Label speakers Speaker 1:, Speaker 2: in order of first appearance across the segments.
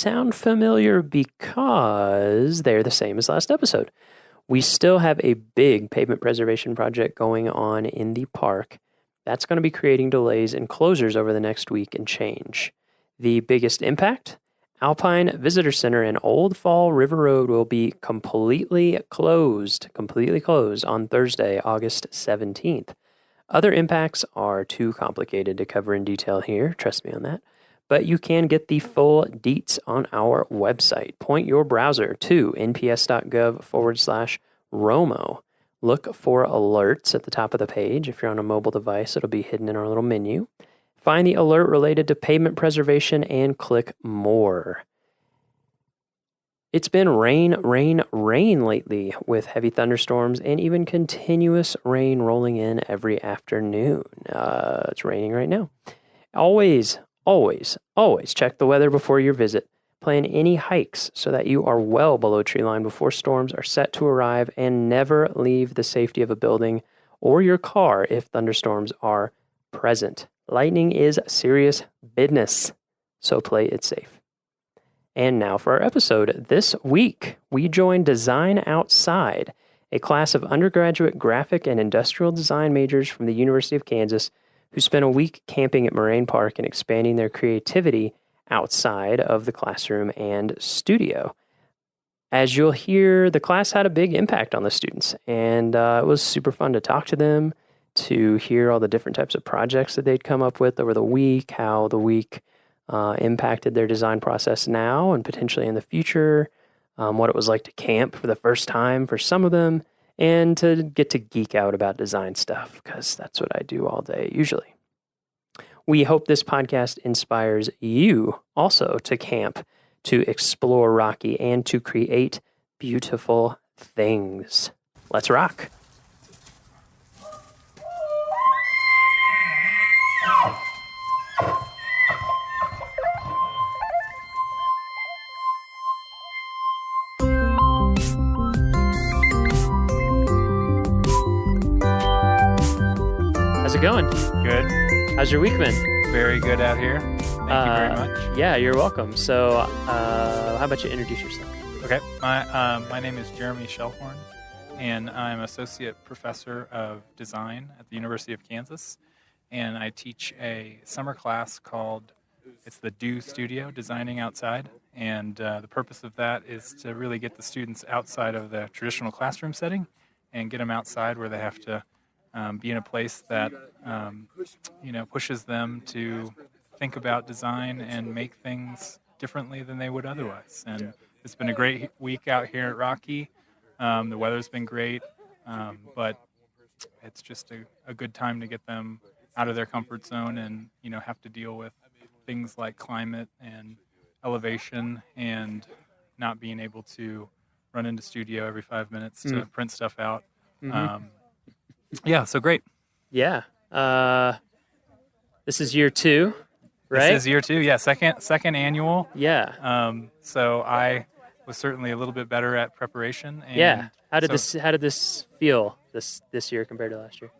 Speaker 1: sound familiar because they're the same as last episode. We still have a big pavement preservation project going on in the park. That's going to be creating delays and closures over the next week and change. The biggest impact? Alpine Visitor Center and Old Fall River Road will be completely closed on Thursday, August 17th. Other impacts are too complicated to cover in detail here, trust me on that, but you can get the full deets on our website. Point your browser to nps.gov/Romo. Look for alerts at the top of the page. If you're on a mobile device, it'll be hidden in our little menu. Find the alert related to pavement preservation and click more. It's been rain lately with heavy thunderstorms and even continuous rain rolling in every afternoon. It's raining right now. Always check the weather before your visit. Plan any hikes so that you are well below tree line before storms are set to arrive, and never leave the safety of a building or your car if thunderstorms are present. Lightning is serious business, so play it safe. And now for our episode. This week, we joined Design Outside, a class of undergraduate graphic and industrial design majors from the University of Kansas who spent a week camping at Moraine Park and expanding their creativity outside of the classroom and studio. As you'll hear, the class had a big impact on the students, and it was super fun to talk to them, to hear all the different types of projects that they'd come up with over the week, how the week impacted their design process now and potentially in the future, what it was like to camp for the first time for some of them, and to get to geek out about design stuff, because that's what I do all day usually. We hope this podcast inspires you also to camp, to explore Rocky, and to create beautiful things. Let's rock. How's it going?
Speaker 2: Good.
Speaker 1: How's your week been?
Speaker 2: Very good out here. Thank you very much.
Speaker 1: Yeah, you're welcome. So, how about you introduce yourself?
Speaker 2: Okay. My name is Jeremy Shellhorn, and I'm Associate Professor of Design at the University of Kansas. And I teach a summer class called, it's the Do Studio, Designing Outside. And the purpose of that is to really get the students outside of the traditional classroom setting and get them outside where they have to be in a place that pushes them to think about design and make things differently than they would otherwise. And it's been a great week out here at Rocky. The weather's been great, but it's just a good time to get them out of their comfort zone and have to deal with things like climate and elevation and not being able to run into studio every 5 minutes to print stuff out.
Speaker 1: Mm-hmm.
Speaker 2: Yeah, so great.
Speaker 1: Yeah. This is year 2, right?
Speaker 2: This is year 2, yeah, second annual.
Speaker 1: Yeah.
Speaker 2: So I was certainly a little bit better at preparation. And
Speaker 1: yeah. How did this feel this year compared to last year?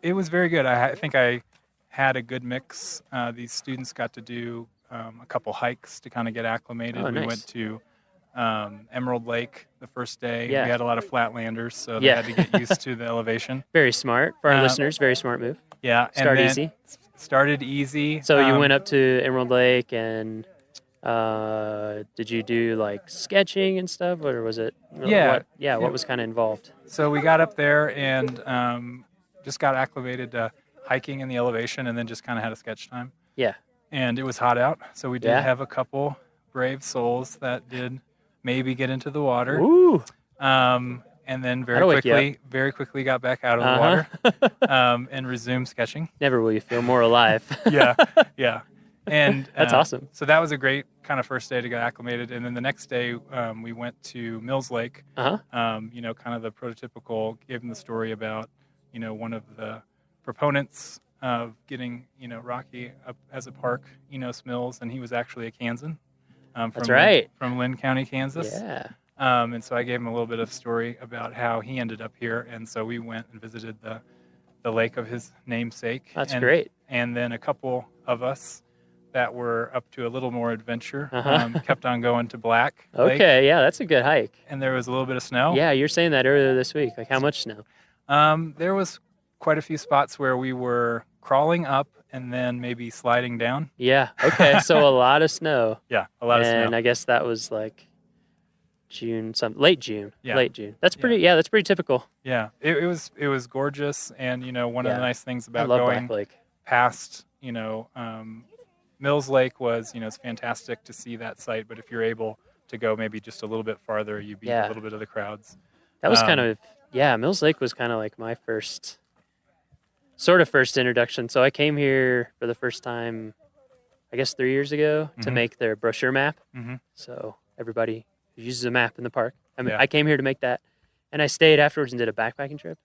Speaker 2: It was very good. I think I had a good mix. These students got to do a couple hikes to kind of get acclimated.
Speaker 1: Oh, nice.
Speaker 2: We went to Emerald Lake the first day.
Speaker 1: Yeah.
Speaker 2: We had a lot of flatlanders, so they had to get used to the elevation.
Speaker 1: Very smart for our listeners. Very smart move.
Speaker 2: Yeah. Started easy.
Speaker 1: So you went up to Emerald Lake, and did you do like sketching and stuff, or was it? What was kind of involved?
Speaker 2: So we got up there and just got acclimated to hiking in the elevation, and then just kind of had a sketch time.
Speaker 1: Yeah.
Speaker 2: And it was hot out, so we did have a couple brave souls that did maybe get into the water.
Speaker 1: Ooh.
Speaker 2: And then very quickly got back out of the water and resumed sketching.
Speaker 1: Never will you feel more alive.
Speaker 2: Yeah. And
Speaker 1: that's awesome.
Speaker 2: So that was a great kind of first day to get acclimated. And then the next day we went to Mills Lake. Kind of the prototypical, gave them the story about, one of the proponents of getting, Rocky up as a park, Enos Mills, and he was actually a Kansan.
Speaker 1: That's right.
Speaker 2: From Lynn County, Kansas.
Speaker 1: Yeah.
Speaker 2: And so I gave him a little bit of story about how he ended up here. And so we went and visited the lake of his namesake.
Speaker 1: That's great.
Speaker 2: And then a couple of us that were up to a little more adventure
Speaker 1: Uh-huh.
Speaker 2: kept on going to Black Lake,
Speaker 1: Okay, yeah, that's a good hike.
Speaker 2: and there was a little bit of snow.
Speaker 1: Yeah, you were saying that earlier this week. Like, how much snow?
Speaker 2: There was quite a few spots where we were crawling up and then maybe sliding down.
Speaker 1: Yeah. Okay, so a lot of snow.
Speaker 2: Yeah, a lot of
Speaker 1: And
Speaker 2: snow.
Speaker 1: I guess that was like late June.
Speaker 2: Yeah.
Speaker 1: Late June. That's pretty. Yeah, that's pretty typical.
Speaker 2: Yeah, it was gorgeous, and one of
Speaker 1: Yeah.
Speaker 2: the nice things
Speaker 1: I
Speaker 2: about
Speaker 1: love
Speaker 2: going
Speaker 1: Black Lake.
Speaker 2: past Mills Lake was it's fantastic to see that site, but if you're able to go maybe just a little bit farther, you beat
Speaker 1: Yeah.
Speaker 2: a little bit of the crowds.
Speaker 1: That was kind of Mills Lake was kind of like my first introduction. So I came here for the first time, I guess 3 years ago, to
Speaker 2: Mhm.
Speaker 1: make their brochure map.
Speaker 2: Mhm.
Speaker 1: So everybody who uses a map in the park.
Speaker 2: Yeah.
Speaker 1: I came here to make that, and I stayed afterwards and did a backpacking trip.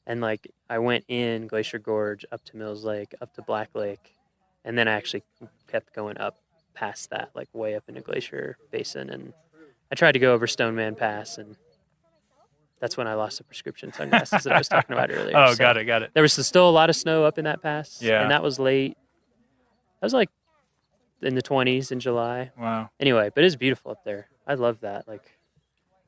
Speaker 1: And like I went in Glacier Gorge, up to Mills Lake, up to Black Lake, and then I actually kept going up past that, like way up into Glacier Basin. And I tried to go over Stoneman Pass, and that's when I lost the prescription sunglasses that I was talking about earlier.
Speaker 2: Oh,
Speaker 1: So
Speaker 2: got it.
Speaker 1: there was still a lot of snow up in that pass.
Speaker 2: Yeah.
Speaker 1: And that was late. That was like in the 20s in July.
Speaker 2: Wow.
Speaker 1: Anyway, but it's beautiful up there. I love that. Like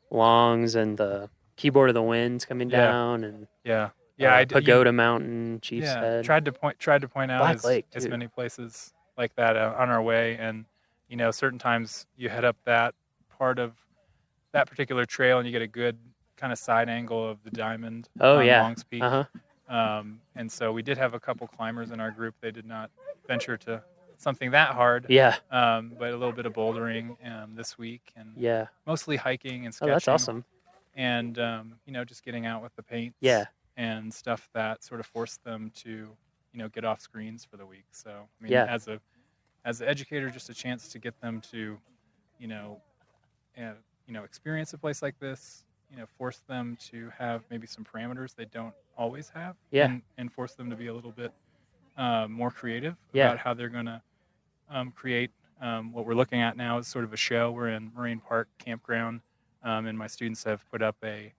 Speaker 1: Longs and the Keyboard of the Winds coming
Speaker 2: Yeah.
Speaker 1: down, and
Speaker 2: Yeah. I did.
Speaker 1: Pagoda Mountain, Chief's
Speaker 2: Yeah,
Speaker 1: Head.
Speaker 2: tried to point out
Speaker 1: Black
Speaker 2: as,
Speaker 1: Lake,
Speaker 2: as
Speaker 1: too.
Speaker 2: many places like that on our way, and certain times you head up that part of that particular trail and you get a good kind of side angle of the diamond
Speaker 1: Oh,
Speaker 2: on
Speaker 1: yeah.
Speaker 2: Longs Peak. And so we did have a couple climbers in our group. They did not venture to something that hard,
Speaker 1: Yeah.
Speaker 2: but a little bit of bouldering this week, and
Speaker 1: Yeah.
Speaker 2: mostly hiking and
Speaker 1: Oh,
Speaker 2: sketching.
Speaker 1: that's awesome.
Speaker 2: And just getting out with the paints.
Speaker 1: Yeah.
Speaker 2: And stuff that sort of forced them to, get off screens for the week. So, I mean,
Speaker 1: Yeah.
Speaker 2: as an educator, just a chance to get them to, experience a place like this. Force them to have maybe some parameters they don't always have.
Speaker 1: Yeah.
Speaker 2: And force them to be a little bit more creative
Speaker 1: Yeah.
Speaker 2: about how they're going to create. What we're looking at now is sort of a show. We're in Marine Park Campground, and my students have put up a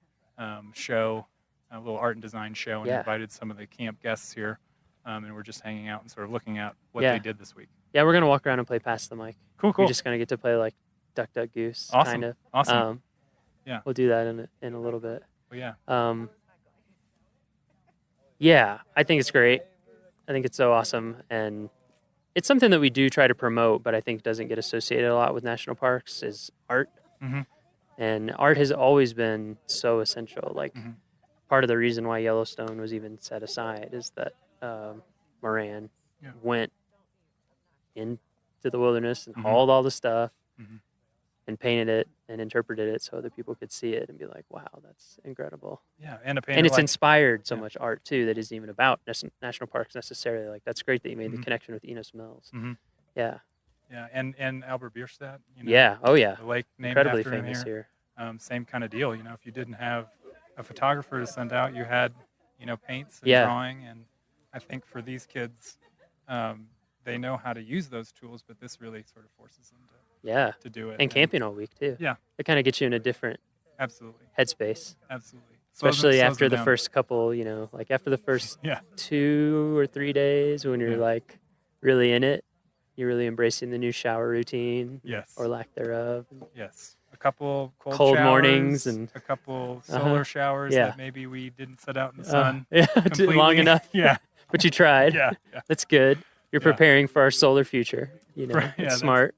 Speaker 2: show. A little art and design show, and
Speaker 1: Yeah.
Speaker 2: invited some of the camp guests here, and we're just hanging out and sort of looking at what
Speaker 1: Yeah.
Speaker 2: they did this week.
Speaker 1: Yeah, we're gonna walk around and play Pass the Mic.
Speaker 2: Cool.
Speaker 1: We're just gonna get to play like Duck Duck Goose,
Speaker 2: Awesome.
Speaker 1: kind of.
Speaker 2: Awesome. Yeah.
Speaker 1: We'll do that in a little bit.
Speaker 2: Well, yeah.
Speaker 1: Yeah, I think it's great. I think it's so awesome, and it's something that we do try to promote, but I think doesn't get associated a lot with national parks is art.
Speaker 2: Mhm.
Speaker 1: And art has always been so essential. Like
Speaker 2: Mhm.
Speaker 1: part of the reason why Yellowstone was even set aside is that Moran
Speaker 2: Yeah.
Speaker 1: went into the wilderness and
Speaker 2: Mhm.
Speaker 1: hauled all the stuff
Speaker 2: Mhm.
Speaker 1: and painted it and interpreted it so other people could see it and be like, wow, that's incredible.
Speaker 2: Yeah. And a painter
Speaker 1: And it's
Speaker 2: like,
Speaker 1: inspired so
Speaker 2: yeah.
Speaker 1: much art too that isn't even about national parks necessarily. Like that's great that you made the
Speaker 2: Mhm.
Speaker 1: connection with Enos Mills.
Speaker 2: Mhm.
Speaker 1: Yeah.
Speaker 2: Yeah. And Albert Bierstadt.
Speaker 1: Yeah. Oh yeah.
Speaker 2: The lake named
Speaker 1: Incredibly
Speaker 2: after him
Speaker 1: famous here.
Speaker 2: Same kind of deal. If you didn't have a photographer to send out, you had, paints and
Speaker 1: Yeah.
Speaker 2: drawing. And I think for these kids, they know how to use those tools, but this really sort of forces them
Speaker 1: Yeah.
Speaker 2: to do it.
Speaker 1: And camping all week too.
Speaker 2: Yeah.
Speaker 1: It kind of gets you in a different
Speaker 2: Absolutely.
Speaker 1: headspace.
Speaker 2: Absolutely.
Speaker 1: Especially
Speaker 2: Slows
Speaker 1: after
Speaker 2: them
Speaker 1: the
Speaker 2: down.
Speaker 1: first couple, like after the first
Speaker 2: Yeah.
Speaker 1: 2 or 3 days when you're
Speaker 2: Yeah.
Speaker 1: like really in it, you're really embracing the new shower routine
Speaker 2: Yes.
Speaker 1: or lack thereof.
Speaker 2: Yes. A couple cold
Speaker 1: Cold
Speaker 2: showers,
Speaker 1: mornings and-
Speaker 2: a couple solar showers
Speaker 1: Yeah.
Speaker 2: that maybe we didn't set out in the sun.
Speaker 1: Yeah,
Speaker 2: completely.
Speaker 1: long enough.
Speaker 2: Yeah.
Speaker 1: But you tried.
Speaker 2: Yeah. Yeah.
Speaker 1: That's good. You're
Speaker 2: Yeah.
Speaker 1: preparing for our solar future.
Speaker 2: Right, yeah,
Speaker 1: It's
Speaker 2: that's-
Speaker 1: smart,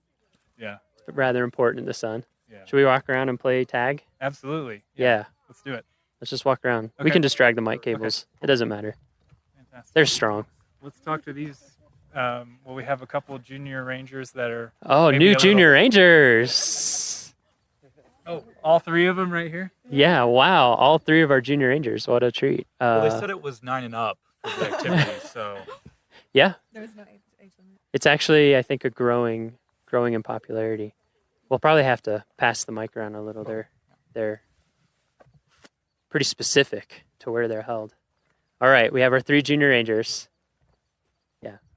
Speaker 2: Yeah.
Speaker 1: but rather important in the sun.
Speaker 2: Yeah.
Speaker 1: Should we walk around and play tag?
Speaker 2: Absolutely.
Speaker 1: Yeah.
Speaker 2: Let's do it.
Speaker 1: Let's just walk around. We
Speaker 2: Okay.
Speaker 1: can just drag the mic cables. It doesn't matter.
Speaker 2: Fantastic.
Speaker 1: They're strong.
Speaker 2: Let's talk to these. We have a couple junior rangers that are.
Speaker 1: Oh,
Speaker 2: maybe
Speaker 1: new
Speaker 2: a little-
Speaker 1: junior rangers.
Speaker 2: Oh, all three of them right here.
Speaker 1: Yeah, wow. All 3 of our junior rangers. What a treat.
Speaker 3: Well, they said it was 9 and up for the activity, so
Speaker 1: Yeah,
Speaker 4: There was no age limit.
Speaker 1: it's actually, I think, a growing in popularity. We'll probably have to pass the mic around a little. They're pretty specific to where they're held. All right, we have our 3 junior rangers.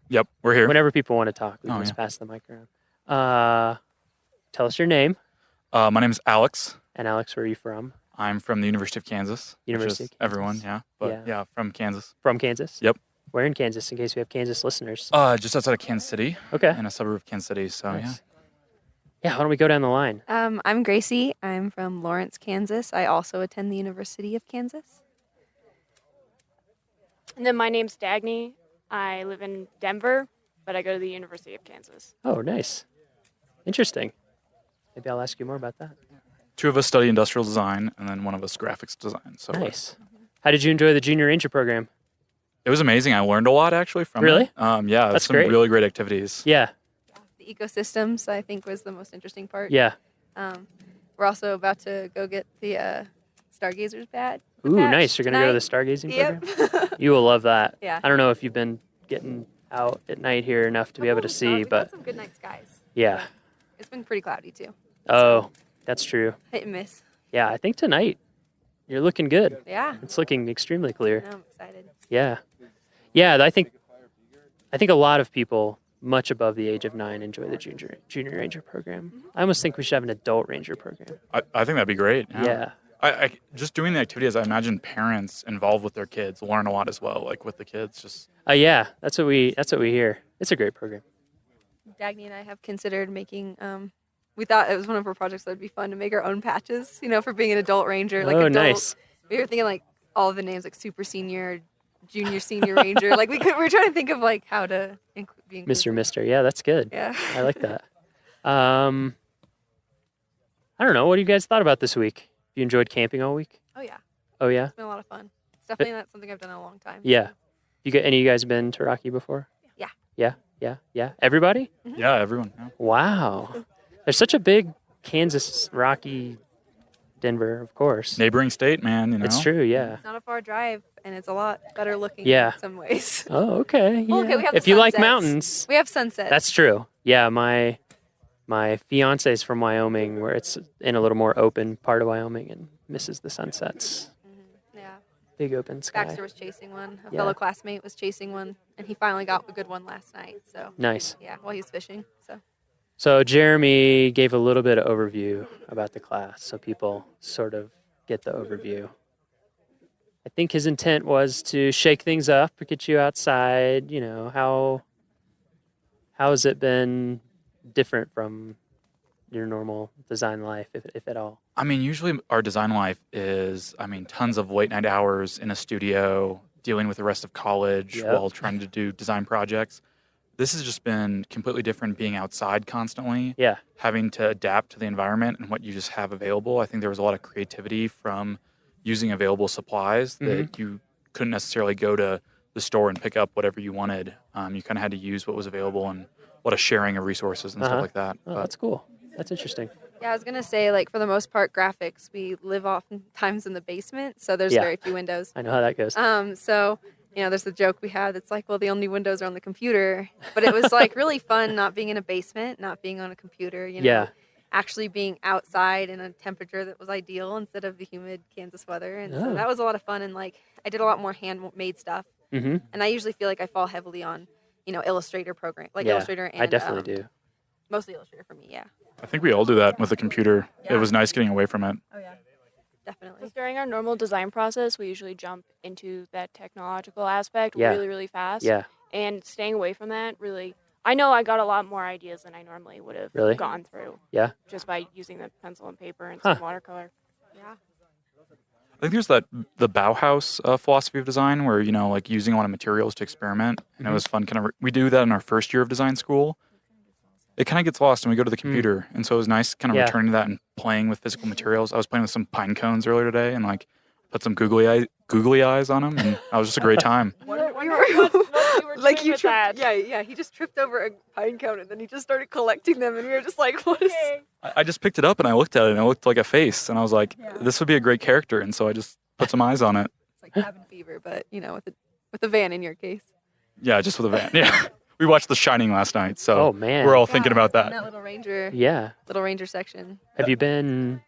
Speaker 3: yep, we're here.
Speaker 1: Whenever people want to talk, we can
Speaker 3: Oh,
Speaker 1: just
Speaker 3: yeah.
Speaker 1: pass the mic around. Tell us your name.
Speaker 3: My name is Alex.
Speaker 1: And Alex, where are you from?
Speaker 3: I'm from the University of Kansas.
Speaker 1: University
Speaker 3: which is
Speaker 1: of Kansas.
Speaker 3: everyone, yeah. But
Speaker 1: Yeah.
Speaker 3: yeah, from Kansas.
Speaker 1: From Kansas?
Speaker 3: Yep.
Speaker 1: Where in Kansas, in case we have Kansas listeners?
Speaker 3: Just outside of Kansas City.
Speaker 1: Okay.
Speaker 3: In a suburb of Kansas City. So
Speaker 1: Nice. Yeah, why don't we go down the line?
Speaker 4: I'm Gracie. I'm from Lawrence, Kansas. I also attend the University of Kansas.
Speaker 5: And then my name's Dagny. I live in Denver, but I go to the University of Kansas.
Speaker 1: Oh, nice. Interesting. Maybe I'll ask you more about that.
Speaker 3: 2 of us study industrial design, and then 1 of us graphics design. So
Speaker 1: Nice. How did you enjoy the Junior Ranger program?
Speaker 3: it was amazing. I learned a lot actually from
Speaker 1: Really?
Speaker 3: it. Yeah,
Speaker 1: That's
Speaker 3: some
Speaker 1: great.
Speaker 3: really great activities.
Speaker 1: Yeah.
Speaker 4: The ecosystems, I think, was the most interesting part.
Speaker 1: Yeah.
Speaker 4: We're also about to go get the Stargazers badge.
Speaker 1: Ooh,
Speaker 4: patch
Speaker 1: nice. You're going to go to the
Speaker 4: tonight.
Speaker 1: stargazing program?
Speaker 4: Yep.
Speaker 1: You will love that.
Speaker 4: Yeah.
Speaker 1: I don't know if you've been getting out at night here enough to be able to see,
Speaker 4: We've
Speaker 1: but
Speaker 4: had some good night skies.
Speaker 1: yeah.
Speaker 4: It's been pretty cloudy, too.
Speaker 1: Oh, that's true.
Speaker 4: Hit and miss.
Speaker 1: Yeah, I think tonight you're looking good.
Speaker 4: Yeah.
Speaker 1: It's looking extremely clear.
Speaker 4: I'm excited.
Speaker 1: Yeah. Yeah, I think a lot of people much above the age of 9 enjoy the junior ranger program. I almost think we should have an adult ranger program.
Speaker 3: I think that'd be great.
Speaker 1: Yeah.
Speaker 3: I just doing the activities, I imagine parents involved with their kids learn a lot as well, like with the kids. Just
Speaker 1: Yeah, that's what we hear. It's a great program.
Speaker 4: Dagny and I have considered making, we thought it was one of our projects that would be fun to make our own patches, for being an adult ranger. Like
Speaker 1: Oh,
Speaker 4: adult,
Speaker 1: nice.
Speaker 4: We were thinking like all of the names, like super senior, junior, senior ranger. Like we were trying to think of like how to be inclusive.
Speaker 1: Mister. Yeah, that's good.
Speaker 4: Yeah.
Speaker 1: I like that. I don't know. What do you guys thought about this week? You enjoyed camping all week?
Speaker 4: Oh yeah,
Speaker 1: Oh yeah.
Speaker 4: it's been a lot of fun. It's definitely not something I've done in a long time.
Speaker 1: Yeah. Any of you guys been to Rocky before?
Speaker 4: Yeah.
Speaker 1: Yeah. Everybody?
Speaker 3: yeah, everyone. Yeah.
Speaker 1: Wow. There's such a big Kansas, Rocky, Denver, of course.
Speaker 3: Neighboring state, man.
Speaker 1: It's true. Yeah.
Speaker 4: It's not a far drive, and it's a lot better looking.
Speaker 1: Yeah.
Speaker 4: In some ways.
Speaker 1: Oh, okay.
Speaker 4: Well, okay,
Speaker 1: yeah.
Speaker 4: we have the
Speaker 1: If you like
Speaker 4: sunsets.
Speaker 1: mountains,
Speaker 4: We have sunsets.
Speaker 1: that's true. Yeah, my fiance's from Wyoming, where it's in a little more open part of Wyoming and misses the sunsets.
Speaker 4: Yeah.
Speaker 1: Big open sky.
Speaker 4: Baxter was chasing one. A
Speaker 1: Yeah.
Speaker 4: fellow classmate was chasing one, and he finally got a good one last night. So
Speaker 1: Nice.
Speaker 4: yeah, while he was fishing.
Speaker 1: So Jeremy gave a little bit of overview about the class, so people sort of get the overview. I think his intent was to shake things up, get you outside. How has it been different from your normal design life, if at all?
Speaker 3: I mean, usually our design life is, tons of late night hours in a studio, dealing with the rest of college
Speaker 1: Yep.
Speaker 3: while trying to do design projects. This has just been completely different, being outside constantly,
Speaker 1: Yeah.
Speaker 3: having to adapt to the environment and what you just have available. I think there was a lot of creativity from using available supplies that you couldn't necessarily go to the store and pick up whatever you wanted. You kind of had to use what was available, and a lot of sharing of resources and stuff like that.
Speaker 1: Oh,
Speaker 3: But
Speaker 1: that's cool. That's interesting.
Speaker 4: Yeah, I was gonna say, like, for the most part, graphics, we live oftentimes in the basement, so there's
Speaker 1: Yeah.
Speaker 4: very few windows.
Speaker 1: I know how that goes.
Speaker 4: So there's the joke we have that's like, well, the only windows are on the computer. But it was like really fun not being in a basement, not being on a computer.
Speaker 1: Yeah.
Speaker 4: Actually being outside in a temperature that was ideal instead of the humid Kansas weather, and
Speaker 1: Oh.
Speaker 4: so that was a lot of fun. And like, I did a lot more handmade stuff,
Speaker 1: Mm-hmm.
Speaker 4: and I usually feel like I fall heavily on, Illustrator program, like
Speaker 1: Yeah,
Speaker 4: Illustrator, and
Speaker 1: I definitely do.
Speaker 4: mostly Illustrator for me. Yeah.
Speaker 3: I think we all do that with the computer. It
Speaker 4: Yeah.
Speaker 3: was nice getting away from it.
Speaker 4: Oh yeah. Definitely.
Speaker 5: Because during our normal design process, we usually jump into that technological aspect
Speaker 1: Yeah.
Speaker 5: really, really fast.
Speaker 1: Yeah.
Speaker 5: And staying away from that really, I know I got a lot more ideas than I normally would have
Speaker 1: Really?
Speaker 5: gone through.
Speaker 1: Yeah.
Speaker 5: Just by using the pencil and paper and
Speaker 1: Huh.
Speaker 5: some watercolor.
Speaker 4: Yeah.
Speaker 3: I think there's the Bauhaus philosophy of design where, like using a lot of materials to experiment. And it was fun. We do that in our first year of design school. It kind of gets lost when we go to the computer. And so it was nice kind of
Speaker 1: Yeah.
Speaker 3: returning to that and playing with physical materials. I was playing with some pine cones earlier today and like put some googly eyes on them. And that was just a great time.
Speaker 4: Like you
Speaker 5: with
Speaker 4: tripped,
Speaker 5: that.
Speaker 4: yeah. He just tripped over a pine cone and then he just started collecting them, and we were just like, "What is?"
Speaker 3: I just picked it up and I looked at it and it looked like a face. And I was like, this would be a great character. And so I just put some eyes on it.
Speaker 4: It's like cabin fever, but with a van in your case.
Speaker 3: Yeah, just with a van. Yeah. We watched The Shining last night. So
Speaker 1: Oh, man.
Speaker 3: we're all thinking about
Speaker 4: In that
Speaker 3: that.
Speaker 4: little ranger
Speaker 1: Yeah.
Speaker 4: section.
Speaker 1: Have you been?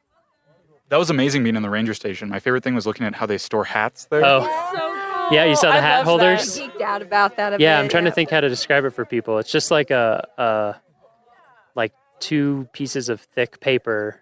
Speaker 3: That was amazing being in the ranger station. My favorite thing was looking at how they store hats there.
Speaker 1: Oh,
Speaker 5: So cool.
Speaker 1: yeah. You saw the
Speaker 5: I
Speaker 1: hat
Speaker 5: loved
Speaker 1: holders.
Speaker 5: that.
Speaker 4: Geeked out about that a bit.
Speaker 1: Yeah, I'm trying to think how to describe it for people. It's just like like 2 pieces of thick paper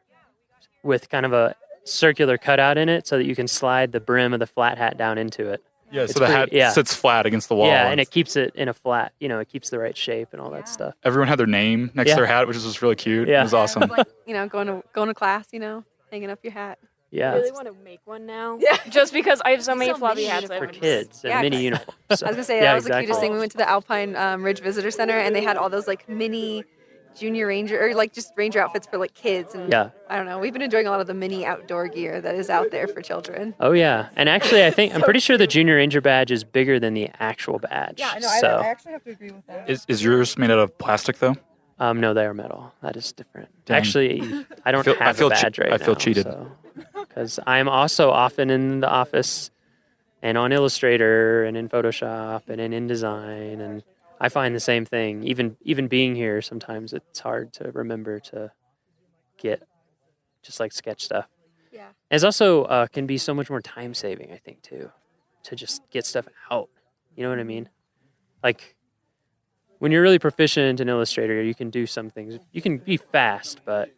Speaker 1: with kind of a circular cutout in it, so that you can slide the brim of the flat hat down into it.
Speaker 3: Yeah,
Speaker 1: It's
Speaker 3: so the
Speaker 1: pretty-
Speaker 3: hat
Speaker 1: yeah.
Speaker 3: sits flat against the wall.
Speaker 1: Yeah, and it keeps it in a flat, it keeps the right shape and all that stuff.
Speaker 3: Everyone had their name next
Speaker 1: Yeah.
Speaker 3: to their hat, which was just really cute.
Speaker 1: Yeah.
Speaker 3: It was awesome.
Speaker 4: It's like, going to class, hanging up your hat.
Speaker 1: Yeah.
Speaker 5: I really want to make one now.
Speaker 4: Yeah.
Speaker 5: Just because I have so many
Speaker 4: So
Speaker 5: floppy
Speaker 4: many
Speaker 5: hats.
Speaker 1: For
Speaker 5: I would
Speaker 1: kids and
Speaker 4: Yeah,
Speaker 1: mini
Speaker 4: 'cause-
Speaker 1: uniforms.
Speaker 4: I was gonna say
Speaker 1: yeah,
Speaker 4: that was the
Speaker 1: exactly.
Speaker 4: cutest thing. We went to the Alpine Ridge Visitor Center, and they had all those like mini junior ranger or like just ranger outfits for like kids. And
Speaker 1: Yeah.
Speaker 4: I don't know. We've been enjoying a lot of the mini outdoor gear that is out there for children.
Speaker 1: Oh yeah, and actually, I'm pretty sure the Junior Ranger badge is bigger than the actual badge. So,
Speaker 4: actually have to agree with that.
Speaker 3: Is yours made out of plastic though?
Speaker 1: no, they are metal. That is different.
Speaker 3: Dang.
Speaker 1: Actually, I don't
Speaker 3: I
Speaker 1: have
Speaker 3: feel
Speaker 1: a badge right now.
Speaker 3: I feel cheated.
Speaker 1: Because I'm also often in the office and on Illustrator and in Photoshop and in InDesign, and I find the same thing. Even being here, sometimes it's hard to remember to get just like sketch stuff.
Speaker 4: Yeah.
Speaker 1: It's also can be so much more time saving, I think, too, to just get stuff out. You know what I mean? Like when you're really proficient in Illustrator, you can do some things. You can be fast, but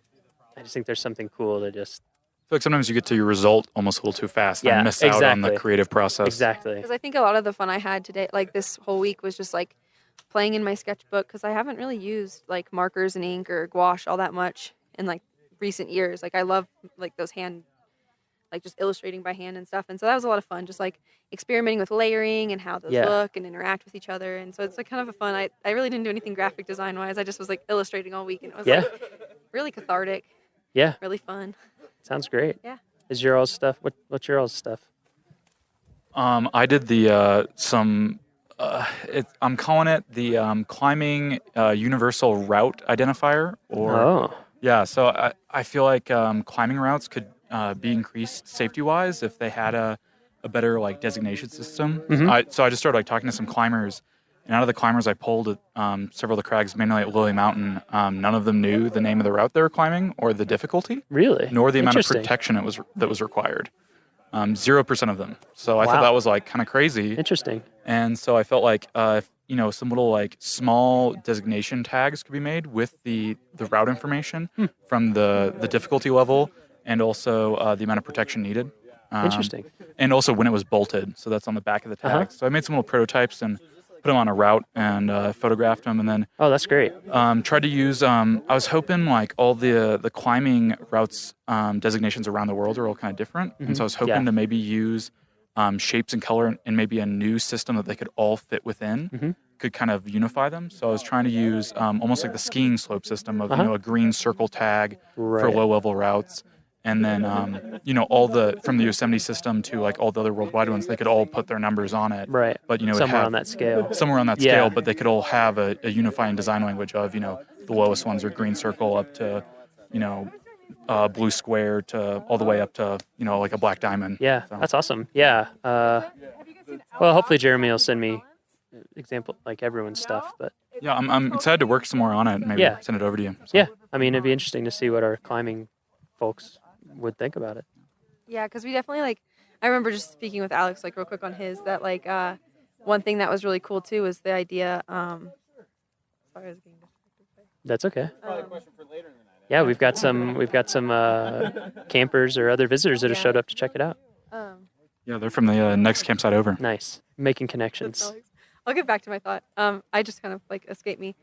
Speaker 1: I just think there's something cool to just
Speaker 3: I feel like sometimes you get to your result almost a little too fast and
Speaker 1: Yeah,
Speaker 3: miss out on the
Speaker 1: exactly.
Speaker 3: creative process.
Speaker 1: exactly.
Speaker 4: Because I think a lot of the fun I had today, like this whole week, was just like playing in my sketchbook because I haven't really used like markers and ink or gouache all that much in like recent years. Like I love like those like just illustrating by hand and stuff. And so that was a lot of fun, just like experimenting with layering and how those
Speaker 1: Yeah.
Speaker 4: look and interact with each other. And so it's like kind of a fun. I really didn't do anything graphic design wise. I just was like illustrating all week, and it was
Speaker 1: Yeah.
Speaker 4: like really cathartic,
Speaker 1: Yeah,
Speaker 4: really fun.
Speaker 1: sounds great.
Speaker 4: Yeah.
Speaker 1: Is your all's stuff? What's your all's stuff?
Speaker 3: I did the I'm calling it the climbing universal route identifier.
Speaker 1: Oh,
Speaker 3: Yeah, so I feel like climbing routes could be increased safety wise if they had a better like designation system.
Speaker 1: Mhm.
Speaker 3: So I just started like talking to some climbers, and out of the climbers I polled at several of the crags, mainly at Lily Mountain, none of them knew the name of the route they were climbing or the difficulty,
Speaker 1: really?
Speaker 3: nor the amount of
Speaker 1: Interesting.
Speaker 3: protection that was required. 0% of them. So I
Speaker 1: Wow.
Speaker 3: thought that was like kind of crazy.
Speaker 1: Interesting.
Speaker 3: And so I felt like if, some little like small designation tags could be made with the route information from the difficulty level and also the amount of protection needed.
Speaker 1: Interesting.
Speaker 3: And also when it was bolted. So that's on the back of the tag.
Speaker 1: Uh-huh.
Speaker 3: So I made some little prototypes and put them on a route and photographed them, and then
Speaker 1: Oh, that's great.
Speaker 3: tried to use. I was hoping like all the climbing routes designations around the world are all kind of different, and so I was hoping
Speaker 1: Yeah.
Speaker 3: to maybe use shapes and color and maybe a new system that they could all fit within.
Speaker 1: Mhm.
Speaker 3: Could kind of unify them. So I was trying to use almost like the skiing slope system of
Speaker 1: Uh-huh.
Speaker 3: a green circle tag for
Speaker 1: Right.
Speaker 3: low level routes. And then, all from the Yosemite system to like all the other worldwide ones, they could all put their numbers on it.
Speaker 1: Right.
Speaker 3: But, it'd
Speaker 1: Somewhere
Speaker 3: have-
Speaker 1: on that scale.
Speaker 3: somewhere on that
Speaker 1: Yeah.
Speaker 3: scale, but they could all have a unifying design language of, the lowest ones are green circle up to, blue square to all the way up to, like a black diamond.
Speaker 1: Yeah,
Speaker 3: So-
Speaker 1: that's awesome. Yeah. Well, hopefully Jeremy will send me example like everyone's stuff, but
Speaker 3: Yeah, I'm excited to work some more on it and maybe
Speaker 1: Yeah.
Speaker 3: send it over to you. So.
Speaker 1: yeah, I mean, it'd be interesting to see what our climbing folks would think about it.
Speaker 4: Yeah, because we definitely like. I remember just speaking with Alex like real quick on his that like one thing that was really cool too was the idea. Sorry, I was getting distracted.
Speaker 1: That's okay.
Speaker 4: Um,
Speaker 1: Yeah, we've got some campers or other visitors that have
Speaker 4: Yeah.
Speaker 1: showed up to check it out.
Speaker 3: Yeah, they're from the next campsite over.
Speaker 1: Nice, making
Speaker 4: that's
Speaker 1: connections.
Speaker 4: Alex. I'll get back to my thought. I just kind of like escaped me.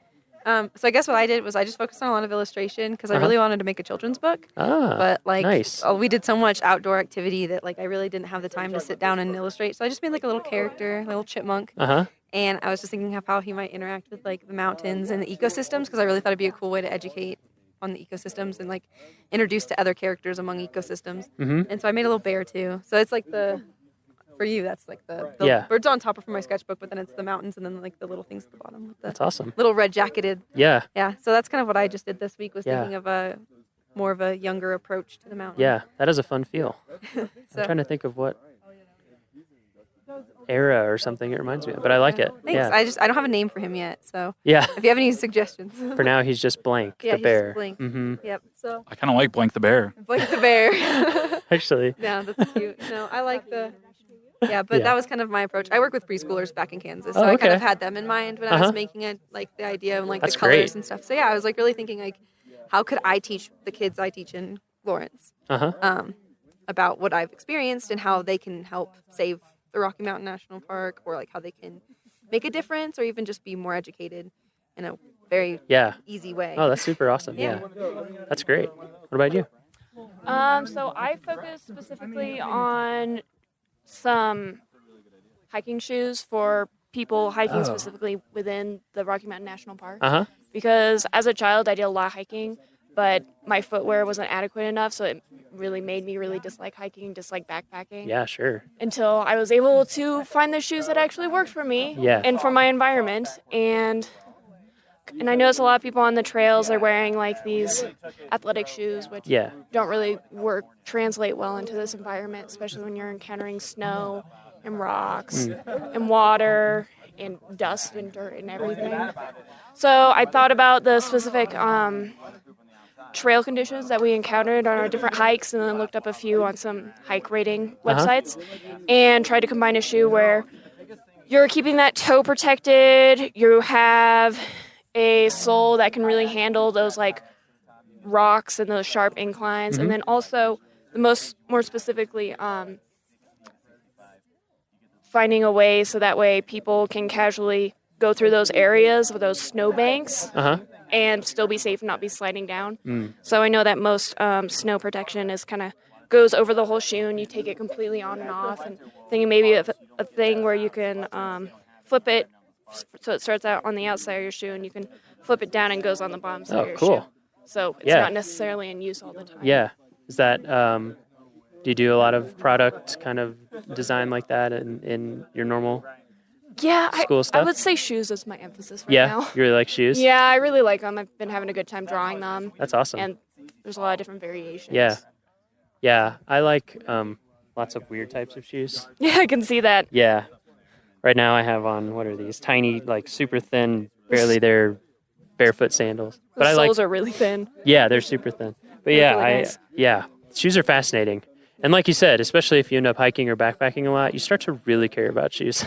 Speaker 4: So I guess what I did was I just focused on a lot of illustration because I
Speaker 1: Uh-huh.
Speaker 4: really wanted to make a children's book.
Speaker 1: Ah,
Speaker 4: But like
Speaker 1: nice.
Speaker 4: we did so much outdoor activity that like I really didn't have the time to sit down and illustrate. So I just made like a little character, a little chipmunk.
Speaker 1: Uh huh.
Speaker 4: And I was just thinking of how he might interact with like the mountains and the ecosystems because I really thought it'd be a cool way to educate on the ecosystems and like introduce to other characters among ecosystems.
Speaker 1: Mm-hmm.
Speaker 4: And so I made a little bear too. So it's like for you, that's like the
Speaker 1: Yeah.
Speaker 4: birds on top of my sketchbook, but then it's the mountains and then like the little things at the bottom with the
Speaker 1: That's awesome.
Speaker 4: little red jacketed.
Speaker 1: Yeah,
Speaker 4: Yeah. So that's kind of what I just did this week was
Speaker 1: Yeah.
Speaker 4: thinking of more of a younger approach to the mountain.
Speaker 1: yeah, that is a fun feel.
Speaker 4: So
Speaker 1: I'm trying to think of what era or something it reminds me of, but I like it.
Speaker 4: thanks.
Speaker 1: Yeah,
Speaker 4: I don't have a name for him yet. So
Speaker 1: yeah.
Speaker 4: if you have any suggestions.
Speaker 1: For now, he's just blank.
Speaker 4: Yeah,
Speaker 1: the
Speaker 4: he's
Speaker 1: bear.
Speaker 4: blank.
Speaker 1: Mm-hmm.
Speaker 4: Yep. So
Speaker 3: I kind of like Blank the Bear.
Speaker 4: Blake the bear.
Speaker 1: Actually,
Speaker 4: Yeah, that's cute. No, I like the. Yeah, but
Speaker 1: Yeah.
Speaker 4: that was kind of my approach. I work with preschoolers back in Kansas, so
Speaker 1: Oh,
Speaker 4: I kind of
Speaker 1: okay.
Speaker 4: had them in mind when I
Speaker 1: Uh-huh.
Speaker 4: was making it, like the idea and like
Speaker 1: That's
Speaker 4: the colors
Speaker 1: great.
Speaker 4: and stuff. So yeah, I was like really thinking like, how could I teach the kids I teach in Lawrence
Speaker 1: uh huh.
Speaker 4: about what I've experienced and how they can help save the Rocky Mountain National Park, or like how they can make a difference or even just be more educated in a very easy way.
Speaker 1: Oh, that's super awesome. Yeah. That's great. What about you?
Speaker 5: So I focus specifically on some hiking shoes for people hiking specifically within the Rocky Mountain National Park. Because as a child, I did a lot of hiking, but my footwear wasn't adequate enough, so it really made me really dislike hiking, dislike backpacking.
Speaker 1: Yeah, sure.
Speaker 5: Until I was able to find the shoes that actually worked for me and for my environment. And I notice a lot of people on the trails are wearing like these athletic shoes, which don't really translate well into this environment, especially when you're encountering snow and rocks and water and dust and dirt and everything. So I thought about the specific trail conditions that we encountered on our different hikes, and then looked up a few on some hike rating websites and tried to combine a shoe where you're keeping that toe protected, you have a sole that can really handle those like rocks and those sharp inclines, and then also more specifically finding a way so that way people can casually go through those areas with those snowbanks and still be safe and not be sliding down. So I know that most snow protection is kind of goes over the whole shoe and you take it completely on and off, and thinking maybe of a thing where you can flip it so it starts out on the outside of your shoe and you can flip it down and goes on the bottom side of your shoe. So it's not necessarily in use all the time.
Speaker 1: Yeah. Is that, do you do a lot of product kind of design like that in your normal school stuff?
Speaker 5: I would say shoes is my emphasis right now.
Speaker 1: You really like shoes?
Speaker 5: Yeah, I really like them. I've been having a good time drawing them.
Speaker 1: That's awesome.
Speaker 5: And there's a lot of different variations.
Speaker 1: Yeah, I like lots of weird types of shoes.
Speaker 5: Yeah, I can see that.
Speaker 1: Yeah. Right now I have on, what are these? Tiny, like super thin, barely there, barefoot sandals.
Speaker 5: The soles are really thin.
Speaker 1: Yeah, they're super thin. But
Speaker 5: They're really nice.
Speaker 1: Shoes are fascinating. And like you said, especially if you end up hiking or backpacking a lot, you start to really care about shoes.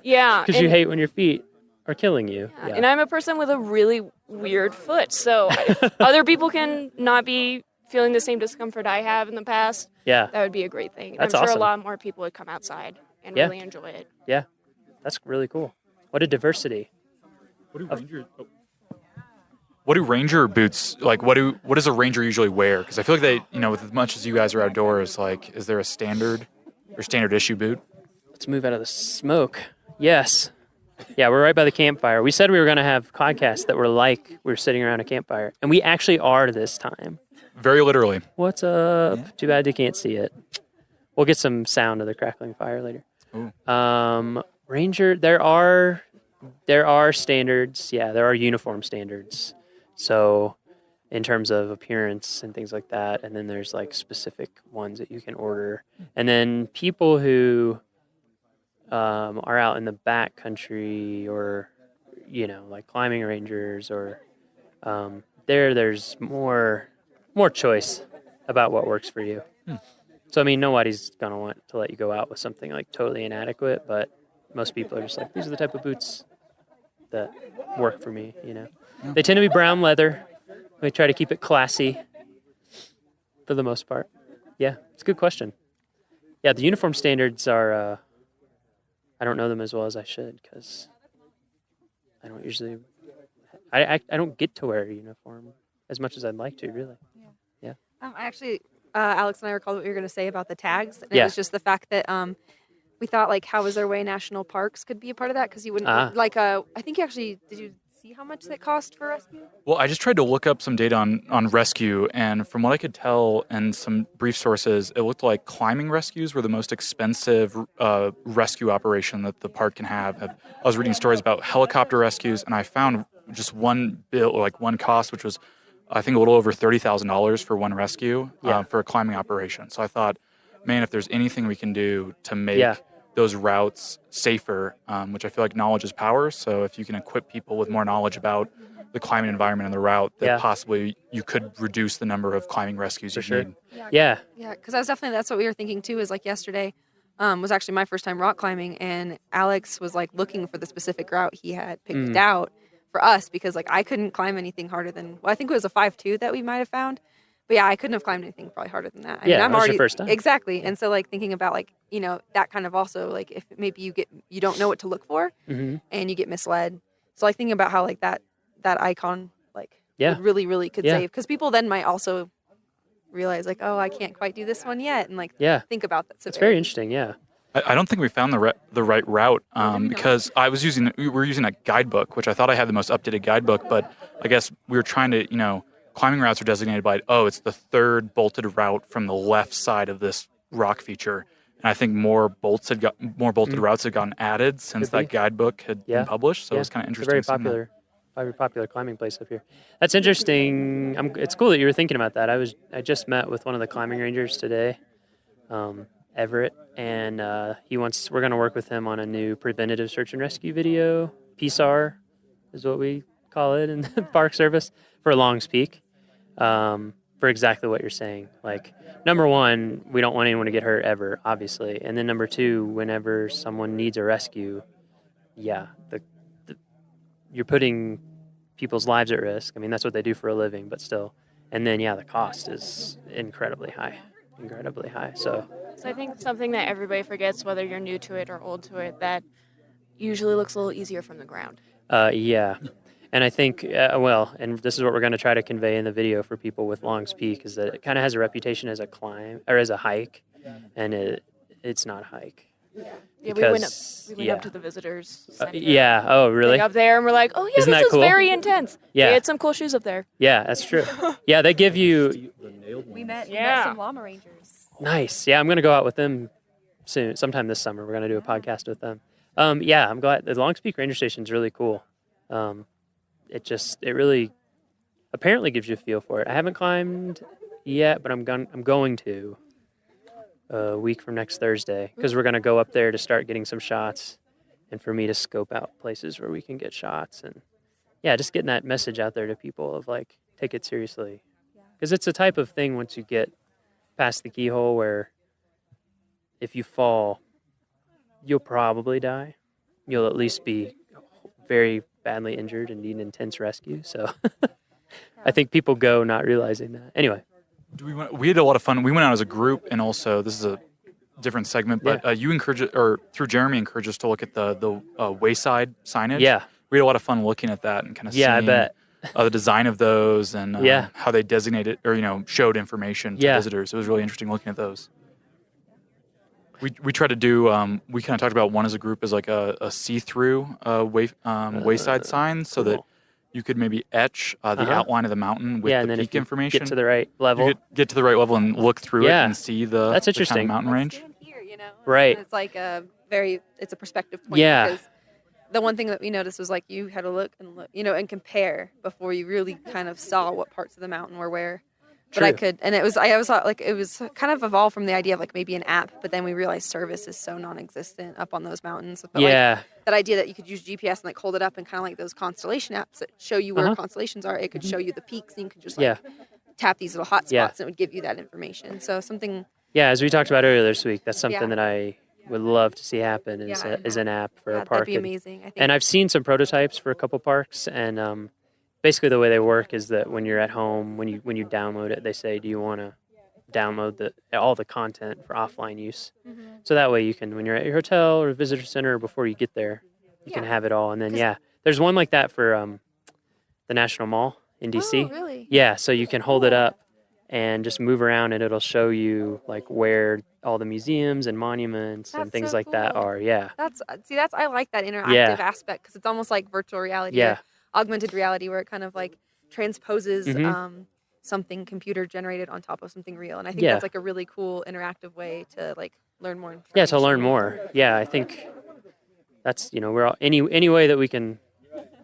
Speaker 5: Yeah.
Speaker 1: Because you hate when your feet are killing you.
Speaker 5: Yeah. And I'm a person with a really weird foot. So if other people can not be feeling the same discomfort I have in the past, that would be a great thing. And
Speaker 1: That's
Speaker 5: I'm sure
Speaker 1: awesome.
Speaker 5: a lot more people would come outside and really enjoy it.
Speaker 1: Yeah. That's really cool. What a diversity.
Speaker 3: What do ranger boots like? What does a ranger usually wear? Because I feel like they, with as much as you guys are outdoors, like, is there a standard issue boot?
Speaker 1: Let's move out of the smoke. Yes. Yeah, we're right by the campfire. We said we were going to have podcasts that were like we were sitting around a campfire, and we actually are this time.
Speaker 3: Very literally.
Speaker 1: What's up? Yeah. Too bad you can't see it. We'll get some sound of the crackling fire later.
Speaker 3: Ooh.
Speaker 1: Ranger, there are standards. Yeah, there are uniform standards. So in terms of appearance and things like that, and then there's like specific ones that you can order. And then people who are out in the back country or, like climbing rangers or there's more choice about what works for you. So, I mean, nobody's going to want to let you go out with something like totally inadequate, but most people are just like, these are the type of boots that work for me, They tend to be brown leather. We try to keep it classy for the most part. Yeah, it's a good question. Yeah, the uniform standards are, I don't know them as well as I should because I don't usually, I don't get to wear a uniform as much as I'd like to, really. Yeah.
Speaker 4: Actually, Alex and I recalled what you were going to say about the tags. And it was just the fact that we thought, like, How Is Their Way National Parks could be a part of that because you wouldn't, I think you actually, did you see how much that cost for rescue?
Speaker 3: Well, I just tried to look up some data on rescue, and from what I could tell and some brief sources, it looked like climbing rescues were the most expensive rescue operation that the park can have. I was reading stories about helicopter rescues, and I found just one bill, like one cost, which was, I think, a little over $30,000 for one rescue for a climbing operation. So I thought, man, if there's anything we can do to make those routes safer, which I feel like knowledge is power. So if you can equip people with more knowledge about the climbing environment and the route, that possibly you could reduce the number of climbing rescues you need.
Speaker 4: Yeah, because that's what we were thinking too. Is like yesterday was actually my first time rock climbing, and Alex was like looking for the specific route he had picked out for us because like I couldn't climb anything harder than I think it was a 5.2 that we might have found. But yeah, I couldn't have climbed anything probably harder than that. I
Speaker 1: Yeah,
Speaker 4: mean, I'm
Speaker 1: that was
Speaker 4: already
Speaker 1: your first time.
Speaker 4: Exactly. And so like thinking about like, you know, that kind of also like if maybe you don't know what to look for and you get misled. So like thinking about how like that icon like would really could save, because people then might also realize like, oh, I can't quite do this one yet, and like think about that.
Speaker 1: It's very interesting. Yeah.
Speaker 3: I don't think we found the right route because we were using a guidebook, which I thought I had the most updated guidebook, but I guess we were trying to, you know, climbing routes are designated by, it's the third bolted route from the left side of this rock feature. And I think more bolted routes had gotten added since that guidebook had been published. So it was kind of interesting.
Speaker 1: It's a very popular climbing place up here. That's interesting. It's cool that you were thinking about that. I just met with one of the climbing rangers today, Everett, and we're going to work with him on a new preventative search and rescue video. PSAR is what we call it in the Park Service for Longs Peak. For exactly what you're saying. Like, number one, we don't want anyone to get hurt ever, obviously. And then number two, whenever someone needs a rescue, you're putting people's lives at risk. I mean, that's what they do for a living, but still. And then, the cost is incredibly high. So
Speaker 5: I think something that everybody forgets, whether you're new to it or old to it, that usually looks a little easier from the ground.
Speaker 1: And I think, and this is what we're going to try to convey in the video for people with Longs Peak, is that it kind of has a reputation as a climb or as a hike, and it's not a hike.
Speaker 5: Yeah, we went up to the visitors center.
Speaker 1: Oh, really?
Speaker 5: Up there, and we're like, this is cool? Very intense.
Speaker 1: Yeah.
Speaker 5: We had some cool shoes up there.
Speaker 1: Yeah, that's true. Yeah, they give you...
Speaker 4: We met some llama rangers.
Speaker 1: Nice. Yeah, I'm going to go out with them soon, sometime this summer. We're going to do a podcast with them. I'm glad. The Longs Peak Ranger Station is really cool. It really apparently gives you a feel for it. I haven't climbed yet, but I'm going to a week from next Thursday, because we're going to go up there to start getting some shots, and for me to scope out places where we can get shots, and just getting that message out there to people of like, take it seriously, because it's a type of thing once you get past the keyhole where if you fall, you'll probably die. You'll at least be very badly injured and need intense rescue. So I think people go not realizing that. Anyway.
Speaker 3: We had a lot of fun. We went out as a group, and also this is a different segment, but you through Jeremy encouraged us to look at the wayside signage.
Speaker 1: Yeah.
Speaker 3: We had a lot of fun looking at that and kind of seeing
Speaker 1: I bet.
Speaker 3: The design of those and how they designated or showed information to visitors. It was really interesting looking at those. We tried to do. We kind of talked about one as a group as like a see-through wayside sign, so that you could maybe etch the outline of the mountain with the peak information.
Speaker 1: Get to the right level.
Speaker 3: Get to the right level and look through it and see the
Speaker 1: That's interesting.
Speaker 3: The kind of mountain range.
Speaker 4: Here,
Speaker 1: right.
Speaker 4: It's like it's a perspective point.
Speaker 1: Yeah.
Speaker 4: Because the one thing that we noticed was like you had to look, and compare before you really kind of saw what parts of the mountain were where. But I could, and it was kind of evolved from the idea of like maybe an app, but then we realized service is so non-existent up on those mountains. But like that idea that you could use GPS and like hold it up and kind of like those constellation apps that show you where constellations are, it could show you the peaks, and you could just like tap these little hot spots and it would give you that information. So something. Yeah,
Speaker 1: as we talked about earlier this week, that's something that I would love to see happen is an app for a park.
Speaker 4: That'd be amazing. I think.
Speaker 1: And I've seen some prototypes for a couple parks, and basically the way they work is that when you're at home, when you download it, they say, do you want to download all the content for offline use? Mm-hmm. So that way you can, when you're at your hotel or visitor center, or before you get there, you can have it all. And then, there's one like that for the National Mall in DC.
Speaker 4: Oh, really?
Speaker 1: Yeah, so you can hold it up and just move around, and it'll show you like where all the museums and monuments and things like that are. Yeah.
Speaker 4: I like that interactive aspect, because it's almost like virtual reality.
Speaker 1: Yeah.
Speaker 4: Augmented reality, where it kind of like transposes something computer generated on top of something real, and I think that's like a really cool interactive way to like learn more information.
Speaker 1: Yeah, to learn more. Yeah, I think that's we're all, any way that we can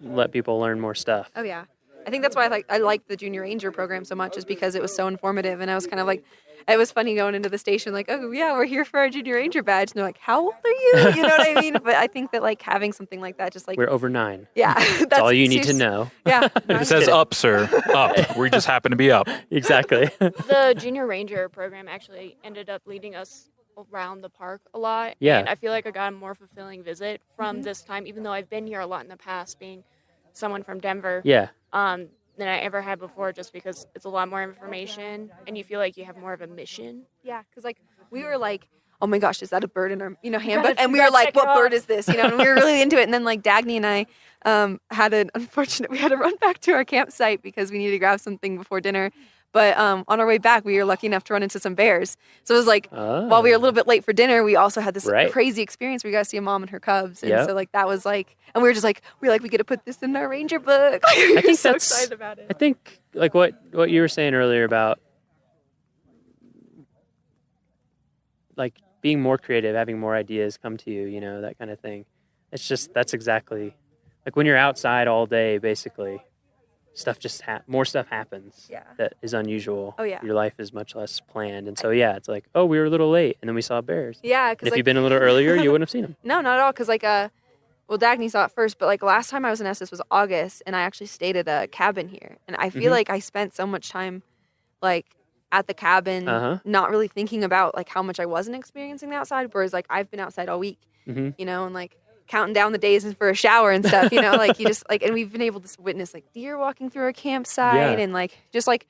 Speaker 1: let people learn more stuff.
Speaker 4: Oh yeah, I think that's why I like the Junior Ranger program so much, is because it was so informative, and I was kind of like. It was funny going into the station, like, oh, yeah, we're here for our Junior Ranger badge. And they're like, how old are you? You know what I mean? But I think that, like, having something like that, just like...
Speaker 1: We're over 9.
Speaker 4: Yeah.
Speaker 1: That's all you need to know.
Speaker 4: Yeah.
Speaker 3: It says up, sir. Up. We just happen to be up.
Speaker 1: Exactly.
Speaker 5: The Junior Ranger program actually ended up leading us around the park a lot.
Speaker 1: Yeah.
Speaker 5: And I feel like I got a more fulfilling visit from this time, even though I've been here a lot in the past, being someone from Denver.
Speaker 1: Yeah.
Speaker 5: than I ever had before, just because it's a lot more information and you feel like you have more of a mission.
Speaker 4: Yeah, because like we were like, oh my gosh, is that a bird in our handbook? And we were like, what bird is this? And we were really into it. And then like Dagny and I had an unfortunate, we had to run back to our campsite because we needed to grab something before dinner. But on our way back, we were lucky enough to run into some bears. So it was like, while we were a little bit late for dinner, we also had this crazy experience where we got to see a mom and her cubs. And so like that was like, and we were just like, we get to put this in our ranger book. I think so excited about it.
Speaker 1: I think like what you were saying earlier about like being more creative, having more ideas come to you, that kind of thing. That's exactly like when you're outside all day, basically. Stuff just more stuff happens that is unusual.
Speaker 4: Oh, yeah.
Speaker 1: Your life is much less planned. And so, it's like, oh, we were a little late, and then we saw bears.
Speaker 4: Yeah.
Speaker 1: And if you'd been a little earlier, you wouldn't have seen them.
Speaker 4: No, not at all. Because, like, Dagny saw it first, but, like, last time I was in Estes was August, and I actually stayed at a cabin here. And I feel like I spent so much time, like, at the cabin, not really thinking about, like, how much I wasn't experiencing the outside, whereas, like, I've been outside all week, and, like, counting down the days for a shower and stuff, like you just like, and we've been able to witness like deer walking through our campsite and like, just like,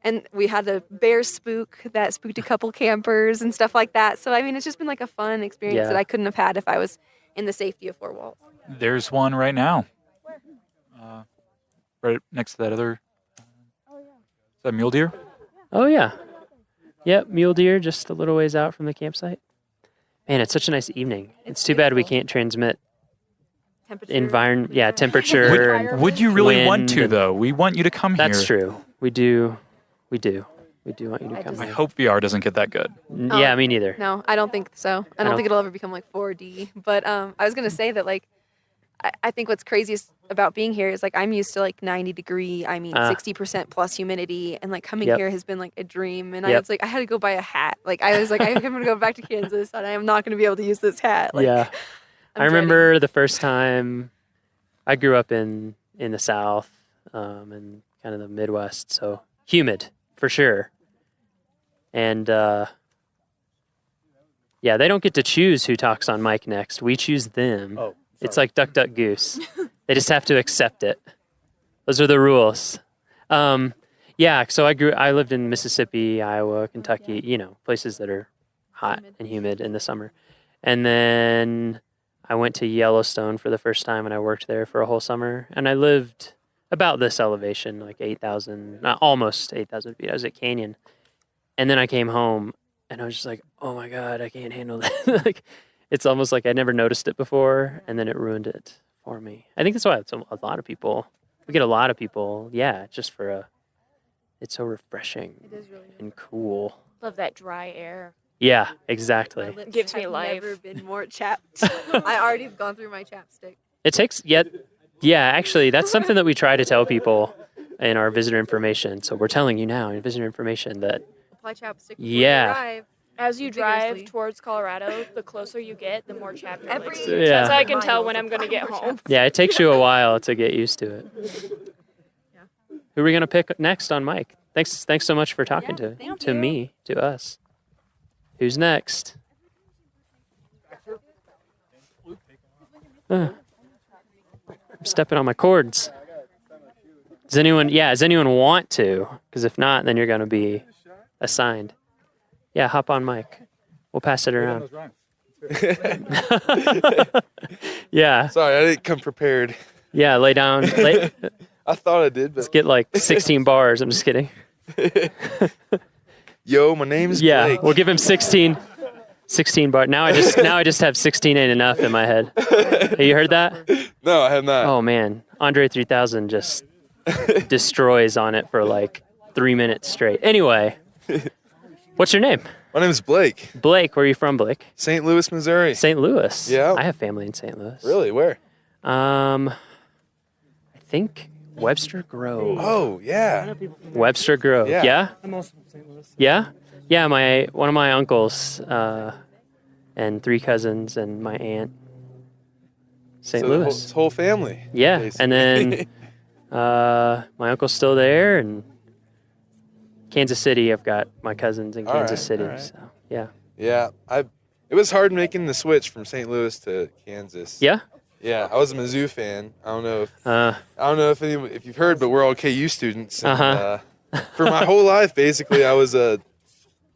Speaker 4: and we had the bear spook that spooked a couple campers and stuff like that. So, I mean, it's just been like a fun experience that I couldn't have had if I was in the safety of four walls.
Speaker 3: There's one right now. Right next to that other, is that mule deer?
Speaker 1: Oh, yeah. Yep, mule deer just a little ways out from the campsite. Man, it's such a nice evening. It's too bad we can't transmit temperature.
Speaker 3: Would you really want to, though? We want you to come here.
Speaker 1: That's true. We do want you to come
Speaker 3: I
Speaker 1: here.
Speaker 3: hope VR doesn't get that good.
Speaker 1: Yeah, me neither.
Speaker 4: No, I don't think so. I don't think it'll ever become like 4D. But I was going to say that like, I think what's craziest about being here is like I'm used to like 90-degree, 60% plus humidity, and like coming here has been like a dream. And I was like, I had to go buy a hat. Like I was like, I'm going to go back to Kansas, and I am not going to be able to use this hat. Like,
Speaker 1: I remember the first time I grew up in the South and kind of the Midwest, so humid for sure. And they don't get to choose who talks on mic next. We choose them. Oh. It's like duck, duck, goose. They just have to accept it. Those are the rules. So I lived in Mississippi, Iowa, Kentucky, places that are hot and humid in the summer. And then I went to Yellowstone for the first time, and I worked there for a whole summer. And I lived about this elevation, like 8,000, almost 8,000 feet. I was at Canyon. And then I came home, and I was just like, oh my God, I can't handle that. Like, it's almost like I never noticed it before, and then it ruined it for me. I think that's why a lot of people, we get a lot of people, just for it's so refreshing and cool.
Speaker 5: Love that dry air.
Speaker 1: Yeah, exactly.
Speaker 5: Gives me life.
Speaker 4: I've never been more chapped. I already have gone through my chapstick.
Speaker 1: It takes, actually, that's something that we try to tell people in our visitor information. So we're telling you now in visitor information that
Speaker 4: apply chapstick before you arrive.
Speaker 5: As you drive towards Colorado, the closer you get, the more chapped it looks.
Speaker 1: Yeah.
Speaker 5: That's how I can tell when I'm going to get home.
Speaker 1: Yeah, it takes you a while to get used to it. Who are we going to pick next on mic? Thanks so much for talking to us. Who's next? I'm stepping on my cords. Does anyone want to? Because if not, then you're going to be assigned. Yeah, hop on mic. We'll pass it around. Yeah.
Speaker 6: Sorry, I didn't come prepared.
Speaker 1: Yeah, lay down.
Speaker 6: I thought I did, but
Speaker 1: let's get like 16 bars. I'm just kidding.
Speaker 6: Yo, my name is Blake.
Speaker 1: We'll give him 16 bars. Now I just have 16 ain't enough in my head. Have you heard that?
Speaker 6: No, I have not.
Speaker 1: Oh man, Andre 3000 just destroys on it for like 3 minutes straight. Anyway. What's your name?
Speaker 6: My name is Blake.
Speaker 1: Blake, where are you from, Blake?
Speaker 6: St. Louis, Missouri.
Speaker 1: St. Louis?
Speaker 6: Yeah.
Speaker 1: I have family in St. Louis.
Speaker 6: Really? Where?
Speaker 1: I think Webster Grove.
Speaker 6: Oh, yeah.
Speaker 1: Webster Grove. Yeah?
Speaker 7: I'm also from St. Louis.
Speaker 1: Yeah? Yeah, one of my uncles and 3 cousins and my aunt. St. Louis.
Speaker 6: Whole family.
Speaker 1: Yeah,
Speaker 6: basically.
Speaker 1: and then my uncle's still there, and Kansas City, I've got my cousins in Kansas City.
Speaker 6: right.
Speaker 1: So, yeah.
Speaker 6: Yeah, it was hard making the switch from St. Louis to Kansas.
Speaker 1: Yeah?
Speaker 6: Yeah, I was a Mizzou fan. I don't know if you've heard, but we're all KU students. And, for my whole life, basically, I was a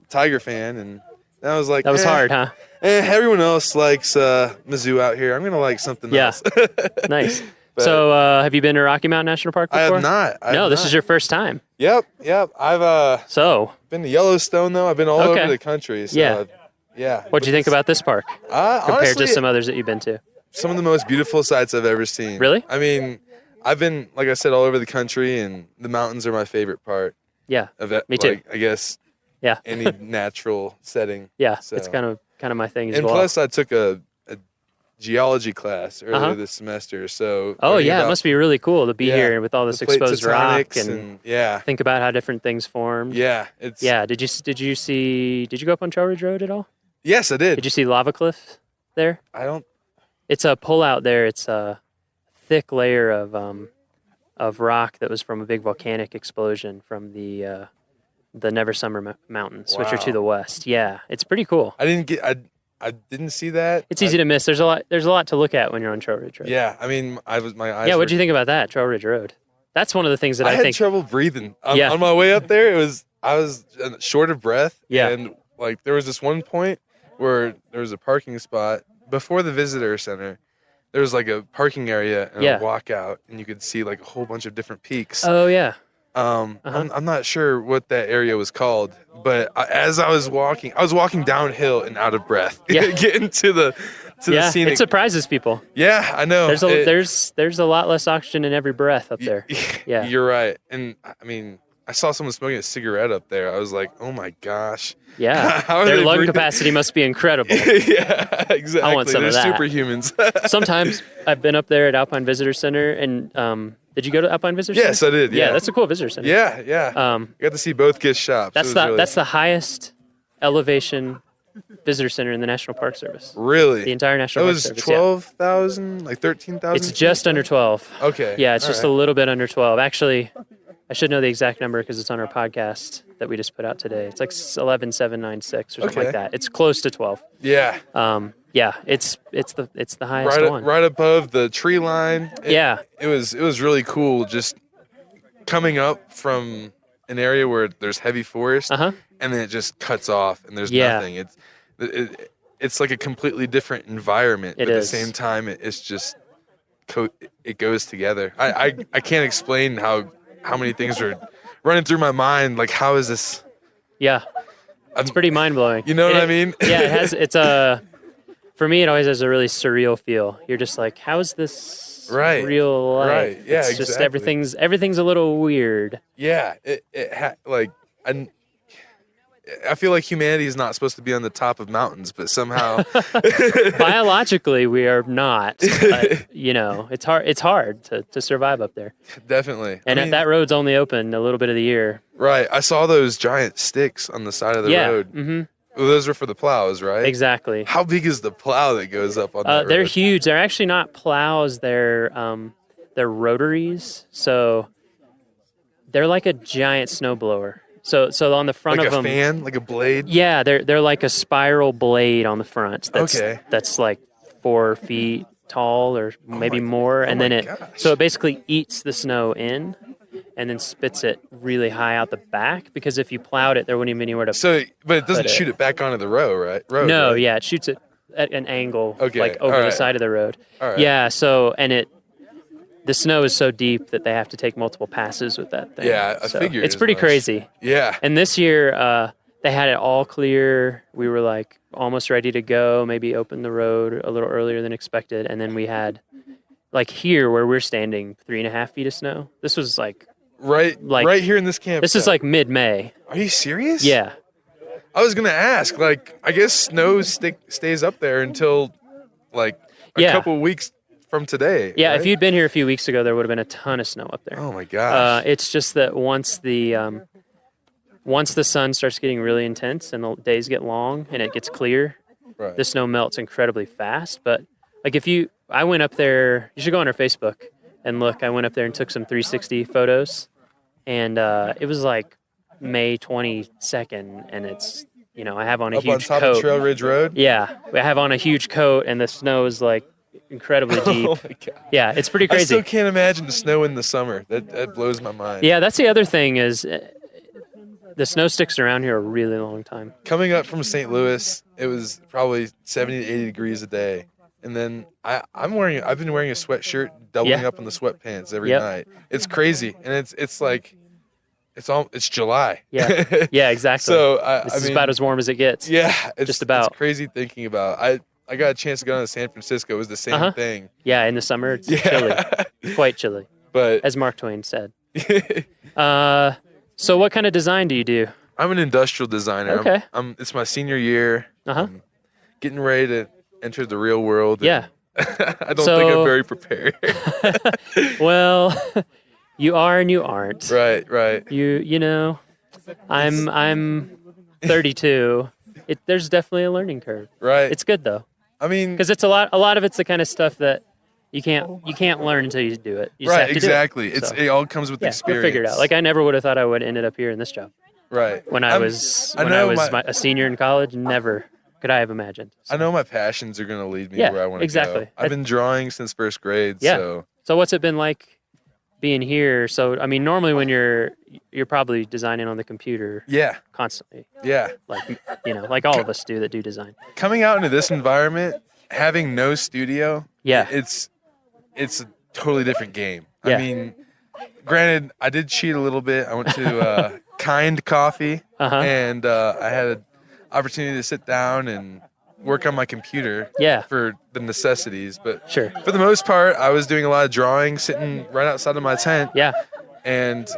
Speaker 6: Tiger fan, and I was like,
Speaker 1: that was hard, huh?
Speaker 6: Everyone else likes Mizzou out here. I'm gonna like something else.
Speaker 1: Nice. So, have you been to Rocky Mountain National Park before?
Speaker 6: I have not.
Speaker 1: This is your first time.
Speaker 6: Yep. I've been to Yellowstone though. I've been all over the country. So, yeah.
Speaker 1: What do you think about this park compared
Speaker 6: honestly,
Speaker 1: to some others that you've been to?
Speaker 6: Some of the most beautiful sights I've ever seen.
Speaker 1: Really?
Speaker 6: I mean, I've been, like I said, all over the country, and the mountains are my favorite part.
Speaker 1: Yeah.
Speaker 6: Of it.
Speaker 1: Me too.
Speaker 6: Like, I guess.
Speaker 1: Yeah.
Speaker 6: Any natural setting.
Speaker 1: Yeah.
Speaker 6: So.
Speaker 1: It's kind of my thing as
Speaker 6: and
Speaker 1: well.
Speaker 6: And plus, I took a geology class earlier this semester. So.
Speaker 1: Oh yeah, it must be really cool to be here with all this exposed rock and think about how different things formed.
Speaker 6: Yeah.
Speaker 1: Did you go up on Trail Ridge Road at all?
Speaker 6: Yes, I did.
Speaker 1: Did you see lava cliff there?
Speaker 6: I don't.
Speaker 1: It's a pullout there. It's a thick layer of rock that was from a big volcanic explosion from the Never Summer Mountains, which are to the west. Yeah, it's pretty cool.
Speaker 6: I didn't see that.
Speaker 1: It's easy to miss. There's a lot to look at when you're on Trail Ridge Road.
Speaker 6: Yeah, I mean, my eyes.
Speaker 1: Yeah, what'd you think about that, Trail Ridge Road? That's one of the things that I think.
Speaker 6: I had trouble breathing on my way up there. I was short of breath.
Speaker 1: Yeah.
Speaker 6: And like there was this one point where there was a parking spot before the visitor center. There was like a parking area and a walkout, and you could see like a whole bunch of different peaks.
Speaker 1: Oh yeah.
Speaker 6: I'm not sure what that area was called, but as I was walking downhill and out of breath, getting to the scenic.
Speaker 1: It surprises people.
Speaker 6: Yeah, I know.
Speaker 1: There's a lot less oxygen in every breath up there. Yeah,
Speaker 6: you're right. And I mean, I saw someone smoking a cigarette up there. I was like, oh my gosh.
Speaker 1: Yeah, their lung capacity must be incredible.
Speaker 6: Yeah, exactly.
Speaker 1: I want some of that.
Speaker 6: They're superhumans.
Speaker 1: Sometimes I've been up there at Alpine Visitor Center, and did you go to Alpine Visitor Center?
Speaker 6: Yes, I did. Yeah,
Speaker 1: that's a cool visitor center.
Speaker 6: Yeah. Got to see both Kiss shops.
Speaker 1: That's the highest elevation visitor center in the National Park Service.
Speaker 6: Really?
Speaker 1: The entire National Park Service.
Speaker 6: That was 12,000, like 13,000?
Speaker 1: It's just under 12.
Speaker 6: Okay.
Speaker 1: Yeah, it's just a little bit under 12. Actually, I should know the exact number because it's on our podcast that we just put out today. It's like 11,796 or something like that. It's close to 12.
Speaker 6: Yeah.
Speaker 1: It's the highest one.
Speaker 6: Right above the tree line. It was really cool just coming up from an area where there's heavy forest and then it just cuts off and there's nothing. It's like a completely different environment. But at the same time, it's just it goes together. I can't explain how many things are running through my mind. Like, how is this? Yeah,
Speaker 1: it's pretty mind blowing.
Speaker 6: You know what I mean?
Speaker 1: Yeah, for me, it always has a really surreal feel. You're just like, how is this real life?
Speaker 6: Right. Yeah,
Speaker 1: it's just everything's a little weird.
Speaker 6: Yeah, I feel like humanity is not supposed to be on the top of mountains, but somehow
Speaker 1: biologically we are not. But, it's hard to survive up there.
Speaker 6: Definitely.
Speaker 1: And that road's only open a little bit of the year.
Speaker 6: Right. I saw those giant sticks on the side of the road. Mm-hmm. Well, those were for the plows, right?
Speaker 1: Exactly.
Speaker 6: How big is the plow that goes up on that road?
Speaker 1: They're huge. They're actually not plows. They're rotaries. So they're like a giant snowblower. So on the front of them,
Speaker 6: like a fan, like a blade.
Speaker 1: Yeah, they're like a spiral blade on the front. That's like 4 feet tall or maybe more, and then it basically eats the snow in, and then spits it really high out the back. Because if you plowed it, there wouldn't even be anywhere to.
Speaker 6: But it doesn't shoot it back onto the road, right?
Speaker 1: No, yeah, it shoots it at an angle, like over the side of the road.
Speaker 6: All right.
Speaker 1: Yeah, the snow is so deep that they have to take multiple passes with that thing.
Speaker 6: Yeah, I figured.
Speaker 1: It's pretty crazy.
Speaker 6: Yeah.
Speaker 1: And this year, they had it all clear. We were like almost ready to go, maybe open the road a little earlier than expected. And then we had, like here where we're standing, 3.5 feet of snow. This was like
Speaker 6: right here in this camp.
Speaker 1: This is like mid-May.
Speaker 6: Are you serious?
Speaker 1: Yeah.
Speaker 6: I was gonna ask. Like, I guess snow stays up there until like a couple weeks from today.
Speaker 1: Yeah,
Speaker 6: right?
Speaker 1: If you'd been here a few weeks ago, there would have been a ton of snow up there.
Speaker 6: Oh my gosh!
Speaker 1: It's just that once the sun starts getting really intense and the days get long and it gets clear, the snow melts incredibly fast. But like I went up there. You should go on our Facebook and look. I went up there and took some 360 photos, and it was like May 22nd, and it's I have on a huge coat.
Speaker 6: Up on top of Trail Ridge Road.
Speaker 1: Yeah, I have on a huge coat, and the snow is like incredibly deep.
Speaker 6: Oh my God.
Speaker 1: Yeah, it's pretty crazy.
Speaker 6: I still can't imagine the snow in the summer. That blows my mind.
Speaker 1: Yeah, that's the other thing is the snow sticks around here a really long time.
Speaker 6: Coming up from St. Louis, it was probably 70 to 80 degrees a day. And then I've been wearing a sweatshirt, doubling up on the sweatpants every night. It's crazy. And it's like, it's July.
Speaker 1: Yeah, yeah, exactly.
Speaker 6: So
Speaker 1: this is about as warm as it gets.
Speaker 6: Yeah,
Speaker 1: just about.
Speaker 6: It's crazy thinking about. I got a chance to go to San Francisco. It was the same thing.
Speaker 1: Yeah, in the summer it's chilly, quite chilly.
Speaker 6: But
Speaker 1: as Mark Twain said. So what kind of design do you do?
Speaker 6: I'm an industrial designer.
Speaker 1: Okay.
Speaker 6: It's my senior year.
Speaker 1: I'm
Speaker 6: getting ready to enter the real world.
Speaker 1: Yeah.
Speaker 6: I don't think I'm very prepared.
Speaker 1: Well, you are and you aren't.
Speaker 6: Right.
Speaker 1: You know, I'm 32. There's definitely a learning curve.
Speaker 6: Right.
Speaker 1: It's good though.
Speaker 6: I mean,
Speaker 1: because it's a lot of it's the kind of stuff that you can't learn until you do it. You just have to
Speaker 6: exactly.
Speaker 1: do it.
Speaker 6: It all comes with experience.
Speaker 1: You'll figure it out. Like I never would have thought I would have ended up here in this job.
Speaker 6: Right.
Speaker 1: When I was a senior in college, never could I have imagined. So.
Speaker 6: I know my passions are going to lead me where I want to go. I've been drawing since first grade.
Speaker 1: Yeah. So what's it been like being here? So I mean, normally when you're probably designing on the computer.
Speaker 6: Yeah.
Speaker 1: Constantly.
Speaker 6: Yeah.
Speaker 1: Like all of us do that do design.
Speaker 6: Coming out into this environment, having no studio.
Speaker 1: Yeah.
Speaker 6: It's a totally different game.
Speaker 1: Yeah.
Speaker 6: I mean, granted, I did cheat a little bit. I went to Kind Coffee, and I had an opportunity to sit down and work on my computer for the necessities. But for the most part, I was doing a lot of drawing, sitting right outside of my tent.
Speaker 1: Yeah.
Speaker 6: And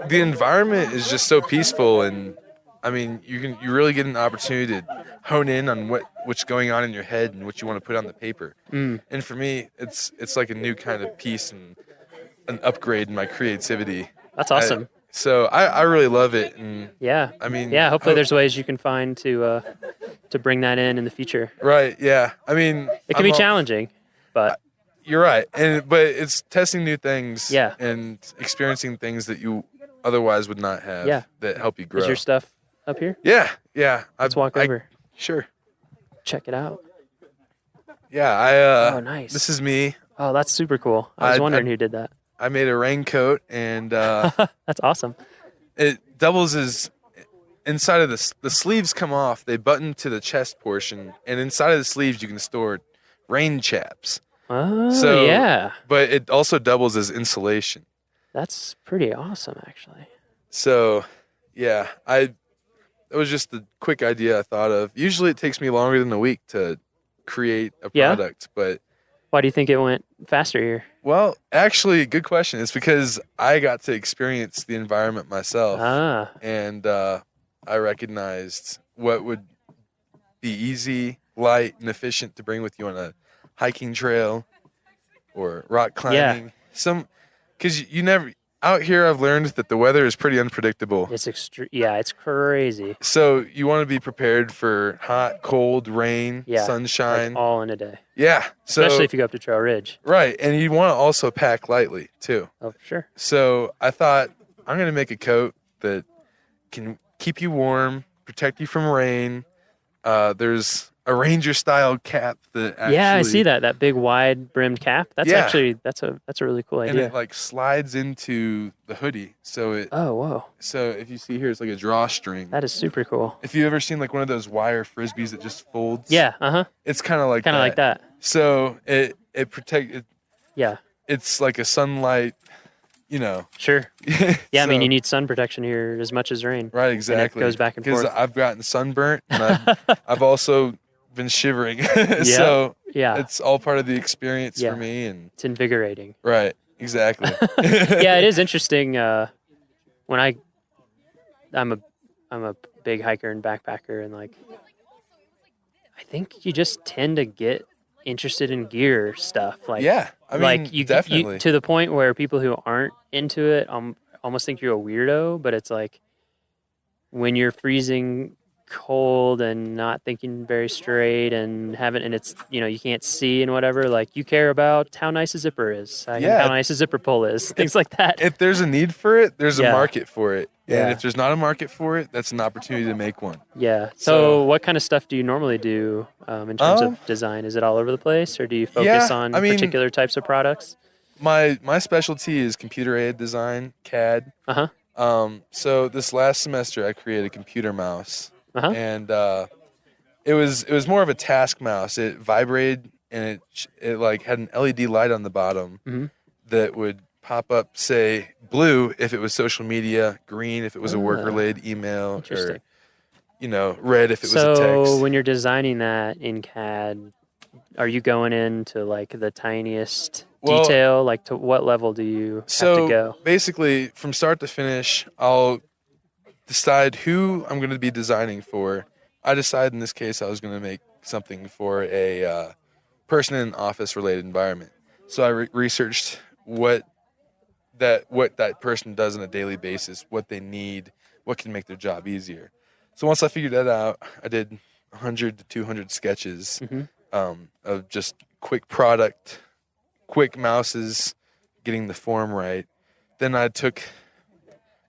Speaker 6: the environment is just so peaceful, and I mean, you really get an opportunity to hone in on what's going on in your head and what you want to put on the paper. And for me, it's like a new kind of piece and an upgrade in my creativity.
Speaker 1: That's awesome.
Speaker 6: So I really love it. And I mean,
Speaker 1: hopefully there's ways you can find to bring that in the future.
Speaker 6: Right. Yeah. I mean,
Speaker 1: it can be challenging, but
Speaker 6: you're right. But it's testing new things. And experiencing things that you otherwise would not have. That help you grow.
Speaker 1: Is your stuff up here?
Speaker 6: Yeah.
Speaker 1: Let's walk over.
Speaker 6: Sure.
Speaker 1: Check it out.
Speaker 6: Yeah.
Speaker 1: Oh, nice.
Speaker 6: This is me.
Speaker 1: Oh, that's super cool. I was wondering who did that.
Speaker 6: I made a raincoat, and
Speaker 1: that's awesome.
Speaker 6: It doubles as inside of the sleeves come off. They button to the chest portion, and inside of the sleeves you can store rain chaps.
Speaker 1: Oh, yeah.
Speaker 6: But it also doubles as insulation.
Speaker 1: That's pretty awesome, actually.
Speaker 6: So, yeah, it was just the quick idea I thought of. Usually it takes me longer than a week to create a product, but
Speaker 1: why do you think it went faster here?
Speaker 6: Well, actually, good question. It's because I got to experience the environment myself. And I recognized what would be easy, light, and efficient to bring with you on a hiking trail or rock climbing. Because you never... Out here, I've learned that the weather is pretty unpredictable.
Speaker 1: It's it's crazy.
Speaker 6: So you want to be prepared for hot, cold, rain, sunshine.
Speaker 1: Like all in a day.
Speaker 6: Yeah.
Speaker 1: Especially if you go up to Trail Ridge.
Speaker 6: Right. And you want to also pack lightly, too.
Speaker 1: Oh, for sure.
Speaker 6: So I thought, I'm going to make a coat that can keep you warm, protect you from rain. There's a ranger-style cap that actually...
Speaker 1: Yeah, I see that big wide-brimmed cap. That's actually that's a really cool idea.
Speaker 6: And it slides into the hoodie, so it...
Speaker 1: Oh, whoa.
Speaker 6: So if you see here, it's like a drawstring.
Speaker 1: That is super cool.
Speaker 6: If you've ever seen one of those wire frisbees that just folds...
Speaker 1: Yeah,
Speaker 6: It's kind of like that.
Speaker 1: Kind of like that.
Speaker 6: So it protects...
Speaker 1: Yeah.
Speaker 6: It's like a sunlight...
Speaker 1: Sure. Yeah, I mean, you need sun protection here as much as rain.
Speaker 6: Right, exactly.
Speaker 1: And it goes back and forth.
Speaker 6: Because I've gotten sunburnt, and I've also been shivering. So it's all part of the experience for me. And
Speaker 1: it's invigorating.
Speaker 6: Right, exactly.
Speaker 1: Yeah, it is interesting. When I'm a big hiker and backpacker, and I think you just tend to get interested in gear stuff.
Speaker 6: I mean,
Speaker 1: you
Speaker 6: definitely.
Speaker 1: To the point where people who aren't into it almost think you're a weirdo, but it's like when you're freezing cold and not thinking very straight and it's, you can't see and whatever, like you care about how nice a zipper is, how nice a zipper pull is, things like that.
Speaker 6: If there's a need for it, there's a
Speaker 1: Yeah.
Speaker 6: market for it. And
Speaker 1: Yeah.
Speaker 6: if there's not a market for it, that's an opportunity to make one.
Speaker 1: Yeah. So
Speaker 6: So-
Speaker 1: what kind of stuff do you normally do in terms of design? Is it all over the place, or do you focus on particular types of products?
Speaker 6: My specialty is computer-aided design, CAD. So this last semester I created a computer mouse. And it was more of a task mouse. It vibrated, and it like had an LED light on the bottom that would pop up, say blue if it was social media, green if it was a work-related email, or red if it was a text.
Speaker 1: So when you're designing that in CAD, are you going into like the tiniest detail? Like to what level do you have to go?
Speaker 6: Basically, from start to finish, I'll decide who I'm going to be designing for. I decided in this case I was going to make something for a person in an office-related environment. So I researched what that person does on a daily basis, what they need, what can make their job easier. So once I figured that out, I did 100 to 200 sketches of just quick product, quick mouses, getting the form right. Then I took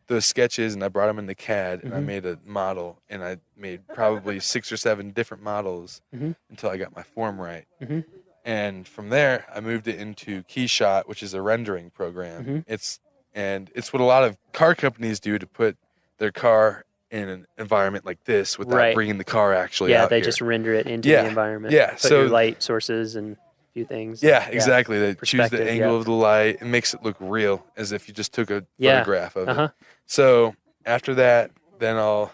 Speaker 6: those sketches and I brought them into CAD and I made a model, and I made probably 6 or 7 different models until I got my form right. And from there, I moved it into KeyShot, which is a rendering program. It's what a lot of car companies do to put their car in an environment like this without bringing the car actually out
Speaker 1: they
Speaker 6: here.
Speaker 1: just render it into the environment.
Speaker 6: Yeah,
Speaker 1: Put
Speaker 6: so
Speaker 1: your light sources and a few things.
Speaker 6: Yeah, exactly. They choose
Speaker 1: Perspective,
Speaker 6: the angle of the light. It makes it look real, as if you just took a photograph of it. So after that, then I'll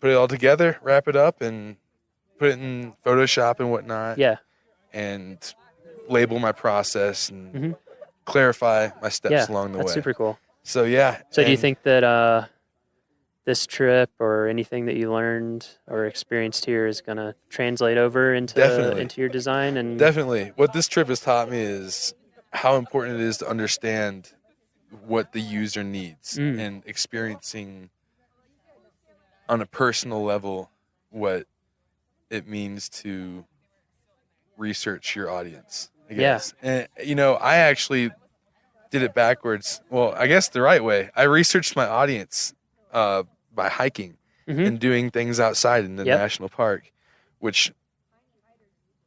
Speaker 6: put it all together, wrap it up, and put it in Photoshop and whatnot.
Speaker 1: Yeah.
Speaker 6: And label my process and clarify my steps along the way.
Speaker 1: That's super cool.
Speaker 6: So yeah.
Speaker 1: So do you think that this trip or anything that you learned or experienced here is going to translate over into your design? And
Speaker 6: definitely. What this trip has taught me is how important it is to understand what the user needs and experiencing on a personal level what it means to research your audience, I guess. And I actually did it backwards. Well, I guess the right way. I researched my audience by hiking and doing things outside in the national park, which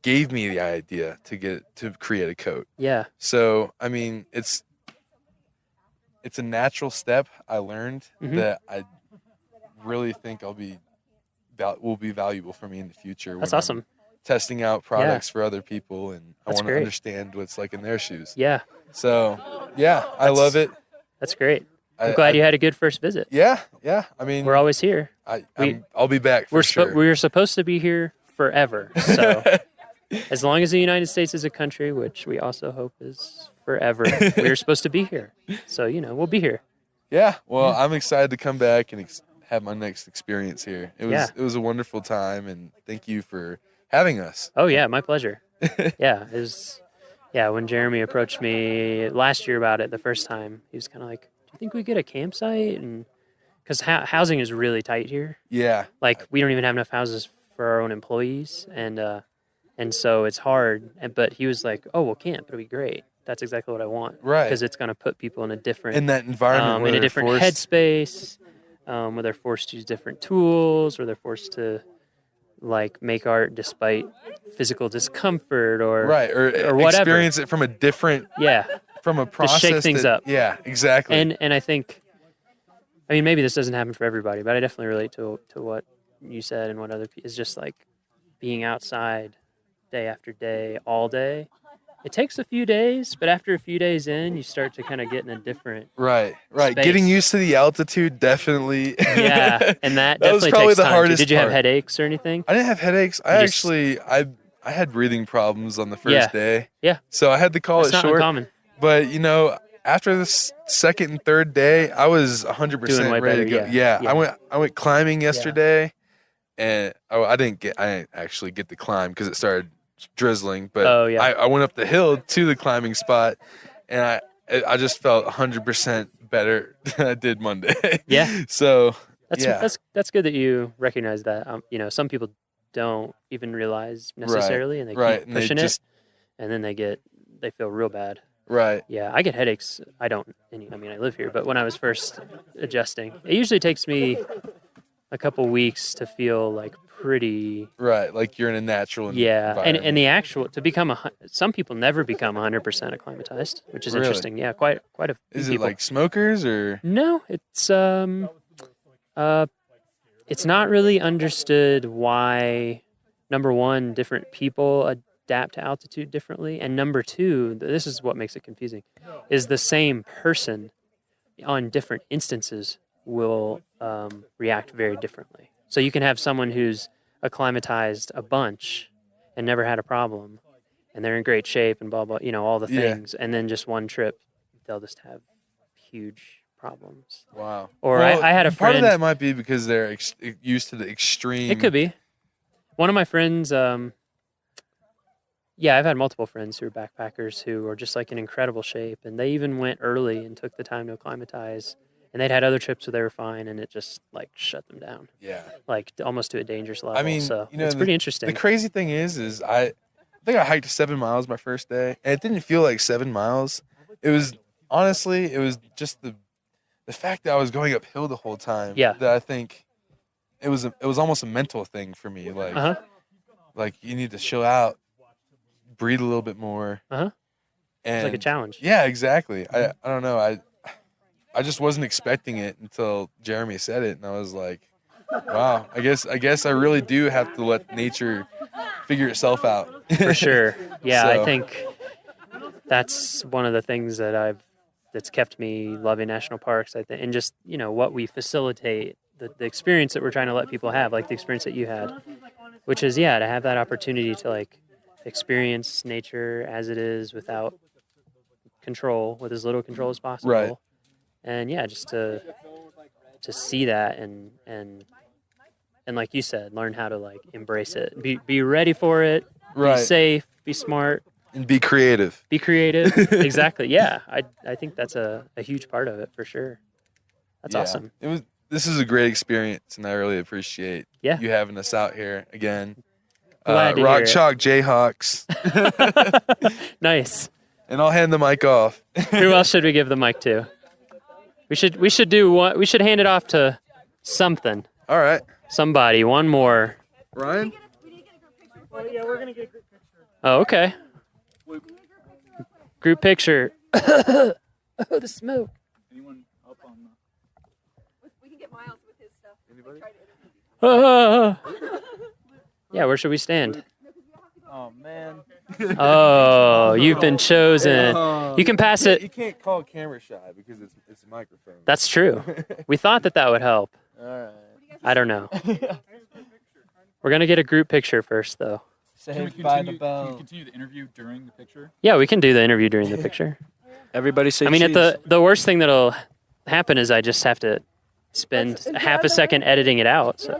Speaker 6: gave me the idea to create a coat.
Speaker 1: Yeah.
Speaker 6: So, I mean, it's a natural step I learned that I really think will be valuable for me in the future.
Speaker 1: That's awesome.
Speaker 6: I'm testing out products for other people, and I want to understand what's like in their shoes.
Speaker 1: Yeah.
Speaker 6: So, I love it.
Speaker 1: That's great. I'm glad you had a good first visit.
Speaker 6: Yeah. I mean,
Speaker 1: we're always here.
Speaker 6: I'll be back for sure.
Speaker 1: We're supposed to be here forever. So as long as the United States is a country, which we also hope is forever, we're supposed to be here. So, we'll be here.
Speaker 6: Yeah. Well, I'm excited to come back and have my next experience here. It was a wonderful time, and thank you for having us.
Speaker 1: Oh yeah, my pleasure. When Jeremy approached me last year about it the first time, he was kind of like, "Do you think we get a campsite?" And because housing is really tight here.
Speaker 6: Yeah.
Speaker 1: Like we don't even have enough houses for our own employees, and so it's hard. But he was like, "Oh, well, camp. It'll be great. That's exactly what I want."
Speaker 6: Right.
Speaker 1: Because it's going to put people in a different
Speaker 6: that environment,
Speaker 1: in a different headspace, where they're forced to use different tools, where they're forced to like make art despite physical discomfort or whatever.
Speaker 6: Experience it from a different from a process.
Speaker 1: Just shake things up.
Speaker 6: Yeah, exactly.
Speaker 1: And I think, I mean, maybe this doesn't happen for everybody, but I definitely relate to what you said and what other people is just like being outside day after day, all day. It takes a few days, but after a few days in, you start to kind of get in a different
Speaker 6: right.
Speaker 1: space.
Speaker 6: Getting used to the altitude, definitely.
Speaker 1: Yeah, and that
Speaker 6: was
Speaker 1: definitely
Speaker 6: probably
Speaker 1: takes
Speaker 6: the
Speaker 1: time.
Speaker 6: hardest
Speaker 1: Did you have
Speaker 6: part.
Speaker 1: headaches or anything?
Speaker 6: I didn't have headaches. I had breathing problems on the first day.
Speaker 1: Yeah.
Speaker 6: So I had to call
Speaker 1: It's
Speaker 6: it
Speaker 1: not
Speaker 6: short.
Speaker 1: uncommon.
Speaker 6: But after the second and third day, I was 100% ready to go.
Speaker 1: Yeah.
Speaker 6: I went climbing yesterday, and I didn't actually get to climb because it started drizzling. But I went up the hill to the climbing spot, and I just felt 100% better than I did Monday.
Speaker 1: Yeah.
Speaker 6: So
Speaker 1: That's good that you recognize that. Some people don't even realize necessarily, and they keep pushing it, and then they feel real bad.
Speaker 6: Right.
Speaker 1: Yeah, I get headaches. I don't. I live here, but when I was first adjusting, it usually takes me a couple weeks to feel like pretty.
Speaker 6: Right, like you're in a natural.
Speaker 1: Yeah, and the actual to become some people never become 100% acclimatized, which is interesting. Yeah, quite a few
Speaker 6: Is it
Speaker 1: people.
Speaker 6: like smokers or?
Speaker 1: No, it's not really understood why, number one, different people adapt to altitude differently, and number two, this is what makes it confusing, is the same person on different instances will react very differently. So you can have someone who's acclimatized a bunch and never had a problem, and they're in great shape and blah, blah, all the things, and then just one trip, they'll just have huge problems.
Speaker 6: Wow.
Speaker 1: Or I had a friend.
Speaker 6: Part of that might be because they're used to the extreme.
Speaker 1: It could be. One of my friends, I've had multiple friends who are backpackers who are just like in incredible shape, and they even went early and took the time to acclimatize, and they'd had other trips where they were fine, and it just like shut them down.
Speaker 6: Yeah.
Speaker 1: Like almost to a dangerous level.
Speaker 6: I mean,
Speaker 1: so it's pretty interesting.
Speaker 6: The crazy thing is I think I hiked 7 miles my first day, and it didn't feel like 7 miles. It was just the fact that I was going uphill the whole time.
Speaker 1: Yeah.
Speaker 6: That I think it was almost a mental thing for me. Like, like you need to chill out, breathe a little bit more.
Speaker 1: And it's like a challenge.
Speaker 6: Yeah, exactly. I don't know. I just wasn't expecting it until Jeremy said it, and I was like, wow. I guess I really do have to let nature figure itself out.
Speaker 1: For sure. Yeah,
Speaker 6: So.
Speaker 1: I think that's one of the things that's kept me loving national parks. I think, and just what we facilitate, the experience that we're trying to let people have, like the experience that you had, which is to have that opportunity to like experience nature as it is without control, with as little control as possible.
Speaker 6: Right.
Speaker 1: And just to see that and like you said, learn how to like embrace it, be ready for it,
Speaker 6: Right.
Speaker 1: be safe, be smart.
Speaker 6: And be creative.
Speaker 1: Be creative. Exactly. Yeah. I think that's a huge part of it for sure. That's awesome.
Speaker 6: This is a great experience, and I really appreciate you having us out here again.
Speaker 1: Glad to
Speaker 6: Rock
Speaker 1: hear it.
Speaker 6: Chalk Jayhawks.
Speaker 1: Nice.
Speaker 6: And I'll hand the mic off.
Speaker 1: Who else should we give the mic to? We should do one. We should hand it off to something.
Speaker 6: All right.
Speaker 1: Somebody. One more.
Speaker 6: Ryan?
Speaker 7: Oh, yeah, we're going to get a group picture.
Speaker 1: Oh, okay. Group picture. Oh, the smoke.
Speaker 3: Anyone up on
Speaker 4: We can get Miles with his stuff.
Speaker 6: Anybody?
Speaker 1: Yeah, where should we stand?
Speaker 7: Oh, man.
Speaker 1: Oh, you've been chosen. You can pass it.
Speaker 6: You can't call camera shy because it's a microphone.
Speaker 1: That's true. We thought that would help.
Speaker 7: All right.
Speaker 1: I don't know. We're going to get a group picture first, though.
Speaker 7: Saved by the bell.
Speaker 3: Can we continue the interview during the picture?
Speaker 1: Yeah, we can do the interview during the picture.
Speaker 7: Everybody say
Speaker 1: at
Speaker 7: cheese.
Speaker 1: the worst thing that'll happen is I just have to spend half a second editing it out. So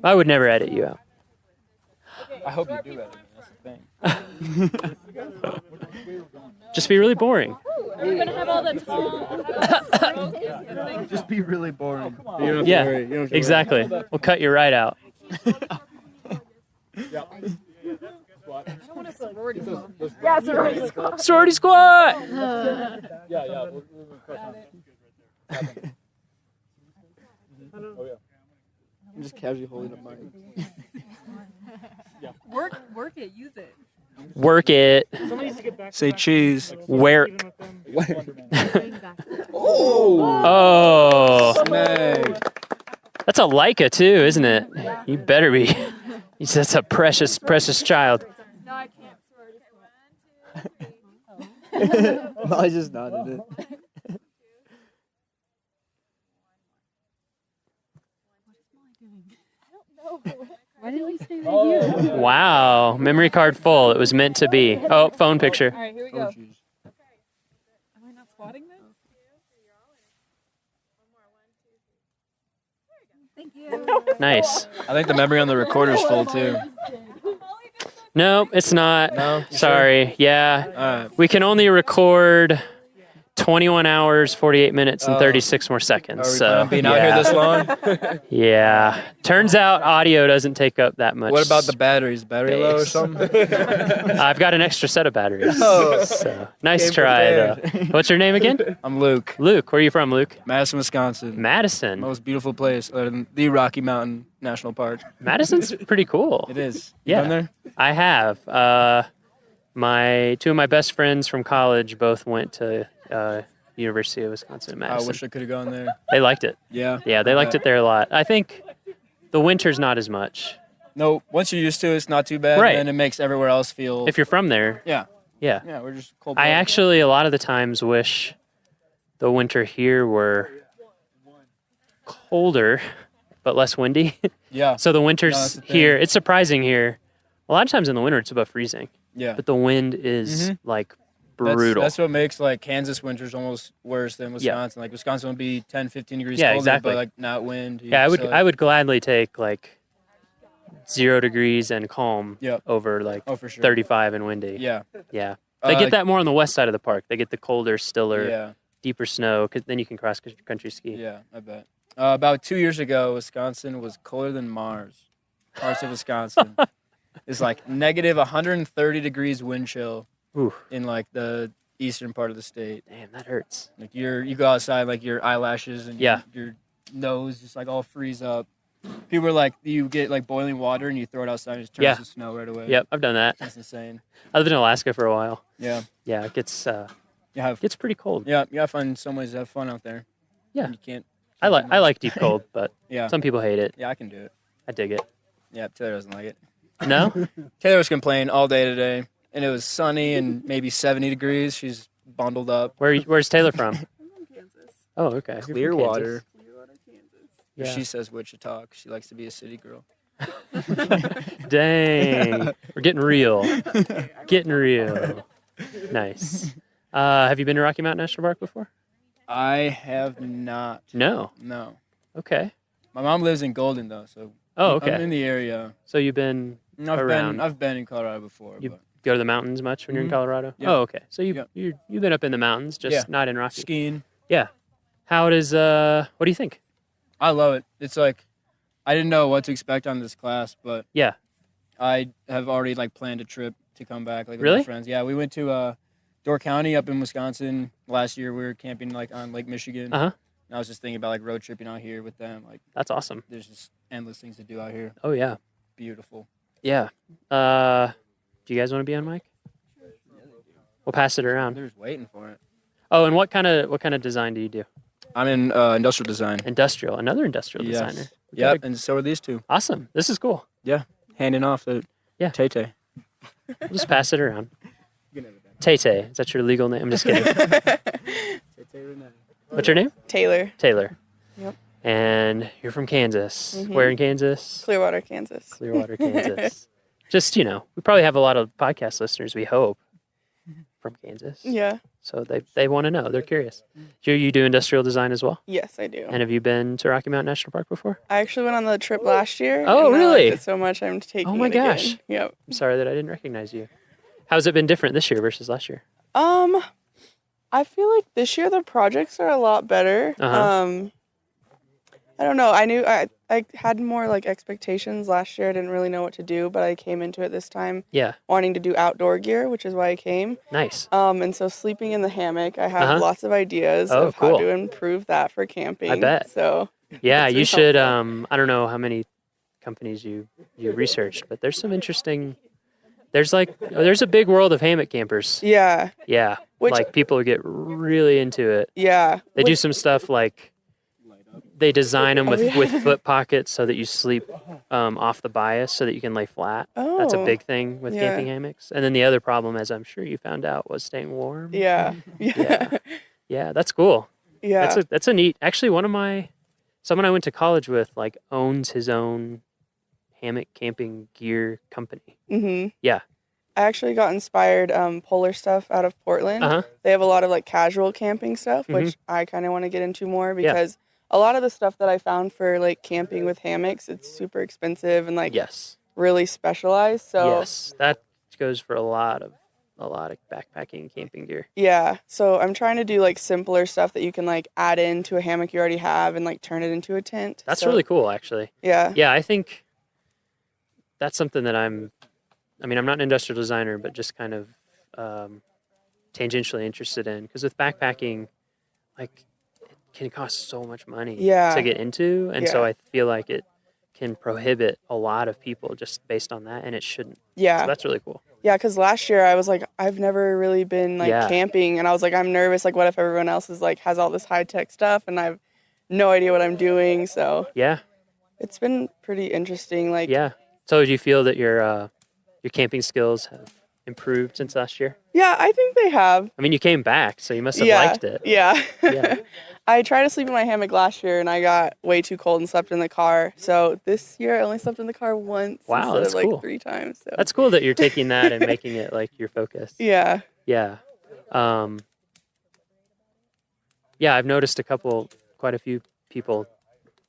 Speaker 1: I would never edit you out.
Speaker 7: I hope you do that. That's the thing.
Speaker 1: Just be really boring.
Speaker 5: Are you going to have all the tall...
Speaker 7: Just be really boring.
Speaker 1: Yeah, exactly. We'll cut you right out. Sorority squat!
Speaker 7: I'm just casually holding up mine.
Speaker 8: Work it, use it.
Speaker 1: Work it.
Speaker 7: Say cheese.
Speaker 1: Work.
Speaker 7: Oh!
Speaker 1: Oh. That's a Leica too, isn't it? You better be. That's a precious, precious child.
Speaker 5: No, I can't.
Speaker 7: I just nodded it.
Speaker 8: Why didn't we stay right here?
Speaker 1: Wow. Memory card full. It was meant to be. Oh, phone picture.
Speaker 8: All right, here we go. Am I not squatting then? Thank you.
Speaker 1: Nice.
Speaker 7: I think the memory on the recorder's full too.
Speaker 1: No, it's not.
Speaker 7: No?
Speaker 1: Sorry. Yeah. We can only record 21 hours, 48 minutes, and 36 more seconds.
Speaker 7: Are we
Speaker 1: so
Speaker 7: planning on being out here this long?
Speaker 1: Yeah. Turns out audio doesn't take up that much.
Speaker 7: What about the batteries? Battery low or
Speaker 1: space.
Speaker 7: something?
Speaker 1: I've got an extra set of batteries.
Speaker 7: Oh.
Speaker 1: So, nice
Speaker 7: Came
Speaker 1: try, though.
Speaker 7: prepared.
Speaker 1: What's your name again?
Speaker 7: I'm Luke.
Speaker 1: Luke. Where are you from, Luke?
Speaker 7: Madison, Wisconsin.
Speaker 1: Madison.
Speaker 7: Most beautiful place other than the Rocky Mountain National Park.
Speaker 1: Madison's pretty cool.
Speaker 7: It is.
Speaker 1: Yeah.
Speaker 7: You been there?
Speaker 1: I have. Two of my best friends from college both went to University of Wisconsin
Speaker 7: I
Speaker 1: Madison.
Speaker 7: wish I could have gone there.
Speaker 1: They liked it.
Speaker 7: Yeah.
Speaker 1: Yeah, they liked it there a lot. I think the winter's not as much.
Speaker 7: No, once you're used to it, it's not too bad.
Speaker 1: Right.
Speaker 7: And it makes everywhere else feel.
Speaker 1: If you're from there,
Speaker 7: Yeah.
Speaker 1: yeah.
Speaker 7: Yeah, we're just cold.
Speaker 1: I actually, a lot of the times, wish the winter here were colder, but less windy.
Speaker 7: Yeah.
Speaker 1: So the
Speaker 7: No,
Speaker 1: winters
Speaker 7: that's the thing.
Speaker 1: here, it's surprising here. A lot of times in the winter, it's above freezing,
Speaker 7: Yeah.
Speaker 1: but the wind is like
Speaker 7: That's-
Speaker 1: brutal.
Speaker 7: That's what makes like Kansas winters almost worse than Wisconsin. Like Wisconsin would be 10, 15 degrees
Speaker 1: Yeah,
Speaker 7: colder,
Speaker 1: exactly.
Speaker 7: but like not wind.
Speaker 1: Yeah, I would.
Speaker 7: So,
Speaker 1: I would gladly take like 0 degrees and calm
Speaker 7: Yep.
Speaker 1: over like
Speaker 7: Oh, for sure.
Speaker 1: 35 and windy.
Speaker 7: Yeah.
Speaker 1: Yeah. They get that more on the west side of the park. They get the colder, stiller,
Speaker 7: Yeah.
Speaker 1: deeper snow. 'Cause then you can cross country ski.
Speaker 7: Yeah, I bet. About 2 years ago, Wisconsin was colder than Mars. Parts of Wisconsin. It's like negative 130 degrees wind chill
Speaker 1: Ooh,
Speaker 7: in like the eastern part of the state.
Speaker 1: damn, that hurts.
Speaker 7: Like you go outside, like your eyelashes and
Speaker 1: Yeah.
Speaker 7: your nose just like all freeze up. People are like, you get like boiling water and you throw it outside and it just turns
Speaker 1: Yeah.
Speaker 7: to snow right away.
Speaker 1: Yep, I've done that.
Speaker 7: That's insane.
Speaker 1: I lived in Alaska for a while.
Speaker 7: Yeah.
Speaker 1: Yeah, it gets
Speaker 7: You have
Speaker 1: pretty cold.
Speaker 7: yeah, you gotta find some ways to have fun out there.
Speaker 1: Yeah.
Speaker 7: You can't
Speaker 1: I like deep cold, but
Speaker 7: yeah.
Speaker 1: some people hate it.
Speaker 7: Yeah, I can do it.
Speaker 1: I dig it.
Speaker 7: Yeah, Taylor doesn't like it.
Speaker 1: No?
Speaker 7: Taylor was complaining all day today, and it was sunny and maybe 70 degrees. She's bundled up.
Speaker 1: Where's Taylor from?
Speaker 8: I'm from Kansas.
Speaker 1: Oh, okay. You're from
Speaker 7: Clearwater.
Speaker 8: Clearwater, Kansas.
Speaker 1: Yeah.
Speaker 7: She says Wichita 'cause she likes to be a city girl.
Speaker 1: Dang. We're getting real. Getting real. Nice. Have you been to Rocky Mountain National Park before?
Speaker 7: I have not.
Speaker 1: No.
Speaker 7: No.
Speaker 1: Okay.
Speaker 7: My mom lives in Golden though, so
Speaker 1: Oh,
Speaker 7: I'm
Speaker 1: okay.
Speaker 7: in the area.
Speaker 1: So you've been around.
Speaker 7: I've been in Colorado before.
Speaker 1: You
Speaker 7: but
Speaker 1: go to the mountains much when you're in
Speaker 7: Mhm.
Speaker 1: Colorado?
Speaker 7: Yeah.
Speaker 1: Oh, okay. So
Speaker 7: Yeah.
Speaker 1: you've been up in the mountains, just
Speaker 7: Yeah.
Speaker 1: not in Rocky.
Speaker 7: skiing.
Speaker 1: Yeah. How does what do you think?
Speaker 7: I love it. It's like I didn't know what to expect on this class, but
Speaker 1: Yeah.
Speaker 7: I have already like planned a trip to come back like with
Speaker 1: Really?
Speaker 7: my friends. Yeah, we went to Door County up in Wisconsin last year. We were camping like on Lake Michigan.
Speaker 1: Uh-huh.
Speaker 7: And I was just thinking about like road tripping out here with them. Like
Speaker 1: That's awesome.
Speaker 7: there's just endless things to do out here.
Speaker 1: Oh yeah.
Speaker 7: Beautiful.
Speaker 1: Yeah. Do you guys want to be on mic? We'll pass it around.
Speaker 7: They're just waiting for it.
Speaker 1: Oh, and what kind of design do you do?
Speaker 7: I'm in industrial design.
Speaker 1: Industrial. Another industrial
Speaker 7: Yes.
Speaker 1: designer. We got
Speaker 7: Yep, and so are these two.
Speaker 1: Awesome. This is cool.
Speaker 7: Handing off the
Speaker 1: Yeah.
Speaker 7: Tay-Tay.
Speaker 1: We'll just pass it around. Tay-Tay. Is that your legal name? I'm just kidding. What's your name?
Speaker 9: Taylor,
Speaker 1: Taylor.
Speaker 9: Yep.
Speaker 1: And you're from Kansas.
Speaker 9: Mhm.
Speaker 1: Where in Kansas?
Speaker 9: Clearwater, Kansas.
Speaker 1: Clearwater, Kansas. Just, we probably have a lot of podcast listeners, we hope, from Kansas.
Speaker 9: Yeah.
Speaker 1: So they want to know. They're curious. You do industrial design as well?
Speaker 9: Yes, I do.
Speaker 1: And have you been to Rocky Mountain National Park before?
Speaker 9: I actually went on the trip last year.
Speaker 1: Oh,
Speaker 9: and I
Speaker 1: really?
Speaker 9: liked it so much, I'm taking
Speaker 1: Oh my
Speaker 9: it again.
Speaker 1: gosh.
Speaker 9: Yep.
Speaker 1: I'm sorry that I didn't recognize you. How's it been different this year versus last year?
Speaker 9: I feel like this year the projects are a lot better.
Speaker 1: Uh-huh.
Speaker 9: I don't know. I knew I had more like expectations last year. I didn't really know what to do, but I came into it this time
Speaker 1: Yeah.
Speaker 9: wanting to do outdoor gear, which is why I came.
Speaker 1: Nice.
Speaker 9: And so sleeping in the hammock, I have
Speaker 1: Uh-huh.
Speaker 9: lots of ideas
Speaker 1: Oh,
Speaker 9: of
Speaker 1: cool.
Speaker 9: how to improve that for camping.
Speaker 1: bet.
Speaker 9: So
Speaker 1: Yeah,
Speaker 9: That's
Speaker 1: you
Speaker 9: really
Speaker 1: should.
Speaker 9: helpful.
Speaker 1: I don't know how many companies you researched, but there's some interesting. There's a big world of hammock campers.
Speaker 9: yeah,
Speaker 1: Yeah,
Speaker 9: Which-
Speaker 1: like people get really into it.
Speaker 9: yeah.
Speaker 1: They do some stuff like they design them with,
Speaker 9: yeah.
Speaker 1: with foot pockets so that you sleep off the bias so that you can lay flat.
Speaker 9: Oh,
Speaker 1: That's a big thing with
Speaker 9: yeah.
Speaker 1: camping hammocks. And then the other problem, as I'm sure you found out, was staying warm.
Speaker 9: Yeah,
Speaker 1: Yeah. Yeah, that's cool.
Speaker 9: yeah.
Speaker 1: That's a neat. Actually, someone I went to college with owns his own hammock camping gear company.
Speaker 9: Mm-hmm.
Speaker 1: Yeah.
Speaker 9: I actually got inspired polar stuff out of Portland.
Speaker 1: Uh-huh.
Speaker 9: They have a lot of casual camping stuff,
Speaker 1: Mhm.
Speaker 9: which I kind of want to get into more
Speaker 1: Yeah.
Speaker 9: because a lot of the stuff that I found for camping with hammocks, it's super expensive and
Speaker 1: Yes.
Speaker 9: really specialized. So
Speaker 1: Yes. That goes for a lot of a lot of backpacking and camping gear.
Speaker 9: Yeah, so I'm trying to do like simpler stuff that you can like add into a hammock you already have and like turn it into a tent.
Speaker 1: That's
Speaker 9: So,
Speaker 1: really cool, actually.
Speaker 9: Yeah.
Speaker 1: Yeah, I think that's something that I'm not an industrial designer, but just kind of tangentially interested in, because with backpacking, like, it can cost so much money to get into, and so I feel like it can prohibit a lot of people just based on that, and it shouldn't.
Speaker 9: Yeah.
Speaker 1: So that's really cool.
Speaker 9: Yeah, because last year I was like, I've never really been like camping, and I was like, I'm nervous. Like, what if everyone else is like has all this high tech stuff, and I have no idea what I'm doing? So
Speaker 1: yeah,
Speaker 9: it's been pretty interesting. Like,
Speaker 1: yeah. So do you feel that your camping skills have improved since last year?
Speaker 9: Yeah, I think they have.
Speaker 1: I mean, you came back, so you must have liked it.
Speaker 9: Yeah.
Speaker 1: Yeah.
Speaker 9: I tried to sleep in my hammock last year, and I got way too cold and slept in the car. So this year I only slept in the car once instead
Speaker 1: that's
Speaker 9: of like
Speaker 1: cool.
Speaker 9: 3 times. So.
Speaker 1: That's cool that you're taking that and making it like your focus.
Speaker 9: Yeah.
Speaker 1: Yeah. Yeah, I've noticed quite a few people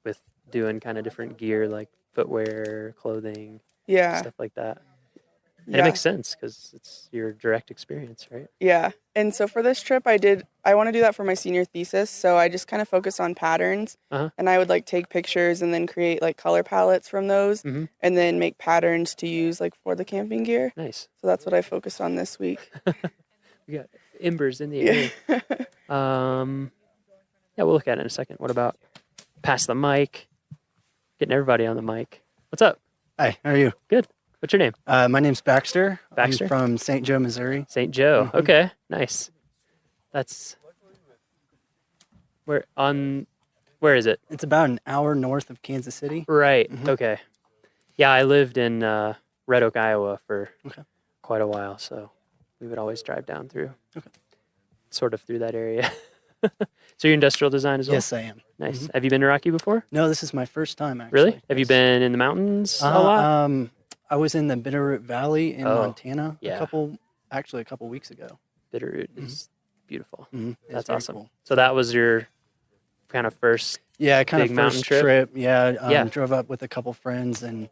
Speaker 1: with doing kind of different gear, like footwear, clothing, stuff like that. And it makes sense because it's your direct experience, right?
Speaker 9: Yeah. And so for this trip, I want to do that for my senior thesis. So I just kind of focus on patterns, and I would like take pictures and then create like color palettes from those, and then make patterns to use like for the camping gear.
Speaker 1: Nice.
Speaker 9: So that's what I focused on this week.
Speaker 1: We got embers in the air. Yeah, we'll look at it in a second. What about pass the mic? Getting everybody on the mic. What's up?
Speaker 10: Hi, how are you?
Speaker 1: Good. What's your name?
Speaker 10: My name's Baxter.
Speaker 1: Baxter?
Speaker 10: I'm from St. Joe, Missouri.
Speaker 1: St. Joe. Okay, nice. That's where is it?
Speaker 10: It's about an hour north of Kansas City.
Speaker 1: Right. Okay. Yeah, I lived in Red Oak, Iowa for quite a while, so we would always drive down through. Sort of through that area. So you're industrial design as well?
Speaker 10: Yes, I am.
Speaker 1: Nice. Have you been to Rocky before?
Speaker 10: No, this is my first time actually.
Speaker 1: Really? Have you been in the mountains a lot?
Speaker 10: I was in the Bitterroot Valley in Montana
Speaker 1: yeah.
Speaker 10: a couple weeks ago.
Speaker 1: Bitterroot is beautiful.
Speaker 10: That's
Speaker 1: awesome.
Speaker 10: cool.
Speaker 1: So that was your kind of first
Speaker 10: big
Speaker 1: mountain
Speaker 10: first
Speaker 1: trip?
Speaker 10: Yeah, drove up with a couple friends and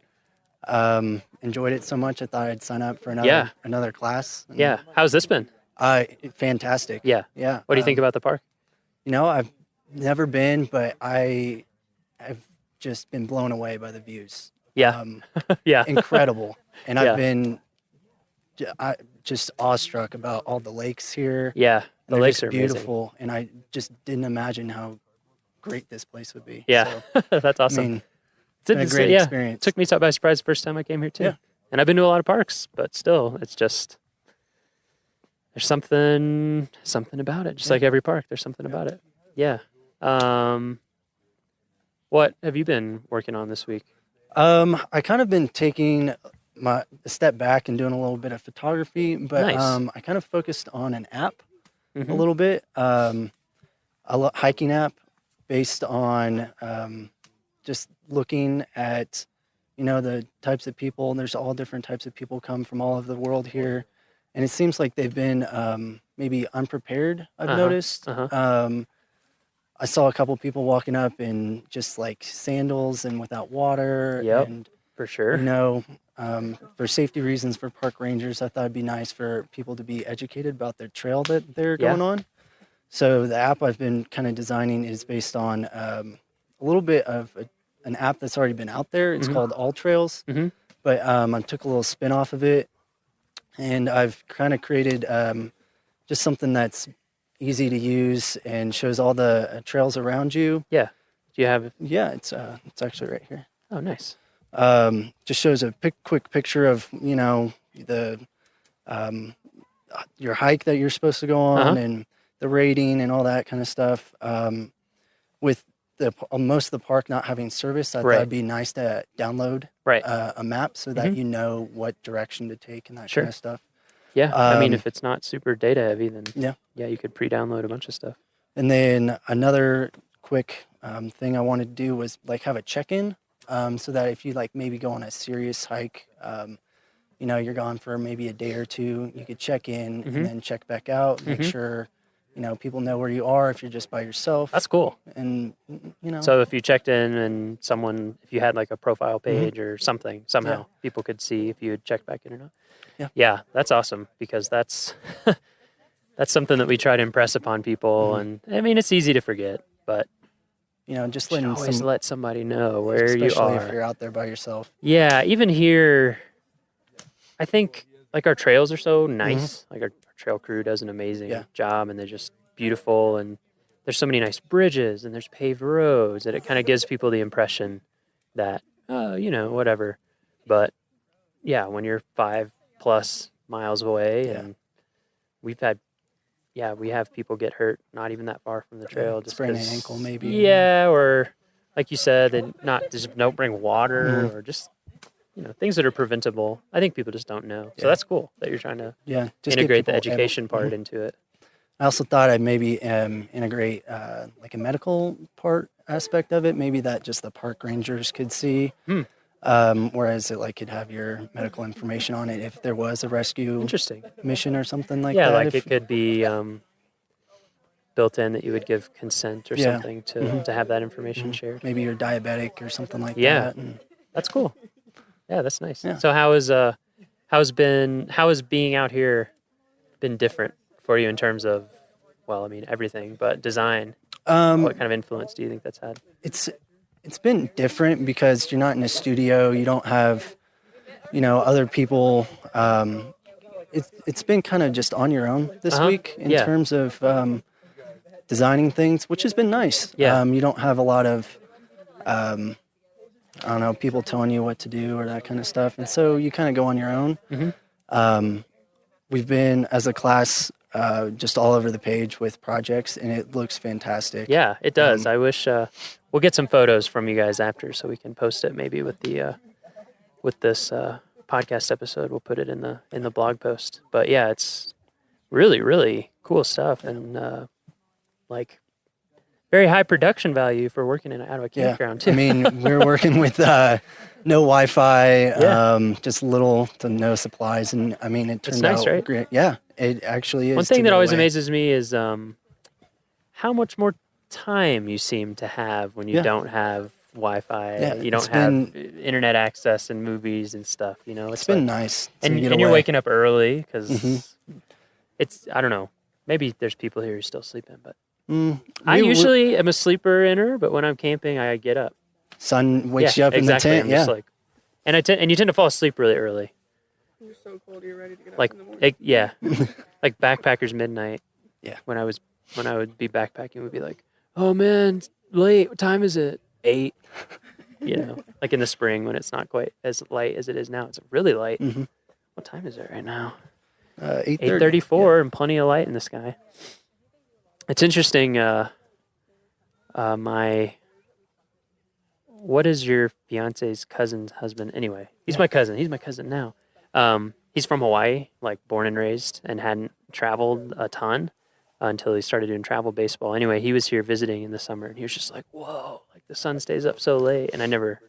Speaker 10: enjoyed it so much I thought I'd sign up for another class. And,
Speaker 1: yeah. How's this been?
Speaker 10: Fantastic.
Speaker 1: Yeah.
Speaker 10: Yeah.
Speaker 1: What do you think about the park?
Speaker 10: You know, I've never been, but I've just been blown away by the views.
Speaker 1: Yeah. Yeah.
Speaker 10: Incredible. And I've been just awestruck about all the lakes here.
Speaker 1: Yeah. The lakes are
Speaker 10: beautiful. Amazing. And I just didn't imagine how great this place would be.
Speaker 1: Yeah.
Speaker 10: So,
Speaker 1: that's awesome.
Speaker 10: I mean, it's been a great experience.
Speaker 1: Took me by surprise the first time I came here too.
Speaker 10: Yeah.
Speaker 1: And I've been to a lot of parks, but still, it's just, there's something about it. Just like every park, there's something about it. Yeah. What have you been working on this week?
Speaker 10: I kind of been taking a step back and doing a little bit of photography, but
Speaker 1: nice.
Speaker 10: I kind of focused on an app a little bit, a hiking app based on just looking at, the types of people. There's all different types of people come from all over the world here. And it seems like they've been maybe unprepared, I've noticed. I saw a couple people walking up in just like sandals and without water.
Speaker 1: Yep,
Speaker 10: and,
Speaker 1: for sure.
Speaker 10: For safety reasons for park rangers, I thought it'd be nice for people to be educated about their trail that they're going on. So the app I've been kind of designing is based on a little bit of an app that's already been out there. It's called All Trails. But I took a little spin off of it. And I've kind of created just something that's easy to use and shows all the trails around you.
Speaker 1: Yeah. Do you have?
Speaker 10: Yeah, it's actually right here.
Speaker 1: Oh, nice.
Speaker 10: Just shows a quick picture of the your hike that you're supposed to go on and the rating and all that kind of stuff. With most of the park not having service, I thought it'd be nice to download a map so that you know what direction to take and that kind of stuff.
Speaker 1: Yeah, I mean, if it's not super data heavy, then you could pre-download a bunch of stuff.
Speaker 10: And then another quick thing I wanted to do was like have a check-in, so that if you like maybe go on a serious hike, you're gone for maybe a day or two, you could check in and then check back out, make sure people know where you are if you're just by yourself.
Speaker 1: That's cool.
Speaker 10: And,
Speaker 1: So if you checked in and if you had like a profile page or something, somehow people could see if you had checked back in or not.
Speaker 10: Yeah.
Speaker 1: Yeah, that's awesome because that's something that we try to impress upon people. And I mean, it's easy to forget, but
Speaker 10: just
Speaker 1: you should always let somebody know where you
Speaker 10: especially
Speaker 1: are.
Speaker 10: if you're out there by yourself.
Speaker 1: Yeah, even here, I think like our trails are so nice. Like our trail crew does an amazing job, and they're just beautiful. And there's so many nice bridges, and there's paved roads, that it kind of gives people the impression that whatever. But yeah, when you're 5+ miles away, and we have people get hurt not even that far from the trail, just
Speaker 10: sprain an ankle maybe.
Speaker 1: Yeah, or like you said, and don't bring water or just things that are preventable. I think people just don't know. So that's cool that you're trying to
Speaker 10: just
Speaker 1: integrate the education part into it.
Speaker 10: I also thought I'd maybe integrate like a medical part aspect of it, maybe that just the park rangers could see. Whereas it could have your medical information on it if there was a rescue mission or something like that.
Speaker 1: Yeah, like it could be built in that you would give consent or something to have that information shared.
Speaker 10: Maybe you're diabetic or something like that.
Speaker 1: Yeah, that's cool. Yeah, that's nice. Yeah. So how has being out here been different for you in terms of, everything, but design? What kind of influence do you think that's had?
Speaker 10: It's been different because you're not in a studio. You don't have, other people. It's been kind of just on your own this week in terms of designing things, which has been nice.
Speaker 1: Yeah.
Speaker 10: You don't have a lot of, people telling you what to do or that kind of stuff. And so you kind of go on your own. We've been, as a class, just all over the page with projects, and it looks fantastic.
Speaker 1: Yeah, it does. I wish we'll get some photos from you guys after so we can post it maybe with this podcast episode. We'll put it in the blog post. But yeah, it's really, really cool stuff, and very high production value for working out of a campground too.
Speaker 10: I mean, we're working with no Wi-Fi, just little to no supplies, and I mean, it turned
Speaker 1: nice,
Speaker 10: out
Speaker 1: right?
Speaker 10: great. Yeah, it actually is.
Speaker 1: One thing that always amazes me is how much more time you seem to have when you don't have Wi-Fi.
Speaker 10: Yeah,
Speaker 1: you don't have internet access and movies and stuff.
Speaker 10: It's been nice.
Speaker 1: And you're waking up early because it's, I don't know, maybe there's people here who still sleeping, but I usually am a sleeper-inner, but when I'm camping, I get up.
Speaker 10: Sun wakes you up in the tent.
Speaker 1: I'm just and you tend to fall asleep really early.
Speaker 9: You're so cold, you're ready to get up in the morning.
Speaker 1: Like backpackers midnight.
Speaker 10: Yeah.
Speaker 1: When I would be backpacking, would be like, oh man, it's late. What time is it? 8. Like in the spring when it's not quite as light as it is now. It's really light. What time is it right now? 8:34, and plenty of light in the sky. It's interesting. What is your fiance's cousin's husband? Anyway, he's my cousin. He's my cousin now. He's from Hawaii, born and raised, and hadn't traveled a ton until he started doing travel baseball. Anyway, he was here visiting in the summer, and he was just like, whoa, the sun stays up so late. And I never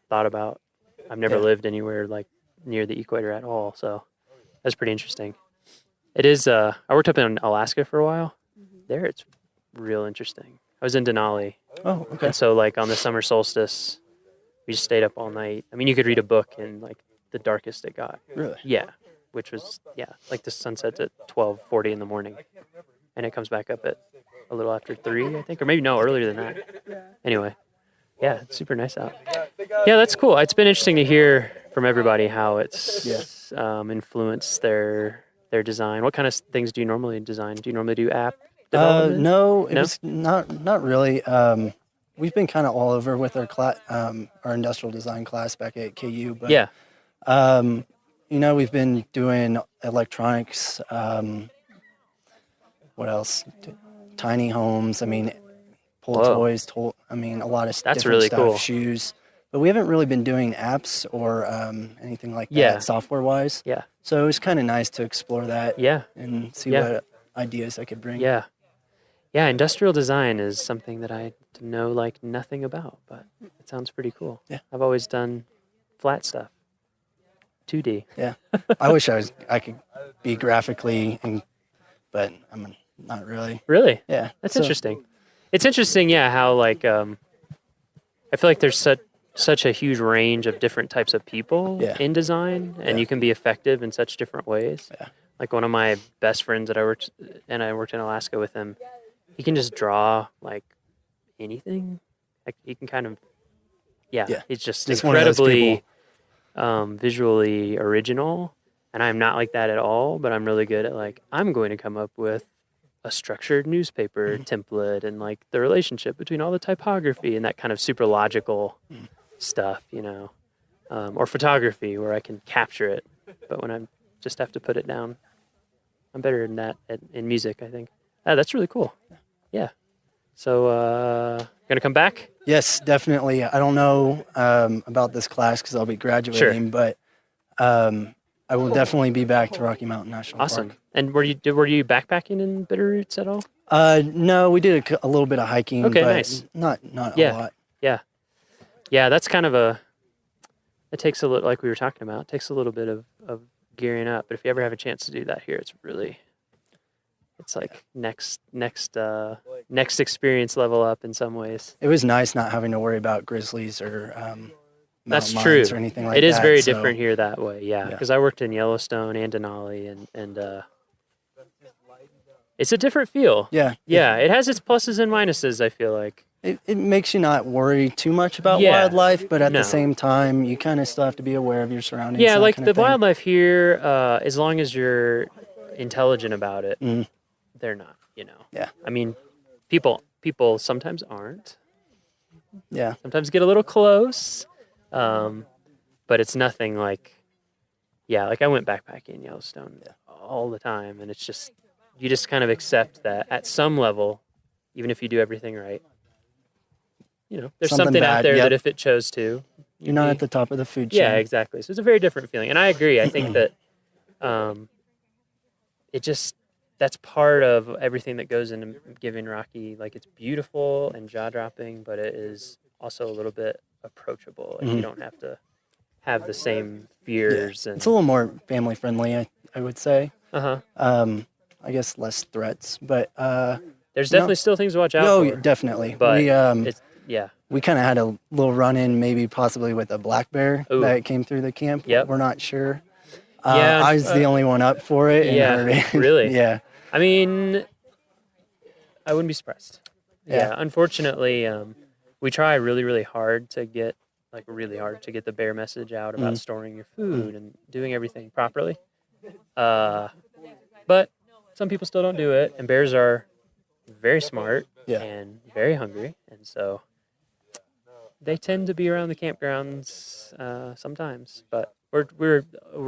Speaker 1: thought about, I've never lived anywhere near the equator at all. So that's pretty interesting. It is, I worked up in Alaska for a while. There it's real interesting. I was in Denali.
Speaker 10: Oh, okay.
Speaker 1: And so on the summer solstice, we just stayed up all night. I mean, you could read a book in the darkest it got.
Speaker 10: Really?
Speaker 1: Yeah. Which was, the sun sets at 12:40 in the morning. And it comes back up at a little after 3, I think. Or maybe earlier than that. Anyway. Yeah, it's super nice out. Yeah, that's cool. It's been interesting to hear from everybody how it's influenced their design. What kind of things do you normally design? Do you normally do app development?
Speaker 10: No, it was not really. We've been kind of all over with our industrial design class back at KU, but we've been doing electronics. What else? Tiny homes. I mean, pull toys. A lot of
Speaker 1: that's
Speaker 10: different
Speaker 1: really
Speaker 10: stuff.
Speaker 1: cool.
Speaker 10: Shoes, but we haven't really been doing apps or anything like that software-wise.
Speaker 1: Yeah.
Speaker 10: So it was kind of nice to explore that.
Speaker 1: Yeah.
Speaker 10: And see what ideas I could bring.
Speaker 1: Yeah. Yeah, industrial design is something that I know nothing about, but it sounds pretty cool.
Speaker 10: Yeah.
Speaker 1: I've always done flat stuff. 2D.
Speaker 10: Yeah. I wish I could be graphically, but I'm Not really.
Speaker 1: Really?
Speaker 10: Yeah.
Speaker 1: That's interesting. It's interesting, yeah, how like I feel like there's such a huge range of different types of people in design, and you can be effective in such different ways.
Speaker 10: Yeah.
Speaker 1: Like one of my best friends that I worked in Alaska with him, he can just draw like anything. Like he can kind of, he's just incredibly visually original, and I'm not like that at all. But I'm really good at like I'm going to come up with a structured newspaper template and like the relationship between all the typography and that kind of super logical stuff, you know, or photography where I can capture it. But when I just have to put it down, I'm better than that in music, I think. That's really cool. Yeah. So, gonna come back?
Speaker 10: Yes, definitely. I don't know about this class because I'll be graduating, but I will definitely be back to Rocky Mountain National
Speaker 1: Awesome.
Speaker 10: Park.
Speaker 1: And were you backpacking in Bitterroots at all?
Speaker 10: No, we did a little bit of hiking.
Speaker 1: Okay,
Speaker 10: but
Speaker 1: nice.
Speaker 10: Not a lot.
Speaker 1: Yeah, that's kind of it takes a little, like we were talking about, it takes a little bit of gearing up. But if you ever have a chance to do that here, it's like next experience level up in some ways.
Speaker 10: It was nice not having to worry about grizzlies or
Speaker 1: that's
Speaker 10: mountain
Speaker 1: true.
Speaker 10: lions or anything like that.
Speaker 1: It is very different here that way, yeah.
Speaker 10: Yeah.
Speaker 1: Because I worked in Yellowstone and Denali, and it's a different feel.
Speaker 10: Yeah.
Speaker 1: Yeah, it has its pluses and minuses, I feel like.
Speaker 10: It makes you not worry too much about wildlife, but at the same time, you kind of still have to be aware of your surroundings.
Speaker 1: Yeah, like
Speaker 10: kind
Speaker 1: the
Speaker 10: of thing.
Speaker 1: wildlife here, as long as you're intelligent about it, they're not, you know.
Speaker 10: Yeah.
Speaker 1: I mean, people sometimes aren't.
Speaker 10: Yeah.
Speaker 1: Sometimes get a little close, but it's nothing like, like I went backpacking in Yellowstone all the time, and it's just, you just kind of accept that at some level, even if you do everything right, you know, there's something out there that if it chose to,
Speaker 10: you're not at the top of the food chain.
Speaker 1: Yeah, exactly. So it's a very different feeling, and I agree. I think that that's part of everything that goes into giving Rocky. Like, it's beautiful and jaw-dropping, but it is also a little bit approachable. Like, you don't have to have the same fears.
Speaker 10: Yeah.
Speaker 1: And
Speaker 10: it's a little more family friendly, I would say.
Speaker 1: I
Speaker 10: guess less threats, but
Speaker 1: there's definitely still things to watch out for.
Speaker 10: Oh, definitely.
Speaker 1: But
Speaker 10: we kind of had a little run-in, maybe possibly with a black bear that came through the camp.
Speaker 1: Yep.
Speaker 10: We're not sure. I was the only one up for it. And
Speaker 1: really?
Speaker 10: Yeah.
Speaker 1: I mean, I wouldn't be surprised. Yeah. Unfortunately, we try really, really hard to get the bear message out about storing your food and doing everything properly. But some people still don't do it, and bears are very smart and very hungry, and so they tend to be around the campgrounds sometimes. But we're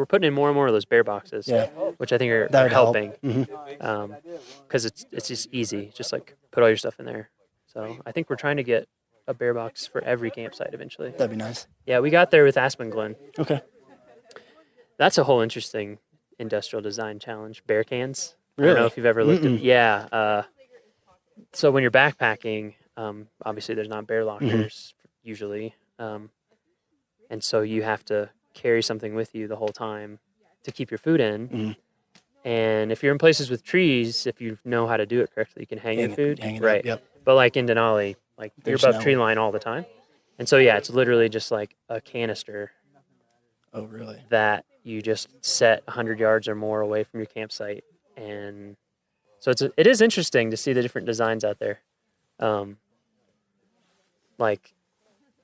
Speaker 1: putting in more and more of those bear boxes, which I think are helping, because it's just easy, just like put all your stuff in there. So I think we're trying to get a bear box for every campsite eventually.
Speaker 10: That'd be nice.
Speaker 1: Yeah, we got there with Aspen Glen.
Speaker 10: Okay.
Speaker 1: That's a whole interesting industrial design challenge. Bear cans.
Speaker 10: Really?
Speaker 1: I don't know if you've ever looked at. Yeah. So when you're backpacking, obviously there's not bear lockers usually, and so you have to carry something with you the whole time to keep your food in. And if you're in places with trees, if you know how to do it correctly, you can hang your food.
Speaker 10: Right. Yep.
Speaker 1: But like in Denali, like
Speaker 10: There's
Speaker 1: you're above
Speaker 10: no-
Speaker 1: tree line all the time, and so it's literally just like a canister.
Speaker 10: Oh, really?
Speaker 1: That you just set 100 yards or more away from your campsite. And so it is interesting to see the different designs out there. Like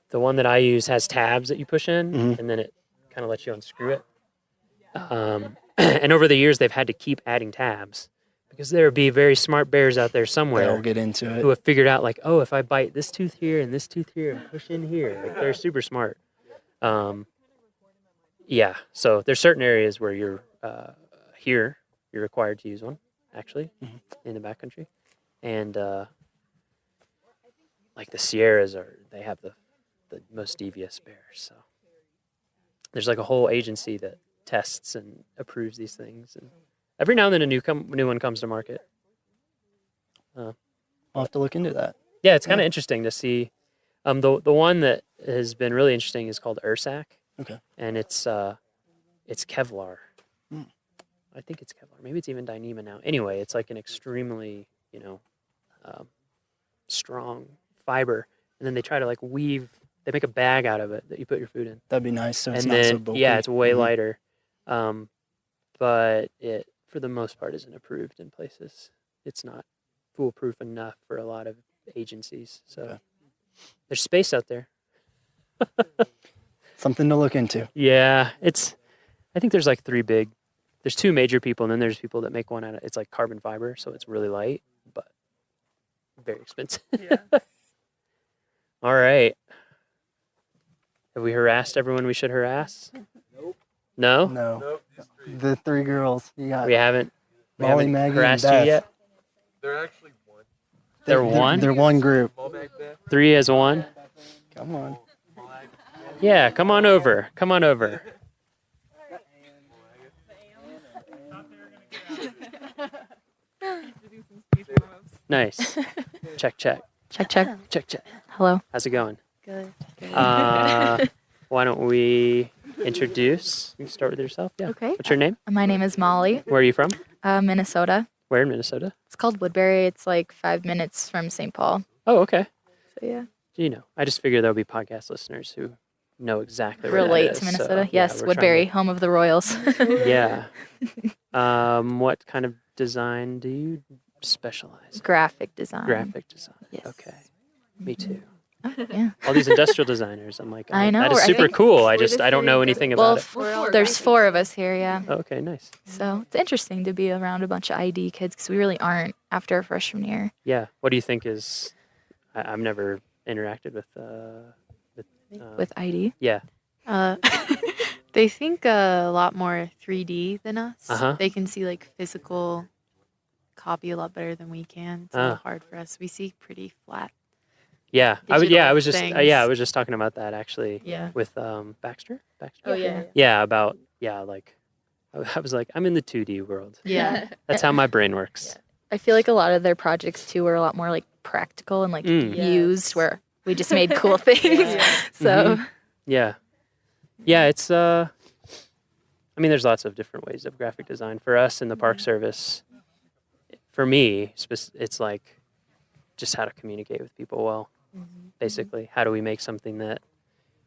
Speaker 1: the one that I use has tabs that you push in, and then it kind of lets you unscrew it. And over the years, they've had to keep adding tabs because there would be very smart bears out there somewhere
Speaker 10: They'll get into it.
Speaker 1: who have figured out like, oh, if I bite this tooth here and this tooth here and push in here, like they're super smart. So there's certain areas where you're required to use one, actually, in the backcountry. And like the Sierras they have the most devious bears. So there's like a whole agency that tests and approves these things. And every now and then a new one comes to market.
Speaker 10: I'll have to look into that.
Speaker 1: Yeah, it's kind of interesting to see. The one that has been really interesting is called Ursac.
Speaker 10: Okay.
Speaker 1: And it's Kevlar. I think it's Kevlar. Maybe it's even Dyneema now. Anyway, it's like an extremely, strong fiber. And then they try to like weave, they make a bag out of it that you put your food in.
Speaker 10: That'd be nice. So it's
Speaker 1: And
Speaker 10: not so
Speaker 1: then,
Speaker 10: bulky.
Speaker 1: yeah, it's way lighter. But it, for the most part, isn't approved in places. It's not foolproof enough for a lot of agencies. So there's space out there.
Speaker 10: Something to look into.
Speaker 1: Yeah, I think there's like there's two major people, and then there's people that make one out of, it's like carbon fiber, so it's really light, but very expensive.
Speaker 8: Yeah.
Speaker 1: All right. Have we harassed everyone we should harass? Nope. No?
Speaker 10: No.
Speaker 6: Nope.
Speaker 10: The 3 girls. You got
Speaker 1: We haven't
Speaker 10: Molly, Maggie, and
Speaker 1: harassed you
Speaker 10: Beth.
Speaker 1: yet?
Speaker 6: They're actually one.
Speaker 1: They're one?
Speaker 10: They're one group.
Speaker 1: 3 as one?
Speaker 10: Come on.
Speaker 1: Yeah, come on over. Come on over. Nice. Check, check.
Speaker 11: Check, check.
Speaker 1: Check, check.
Speaker 11: Hello.
Speaker 1: How's it going?
Speaker 11: Good.
Speaker 1: Why don't we introduce? You can start with yourself. Yeah.
Speaker 11: Okay.
Speaker 1: What's your name?
Speaker 11: My name is Molly,
Speaker 1: Where are you from?
Speaker 11: Minnesota.
Speaker 1: Where in Minnesota?
Speaker 11: It's called Woodbury. It's like 5 minutes from St. Paul.
Speaker 1: Oh, okay.
Speaker 11: So yeah.
Speaker 1: I just figured there'll be podcast listeners who know exactly where
Speaker 11: Relate
Speaker 1: that
Speaker 11: to
Speaker 1: is,
Speaker 11: Minnesota.
Speaker 1: so, yeah,
Speaker 11: Yes,
Speaker 1: we're
Speaker 11: Woodbury, home of the Royals.
Speaker 1: trying to- yeah. What kind of design do you specialize in?
Speaker 11: Graphic design.
Speaker 1: Graphic design.
Speaker 11: Yes.
Speaker 1: Okay. Me too.
Speaker 11: Yeah.
Speaker 1: All these industrial designers. I'm like,
Speaker 11: I know,
Speaker 1: that is
Speaker 11: I
Speaker 1: super
Speaker 11: think
Speaker 1: cool. I don't know anything
Speaker 11: Well,
Speaker 1: about it.
Speaker 11: there's 4 of us here, yeah.
Speaker 1: Oh, okay, nice.
Speaker 11: So it's interesting to be around a bunch of ID kids because we really aren't after our freshman year.
Speaker 1: Yeah. What do you think is? I've never interacted with.
Speaker 11: With ID.
Speaker 1: Yeah.
Speaker 12: They think a lot more 3D than us.
Speaker 1: Uh-huh.
Speaker 12: They can see like physical copy a lot better than we can. It's a little hard for us. We see pretty flat.
Speaker 1: Yeah. I was just.
Speaker 12: things.
Speaker 1: I was just talking about that actually.
Speaker 12: Yeah.
Speaker 1: With Baxter.
Speaker 12: Oh yeah.
Speaker 1: Yeah. About like. I was like, I'm in the 2D world.
Speaker 12: Yeah.
Speaker 1: That's how my brain works.
Speaker 11: I feel like a lot of their projects too were a lot more like practical and like used, where we just made cool things. So
Speaker 1: Yeah. Yeah, it's I mean there's lots of different ways of graphic design. For us in the Park Service, for me, it's like just how to communicate with people well. Basically, how do we make something that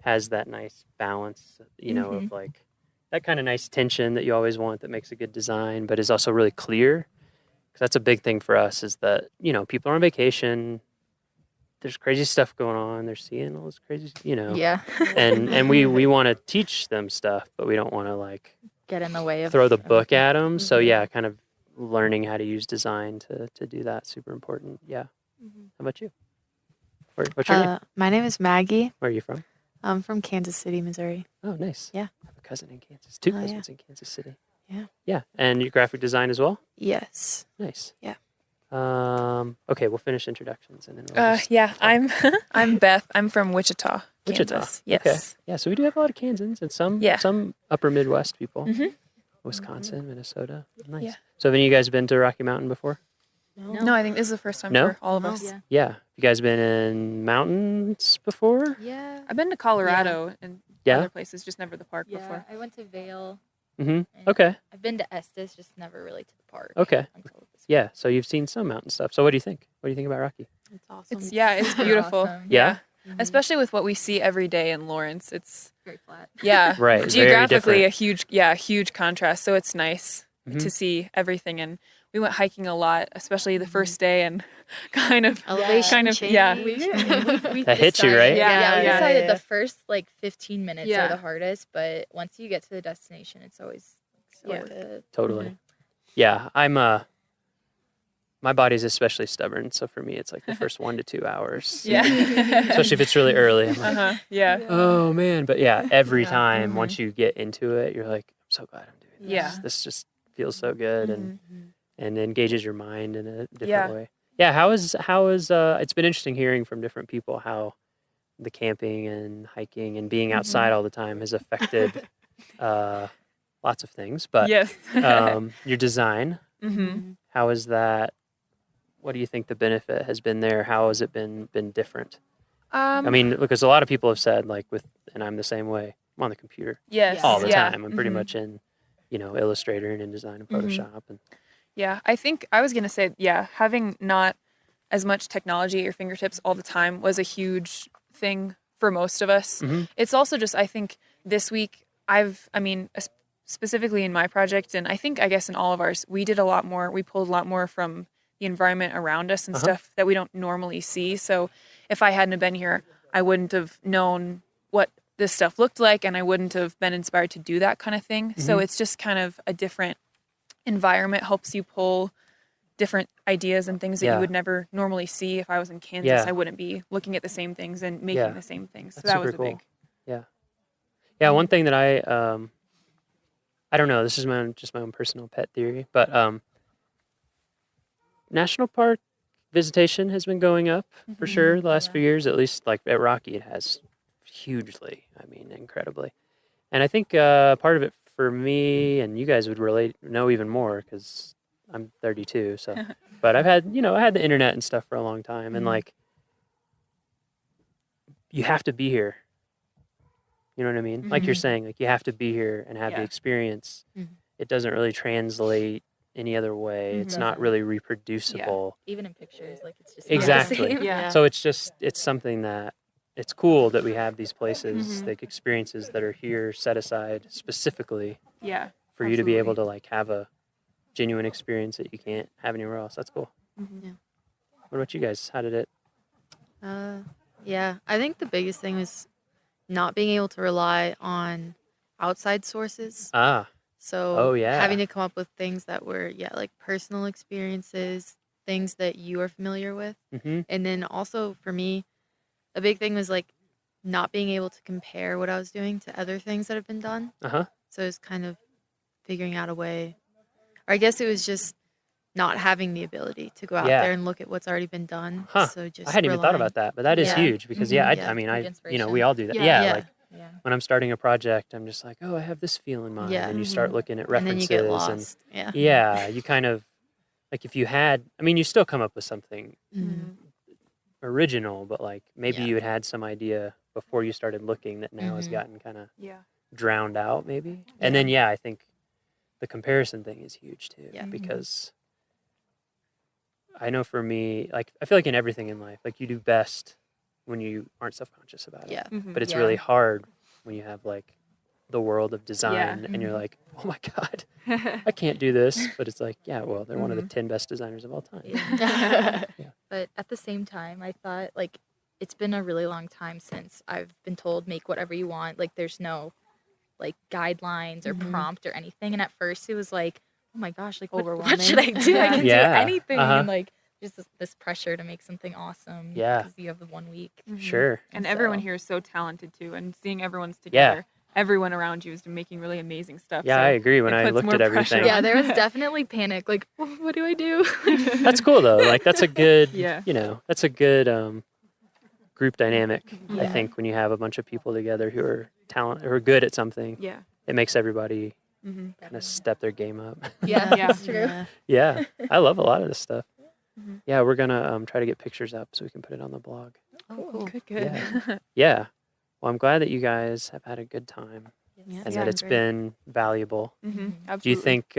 Speaker 1: has that nice balance, of like that kind of nice tension that you always want that makes a good design, but is also really clear. Because that's a big thing for us is that, people are on vacation. There's crazy stuff going on. They're seeing all this crazy,
Speaker 11: yeah.
Speaker 1: and we want to teach them stuff, but we don't want to like
Speaker 11: Get in the way of
Speaker 1: throw the book at them. So yeah, kind of learning how to use design to do that, super important. Yeah. How about you? What's your name?
Speaker 12: My name is Maggie.
Speaker 1: Where are you from?
Speaker 12: I'm from Kansas City, Missouri.
Speaker 1: Oh, nice.
Speaker 12: Yeah.
Speaker 1: I have a cousin in Kansas. 2
Speaker 12: Oh, yeah.
Speaker 1: cousins in Kansas City.
Speaker 12: Yeah.
Speaker 1: Yeah, and you graphic design as well.
Speaker 12: Yes.
Speaker 1: Nice.
Speaker 12: Yeah.
Speaker 1: Okay, we'll finish introductions and then we'll just
Speaker 8: Yeah, I'm Beth. I'm from Wichita,
Speaker 1: Wichita.
Speaker 8: Kansas. Yes.
Speaker 1: Okay. Yeah, so we do have a lot of Kansans and some upper Midwest people.
Speaker 8: Mhm.
Speaker 1: Wisconsin, Minnesota. Nice.
Speaker 8: Yeah.
Speaker 1: So have any of you guys been to Rocky Mountain before?
Speaker 8: No, I think this is the first time
Speaker 1: No?
Speaker 8: for all of us.
Speaker 11: Yeah.
Speaker 1: Yeah. You guys been in mountains before?
Speaker 11: Yeah.
Speaker 8: I've been to Colorado and
Speaker 1: Yeah?
Speaker 8: other places, just never the park
Speaker 11: Yeah.
Speaker 8: before.
Speaker 11: I went to Vail.
Speaker 1: Mm-hmm.
Speaker 11: and
Speaker 1: Okay.
Speaker 11: I've been to Estes, just never really to the park.
Speaker 1: Okay.
Speaker 11: until this
Speaker 1: Yeah. So you've seen some mountain stuff. So what do you think? What do you think about Rocky?
Speaker 12: It's awesome.
Speaker 8: It's beautiful.
Speaker 11: Awesome.
Speaker 1: Yeah?
Speaker 8: Especially with what we see every day in Lawrence. It's
Speaker 11: Very flat.
Speaker 8: yeah,
Speaker 1: Right. Very
Speaker 8: geographically
Speaker 1: different.
Speaker 8: a huge contrast. So it's nice
Speaker 1: Mhm.
Speaker 8: to see everything. And we went hiking a lot, especially the first day, and kind of
Speaker 12: Elevation
Speaker 8: yeah.
Speaker 11: We
Speaker 1: That hits you, right?
Speaker 11: Yeah, we
Speaker 8: Yeah.
Speaker 11: decided
Speaker 12: Yeah.
Speaker 11: the first like 15 minutes
Speaker 12: Yeah.
Speaker 11: are the hardest, but once you get to the destination, it's always so
Speaker 8: Yeah.
Speaker 11: worth it.
Speaker 1: Totally. Yeah. I'm my body's especially stubborn, so for me it's like the first 1 to 2 hours.
Speaker 8: Yeah.
Speaker 1: Especially if it's really early. I'm like,
Speaker 8: Yeah.
Speaker 1: oh man. But yeah, every
Speaker 8: Yeah.
Speaker 1: time
Speaker 8: Mhm.
Speaker 1: once you get into it, you're like, I'm so glad I'm doing this.
Speaker 8: Yeah.
Speaker 1: This just feels so good and engages your mind in a different
Speaker 8: Yeah.
Speaker 1: way. Yeah, how is it's been interesting hearing from different people how the camping and hiking and being outside all the time has affected lots of things. But
Speaker 8: Yes.
Speaker 1: your design,
Speaker 8: Mm-hmm.
Speaker 1: how is that? What do you think the benefit has been there? How has it been different? I mean, because a lot of people have said and I'm the same way. I'm on the computer
Speaker 8: yes.
Speaker 1: all the
Speaker 8: yeah.
Speaker 1: time. I'm pretty
Speaker 8: Mhm.
Speaker 1: much in Illustrator and InDesign and Photoshop. And
Speaker 8: Yeah, I think I was going to say, having not as much technology at your fingertips all the time was a huge thing for most of us. It's also just, I think this week specifically in my project, and I guess in all of ours, we pulled a lot more from the environment around us and stuff that we don't normally see. So if I hadn't have been here, I wouldn't have known what this stuff looked like, and I wouldn't have been inspired to do that kind of thing. So it's just kind of a different environment, helps you pull different ideas and things that you would never normally see. If I was in Kansas, I wouldn't be looking at the same things and making the same things. So that was a big.
Speaker 1: Yeah, one thing that I don't know, this is just my own personal pet theory, but national park visitation has been going up for sure the last few years, at least like at Rocky it has hugely, incredibly. And I think part of it for me, and you guys would know even more because I'm 32, so, but I had the internet and stuff for a long time, and like, you have to be here. You know what I mean? Like you're saying, like you have to be here and have the experience. It doesn't really translate any other way. It's not really reproducible.
Speaker 11: Even in pictures, like it's just
Speaker 1: Exactly.
Speaker 11: Not the same.
Speaker 1: So it's something that it's cool that we have these places, like experiences that are here set aside specifically for you to be able to like have a genuine experience that you can't have anywhere else. That's cool.
Speaker 11: Yeah.
Speaker 1: What about you guys? How did it?
Speaker 11: Yeah, I think the biggest thing was not being able to rely on outside sources. So having to come up with things that were like personal experiences, things that you are familiar with. And then also for me, a big thing was like not being able to compare what I was doing to other things that have been done. So it was kind of figuring out a way, or I guess it was just not having the ability to go out there and look at what's already been done. So just
Speaker 1: I hadn't even thought about that, but that is huge because we all do that. Like when I'm starting a project, I'm just like, oh, I have this feel in mind, and you start looking at references,
Speaker 11: and then you get lost.
Speaker 1: You kind of like if you had, you still come up with something original, but like maybe you had some idea before you started looking that now has gotten kind of drowned out, maybe. And then I think the comparison thing is huge too, because I know for me, like I feel like in everything in life, like you do best when you aren't self-conscious about it. But it's really hard when you have like the world of design and you're like, oh my God, I can't do this. But it's like, well, they're one of the 10 best designers of all time.
Speaker 11: But at the same time, I thought like it's been a really long time since I've been told make whatever you want. Like there's no like guidelines or prompt or anything. And at first it was like, oh my gosh, like what should I do? I can do anything. And like just this pressure to make something awesome. Because you have the 1 week.
Speaker 1: Sure.
Speaker 8: And everyone here is so talented too. And seeing everyone's together, everyone around you is making really amazing stuff.
Speaker 1: Yeah,
Speaker 8: so
Speaker 1: I agree. When I looked at everything.
Speaker 11: Yeah, there was definitely panic. Like, what do I do?
Speaker 1: That's cool though. Like that's a good, that's a good group dynamic. I think when you have a bunch of people together who are good at something, it makes everybody kind of step their game up.
Speaker 11: That's true.
Speaker 1: Yeah, I love a lot of this stuff. Yeah, we're gonna try to get pictures up so we can put it on the blog.
Speaker 11: Oh, cool.
Speaker 8: Good.
Speaker 1: Yeah. Well, I'm glad that you guys have had a good time and that it's been valuable.
Speaker 8: Absolutely.
Speaker 1: Do you think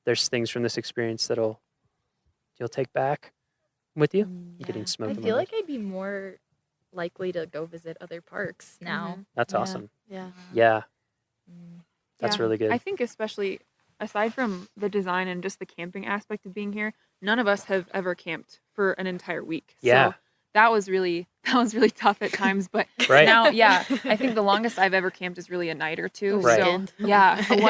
Speaker 1: there's things from this experience you'll take back with you? Getting smoked.
Speaker 11: I feel like I'd be more likely to go visit other parks now.
Speaker 1: That's awesome.
Speaker 11: Yeah.
Speaker 1: That's really good.
Speaker 8: I think especially aside from the design and just the camping aspect of being here, none of us have ever camped for an entire week.
Speaker 1: Yeah.
Speaker 8: So that was really tough at times, but now, I think the longest I've ever camped is really a night or two.
Speaker 11: Right.
Speaker 8: So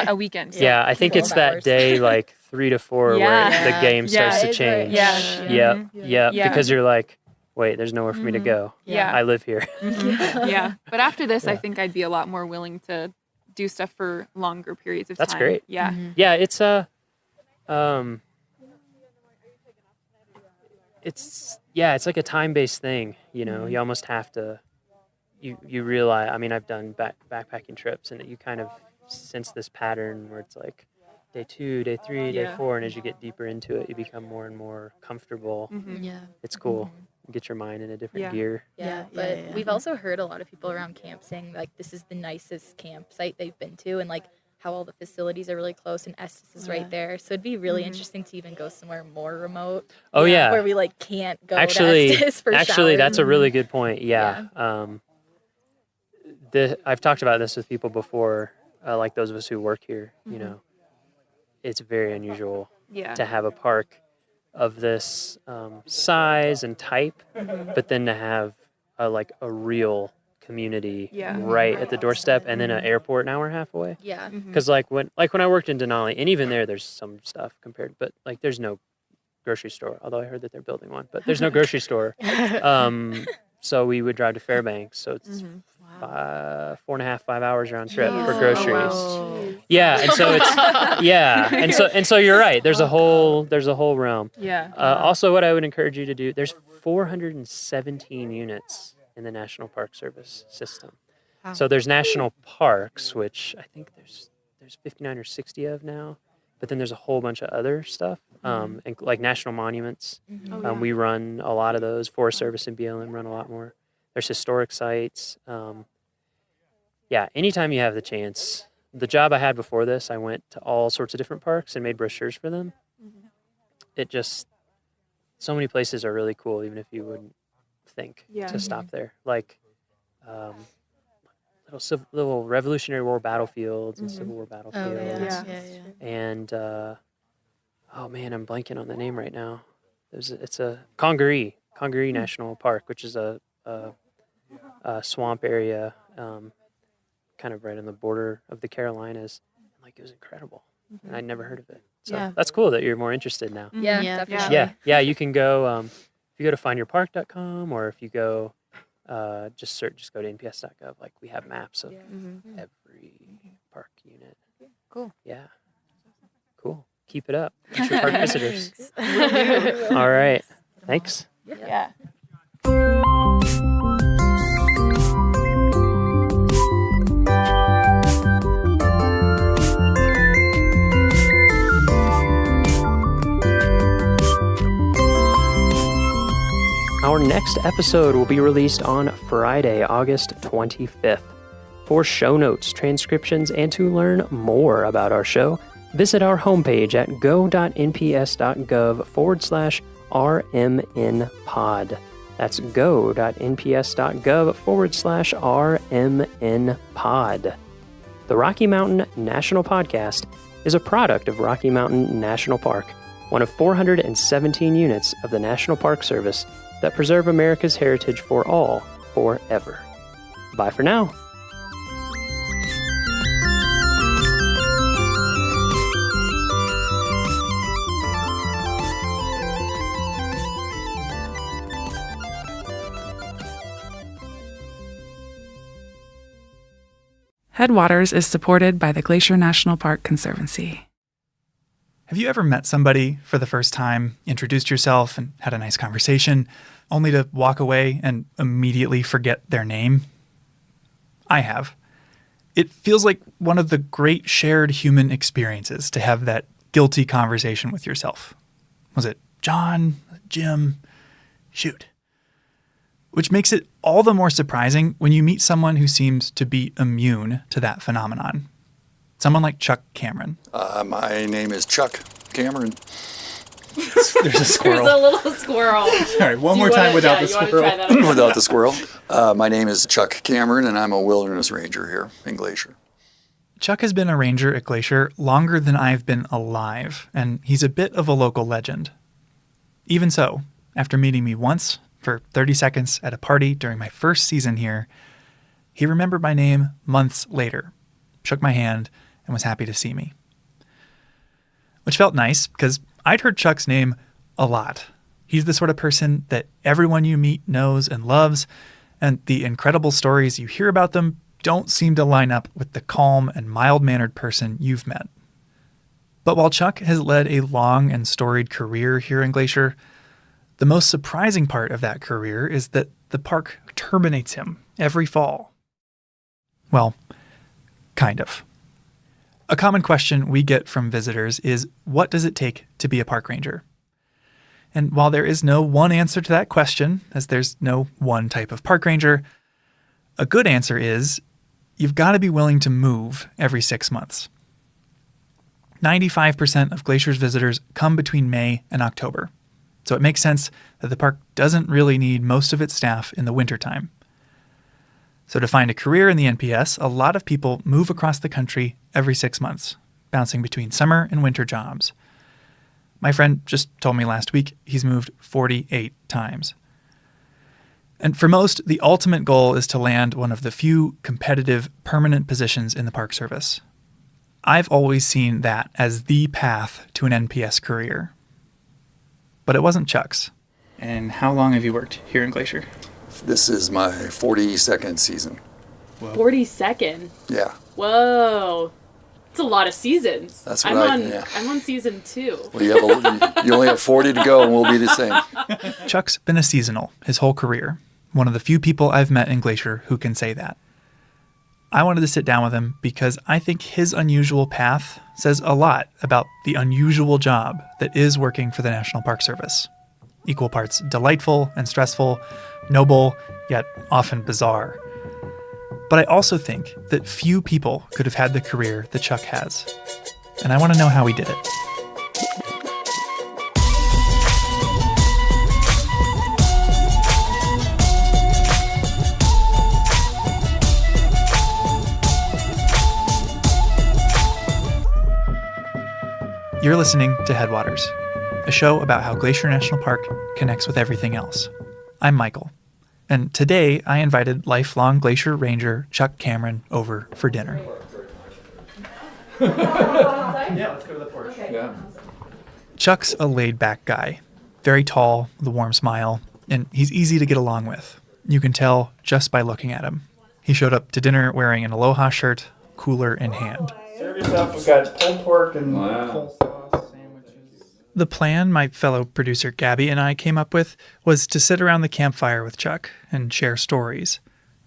Speaker 8: a weekend. So.
Speaker 1: Yeah, I think it's that day like 3 to 4 where the game starts to change. Because you're like, wait, there's nowhere for me to go. I live here.
Speaker 8: But after this, I think I'd be a lot more willing to do stuff for longer periods of time.
Speaker 1: That's great.
Speaker 8: Yeah.
Speaker 1: Yeah, it's it's like a time-based thing, you almost have to, you realize, I've done backpacking trips and you kind of sense this pattern where it's like day 2, day 3, day 4, and as you get deeper into it, you become more and more comfortable. It's cool. Get your mind in a different gear.
Speaker 11: But we've also heard a lot of people around camp saying like this is the nicest campsite they've been to, and like
Speaker 13: how all the facilities are really close and Estes is right there. So it'd be really interesting to even go somewhere more remote.
Speaker 1: Oh, yeah.
Speaker 13: Where we like can't go
Speaker 1: actually,
Speaker 13: to Estes for
Speaker 1: Actually,
Speaker 13: showers.
Speaker 1: that's a really good point. Yeah. I've talked about this with people before, like those of us who work here, you know, it's very unusual to have a park of this size and type, but then to have a real community right at the doorstep, and then an airport an hour and a half away.
Speaker 13: Yeah.
Speaker 1: Because like when I worked in Denali, and even there's some stuff compared, but like there's no grocery store. Although I heard that they're building one, but there's no grocery store. So we would drive to Fairbanks. So it's 4.5, 5 hours round trip for groceries.
Speaker 13: Oh, wow.
Speaker 1: Yeah, and so it's and so you're right. There's a whole realm.
Speaker 8: Yeah.
Speaker 1: Also, what I would encourage you to do, there's 417 units in the National Park Service system.
Speaker 11: Wow.
Speaker 1: So there's national parks, which I think there's 59 or 60 of now, but then there's a whole bunch of other stuff, and like national monuments. We run a lot of those. Forest Service and BLM run a lot more. There's historic sites. Anytime you have the chance. The job I had before this, I went to all sorts of different parks and made brochures for them. It just, so many places are really cool, even if you wouldn't think to stop there. Like little Revolutionary War battlefields and Civil War battlefields. And oh man, I'm blanking on the name right now. It's a Congaree National Park, which is a swamp area, kind of right on the border of the Carolinas. Like, it was incredible, and I'd never heard of it. So that's cool that you're more interested now.
Speaker 13: Yeah, definitely.
Speaker 1: Yeah. You can go if you go to findyourpark.com, or if you go just go to nps.gov. Like, we have maps of every park unit.
Speaker 11: Cool.
Speaker 1: Yeah. Cool. Keep it up. Future park visitors. All right. Thanks.
Speaker 8: Yeah.
Speaker 1: Our next episode will be released on Friday, August 25th. For show notes, transcriptions, and to learn more about our show, visit our homepage at go.nps.gov/RMNpod. That's go.nps.gov/RMNpod. The Rocky Mountain National Podcast is a product of Rocky Mountain National Park, one of 417 units of the National Park Service that preserve America's heritage for all, forever. Bye for now.
Speaker 14: Headwaters is supported by the Glacier National Park Conservancy.
Speaker 15: Have you ever met somebody for the first time, introduced yourself, and had a nice conversation, only to walk away and immediately forget their name? I have. It feels like one of the great shared human experiences to have that guilty conversation with yourself. Was it John? Jim? Shoot. Which makes it all the more surprising when you meet someone who seems to be immune to that phenomenon. Someone like Chuck Cameron.
Speaker 16: My name is Chuck Cameron.
Speaker 15: There's a squirrel.
Speaker 13: There's a little squirrel.
Speaker 15: All right, one more time without the squirrel.
Speaker 16: Without the squirrel. My name is Chuck Cameron, and I'm a wilderness ranger here in Glacier.
Speaker 15: Chuck has been a ranger at Glacier longer than I've been alive, and he's a bit of a local legend. Even so, after meeting me once for 30 seconds at a party during my first season here, he remembered my name months later, shook my hand, and was happy to see me. Which felt nice, because I'd heard Chuck's name a lot. He's the sort of person that everyone you meet knows and loves, and the incredible stories you hear about them don't seem to line up with the calm and mild-mannered person you've met. But while Chuck has led a long and storied career here in Glacier, the most surprising part of that career is that the park terminates him every fall. Well, kind of. A common question we get from visitors is, what does it take to be a park ranger? And while there is no one answer to that question, as there's no one type of park ranger, a good answer is, you've got to be willing to move every 6 months. 95% of Glacier's visitors come between May and October. So it makes sense that the park doesn't really need most of its staff in the wintertime. So to find a career in the NPS, a lot of people move across the country every 6 months, bouncing between summer and winter jobs. My friend just told me last week he's moved 48 times. And for most, the ultimate goal is to land one of the few competitive, permanent positions in the Park Service. I've always seen that as the path to an NPS career. But it wasn't Chuck's.
Speaker 17: And how long have you worked here in Glacier?
Speaker 16: This is my 42nd season.
Speaker 17: Whoa.
Speaker 18: 42nd?
Speaker 16: Yeah.
Speaker 18: Whoa. It's a lot of seasons.
Speaker 16: That's what
Speaker 18: I'm on season 2.
Speaker 16: Well, you only have 40 to go and we'll be the same.
Speaker 15: Chuck's been a seasonal his whole career. One of the few people I've met in Glacier who can say that. I wanted to sit down with him because I think his unusual path says a lot about the unusual job that is working for the National Park Service. Equal parts delightful and stressful, noble, yet often bizarre. But I also think that few people could have had the career that Chuck has. And I want to know how he did it. You're listening to Headwaters, a show about how Glacier National Park connects with everything else. I'm Michael, and today I invited lifelong Glacier Ranger Chuck Cameron over for dinner.
Speaker 17: Yeah, let's go to the porch. Yeah.
Speaker 15: Chuck's a laid-back guy, very tall, with a warm smile, and he's easy to get along with. You can tell just by looking at him. He showed up to dinner wearing an Aloha shirt, cooler in hand.
Speaker 17: Serve yourself. We've got pulled pork and coleslaw sandwiches.
Speaker 15: The plan my fellow producer Gabby and I came up with was to sit around the campfire with Chuck and share stories.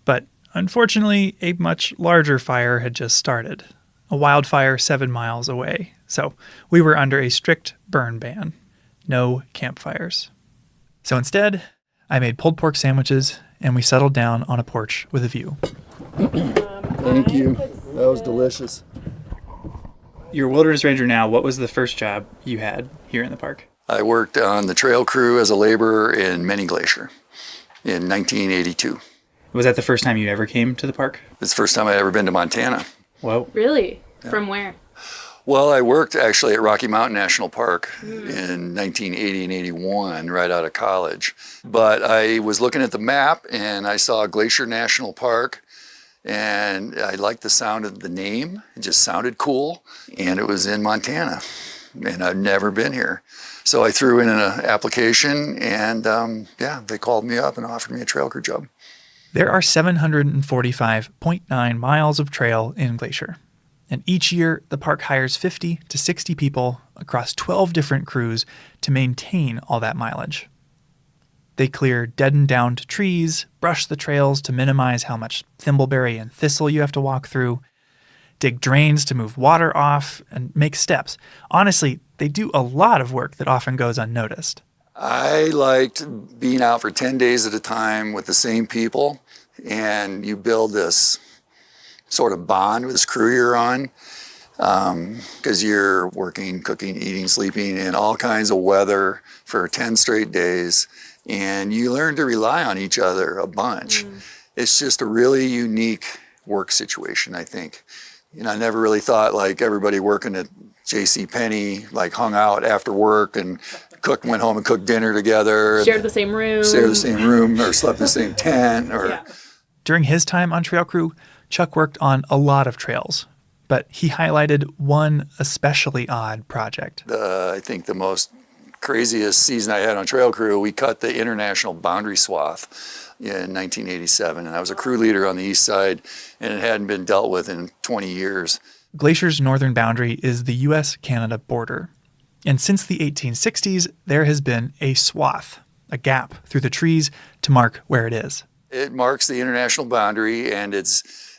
Speaker 15: But unfortunately, a much larger fire had just started, a wildfire 7 miles away. So we were under a strict burn ban. No campfires. So instead, I made pulled pork sandwiches and we settled down on a porch with a view.
Speaker 16: Thank you. That was delicious.
Speaker 17: You're a wilderness ranger now. What was the first job you had here in the park?
Speaker 16: I worked on the trail crew as a laborer in Many Glacier in 1982.
Speaker 17: Was that the first time you ever came to the park?
Speaker 16: It's the first time I'd ever been to Montana.
Speaker 17: Whoa.
Speaker 18: Really?
Speaker 16: Yeah.
Speaker 18: From where?
Speaker 16: Well, I worked actually at Rocky Mountain National Park in 1980 and 81, right out of college. But I was looking at the map and I saw Glacier National Park. And I liked the sound of the name. It just sounded cool. And it was in Montana. And I've never been here. So I threw in an application and they called me up and offered me a trail crew job.
Speaker 15: There are 745.9 miles of trail in Glacier. And each year, the park hires 50 to 60 people across 12 different crews to maintain all that mileage. They clear deadened down trees, brush the trails to minimize how much thimbleberry and thistle you have to walk through, dig drains to move water off, and make steps. Honestly, they do a lot of work that often goes unnoticed.
Speaker 16: I liked being out for 10 days at a time with the same people, and you build this sort of bond with this crew you're on, because you're working, cooking, eating, sleeping in all kinds of weather for 10 straight days. And you learn to rely on each other a bunch. It's just a really unique work situation, I think. You know, I never really thought like everybody working at JCPenney like hung out after work and went home and cooked dinner together.
Speaker 18: Shared the same room.
Speaker 16: Or slept in the same tent. Or
Speaker 15: During his time on trail crew, Chuck worked on a lot of trails, but he highlighted one especially odd project.
Speaker 16: I think the most craziest season I had on trail crew, we cut the international boundary swath in 1987, and I was a crew leader on the east side, and it hadn't been dealt with in 20 years.
Speaker 15: Glacier's northern boundary is the U.S.-Canada border, and since the 1860s, there has been a swath, a gap through the trees to mark where it is.
Speaker 16: It marks the international boundary, and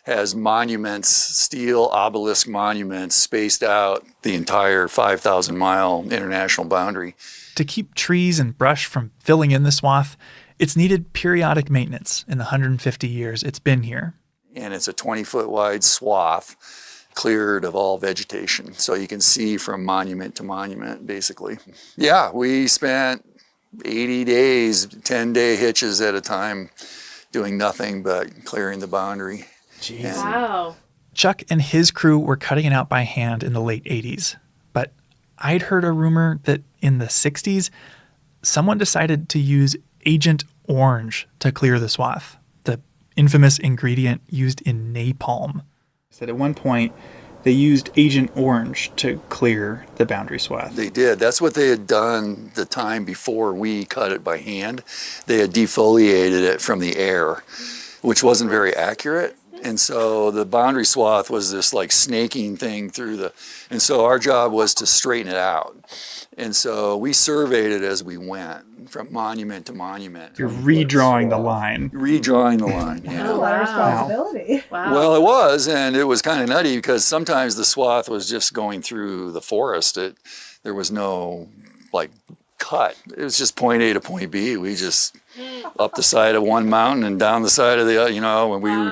Speaker 16: has monuments, steel obelisk monuments spaced out the entire 5,000-mile international boundary.
Speaker 15: To keep trees and brush from filling in the swath, it's needed periodic maintenance in the 150 years it's been here.
Speaker 16: And it's a 20-foot wide swath, cleared of all vegetation. So you can see from monument to monument, basically. Yeah, we spent 80 days, 10-day hitches at a time, doing nothing but clearing the boundary.
Speaker 18: Jeez. Wow.
Speaker 15: Chuck and his crew were cutting it out by hand in the late 80s. But I'd heard a rumor that in the 60s, someone decided to use Agent Orange to clear the swath, the infamous ingredient used in napalm.
Speaker 17: That at one point they used Agent Orange to clear the boundary swath.
Speaker 16: They did. That's what they had done the time before we cut it by hand. They had defoliated it from the air, which wasn't very accurate. And so the boundary swath was this like snaking thing and so our job was to straighten it out. And so we surveyed it as we went from monument to monument.
Speaker 17: You're redrawing the line.
Speaker 16: Redrawing the line, yeah.
Speaker 19: That's a lot of responsibility.
Speaker 18: Wow.
Speaker 16: Well, it was, and it was kind of nutty because sometimes the swath was just going through the forest. There was no, cut. It was just point A to point B. We just up the side of one mountain and down the side of the other, when we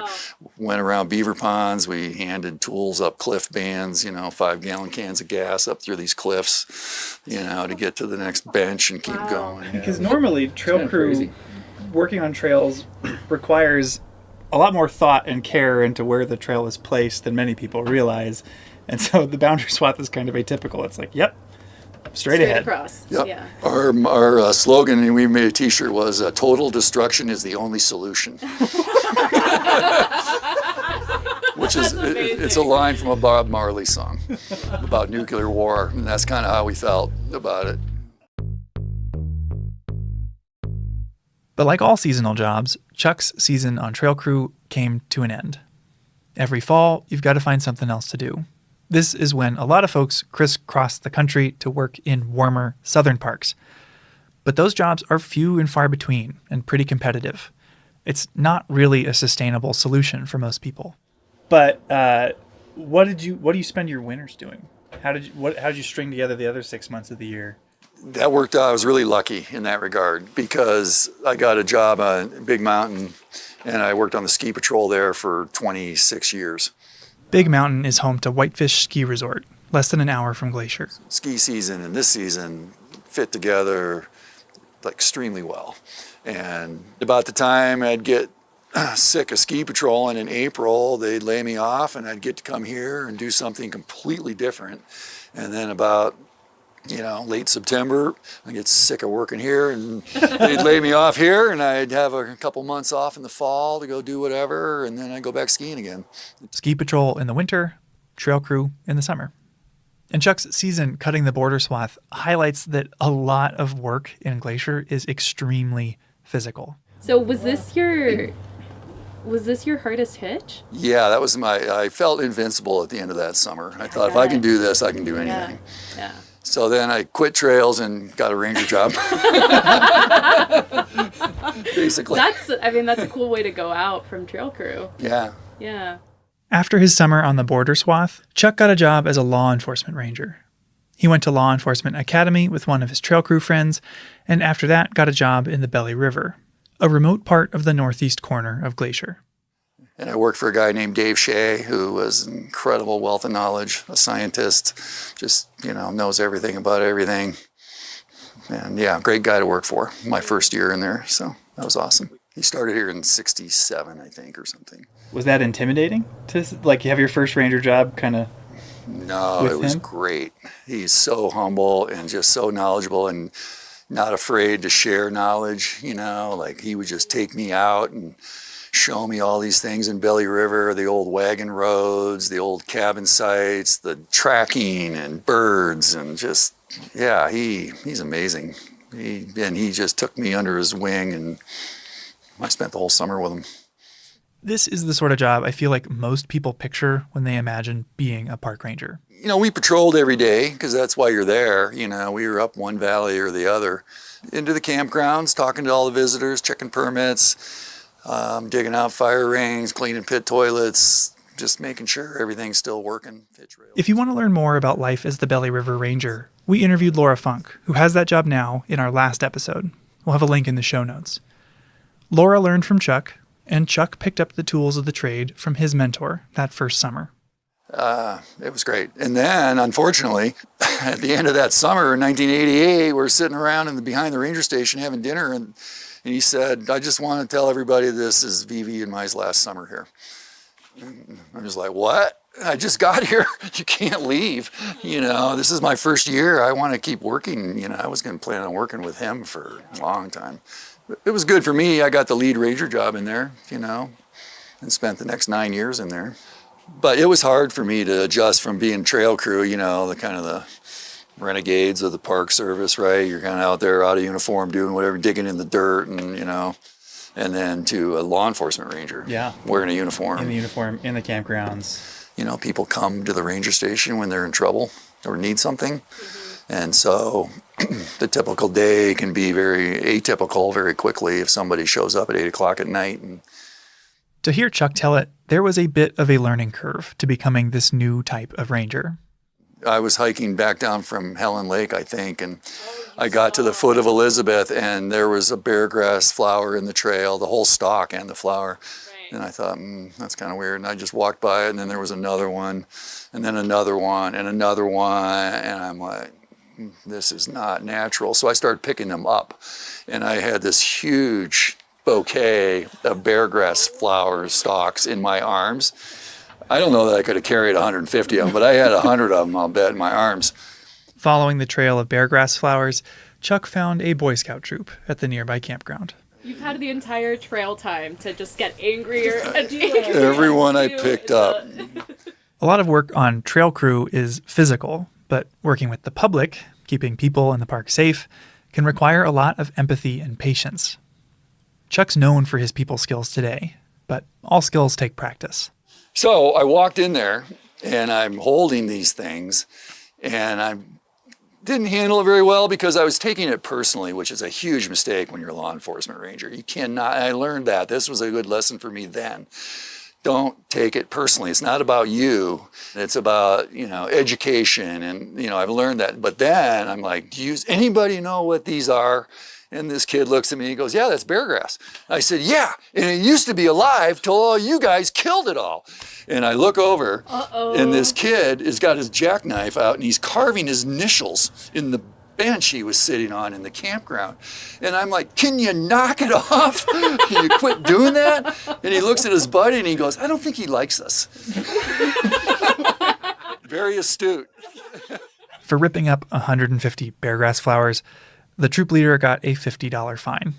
Speaker 16: went around beaver ponds, we handed tools up cliff bands, 5-gallon cans of gas up through these cliffs, to get to the next bench and keep going.
Speaker 17: Because normally trail crew working on trails requires a lot more thought and care into where the trail is placed than many people realize. And so the boundary swath is kind of atypical. It's like, yep, straight ahead.
Speaker 18: Across.
Speaker 16: Yep.
Speaker 18: Yeah.
Speaker 16: Our slogan, and we made a t-shirt, was total destruction is the only solution. Which is, it's a line from a Bob Marley song about nuclear war, and that's kind of how we felt about it.
Speaker 15: But like all seasonal jobs, Chuck's season on trail crew came to an end. Every fall, you've got to find something else to do. This is when a lot of folks crisscross the country to work in warmer southern parks. But those jobs are few and far between and pretty competitive. It's not really a sustainable solution for most people.
Speaker 17: But what do you spend your winters doing? How did you string together the other 6 months of the year?
Speaker 16: That worked out. I was really lucky in that regard because I got a job on Big Mountain and I worked on the ski patrol there for 26 years.
Speaker 15: Big Mountain is home to Whitefish Ski Resort, less than an hour from Glacier.
Speaker 16: Ski season and this season fit together extremely well. And about the time I'd get sick of ski patrol, and in April they'd lay me off and I'd get to come here and do something completely different. And then about late September, I get sick of working here and they'd lay me off here and I'd have a couple months off in the fall to go do whatever, and then I'd go back skiing again.
Speaker 15: Ski patrol in the winter, trail crew in the summer. And Chuck's season cutting the border swath highlights that a lot of work in Glacier is extremely physical.
Speaker 18: So was this your hardest hitch?
Speaker 16: Yeah, that was I felt invincible at the end of that summer. I thought if I can do this, I can do anything.
Speaker 18: Yeah.
Speaker 16: So then I quit trails and got a ranger job. Basically.
Speaker 18: That's a cool way to go out from trail crew.
Speaker 16: Yeah.
Speaker 18: Yeah.
Speaker 15: After his summer on the border swath, Chuck got a job as a law enforcement ranger. He went to Law Enforcement Academy with one of his trail crew friends, and after that got a job in the Belly River, a remote part of the northeast corner of Glacier.
Speaker 16: And I worked for a guy named Dave Shea, who was an incredible wealth of knowledge, a scientist, just, knows everything about everything. And yeah, great guy to work for. My first year in there, so that was awesome. He started here in 67, I think, or something.
Speaker 17: Was that intimidating to have your first ranger job kind of?
Speaker 16: No, it was great. He's so humble and just so knowledgeable and not afraid to share knowledge, he would just take me out and show me all these things in Belly River, the old wagon roads, the old cabin sites, the tracking and birds, and just, yeah, he's amazing. He just took me under his wing, and I spent the whole summer with him.
Speaker 15: This is the sort of job I feel like most people picture when they imagine being a park ranger.
Speaker 16: We patrolled every day because that's why you're there. We were up one valley or the other, into the campgrounds, talking to all the visitors, checking permits, digging out fire rings, cleaning pit toilets, just making sure everything's still working.
Speaker 15: If you want to learn more about life as the Belly River Ranger, we interviewed Laura Funk, who has that job now, in our last episode. We'll have a link in the show notes. Laura learned from Chuck, and Chuck picked up the tools of the trade from his mentor that first summer.
Speaker 16: It was great. And then, unfortunately, at the end of that summer in 1988, we're sitting around behind the ranger station having dinner, and he said, I just want to tell everybody this is Vivi and my last summer here. I'm just like, what? I just got here. You can't leave. This is my first year. I want to keep working. I was going to plan on working with him for a long time. It was good for me. I got the lead ranger job in there, and spent the next 9 years in there. But it was hard for me to adjust from being trail crew, the kind of the renegades of the Park Service, right? You're kind of out there out of uniform doing whatever, digging in the dirt and then to a law enforcement ranger.
Speaker 17: Yeah.
Speaker 16: Wearing a uniform.
Speaker 17: In the uniform, in the campgrounds.
Speaker 16: People come to the ranger station when they're in trouble or need something. And so the typical day can be very atypical very quickly if somebody shows up at 8 o'clock at night.
Speaker 15: To hear Chuck tell it, there was a bit of a learning curve to becoming this new type of ranger.
Speaker 16: I was hiking back down from Helen Lake, I think, and I got to the foot of Elizabeth, and there was a beargrass flower in the trail, the whole stalk and the flower. And I thought, that's kind of weird. And I just walked by it, and then there was another one, and then another one, and another one. And I'm like, this is not natural. So I started picking them up. And I had this huge bouquet of beargrass flower stalks in my arms. I don't know that I could have carried 150 of them, but I had 100 of them, I'll bet, in my arms.
Speaker 15: Following the trail of beargrass flowers, Chuck found a Boy Scout troop at the nearby campground.
Speaker 18: You've had the entire trail time to just get angrier and
Speaker 16: everyone I picked up.
Speaker 15: A lot of work on trail crew is physical, but working with the public, keeping people in the park safe, can require a lot of empathy and patience. Chuck's known for his people skills today, but all skills take practice.
Speaker 16: So I walked in there, and I'm holding these things, and I didn't handle it very well because I was taking it personally, which is a huge mistake when you're a law enforcement ranger. You cannot, I learned that. This was a good lesson for me then. Don't take it personally. It's not about you. It's about, education, and, I've learned that. But then I'm like, does anybody know what these are? And this kid looks at me and he goes, yeah, that's beargrass. I said, yeah, and it used to be alive till all you guys killed it all. And I look over, and this kid has got his jackknife out, and he's carving his initials in the bench he was sitting on in the campground. And I'm like, can you knock it off? Can you quit doing that? And he looks at his buddy, and he goes, I don't think he likes us. Very astute.
Speaker 15: For ripping up 150 beargrass flowers, the troop leader got a $50 fine.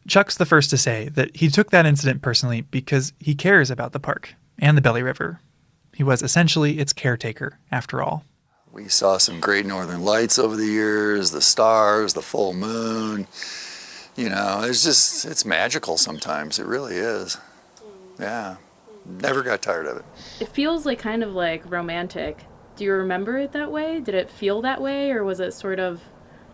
Speaker 15: Chuck's the first to say that he took that incident personally because he cares about the park and the Belly River. He was essentially its caretaker, after all.
Speaker 16: We saw some great northern lights over the years, the stars, the full moon. It's magical sometimes. It really is. Yeah. Never got tired of it.
Speaker 18: It feels kind of romantic. Do you remember it that way? Did it feel that way, or was it sort of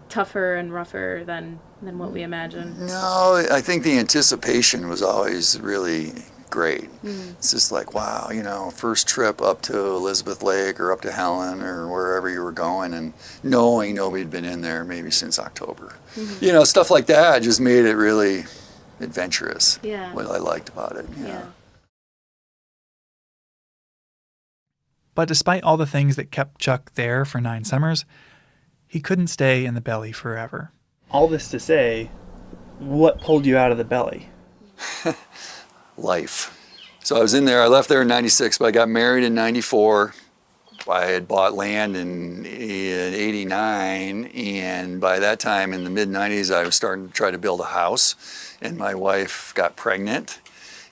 Speaker 18: tougher and rougher than what we imagined?
Speaker 16: No, I think the anticipation was always really great. It's just like, wow, first trip up to Elizabeth Lake or up to Helen or wherever you were going, and knowing nobody'd been in there maybe since October. Stuff like that just made it really adventurous.
Speaker 18: Yeah.
Speaker 16: What I liked about it.
Speaker 18: Yeah.
Speaker 15: But despite all the things that kept Chuck there for 9 summers, he couldn't stay in the Belly forever.
Speaker 17: All this to say, what pulled you out of the Belly?
Speaker 16: Life. So I was in there, I left there in 96, but I got married in 94. I had bought land in 89, and by that time in the mid-90s, I was starting to try to build a house, and my wife got pregnant.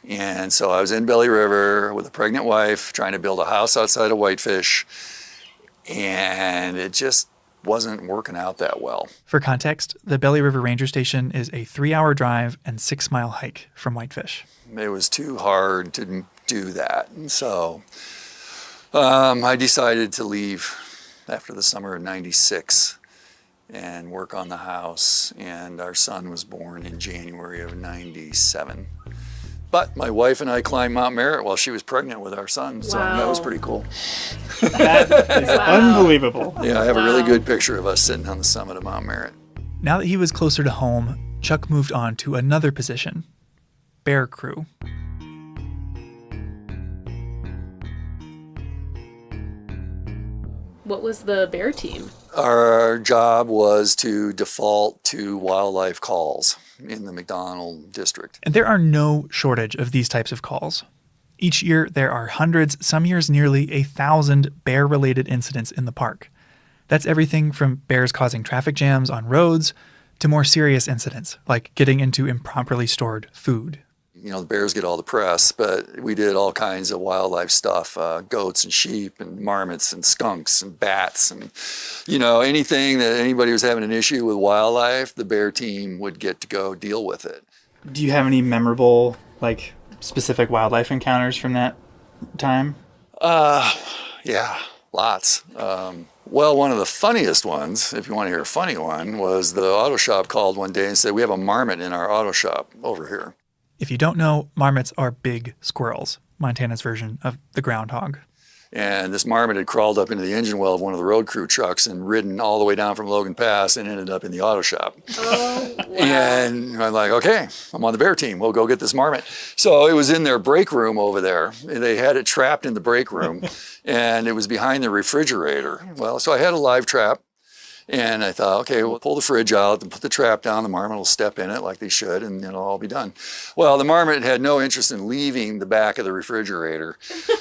Speaker 16: And so I was in Belly River with a pregnant wife, trying to build a house outside of Whitefish, and it just wasn't working out that well.
Speaker 15: For context, the Belly River Ranger Station is a 3-hour drive and 6-mile hike from Whitefish.
Speaker 16: It was too hard to do that. And so I decided to leave after the summer of 96 and work on the house. And our son was born in January of 97. But my wife and I climbed Mount Merritt while she was pregnant with our son, so that was pretty cool.
Speaker 17: That is unbelievable.
Speaker 16: Yeah, I have a really good picture of us sitting on the summit of Mount Merritt.
Speaker 15: Now that he was closer to home, Chuck moved on to another position, bear crew.
Speaker 18: What was the bear team?
Speaker 16: Our job was to default to wildlife calls in the McDonald district.
Speaker 15: And there are no shortage of these types of calls. Each year, there are hundreds, some years nearly 1,000 bear-related incidents in the park. That's everything from bears causing traffic jams on roads to more serious incidents, like getting into improperly stored food.
Speaker 16: You know, the bears get all the press, but we did all kinds of wildlife stuff, goats and sheep and marmots and skunks and bats and, you know, anything that anybody was having an issue with wildlife, the bear team would get to go deal with it.
Speaker 17: Do you have any memorable, like, specific wildlife encounters from that time?
Speaker 16: Yeah, lots. Well, one of the funniest ones, if you want to hear a funny one, was the auto shop called one day and said, we have a marmot in our auto shop over here.
Speaker 15: If you don't know, marmots are big squirrels, Montana's version of the groundhog.
Speaker 16: And this marmot had crawled up into the engine well of one of the road crew trucks and ridden all the way down from Logan Pass and ended up in the auto shop.
Speaker 18: Oh, wow.
Speaker 16: And I'm like, okay, I'm on the bear team. We'll go get this marmot. So it was in their break room over there. They had it trapped in the break room and it was behind the refrigerator. Well, so I had a live trap. And I thought, okay, we'll pull the fridge out and put the trap down. The marmot will step in it like they should, and it'll all be done. Well, the marmot had no interest in leaving the back of the refrigerator.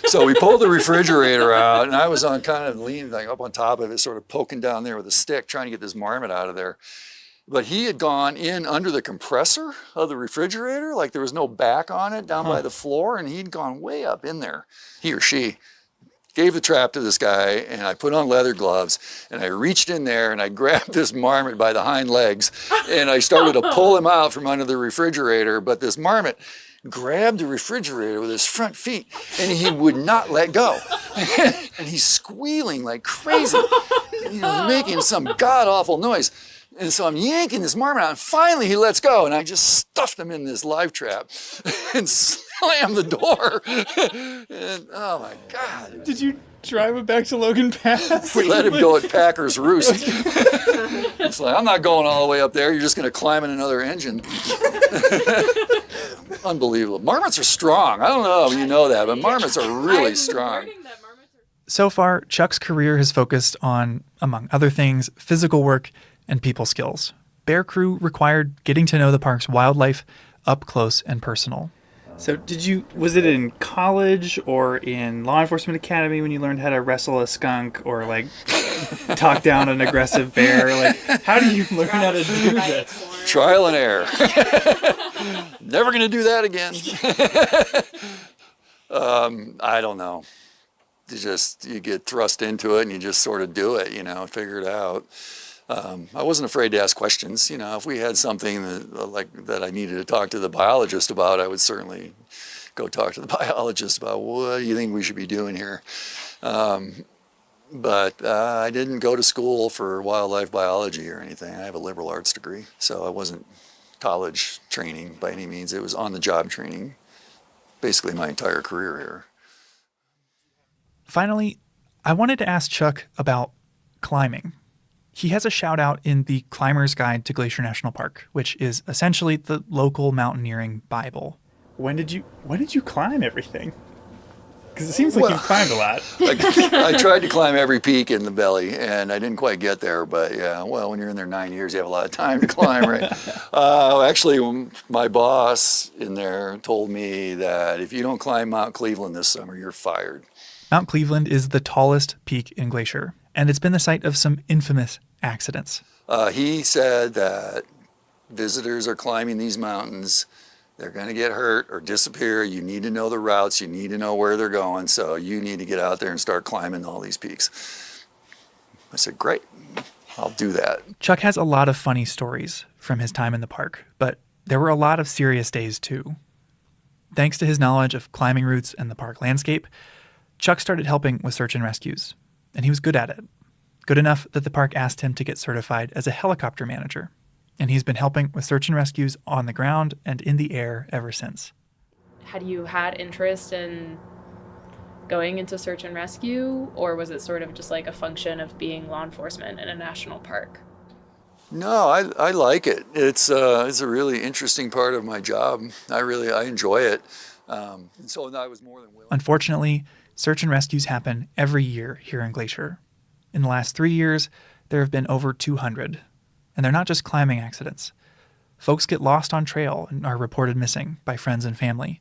Speaker 16: So we pulled the refrigerator out, and I was on kind of leaning like up on top of it, sort of poking down there with a stick, trying to get this marmot out of there. But he had gone in under the compressor of the refrigerator, like there was no back on it down by the floor, and he'd gone way up in there, he or she. Gave the trap to this guy, and I put on leather gloves, and I reached in there, and I grabbed this marmot by the hind legs, and I started to pull him out from under the refrigerator, but this marmot grabbed the refrigerator with his front feet, and he would not let go. And he's squealing like crazy, you know, making some god-awful noise. And so I'm yanking this marmot out, and finally he lets go, and I just stuffed him in this live trap and slammed the door. And oh my God.
Speaker 17: Did you drive it back to Logan Pass?
Speaker 16: We let him go at Packer's Roost. It's like, I'm not going all the way up there. You're just going to climb in another engine. Unbelievable. Marmots are strong. I don't know if you know that, but marmots are really strong.
Speaker 15: So far, Chuck's career has focused on, among other things, physical work and people skills. Bear Crew required getting to know the park's wildlife up close and personal.
Speaker 17: So was it in college or in law enforcement academy when you learned how to wrestle a skunk or like talk down an aggressive bear? Like, how do you learn how to do this?
Speaker 16: Trial and error. Never going to do that again. I don't know. You get thrust into it and you just sort of do it, you know, figure it out. I wasn't afraid to ask questions. You know, if we had something that I needed to talk to the biologist about, I would certainly go talk to the biologist about what do you think we should be doing here. But I didn't go to school for wildlife biology or anything. I have a liberal arts degree, so I wasn't college training by any means. It was on-the-job training, basically my entire career here.
Speaker 15: Finally, I wanted to ask Chuck about climbing. He has a shout out in the Climber's Guide to Glacier National Park, which is essentially the local mountaineering Bible.
Speaker 17: When did you climb everything? Because it seems like you've climbed a lot.
Speaker 16: I tried to climb every peak in the Belly, and I didn't quite get there. But yeah, well, when you're in there 9 years, you have a lot of time to climb, right? Actually, my boss in there told me that if you don't climb Mount Cleveland this summer, you're fired.
Speaker 15: Mount Cleveland is the tallest peak in Glacier, and it's been the site of some infamous accidents.
Speaker 16: He said that visitors are climbing these mountains. They're going to get hurt or disappear. You need to know the routes. You need to know where they're going. So you need to get out there and start climbing all these peaks. I said, great, I'll do that.
Speaker 15: Chuck has a lot of funny stories from his time in the park, but there were a lot of serious days too. Thanks to his knowledge of climbing routes and the park landscape, Chuck started helping with search and rescues, and he was good at it. Good enough that the park asked him to get certified as a helicopter manager. And he's been helping with search and rescues on the ground and in the air ever since.
Speaker 18: Had you had interest in going into search and rescue, or was it sort of just like a function of being law enforcement in a national park?
Speaker 16: No, I like it. It's a really interesting part of my job. I enjoy it. And so I was more than willing.
Speaker 15: Unfortunately, search and rescues happen every year here in Glacier. In the last 3 years, there have been over 200. And they're not just climbing accidents. Folks get lost on trail and are reported missing by friends and family.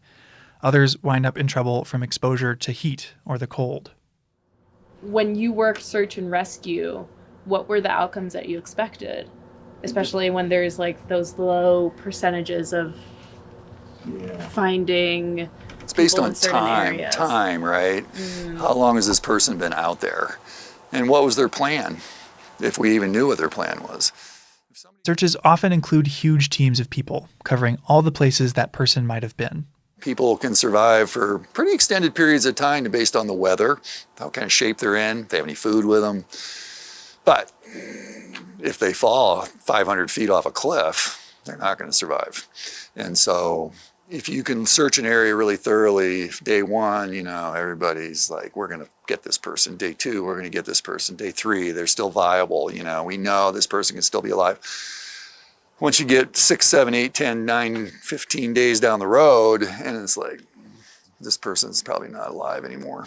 Speaker 15: Others wind up in trouble from exposure to heat or the cold.
Speaker 18: When you worked search and rescue, what were the outcomes that you expected? Especially when there's like those low percentages of finding.
Speaker 16: It's based on
Speaker 18: areas.
Speaker 16: time, right? How long has this person been out there? And what was their plan, if we even knew what their plan was?
Speaker 15: Searches often include huge teams of people covering all the places that person might have been.
Speaker 16: People can survive for pretty extended periods of time based on the weather, what kind of shape they're in, if they have any food with them. But if they fall 500 feet off a cliff, they're not going to survive. And so if you can search an area really thoroughly, day one, everybody's like, we're going to get this person. Day two, we're going to get this person. Day three, they're still viable. We know this person can still be alive. Once you get 6, 7, 8, 10, 9, 15 days down the road, and it's like, this person's probably not alive anymore.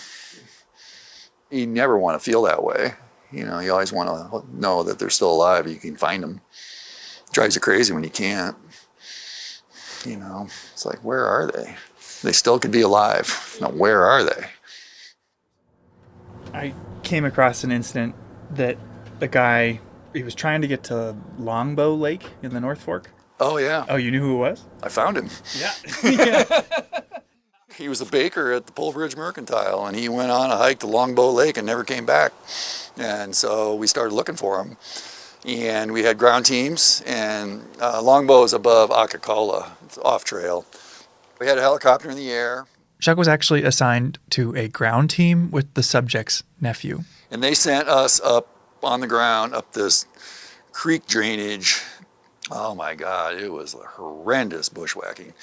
Speaker 16: You never want to feel that way. You always want to know that they're still alive. You can find them. It drives you crazy when you can't. It's like, where are they? They still could be alive. Now, where are they?
Speaker 17: I came across an incident that the guy, he was trying to get to Longbow Lake in the North Fork.
Speaker 16: Oh, yeah.
Speaker 17: Oh, you knew who it was?
Speaker 16: I found him.
Speaker 17: Yeah.
Speaker 16: He was a baker at the Pole Bridge Mercantile, and he went on a hike to Longbow Lake and never came back. And so we started looking for him. And we had ground teams, and Longbow is above Akakola. It's off trail. We had a helicopter in the air.
Speaker 15: Chuck was actually assigned to a ground team with the subject's nephew.
Speaker 16: And they sent us up on the ground, up this creek drainage. Oh my God, it was horrendous bushwhacking.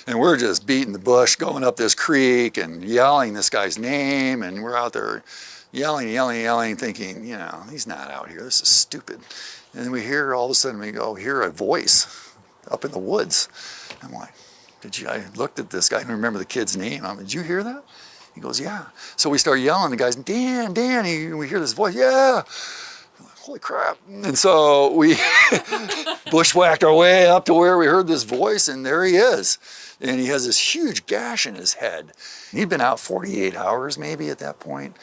Speaker 16: And we're just beating the bush, going up this creek and yelling this guy's name. And we're out there yelling, thinking, he's not out here. This is stupid. And then we hear, all of a sudden, hear a voice up in the woods. I'm like, I looked at this guy, I don't remember the kid's name. Did you hear that? He goes, yeah. So we start yelling. The guy's, Dan, we hear this voice, yeah. Holy crap. And so we bushwhacked our way up to where we heard this voice, and there he is. And he has this huge gash in his head. He'd been out 48 hours maybe at that point.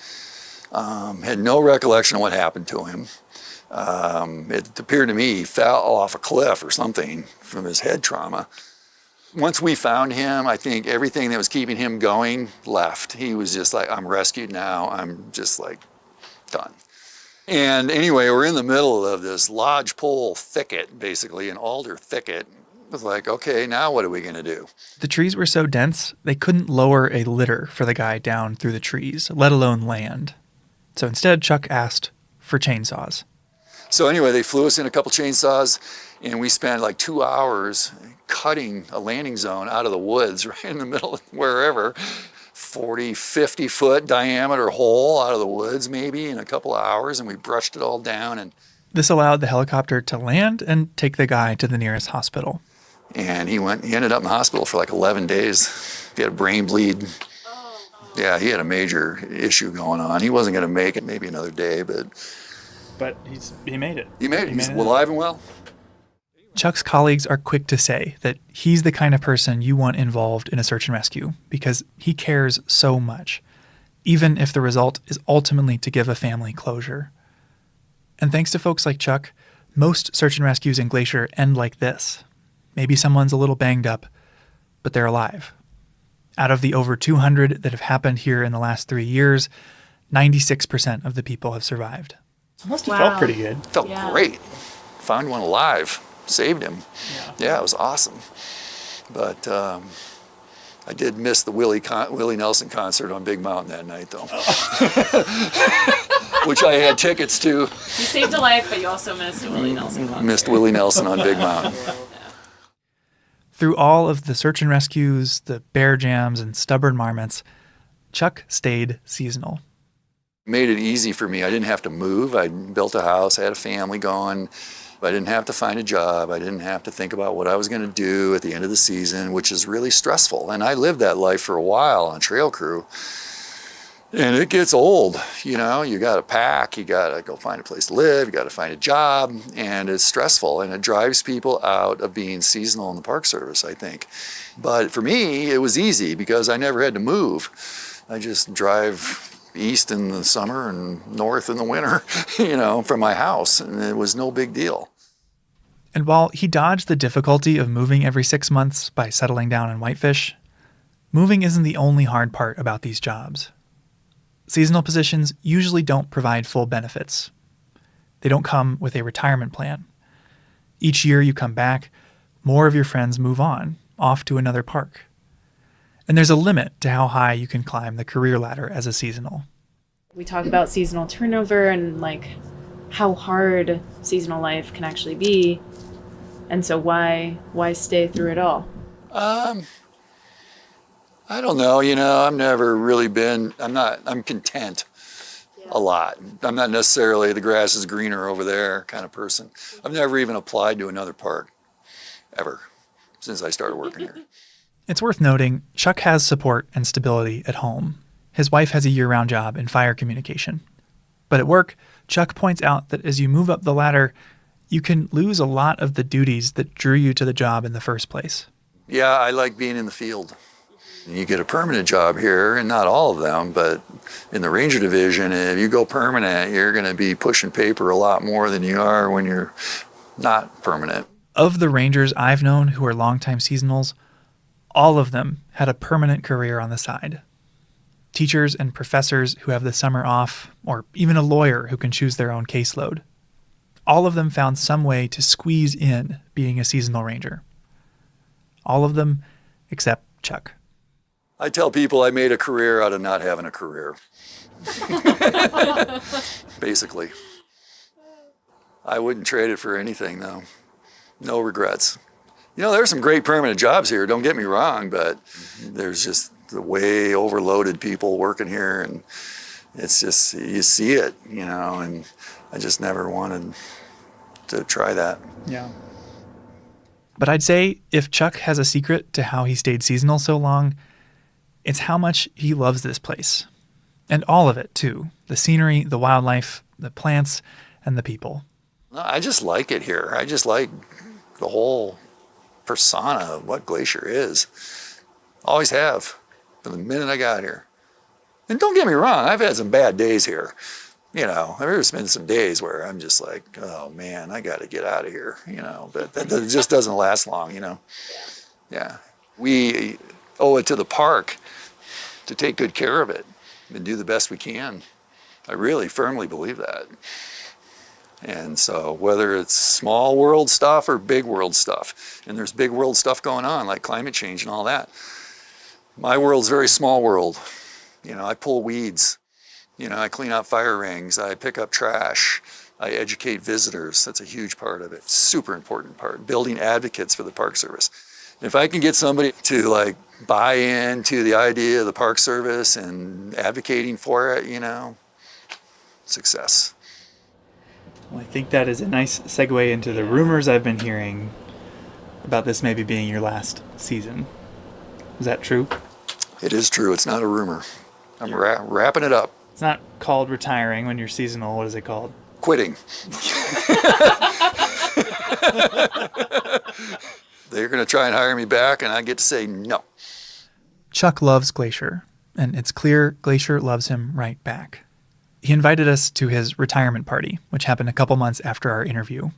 Speaker 16: Had no recollection of what happened to him. It appeared to me he fell off a cliff or something from his head trauma. Once we found him, I think everything that was keeping him going left. He was just like, I'm rescued now. I'm just like done. And anyway, we're in the middle of this lodgepole thicket, basically, an alder thicket. It was like, okay, now what are we going to do?
Speaker 15: The trees were so dense, they couldn't lower a litter for the guy down through the trees, let alone land. So instead, Chuck asked for chainsaws.
Speaker 16: So anyway, they flew us in a couple chainsaws, and we spent like 2 hours cutting a landing zone out of the woods right in the middle of wherever. 40, 50 foot diameter hole out of the woods maybe in a couple of hours, and we brushed it all down. And
Speaker 15: this allowed the helicopter to land and take the guy to the nearest hospital.
Speaker 16: And he ended up in the hospital for like 11 days. He had a brain bleed. Yeah, he had a major issue going on. He wasn't going to make it maybe another day, but
Speaker 17: he made it.
Speaker 16: He made it. He's alive and well.
Speaker 15: Chuck's colleagues are quick to say that he's the kind of person you want involved in a search and rescue because he cares so much, even if the result is ultimately to give a family closure. And thanks to folks like Chuck, most search and rescues in Glacier end like this. Maybe someone's a little banged up, but they're alive. Out of the over 200 that have happened here in the last 3 years, 96% of the people have survived.
Speaker 17: Must have felt pretty good.
Speaker 16: Felt great. Found one alive. Saved him. Yeah, it was awesome. But I did miss the Willie Nelson concert on Big Mountain that night, though. Which I had tickets to.
Speaker 18: You saved a life, but you also missed a Willie Nelson concert.
Speaker 16: Missed Willie Nelson on Big Mountain.
Speaker 15: Through all of the search and rescues, the bear jams, and stubborn marmots, Chuck stayed seasonal.
Speaker 16: Made it easy for me. I didn't have to move. I built a house. I had a family going. I didn't have to find a job. I didn't have to think about what I was going to do at the end of the season, which is really stressful. And I lived that life for a while on trail crew. And it gets old, you know, you got to pack, you got to go find a place to live, you got to find a job, and it's stressful, and it drives people out of being seasonal in the Park Service, I think. But for me, it was easy because I never had to move. I just drive east in the summer and north in the winter, you know, from my house, and it was no big deal.
Speaker 15: And while he dodged the difficulty of moving every 6 months by settling down in Whitefish, moving isn't the only hard part about these jobs. Seasonal positions usually don't provide full benefits. They don't come with a retirement plan. Each year you come back, more of your friends move on, off to another park. And there's a limit to how high you can climb the career ladder as a seasonal.
Speaker 18: We talk about seasonal turnover and like how hard seasonal life can actually be. And so why stay through it all?
Speaker 16: I don't know, you know, I've never really been, I'm content a lot. I'm not necessarily the grass is greener over there kind of person. I've never even applied to another park, ever, since I started working here.
Speaker 15: It's worth noting, Chuck has support and stability at home. His wife has a year-round job in fire communication. But at work, Chuck points out that as you move up the ladder, you can lose a lot of the duties that drew you to the job in the first place.
Speaker 16: Yeah, I like being in the field. You get a permanent job here, and not all of them, but in the Ranger Division, if you go permanent, you're going to be pushing paper a lot more than you are when you're not permanent.
Speaker 15: Of the Rangers I've known who are longtime seasonals, all of them had a permanent career on the side. Teachers and professors who have the summer off, or even a lawyer who can choose their own caseload. All of them found some way to squeeze in being a seasonal ranger. All of them except Chuck.
Speaker 16: I tell people I made a career out of not having a career. Basically. I wouldn't trade it for anything, though. No regrets. You know, there's some great permanent jobs here, don't get me wrong, but there's just the way overloaded people working here, and it's just, you see it, you know, and I just never wanted to try that.
Speaker 15: Yeah. But I'd say if Chuck has a secret to how he stayed seasonal so long, it's how much he loves this place. And all of it, too. The scenery, the wildlife, the plants, and the people.
Speaker 16: I just like it here. I just like the whole persona of what Glacier is. Always have, from the minute I got here. And don't get me wrong, I've had some bad days here. You know, there's been some days where I'm just like, oh man, I got to get out of here, you know, but that just doesn't last long, you know. Yeah. We owe it to the park to take good care of it and do the best we can. I really firmly believe that. And so whether it's small world stuff or big world stuff, and there's big world stuff going on like climate change and all that, my world's very small world. You know, I pull weeds, you know, I clean out fire rings, I pick up trash, I educate visitors. That's a huge part of it, super important part, building advocates for the Park Service. If I can get somebody to like buy into the idea of the Park Service and advocating for it, you know, success.
Speaker 15: Well, I think that is a nice segue into the rumors I've been hearing about this maybe being your last season. Is that true?
Speaker 16: It is true. It's not a rumor. I'm wrapping it up.
Speaker 15: It's not called retiring when you're seasonal. What is it called?
Speaker 16: Quitting. They're going to try and hire me back, and I get to say no.
Speaker 15: Chuck loves Glacier, and it's clear Glacier loves him right back. He invited us to his retirement party, which happened a couple months after our interview,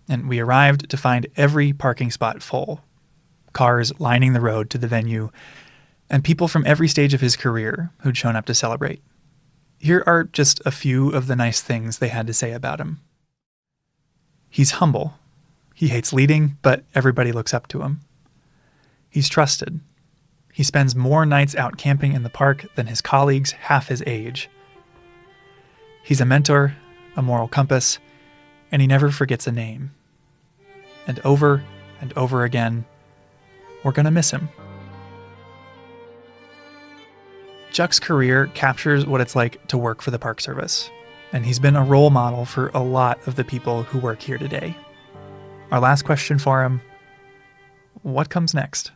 Speaker 15: and we arrived to find every parking spot full, cars lining the road to the venue, and people from every stage of his career who'd shown up to celebrate. Here are just a few of the nice things they had to say about him. He's humble. He hates leading, but everybody looks up to him. He's trusted. He spends more nights out camping in the park than his colleagues half his age. He's a mentor, a moral compass, and he never forgets a name. And over again, we're going to miss him. Chuck's career captures what it's like to work for the Park Service, and he's been a role model for a lot of the people who work here today. Our last question for him, what comes next?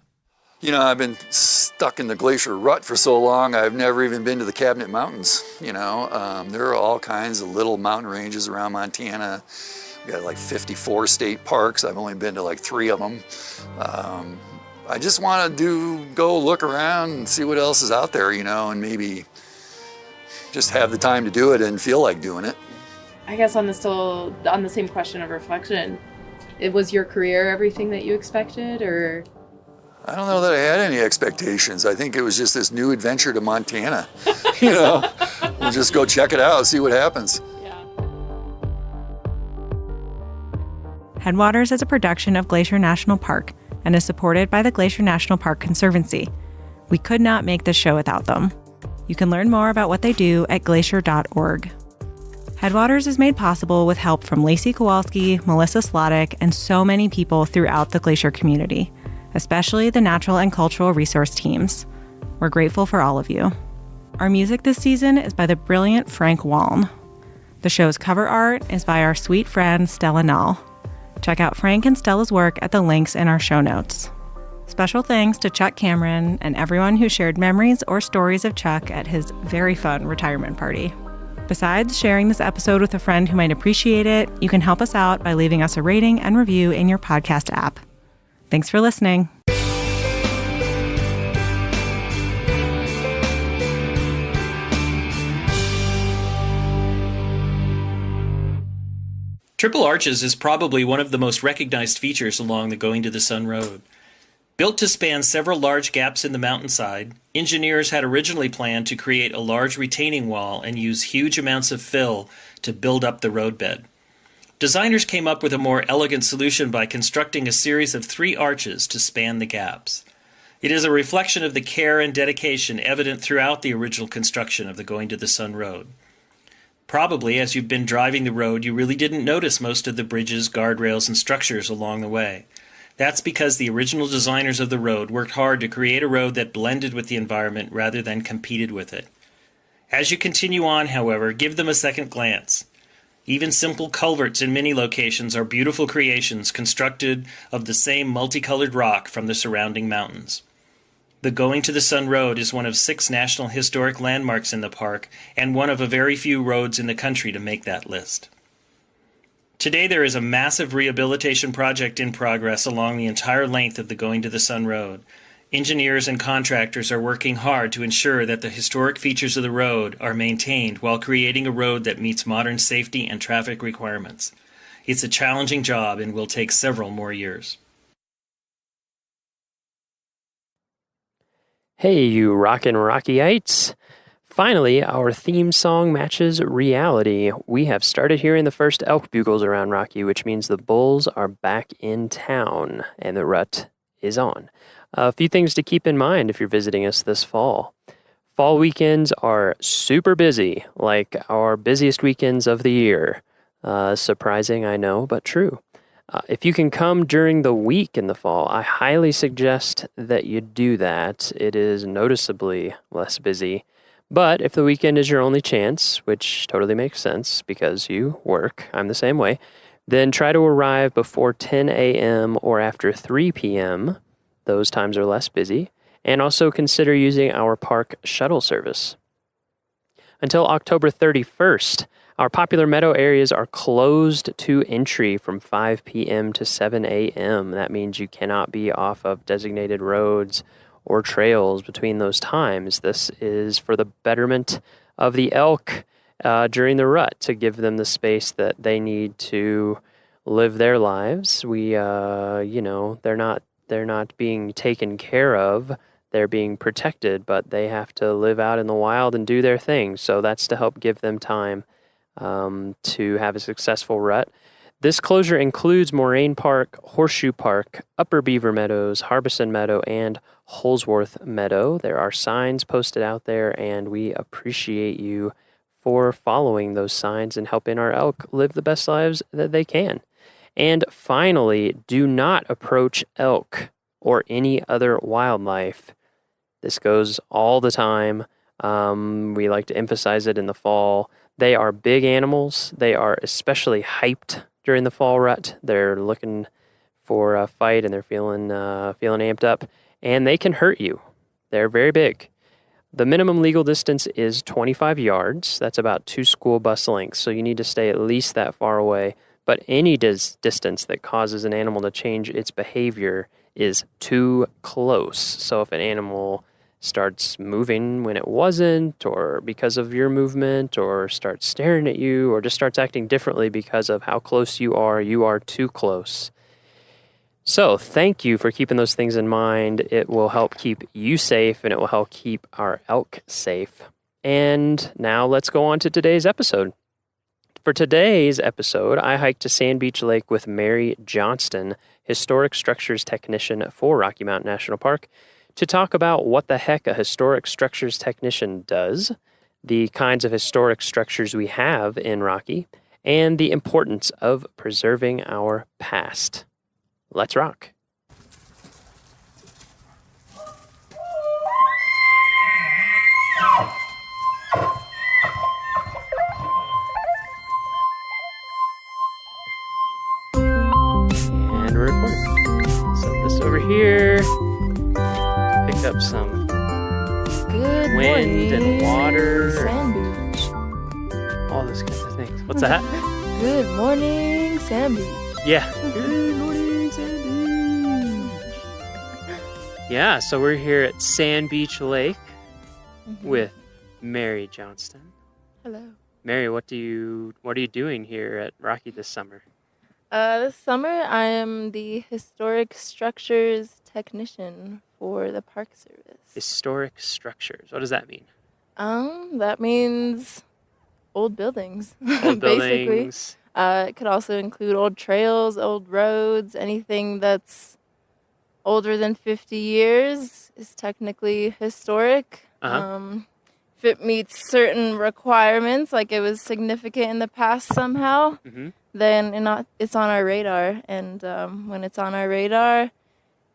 Speaker 16: You know, I've been stuck in the glacier rut for so long, I've never even been to the Cabinet Mountains, you know. There are all kinds of little mountain ranges around Montana. We got like 54 state parks. I've only been to like 3 of them. I just want to go look around and see what else is out there, you know, and maybe just have the time to do it and feel like doing it.
Speaker 18: I guess on the same question of reflection, was your career everything that you expected, or?
Speaker 16: I don't know that I had any expectations. I think it was just this new adventure to Montana. You know, we'll just go check it out, see what happens.
Speaker 20: Headwaters is a production of Glacier National Park and is supported by the Glacier National Park Conservancy. We could not make this show without them. You can learn more about what they do at glacier.org. Headwaters is made possible with help from Lacey Kowalski, Melissa Slottick, and so many people throughout the Glacier community, especially the natural and cultural resource teams. We're grateful for all of you. Our music this season is by the brilliant Frank Waln. The show's cover art is by our sweet friend Stella Null. Check out Frank and Stella's work at the links in our show notes. Special thanks to Chuck Cameron and everyone who shared memories or stories of Chuck at his very fun retirement party. Besides sharing this episode with a friend who might appreciate it, you can help us out by leaving us a rating and review in your podcast app. Thanks for listening.
Speaker 21: Triple Arches is probably one of the most recognized features along the Going to the Sun Road. Built to span several large gaps in the mountainside, engineers had originally planned to create a large retaining wall and use huge amounts of fill to build up the roadbed. Designers came up with a more elegant solution by constructing a series of 3 arches to span the gaps. It is a reflection of the care and dedication evident throughout the original construction of the Going to the Sun Road. Probably, as you've been driving the road, you really didn't notice most of the bridges, guardrails, and structures along the way. That's because the original designers of the road worked hard to create a road that blended with the environment rather than competed with it. As you continue on, however, give them a second glance. Even simple culverts in many locations are beautiful creations constructed of the same multicolored rock from the surrounding mountains. The Going to the Sun Road is one of 6 National Historic Landmarks in the park and one of a very few roads in the country to make that list. Today there is a massive rehabilitation project in progress along the entire length of the Going to the Sun Road. Engineers and contractors are working hard to ensure that the historic features of the road are maintained while creating a road that meets modern safety and traffic requirements. It's a challenging job and will take several more years.
Speaker 1: Hey, you rockin' Rockyites! Finally, our theme song matches reality. We have started hearing the first elk bugles around Rocky, which means the bulls are back in town and the rut is on. A few things to keep in mind if you're visiting us this fall. Fall weekends are super busy, like our busiest weekends of the year. Surprising, I know, but true. If you can come during the week in the fall, I highly suggest that you do that. It is noticeably less busy. But if the weekend is your only chance, which totally makes sense because you work, I'm the same way, then try to arrive before 10 a.m. or after 3 p.m. Those times are less busy. And also consider using our park shuttle service. Until October 31st, our popular meadow areas are closed to entry from 5 p.m. to 7 a.m. That means you cannot be off of designated roads or trails between those times. This is for the betterment of the elk during the rut, to give them the space that they need to live their lives. They're not being taken care of. They're being protected, but they have to live out in the wild and do their thing. So that's to help give them time to have a successful rut. This closure includes Moraine Park, Horseshoe Park, Upper Beaver Meadows, Harbison Meadow, and Holsworth Meadow. There are signs posted out there, and we appreciate you for following those signs and helping our elk live the best lives that they can. And finally, do not approach elk or any other wildlife. This goes all the time. We like to emphasize it in the fall. They are big animals. They are especially hyped during the fall rut. They're looking for a fight and they're feeling amped up. and they can hurt you. They're very big. The minimum legal distance is 25 yards. That's about 2 school bus lengths, so you need to stay at least that far away. But any distance that causes an animal to change its behavior is too close. So if an animal starts moving when it wasn't, or because of your movement, or starts staring at you, or just starts acting differently because of how close you are too close. So thank you for keeping those things in mind. It will help keep you safe, and it will help keep our elk safe. And now let's go on to today's episode. For today's episode, I hiked to Sand Beach Lake with Mary Johnston, historic structures technician for Rocky Mountain National Park, to talk about what the heck a historic structures technician does, the kinds of historic structures we have in Rocky, and the importance of preserving our past. Let's rock. And we're recording. Set this over here. Pick up some
Speaker 2: Good
Speaker 1: wind
Speaker 2: morning,
Speaker 1: and water.
Speaker 2: Sand Beach.
Speaker 1: All those kinds of things. What's that?
Speaker 2: Good morning, Sand Beach.
Speaker 1: Yeah. Good morning, Sand Beach. Yeah, so we're here at Sand Beach Lake with Mary Johnston.
Speaker 2: Hello.
Speaker 1: Mary, what are you doing here at Rocky this summer?
Speaker 2: This summer, I am the historic structures technician for the Park Service.
Speaker 1: Historic structures. What does that mean?
Speaker 2: That means old buildings,
Speaker 1: Old
Speaker 2: basically.
Speaker 1: buildings.
Speaker 2: It could also include old trails, old roads, anything that's older than 50 years is technically historic. If it meets certain requirements, like it was significant in the past somehow, then it's on our radar. And when it's on our radar,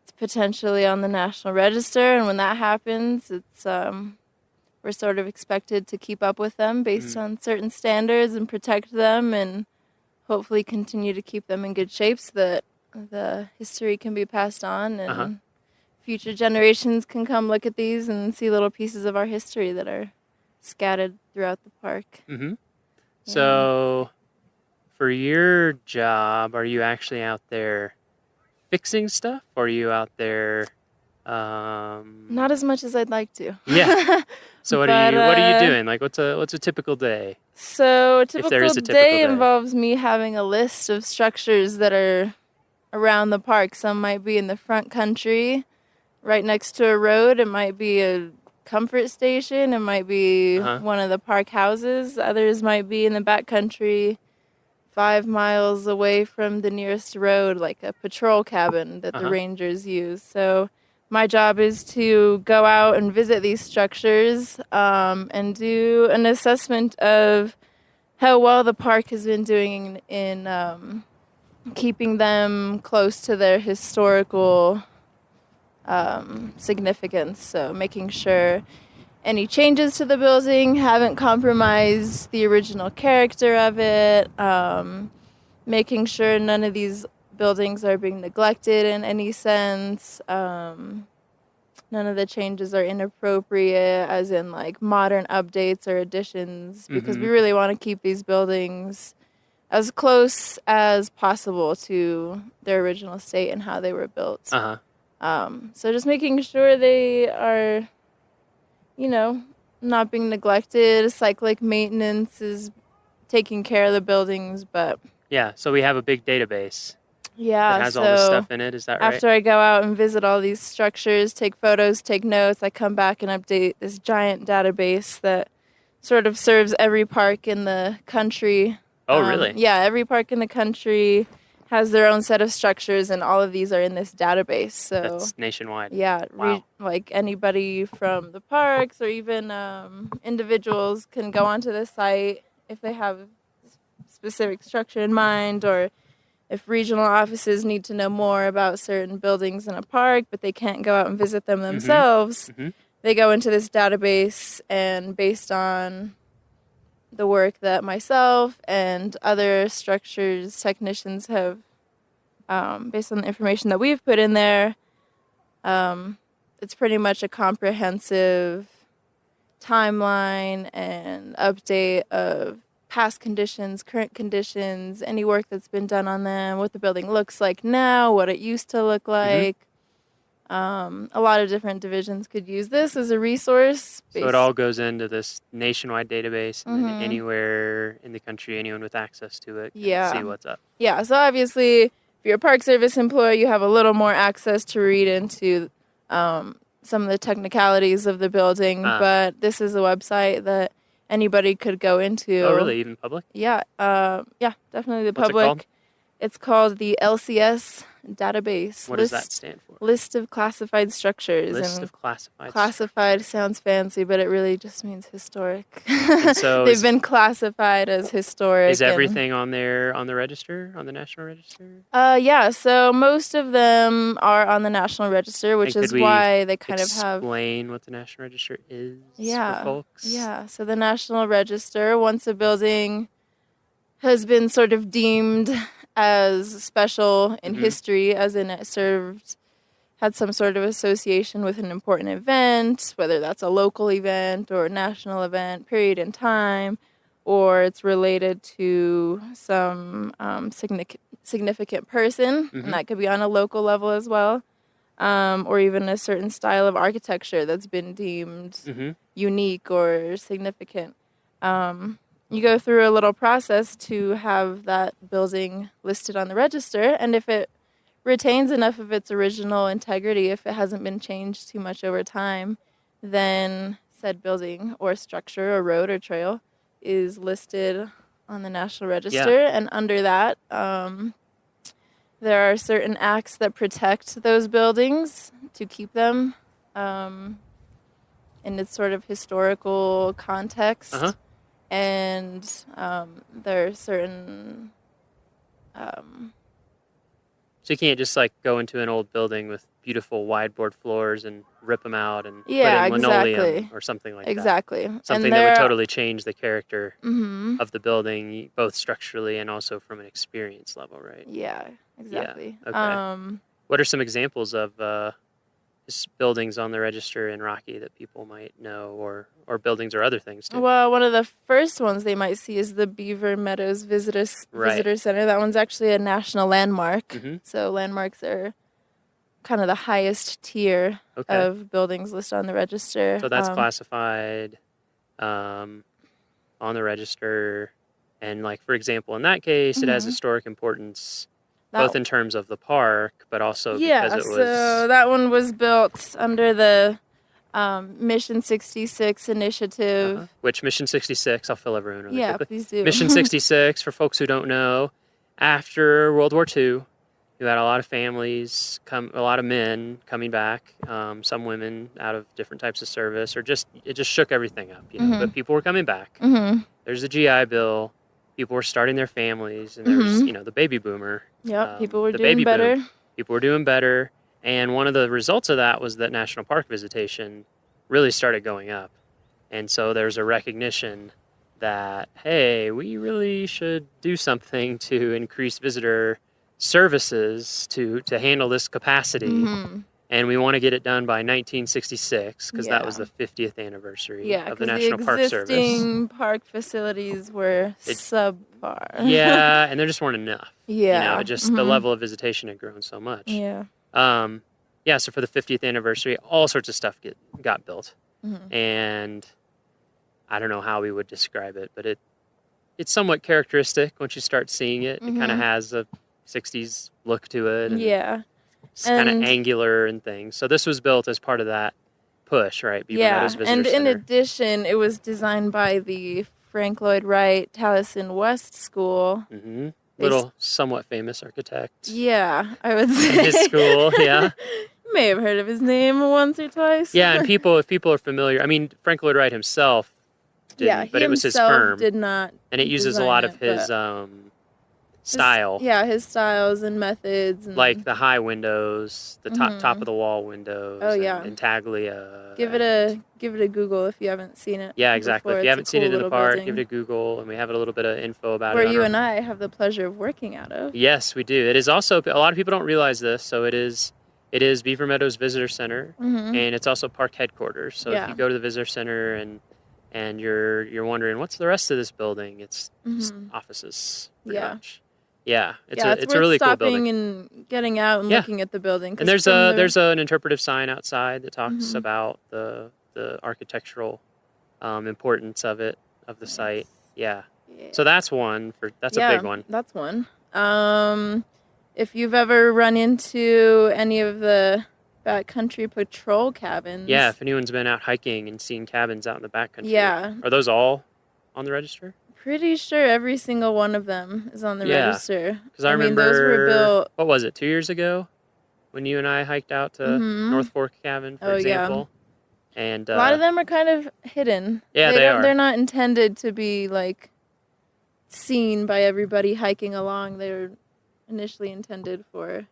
Speaker 2: it's potentially on the National Register. And when that happens, it's we're sort of expected to keep up with them based on certain standards and protect them and hopefully continue to keep them in good shape so that the history can be passed on and future generations can come look at these and see little pieces of our history that are scattered throughout the park.
Speaker 1: So for your job, are you actually out there fixing stuff, or are you out there
Speaker 2: Not as much as I'd like to.
Speaker 1: Yeah. So what are you doing? Like what's a typical day?
Speaker 2: So a typical day
Speaker 1: day.
Speaker 2: involves me having a list of structures that are around the park. Some might be in the front country, right next to a road. It might be a comfort station. It might be one of the park houses. Others might be in the back country, 5 miles away from the nearest road, like a patrol cabin that the rangers use. So my job is to go out and visit these structures and do an assessment of how well the park has been doing in keeping them close to their historical significance. So making sure any changes to the building haven't compromised the original character of it, making sure none of these buildings are being neglected in any sense. None of the changes are inappropriate, as in like modern updates or additions, because we really want to keep these buildings as close as possible to their original state and how they were built. So just making sure they are, not being neglected. Cyclic maintenance is taking care of the buildings, but
Speaker 1: yeah. So we have a big database.
Speaker 2: Yeah,
Speaker 1: that has all this stuff in it. Is that right?
Speaker 2: After I go out and visit all these structures, take photos, take notes, I come back and update this giant database that sort of serves every park in the country.
Speaker 1: Oh, really?
Speaker 2: Yeah, every park in the country has their own set of structures, and all of these are in this database. So
Speaker 1: that's nationwide.
Speaker 2: Yeah,
Speaker 1: wow.
Speaker 2: Like anybody from the parks or even individuals can go onto the site if they have a specific structure in mind, or if regional offices need to know more about certain buildings in a park, but they can't go out and visit them themselves, they go into this database, and based on the work that myself and other structures technicians have, based on the information that we've put in there, it's pretty much a comprehensive timeline and update of past conditions, current conditions, any work that's been done on them, what the building looks like now, what it used to look like. A lot of different divisions could use this as a resource.
Speaker 1: So it all goes into this nationwide database, and then anywhere in the country, anyone with access to it can see what's up.
Speaker 2: Yeah, so obviously, if you're a Park Service employee, you have a little more access to read into some of the technicalities of the building, but this is a website that anybody could go into.
Speaker 1: Oh, really? Even public?
Speaker 2: Yeah, definitely the
Speaker 1: What's
Speaker 2: public.
Speaker 1: it called?
Speaker 2: It's called the LCS database.
Speaker 1: What does that stand for?
Speaker 2: List of classified structures.
Speaker 1: List of classified.
Speaker 2: Classified sounds fancy, but it really just means historic.
Speaker 1: And so
Speaker 2: They've been classified as historic.
Speaker 1: Is everything on there on the register, on the National Register?
Speaker 2: Yeah, so most of them are on the National Register, which is why they kind of have...
Speaker 1: Explain what the National Register is for folks?
Speaker 2: Yeah, so the National Register, once a building has been sort of deemed as special in history, as in it had some sort of association with an important event, whether that's a local event or a national event, period in time, or it's related to some significant person, and that could be on a local level as well, or even a certain style of architecture that's been deemed unique or significant. You go through a little process to have that building listed on the register, and if it retains enough of its original integrity, if it hasn't been changed too much over time, then said building or structure or road or trail is listed on the National Register. And under that, there are certain acts that protect those buildings to keep them in its sort of historical context. And there are certain...
Speaker 1: So you can't just like go into an old building with beautiful wide board floors and rip them out and put in linoleum or something like that. Something that would totally change the character of the building, both structurally and also from an experience level, right?
Speaker 2: Yeah, exactly.
Speaker 1: Yeah. Okay. What are some examples of buildings on the register in Rocky that people might know, or buildings or other things too?
Speaker 2: Well, one of the first ones they might see is the Beaver Meadows Visitor Center. That one's actually a national landmark. So landmarks are kind of the highest tier of buildings listed on the register.
Speaker 1: So that's classified on the register. And like, for example, in that case, it has historic importance, both in terms of the park, but also because it was...
Speaker 2: so that one was built under the Mission 66 initiative.
Speaker 1: Which Mission 66, I'll fill everyone really quickly.
Speaker 2: Please do.
Speaker 1: Mission 66, for folks who don't know, after World War II, you had a lot of families, a lot of men coming back, some women out of different types of service, or it just shook everything up, you know. But people were coming back. There's the GI Bill. People were starting their families, and there was, the baby boomer.
Speaker 2: People were doing better.
Speaker 1: People were doing better. And one of the results of that was that national park visitation really started going up. And so there's a recognition that, hey, we really should do something to increase visitor services to handle this capacity. And we want to get it done by 1966 because that was the 50th anniversary of the National Park Service.
Speaker 2: The existing park facilities were subpar.
Speaker 1: And there just weren't enough. The level of visitation had grown so much. So for the 50th anniversary, all sorts of stuff got built. And I don't know how we would describe it, but it's somewhat characteristic once you start seeing it. It kind of has a 60s look to it. And it's kind of angular and things. So this was built as part of that push, right? Beaver Meadows Visitor
Speaker 2: and in
Speaker 1: Center.
Speaker 2: addition, it was designed by the Frank Lloyd Wright Taliesin West School.
Speaker 1: Little somewhat famous architect.
Speaker 2: I would say.
Speaker 1: In his school, You
Speaker 2: may have heard of his name once or twice.
Speaker 1: And if people are familiar, I mean, Frank Lloyd Wright himself didn't, but it was his firm.
Speaker 2: Did not.
Speaker 1: And it uses a lot of his style.
Speaker 2: His styles and methods. And
Speaker 1: like the high windows, the top of the wall windows. And intaglia.
Speaker 2: Give it a Google if you haven't seen it.
Speaker 1: Yeah, exactly. If you haven't seen it in the park, give it a Google, and we have a little bit of info about
Speaker 2: it.
Speaker 1: Where
Speaker 2: you and I have the pleasure of working out of.
Speaker 1: Yes, we do. It is also, a lot of people don't realize this, so it is It is Beaver Meadows Visitor Center,
Speaker 2: Mhm.
Speaker 1: and it's also park headquarters. So if you go to the visitor center and you're wondering what's the rest of this building, it's just offices. Pretty much. Yeah, it's
Speaker 2: worth
Speaker 1: a really cool
Speaker 2: stopping
Speaker 1: building.
Speaker 2: and getting out and looking at the building. 'cause
Speaker 1: And there's
Speaker 2: from
Speaker 1: there's an interpretive sign outside that talks
Speaker 2: Mhm.
Speaker 1: about the architectural importance of the site. Yeah. So that's one that's a big one.
Speaker 2: That's one. If you've ever run into any of the backcountry patrol cabins.
Speaker 1: Yeah, if anyone's been out hiking and seen cabins out in the backcountry.
Speaker 2: Yeah.
Speaker 1: Are those all on the register?
Speaker 2: Pretty sure every single one of them is on the register.
Speaker 1: Because I remember,
Speaker 2: mean, those were built.
Speaker 1: what was it, 2 years ago? When you and I hiked out to North Fork Cabin, for example. Yeah. And
Speaker 2: A lot of them are kind of hidden.
Speaker 1: Yeah, they are.
Speaker 2: They're not intended to be like seen by everybody hiking along. They're initially intended for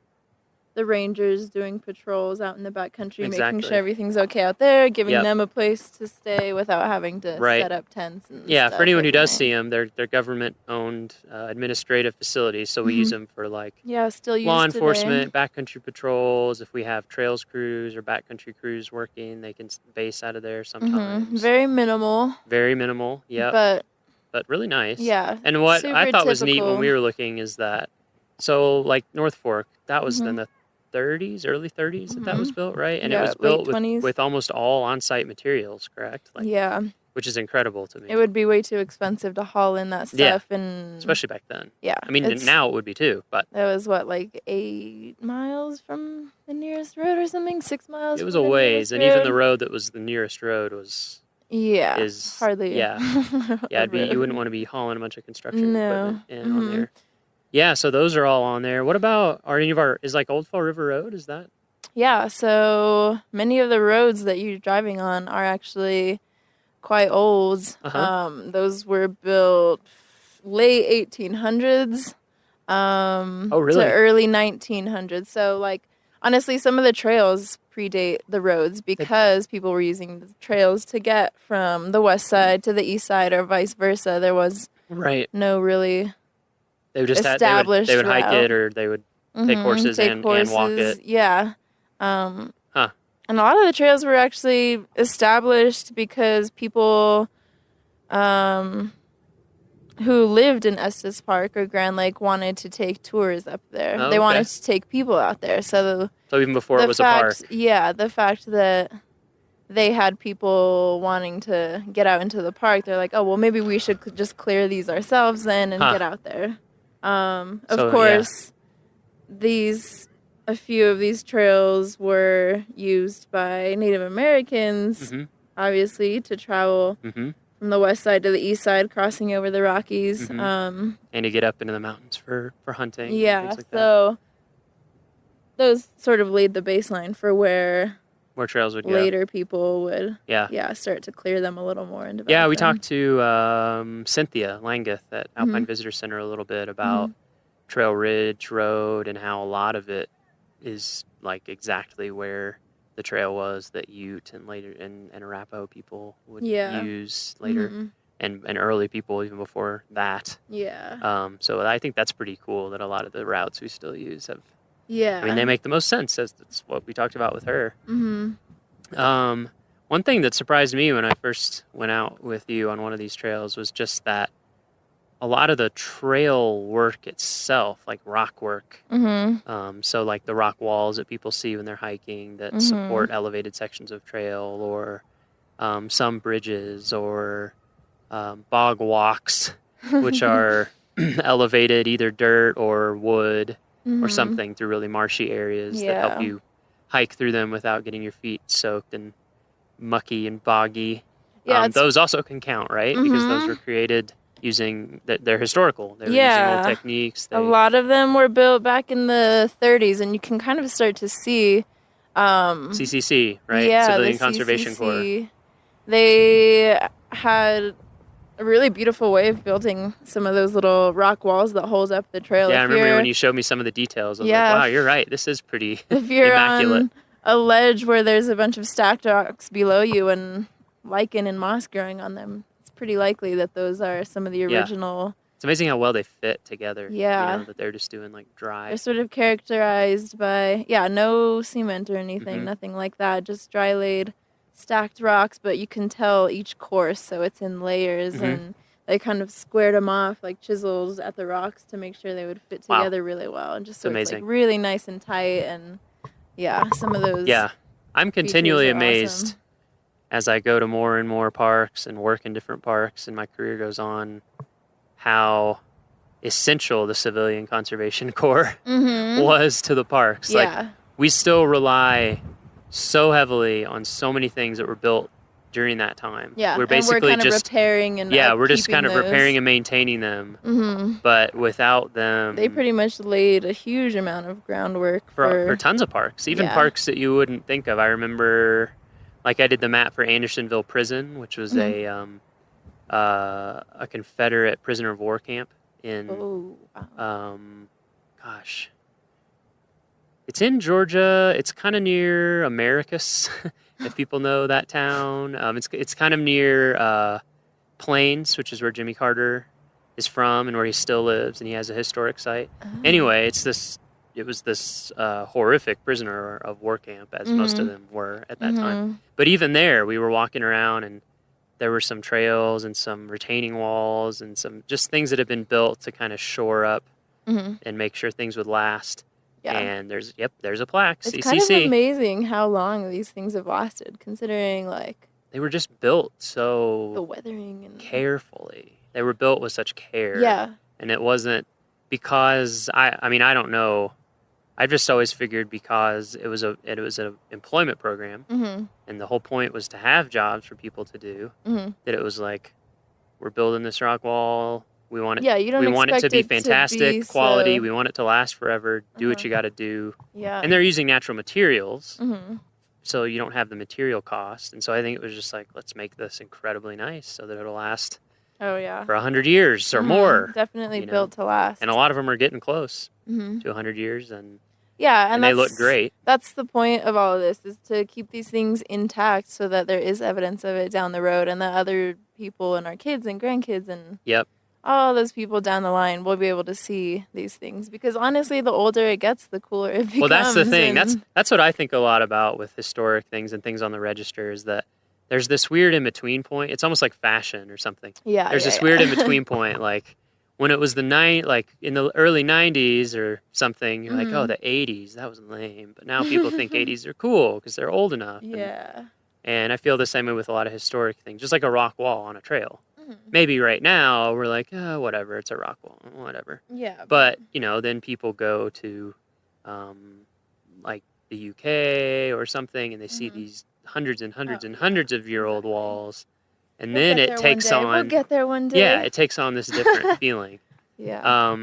Speaker 2: the rangers doing patrols out in the backcountry, making sure everything's okay out there, giving them a place to stay without having to set up tents. And stuff
Speaker 1: for anyone who does
Speaker 2: night.
Speaker 1: see them, they're government-owned administrative facilities, so we use them for
Speaker 2: still used
Speaker 1: law
Speaker 2: today.
Speaker 1: enforcement, backcountry patrols. If we have trails crews or backcountry crews working, they can base out of there sometimes.
Speaker 2: Very minimal.
Speaker 1: Very minimal, yeah. But really nice.
Speaker 2: Yeah.
Speaker 1: And what I
Speaker 2: super
Speaker 1: thought was neat when
Speaker 2: typical.
Speaker 1: we were looking is that, so like North Fork, that was in the 30s, early 30s that was built, right? And it was built with almost all on-site materials, correct? Which is incredible to me.
Speaker 2: It would be way too expensive to haul in that stuff, and
Speaker 1: especially back then.
Speaker 2: Yeah,
Speaker 1: I mean, now it would be too, but
Speaker 2: that was like 8 miles from the nearest road or something, 6 miles.
Speaker 1: It was
Speaker 2: from
Speaker 1: a
Speaker 2: the
Speaker 1: ways,
Speaker 2: nearest
Speaker 1: and even
Speaker 2: road.
Speaker 1: the road that was the nearest road was
Speaker 2: hardly
Speaker 1: you wouldn't want to be hauling a bunch of construction equipment in on there. Yeah, so those are all on there. What about is like Old Fall River Road? Is that?
Speaker 2: Yeah, so many of the roads that you're driving on are actually quite old. Those were built late 1800s
Speaker 1: really?
Speaker 2: to early 1900s. So like honestly, some of the trails predate the roads because people were using the trails to get from the west side to the east side or vice versa. There was no really
Speaker 1: they would just
Speaker 2: established
Speaker 1: they would hike
Speaker 2: route.
Speaker 1: it, or they would take horses and walk it.
Speaker 2: Yeah. And a lot of the trails were actually established because people who lived in Estes Park or Grand Lake wanted to take tours up there.
Speaker 1: Oh,
Speaker 2: they
Speaker 1: okay.
Speaker 2: wanted to take people out there. So
Speaker 1: even before it was a park.
Speaker 2: Yeah, the fact that they had people wanting to get out into the park, they're like, oh, well, maybe we should just clear these ourselves then and get out there. Of course, a few of these trails were used by Native Americans, obviously, to travel from the west side to the east side, crossing over the Rockies.
Speaker 1: And to get up into the mountains for hunting.
Speaker 2: Yeah,
Speaker 1: things like
Speaker 2: so those sort of laid the baseline for where
Speaker 1: trails would go.
Speaker 2: Later people would
Speaker 1: Yeah.
Speaker 2: start to clear them a little more and develop
Speaker 1: Yeah, we
Speaker 2: them.
Speaker 1: talked to Cynthia Langeth at Alpine Visitor Center a little bit about Trail Ridge Road and how a lot of it is like exactly where the trail was that Ute and later and Arapaho people would use later, and early people even before that.
Speaker 2: Yeah.
Speaker 1: So I think that's pretty cool that a lot of the routes we still use have.
Speaker 2: Yeah.
Speaker 1: I mean, they make the most sense, as that's what we talked about with her.
Speaker 2: Mm-hmm.
Speaker 1: One thing that surprised me when I first went out with you on one of these trails was just that a lot of the trail work itself, like rock work, so like the rock walls that people see when they're hiking that support elevated sections of trail, or some bridges, or bog walks, which are elevated either dirt or wood or something through really marshy areas that help you hike through them without getting your feet soaked and mucky and boggy. Those also can count, right? Because those were created using they're historical. They're using old techniques.
Speaker 2: A lot of them were built back in the 30s, and you can kind of start to see
Speaker 1: CCC, right?
Speaker 2: Yeah,
Speaker 1: Civilian
Speaker 2: the
Speaker 1: Conservation
Speaker 2: CCC.
Speaker 1: Corps.
Speaker 2: They had a really beautiful way of building some of those little rock walls that hold up the trail.
Speaker 1: Yeah, I remember when you showed me some of the details. I was like, wow, you're right. This is pretty
Speaker 2: if you're
Speaker 1: immaculate.
Speaker 2: on a ledge where there's a bunch of stacked rocks below you and lichen and moss growing on them, it's pretty likely that those are some of the original
Speaker 1: It's amazing how well they fit together.
Speaker 2: Yeah.
Speaker 1: You know, that they're just doing like dry.
Speaker 2: They're sort of characterized by, no cement or anything, nothing like that, just dry laid, stacked rocks, but you can tell each course, so it's in layers, and they kind of squared them off like chisels at the rocks to make sure they would fit together really well, and just so it's like really nice and tight, and some of those.
Speaker 1: Yeah, I'm continually amazed as I go to more and more parks and work in different parks, and my career goes on, how essential the Civilian Conservation Corps was to the parks. Like, we still rely so heavily on so many things that were built during that time.
Speaker 2: Yeah,
Speaker 1: we're basically
Speaker 2: and we're kind of repairing and
Speaker 1: we're just kind of
Speaker 2: those.
Speaker 1: repairing and maintaining them. But without them,
Speaker 2: they pretty much laid a huge amount of groundwork
Speaker 1: for tons of parks, even parks that you wouldn't think of. I remember, like, I did the map for Andersonville Prison, which was a Confederate prisoner of war camp in it's in Georgia. It's kind of near Americus, if people know that town. It's kind of near Plains, which is where Jimmy Carter is from and where he still lives, and he has a historic site. Anyway, it was this horrific prisoner of war camp, as most of them were at that time. But even there, we were walking around, and there were some trails and some retaining walls and some just things that had been built to kind of shore up and make sure things would last. Yeah. And there's a plaque,
Speaker 2: it's
Speaker 1: CCC.
Speaker 2: Kind of amazing how long these things have lasted, considering like
Speaker 1: they were just built so
Speaker 2: the weathering and
Speaker 1: carefully. They were built with such care.
Speaker 2: Yeah.
Speaker 1: And it wasn't because I mean I don't know. I've just always figured because it was an employment program, and the whole point was to have jobs for people to do. That it was like, we're building this rock wall. We want it.
Speaker 2: Yeah, you don't.
Speaker 1: We want it to be fantastic quality.
Speaker 2: So...
Speaker 1: We want it to last forever. Do what you got to do.
Speaker 2: Yeah.
Speaker 1: And they're using natural materials, so you don't have the material cost. And so I think it was just like, let's make this incredibly nice so that it'll last.
Speaker 2: Oh yeah.
Speaker 1: For 100 years or more.
Speaker 2: Definitely built to last.
Speaker 1: And a lot of them are getting close to 100 years, and
Speaker 2: and
Speaker 1: they look great.
Speaker 2: That's the point of all of this, is to keep these things intact so that there is evidence of it down the road, and that other people and our kids and grandkids and all those people down the line will be able to see these things. Because honestly, the older it gets, the cooler it becomes.
Speaker 1: Well, that's the thing. That's what I think a lot about with historic things and things on the register, is that there's this weird in-between point. It's almost like fashion or something.
Speaker 2: Yeah.
Speaker 1: There's this weird in-between point, like when it was like in the early 90s or something, you're like, oh, the 80s, that was lame. But now people think 80s are cool because they're old enough.
Speaker 2: Yeah.
Speaker 1: And I feel the same way with a lot of historic things, just like a rock wall on a trail. Maybe right now we're like, oh, whatever, it's a rock wall, whatever.
Speaker 2: Yeah.
Speaker 1: But, then people go to like the UK or something, and they see these hundreds and hundreds and hundreds of year old walls. And then it takes on.
Speaker 2: We'll get there one day.
Speaker 1: Yeah, it takes on this different feeling.
Speaker 2: Yeah.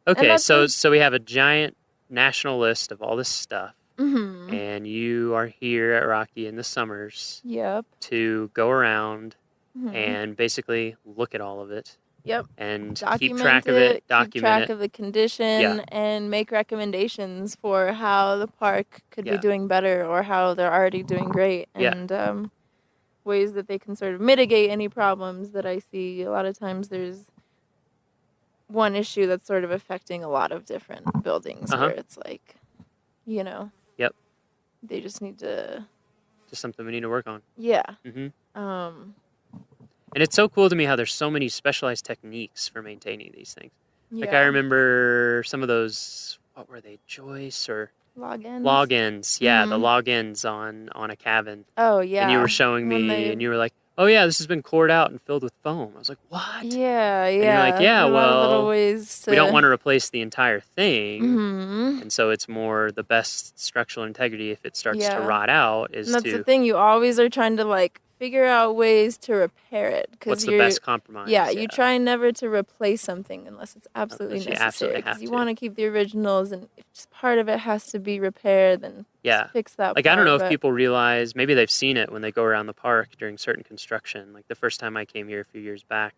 Speaker 1: Okay, so we have a giant national list of all this stuff, and you are here at Rocky in the summers.
Speaker 2: Yep.
Speaker 1: To go around and basically look at all of it.
Speaker 2: Yep.
Speaker 1: And
Speaker 2: document
Speaker 1: keep track of it, document
Speaker 2: keep track of the condition, and make recommendations for how the park could be doing better, or how they're already doing great, and ways that they can sort of mitigate any problems that I see. A lot of times there's one issue that's sort of affecting a lot of different buildings where it's like, they just need to...
Speaker 1: Just something we need to work on.
Speaker 2: Yeah.
Speaker 1: And it's so cool to me how there's so many specialized techniques for maintaining these things. Like I remember some of those, what were they, joists or... Log ends. Yeah, the log ends on a cabin.
Speaker 2: Oh, yeah.
Speaker 1: And you were showing me, and you were like, oh, yeah, this has been cored out and filled with foam. I was like, what?
Speaker 2: Yeah,
Speaker 1: And you're like, yeah, well,
Speaker 2: ways to...
Speaker 1: we don't want to replace the entire thing. And so it's more the best structural integrity if it starts to rot out is
Speaker 2: that's the thing. You always are trying to, like, figure out ways to reper it.
Speaker 1: What's the best compromise?
Speaker 2: Yeah, you try never to replace something unless it's absolutely necessary. Because you want to keep the originals, and if just part of it has to be repaired, then just fix that
Speaker 1: Like,
Speaker 2: part,
Speaker 1: I don't know if people realize, maybe they've seen it when they go around the park during certain construction. Like the first time I came here a few years back,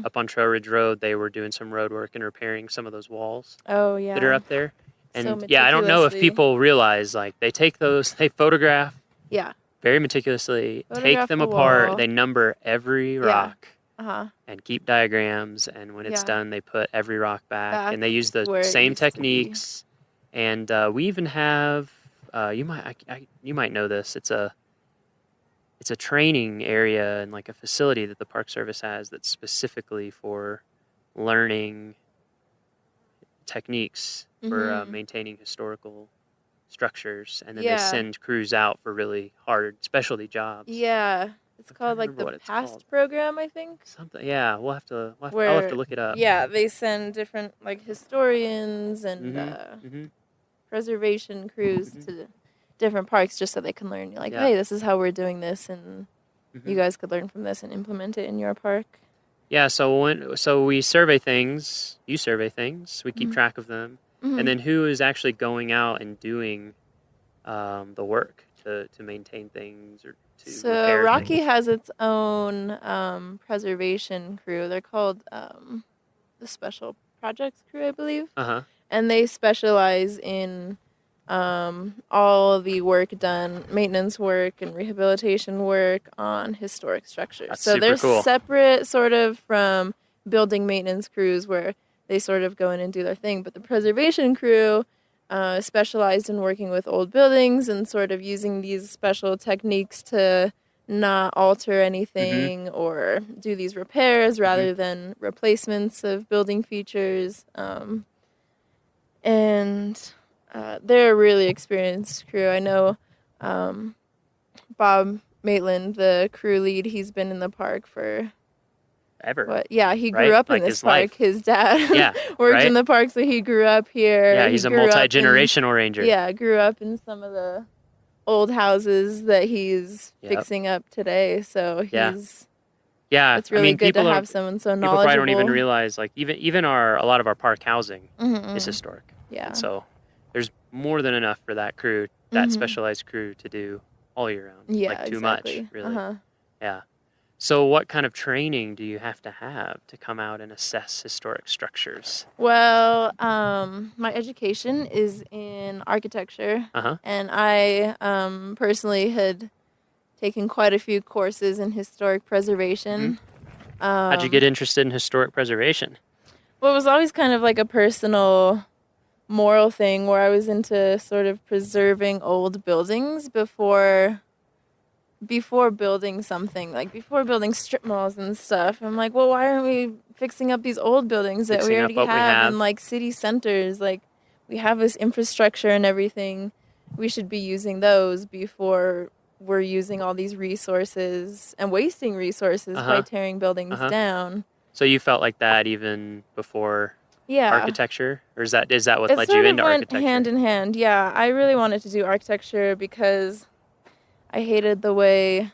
Speaker 1: up on Trail Ridge Road, they were doing some road work and repairing some of those walls that are up there. And I don't know if people realize, like, they take those, they photograph very meticulously, take them apart, they number every rock, and keep diagrams. And when it's done, they put every rock back and they use the same techniques. And we even have you might know this. It's a training area and like a facility that the Park Service has that's specifically for learning techniques for maintaining historical structures, and then they send crews out for really hard specialty jobs.
Speaker 2: Yeah, it's called like the PAST program, I think.
Speaker 1: Something. Yeah, I'll have to look it up.
Speaker 2: Yeah, they send different like historians and preservation crews to different parks just so they can learn. Like, hey, this is how we're doing this, and you guys could learn from this and implement it in your park.
Speaker 1: Yeah, so we survey things, you survey things, we keep track of them, and then who is actually going out and doing the work to maintain things or to repair
Speaker 2: Rocky
Speaker 1: things?
Speaker 2: has its own preservation crew. They're called the Special Projects Crew, I believe. And they specialize in all the work done, maintenance work and rehabilitation work on historic structures.
Speaker 1: That's
Speaker 2: so
Speaker 1: super
Speaker 2: they're
Speaker 1: cool.
Speaker 2: separate sort of from building maintenance crews where they sort of go in and do their thing. But the preservation crew specialized in working with old buildings and sort of using these special techniques to not alter anything or do these repairs rather than replacements of building features. They're a really experienced crew. I know Bob Maitland, the crew lead, he's been in the park for
Speaker 1: ever.
Speaker 2: Yeah, he grew up in
Speaker 1: Like
Speaker 2: this
Speaker 1: his
Speaker 2: park.
Speaker 1: life.
Speaker 2: His dad
Speaker 1: Yeah,
Speaker 2: worked
Speaker 1: right?
Speaker 2: in the park, so he grew up here.
Speaker 1: Yeah,
Speaker 2: He
Speaker 1: he's a
Speaker 2: grew up in-
Speaker 1: multi-generational ranger.
Speaker 2: Yeah, grew up in some of the old houses that he's fixing up today. So he's
Speaker 1: Yeah,
Speaker 2: it's really good to
Speaker 1: people
Speaker 2: have someone so
Speaker 1: People
Speaker 2: knowledgeable.
Speaker 1: probably don't even realize, like, even a lot of our park housing
Speaker 2: Mhm.
Speaker 1: is historic.
Speaker 2: Yeah.
Speaker 1: And so there's more than enough for that crew, that
Speaker 2: Mhm.
Speaker 1: specialized crew, to do all year round.
Speaker 2: Yeah,
Speaker 1: like too
Speaker 2: exactly.
Speaker 1: much, really.
Speaker 2: Uh-huh.
Speaker 1: Yeah. So what kind of training do you have to come out and assess historic structures?
Speaker 2: Well, my education is in architecture, and I personally had taken quite a few courses in historic preservation.
Speaker 1: How'd you get interested in historic preservation?
Speaker 2: Well, it was always kind of like a personal moral thing where I was into sort of preserving old buildings before building something, like before building strip malls and stuff. I'm like, well, why aren't we fixing up these old buildings that we
Speaker 1: Fixing up
Speaker 2: already
Speaker 1: what we
Speaker 2: have
Speaker 1: have.
Speaker 2: in like city centers? Like, we have this infrastructure and everything. We should be using those before we're using all these resources and wasting resources by tearing buildings down.
Speaker 1: So you felt like that even before architecture? Or is that what
Speaker 2: It
Speaker 1: led
Speaker 2: sort
Speaker 1: you
Speaker 2: of
Speaker 1: into
Speaker 2: went
Speaker 1: architecture?
Speaker 2: hand in hand. Yeah, I really wanted to do architecture because I hated the way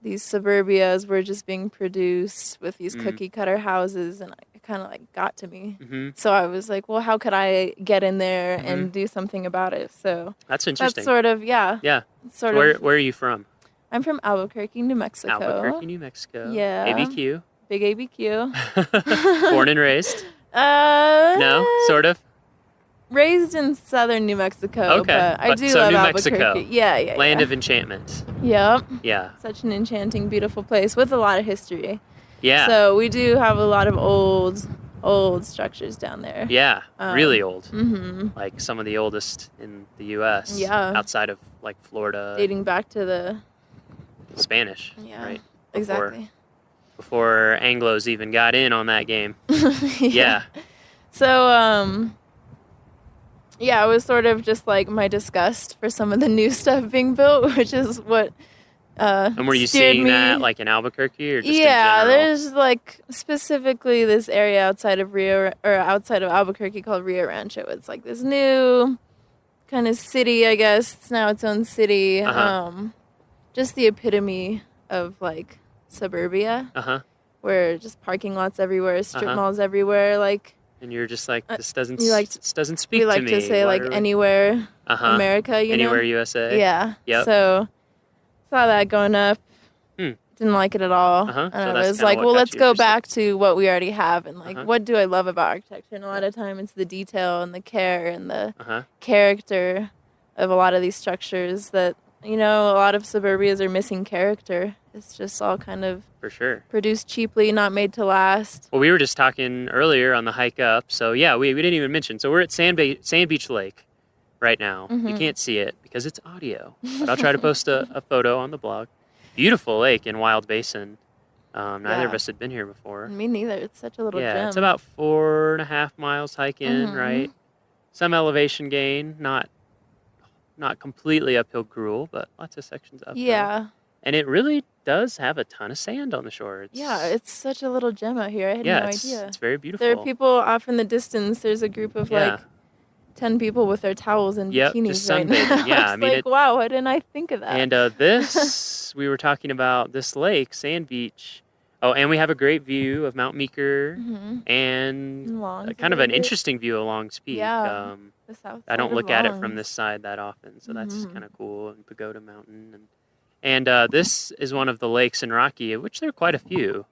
Speaker 2: these suburbias were just being produced with these cookie cutter houses, and it kind of like got to me. So I was like, well, how could I get in there and do something about it? So
Speaker 1: That's interesting.
Speaker 2: That's sort of Yeah.
Speaker 1: Where are you from?
Speaker 2: I'm from Albuquerque, New Mexico.
Speaker 1: Albuquerque, New Mexico.
Speaker 2: Yeah.
Speaker 1: ABQ.
Speaker 2: Big ABQ.
Speaker 1: Born and raised?
Speaker 2: No,
Speaker 1: No, sort of.
Speaker 2: Raised in southern New Mexico,
Speaker 1: Okay,
Speaker 2: but I do
Speaker 1: so
Speaker 2: love
Speaker 1: New
Speaker 2: Albuquerque.
Speaker 1: Mexico.
Speaker 2: Yeah.
Speaker 1: Land of enchantment.
Speaker 2: Yep.
Speaker 1: Yeah.
Speaker 2: Such an enchanting, beautiful place with a lot of history.
Speaker 1: Yeah.
Speaker 2: So we do have a lot of old structures down there.
Speaker 1: Yeah, really old.
Speaker 2: Mm-hmm.
Speaker 1: Like some of the oldest in the U.S.
Speaker 2: Yeah.
Speaker 1: Outside of like Florida.
Speaker 2: Dating back to the
Speaker 1: Spanish.
Speaker 2: Yeah.
Speaker 1: Right.
Speaker 2: Exactly.
Speaker 1: Before Anglos even got in on that game. Yeah.
Speaker 2: So it was sort of just like my disgust for some of the new stuff being built, which is what
Speaker 1: And were you
Speaker 2: steered
Speaker 1: seeing
Speaker 2: me.
Speaker 1: that like in Albuquerque or just in
Speaker 2: Yeah,
Speaker 1: general?
Speaker 2: there's like specifically this area outside of Albuquerque called Rio Rancho. It's like this new kind of city, I guess. It's now its own city. Just the epitome of like suburbia. Where just parking lots everywhere, strip malls everywhere, like.
Speaker 1: And you're just like, this doesn't speak
Speaker 2: we
Speaker 1: to
Speaker 2: like
Speaker 1: me.
Speaker 2: to say
Speaker 1: Why
Speaker 2: like
Speaker 1: are we-
Speaker 2: anywhere America,
Speaker 1: Anywhere
Speaker 2: know?
Speaker 1: USA.
Speaker 2: Yeah.
Speaker 1: Yep.
Speaker 2: So saw that going up. Didn't like it at all.
Speaker 1: So
Speaker 2: And I
Speaker 1: that's
Speaker 2: was
Speaker 1: kinda
Speaker 2: like,
Speaker 1: what
Speaker 2: well,
Speaker 1: got
Speaker 2: let's
Speaker 1: you
Speaker 2: go
Speaker 1: interested.
Speaker 2: back to what we already have and like what do I love about architecture? And a lot of time it's the detail and the care and the character of a lot of these structures that, a lot of suburbias are missing character. it's just all kind of
Speaker 1: For sure.
Speaker 2: produced cheaply, not made to last.
Speaker 1: Well, we were just talking earlier on the hike up. So, yeah, we didn't even mention. So, we're at Sand Beach Lake right now. You can't see it because it's audio. But I'll try to post a photo on the blog. Beautiful lake in Wild Basin. Neither of us had been here before.
Speaker 2: Me neither. It's such a little gem.
Speaker 1: It's about 4.5 miles hike in, right? Some elevation gain, not completely uphill gruel, but lots of sections uphill.
Speaker 2: Yeah.
Speaker 1: And it really does have a ton of sand on the shore.
Speaker 2: It's such a little gem out here. I had no idea.
Speaker 1: It's very beautiful.
Speaker 2: There are people off in the distance. There's a group of like 10 people with their towels and bikinis
Speaker 1: just
Speaker 2: right
Speaker 1: sunbathing.
Speaker 2: now.
Speaker 1: Yeah, I mean,
Speaker 2: wow, why didn't I think of that?
Speaker 1: And we were talking about this lake, Sand Beach. Oh, and we have a great view of Mount Meeker and kind of an interesting view of Longs Peak.
Speaker 2: Yeah, the south
Speaker 1: I don't
Speaker 2: side
Speaker 1: look
Speaker 2: of
Speaker 1: at it
Speaker 2: Longs.
Speaker 1: from this side that often, so that's kind of cool. And Pagoda Mountain. And this is one of the lakes in Rocky, of which there are quite a few.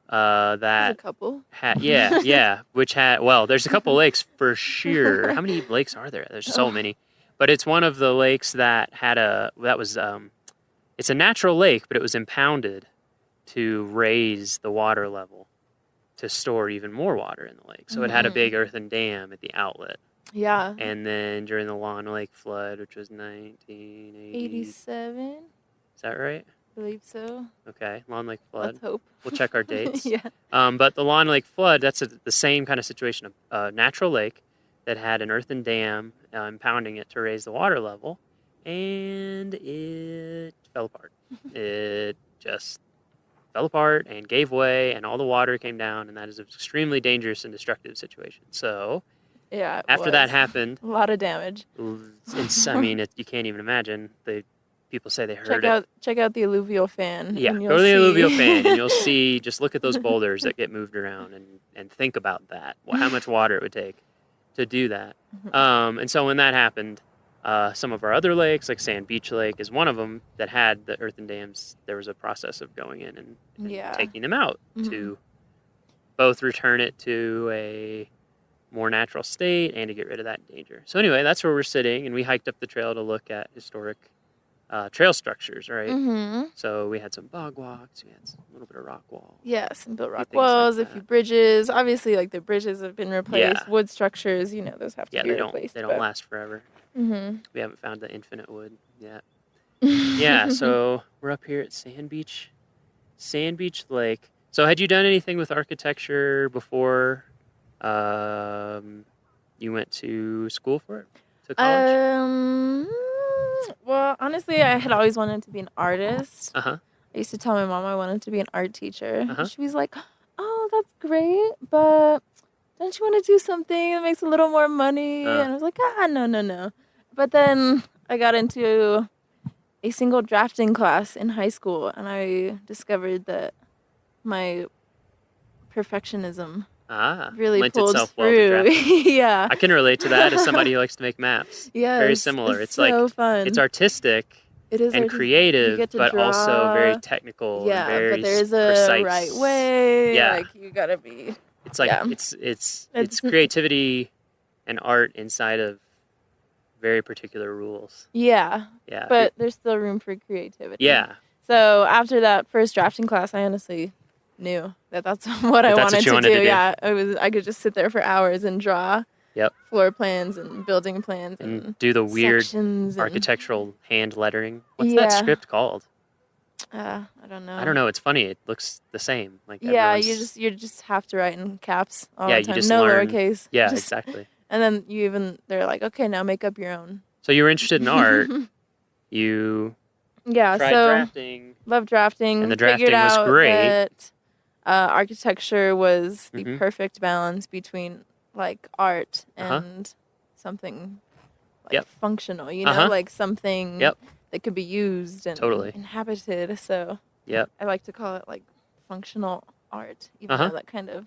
Speaker 2: There's a couple.
Speaker 1: There's a couple lakes for sure. How many lakes are there? There's so many. But it's one of the lakes that it's a natural lake, but it was impounded to raise the water level to store even more water in the lake. So it had a big earthen dam at the outlet.
Speaker 2: Yeah.
Speaker 1: And then during the Lawn Lake flood, which was 1987. Is that right?
Speaker 2: I believe so.
Speaker 1: Okay, Lawn Lake flood.
Speaker 2: Let's hope.
Speaker 1: We'll check our dates.
Speaker 2: Yeah.
Speaker 1: But the Lawn Lake flood, that's the same kind of situation. A natural lake that had an earthen dam impounding it to raise the water level, and it fell apart. It just fell apart and gave way, and all the water came down, and that is an extremely dangerous and destructive situation. So, after that happened,
Speaker 2: a lot of damage.
Speaker 1: You can't even imagine. People say they heard it.
Speaker 2: Check out the alluvial fan.
Speaker 1: Yeah, go to the alluvial fan, and you'll see. Just look at those boulders that get moved around, and think about that. How much water it would take to do that. And so when that happened, some of our other lakes, like Sand Beach Lake, is one of them that had the earthen dams. There was a process of going in and taking them out to both return it to a more natural state and to get rid of that danger. So anyway, that's where we're sitting, and we hiked up the trail to look at historic trail structures, right? So we had some bog walks, we had a little bit of rock wall.
Speaker 2: Yeah, some built rock walls, a few bridges. Obviously, like the bridges have been replaced. Wood structures, those have to be replaced.
Speaker 1: They don't last forever. We haven't found the infinite wood yet. So we're up here at Sand Beach Lake. So had you done anything with architecture before you went to school for it? To college?
Speaker 2: Well, honestly, I had always wanted to be an artist. I used to tell my mom I wanted to be an art teacher. She was like, "Oh, that's great, but don't you want to do something that makes a little more money?" And I was like, no. But then I got into a single drafting class in high school, and I discovered that my perfectionism really
Speaker 1: lent
Speaker 2: pulled
Speaker 1: itself
Speaker 2: through.
Speaker 1: well to drafting.
Speaker 2: Yeah.
Speaker 1: I can relate to that as somebody who likes to make maps.
Speaker 2: Yeah,
Speaker 1: very similar.
Speaker 2: It's
Speaker 1: so
Speaker 2: like fun.
Speaker 1: It's artistic.
Speaker 2: It is
Speaker 1: and creative, but
Speaker 2: draw.
Speaker 1: Also very technical.
Speaker 2: Yeah,
Speaker 1: and very
Speaker 2: but there's
Speaker 1: precise.
Speaker 2: a right way.
Speaker 1: Yeah,
Speaker 2: like you gotta be.
Speaker 1: It's like it's creativity and art inside of very particular rules.
Speaker 2: Yeah.
Speaker 1: Yeah.
Speaker 2: But there's still room for creativity.
Speaker 1: Yeah.
Speaker 2: So after that first drafting class, I honestly knew that that's what I wanted to do. Yeah, I could just sit there for hours and draw.
Speaker 1: Yep.
Speaker 2: Floor plans and building plans and
Speaker 1: do the weird
Speaker 2: sections
Speaker 1: architectural hand lettering. What's that script called?
Speaker 2: I don't know.
Speaker 1: I don't know. It's funny. It looks the same. Like
Speaker 2: you just have to write in caps all the time.
Speaker 1: You just
Speaker 2: no
Speaker 1: learn.
Speaker 2: Lowercase.
Speaker 1: Yeah, exactly.
Speaker 2: And then they're like, okay, now make up your own.
Speaker 1: So you were interested in art. You tried drafting.
Speaker 2: Loved drafting.
Speaker 1: And the drafting
Speaker 2: figured
Speaker 1: was
Speaker 2: out
Speaker 1: great.
Speaker 2: That, architecture was the perfect balance between like art and something like functional, like something that could be used and inhabited. So I like to call it like functional art, even though that kind of,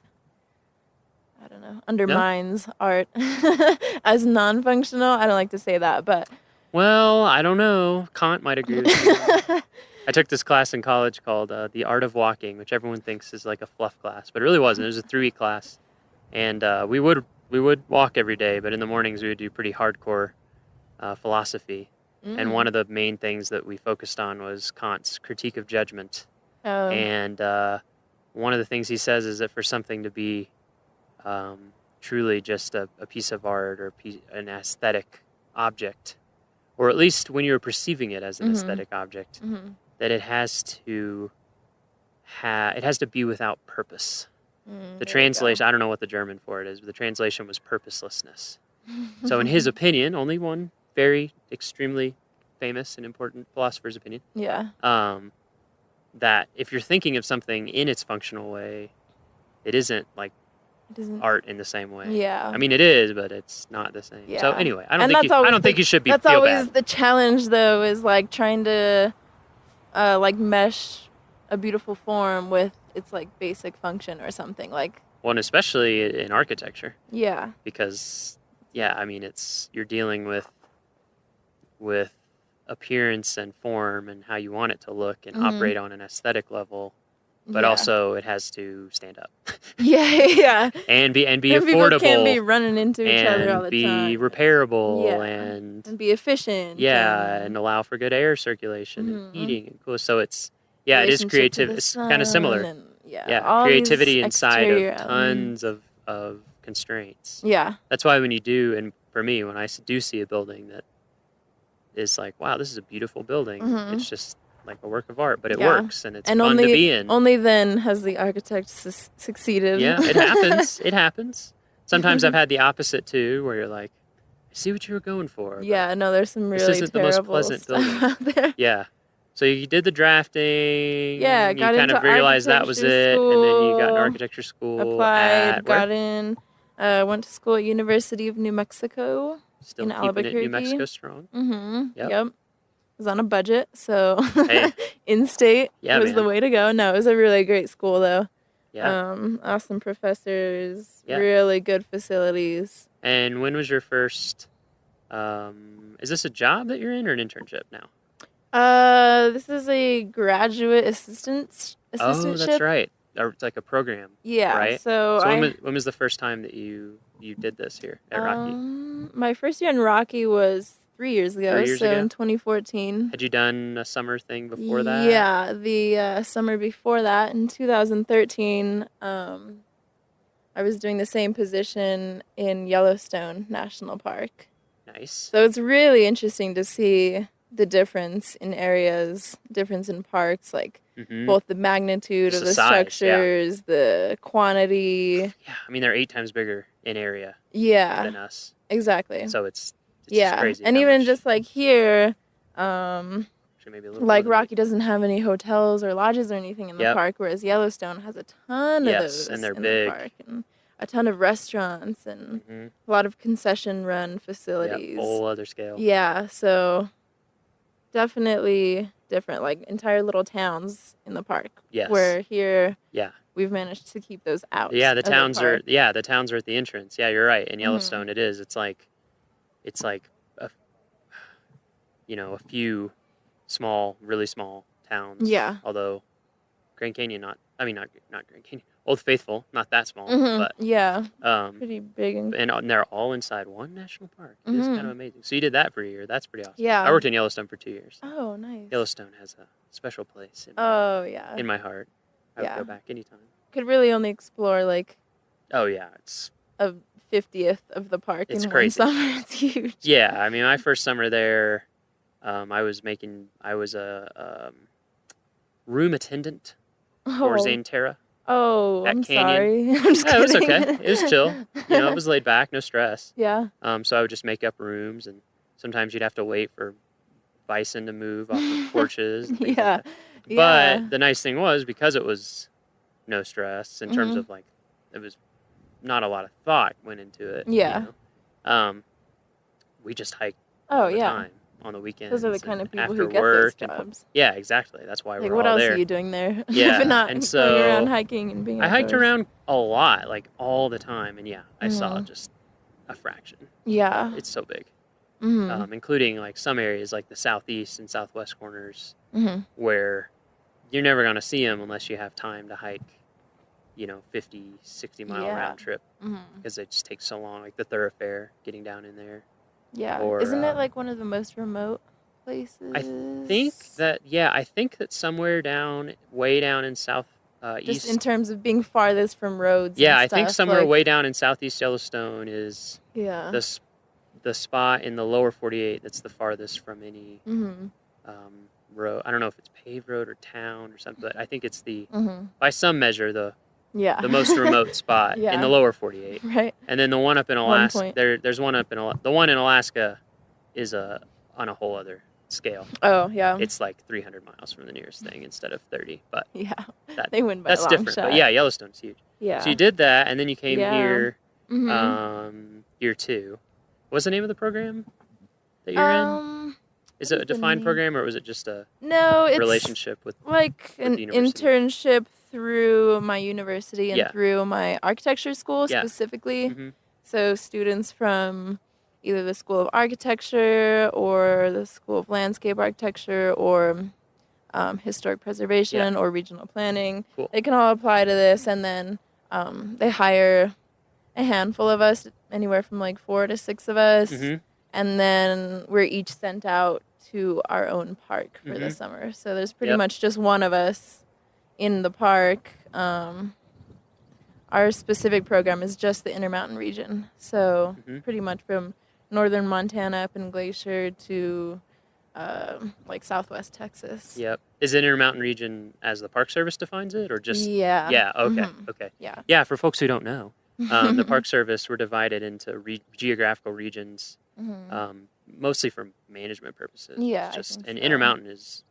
Speaker 2: I don't know, undermines art as non-functional. I don't like to say that, but.
Speaker 1: Well, I don't know. Kant might agree with me. I took this class in college called The Art of Walking, which everyone thinks is like a fluff class, but it really wasn't. It was a 3-week class. And we would walk every day, but in the mornings we would do pretty hardcore philosophy. And one of the main things that we focused on was Kant's critique of judgment And one of the things he says is that for something to be truly just a piece of art or an aesthetic object, or at least when you're perceiving it as an aesthetic object, that it has to be without purpose. The translation, I don't know what the German for it is, but the translation was purposelessness. So in his opinion, only one very extremely famous and important philosopher's opinion, that if you're thinking of something in its functional way, it isn't like art in the same way.
Speaker 2: Yeah.
Speaker 1: I mean, it is, but it's not the same.
Speaker 2: Yeah.
Speaker 1: So anyway, I don't think you should be.
Speaker 2: That's
Speaker 1: feel
Speaker 2: always
Speaker 1: bad.
Speaker 2: the challenge, though, is like trying to like mesh a beautiful form with its like basic function or something like.
Speaker 1: Well, and especially in architecture.
Speaker 2: Yeah.
Speaker 1: Because I mean, you're dealing with appearance and form and how you want it to look and operate on an aesthetic level, but also it has to stand up.
Speaker 2: Yeah.
Speaker 1: and be
Speaker 2: and
Speaker 1: affordable.
Speaker 2: People can't be running into each other all the
Speaker 1: be
Speaker 2: time.
Speaker 1: repairable
Speaker 2: and be efficient.
Speaker 1: And allow for good air circulation and heating and cool. So it is creative. It's kind of similar.
Speaker 2: And,
Speaker 1: creativity inside of tons of constraints.
Speaker 2: Yeah.
Speaker 1: That's why when you do, and for me, when I do see a building that is like, wow, this is a beautiful building. It's just like a work of art, but it works and it's fun to be in.
Speaker 2: Only then has the architect succeeded.
Speaker 1: Yeah, it happens. It happens. Sometimes I've had the opposite too, where you're like, I see what you were going for.
Speaker 2: Yeah, no, there's some really
Speaker 1: this isn't the most pleasant
Speaker 2: stuff
Speaker 1: building.
Speaker 2: out there.
Speaker 1: Yeah. So you did the drafting.
Speaker 2: Yeah,
Speaker 1: you
Speaker 2: got
Speaker 1: kind
Speaker 2: into
Speaker 1: of realized that was it,
Speaker 2: architecture
Speaker 1: and then you got an
Speaker 2: school,
Speaker 1: architecture school.
Speaker 2: Applied, got in, went to school at University of New Mexico.
Speaker 1: Still
Speaker 2: in
Speaker 1: keeping
Speaker 2: Albuquerque.
Speaker 1: it New Mexico strong.
Speaker 2: Yep. Was on a budget, so
Speaker 1: Hey.
Speaker 2: in-state was the
Speaker 1: man.
Speaker 2: way to go. No, it was a really great school, though.
Speaker 1: Yeah.
Speaker 2: Awesome professors,
Speaker 1: Yeah.
Speaker 2: really good facilities.
Speaker 1: And when was your first? Is this a job that you're in or an internship now?
Speaker 2: This is a graduate assistantship.
Speaker 1: Oh, that's right. Or it's like a program.
Speaker 2: Yeah.
Speaker 1: Right.
Speaker 2: So
Speaker 1: when was the first time that you did this here at Rocky?
Speaker 2: My first year in Rocky was 3 years ago.
Speaker 1: 3 years ago?
Speaker 2: In 2014.
Speaker 1: Had you done a summer thing before that?
Speaker 2: Yeah, the summer before that in 2013, I was doing the same position in Yellowstone National Park.
Speaker 1: Nice.
Speaker 2: So it's really interesting to see the difference in areas, difference in parks, like both the magnitude
Speaker 1: Just
Speaker 2: of
Speaker 1: the
Speaker 2: the
Speaker 1: size,
Speaker 2: structures, the quantity.
Speaker 1: Yeah, I mean they're 8 times bigger in area.
Speaker 2: Yeah.
Speaker 1: Than us.
Speaker 2: Exactly.
Speaker 1: So it's just crazy.
Speaker 2: And
Speaker 1: how
Speaker 2: even
Speaker 1: much-
Speaker 2: just like here,
Speaker 1: actually maybe a little
Speaker 2: like
Speaker 1: more than
Speaker 2: Rocky doesn't have any hotels or lodges or anything in the
Speaker 1: Yep.
Speaker 2: park, whereas Yellowstone has a ton of those
Speaker 1: and they're
Speaker 2: in
Speaker 1: big.
Speaker 2: the park, and a ton of restaurants and a lot of concession-run facilities.
Speaker 1: whole other scale.
Speaker 2: Yeah, so definitely different, like entire little towns in the park.
Speaker 1: Yes.
Speaker 2: Where here,
Speaker 1: Yeah.
Speaker 2: we've managed to keep those out.
Speaker 1: Yeah, the
Speaker 2: of
Speaker 1: towns are
Speaker 2: park.
Speaker 1: the towns are at the entrance. Yeah, you're right. In Yellowstone it is. It's like a few small, really small towns.
Speaker 2: Yeah.
Speaker 1: Although Grand Canyon not Grand Canyon. Old Faithful, not that small, but
Speaker 2: yeah.
Speaker 1: pretty
Speaker 2: big
Speaker 1: and they're all inside one national park. It's kind of amazing. So you did that for a year. That's pretty awesome.
Speaker 2: Yeah.
Speaker 1: I worked in Yellowstone for 2 years.
Speaker 2: Oh, nice.
Speaker 1: Yellowstone has a special place in my heart. I would go back anytime.
Speaker 2: Could really only explore like
Speaker 1: Oh yeah, it's
Speaker 2: a 50th of the park
Speaker 1: It's
Speaker 2: in
Speaker 1: crazy.
Speaker 2: one summer. It's huge.
Speaker 1: Yeah, I mean, my first summer there, I was a room attendant for Zane Terra.
Speaker 2: Oh,
Speaker 1: at
Speaker 2: I'm
Speaker 1: Canyon.
Speaker 2: sorry. I'm just
Speaker 1: Yeah, it was
Speaker 2: kidding.
Speaker 1: okay. It was chill. It was laid back, no stress.
Speaker 2: Yeah.
Speaker 1: So I would just make up rooms, and sometimes you'd have to wait for bison to move off of porches. And things
Speaker 2: Yeah.
Speaker 1: like that. But the nice thing was, because it was no stress in terms
Speaker 2: Mhm.
Speaker 1: of like, it was not a lot of thought went into it.
Speaker 2: Yeah.
Speaker 1: We just hiked
Speaker 2: Oh,
Speaker 1: all the
Speaker 2: yeah.
Speaker 1: time on the weekends.
Speaker 2: Those are the kind of
Speaker 1: and
Speaker 2: people
Speaker 1: after
Speaker 2: who get those
Speaker 1: work and-
Speaker 2: jobs.
Speaker 1: yeah, exactly. That's why
Speaker 2: Like,
Speaker 1: we're
Speaker 2: what
Speaker 1: all
Speaker 2: else
Speaker 1: there.
Speaker 2: are you doing there?
Speaker 1: Yeah,
Speaker 2: If not
Speaker 1: and
Speaker 2: going
Speaker 1: so
Speaker 2: around hiking and being
Speaker 1: I hiked
Speaker 2: outdoors.
Speaker 1: around a lot, like all the time, and I saw
Speaker 2: Mhm.
Speaker 1: just a fraction.
Speaker 2: Yeah.
Speaker 1: It's so big,
Speaker 2: Mhm.
Speaker 1: including like some areas like the southeast and southwest corners,
Speaker 2: Mhm.
Speaker 1: where you're never going to see them unless you have time to hike, 50, 60-mile
Speaker 2: Yeah.
Speaker 1: round trip,
Speaker 2: Mhm.
Speaker 1: because it just takes so long. Like the thoroughfare, getting down in there.
Speaker 2: Yeah.
Speaker 1: Or,
Speaker 2: Isn't it like one of the most remote places.
Speaker 1: I think that somewhere way down in south
Speaker 2: Just
Speaker 1: east.
Speaker 2: in terms of being farthest from roads.
Speaker 1: Yeah,
Speaker 2: and
Speaker 1: I think
Speaker 2: stuff,
Speaker 1: somewhere
Speaker 2: like,
Speaker 1: way down in southeast Yellowstone is
Speaker 2: Yeah.
Speaker 1: the spot in the lower 48 that's the farthest from any
Speaker 2: Mhm.
Speaker 1: road. I don't know if it's paved road or town or something, but I think it's
Speaker 2: Mhm.
Speaker 1: by some measure, the most remote spot in
Speaker 2: Yeah.
Speaker 1: the lower 48.
Speaker 2: Right.
Speaker 1: And then the one up in
Speaker 2: One
Speaker 1: Alaska,
Speaker 2: point.
Speaker 1: there's one up in the one in Alaska is on a whole other scale.
Speaker 2: Oh, yeah.
Speaker 1: It's like 300 miles from the nearest thing instead of 30. But
Speaker 2: Yeah,
Speaker 1: that,
Speaker 2: they win by a
Speaker 1: that's
Speaker 2: long
Speaker 1: different.
Speaker 2: shot.
Speaker 1: But yeah, Yellowstone's huge.
Speaker 2: Yeah.
Speaker 1: So you did that, and then you came
Speaker 2: Yeah.
Speaker 1: here,
Speaker 2: Mhm.
Speaker 1: year 2. What's the name of the program that you're in? Is it a defined program, or was it just a
Speaker 2: No, it's
Speaker 1: relationship with
Speaker 2: like
Speaker 1: with
Speaker 2: an
Speaker 1: the university?
Speaker 2: internship through my university and
Speaker 1: Yeah.
Speaker 2: through my architecture school
Speaker 1: Yeah.
Speaker 2: specifically.
Speaker 1: Mhm.
Speaker 2: So students from either the School of Architecture or the School of Landscape Architecture or Historic Preservation or Regional Planning,
Speaker 1: Cool.
Speaker 2: they can all apply to this, and then they hire a handful of us, anywhere from like 4 to 6 of us,
Speaker 1: Mhm.
Speaker 2: and then we're each sent out to our own park for the
Speaker 1: Mhm.
Speaker 2: summer. So there's pretty
Speaker 1: Yep.
Speaker 2: much just one of us in the park. Our specific program is just the Intermountain region. So pretty much from northern Montana up in Glacier to like southwest Texas.
Speaker 1: Yep. Is it Intermountain region as the Park Service defines it, or just?
Speaker 2: Yeah.
Speaker 1: Yeah. Okay.
Speaker 2: Mhm.
Speaker 1: Okay.
Speaker 2: Yeah.
Speaker 1: Yeah. For folks who don't know, the Park Service were divided into geographical regions,
Speaker 2: Mhm.
Speaker 1: mostly for management purposes.
Speaker 2: Yeah, I
Speaker 1: Just
Speaker 2: think
Speaker 1: and
Speaker 2: so.
Speaker 1: Intermountain is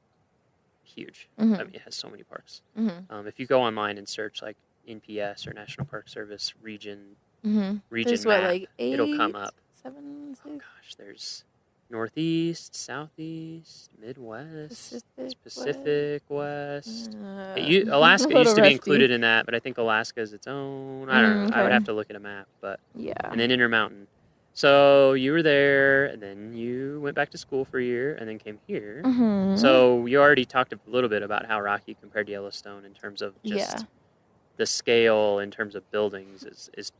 Speaker 1: huge.
Speaker 2: Mhm.
Speaker 1: I mean, it has so many parks.
Speaker 2: Mhm.
Speaker 1: If you go online and search like NPS or National Park Service region
Speaker 2: Mhm.
Speaker 1: region
Speaker 2: There's
Speaker 1: map,
Speaker 2: what, like
Speaker 1: it'll come
Speaker 2: 8,
Speaker 1: up.
Speaker 2: 7, 6?
Speaker 1: Gosh, there's Northeast, Southeast, Midwest,
Speaker 2: Pacific
Speaker 1: Pacific West.
Speaker 2: Uh,
Speaker 1: Alaska
Speaker 2: a little
Speaker 1: used to be
Speaker 2: rusty.
Speaker 1: included in that, but I think Alaska is its own. I don't know. I would
Speaker 2: Okay.
Speaker 1: have to look at a map, but
Speaker 2: Yeah.
Speaker 1: And then Intermountain. So you were there, and then you went back to school for a year, and then came here.
Speaker 2: Mhm.
Speaker 1: So you already talked a little bit about how Rocky compared to Yellowstone in terms of just the scale, in terms of buildings is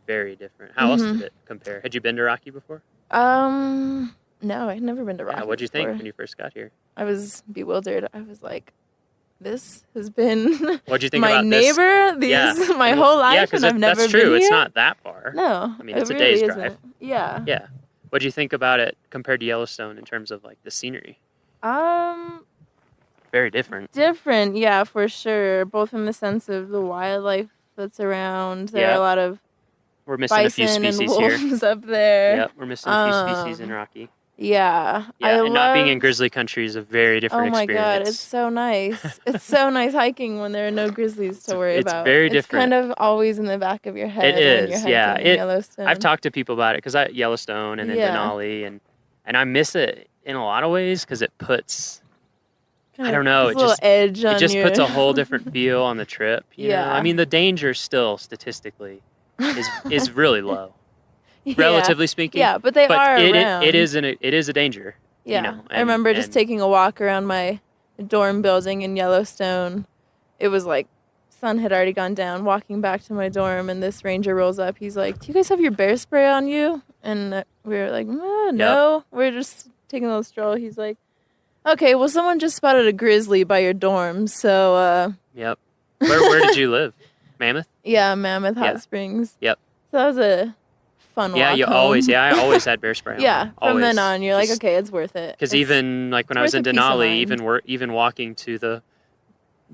Speaker 1: very different. How else did it compare? Had you been to Rocky before?
Speaker 2: No, I'd never been to Rocky.
Speaker 1: Yeah, what'd you think
Speaker 2: before.
Speaker 1: when you first got here?
Speaker 2: I was bewildered. I was like, this has been
Speaker 1: What'd you think
Speaker 2: my
Speaker 1: about this?
Speaker 2: neighbor my whole life,
Speaker 1: Yeah, because
Speaker 2: and I've never
Speaker 1: that's
Speaker 2: been
Speaker 1: true.
Speaker 2: here.
Speaker 1: It's not that far.
Speaker 2: No,
Speaker 1: I mean,
Speaker 2: it
Speaker 1: it's a
Speaker 2: really
Speaker 1: day's
Speaker 2: isn't.
Speaker 1: drive.
Speaker 2: Yeah.
Speaker 1: Yeah. What'd you think about it compared to Yellowstone in terms of like the scenery? Very different.
Speaker 2: Different, yeah, for sure. Both in the sense of the wildlife that's around. There are a lot of
Speaker 1: We're missing a few
Speaker 2: bison and
Speaker 1: species here.
Speaker 2: wolves up there.
Speaker 1: Yep, we're missing a few species in Rocky.
Speaker 2: Yeah,
Speaker 1: Yeah, and not being in
Speaker 2: loved-
Speaker 1: grizzly country is a very different
Speaker 2: Oh my
Speaker 1: experience.
Speaker 2: god, it's so nice. It's so nice hiking when there are no grizzlies to worry
Speaker 1: it's
Speaker 2: about.
Speaker 1: very
Speaker 2: It's
Speaker 1: different.
Speaker 2: kind of always in the back of your head
Speaker 1: It
Speaker 2: when you're
Speaker 1: is,
Speaker 2: hiking
Speaker 1: yeah.
Speaker 2: in Yellowstone.
Speaker 1: I've talked to people about it because Yellowstone and then
Speaker 2: Yeah.
Speaker 1: Denali, and I miss it in a lot of ways because it puts, I
Speaker 2: Kinda
Speaker 1: don't know,
Speaker 2: puts
Speaker 1: it
Speaker 2: a little
Speaker 1: just
Speaker 2: edge on
Speaker 1: it just puts
Speaker 2: your-
Speaker 1: a whole different feel on the trip. You know?
Speaker 2: Yeah.
Speaker 1: I mean the danger still statistically is really low,
Speaker 2: Yeah.
Speaker 1: relatively speaking.
Speaker 2: Yeah, but they are around.
Speaker 1: It is a danger.
Speaker 2: Yeah,
Speaker 1: You know,
Speaker 2: I remember just
Speaker 1: and-
Speaker 2: taking a walk around my dorm building in Yellowstone. It was like sun had already gone down. Walking back to my dorm, and this ranger rolls up. He's like, "Do you guys have your bear spray on you?" And we were like, "No, we're just taking a little stroll." He's like, "Okay, well, someone just spotted a grizzly by your dorm, so
Speaker 1: Yep. Where did you live? Mammoth?
Speaker 2: yeah, Mammoth Hot
Speaker 1: Yeah.
Speaker 2: Springs."
Speaker 1: Yep.
Speaker 2: So that was a fun
Speaker 1: Yeah,
Speaker 2: walk
Speaker 1: you
Speaker 2: home.
Speaker 1: always. Yeah, I always had bear spray on.
Speaker 2: Yeah, from then
Speaker 1: Always.
Speaker 2: on, you're like,
Speaker 1: Just-
Speaker 2: okay, it's worth it.
Speaker 1: Because
Speaker 2: It's-
Speaker 1: even like when I
Speaker 2: it's
Speaker 1: was in
Speaker 2: worth the peace of
Speaker 1: Denali,
Speaker 2: mind.
Speaker 1: even walking to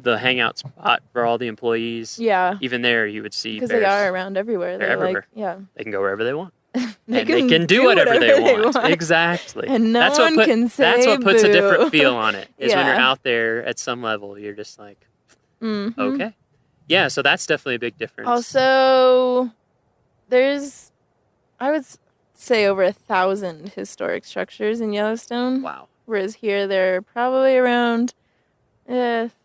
Speaker 1: the hangout spot for all the employees,
Speaker 2: Yeah.
Speaker 1: even there you would see
Speaker 2: Because
Speaker 1: bears.
Speaker 2: they are around everywhere.
Speaker 1: They're
Speaker 2: They're like,
Speaker 1: everywhere.
Speaker 2: yeah.
Speaker 1: They can go wherever they want.
Speaker 2: They
Speaker 1: and they can do whatever they want. Exactly.
Speaker 2: And no
Speaker 1: that's
Speaker 2: one
Speaker 1: what
Speaker 2: can say
Speaker 1: That's what puts a different
Speaker 2: boo.
Speaker 1: feel on it. Is when you're
Speaker 2: Yeah.
Speaker 1: out there at some level, you're just like,
Speaker 2: Mhm.
Speaker 1: okay, yeah. So that's definitely a big difference.
Speaker 2: Also, there's, I would say, over 1,000 historic structures in Yellowstone.
Speaker 1: Wow.
Speaker 2: Whereas here, there are probably around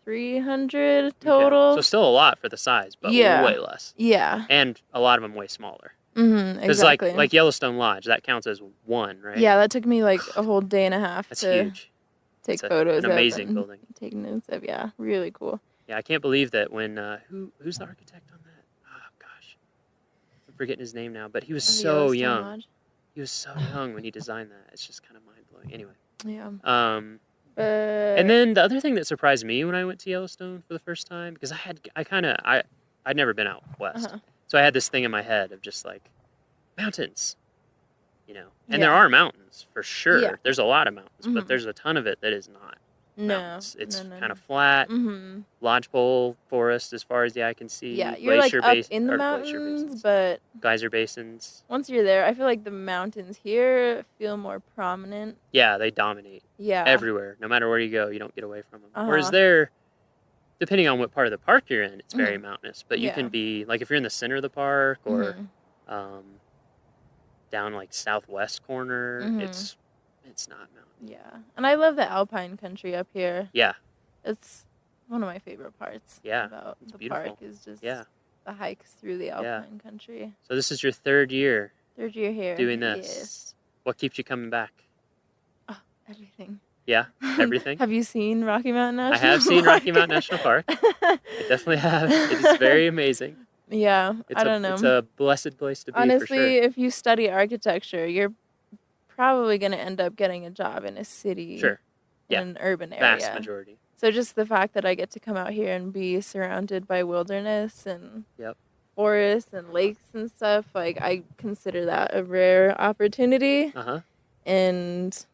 Speaker 2: 300 total.
Speaker 1: So still a lot for the size, but
Speaker 2: Yeah.
Speaker 1: way less.
Speaker 2: Yeah.
Speaker 1: And a lot of them way smaller.
Speaker 2: Mhm,
Speaker 1: Because
Speaker 2: exactly.
Speaker 1: like Yellowstone Lodge, that counts as one, right?
Speaker 2: Yeah, that took me like a whole day and a half
Speaker 1: That's
Speaker 2: to
Speaker 1: huge.
Speaker 2: take
Speaker 1: It's
Speaker 2: photos
Speaker 1: an
Speaker 2: of
Speaker 1: amazing
Speaker 2: and
Speaker 1: building.
Speaker 2: take notes of. Yeah, really cool.
Speaker 1: Yeah, I can't believe that when who's the architect on that? Oh gosh, I'm forgetting his name now, but he was
Speaker 2: Oh,
Speaker 1: so
Speaker 2: Yellowstone
Speaker 1: young.
Speaker 2: Lodge?
Speaker 1: He was so young when he designed that. It's just kind of mind blowing. Anyway,
Speaker 2: Yeah.
Speaker 1: And then the other thing that surprised me when I went to Yellowstone for the first time, because I'd never been out west, so I had this thing in my head of just like mountains, and there are mountains for sure.
Speaker 2: Yeah.
Speaker 1: There's a lot of mountains, but there's a ton of it that is not mountains. It's kind of flat, lodgepole forest as far as the eye can see.
Speaker 2: Yeah, you're like up in the
Speaker 1: glacier
Speaker 2: mountains,
Speaker 1: basins,
Speaker 2: but
Speaker 1: geyser basins.
Speaker 2: once you're there, I feel like the mountains here feel more prominent.
Speaker 1: Yeah, they dominate.
Speaker 2: Yeah.
Speaker 1: Everywhere, no matter where you go, you don't get away from them. Whereas there, depending on what part of the park you're in, it's very mountainous. But you can be like if you're in the center of the park or down like southwest corner, it's not mountain.
Speaker 2: Yeah, and I love the alpine country up here.
Speaker 1: Yeah,
Speaker 2: it's one of my favorite parts.
Speaker 1: Yeah,
Speaker 2: about the
Speaker 1: beautiful.
Speaker 2: park is just the hikes through the alpine country.
Speaker 1: So this is your third year.
Speaker 2: Third year here.
Speaker 1: Doing this.
Speaker 2: Yes.
Speaker 1: What keeps you coming back?
Speaker 2: Oh, everything.
Speaker 1: Yeah, everything.
Speaker 2: Have you seen Rocky Mountain National
Speaker 1: Park? I have seen Rocky Mountain National Park. I definitely have. It is very amazing.
Speaker 2: Yeah, I don't know.
Speaker 1: It's a blessed place to be.
Speaker 2: Honestly,
Speaker 1: for sure.
Speaker 2: if you study architecture, you're probably going to end up getting a job in a city, in an urban area.
Speaker 1: Vast majority.
Speaker 2: So just the fact that I get to come out here and be surrounded by wilderness and forests and lakes and stuff, like I consider that a rare opportunity. And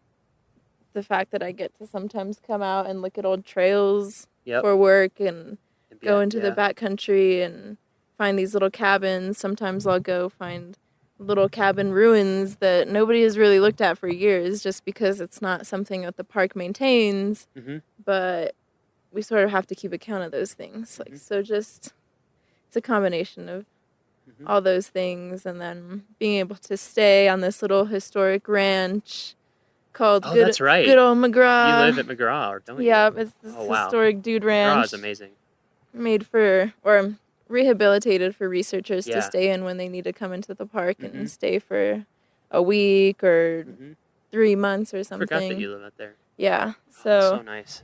Speaker 2: the fact that I get to sometimes come out and look at old trails for work and go into the backcountry and find these little cabins. Sometimes I'll go find little cabin ruins that nobody has really looked at for years just because it's not something that the park maintains, but we sort of have to keep account of those things. Like, so just, it's a combination of all those things, and then being able to stay on this little historic ranch called Good Old McGraw.
Speaker 1: You live at McGraw, don't you?
Speaker 2: Yeah, it's this historic dude ranch.
Speaker 1: McGraw is amazing.
Speaker 2: Made for, or rehabilitated for researchers to stay in when they need to come into the park and stay for a week or 3 months or something.
Speaker 1: Forgot that you live out there.
Speaker 2: Yeah, so
Speaker 1: so nice.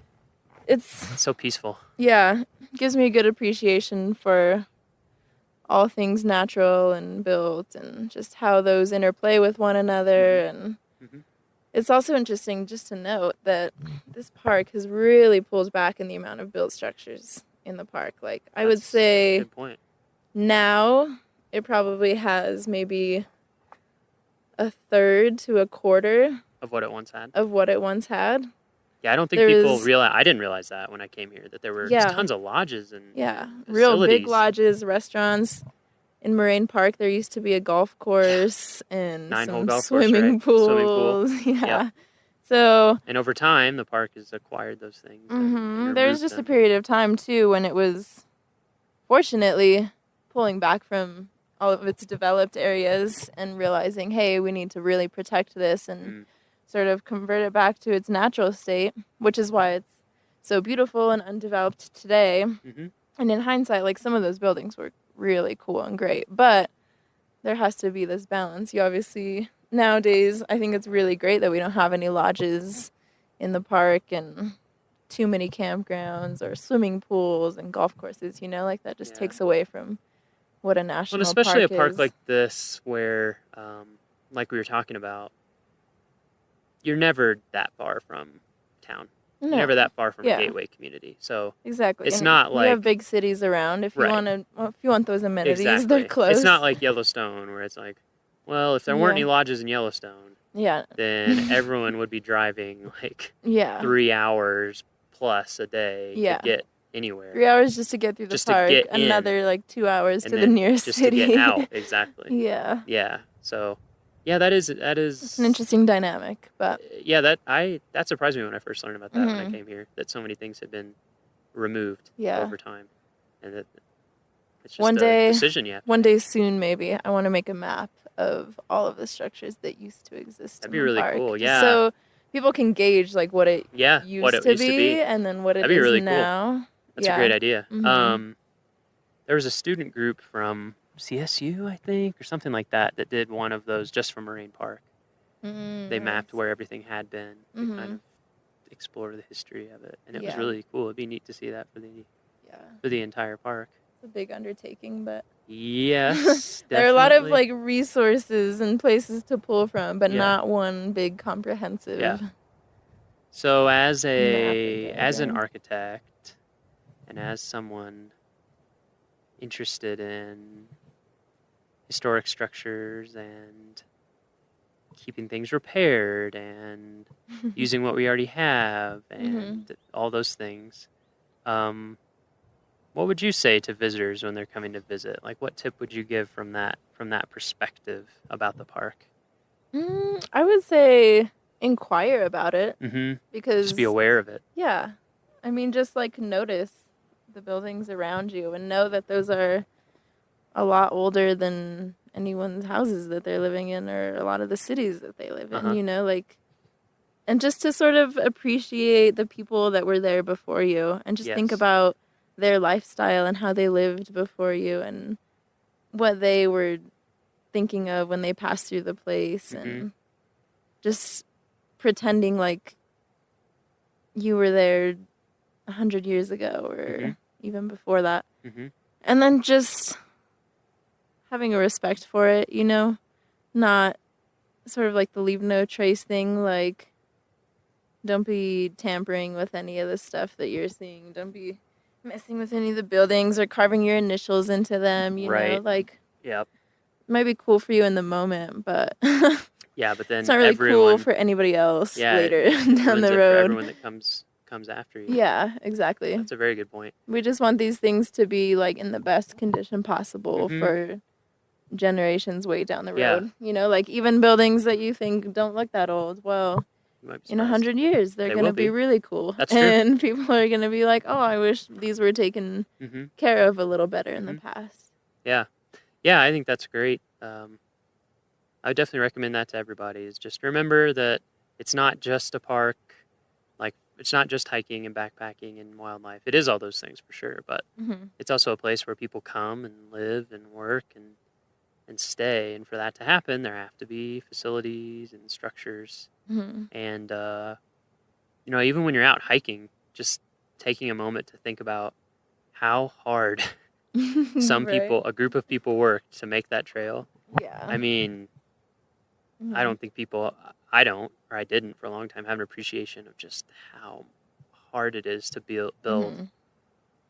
Speaker 2: It's
Speaker 1: so peaceful.
Speaker 2: Yeah, gives me a good appreciation for all things natural and built and just how those interplay with one another. And it's also interesting just to note that this park has really pulled back in the amount of built structures in the park. Like, I would say
Speaker 1: good point.
Speaker 2: Now it probably has maybe a third to a quarter
Speaker 1: of what it once had.
Speaker 2: Yeah,
Speaker 1: I don't think people realize. I didn't realize that when I came here, that there were tons of lodges and
Speaker 2: real big lodges, restaurants. In Moraine Park, there used to be a golf course and some swimming pools. Yeah. So.
Speaker 1: And over time, the park has acquired those things. And
Speaker 2: there's just a period of time too when it was, fortunately, pulling back from all of its developed areas and realizing, hey, we need to really protect this and sort of convert it back to its natural state, which is why it's so beautiful and undeveloped today. And in hindsight, like, some of those buildings were really cool and great, but there has to be this balance. You obviously, nowadays, I think it's really great that we don't have any lodges in the park and too many campgrounds or swimming pools and golf courses, like that just takes away from what a national park is.
Speaker 1: Especially a park like this where, like we were talking about, you're never that far from town.
Speaker 2: No.
Speaker 1: You're never that far from a gateway community. So
Speaker 2: exactly,
Speaker 1: it's
Speaker 2: and
Speaker 1: not like
Speaker 2: you have big cities around. If you want those amenities, they're close.
Speaker 1: It's not like Yellowstone where it's like, well, if there weren't any lodges in Yellowstone, then everyone would be driving like 3 hours plus a day to get anywhere.
Speaker 2: 3 hours just to get through the park. Another like 2 hours to the nearest city.
Speaker 1: To get out, exactly.
Speaker 2: Yeah.
Speaker 1: So. Yeah, that is.
Speaker 2: It's an interesting dynamic, but
Speaker 1: that surprised me when I first learned about that when I came here. That so many things had been removed over time, and that it's just a decision you have to
Speaker 2: One day soon, maybe I want to make a map of all of the structures that used to exist.
Speaker 1: That'd be really cool. Yeah.
Speaker 2: So people can gauge like what it used to be, and then what it is
Speaker 1: really
Speaker 2: now.
Speaker 1: Cool. That's a great idea. There was a student group from CSU, I think, or something like that did one of those just for Moraine Park. They mapped where everything had been to kind of explore the history of it, and it was really cool. It'd be neat to see that for the entire park.
Speaker 2: It's a big undertaking, but
Speaker 1: yes,
Speaker 2: there are a lot of like resources and places to pull from, but not one big comprehensive
Speaker 1: So as an
Speaker 2: again.
Speaker 1: architect and as someone interested in historic structures and keeping things repaired and using what we already have and all those things, what would you say to visitors when they're coming to visit? Like, what tip would you give from that perspective about the park?
Speaker 2: I would say inquire about it because
Speaker 1: Just be aware of it.
Speaker 2: Yeah, I mean, just like notice the buildings around you and know that those are a lot older than anyone's houses that they're living in or a lot of the cities that they live in, you know, like, and just to sort of appreciate the people that were there before you and just think about their lifestyle and how they lived before you and what they were thinking of when they passed through the place and just pretending like you were there 100 years ago or even before that. And then just having a respect for it, you know, not sort of like the leave no trace thing, like don't be tampering with any of the stuff that you're seeing. Don't be messing with any of the buildings or carving your initials into them, you know, like it might be cool for you in the moment, but
Speaker 1: yeah, but then
Speaker 2: it's not really cool for anybody else later down the road.
Speaker 1: For everyone that comes after you.
Speaker 2: Yeah, exactly.
Speaker 1: That's a very good point.
Speaker 2: We just want these things to be like in the best condition possible for generations way down the road. You know, like even buildings that you think don't look that old, well, in 100 years they're going to be really cool.
Speaker 1: That's true.
Speaker 2: And people are going to be like, oh, I wish these were taken care of a little better in the past.
Speaker 1: Yeah, I think that's great. I would definitely recommend that to everybody, is just remember that it's not just a park, like it's not just hiking and backpacking and wildlife. It is all those things for sure, but it's also a place where people come and live and work and stay. And for that to happen, there have to be facilities and structures. And, you know, even when you're out hiking, just taking a moment to think about how hard a group of people worked to make that trail.
Speaker 2: Yeah.
Speaker 1: I mean, I don't think I didn't for a long time have an appreciation of just how hard it is to build a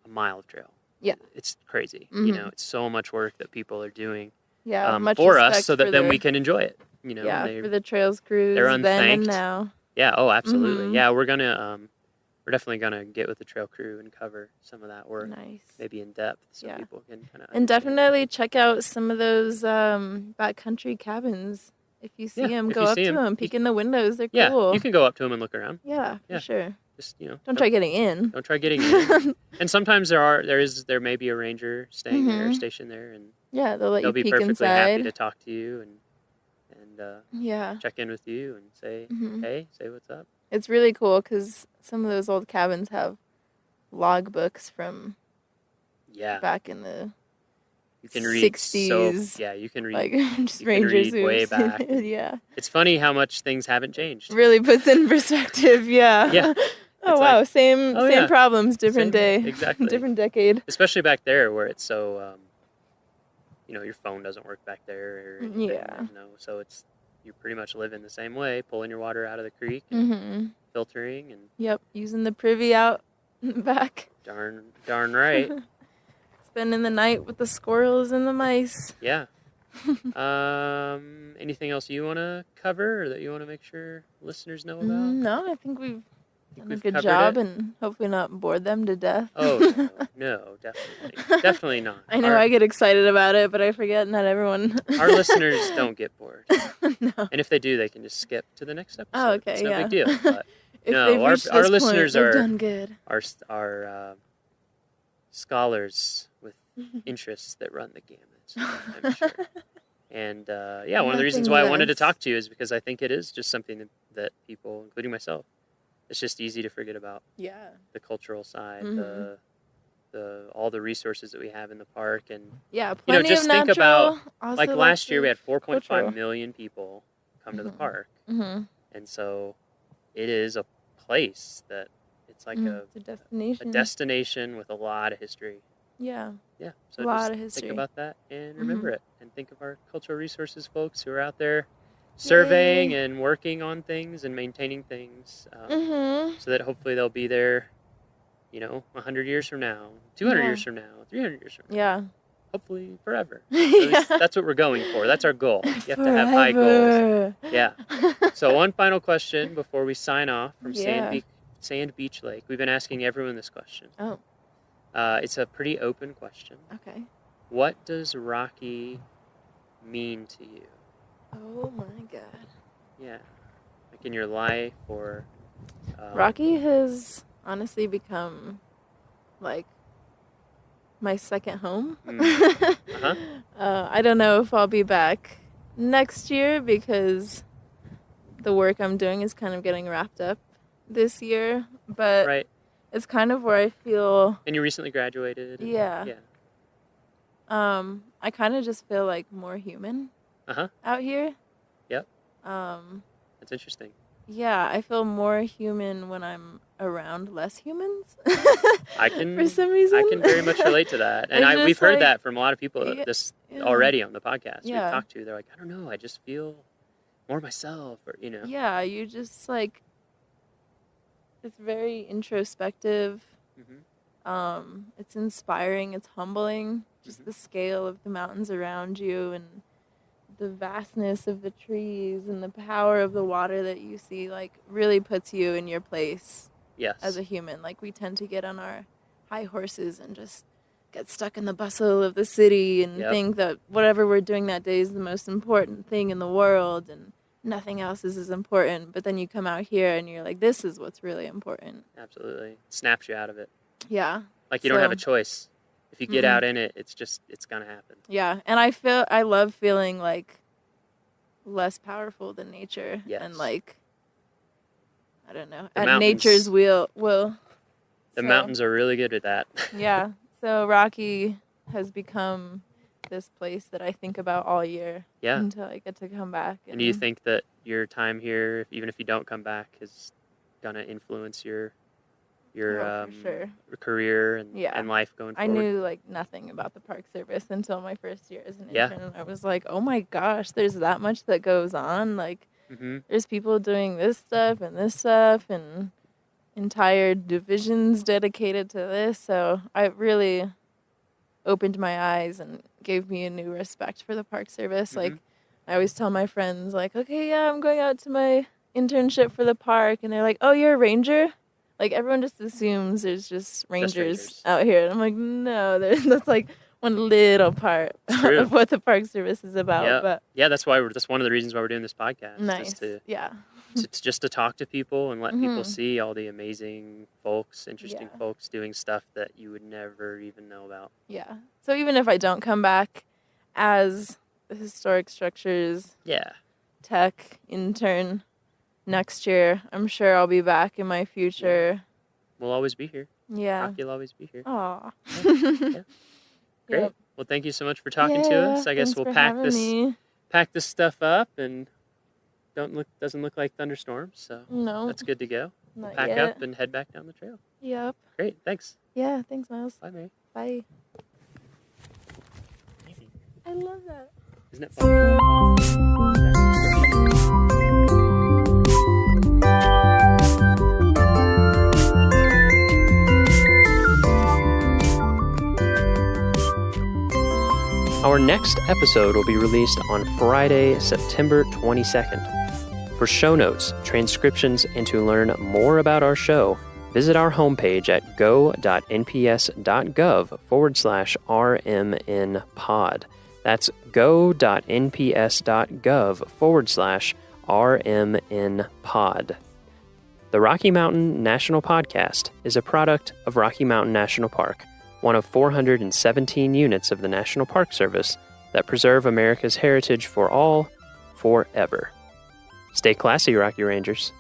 Speaker 1: mile of trail.
Speaker 2: Yeah.
Speaker 1: It's crazy. You know, it's so much work that people are doing
Speaker 2: much
Speaker 1: for us
Speaker 2: respect
Speaker 1: so that
Speaker 2: for
Speaker 1: then we can enjoy it. You know,
Speaker 2: for the trails crews
Speaker 1: they're
Speaker 2: then and
Speaker 1: unthanked.
Speaker 2: now.
Speaker 1: Yeah, oh, absolutely. Yeah, we're definitely gonna get with the trail crew and cover some of that work.
Speaker 2: Nice.
Speaker 1: Maybe in depth, so people can kind of.
Speaker 2: And definitely check out some of those backcountry cabins. If you see them, go up to them, peek in the windows. They're cool.
Speaker 1: Yeah, you can go up to them and look around.
Speaker 2: Yeah, for sure.
Speaker 1: Just, you know,
Speaker 2: don't try getting in.
Speaker 1: Don't try getting in. And sometimes there may be a ranger staying there, stationed there, and
Speaker 2: they'll let you
Speaker 1: be
Speaker 2: peek
Speaker 1: perfectly
Speaker 2: inside.
Speaker 1: happy to talk to you and check in with you and say hey, say what's up.
Speaker 2: It's really cool because some of those old cabins have log books from back in the
Speaker 1: you can read
Speaker 2: 60s.
Speaker 1: You can read
Speaker 2: like just
Speaker 1: you
Speaker 2: rangers
Speaker 1: can read way back. It's funny how much things haven't changed.
Speaker 2: Really puts in perspective. Yeah. Oh wow, same problems, different day.
Speaker 1: Exactly.
Speaker 2: Different decade.
Speaker 1: Especially back there where it's so you know, your phone doesn't work back there or anything, you know, so you pretty much live in the same way, pulling your water out of the creek and filtering and
Speaker 2: using the privy out back.
Speaker 1: Darn right.
Speaker 2: Spending the night with the squirrels and the mice.
Speaker 1: Yeah. Anything else you want to cover or that you want to make sure listeners know about?
Speaker 2: No, I think we've done a good job and hopefully not bored them to death.
Speaker 1: Oh, no, definitely not.
Speaker 2: I know I get excited about it, but I forget not everyone.
Speaker 1: Our listeners don't get bored. No. And if they do, they can just skip to the next episode.
Speaker 2: Oh, okay,
Speaker 1: it's no big deal. But
Speaker 2: if
Speaker 1: no, our listeners
Speaker 2: are done good.
Speaker 1: Are scholars with interests that run the gamut, I'm sure. And one of the reasons why I wanted to talk to you is because I think it is just something that people, including myself, it's just easy to forget about.
Speaker 2: Yeah.
Speaker 1: The cultural side, all the resources that we have in the park, and
Speaker 2: plenty
Speaker 1: just
Speaker 2: of
Speaker 1: think
Speaker 2: natural,
Speaker 1: about like last year we had 4.5 million people come to the park, and so it is a place that it's like
Speaker 2: it's a
Speaker 1: destination with a lot of history.
Speaker 2: Yeah.
Speaker 1: So
Speaker 2: a lot
Speaker 1: just
Speaker 2: of history.
Speaker 1: Think about that and remember it, and think of our cultural resources folks who are out there surveying and working on things and maintaining things, so that hopefully they'll be there, 100 years from now, 200 years from now, 300 years from now.
Speaker 2: Yeah.
Speaker 1: Hopefully forever. At least that's what we're going for. That's our goal. You have to have high goals. Yeah. So one final question before we sign off from Sand Beach Lake. We've been asking everyone this question.
Speaker 2: Oh.
Speaker 1: It's a pretty open question.
Speaker 2: Okay.
Speaker 1: What does Rocky mean to you?
Speaker 2: Oh my God.
Speaker 1: Yeah. Like in your life or...
Speaker 2: Rocky has honestly become like my second home. I don't know if I'll be back next year because the work I'm doing is kind of getting wrapped up this year, but it's kind of where I feel...
Speaker 1: And you recently graduated?
Speaker 2: Yeah. I kind of just feel like more human out here.
Speaker 1: Yep. That's interesting.
Speaker 2: Yeah, I feel more human when I'm around less humans.
Speaker 1: I can,
Speaker 2: for some reason.
Speaker 1: I can very much relate to that. And we've heard that from a lot of people already on the podcast we've talked to. They're like, I don't know, I just feel more myself, or,
Speaker 2: Yeah, you just like, it's very introspective. It's inspiring, it's humbling, just the scale of the mountains around you and the vastness of the trees and the power of the water that you see, like, really puts you in your place as a human. Like, we tend to get on our high horses and just get stuck in the bustle of the city and think that whatever we're doing that day is the most important thing in the world and nothing else is as important. But then you come out here and you're like, this is what's really important.
Speaker 1: Absolutely. It snaps you out of it.
Speaker 2: Yeah.
Speaker 1: Like you don't have a choice. If you get out in it, it's going to happen.
Speaker 2: Yeah. And I love feeling like less powerful than nature. And like, I don't know, at nature's will.
Speaker 1: The mountains are really good at that.
Speaker 2: Yeah. So Rocky has become this place that I think about all year until I get to come back.
Speaker 1: And do you think that your time here, even if you don't come back, is going to influence your career and life going forward?
Speaker 2: I knew like nothing about the Park Service until my first year as an intern. And I was like, oh my gosh, there's that much that goes on. Like there's people doing this stuff and entire divisions dedicated to this. So it really opened my eyes and gave me a new respect for the Park Service. Like I always tell my friends, like, okay, I'm going out to my internship for the park. And they're like, oh, you're a ranger? Like, everyone just assumes there's just rangers out here. And I'm like, no, that's like one little part of what the Park Service is about.
Speaker 1: Yeah,
Speaker 2: but
Speaker 1: that's one of the reasons why we're doing this podcast.
Speaker 2: Nice.
Speaker 1: Just to talk to people and let people see all the amazing folks, interesting folks doing stuff that you would never even know about.
Speaker 2: Yeah. So even if I don't come back as the historic structures tech intern next year, I'm sure I'll be back in my future.
Speaker 1: We'll always be here.
Speaker 2: Yeah.
Speaker 1: Rocky will always be here.
Speaker 2: Aw.
Speaker 1: Yeah. Great. Well, thank you so much for talking to us. I guess we'll pack this stuff up and doesn't look like thunderstorms, so that's good to go.
Speaker 2: Not
Speaker 1: pack
Speaker 2: yet.
Speaker 1: up and head back down the trail.
Speaker 2: Yep.
Speaker 1: Great. Thanks.
Speaker 2: Yeah. Thanks, Miles.
Speaker 1: Bye, Mary.
Speaker 2: Bye.
Speaker 1: Easy.
Speaker 2: I love that.
Speaker 1: Isn't it fun? Our next episode will be released on Friday, September 22nd. For show notes, transcriptions, and to learn more about our show, visit our homepage at go.nps.gov/RMNpod. That's go.nps.gov/RMNpod. The Rocky Mountain National Podcast is a product of Rocky Mountain National Park, one of 417 units of the National Park Service that preserve America's heritage for all, forever. Stay classy, Rocky Rangers.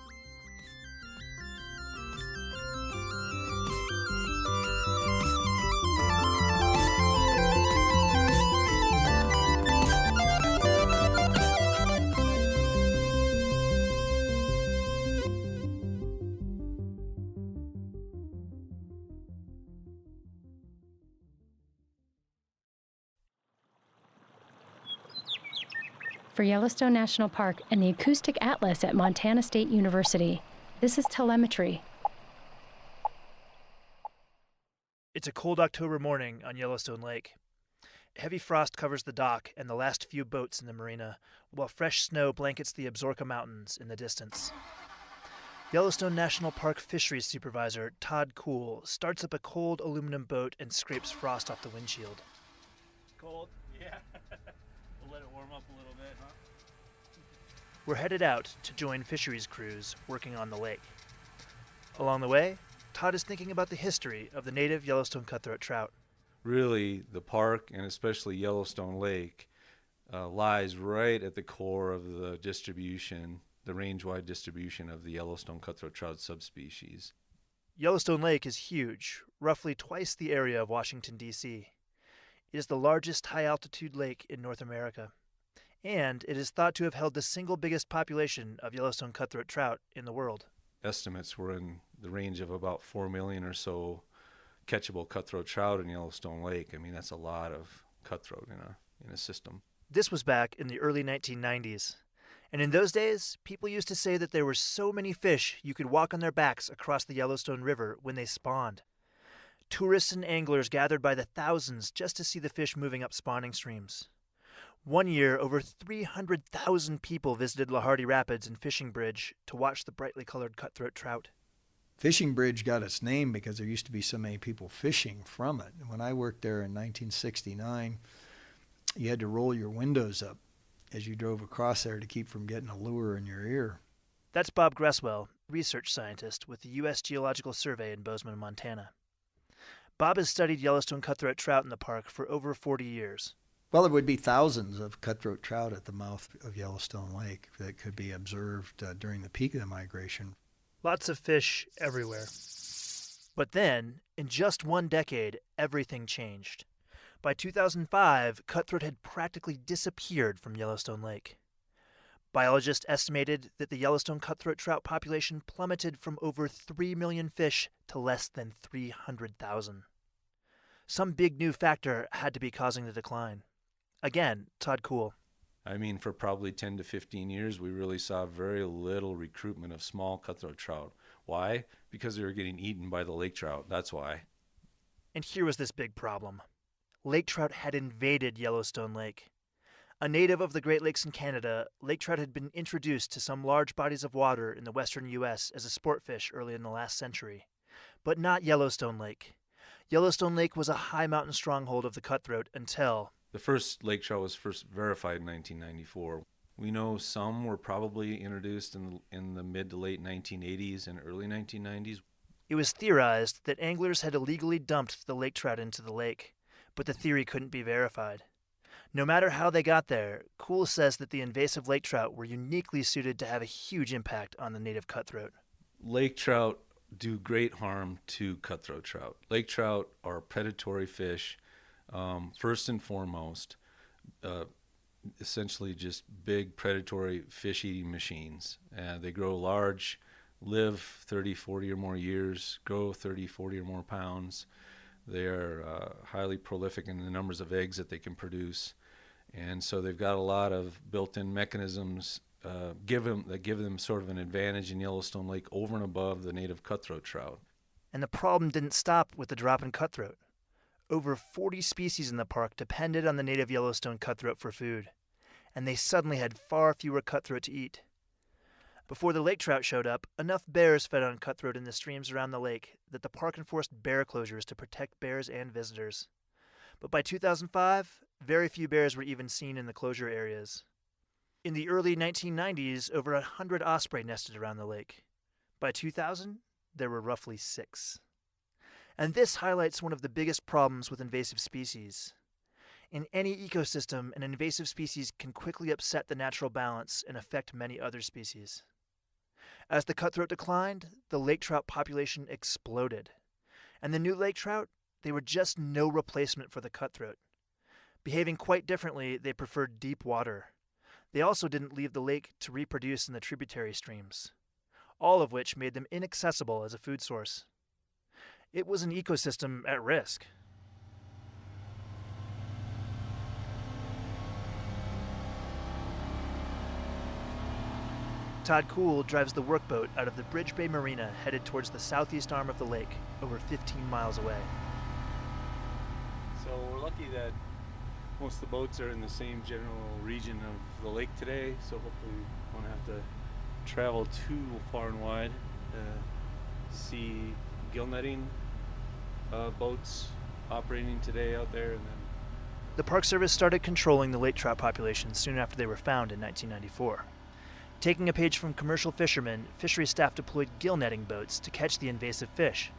Speaker 4: for Yellowstone National Park and the Acoustic Atlas at Montana State University. This is telemetry.
Speaker 22: It's a cold October morning on Yellowstone Lake. Heavy frost covers the dock and the last few boats in the marina, while fresh snow blankets the Absaroka Mountains in the distance. Yellowstone National Park Fisheries Supervisor Todd Kuhl starts up a cold aluminum boat and scrapes frost off the windshield.
Speaker 23: Cold? Yeah. We'll let it warm up a little bit, huh?
Speaker 22: We're headed out to join fisheries crews working on the lake. Along the way, Todd is thinking about the history of the native Yellowstone cutthroat trout.
Speaker 24: Really, the park, and especially Yellowstone Lake, lies right at the core of the distribution, the range-wide distribution of the Yellowstone cutthroat trout subspecies.
Speaker 22: Yellowstone Lake is huge, roughly twice the area of Washington, D.C. It is the largest high-altitude lake in North America, and it is thought to have held the single biggest population of Yellowstone cutthroat trout in the world.
Speaker 24: Estimates were in the range of about 4 million or so catchable cutthroat trout in Yellowstone Lake. I mean, that's a lot of cutthroat in a system.
Speaker 22: This was back in the early 1990s. And in those days, people used to say that there were so many fish you could walk on their backs across the Yellowstone River when they spawned. Tourists and anglers gathered by the thousands just to see the fish moving up spawning streams. One year, over 300,000 people visited Lahardie Rapids and Fishing Bridge to watch the brightly colored cutthroat trout.
Speaker 25: Fishing Bridge got its name because there used to be so many people fishing from it. And when I worked there in 1969, you had to roll your windows up as you drove across there to keep from getting a lure in your ear.
Speaker 22: That's Bob Gresswell, research scientist with the U.S. Geological Survey in Bozeman, Montana. Bob has studied Yellowstone cutthroat trout in the park for over 40 years.
Speaker 25: Well, there would be thousands of cutthroat trout at the mouth of Yellowstone Lake that could be observed during the peak of the migration.
Speaker 22: Lots of fish everywhere. But then, in just one decade, everything changed. By 2005, cutthroat had practically disappeared from Yellowstone Lake. Biologists estimated that the Yellowstone cutthroat trout population plummeted from over 3 million fish to less than 300,000. Some big new factor had to be causing the decline. Again, Todd Kuhl.
Speaker 24: I mean, for probably 10 to 15 years, we really saw very little recruitment of small cutthroat trout. Why? Because they were getting eaten by the lake trout. That's why.
Speaker 22: And here was this big problem. Lake trout had invaded Yellowstone Lake. A native of the Great Lakes in Canada, lake trout had been introduced to some large bodies of water in the western U.S. as a sport fish early in the last century. But not Yellowstone Lake. Yellowstone Lake was a high mountain stronghold of the cutthroat until...
Speaker 24: The first lake trout was first verified in 1994. We know some were probably introduced in the mid to late 1980s and early 1990s.
Speaker 22: It was theorized that anglers had illegally dumped the lake trout into the lake, but the theory couldn't be verified. No matter how they got there, Kuhl says that the invasive lake trout were uniquely suited to have a huge impact on the native cutthroat.
Speaker 24: Lake trout do great harm to cutthroat trout. Lake trout are predatory fish, first and foremost, essentially just big predatory fish-eating machines. They grow large, live 30, 40 or more years, grow 30, 40 or more pounds. They are highly prolific in the numbers of eggs that they can produce. And so they've got a lot of built-in mechanisms that give them sort of an advantage in Yellowstone Lake over and above the native cutthroat trout.
Speaker 22: And the problem didn't stop with the drop in cutthroat. Over 40 species in the park depended on the native Yellowstone cutthroat for food, and they suddenly had far fewer cutthroat to eat. Before the lake trout showed up, enough bears fed on cutthroat in the streams around the lake that the park enforced bear closures to protect bears and visitors. But by 2005, very few bears were even seen in the closure areas. In the early 1990s, over 100 osprey nested around the lake. By 2000, there were roughly 6. And this highlights one of the biggest problems with invasive species. In any ecosystem, an invasive species can quickly upset the natural balance and affect many other species. As the cutthroat declined, the lake trout population exploded. And the new lake trout, they were just no replacement for the cutthroat. Behaving quite differently, they preferred deep water. They also didn't leave the lake to reproduce in the tributary streams, all of which made them inaccessible as a food source. It was an ecosystem at risk. Todd Kuhl drives the workboat out of the Bridge Bay Marina headed towards the southeast arm of the lake, over 15 miles away.
Speaker 24: So we're lucky that most of the boats are in the same general region of the lake today, so hopefully we won't have to travel too far and wide to see gill netting boats operating today out there. And then
Speaker 22: the Park Service started controlling the lake trout population soon after they were found in 1994. Taking a page from commercial fishermen, fishery staff deployed gill netting boats to catch the invasive fish,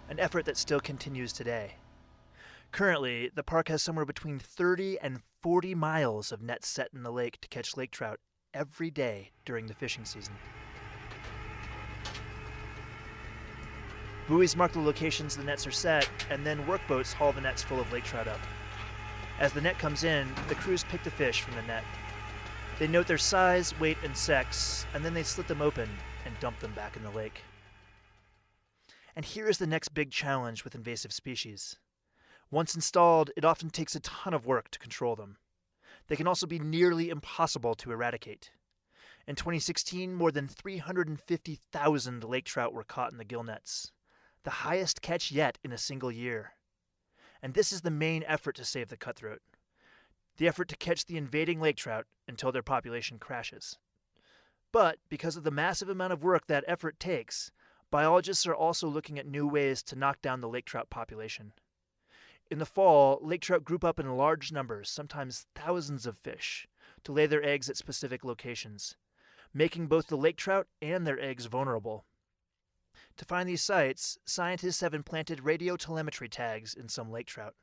Speaker 22: an effort that still continues today. Currently, the park has somewhere between 30 and 40 miles of nets set in the lake to catch lake trout every day during the fishing season. Buoys mark the locations the nets are set, and then workboats haul the nets full of lake trout up. As the net comes in, the crews pick the fish from the net. They note their size, weight, and sex, and then they slit them open and dump them back in the lake. And here is the next big challenge with invasive species. Once installed, it often takes a ton of work to control them. They can also be nearly impossible to eradicate. In 2016, more than 350,000 lake trout were caught in the gill nets, the highest catch yet in a single year. And this is the main effort to save the cutthroat, the effort to catch the invading lake trout until their population crashes. But because of the massive amount of work that effort takes, biologists are also looking at new ways to knock down the lake trout population. In the fall, lake trout group up in large numbers, sometimes thousands of fish, to lay their eggs at specific locations, making both the lake trout and their eggs vulnerable. To find these sites, scientists have implanted radiotelemetry tags in some lake trout.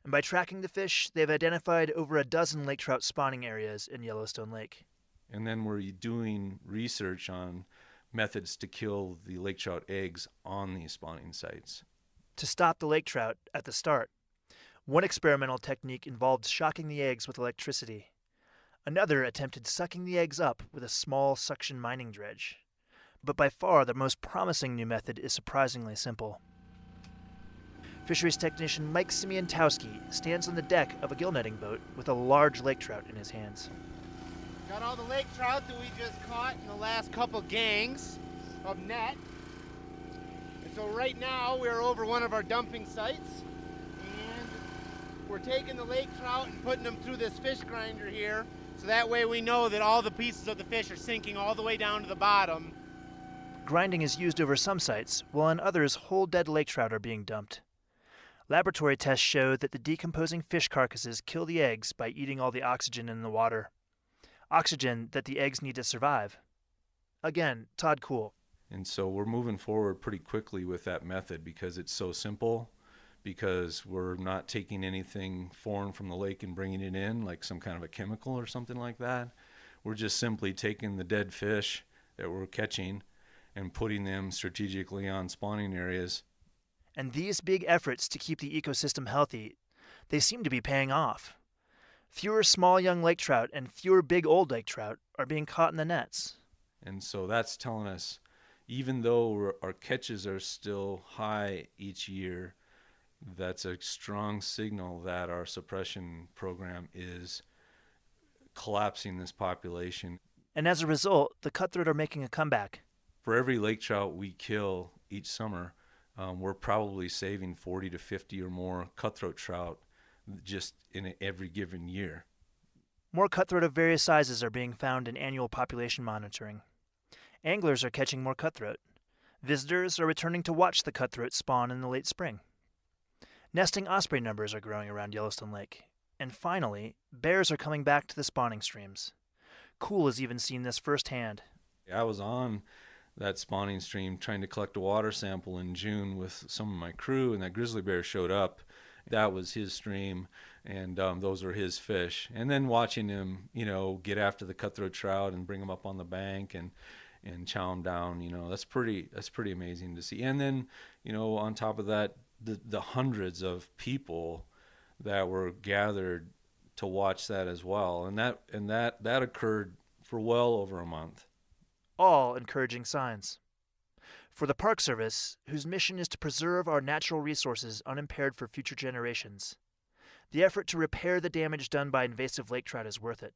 Speaker 22: And by tracking the fish, they've identified over a dozen lake trout spawning areas in Yellowstone Lake.
Speaker 24: And then we're doing research on methods to kill the lake trout eggs on these spawning sites.
Speaker 22: To stop the lake trout at the start, one experimental technique involved shocking the eggs with electricity. Another attempted sucking the eggs up with a small suction mining dredge. But by far the most promising new method is surprisingly simple. Fisheries technician Mike Simientowski stands on the deck of a gill netting boat with a large lake trout in his hands.
Speaker 3: Got all the lake trout that we just caught in the last couple gangs of net. And so right now we're over one of our dumping sites, and we're taking the lake trout and putting them through this fish grinder here, so that way we know that all the pieces of the fish are sinking all the way down to the bottom.
Speaker 22: Grinding is used over some sites, while on others whole dead lake trout are being dumped. Laboratory tests show that the decomposing fish carcasses kill the eggs by eating all the oxygen in the water. Oxygen that the eggs need to survive. Again, Todd Kuhl.
Speaker 24: And so we're moving forward pretty quickly with that method because it's so simple, because we're not taking anything foreign from the lake and bringing it in, like some kind of a chemical or something like that. We're just simply taking the dead fish that we're catching and putting them strategically on spawning areas.
Speaker 22: And these big efforts to keep the ecosystem healthy, they seem to be paying off. Fewer small young lake trout and fewer big old lake trout are being caught in the nets.
Speaker 24: And so that's telling us, even though our catches are still high each year, that's a strong signal that our suppression program is collapsing this population.
Speaker 22: And as a result, the cutthroat are making a comeback.
Speaker 24: For every lake trout we kill each summer, we're probably saving 40 to 50 or more cutthroat trout just in every given year.
Speaker 22: More cutthroat of various sizes are being found in annual population monitoring. Anglers are catching more cutthroat. Visitors are returning to watch the cutthroat spawn in the late spring. Nesting osprey numbers are growing around Yellowstone Lake. And finally, bears are coming back to the spawning streams. Kuhl has even seen this firsthand.
Speaker 24: I was on that spawning stream trying to collect a water sample in June with some of my crew, and that grizzly bear showed up. That was his stream, and those were his fish. And then watching him, get after the cutthroat trout and bring them up on the bank and chow them down, that's pretty amazing to see. And then, on top of that, the hundreds of people that were gathered to watch that as well, and that occurred for well over a month.
Speaker 22: All encouraging signs. For the Park Service, whose mission is to preserve our natural resources unimpaired for future generations, the effort to repair the damage done by invasive lake trout is worth it.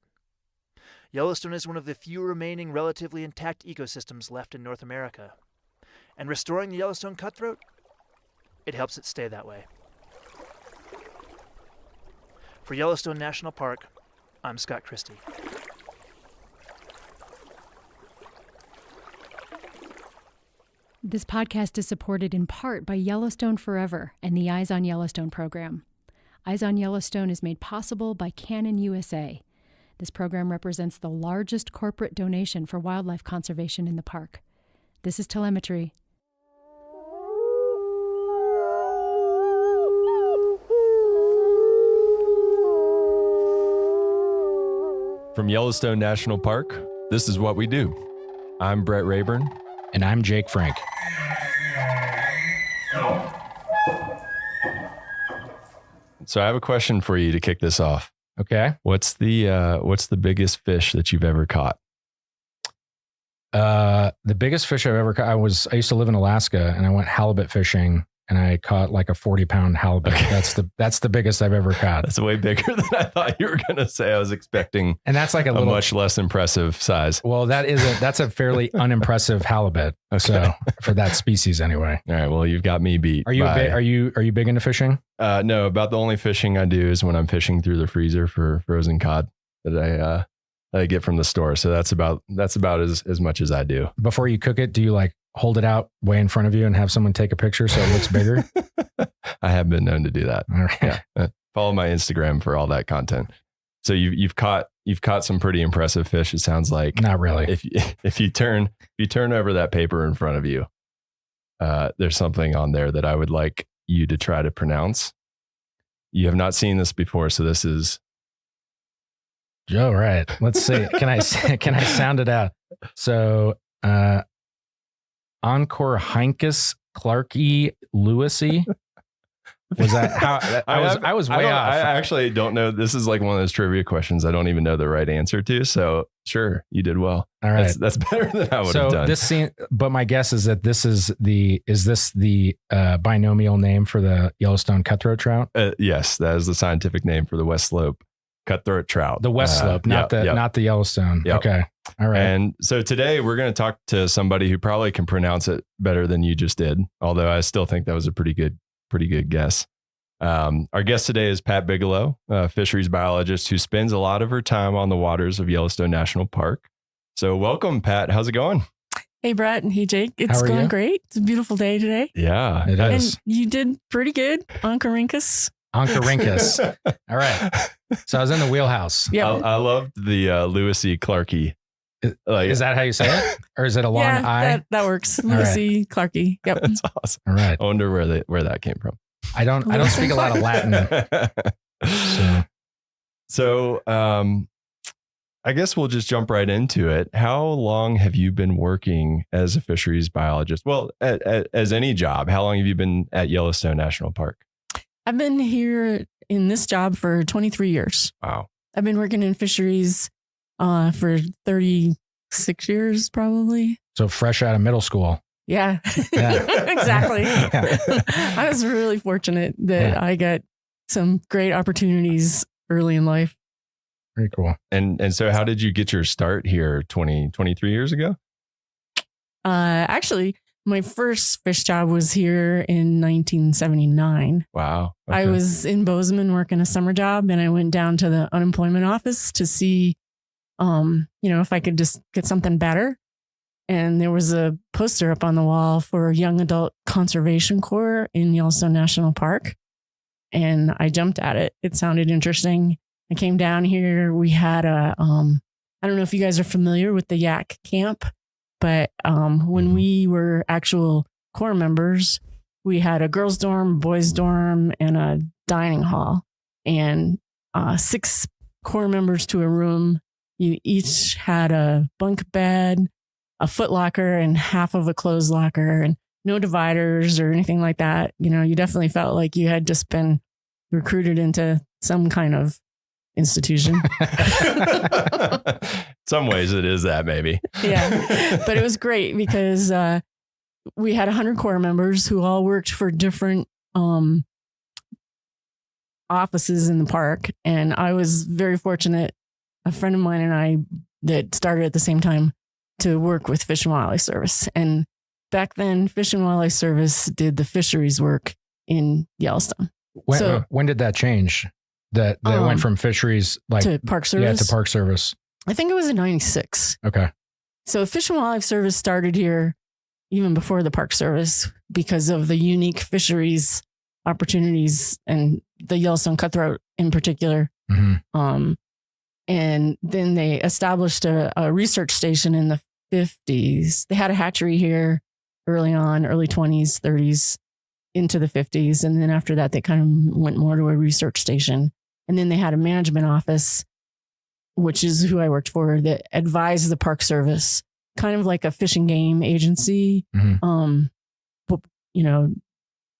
Speaker 22: Yellowstone is one of the few remaining relatively intact ecosystems left in North America. And restoring the Yellowstone cutthroat, it helps it stay that way. For Yellowstone National Park, I'm Scott Christie.
Speaker 4: This podcast is supported in part by Yellowstone Forever and the Eyes on Yellowstone program. Eyes on Yellowstone is made possible by Canon USA. This program represents the largest corporate donation for wildlife conservation in the park. This is telemetry.
Speaker 5: From Yellowstone National Park, this is what we do. I'm Brett Rayburn.
Speaker 6: And I'm Jake Frank.
Speaker 5: So I have a question for you to kick this off.
Speaker 6: Okay.
Speaker 5: What's the biggest fish that you've ever caught?
Speaker 6: The biggest fish I've ever caught, I used to live in Alaska, and I went halibut fishing, and I caught like a 40-pound halibut. Okay. That's the biggest I've ever caught.
Speaker 5: That's way bigger than I thought you were going to say. I was expecting,
Speaker 6: and that's like a
Speaker 5: much less impressive size.
Speaker 6: Well, that's a fairly unimpressive halibut. Okay. So for that species, anyway.
Speaker 5: All right. Well, you've got me beat.
Speaker 6: Are you big into fishing?
Speaker 5: No. About the only fishing I do is when I'm fishing through the freezer for frozen cod that I get from the store. So that's about as much as I do.
Speaker 6: Before you cook it, do you like hold it out way in front of you and have someone take a picture so it looks bigger?
Speaker 5: I have been known to do that.
Speaker 6: All right.
Speaker 5: Yeah. Follow my Instagram for all that content. So you've caught some pretty impressive fish. It sounds like.
Speaker 6: Not really.
Speaker 5: If you turn over that paper in front of you, there's something on there that I would like you to try to pronounce. You have not seen this before, so this is.
Speaker 6: Joe, right. Let's see. Can I sound it out? So, Oncorhynchus clarkii lewisii. Was that how I was way off?
Speaker 5: I actually don't know. This is like one of those trivia questions I don't even know the right answer to. So sure, you did well.
Speaker 6: All right.
Speaker 5: That's better than I would have done.
Speaker 6: This scene, but my guess is that this is the binomial name for the Yellowstone cutthroat trout?
Speaker 5: Yes, that is the scientific name for the West Slope cutthroat trout.
Speaker 6: The West Slope, not the Yellowstone.
Speaker 5: Yep.
Speaker 6: Okay. All right.
Speaker 5: And so today we're going to talk to somebody who probably can pronounce it better than you just did. Although I still think that was a pretty good guess. Our guest today is Pat Bigelow, a fisheries biologist who spends a lot of her time on the waters of Yellowstone National Park. So welcome, Pat. How's it going?
Speaker 7: Hey, Brett, and hey, Jake. It's going great. It's a beautiful day today.
Speaker 5: Yeah,
Speaker 6: it is.
Speaker 7: And you did pretty good, Oncorhynchus.
Speaker 6: Oncorhynchus. All right. So I was in the wheelhouse.
Speaker 7: Yeah.
Speaker 5: I loved the lewisii clarkii.
Speaker 6: Is that how you say it? Or is it a long I?
Speaker 7: That works. Lewisii clarkii. Yep.
Speaker 5: That's awesome.
Speaker 6: All right.
Speaker 5: I wonder where that came from.
Speaker 6: I don't speak a lot of Latin.
Speaker 5: So I guess we'll just jump right into it. How long have you been working as a fisheries biologist? Well, as any job, how long have you been at Yellowstone National Park?
Speaker 7: I've been here in this job for 23 years.
Speaker 5: Wow.
Speaker 7: I've been working in fisheries for 36 years, probably.
Speaker 6: So fresh out of middle school.
Speaker 7: Yeah. Exactly. Yeah. I was really fortunate that I got some great opportunities early in life.
Speaker 6: Very cool.
Speaker 5: And so how did you get your start here 23 years ago?
Speaker 7: Actually, my first fish job was here in 1979.
Speaker 5: Wow.
Speaker 7: Okay. I was in Bozeman working a summer job, and I went down to the unemployment office to see, if I could just get something better. And there was a poster up on the wall for Young Adult Conservation Corps in Yellowstone National Park. And I jumped at it. It sounded interesting. I came down here. We had I don't know if you guys are familiar with the Yak Camp, but when we were actual Corps members, we had a girls' dorm, boys' dorm, and a dining hall. And 6 Corps members to a room. You each had a bunk bed, a foot locker, and half of a clothes locker, and no dividers or anything like that. You definitely felt like you had just been recruited into some kind of institution.
Speaker 5: Some ways it is that, maybe.
Speaker 7: Yeah. But it was great because we had 100 Corps members who all worked for different offices in the park. And I was very fortunate. A friend of mine and I that started at the same time to work with Fish and Wildlife Service. And back then, Fish and Wildlife Service did the fisheries work in Yellowstone.
Speaker 6: When did that change? That went from fisheries
Speaker 7: to Park Service?
Speaker 6: Yeah, to Park Service.
Speaker 7: I think it was in 96.
Speaker 6: Okay.
Speaker 7: So Fish and Wildlife Service started here even before the Park Service because of the unique fisheries opportunities and the Yellowstone cutthroat in particular.
Speaker 6: Mm-hmm.
Speaker 7: And then they established a research station in the 50s. They had a hatchery here early on, early 20s, 30s, into the 50s. And then after that, they kind of went more to a research station. And then they had a management office, which is who I worked for, that advised the Park Service, kind of like a fish and game agency,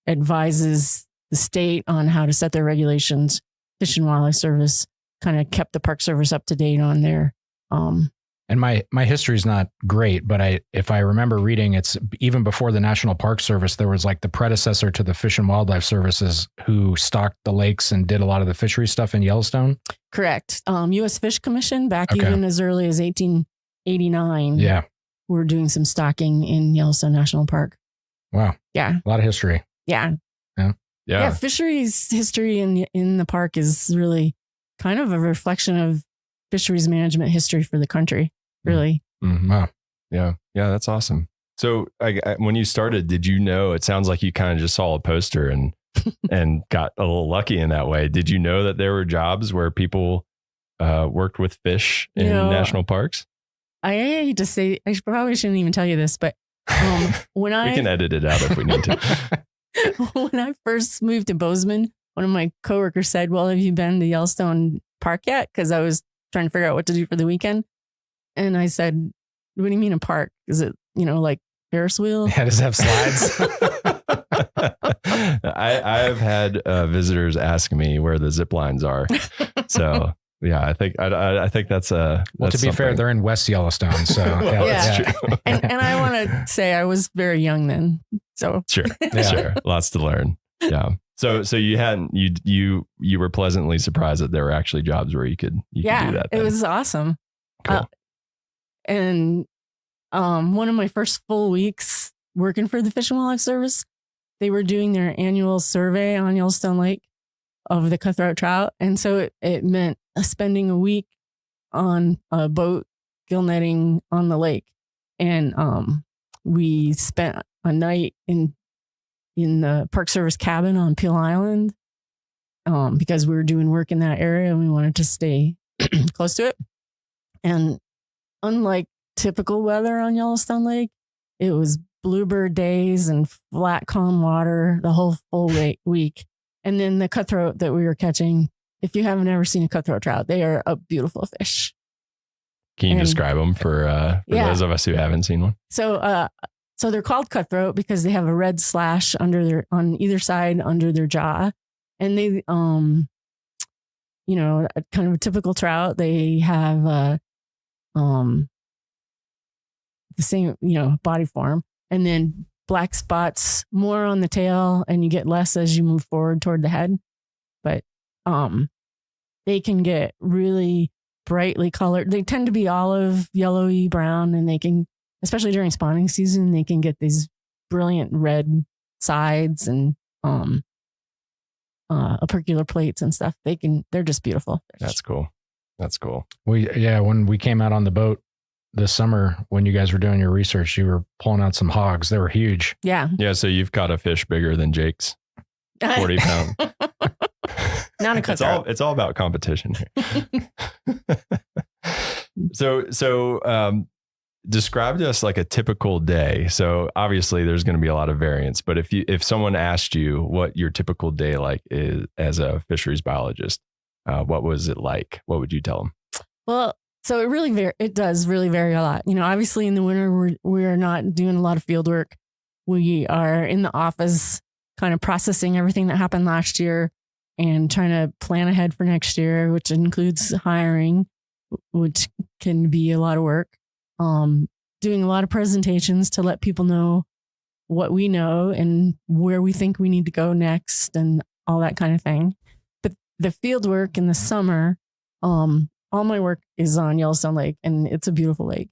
Speaker 7: advises the state on how to set their regulations. Fish and Wildlife Service kind of kept the Park Service up to date on their.
Speaker 6: And my history is not great, but if I remember reading, it's even before the National Park Service, there was like the predecessor to the Fish and Wildlife Services who stocked the lakes and did a lot of the fishery stuff in Yellowstone.
Speaker 7: Correct. U.S. Fish Commission back even as early as 1889.
Speaker 6: Yeah.
Speaker 7: We're doing some stocking in Yellowstone National Park.
Speaker 6: Wow.
Speaker 7: Yeah.
Speaker 6: A lot of history.
Speaker 7: Yeah. Yeah. Fisheries history in the park is really kind of a reflection of fisheries management history for the country. Really.
Speaker 5: Mm-hmm. Wow. Yeah. Yeah. That's awesome. So when you started, did you know, it sounds like you kind of just saw a poster and got a little lucky in that way. Did you know that there were jobs where people worked with fish in national parks?
Speaker 7: I hate to say, I probably shouldn't even tell you this, but when
Speaker 5: we can edit it out if we need to.
Speaker 7: When I first moved to Bozeman, one of my coworkers said, "Well, have you been to Yellowstone Park yet?" Because I was trying to figure out what to do for the weekend. And I said, "What do you mean a park? Is it, like Ferris wheel?"
Speaker 6: Yeah, does it have slides?
Speaker 5: I have had visitors ask me where the zip lines are. So yeah, I think that's
Speaker 6: well, to be fair, they're in West Yellowstone. So
Speaker 7: that's true. And I want to say I was very young then. So
Speaker 5: sure. Lots to learn. Yeah. So you were pleasantly surprised that there were actually jobs where you could do that.
Speaker 7: It was awesome.
Speaker 5: Cool.
Speaker 7: And one of my first full weeks working for the Fish and Wildlife Service, they were doing their annual survey on Yellowstone Lake of the cutthroat trout. And so it meant spending a week on a boat gill netting on the lake. And we spent a night in the Park Service cabin on Peel Island because we were doing work in that area and we wanted to stay close to it. And unlike typical weather on Yellowstone Lake, it was bluebird days and flat, calm water the whole full week. And then the cutthroat that we were catching, if you haven't ever seen a cutthroat trout, they are a beautiful fish.
Speaker 5: Can you describe them for those of us who haven't seen one?
Speaker 7: So they're called cutthroat because they have a red slash on either side under their jaw. And they, kind of a typical trout. They have the same, body form, and then black spots more on the tail, and you get less as you move forward toward the head. But they can get really brightly colored. They tend to be olive, yellowy, brown, and they can, especially during spawning season, they can get these brilliant red sides and opercular plates and stuff. They're just beautiful.
Speaker 5: That's cool.
Speaker 6: When we came out on the boat this summer, when you guys were doing your research, you were pulling out some hogs. They were huge.
Speaker 7: Yeah.
Speaker 5: Yeah. So you've caught a fish bigger than Jake's 40 pound.
Speaker 7: Not a cutthroat.
Speaker 5: It's all about competition here. So describe to us like a typical day. So obviously there's going to be a lot of variance, but if someone asked you what your typical day like is as a fisheries biologist, what was it like? What would you tell them?
Speaker 7: Well, so it does really vary a lot. Obviously in the winter, we're not doing a lot of field work. We are in the office kind of processing everything that happened last year and trying to plan ahead for next year, which includes hiring, which can be a lot of work. Doing a lot of presentations to let people know what we know and where we think we need to go next and all that kind of thing. But the field work in the summer, all my work is on Yellowstone Lake, and it's a beautiful lake.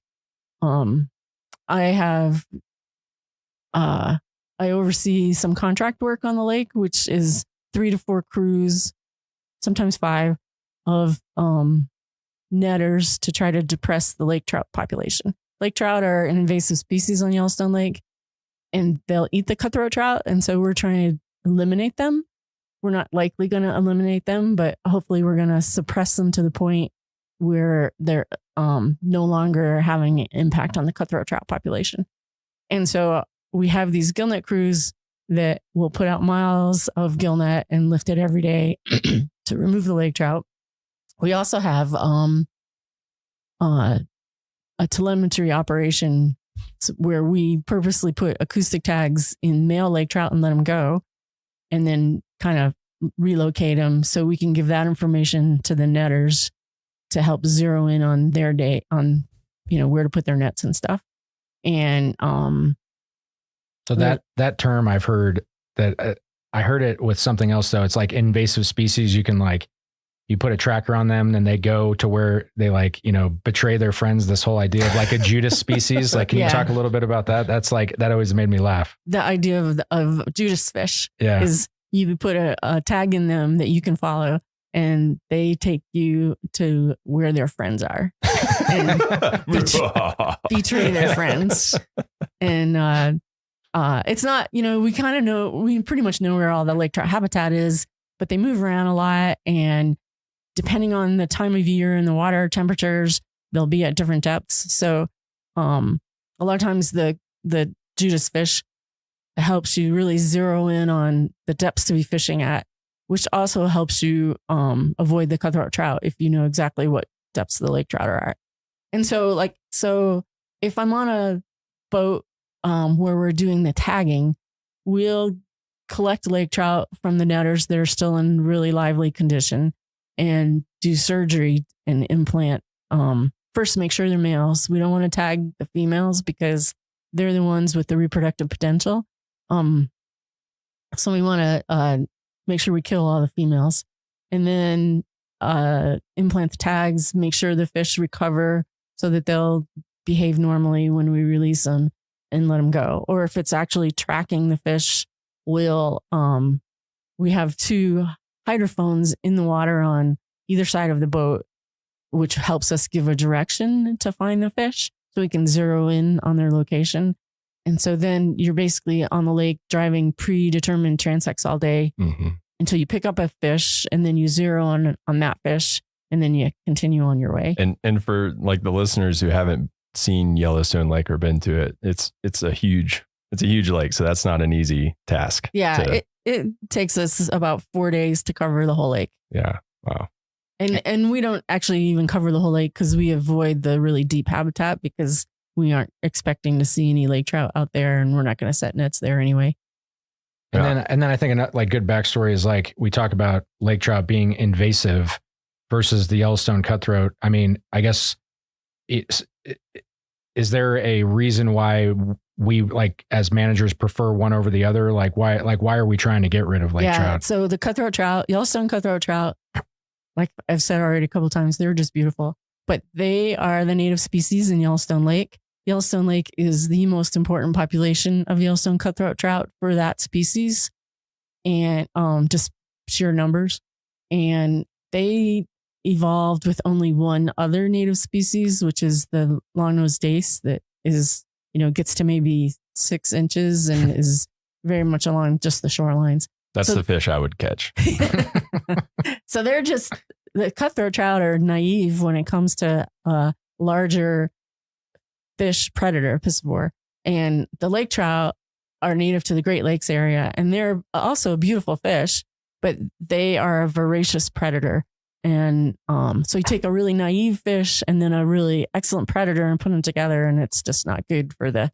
Speaker 7: I oversee some contract work on the lake, which is 3 to 4 crews, sometimes 5, of netters to try to depress the lake trout population. Lake trout are an invasive species on Yellowstone Lake, and they'll eat the cutthroat trout. And so we're trying to eliminate them. We're not likely going to eliminate them, but hopefully we're going to suppress them to the point where they're no longer having an impact on the cutthroat trout population. And so we have these gillnet crews that will put out miles of gillnet and lift it every day to remove the lake trout. We also have a telemetry operation where we purposely put acoustic tags in male lake trout and let them go, and then kind of relocate them so we can give that information to the netters to help zero in on their day on, where to put their nets and stuff. And
Speaker 6: so that term I've heard that I heard it with something else though. It's like invasive species. You can you put a tracker on them and they go to where they betray their friends. This whole idea of like a Judas species. Can you talk a little bit about that? That's that always made me laugh.
Speaker 7: The idea of Judas fish is you put a tag in them that you can follow, and they take you to where their friends are and betray their friends. And it's not, we pretty much know where all the lake trout habitat is, but they move around a lot. And depending on the time of year and the water temperatures, they'll be at different depths. So a lot of times the Judas fish helps you really zero in on the depths to be fishing at, which also helps you avoid the cutthroat trout if you know exactly what depths the lake trout are at. And so if I'm on a boat where we're doing the tagging, we'll collect lake trout from the netters that are still in really lively condition and do surgery and implant. First, make sure they're males. We don't want to tag the females because they're the ones with the reproductive potential. So we want to make sure we kill all the females, and then implant the tags, make sure the fish recover so that they'll behave normally when we release them and let them go. Or if it's actually tracking the fish, we have 2 hydrophones in the water on either side of the boat, which helps us give a direction to find the fish so we can zero in on their location. And so then you're basically on the lake driving predetermined transects all day until you pick up a fish, and then you zero on that fish, and then you continue on your way.
Speaker 5: And for the listeners who haven't seen Yellowstone Lake or been to it, it's a huge lake. So that's not an easy task.
Speaker 7: Yeah. It takes us about 4 days to cover the whole lake.
Speaker 5: Yeah. Wow.
Speaker 7: And we don't actually even cover the whole lake because we avoid the really deep habitat because we aren't expecting to see any lake trout out there, and we're not going to set nets there anyway.
Speaker 6: And then I think good backstory is we talk about lake trout being invasive versus the Yellowstone cutthroat. I mean, I guess is there a reason why we as managers prefer one over the other? Why are we trying to get rid of lake trout?
Speaker 7: So the cutthroat trout, Yellowstone cutthroat trout, like I've said already a couple of times, they're just beautiful, but they are the native species in Yellowstone Lake. Yellowstone Lake is the most important population of Yellowstone cutthroat trout for that species, and just sheer numbers. And they evolved with only one other native species, which is the long-nosed dace that is, gets to maybe 6 inches and is very much along just the shorelines.
Speaker 5: That's the fish I would catch.
Speaker 7: So the cutthroat trout are naive when it comes to larger fish predator, piscivore. And the lake trout are native to the Great Lakes area, and they're also a beautiful fish, but they are a voracious predator. And so you take a really naive fish and then a really excellent predator and put them together, and it's just not good for the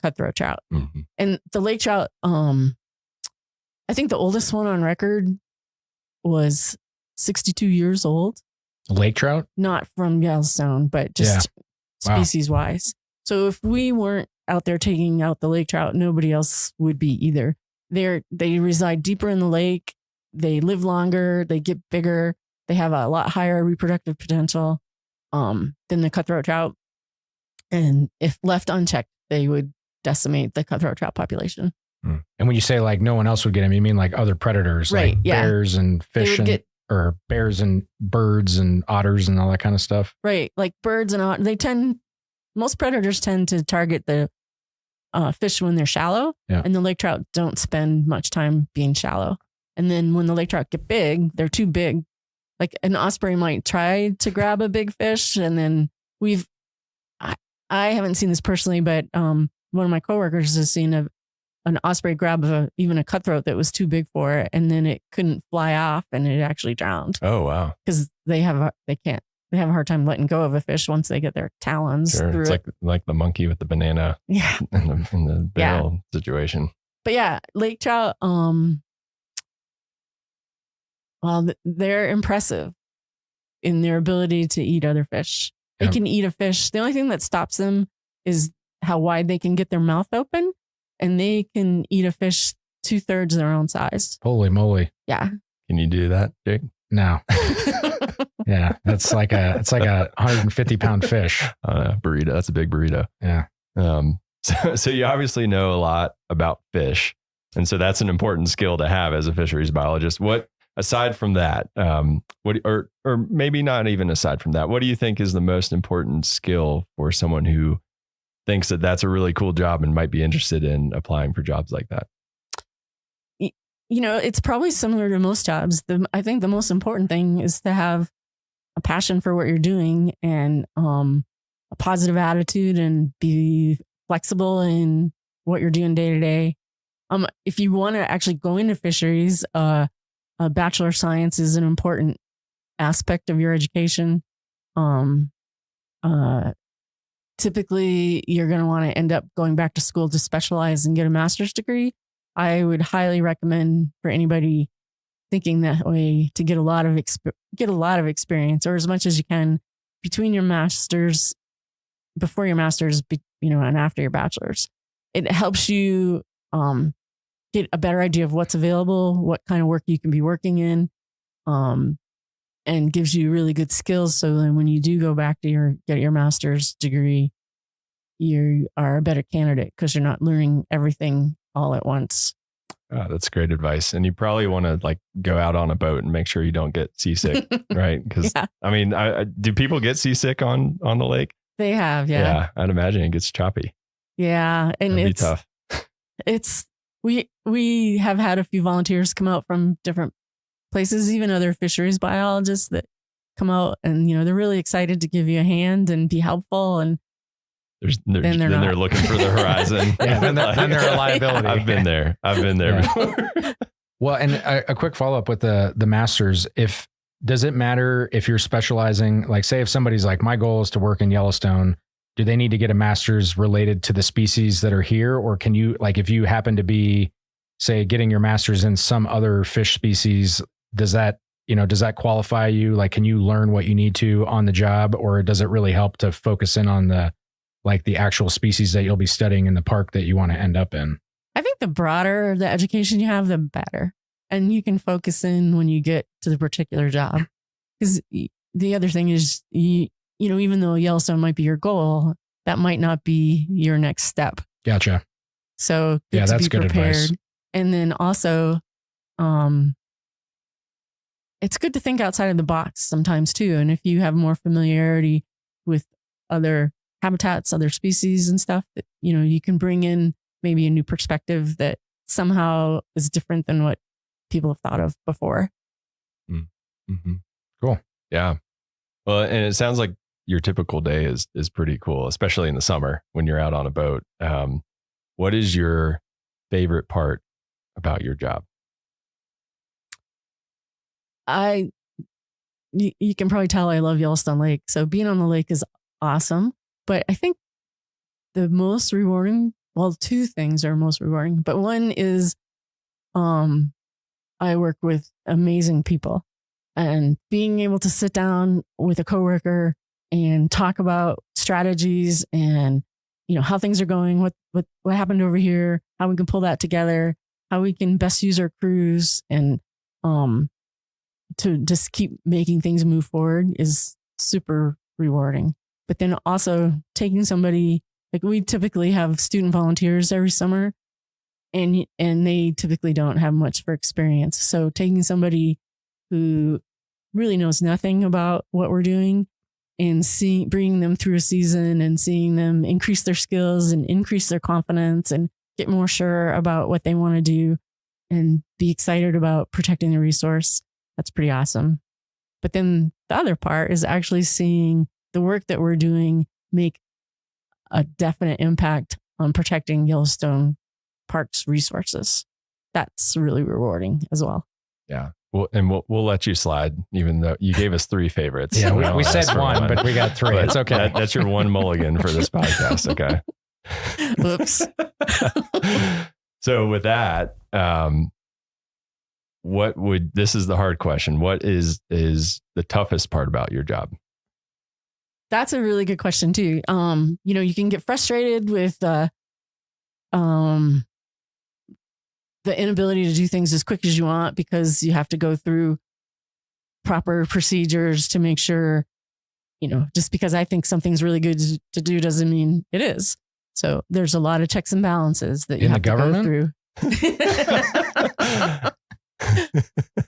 Speaker 7: cutthroat trout. Mm-hmm. And the lake trout, I think the oldest one on record was 62 years old.
Speaker 6: Lake trout?
Speaker 7: Not from Yellowstone, but just species wise. So if we weren't out there taking out the lake trout, nobody else would be either. They reside deeper in the lake. They live longer. They get bigger. They have a lot higher reproductive potential than the cutthroat trout. And if left unchecked, they would decimate the cutthroat trout population.
Speaker 6: And when you say like no one else would get them, you mean like other predators,
Speaker 7: Right,
Speaker 6: like
Speaker 7: yeah.
Speaker 6: bears and fish or bears and birds and otters and all that kind of stuff?
Speaker 7: Right. Like birds and otters, most predators tend to target the fish when they're shallow.
Speaker 6: Yeah.
Speaker 7: And the lake trout don't spend much time being shallow. And then when the lake trout get big, they're too big. Like an osprey might try to grab a big fish. And then I haven't seen this personally, but one of my coworkers has seen an osprey grab even a cutthroat that was too big for it. And then it couldn't fly off and it actually drowned.
Speaker 5: Oh, wow.
Speaker 7: Because they have a hard time letting go of a fish once they get their talons through
Speaker 5: It's
Speaker 7: it.
Speaker 5: like the monkey with the banana in the barrel situation.
Speaker 7: But yeah, lake trout, well, they're impressive in their ability to eat other fish. They can eat a fish. The only thing that stops them is how wide they can get their mouth open, and they can eat a fish 2/3 their own size.
Speaker 6: Holy moly.
Speaker 7: Yeah.
Speaker 5: Can you do that, Jake?
Speaker 6: No. Yeah. It's like a 150-pound fish.
Speaker 5: Burrito. That's a big burrito.
Speaker 6: Yeah.
Speaker 5: So you obviously know a lot about fish. And so that's an important skill to have as a fisheries biologist. What, aside from that, or maybe not even aside from that, what do you think is the most important skill for someone who thinks that that's a really cool job and might be interested in applying for jobs like that?
Speaker 7: It's probably similar to most jobs. I think the most important thing is to have a passion for what you're doing and a positive attitude and be flexible in what you're doing day to day. If you want to actually go into fisheries, a Bachelor of Science is an important aspect of your education. Typically, you're going to want to end up going back to school to specialize and get a master's degree. I would highly recommend for anybody thinking that way to get a lot of experience, or as much as you can between your masters, before your masters, and after your bachelor's. It helps you get a better idea of what's available, what kind of work you can be working in, and gives you really good skills. So then when you do go back to get your master's degree, you are a better candidate because you're not learning everything all at once.
Speaker 5: Oh, that's great advice. And you probably want to go out on a boat and make sure you don't get seasick, right? Because do people get seasick on the lake?
Speaker 7: They have, yeah.
Speaker 5: Yeah, I'd imagine it gets choppy.
Speaker 7: Yeah, and
Speaker 5: That'd be tough.
Speaker 7: We have had a few volunteers come out from different places, even other fisheries biologists that come out, and they're really excited to give you a hand and be helpful. And
Speaker 5: they're looking for the horizon.
Speaker 6: Yeah, then they're a liability.
Speaker 5: I've been there before.
Speaker 6: Well, and a quick follow up with the masters. Does it matter if you're specializing? Like, say if somebody's like, my goal is to work in Yellowstone, do they need to get a master's related to the species that are here? Or can you, like, if you happen to be, say, getting your master's in some other fish species, does that qualify you? Like, can you learn what you need to on the job, or does it really help to focus in on the actual species that you'll be studying in the park that you want to end up in?
Speaker 7: I think the broader the education you have, the better. And you can focus in when you get to the particular job. Because the other thing is, even though Yellowstone might be your goal, that might not be your next step.
Speaker 6: Gotcha.
Speaker 7: So
Speaker 6: that's good advice.
Speaker 7: And then also, it's good to think outside of the box sometimes too. And if you have more familiarity with other habitats, other species and stuff, that you can bring in maybe a new perspective that somehow is different than what people have thought of before.
Speaker 5: Mm-hmm.
Speaker 6: Cool.
Speaker 5: Yeah. Well, and it sounds like your typical day is pretty cool, especially in the summer when you're out on a boat. What is your favorite part about your job?
Speaker 7: You can probably tell I love Yellowstone Lake. So being on the lake is awesome. But I think the most rewarding, two things are most rewarding, but one is I work with amazing people, and being able to sit down with a coworker and talk about strategies and, how things are going, what happened over here, how we can pull that together, how we can best use our crews, and to just keep making things move forward is super rewarding. But then also taking somebody, like we typically have student volunteers every summer, and they typically don't have much for experience. So taking somebody who really knows nothing about what we're doing and bringing them through a season and seeing them increase their skills and increase their confidence and get more sure about what they want to do and be excited about protecting the resource. That's pretty awesome. But then the other part is actually seeing the work that we're doing make a definite impact on protecting Yellowstone Park's resources. That's really rewarding as well.
Speaker 5: Yeah. Well, and we'll let you slide, even though you gave us 3 favorites.
Speaker 6: Yeah, we said one, but we got 3.
Speaker 5: But
Speaker 6: it's okay.
Speaker 5: That's your one mulligan for this podcast. Okay.
Speaker 7: Whoops.
Speaker 5: So with that, this is the hard question. What is the toughest part about your job?
Speaker 7: That's a really good question too. You can get frustrated with the inability to do things as quick as you want because you have to go through proper procedures to make sure, just because I think something's really good to do doesn't mean it is. So there's a lot of checks and balances that you have to go through.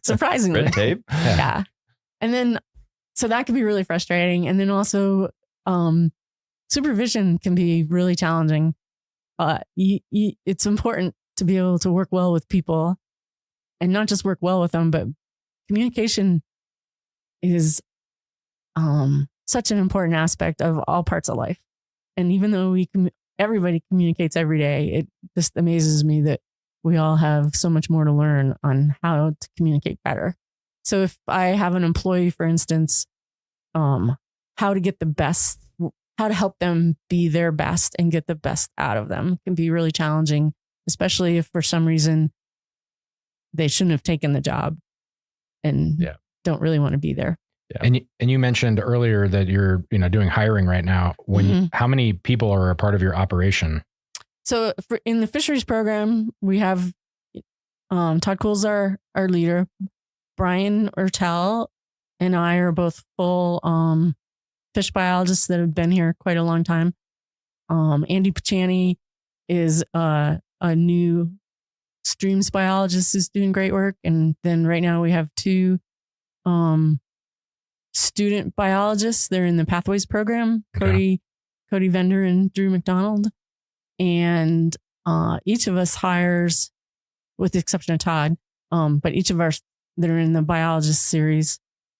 Speaker 7: Surprisingly.
Speaker 5: Red tape?
Speaker 7: Yeah. And then, so that can be really frustrating. And then also, supervision can be really challenging. It's important to be able to work well with people and not just work well with them, but communication is such an important aspect of all parts of life. And even though everybody communicates every day, it just amazes me that we all have so much more to learn on how to communicate better. So if I have an employee, for instance, how to get the best, how to help them be their best and get the best out of them can be really challenging, especially if for some reason they shouldn't have taken the job and don't really want to be there.
Speaker 6: Yeah. And you mentioned earlier that you're doing hiring right now. How many people are a part of your operation?
Speaker 7: So in the fisheries program, we have Todd Cole's our leader. Brian Ertel and I are both full fish biologists that have been here quite a long time. Andy Pachani is a new streams biologist who's doing great work. And then right now we have 2 student biologists. They're in the Pathways program, Cody Vendor and Drew McDonald. And each of us hires, with the exception of Todd, but each of us that are in the biologist series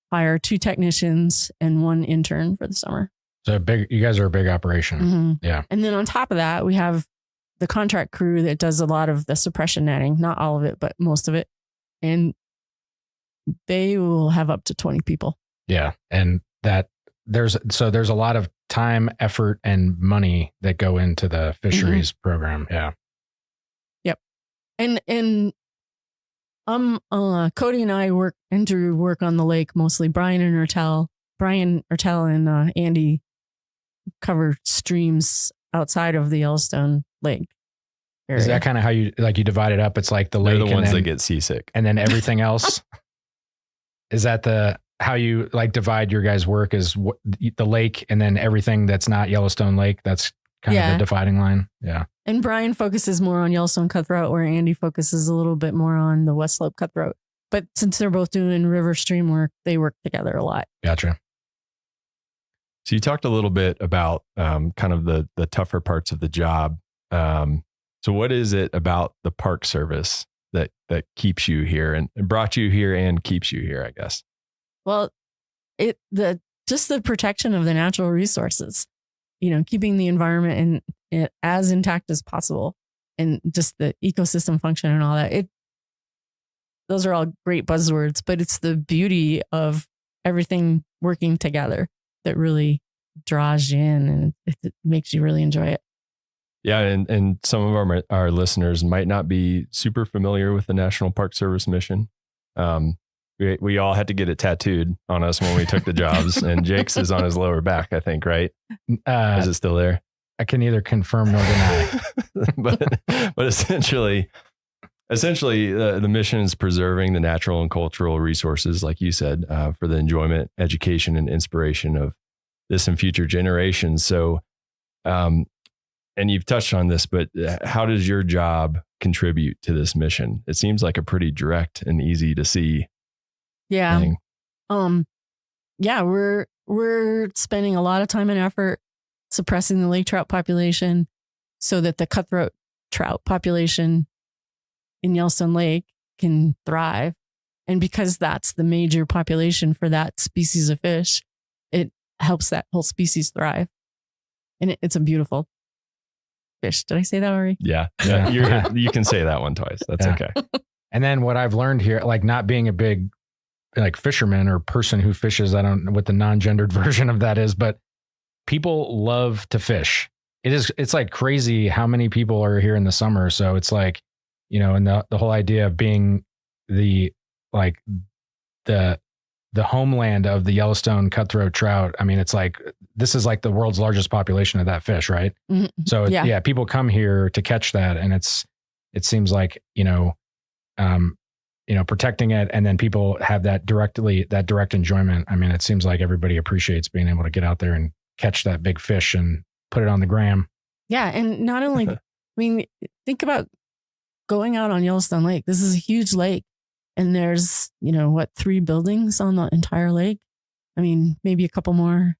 Speaker 7: hire 2 technicians and 1 intern for the summer.
Speaker 6: So you guys are a big operation.
Speaker 7: Mm-hmm.
Speaker 6: Yeah.
Speaker 7: And then on top of that, we have the contract crew that does a lot of the suppression netting, not all of it, but most of it. And they will have up to 20 people.
Speaker 6: Yeah. And there's a lot of time, effort, and money that go into the fisheries program. Yeah.
Speaker 7: Yep. And Cody and I work on the lake mostly. Brian Ertel and Andy cover streams outside of the Yellowstone Lake area.
Speaker 6: Is that kind of how you divide it up? It's like the lake.
Speaker 5: They're the ones that get seasick.
Speaker 6: And then everything else. Is that how you divide your guys' work is the lake and then everything that's not Yellowstone Lake? That's kind of the dividing line. Yeah.
Speaker 7: And Brian focuses more on Yellowstone cutthroat, where Andy focuses a little bit more on the West Slope cutthroat. But since they're both doing river stream work, they work together a lot.
Speaker 6: Gotcha.
Speaker 5: So you talked a little bit about kind of the tougher parts of the job. So what is it about the Park Service that keeps you here and brought you here and keeps you here, I guess?
Speaker 7: Well, just the protection of the natural resources, keeping the environment as intact as possible, and just the ecosystem function and all that. Those are all great buzzwords, but it's the beauty of everything working together that really draws you in, and it makes you really enjoy it.
Speaker 5: Yeah, and some of our listeners might not be super familiar with the National Park Service mission. We all had to get it tattooed on us when we took the jobs, and Jake's is on his lower back, I think, right? Is it still there?
Speaker 6: I can neither confirm nor deny.
Speaker 5: but essentially, essentially, the mission is preserving the natural and cultural resources, like you said, for the enjoyment, education, and inspiration of this and future generations. So, and you've touched on this, but how does your job contribute to this mission? It seems like a pretty direct and easy to see thing.
Speaker 7: Yeah, we're spending a lot of time and effort suppressing the lake trout population so that the cutthroat trout population in Yellowstone Lake can thrive. And because that's the major population for that species of fish, it helps that whole species thrive. And it's a beautiful fish. Did I say that already?
Speaker 5: Yeah. You can say that one twice. That's okay.
Speaker 6: And then what I've learned here, like not being a big like fisherman or person who fishes, I don't know what the non-gendered version of that is, but people love to fish. It's like crazy how many people are here in the summer. So it's like, you know, and the whole idea of being the homeland of the Yellowstone cutthroat trout. I mean, it's like, this is like the world's largest population of that fish, right?
Speaker 7: Mm-hmm.
Speaker 6: So yeah, people come here to catch that. And it seems like, protecting it, and then people have that direct enjoyment. I mean, it seems like everybody appreciates being able to get out there and catch that big fish and put it on the gram.
Speaker 7: Yeah. And not only, I mean, think about going out on Yellowstone Lake. This is a huge lake, and there's, 3 buildings on the entire lake. I mean, maybe a couple more,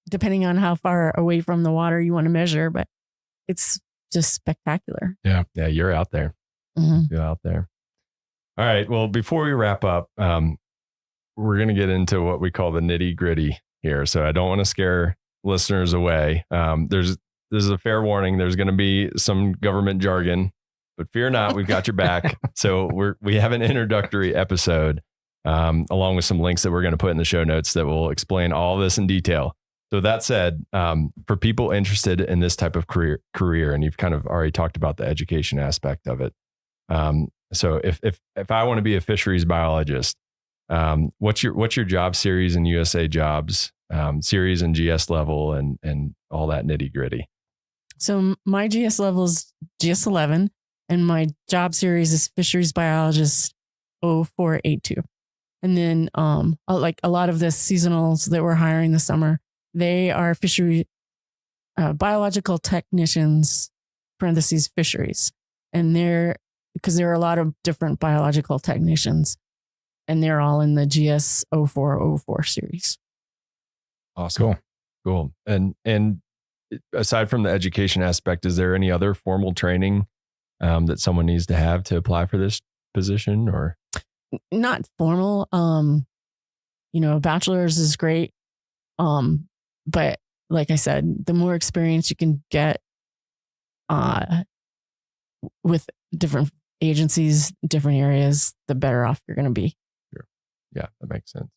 Speaker 7: depending on how far away from the water you want to measure, but it's just spectacular.
Speaker 5: Yeah. Yeah. You're out there.
Speaker 7: Mm-hmm.
Speaker 5: You're out there. All right. Well, before we wrap up, we're going to get into what we call the nitty gritty here. So I don't want to scare listeners away. This is a fair warning. There's going to be some government jargon, but fear not, we've got your back. So we have an introductory episode, along with some links that we're going to put in the show notes that will explain all this in detail. So that said, for people interested in this type of career, and you've kind of already talked about the education aspect of it. So if I want to be a fisheries biologist, what's your job series in USA Jobs, series and GS level, and all that nitty gritty?
Speaker 7: So my GS level is GS 11, and my job series is fisheries biologist 0482. And then like a lot of the seasonals that we're hiring this summer, they are fishery biological technicians (fisheries), and because there are a lot of different biological technicians, and they're all in the GS 0404 series.
Speaker 5: Awesome. Cool. And aside from the education aspect, is there any other formal training that someone needs to have to apply for this position, or?
Speaker 7: Not formal. A bachelor's is great. But like I said, the more experience you can get with different agencies, different areas, the better off you're going to be.
Speaker 5: Sure. Yeah, that makes sense.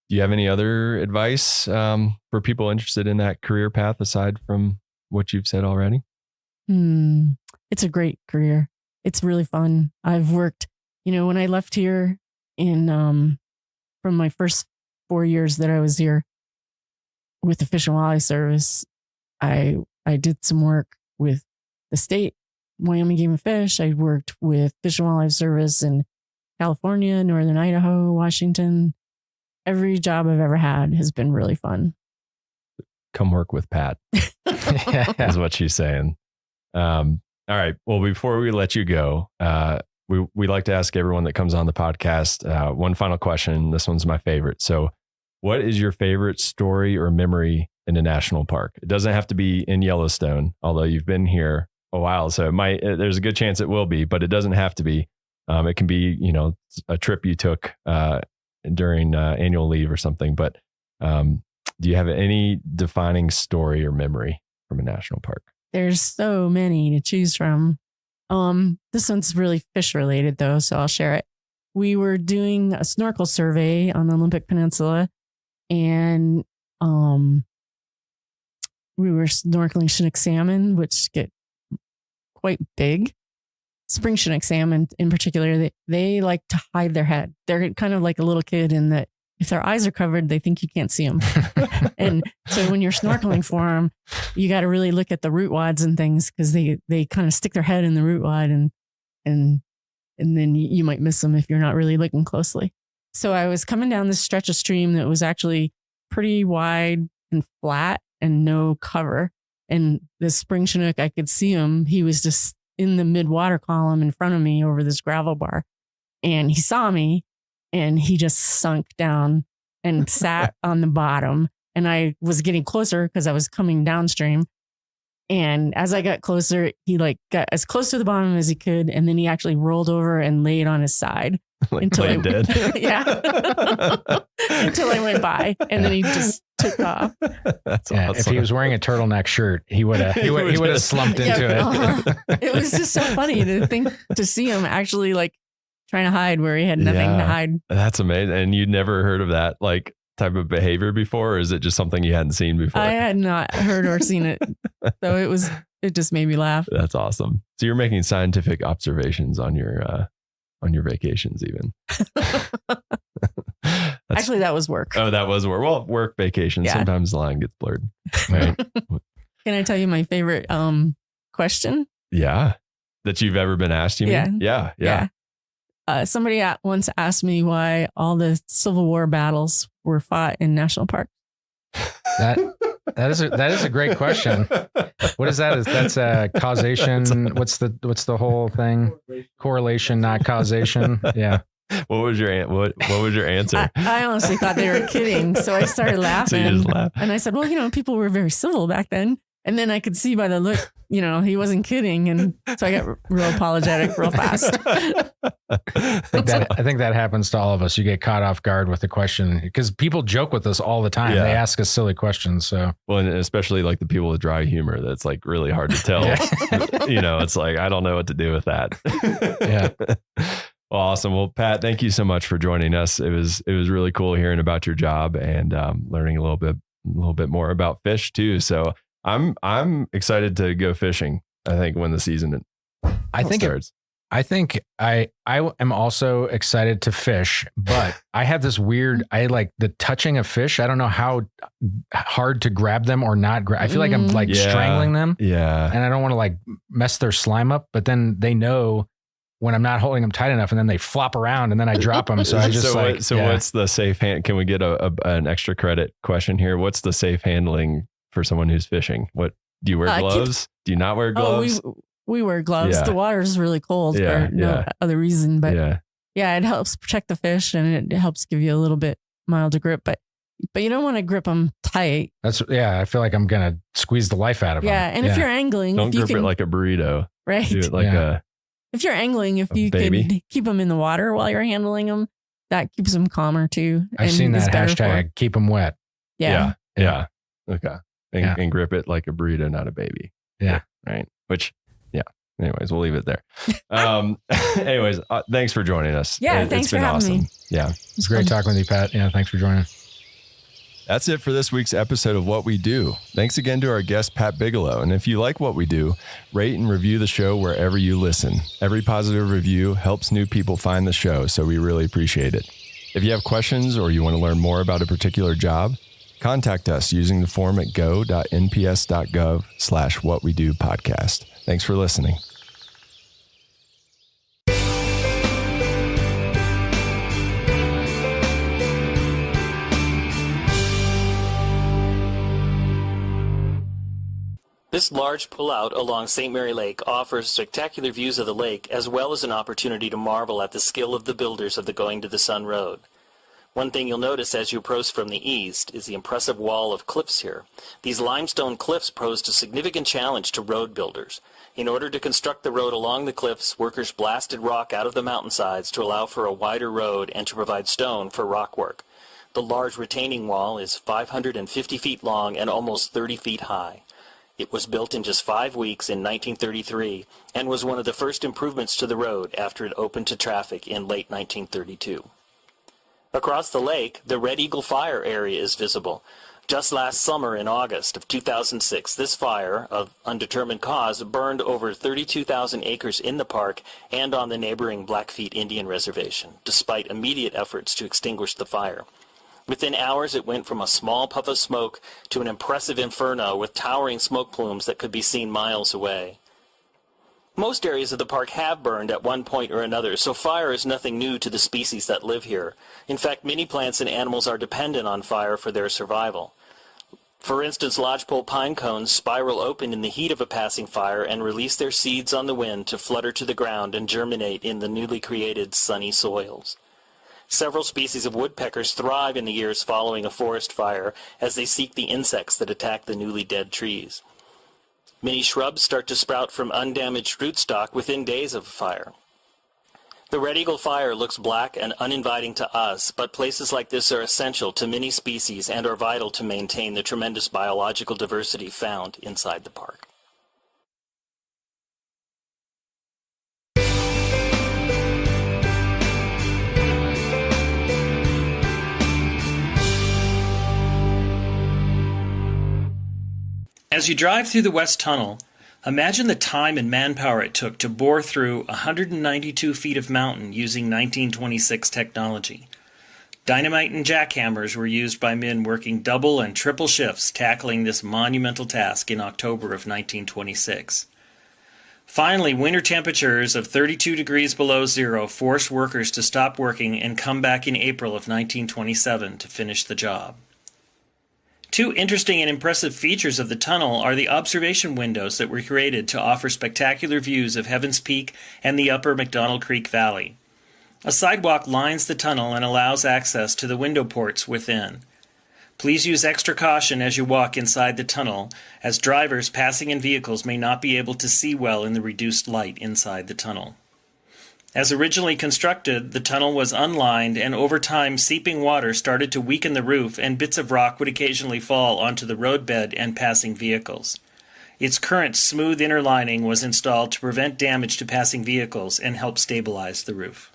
Speaker 5: Do you have any other advice for people interested in that career path aside from what you've said already?
Speaker 7: It's a great career. It's really fun. I've worked, when I left here from my first 4 years that I was here with the Fish and Wildlife Service, I did some work with the state, Wyoming Game and Fish. I worked with Fish and Wildlife Service in California, Northern Idaho, Washington. Every job I've ever had has been really fun.
Speaker 5: Come work with Pat, is what she's saying. All right. Well, before we let you go, we like to ask everyone that comes on the podcast one final question. This one's my favorite. So what is your favorite story or memory in a national park? It doesn't have to be in Yellowstone, although you've been here a while. So there's a good chance it will be, but it doesn't have to be. It can be, a trip you took during annual leave or something. But do you have any defining story or memory from a national park?
Speaker 7: There's so many to choose from. This one's really fish related though, so I'll share it. We were doing a snorkel survey on the Olympic Peninsula, and we were snorkeling Chinook salmon, which get quite big. Spring Chinook salmon in particular, they like to hide their head. They're kind of like a little kid in that if their eyes are covered, they think you can't see them. And so when you're snorkeling for them, you got to really look at the root wads and things, because they kind of stick their head in the root wad, and and then you might miss them if you're not really looking closely. So I was coming down this stretch of stream that was actually pretty wide and flat and no cover. And this spring chinook, I could see him. He was just in the mid water column in front of me over this gravel bar. And he saw me and he just sunk down and sat on the bottom. And I was getting closer because I was coming downstream. And as I got closer, he like got as close to the bottom as he could. And then he actually rolled over and laid on his side.
Speaker 5: Like
Speaker 7: until I
Speaker 5: dead.
Speaker 7: Yeah. Until I went by. And then he just took off.
Speaker 5: That's
Speaker 6: Yeah,
Speaker 5: awesome.
Speaker 6: if he was wearing a turtleneck shirt, he would have slumped into it.
Speaker 7: It was just so funny to see him actually like trying to hide where he had nothing to hide.
Speaker 5: That's amazing. And you'd never heard of that like type of behavior before, or is it just something you hadn't seen before?
Speaker 7: I had not heard or seen it. So it just made me laugh.
Speaker 5: That's awesome. So you're making scientific observations on your vacations even.
Speaker 7: Actually, that was work.
Speaker 5: Oh, that was work. Well, work vacation.
Speaker 7: Yeah.
Speaker 5: Sometimes the line gets blurred. Right?
Speaker 7: Can I tell you my favorite question?
Speaker 5: Yeah. That you've ever been asked, you mean? Yeah.
Speaker 7: Somebody once asked me why all the Civil War battles were fought in national parks.
Speaker 6: That is a great question. What is that? That's a causation. What's the whole thing? Correlation, not causation. Yeah.
Speaker 5: What was your answer?
Speaker 7: I honestly thought they were kidding, so I started laughing.
Speaker 5: So you just laughed.
Speaker 7: And I said, "Well, people were very civil back then." And then I could see by the look, he wasn't kidding, and so I got real apologetic real fast.
Speaker 6: I think that happens to all of us. You get caught off guard with the question because people joke with us all the time.
Speaker 5: Yeah.
Speaker 6: They ask us silly questions. So,
Speaker 5: well, and especially like the people with dry humor, that's like really hard to tell. It's like, I don't know what to do with that.
Speaker 6: Yeah.
Speaker 5: Well, awesome. Well, Pat, thank you so much for joining us. It was really cool hearing about your job and learning a little bit more about fish too. So I'm excited to go fishing. I think when the season starts.
Speaker 6: I think I am also excited to fish, but I have this weird, I like the touching of fish. I don't know how hard to grab them or not. I feel like I'm like strangling them.
Speaker 5: Yeah.
Speaker 6: And I don't want to like mess their slime up, but then they know when I'm not holding them tight enough and then they flop around and then I drop them. So I just
Speaker 5: what's the safe hand? Can we get an extra credit question here? What's the safe handling for someone who's fishing? What do you wear gloves? Do you not wear gloves?
Speaker 7: We wear gloves.
Speaker 5: Yeah.
Speaker 7: The water is really cold for no other reason, but it helps protect the fish and it helps give you a little bit milder grip, but you don't want to grip them tight.
Speaker 6: I feel like I'm going to squeeze the life out of them.
Speaker 7: Yeah. And if you're angling,
Speaker 5: don't grip it like a burrito.
Speaker 7: Right.
Speaker 5: Do it like
Speaker 7: if you're angling, if you can keep them in the water while you're handling them, that keeps them calmer too.
Speaker 6: I've seen that hashtag, keep them wet.
Speaker 7: Yeah.
Speaker 5: Okay. And grip it like a burrito, not a baby.
Speaker 6: Yeah.
Speaker 5: Right. Which, anyways, we'll leave it there. Anyways, thanks for joining us.
Speaker 7: Yeah. Thanks for having me.
Speaker 5: Yeah.
Speaker 6: It's great talking with you, Pat. Yeah. Thanks for joining.
Speaker 5: That's it for this week's episode of What We Do. Thanks again to our guest, Pat Bigelow. And if you like what we do, rate and review the show wherever you listen. Every positive review helps new people find the show, so we really appreciate it. If you have questions or you want to learn more about a particular job, contact us using the form at go.nps.gov/whatwedopodcast. Thanks for listening.
Speaker 21: This large pullout along St. Mary Lake offers spectacular views of the lake as well as an opportunity to marvel at the skill of the builders of the Going to the Sun Road. One thing you'll notice as you approach from the east is the impressive wall of cliffs here. These limestone cliffs posed a significant challenge to road builders. In order to construct the road along the cliffs, workers blasted rock out of the mountainsides to allow for a wider road and to provide stone for rock work. The large retaining wall is 550 feet long and almost 30 feet high. It was built in just 5 weeks in 1933 and was one of the first improvements to the road after it opened to traffic in late 1932. Across the lake, the Red Eagle Fire area is visible. Just last summer in August of 2006, this fire, of undetermined cause, burned over 32,000 acres in the park and on the neighboring Blackfeet Indian Reservation, despite immediate efforts to extinguish the fire. Within hours, it went from a small puff of smoke to an impressive inferno with towering smoke plumes that could be seen miles away. Most areas of the park have burned at one point or another, so fire is nothing new to the species that live here. In fact, many plants and animals are dependent on fire for their survival. For instance, lodgepole pine cones spiral open in the heat of a passing fire and release their seeds on the wind to flutter to the ground and germinate in the newly created sunny soils. Several species of woodpeckers thrive in the years following a forest fire as they seek the insects that attack the newly dead trees. Many shrubs start to sprout from undamaged rootstock within days of a fire. The red eagle fire looks black and uninviting to us, but places like this are essential to many species and are vital to maintain the tremendous biological diversity found inside the park. As you drive through the West Tunnel, imagine the time and manpower it took to bore through 192 feet of mountain using 1926 technology. Dynamite and jackhammers were used by men working double and triple shifts tackling this monumental task in October of 1926. Finally, winter temperatures of 32 degrees below zero forced workers to stop working and come back in April of 1927 to finish the job. Two interesting and impressive features of the tunnel are the observation windows that were created to offer spectacular views of Heaven's Peak and the upper McDonald Creek Valley. A sidewalk lines the tunnel and allows access to the window ports within. Please use extra caution as you walk inside the tunnel, as drivers passing in vehicles may not be able to see well in the reduced light inside the tunnel. As originally constructed, the tunnel was unlined, and over time seeping water started to weaken the roof, and bits of rock would occasionally fall onto the roadbed and passing vehicles. Its current smooth inner lining was installed to prevent damage to passing vehicles and help stabilize the roof.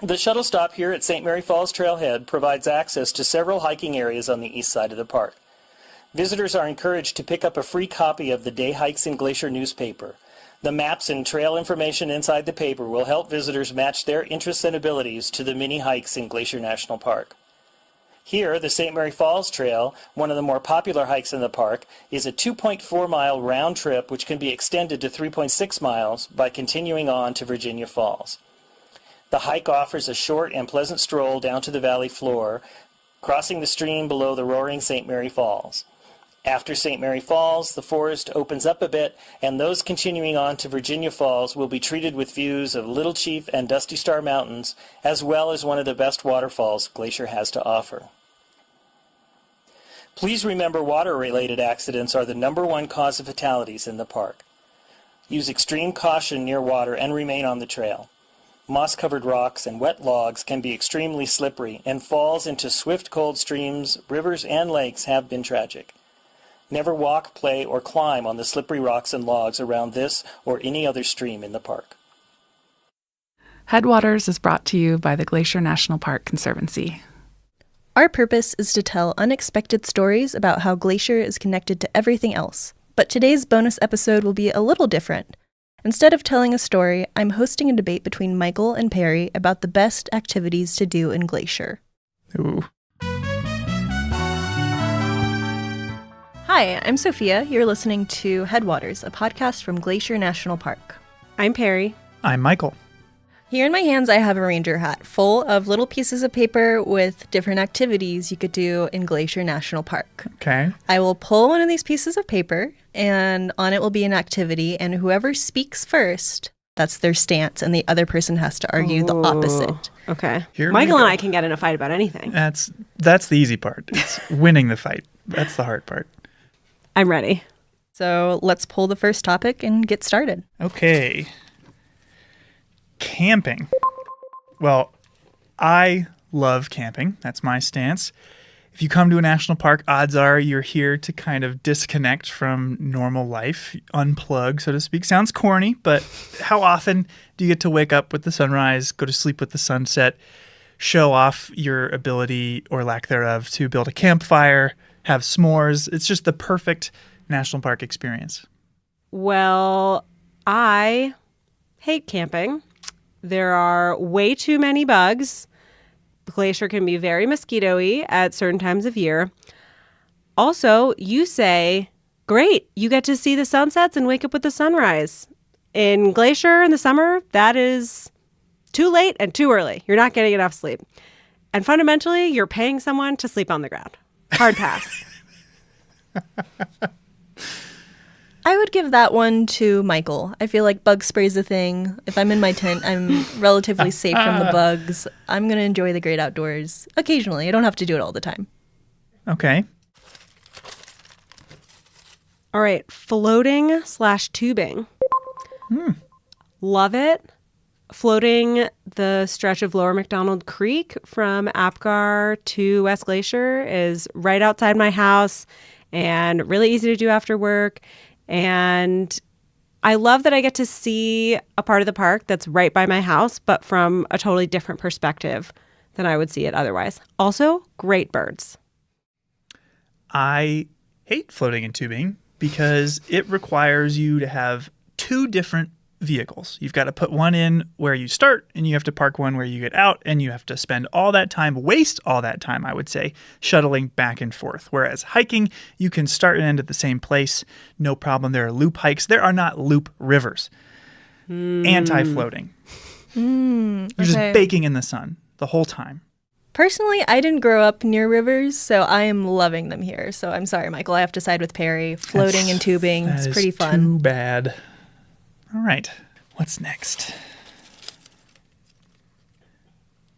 Speaker 21: The shuttle stop here at St. Mary Falls Trailhead provides access to several hiking areas on the east side of the park. Visitors are encouraged to pick up a free copy of the Day Hikes in Glacier newspaper. The maps and trail information inside the paper will help visitors match their interests and abilities to the many hikes in Glacier National Park. Here, the St. Mary Falls Trail, one of the more popular hikes in the park, is a 2.4-mile round trip which can be extended to 3.6 miles by continuing on to Virginia Falls. The hike offers a short and pleasant stroll down to the valley floor, crossing the stream below the roaring St. Mary Falls. After St. Mary Falls, the forest opens up a bit, and those continuing on to Virginia Falls will be treated with views of Little Chief and Dusty Star Mountains, as well as one of the best waterfalls Glacier has to offer. Please remember water-related accidents are the #1 cause of fatalities in the park. Use extreme caution near water and remain on the trail. Moss-covered rocks and wet logs can be extremely slippery, and falls into swift, cold streams, rivers, and lakes have been tragic. Never walk, play, or climb on the slippery rocks and logs around this or any other stream in the park.
Speaker 14: Headwaters is brought to you by the Glacier National Park Conservancy.
Speaker 8: Our purpose is to tell unexpected stories about how Glacier is connected to everything else. But today's bonus episode will be a little different. Instead of telling a story, I'm hosting a debate between Michael and Perry about the best activities to do in Glacier.
Speaker 15: Ooh.
Speaker 8: Hi, I'm Sophia. You're listening to Headwaters, a podcast from Glacier National Park.
Speaker 9: I'm Perry.
Speaker 15: I'm Michael.
Speaker 8: Here in my hands, I have a ranger hat full of little pieces of paper with different activities you could do in Glacier National Park.
Speaker 15: Okay.
Speaker 8: I will pull one of these pieces of paper, and on it will be an activity, and whoever speaks first, that's their stance, and the other person has to argue the opposite.
Speaker 9: Okay.
Speaker 15: Here
Speaker 9: Michael and I can get in a fight about anything.
Speaker 15: That's the easy part. It's winning the fight. That's the hard part.
Speaker 9: I'm ready.
Speaker 8: So let's pull the first topic and get started.
Speaker 15: Okay. Camping. Well, I love camping. That's my stance. If you come to a national park, odds are you're here to kind of disconnect from normal life, unplug, so to speak. Sounds corny, but how often do you get to wake up with the sunrise, go to sleep with the sunset, show off your ability or lack thereof to build a campfire, have s'mores? It's just the perfect national park experience.
Speaker 9: Well, I hate camping. There are way too many bugs. The glacier can be very mosquito-y at certain times of year. Also, you say, great, you get to see the sunsets and wake up with the sunrise. In Glacier in the summer, that is too late and too early. You're not getting enough sleep. And fundamentally, you're paying someone to sleep on the ground. Hard pass.
Speaker 8: I would give that one to Michael. I feel like bug spray's a thing. If I'm in my tent, I'm relatively safe from the bugs. I'm going to enjoy the great outdoors occasionally. I don't have to do it all the time.
Speaker 17: Okay.
Speaker 9: All right, floating/tubing. Love it. Floating the stretch of Lower McDonald Creek from Apgar to West Glacier is right outside my house and really easy to do after work. And I love that I get to see a part of the park that's right by my house, but from a totally different perspective than I would see it otherwise. Also, great birds.
Speaker 17: I hate floating and tubing because it requires you to have two different vehicles. You've got to put one in where you start, and you have to park one where you get out, and you have to spend all that time, waste all that time, I would say, shuttling back and forth. Whereas hiking, you can start and end at the same place. No problem. There are loop hikes. There are not loop rivers. Anti-floating. You're just baking in the sun the whole time.
Speaker 8: Personally, I didn't grow up near rivers, so I am loving them here. So I'm sorry, Michael. I have to side with Perry. Floating and tubing. It's pretty fun.
Speaker 17: Too bad. All right. What's next?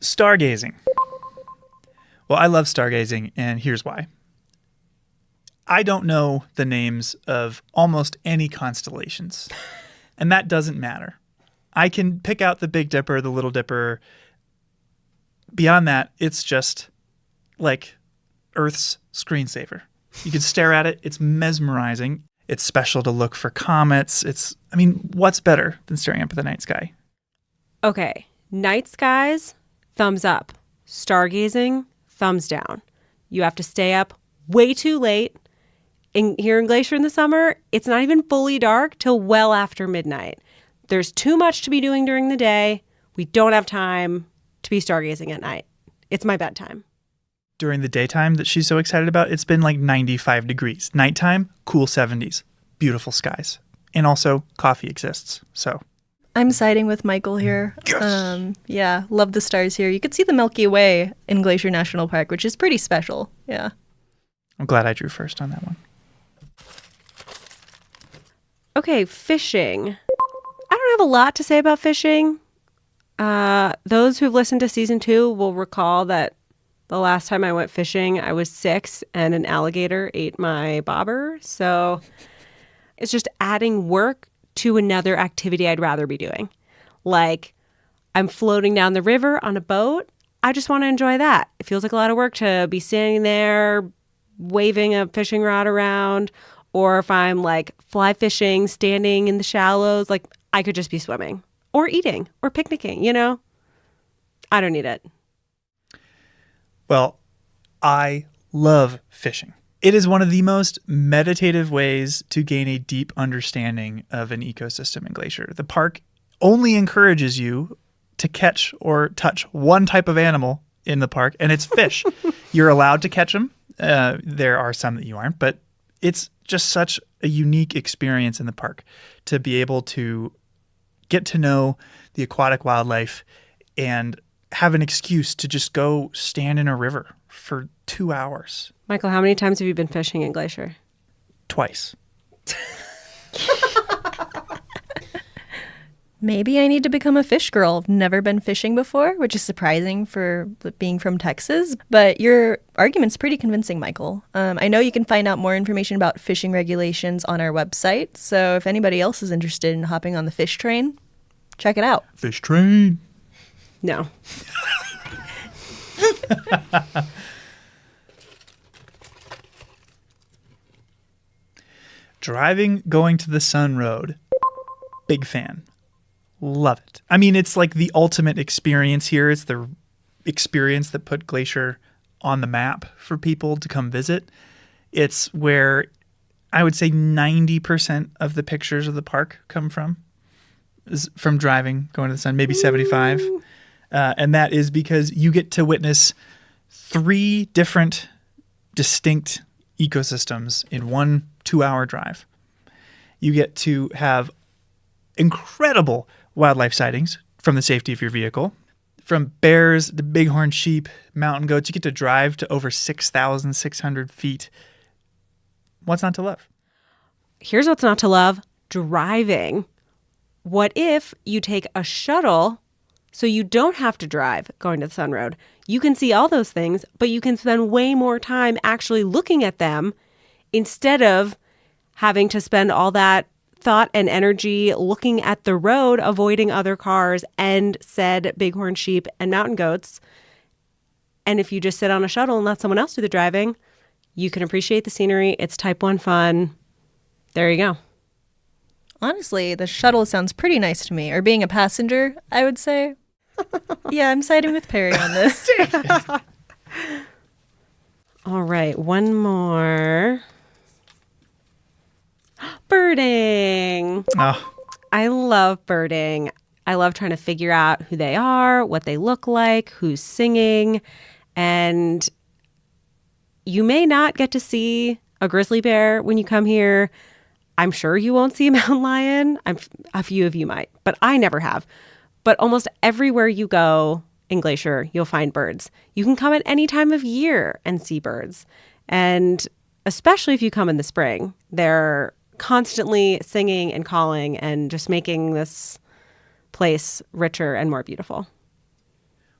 Speaker 17: Stargazing. Well, I love stargazing, and here's why. I don't know the names of almost any constellations, and that doesn't matter. I can pick out the Big Dipper, the Little Dipper. Beyond that, it's just like Earth's screensaver. You can stare at it. It's mesmerizing. It's special to look for comets. What's better than staring up at the night sky?
Speaker 9: Okay, night skies, thumbs up. Stargazing, thumbs down. You have to stay up way too late. Here in Glacier in the summer, it's not even fully dark till well after midnight. There's too much to be doing during the day. We don't have time to be stargazing at night. It's my bedtime.
Speaker 17: During the daytime that she's so excited about, it's been like 95 degrees. Nighttime, cool 70s. Beautiful skies. And also, coffee exists. So
Speaker 8: I'm siding with Michael here.
Speaker 17: Yes.
Speaker 8: Yeah, love the stars here. You could see the Milky Way in Glacier National Park, which is pretty special. Yeah.
Speaker 17: I'm glad I drew first on that one.
Speaker 9: Okay, fishing. I don't have a lot to say about fishing. Those who've listened to season 2 will recall that the last time I went fishing, I was 6 and an alligator ate my bobber. So it's just adding work to another activity I'd rather be doing. Like I'm floating down the river on a boat. I just want to enjoy that. It feels like a lot of work to be standing there waving a fishing rod around. Or if I'm like fly fishing, standing in the shallows, like I could just be swimming or eating or picnicking, I don't need it.
Speaker 17: Well, I love fishing. It is one of the most meditative ways to gain a deep understanding of an ecosystem in Glacier. The park only encourages you to catch or touch one type of animal in the park, and it's fish. You're allowed to catch them. There are some that you aren't, but it's just such a unique experience in the park to be able to get to know the aquatic wildlife and have an excuse to just go stand in a river for 2 hours.
Speaker 9: Michael, how many times have you been fishing in Glacier?
Speaker 17: Twice.
Speaker 8: Maybe I need to become a fish girl. I've never been fishing before, which is surprising for being from Texas. But your argument's pretty convincing, Michael. I know you can find out more information about fishing regulations on our website. So if anybody else is interested in hopping on the fish train, check it out.
Speaker 17: Fish train.
Speaker 9: No.
Speaker 17: Driving, going to the Sun Road. Big fan. Love it. It's like the ultimate experience here. It's the experience that put Glacier on the map for people to come visit. It's where I would say 90% of the pictures of the park come from. from driving, going to the sun, maybe 75. And that is because you get to witness 3 different distinct ecosystems in one 2-hour drive. You get to have incredible wildlife sightings from the safety of your vehicle. From bears to bighorn sheep, mountain goats, you get to drive to over 6,600 feet. What's not to love?
Speaker 9: Here's what's not to love: driving. What if you take a shuttle so you don't have to drive going to the Sun Road? You can see all those things, but you can spend way more time actually looking at them instead of having to spend all that thought and energy looking at the road, avoiding other cars and said bighorn sheep and mountain goats. And if you just sit on a shuttle and let someone else do the driving, you can appreciate the scenery. It's type 1 fun. There you go.
Speaker 8: Honestly, the shuttle sounds pretty nice to me. Or being a passenger, I would say. Yeah, I'm siding with Perry on this.
Speaker 9: All right, one more. Birding.
Speaker 17: Oh.
Speaker 9: I love birding. I love trying to figure out who they are, what they look like, who's singing. And you may not get to see a grizzly bear when you come here. I'm sure you won't see a mountain lion. A few of you might, but I never have. But almost everywhere you go in Glacier, you'll find birds. You can come at any time of year and see birds. And especially if you come in the spring, they're constantly singing and calling and just making this place richer and more beautiful.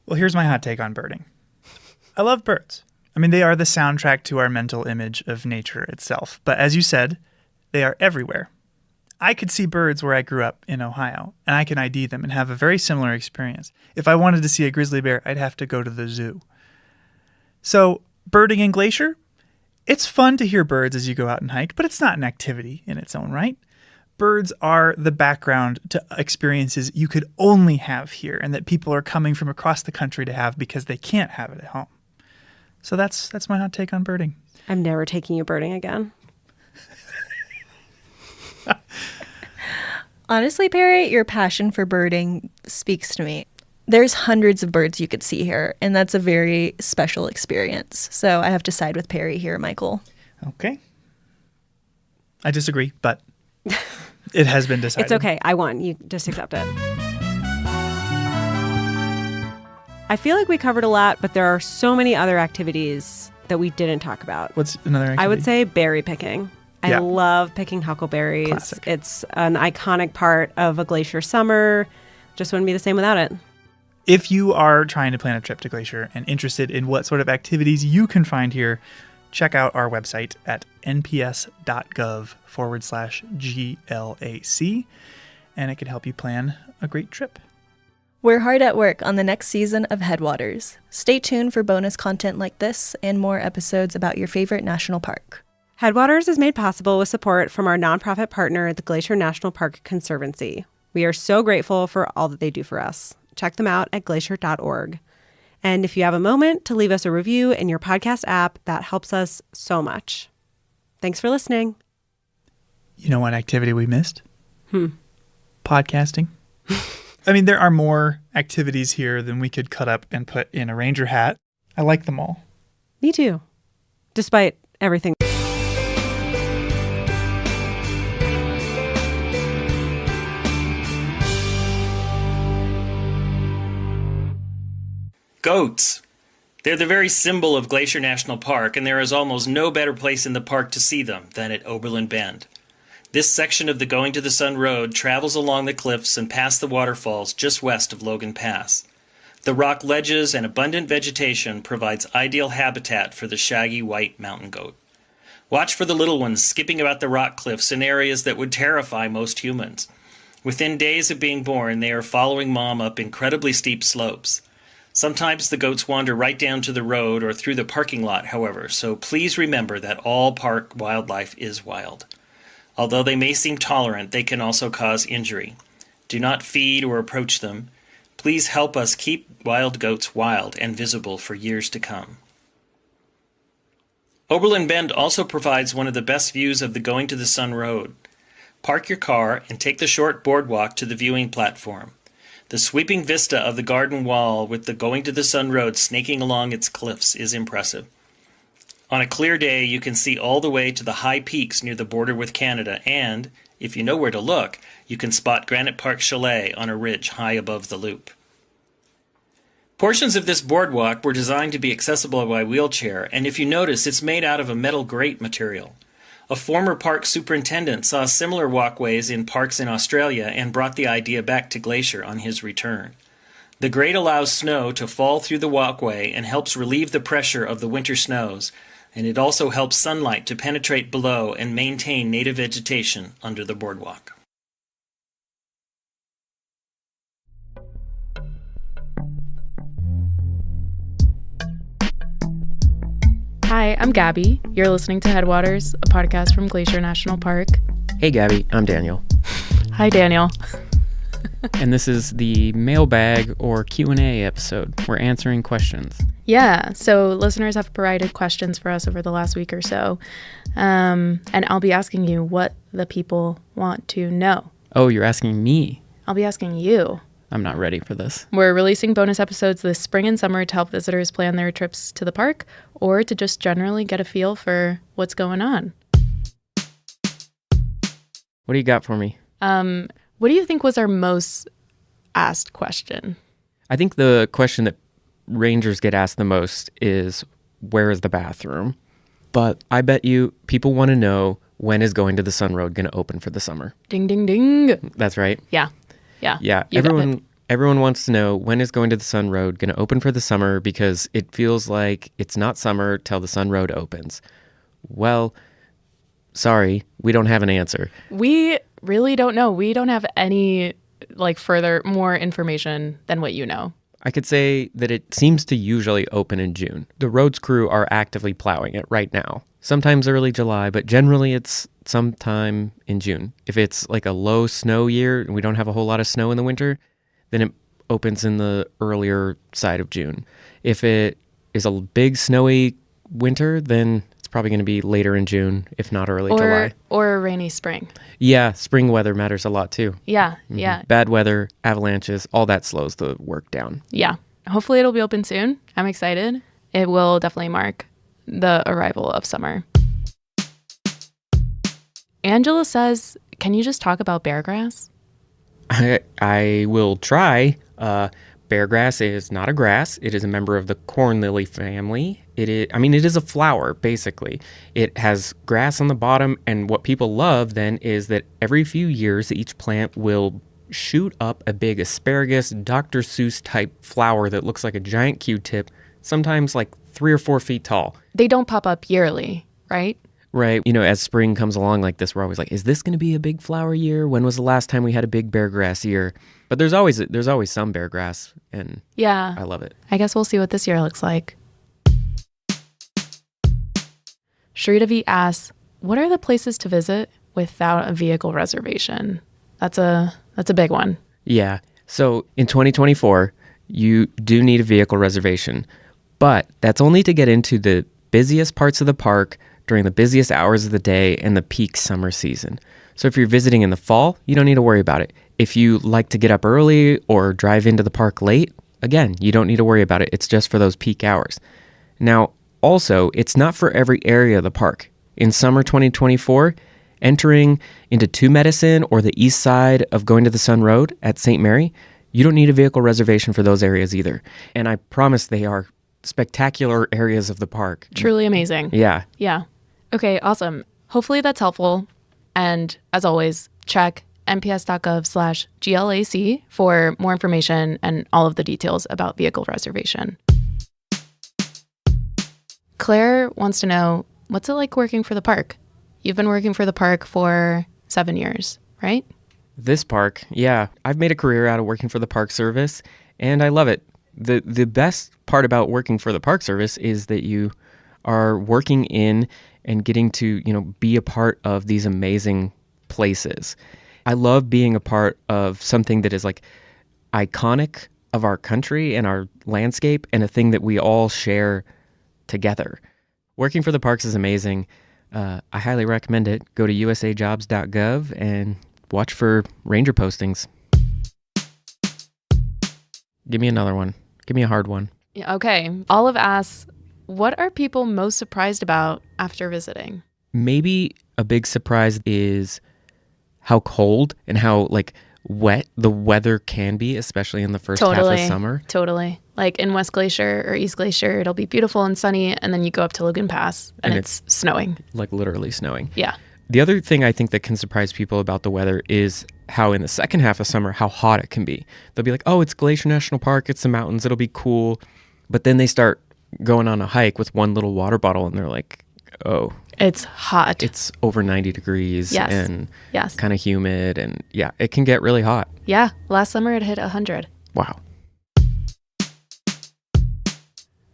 Speaker 17: Well, here's my hot take on birding. I love birds. I mean, they are the soundtrack to our mental image of nature itself. But as you said, they are everywhere. I could see birds where I grew up in Ohio, and I can ID them and have a very similar experience. If I wanted to see a grizzly bear, I'd have to go to the zoo. So, birding in Glacier, it's fun to hear birds as you go out and hike, but it's not an activity in its own right. Birds are the background to experiences you could only have here and that people are coming from across the country to have because they can't have it at home. So that's my hot take on birding.
Speaker 9: I'm never taking you birding again.
Speaker 8: Honestly, Perry, your passion for birding speaks to me. There's hundreds of birds you could see here, and that's a very special experience. So I have to side with Perry here, Michael.
Speaker 17: Okay. I disagree, but it has been decided.
Speaker 9: It's okay. I won. You just accept it. I feel like we covered a lot, but there are so many other activities that we didn't talk about.
Speaker 17: What's another activity?
Speaker 9: I would say berry picking.
Speaker 17: Yeah.
Speaker 9: I love picking huckleberries.
Speaker 17: Classic.
Speaker 9: It's an iconic part of a Glacier summer. Just wouldn't be the same without it.
Speaker 17: If you are trying to plan a trip to Glacier and interested in what sort of activities you can find here, check out our website at nps.gov/GLAC, and it can help you plan a great trip.
Speaker 8: We're hard at work on the next season of Headwaters. Stay tuned for bonus content like this and more episodes about your favorite national park.
Speaker 9: Headwaters is made possible with support from our nonprofit partner, the Glacier National Park Conservancy. We are so grateful for all that they do for us. Check them out at glacier.org. And if you have a moment to leave us a review in your podcast app, that helps us so much. Thanks for listening.
Speaker 17: You know what activity we missed? Podcasting. I mean, there are more activities here than we could cut up and put in a ranger hat. I like them all.
Speaker 9: Me too. Despite everything.
Speaker 21: Goats. They're the very symbol of Glacier National Park, and there is almost no better place in the park to see them than at Oberlin Bend. This section of the Going to the Sun Road travels along the cliffs and past the waterfalls just west of Logan Pass. The rock ledges and abundant vegetation provides ideal habitat for the shaggy white mountain goat. Watch for the little ones skipping about the rock cliffs in areas that would terrify most humans. Within days of being born, they are following mom up incredibly steep slopes. Sometimes the goats wander right down to the road or through the parking lot, however, so please remember that all park wildlife is wild. Although they may seem tolerant, they can also cause injury. Do not feed or approach them. Please help us keep wild goats wild and visible for years to come. Oberlin Bend also provides one of the best views of the Going to the Sun Road. Park your car and take the short boardwalk to the viewing platform. The sweeping vista of the garden wall with the Going to the Sun Road snaking along its cliffs is impressive. On a clear day, you can see all the way to the high peaks near the border with Canada, and, if you know where to look, you can spot Granite Park Chalet on a ridge high above the loop. Portions of this boardwalk were designed to be accessible by wheelchair, and if you notice, it's made out of a metal grate material. A former park superintendent saw similar walkways in parks in Australia and brought the idea back to Glacier on his return. The grate allows snow to fall through the walkway and helps relieve the pressure of the winter snows, and it also helps sunlight to penetrate below and maintain native vegetation under the boardwalk.
Speaker 18: Hi, I'm Gabby. You're listening to Headwaters, a podcast from Glacier National Park.
Speaker 10: Hey, Gabby. I'm Daniel.
Speaker 18: Hi, Daniel.
Speaker 10: And this is the mailbag or Q&A episode. We're answering questions.
Speaker 18: Yeah, so listeners have provided questions for us over the last week or so. And I'll be asking you what the people want to know.
Speaker 10: Oh, you're asking me?
Speaker 18: I'll be asking you.
Speaker 10: I'm not ready for this.
Speaker 18: We're releasing bonus episodes this spring and summer to help visitors plan their trips to the park or to just generally get a feel for what's going on.
Speaker 10: What do you got for me?
Speaker 18: What do you think was our most asked question?
Speaker 10: I think the question that rangers get asked the most is, where is the bathroom? But I bet you people want to know, when is Going to the Sun Road going to open for the summer?
Speaker 18: Ding, ding, ding.
Speaker 10: That's right.
Speaker 18: Yeah.
Speaker 10: Yeah. Everyone wants to know, when is Going to the Sun Road going to open for the summer, because it feels like it's not summer till the Sun Road opens. Well, sorry, we don't have an answer.
Speaker 18: We really don't know. We don't have any more information than what you know.
Speaker 10: I could say that it seems to usually open in June. The roads crew are actively plowing it right now. Sometimes early July, but generally it's sometime in June. If it's like a low snow year and we don't have a whole lot of snow in the winter, then it opens in the earlier side of June. If it is a big snowy winter, then it's probably going to be later in June, if not early July.
Speaker 18: Or a rainy spring.
Speaker 10: Yeah, spring weather matters a lot too.
Speaker 18: Yeah,
Speaker 10: Mm-hmm.
Speaker 18: yeah.
Speaker 10: Bad weather, avalanches, all that slows the work down.
Speaker 18: Yeah. Hopefully it'll be open soon. I'm excited. It will definitely mark the arrival of summer. Angela says, can you just talk about beargrass?
Speaker 10: I will try. Beargrass is not a grass. It is a member of the corn lily family. It is a flower, basically. It has grass on the bottom, and what people love then is that every few years, each plant will shoot up a big asparagus, Dr. Seuss type flower that looks like a giant Q-tip, sometimes like 3 or 4 feet tall.
Speaker 18: They don't pop up yearly, right?
Speaker 10: Right. As spring comes along like this, we're always like, is this going to be a big flower year? When was the last time we had a big beargrass year? But there's always some beargrass, and
Speaker 18: yeah,
Speaker 10: I love it.
Speaker 18: I guess we'll see what this year looks like. Shritavi asks, what are the places to visit without a vehicle reservation? That's a big one.
Speaker 10: Yeah. So in 2024, you do need a vehicle reservation, but that's only to get into the busiest parts of the park during the busiest hours of the day and the peak summer season. So if you're visiting in the fall, you don't need to worry about it. If you like to get up early or drive into the park late, again, you don't need to worry about it. It's just for those peak hours. Now, also, it's not for every area of the park. In summer 2024, entering into Two Medicine or the east side of Going to the Sun Road at St. Mary, you don't need a vehicle reservation for those areas either. And I promise they are spectacular areas of the park.
Speaker 18: Truly amazing.
Speaker 10: Yeah.
Speaker 18: Yeah. Okay, awesome. Hopefully that's helpful. And as always, check nps.gov/GLAC for more information and all of the details about vehicle reservation. Claire wants to know, what's it like working for the park? You've been working for the park for 7 years, right?
Speaker 10: This park, yeah. I've made a career out of working for the Park Service, and I love it. The best part about working for the Park Service is that you are working in and getting to, be a part of these amazing places. I love being a part of something that is like iconic of our country and our landscape, and a thing that we all share together. Working for the parks is amazing. I highly recommend it. Go to usajobs.gov and watch for ranger postings. Give me another one. Give me a hard one.
Speaker 11: Yeah, okay. Olive asks, what are people most surprised about after visiting?
Speaker 10: Maybe a big surprise is how cold and how wet the weather can be, especially in the first half of summer.
Speaker 11: Totally. Like in West Glacier or East Glacier, it'll be beautiful and sunny, and then you go up to Lagoon Pass and it's snowing.
Speaker 10: Like literally snowing.
Speaker 11: Yeah.
Speaker 10: The other thing I think that can surprise people about the weather is how in the second half of summer, how hot it can be. They'll be like, oh, it's Glacier National Park, it's the mountains, it'll be cool. But then they start going on a hike with one little water bottle and they're like, oh.
Speaker 11: It's hot.
Speaker 10: It's over 90 degrees and
Speaker 11: yes.
Speaker 10: kind of humid. And yeah, it can get really hot.
Speaker 11: Yeah. Last summer it hit 100.
Speaker 10: Wow.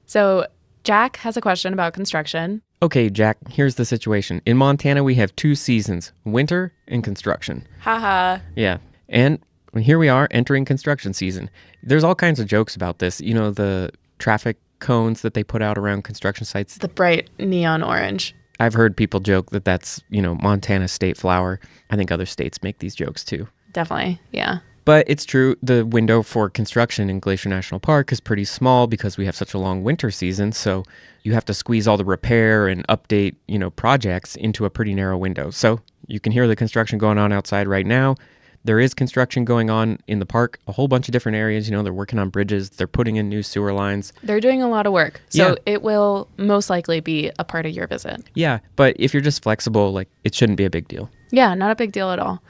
Speaker 11: So Jack has a question about construction.
Speaker 10: Okay, Jack, here's the situation. In Montana, we have 2 seasons, winter and construction.
Speaker 11: Haha.
Speaker 10: Yeah. And here we are entering construction season. There's all kinds of jokes about this. You know, the traffic cones that they put out around construction sites.
Speaker 11: The bright neon orange.
Speaker 10: I've heard people joke that that's, Montana's state flower. I think other states make these jokes too.
Speaker 11: Definitely, yeah.
Speaker 10: But it's true, the window for construction in Glacier National Park is pretty small because we have such a long winter season. So you have to squeeze all the repair and update, projects into a pretty narrow window. So you can hear the construction going on outside right now. There is construction going on in the park, a whole bunch of different areas. They're working on bridges. They're putting in new sewer lines.
Speaker 11: They're doing a lot of work. So it will most likely be a part of your visit.
Speaker 10: Yeah, but if you're just flexible, it shouldn't be a big deal.
Speaker 11: Yeah, not a big deal at all.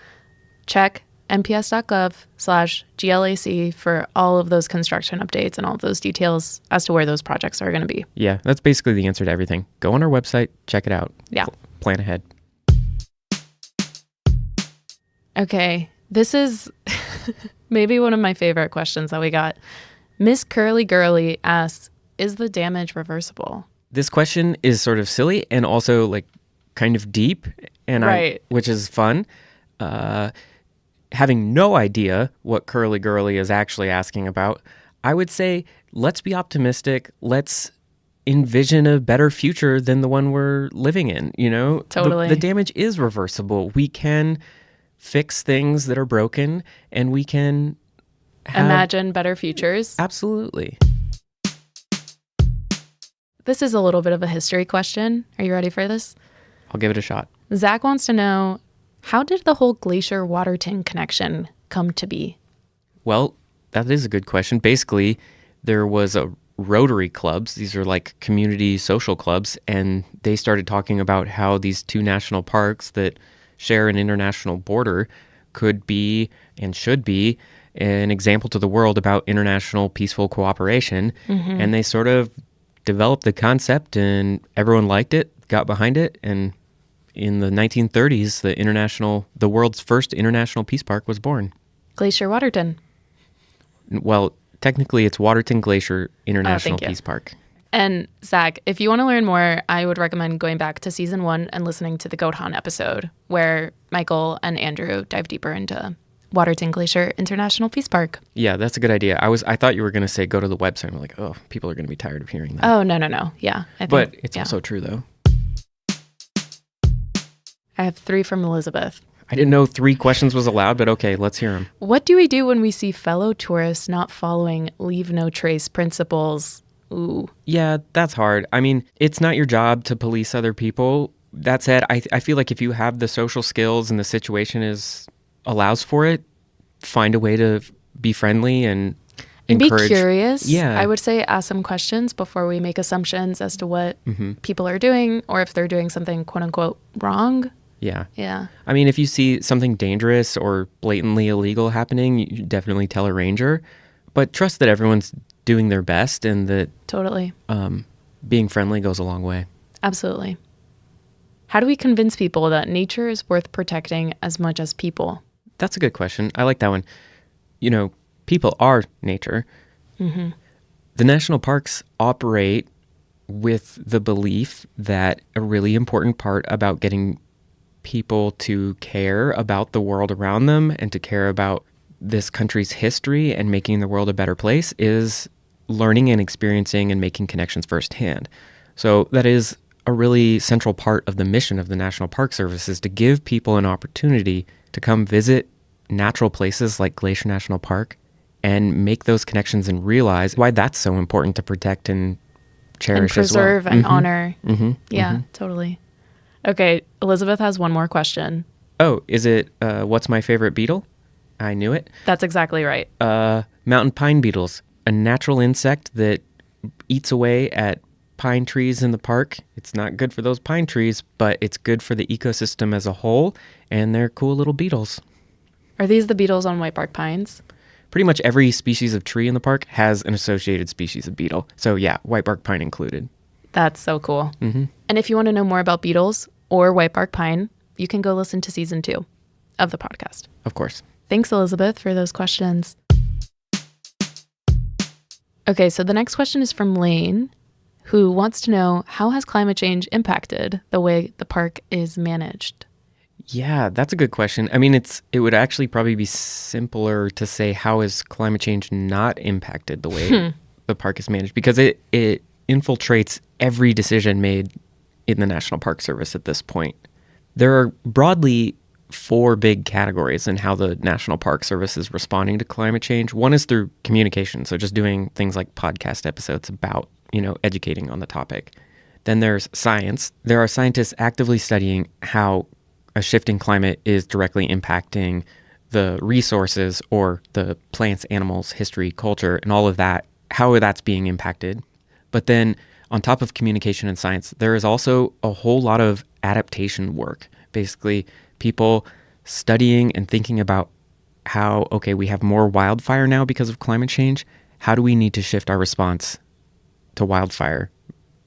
Speaker 11: Check nps.gov/GLAC for all of those construction updates and all of those details as to where those projects are going to be.
Speaker 10: Yeah, that's basically the answer to everything. Go on our website, check it out.
Speaker 11: Yeah.
Speaker 10: Plan ahead.
Speaker 11: Okay, this is maybe one of my favorite questions that we got. Miss Curly Girly asks, is the damage reversible?
Speaker 10: This question is sort of silly and also kind of deep, and
Speaker 11: right.
Speaker 10: Which is fun. Having no idea what Curly Girly is actually asking about, I would say, let's be optimistic. Let's envision a better future than the one we're living in.
Speaker 11: Totally.
Speaker 10: The damage is reversible. We can fix things that are broken, and we can
Speaker 11: imagine better futures.
Speaker 10: Absolutely.
Speaker 11: This is a little bit of a history question. Are you ready for this?
Speaker 10: I'll give it a shot.
Speaker 11: Zach wants to know, how did the whole Glacier-Waterton connection come to be?
Speaker 10: Well, that is a good question. Basically, there was a Rotary clubs. These are like community social clubs, and they started talking about how these 2 national parks that share an international border could be and should be an example to the world about international peaceful cooperation.
Speaker 11: Mm-hmm.
Speaker 10: And they sort of developed the concept, and everyone liked it, got behind it, and in the 1930s, the world's first international peace park was born.
Speaker 11: Glacier-Waterton.
Speaker 10: Well, technically, it's Waterton Glacier International Peace Park.
Speaker 11: And Zach, if you want to learn more, I would recommend going back to season 1 and listening to the Goat Hunt episode, where Michael and Andrew dive deeper into Waterton Glacier International Peace Park.
Speaker 10: Yeah, that's a good idea. I thought you were going to say go to the website. I'm like, oh, people are going to be tired of hearing that.
Speaker 11: Oh, no. Yeah.
Speaker 10: But it's also true, though.
Speaker 11: I have 3 from Elizabeth.
Speaker 10: I didn't know 3 questions was allowed, but okay, let's hear them.
Speaker 11: What do we do when we see fellow tourists not following leave no trace principles? Ooh.
Speaker 10: Yeah, that's hard. I mean, it's not your job to police other people. That said, I feel like if you have the social skills and the situation allows for it, find a way to be friendly and encourage.
Speaker 11: Be curious.
Speaker 10: Yeah.
Speaker 11: I would say ask some questions before we make assumptions as to what people are doing or if they're doing something quote unquote wrong.
Speaker 10: Yeah.
Speaker 11: Yeah.
Speaker 10: I mean, if you see something dangerous or blatantly illegal happening, you definitely tell a ranger, but trust that everyone's doing their best and that
Speaker 11: totally
Speaker 10: being friendly goes a long way.
Speaker 11: Absolutely. How do we convince people that nature is worth protecting as much as people?
Speaker 10: That's a good question. I like that one. People are nature.
Speaker 11: Mm-hmm.
Speaker 10: The national parks operate with the belief that a really important part about getting people to care about the world around them and to care about this country's history and making the world a better place is learning and experiencing and making connections firsthand. So that is a really central part of the mission of the National Park Service, is to give people an opportunity to come visit natural places like Glacier National Park and make those connections and realize why that's so important to protect and cherish
Speaker 11: and
Speaker 10: as well.
Speaker 11: preserve and honor.
Speaker 10: Yeah,
Speaker 11: totally. Okay, Elizabeth has one more question.
Speaker 10: Oh, is it what's my favorite beetle? I knew it.
Speaker 11: That's exactly right.
Speaker 10: Mountain pine beetles, a natural insect that eats away at pine trees in the park. It's not good for those pine trees, but it's good for the ecosystem as a whole, and they're cool little beetles.
Speaker 11: Are these the beetles on whitebark pines?
Speaker 10: Pretty much every species of tree in the park has an associated species of beetle. So yeah, whitebark pine included.
Speaker 11: That's so cool.
Speaker 10: Mm-hmm.
Speaker 11: And if you want to know more about beetles or whitebark pine, you can go listen to season 2 of the podcast.
Speaker 10: Of course.
Speaker 11: Thanks, Elizabeth, for those questions. Okay, so the next question is from Lane, who wants to know, how has climate change impacted the way the park is managed?
Speaker 10: Yeah, that's a good question. I mean, it would actually probably be simpler to say, how has climate change not impacted the way the park is managed? Because it infiltrates every decision made in the National Park Service at this point. There are broadly 4 big categories in how the National Park Service is responding to climate change. One is through communication, so just doing things like podcast episodes about, educating on the topic. Then there's science. There are scientists actively studying how a shifting climate is directly impacting the resources or the plants, animals, history, culture, and all of that, how that's being impacted. But then on top of communication and science, there is also a whole lot of adaptation work. Basically, people studying and thinking about how, okay, we have more wildfire now because of climate change. How do we need to shift our response to wildfire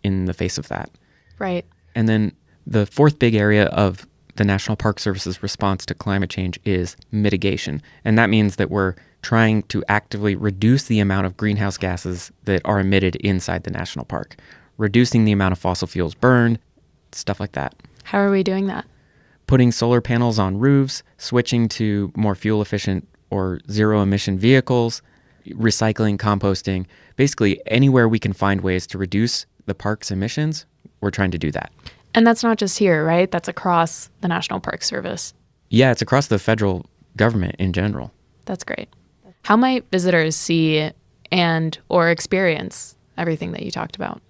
Speaker 10: in the face of that?
Speaker 11: Right.
Speaker 10: And then the 4th big area of the National Park Service's response to climate change is mitigation. And that means that we're trying to actively reduce the amount of greenhouse gases that are emitted inside the national park, reducing the amount of fossil fuels burned, stuff like that.
Speaker 11: How are we doing that?
Speaker 10: Putting solar panels on roofs, switching to more fuel efficient or zero emission vehicles, recycling, composting, basically anywhere we can find ways to reduce the park's emissions, we're trying to do that.
Speaker 11: And that's not just here, right? That's across the National Park Service.
Speaker 10: Yeah, it's across the federal government in general.
Speaker 11: That's great. How might visitors see and or experience everything that you talked about?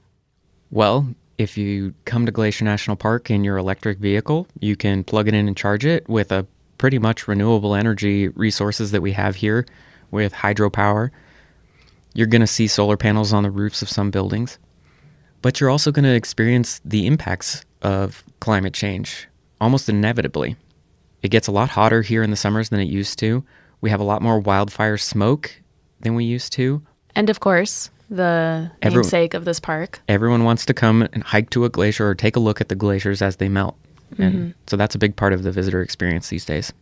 Speaker 10: Well, if you come to Glacier National Park in your electric vehicle, you can plug it in and charge it with a pretty much renewable energy resources that we have here with hydropower. You're going to see solar panels on the roofs of some buildings. But you're also going to experience the impacts of climate change almost inevitably. It gets a lot hotter here in the summers than it used to. We have a lot more wildfire smoke than we used to.
Speaker 11: And of course, the namesake of this park.
Speaker 10: Everyone wants to come and hike to a glacier or take a look at the glaciers as they melt. And so that's a big part of the visitor experience these days.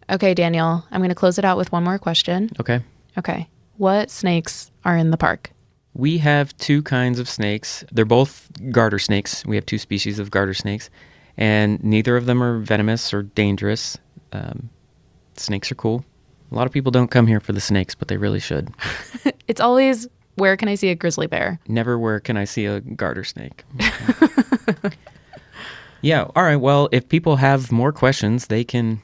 Speaker 11: Okay, Daniel, I'm going to close it out with one more question.
Speaker 10: Okay.
Speaker 11: What snakes are in the park?
Speaker 10: We have 2 kinds of snakes. They're both garter snakes. We have 2 species of garter snakes, and neither of them are venomous or dangerous. Snakes are cool. A lot of people don't come here for the snakes, but they really should.
Speaker 11: It's always, where can I see a grizzly bear?
Speaker 10: Never, where can I see a garter snake? Yeah, all right. Well, if people have more questions, they can,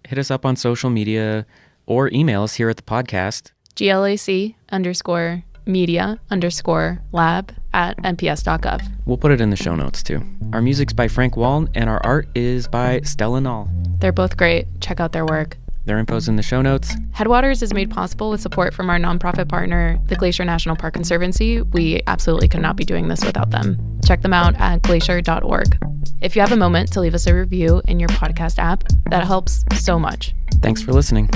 Speaker 10: hit us up on social media or email us here at the podcast.
Speaker 11: GLAC_media_lab@nps.gov.
Speaker 10: We'll put it in the show notes too. Our music's by Frank Wall, and our art is by Stella Nall.
Speaker 11: They're both great. Check out their work.
Speaker 10: Their info's in the show notes.
Speaker 11: Headwaters is made possible with support from our nonprofit partner, the Glacier National Park Conservancy. We absolutely could not be doing this without them. Check them out at glacier.org. If you have a moment to leave us a review in your podcast app, that helps so much.
Speaker 10: Thanks for listening.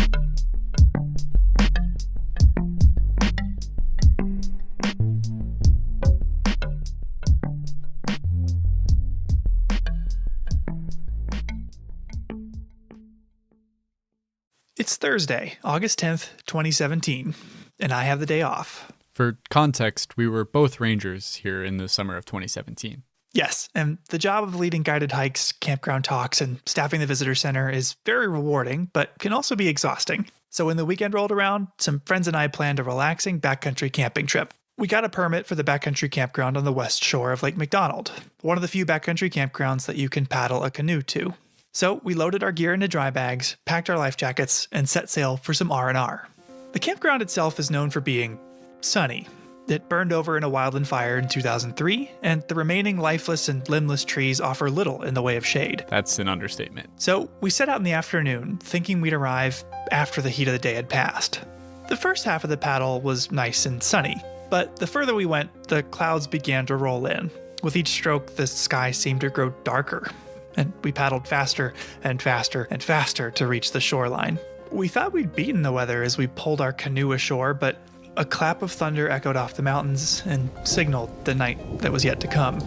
Speaker 15: It's Thursday, August 10th, 2017, and I have the day off.
Speaker 12: For context, we were both rangers here in the summer of 2017.
Speaker 15: Yes, and the job of leading guided hikes, campground talks, and staffing the visitor center is very rewarding, but can also be exhausting. So when the weekend rolled around, some friends and I planned a relaxing backcountry camping trip. We got a permit for the backcountry campground on the west shore of Lake McDonald, one of the few backcountry campgrounds that you can paddle a canoe to. So we loaded our gear into dry bags, packed our life jackets, and set sail for some R&R. The campground itself is known for being sunny. It burned over in a wildland fire in 2003, and the remaining lifeless and limbless trees offer little in the way of shade.
Speaker 12: That's an understatement.
Speaker 15: So we set out in the afternoon, thinking we'd arrive after the heat of the day had passed. The first half of the paddle was nice and sunny, but the further we went, the clouds began to roll in. With each stroke, the sky seemed to grow darker, and we paddled faster and faster and faster to reach the shoreline. We thought we'd beaten the weather as we pulled our canoe ashore, but a clap of thunder echoed off the mountains and signaled the night that was yet to come.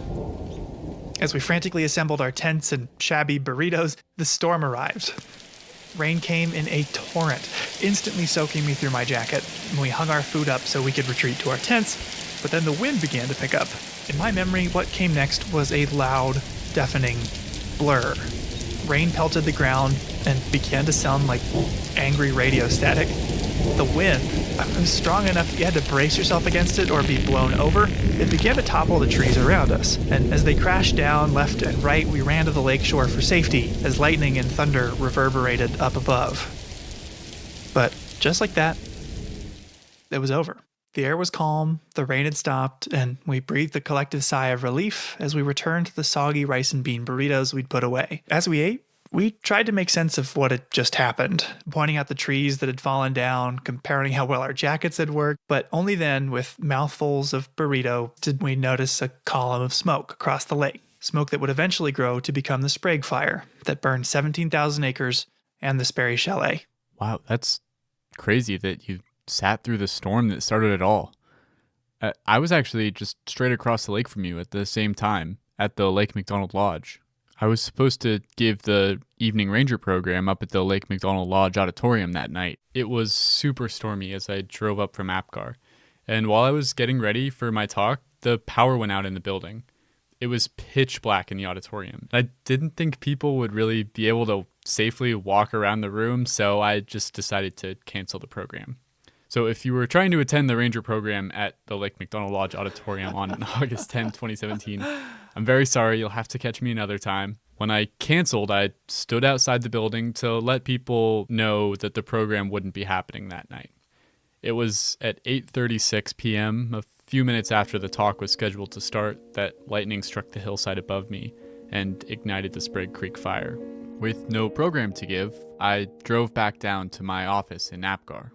Speaker 15: As we frantically assembled our tents and shabby burritos, the storm arrived. Rain came in a torrent, instantly soaking me through my jacket, and we hung our food up so we could retreat to our tents, but then the wind began to pick up. In my memory, what came next was a loud, deafening blur. Rain pelted the ground and began to sound like angry radio static. The wind was strong enough you had to brace yourself against it or be blown over. It began to topple the trees around us, and as they crashed down left and right, we ran to the lakeshore for safety as lightning and thunder reverberated up above. But just like that, it was over. The air was calm, the rain had stopped, and we breathed a collective sigh of relief as we returned to the soggy rice and bean burritos we'd put away. As we ate, we tried to make sense of what had just happened, pointing out the trees that had fallen down, comparing how well our jackets had worked, but only then, with mouthfuls of burrito, did we notice a column of smoke across the lake. Smoke that would eventually grow to become the Sprague Fire that burned 17,000 acres and the Sperry Chalet.
Speaker 12: Wow, that's crazy that you sat through the storm that started it all. I was actually just straight across the lake from you at the same time at the Lake McDonald Lodge. I was supposed to give the evening ranger program up at the Lake McDonald Lodge auditorium that night. It was super stormy as I drove up from Apgar. And while I was getting ready for my talk, the power went out in the building. It was pitch black in the auditorium. I didn't think people would really be able to safely walk around the room, so I just decided to cancel the program. So if you were trying to attend the ranger program at the Lake McDonald Lodge auditorium on August 10, 2017, I'm very sorry, you'll have to catch me another time. When I canceled, I stood outside the building to let people know that the program wouldn't be happening that night. It was at 8:36 p.m., a few minutes after the talk was scheduled to start, that lightning struck the hillside above me and ignited the Sprague Creek fire. With no program to give, I drove back down to my office in Apgar.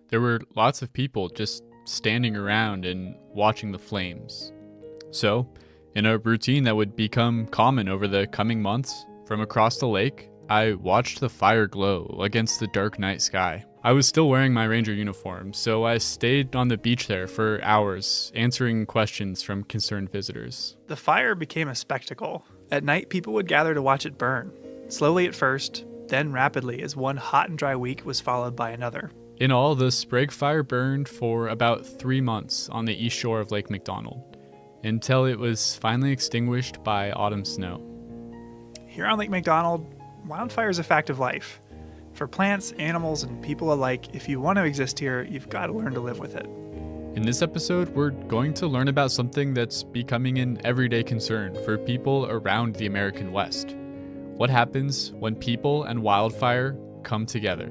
Speaker 12: There were lots of people just standing around and watching the flames. So, in a routine that would become common over the coming months, from across the lake, I watched the fire glow against the dark night sky. I was still wearing my ranger uniform, so I stayed on the beach there for hours, answering questions from concerned visitors.
Speaker 15: The fire became a spectacle. At night, people would gather to watch it burn. Slowly at first, then rapidly as one hot and dry week was followed by another.
Speaker 12: In all, the Sprague Fire burned for about 3 months on the east shore of Lake McDonald, until it was finally extinguished by autumn snow.
Speaker 15: Here on Lake McDonald, wildfire is a fact of life. For plants, animals, and people alike, if you want to exist here, you've got to learn to live with it.
Speaker 12: In this episode, we're going to learn about something that's becoming an everyday concern for people around the American West. What happens when people and wildfire come together?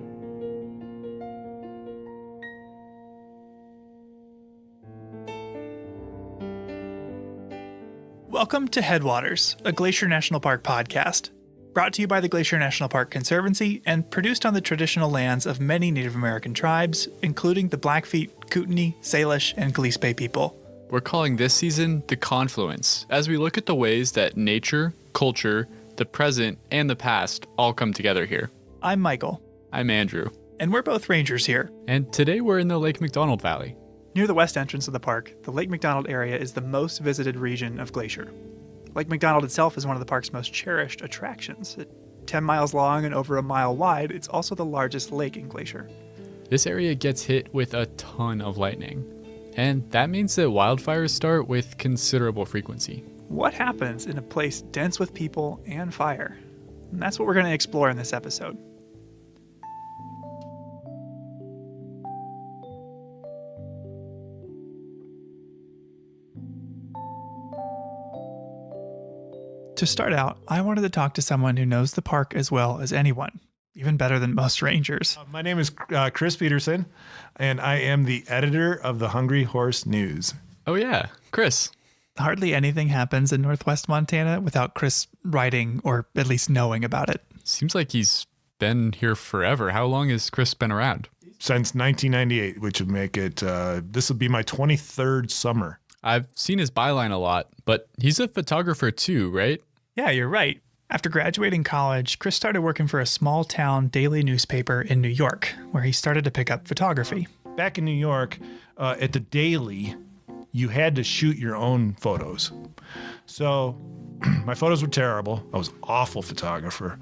Speaker 15: Welcome to Headwaters, a Glacier National Park podcast, brought to you by the Glacier National Park Conservancy and produced on the traditional lands of many Native American tribes, including the Blackfeet, Kootenai, Salish, and Gillespie people.
Speaker 12: We're calling this season The Confluence, as we look at the ways that nature, culture, the present, and the past all come together here.
Speaker 15: I'm Michael.
Speaker 12: I'm Andrew.
Speaker 15: And we're both rangers here.
Speaker 12: And today we're in the Lake McDonald Valley.
Speaker 15: Near the west entrance of the park, the Lake McDonald area is the most visited region of Glacier. Lake McDonald itself is one of the park's most cherished attractions. At 10 miles long and over a mile wide, it's also the largest lake in Glacier.
Speaker 12: This area gets hit with a ton of lightning, and that means that wildfires start with considerable frequency.
Speaker 15: What happens in a place dense with people and fire? And that's what we're going to explore in this episode. To start out, I wanted to talk to someone who knows the park as well as anyone, even better than most rangers.
Speaker 2: My name is Chris Peterson, and I am the editor of the Hungry Horse News.
Speaker 12: Oh, yeah. Chris.
Speaker 15: Hardly anything happens in Northwest Montana without Chris writing or at least knowing about it.
Speaker 12: Seems like he's been here forever. How long has Chris been around?
Speaker 2: Since 1998, which would make it, this will be my 23rd summer.
Speaker 12: I've seen his byline a lot, but he's a photographer too, right?
Speaker 15: Yeah, you're right. After graduating college, Chris started working for a small town daily newspaper in New York, where he started to pick up photography.
Speaker 2: Back in New York, at the Daily, you had to shoot your own photos. So my photos were terrible. I was an awful photographer.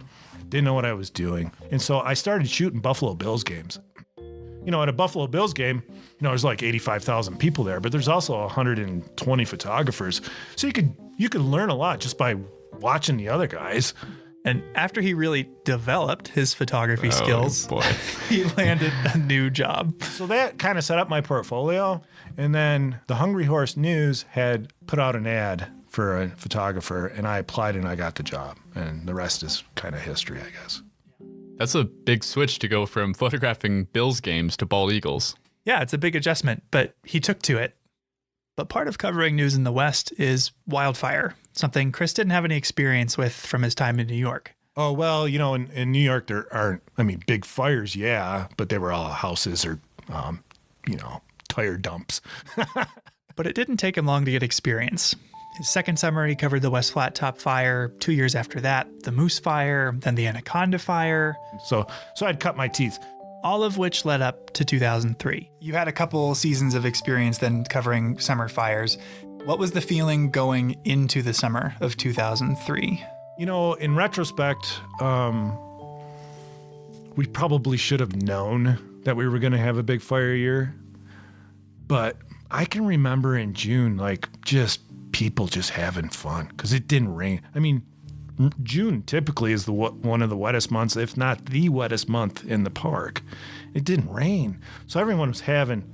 Speaker 2: Didn't know what I was doing. And so I started shooting Buffalo Bills games. You know, at a Buffalo Bills game, there's like 85,000 people there, but there's also 120 photographers. So you could learn a lot just by watching the other guys.
Speaker 15: And after he really developed his photography skills, he landed a new job.
Speaker 2: So that kind of set up my portfolio. And then the Hungry Horse News had put out an ad for a photographer, and I applied and I got the job. And the rest is kind of history, I guess.
Speaker 12: That's a big switch to go from photographing Bills games to bald eagles.
Speaker 15: Yeah, it's a big adjustment, but he took to it. But part of covering news in the West is wildfire, something Chris didn't have any experience with from his time in New York.
Speaker 2: Oh, well, in New York, there aren't, big fires, yeah, but they were all houses or, tire dumps.
Speaker 15: But it didn't take him long to get experience. His second summer, he covered the West Flat Top Fire. 2 years after that, the Moose Fire, then the Anaconda Fire.
Speaker 2: So I'd cut my teeth.
Speaker 15: All of which led up to 2003. You had a couple seasons of experience then covering summer fires. What was the feeling going into the summer of 2003?
Speaker 2: In retrospect, we probably should have known that we were going to have a big fire year. But I can remember in June, people just having fun because it didn't rain. June typically is one of the wettest months, if not the wettest month in the park. It didn't rain. So everyone was having,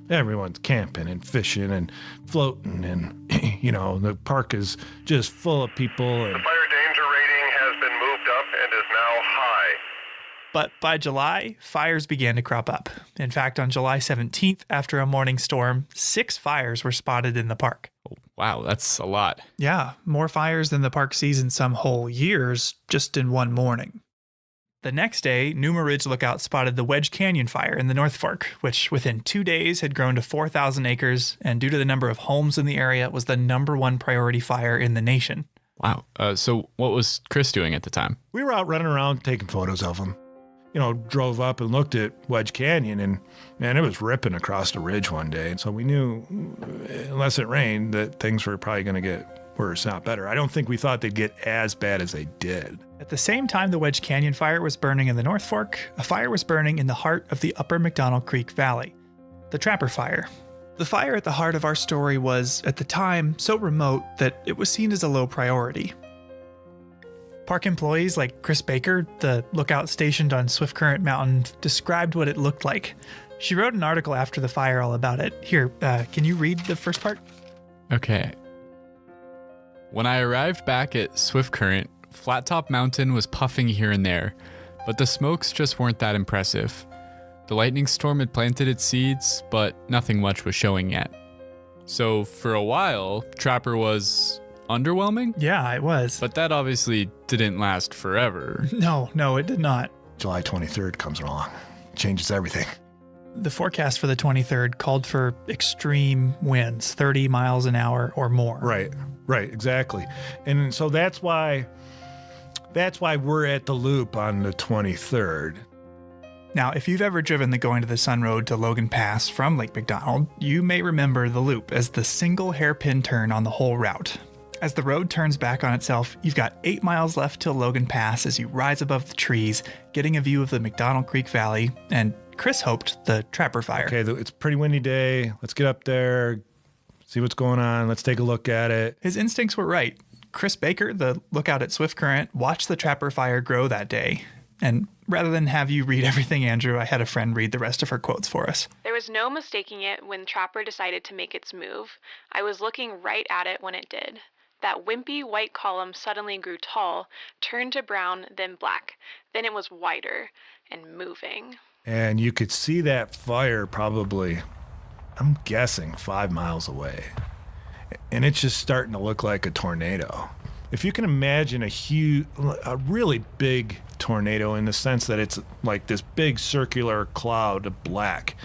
Speaker 2: everyone's camping and fishing and floating and, the park is just full of people.
Speaker 13: The fire danger rating has been moved up and is now high.
Speaker 15: But by July, fires began to crop up. In fact, on July 17th, after a morning storm, 6 fires were spotted in the park.
Speaker 12: Wow, that's a lot.
Speaker 15: Yeah, more fires than the park sees in some whole years, just in one morning. The next day, Numa Ridge Lookout spotted the Wedge Canyon fire in the North Fork, which within 2 days had grown to 4,000 acres, and due to the number of homes in the area, was the #1 priority fire in the nation.
Speaker 12: Wow. So what was Chris doing at the time?
Speaker 2: We were out running around taking photos of them. Drove up and looked at Wedge Canyon, and man, it was ripping across the ridge one day. So we knew, unless it rained, that things were probably going to get worse, not better. I don't think we thought they'd get as bad as they did.
Speaker 15: At the same time the Wedge Canyon fire was burning in the North Fork, a fire was burning in the heart of the Upper McDonald Creek Valley, the Trapper Fire. The fire at the heart of our story was, at the time, so remote that it was seen as a low priority. Park employees like Chris Baker, the lookout stationed on Swift Current Mountain, described what it looked like. She wrote an article after the fire all about it. Here, can you read the first part?
Speaker 12: Okay. When I arrived back at Swift Current, Flat Top Mountain was puffing here and there, but the smokes just weren't that impressive. The lightning storm had planted its seeds, but nothing much was showing yet. So for a while, Trapper was underwhelming?
Speaker 15: Yeah, it was.
Speaker 12: But that obviously didn't last forever.
Speaker 15: No, it did not.
Speaker 2: July 23rd comes along. Changes everything.
Speaker 15: The forecast for the 23rd called for extreme winds, 30 miles an hour or more.
Speaker 2: Right, exactly. And so that's why we're at the loop on the 23rd.
Speaker 15: Now, if you've ever driven the Going to the Sun Road to Logan Pass from Lake McDonald, you may remember the loop as the single hairpin turn on the whole route. As the road turns back on itself, you've got 8 miles left till Logan Pass as you rise above the trees, getting a view of the McDonald Creek Valley, and Chris hoped the Trapper Fire.
Speaker 2: Okay, it's a pretty windy day. Let's get up there, see what's going on. Let's take a look at it.
Speaker 15: His instincts were right. Chris Baker, the lookout at Swift Current, watched the Trapper Fire grow that day. And rather than have you read everything, Andrew, I had a friend read the rest of her quotes for us.
Speaker 16: There was no mistaking it when Trapper decided to make its move. I was looking right at it when it did.
Speaker 11: That wimpy white column suddenly grew tall, turned to brown, then black. Then it was wider and moving.
Speaker 2: And you could see that fire probably, I'm guessing, 5 miles away. And it's just starting to look like a tornado. If you can imagine a really big tornado in the sense that it's like this big circular cloud of black,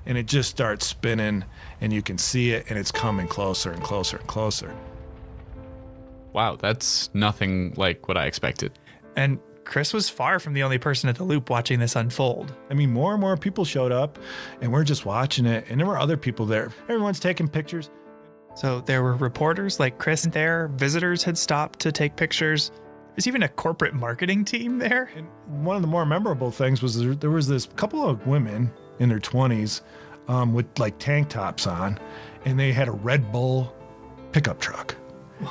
Speaker 2: and it just starts spinning, and you can see it, and it's coming closer and closer and closer.
Speaker 12: Wow, that's nothing like what I expected.
Speaker 17: And Chris was far from the only person at the loop watching this unfold.
Speaker 2: I mean, more and more people showed up, and we're just watching it, and there were other people there. Everyone's taking pictures.
Speaker 17: So there were reporters like Chris there, visitors had stopped to take pictures. There's even a corporate marketing team there.
Speaker 2: And one of the more memorable things was there was this couple of women in their 20s with like tank tops on, and they had a Red Bull pickup truck.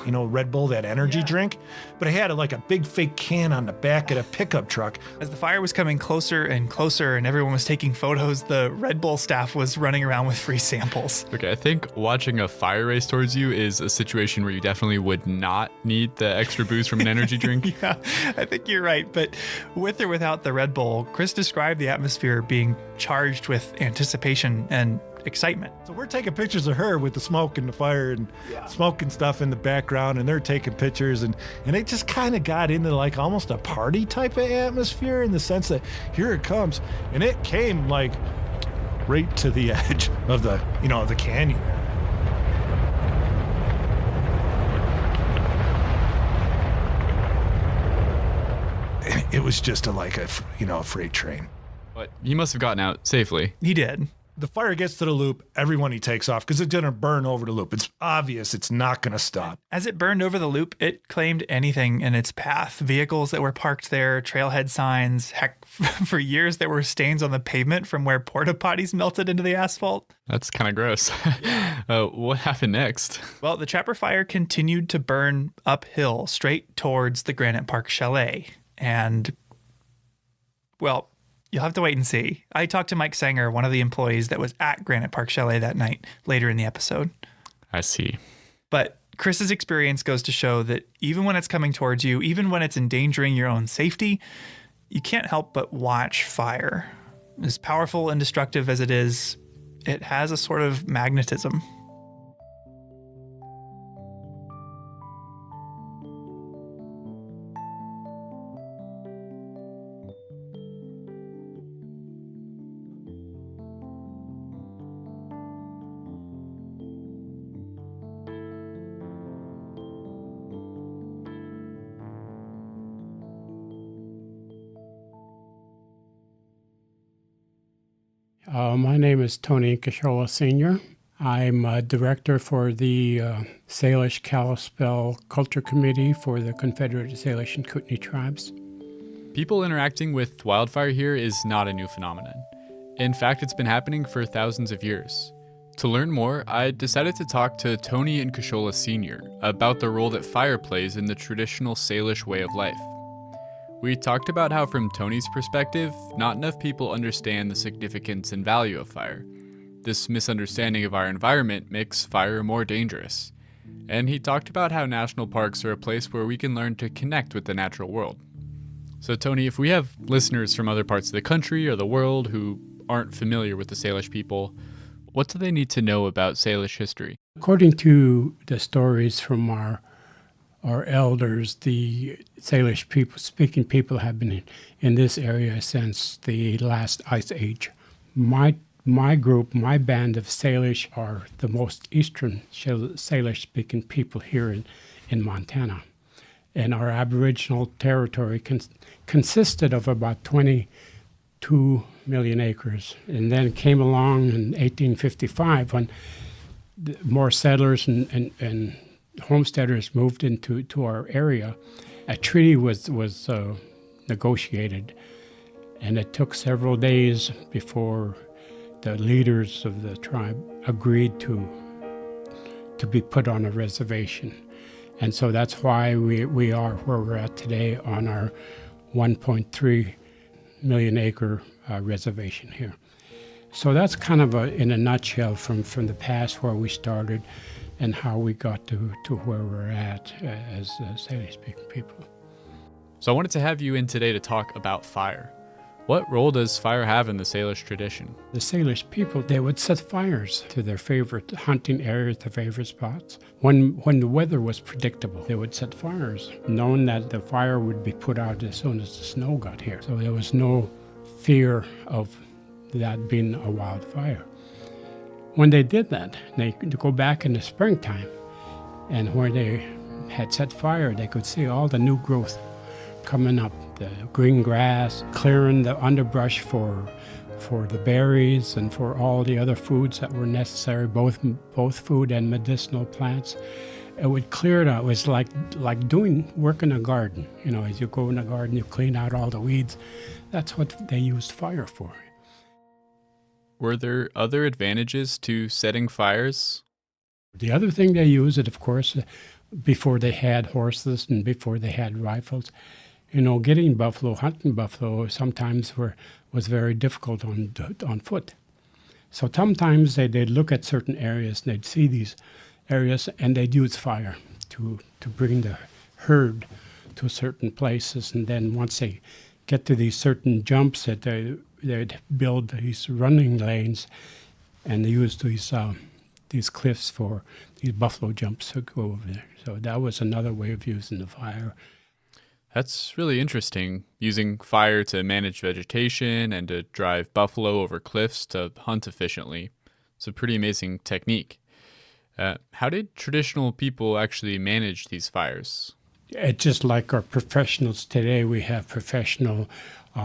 Speaker 2: You know, Red Bull, that energy drink, but it had like a big fake can on the back of the pickup truck.
Speaker 17: As the fire was coming closer and closer and everyone was taking photos, the Red Bull staff was running around with free samples.
Speaker 12: Okay, I think watching a fire race towards you is a situation where you definitely would not need the extra boost from an energy drink.
Speaker 17: Yeah, I think you're right. But with or without the Red Bull, Chris described the atmosphere being charged with anticipation and excitement.
Speaker 2: So we're taking pictures of her with the smoke and the fire and smoke and stuff in the background, and they're taking pictures, and it just kind of got into like almost a party type of atmosphere in the sense that here it comes, and it came like right to the edge of the, you know, the canyon. It was just a freight train.
Speaker 12: But he must have gotten out safely.
Speaker 17: He did.
Speaker 2: The fire gets to the loop, everyone he takes off because it's going to burn over the loop. It's obvious it's not going to stop.
Speaker 17: As it burned over the loop, it claimed anything in its path. Vehicles that were parked there, trailhead signs. Heck, for years there were stains on the pavement from where porta potties melted into the asphalt.
Speaker 12: That's kind of gross. What happened next?
Speaker 17: Well, the Trapper Fire continued to burn uphill straight towards the Granite Park Chalet. And, well, you'll have to wait and see. I talked to Mike Sanger, one of the employees that was at Granite Park Chalet that night, later in the episode.
Speaker 12: I see.
Speaker 17: But Chris's experience goes to show that even when it's coming towards you, even when it's endangering your own safety, you can't help but watch fire. As powerful and destructive as it is, it has a sort of magnetism.
Speaker 1: My name is Tony Kashola Sr. I'm a director for the Salish Kalispel Culture Committee for the Confederated Salish and Kootenai Tribes.
Speaker 12: People interacting with wildfire here is not a new phenomenon. In fact, it's been happening for thousands of years. To learn more, I decided to talk to Tony and Kashola Sr. about the role that fire plays in the traditional Salish way of life. We talked about how, from Tony's perspective, not enough people understand the significance and value of fire. This misunderstanding of our environment makes fire more dangerous. And he talked about how national parks are a place where we can learn to connect with the natural world. So Tony, if we have listeners from other parts of the country or the world who aren't familiar with the Salish people, what do they need to know about Salish history?
Speaker 1: According to the stories from our elders, the Salish speaking people have been in this area since the last ice age. My group, my band of Salish are the most eastern Salish speaking people here in Montana. And our Aboriginal territory consisted of about 22 million acres. And then came along in 1855 when more settlers and homesteaders moved into our area. A treaty was negotiated, and it took several days before the leaders of the tribe agreed to be put on a reservation. And so that's why we are where we're at today on our 1.3 million acre reservation here. So that's kind of in a nutshell from the past where we started. and how we got to where we're at as Salish-speaking people.
Speaker 12: So I wanted to have you in today to talk about fire. What role does fire have in the Salish tradition?
Speaker 1: The Salish people, they would set fires to their favorite hunting areas, their favorite spots. When the weather was predictable, they would set fires, knowing that the fire would be put out as soon as the snow got here. So there was no fear of that being a wildfire. When they did that, they could go back in the springtime, and where they had set fire, they could see all the new growth coming up, the green grass, clearing the underbrush for the berries and for all the other foods that were necessary, both food and medicinal plants. It would clear it out. It was like doing work in a garden. You know, as you go in a garden, you clean out all the weeds. That's what they used fire for.
Speaker 12: Were there other advantages to setting fires?
Speaker 1: The other thing they used, it, of course, before they had horses and before they had rifles, you know, getting buffalo, hunting buffalo, sometimes was very difficult on foot. So sometimes they'd look at certain areas, and they'd see these areas, and they'd use fire to bring the herd to certain places. And then once they get to these certain jumps, that they'd build these running lanes, and they use these cliffs for these buffalo jumps to go over there. So that was another way of using the fire.
Speaker 12: That's really interesting, using fire to manage vegetation and to drive buffalo over cliffs to hunt efficiently. It's a pretty amazing technique. How did traditional people actually manage these fires?
Speaker 1: It's just like our professionals today. We have professional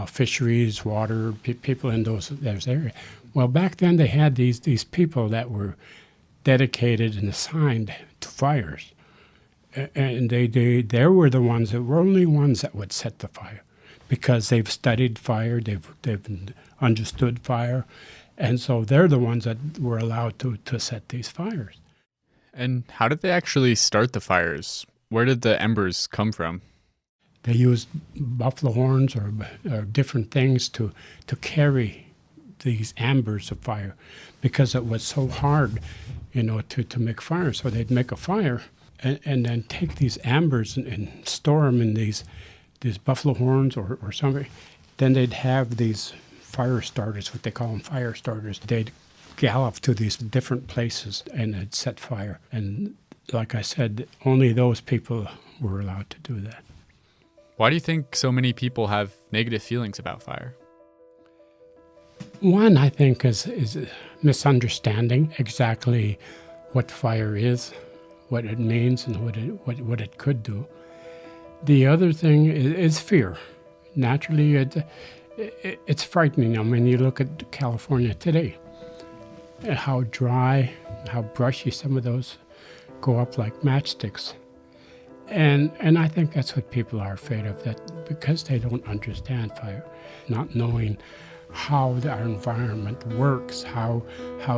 Speaker 1: fisheries, water people in those areas. Well, back then they had these people that were dedicated and assigned to fires. And they were the ones that were only ones that would set the fire, because they've studied fire, they've understood fire, and so they're the ones that were allowed to set these fires.
Speaker 12: And how did they actually start the fires? Where did the embers come from?
Speaker 1: They used buffalo horns or different things to carry these embers of fire, because it was so hard, you know, to make fire. So they'd make a fire. And then take these ambers and store them in these buffalo horns or something. Then they'd have these fire starters, what they call them, fire starters. They'd gallop to these different places and they'd set fire. And like I said, only those people were allowed to do that.
Speaker 12: Why do you think so many people have negative feelings about fire?
Speaker 1: One, I think, is misunderstanding exactly what fire is, what it means, and what it could do. The other thing is fear. Naturally, it's frightening. I mean, you look at California today, how dry, how brushy some of those go up like matchsticks. And I think that's what people are afraid of, that because they don't understand fire, not knowing how our environment works, how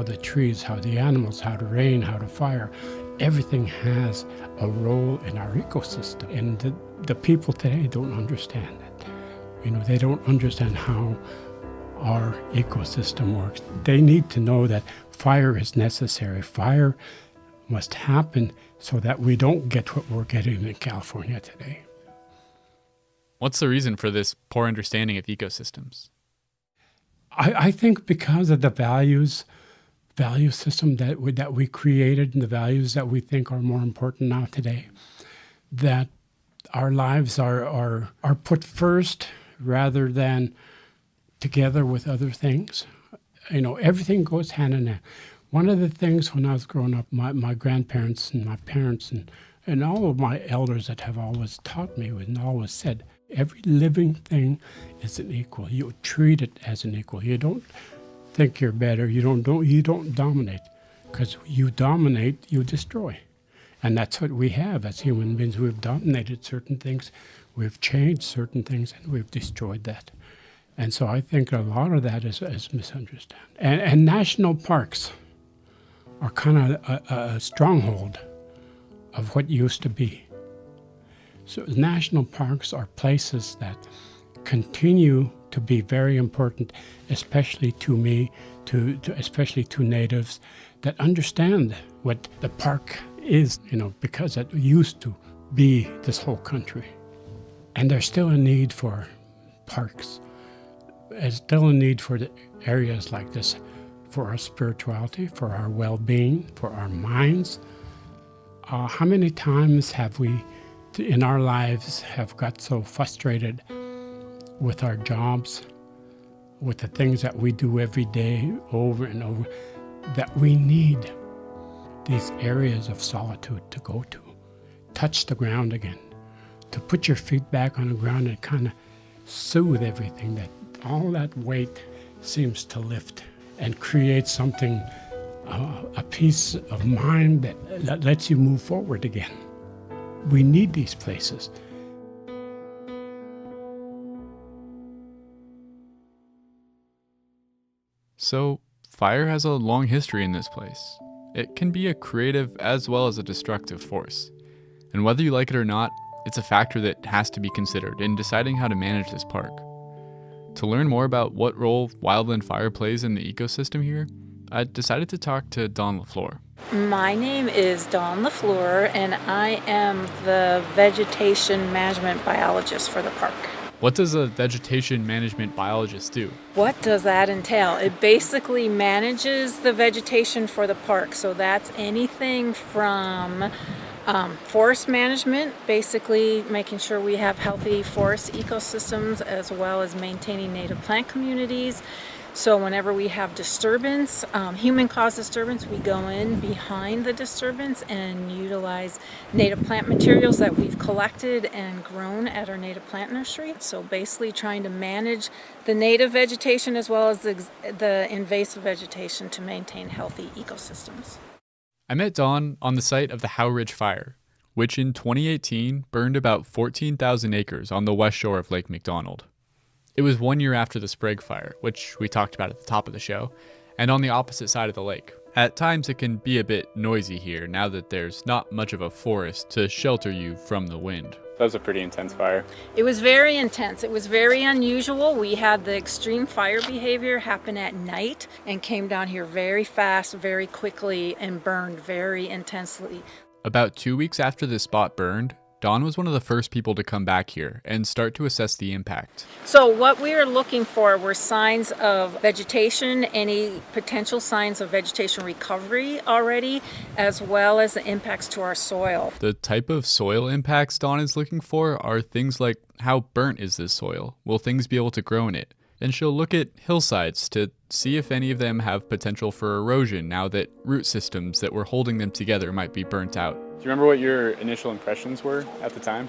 Speaker 1: the trees, how the animals, how the rain, how the fire, everything has a role in our ecosystem. And the people today don't understand that. You know, they don't understand how our ecosystem works. They need to know that fire is necessary. Fire must happen so that we don't get what we're getting in California today.
Speaker 12: What's the reason for this poor understanding of ecosystems?
Speaker 1: I think because of the value system that we created, and the values that we think are more important now today, that our lives are put first rather than together with other things. You know, everything goes hand in hand. One of the things when I was growing up, my grandparents and my parents and all of my elders that have always taught me and always said, every living thing is an equal. You treat it as an equal. You don't think you're better. You don't dominate, because you dominate, you destroy. And that's what we have as human beings. We've dominated certain things, we've changed certain things, and we've destroyed that. And so I think a lot of that is misunderstood. And national parks are kind of a stronghold of what used to be. So national parks are places that continue to be very important, especially to me, especially to natives that understand what the park is, because it used to be this whole country. And there's still a need for parks. There's still a need for the areas like this, for our spirituality, for our well-being, for our minds. How many times have we, in our lives, have got so frustrated with our jobs, with the things that we do every day over and over, that we need these areas of solitude to go to, touch the ground again, to put your feet back on the ground and kind of soothe everything, that all that weight seems to lift and create something, a peace of mind that lets you move forward again. We need these places.
Speaker 12: So, fire has a long history in this place. It can be a creative as well as a destructive force. And whether you like it or not, it's a factor that has to be considered in deciding how to manage this park. To learn more about what role wildland fire plays in the ecosystem here, I decided to talk to Dawn LaFleur.
Speaker 16: My name is Dawn LaFleur, and I am the vegetation management biologist for the park.
Speaker 12: What does a vegetation management biologist do?
Speaker 16: What does that entail? It basically manages the vegetation for the park. So that's anything from forest management, basically making sure we have healthy forest ecosystems, as well as maintaining native plant communities. So whenever we have disturbance, human-caused disturbance, we go in behind the disturbance and utilize native plant materials that we've collected and grown at our native plant nursery. So basically trying to manage the native vegetation as well as the invasive vegetation to maintain healthy ecosystems.
Speaker 12: I met Dawn on the site of the Howe Ridge Fire, which in 2018 burned about 14,000 acres on the west shore of Lake McDonald. It was 1 year after the Sprague Fire, which we talked about at the top of the show, and on the opposite side of the lake. At times it can be a bit noisy here now that there's not much of a forest to shelter you from the wind. That was a pretty intense fire.
Speaker 16: It was very intense. It was very unusual. We had the extreme fire behavior happen at night and came down here very fast, very quickly, and burned very intensely.
Speaker 12: About 2 weeks after this spot burned, Dawn was one of the first people to come back here and start to assess the impact.
Speaker 16: So what we were looking for were signs of vegetation, any potential signs of vegetation recovery already, as well as the impacts to our soil.
Speaker 12: The type of soil impacts Dawn is looking for are things like how burnt is this soil? Will things be able to grow in it? Then she'll look at hillsides to see if any of them have potential for erosion now that root systems that were holding them together might be burnt out. Do you remember what your initial impressions were at the time?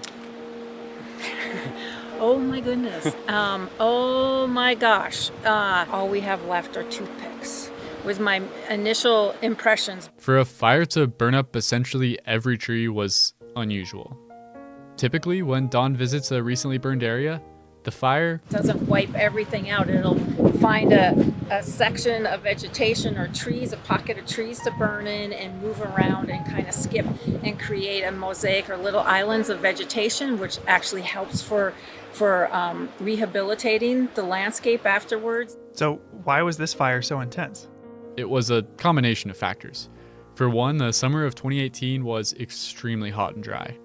Speaker 16: Oh my goodness. Oh my gosh. All we have left are toothpicks, was my initial impressions.
Speaker 12: For a fire to burn up essentially every tree was unusual. Typically, when Dawn visits a recently burned area, the fire
Speaker 16: doesn't wipe everything out. It'll find a section of vegetation or trees, a pocket of trees to burn in and move around and kind of skip and create a mosaic or little islands of vegetation, which actually helps for rehabilitating the landscape afterwards.
Speaker 15: So why was this fire so intense?
Speaker 12: It was a combination of factors. For one, the summer of 2018 was extremely hot and dry.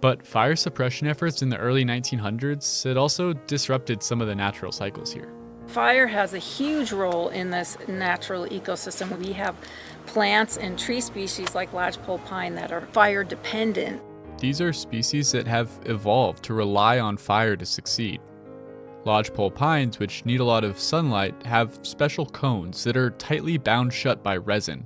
Speaker 12: But fire suppression efforts in the early 1900s had also disrupted some of the natural cycles here.
Speaker 16: Fire has a huge role in this natural ecosystem. We have plants and tree species like lodgepole pine that are fire dependent.
Speaker 12: These are species that have evolved to rely on fire to succeed. Lodgepole pines, which need a lot of sunlight, have special cones that are tightly bound shut by resin.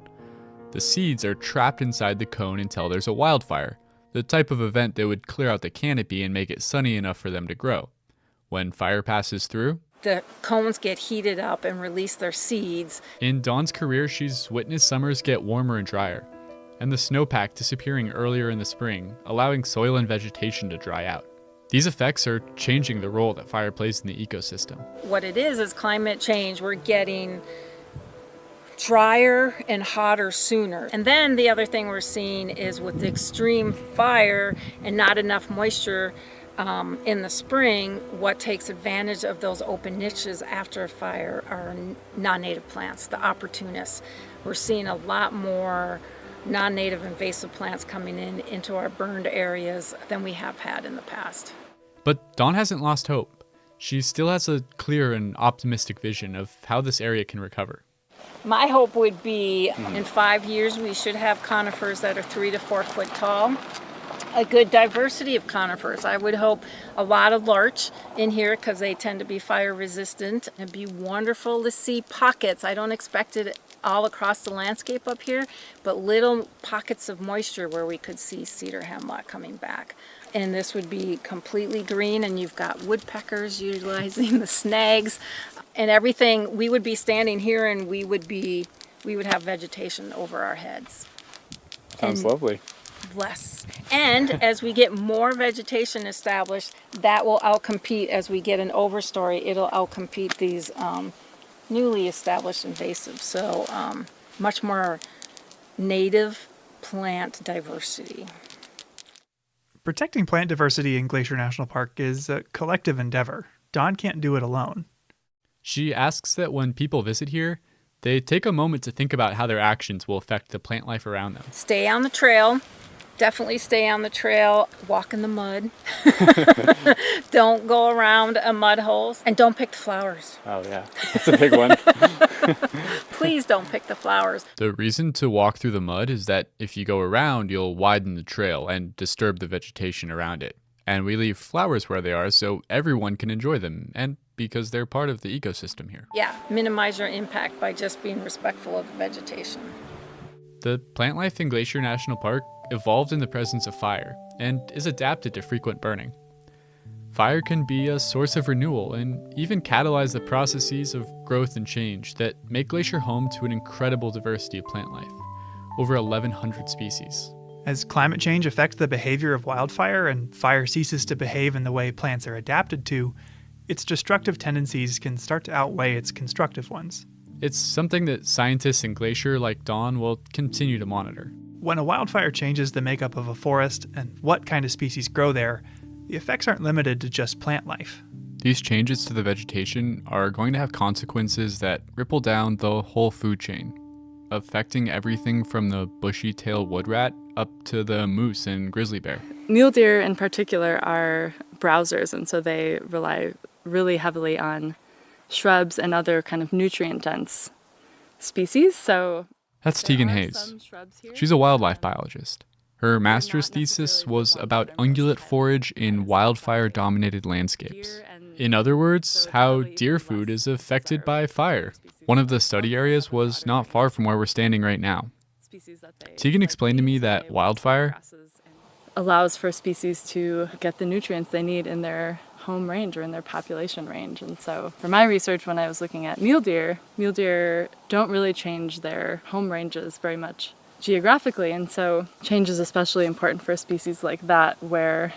Speaker 12: The seeds are trapped inside the cone until there's a wildfire, the type of event that would clear out the canopy and make it sunny enough for them to grow. When fire passes through,
Speaker 16: the cones get heated up and release their seeds.
Speaker 12: In Dawn's career, she's witnessed summers get warmer and drier, and the snowpack disappearing earlier in the spring, allowing soil and vegetation to dry out. These effects are changing the role that fire plays in the ecosystem.
Speaker 16: What it is climate change. We're getting drier and hotter sooner. And then the other thing we're seeing is with the extreme fire and not enough moisture In the spring, what takes advantage of those open niches after a fire are non-native plants, the opportunists. We're seeing a lot more non-native invasive plants coming into our burned areas than we have had in the past.
Speaker 12: But Dawn hasn't lost hope. She still has a clear and optimistic vision of how this area can recover.
Speaker 16: My hope would be in 5 years we should have conifers that are 3 to 4 foot tall. A good diversity of conifers. I would hope a lot of larch in here because they tend to be fire resistant. It'd be wonderful to see pockets. I don't expect it all across the landscape up here, but little pockets of moisture where we could see cedar hemlock coming back. And this would be completely green, and you've got woodpeckers utilizing the snags and everything. We would be standing here and we would have vegetation over our heads.
Speaker 3: Sounds lovely.
Speaker 16: Less. And as we get more vegetation established, that will outcompete, as we get an overstory, it'll outcompete these newly established invasives. So much more native plant diversity.
Speaker 15: Protecting plant diversity in Glacier National Park is a collective endeavor. Dawn can't do it alone.
Speaker 12: She asks that when people visit here, they take a moment to think about how their actions will affect the plant life around them.
Speaker 16: Stay on the trail. Definitely stay on the trail. Walk in the mud. Don't go around mud holes. And don't pick the flowers.
Speaker 3: Oh, yeah. That's a big one.
Speaker 16: Please don't pick the flowers.
Speaker 12: The reason to walk through the mud is that if you go around, you'll widen the trail and disturb the vegetation around it. And we leave flowers where they are so everyone can enjoy them, and because they're part of the ecosystem here.
Speaker 16: Yeah, minimize your impact by just being respectful of the vegetation.
Speaker 12: The plant life in Glacier National Park evolved in the presence of fire and is adapted to frequent burning. Fire can be a source of renewal and even catalyze the processes of growth and change that make Glacier home to an incredible diversity of plant life, over 1,100 species.
Speaker 15: As climate change affects the behavior of wildfire and fire ceases to behave in the way plants are adapted to, its destructive tendencies can start to outweigh its constructive ones.
Speaker 12: It's something that scientists in Glacier like Dawn will continue to monitor.
Speaker 15: When a wildfire changes the makeup of a forest and what kind of species grow there, the effects aren't limited to just plant life.
Speaker 12: These changes to the vegetation are going to have consequences that ripple down the whole food chain, affecting everything from the bushy-tailed wood rat up to the moose and grizzly bear.
Speaker 19: Mule deer in particular are browsers, and so they rely really heavily on shrubs and other kind of nutrient-dense species. So
Speaker 12: that's Tegan Hayes. She's a wildlife biologist. Her master's thesis was about ungulate forage in wildfire-dominated landscapes. In other words, how deer food is affected by fire. One of the study areas was not far from where we're standing right now. Tegan explained to me that wildfire
Speaker 19: allows for species to get the nutrients they need in their home range or in their population range. And so for my research, when I was looking at mule deer don't really change their home ranges very much geographically. And so change is especially important for a species like that, where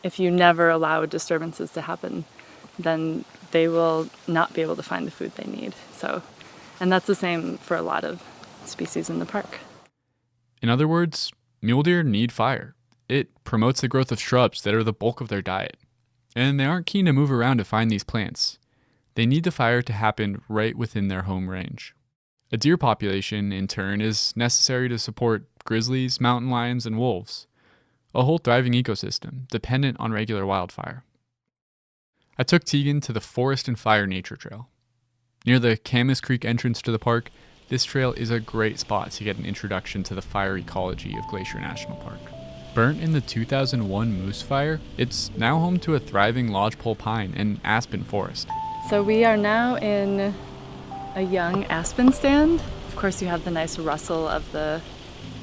Speaker 19: if you never allow disturbances to happen, then they will not be able to find the food they need. And that's the same for a lot of species in the park.
Speaker 12: In other words, mule deer need fire. It promotes the growth of shrubs that are the bulk of their diet. And they aren't keen to move around to find these plants. They need the fire to happen right within their home range. A deer population, in turn, is necessary to support grizzlies, mountain lions, and wolves. A whole thriving ecosystem, dependent on regular wildfire. I took Tegan to the Forest and Fire Nature Trail. Near the Camas Creek entrance to the park, this trail is a great spot to get an introduction to the fire ecology of Glacier National Park. Burnt in the 2001 Moose Fire, it's now home to a thriving lodgepole pine and aspen forest.
Speaker 19: So we are now in a young aspen stand. Of course, you have the nice rustle of the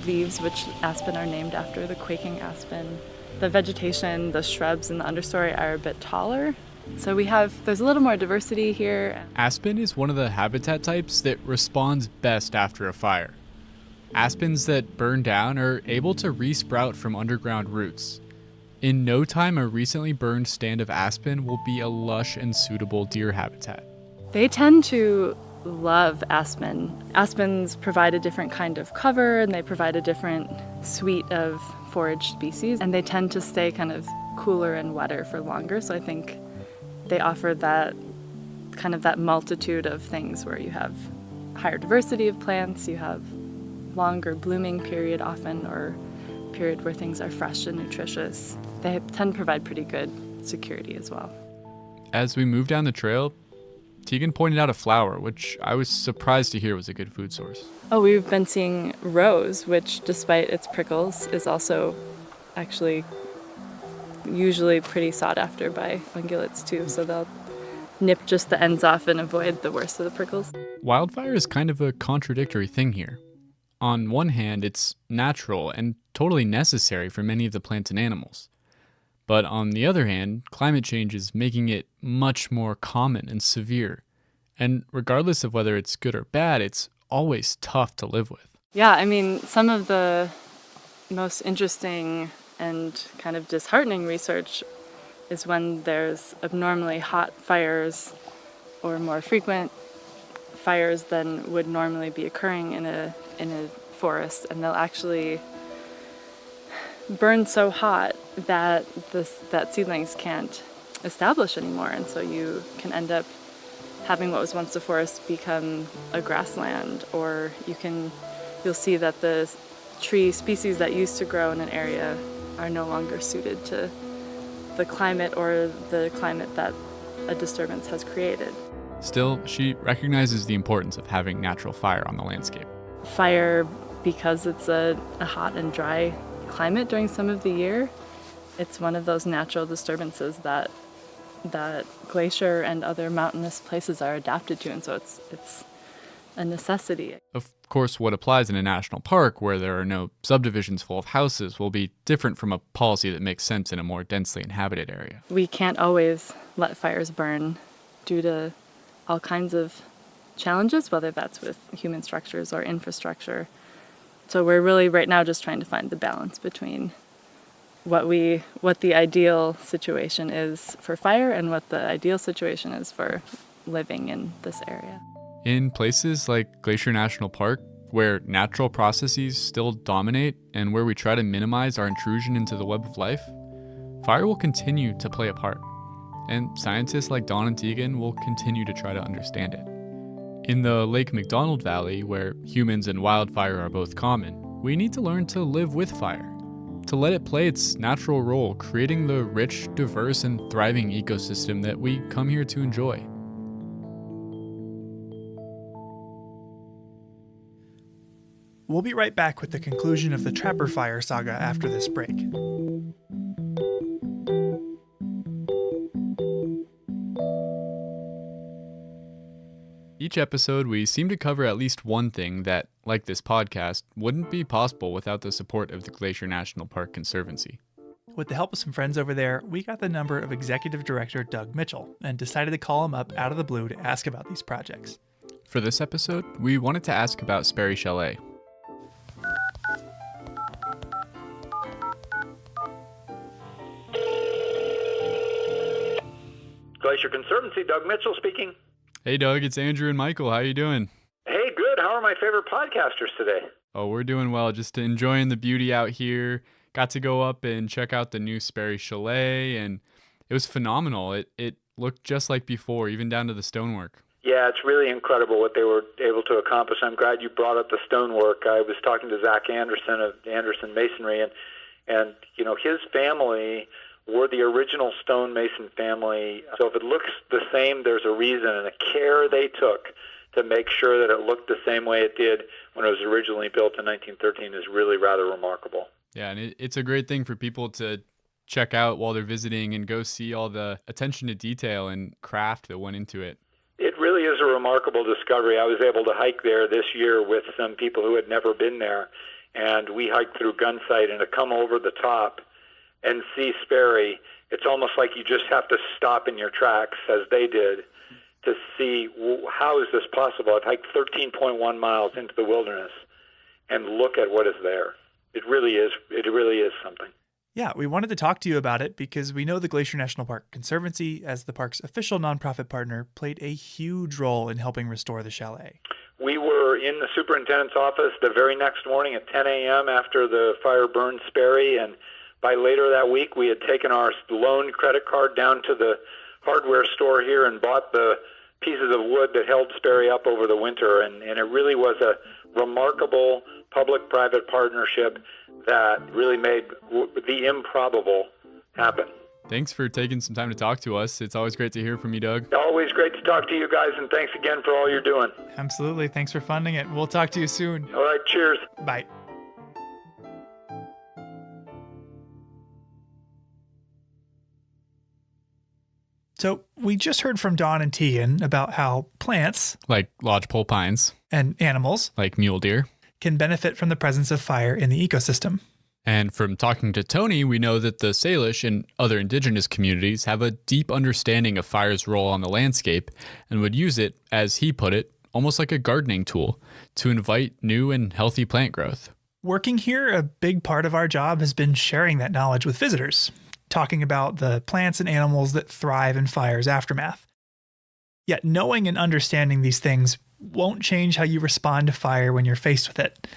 Speaker 19: leaves, which aspen are named after, the quaking aspen. The vegetation, the shrubs in the understory are a bit taller. So there's a little more diversity here.
Speaker 12: Aspen is one of the habitat types that responds best after a fire. Aspens that burn down are able to resprout from underground roots. In no time, a recently burned stand of aspen will be a lush and suitable deer habitat.
Speaker 19: They tend to love aspen. Aspens provide a different kind of cover, and they provide a different suite of forage species, and they tend to stay kind of cooler and wetter for longer. So I think they offer that kind of that multitude of things where you have higher diversity of plants, you have longer blooming period often, or period where things are fresh and nutritious. They tend to provide pretty good security as well.
Speaker 12: As we moved down the trail, Tegan pointed out a flower, which I was surprised to hear was a good food source.
Speaker 19: Oh, we've been seeing rose, which despite its prickles is also actually usually pretty sought after by ungulates too, so they'll nip just the ends off and avoid the worst of the prickles.
Speaker 12: Wildfire is kind of a contradictory thing here. On one hand, it's natural and totally necessary for many of the plants and animals. But on the other hand, climate change is making it much more common and severe. And regardless of whether it's good or bad, it's always tough to live with.
Speaker 19: Yeah, I mean, some of the most interesting and kind of disheartening research is when there's abnormally hot fires or more frequent fires than would normally be occurring in a forest, and they'll actually burn so hot that seedlings can't establish anymore, and so you can end up having what was once a forest become a grassland, or you'll see that the tree species that used to grow in an area are no longer suited to the climate or the climate that a disturbance has created.
Speaker 12: Still, she recognizes the importance of having natural fire on the landscape.
Speaker 19: Fire, because it's a hot and dry climate during some of the year, it's one of those natural disturbances that glacier and other mountainous places are adapted to, and so it's a necessity.
Speaker 12: Of course, what applies in a national park where there are no subdivisions full of houses will be different from a policy that makes sense in a more densely inhabited area.
Speaker 19: We can't always let fires burn due to all kinds of challenges, whether that's with human structures or infrastructure. So we're really right now just trying to find the balance between what the ideal situation is for fire and what the ideal situation is for living in this area.
Speaker 12: In places like Glacier National Park, where natural processes still dominate and where we try to minimize our intrusion into the web of life, fire will continue to play a part, and scientists like Dawn and Tegan will continue to try to understand it. In the Lake McDonald Valley, where humans and wildfire are both common, we need to learn to live with fire, to let it play its natural role, creating the rich, diverse, and thriving ecosystem that we come here to enjoy.
Speaker 15: We'll be right back with the conclusion of the Trapper Fire saga after this break.
Speaker 12: Each episode, we seem to cover at least one thing that, like this podcast, wouldn't be possible without the support of the Glacier National Park Conservancy.
Speaker 15: With the help of some friends over there, we got the number of Executive Director Doug Mitchell and decided to call him up out of the blue to ask about these projects.
Speaker 12: For this episode, we wanted to ask about Sperry Chalet.
Speaker 20: Glacier Conservancy, Doug Mitchell speaking.
Speaker 12: Hey Doug, it's Andrew and Michael. How you doing?
Speaker 20: Hey, good. How are my favorite podcasters today?
Speaker 12: Oh, we're doing well. Just enjoying the beauty out here. Got to go up and check out the new Sperry Chalet, and it was phenomenal. It looked just like before, even down to the stonework.
Speaker 20: Yeah, it's really incredible what they were able to accomplish. I'm glad you brought up the stonework. I was talking to Zach Anderson of Anderson Masonry, and you know, his family were the original stonemason family. So if it looks the same, there's a reason, and the care they took to make sure that it looked the same way it did when it was originally built in 1913 is really rather remarkable.
Speaker 12: Yeah, and it's a great thing for people to check out while they're visiting and go see all the attention to detail and craft that went into it.
Speaker 20: It really is a remarkable discovery. I was able to hike there this year with some people who had never been there, and we hiked through Gunsight, and to come over the top and see Sperry, it's almost like you just have to stop in your tracks, as they did, to see how is this possible. I've hiked 13.1 miles into the wilderness and look at what is there. It really is something.
Speaker 15: Yeah, we wanted to talk to you about it because we know the Glacier National Park Conservancy, as the park's official nonprofit partner, played a huge role in helping restore the chalet.
Speaker 20: We were in the superintendent's office the very next morning at 10 a.m. after the fire burned Sperry, and by later that week, we had taken our loan credit card down to the hardware store here and bought the pieces of wood that held Sperry up over the winter. And it really was a remarkable public-private partnership that really made the improbable happen.
Speaker 12: Thanks for taking some time to talk to us. It's always great to hear from you, Doug.
Speaker 20: Always great to talk to you guys, and thanks again for all you're doing.
Speaker 15: Absolutely. Thanks for funding it. We'll talk to you soon.
Speaker 20: All right, cheers.
Speaker 15: Bye. So we just heard from Dawn and Tegan about how plants,
Speaker 12: like lodgepole pines,
Speaker 15: and animals,
Speaker 12: like mule deer,
Speaker 15: can benefit from the presence of fire in the ecosystem.
Speaker 12: And from talking to Tony, we know that the Salish and other indigenous communities have a deep understanding of fire's role on the landscape and would use it, as he put it, almost like a gardening tool to invite new and healthy plant growth.
Speaker 15: Working here, a big part of our job has been sharing that knowledge with visitors, talking about the plants and animals that thrive in fire's aftermath. Yet knowing and understanding these things won't change how you respond to fire when you're faced with it,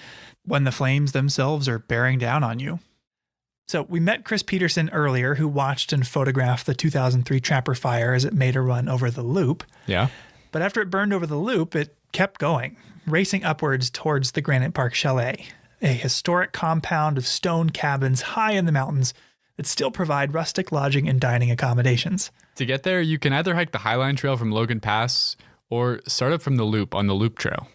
Speaker 15: when the flames themselves are bearing down on you. So we met Chris Peterson earlier, who watched and photographed the 2003 Trapper Fire as it made a run over the loop.
Speaker 12: Yeah.
Speaker 15: But after it burned over the loop, it kept going, racing upwards towards the Granite Park Chalet, a historic compound of stone cabins high in the mountains that still provide rustic lodging and dining accommodations.
Speaker 12: To get there, you can either hike the Highline Trail from Logan Pass or start up from the loop on the Loop Trail.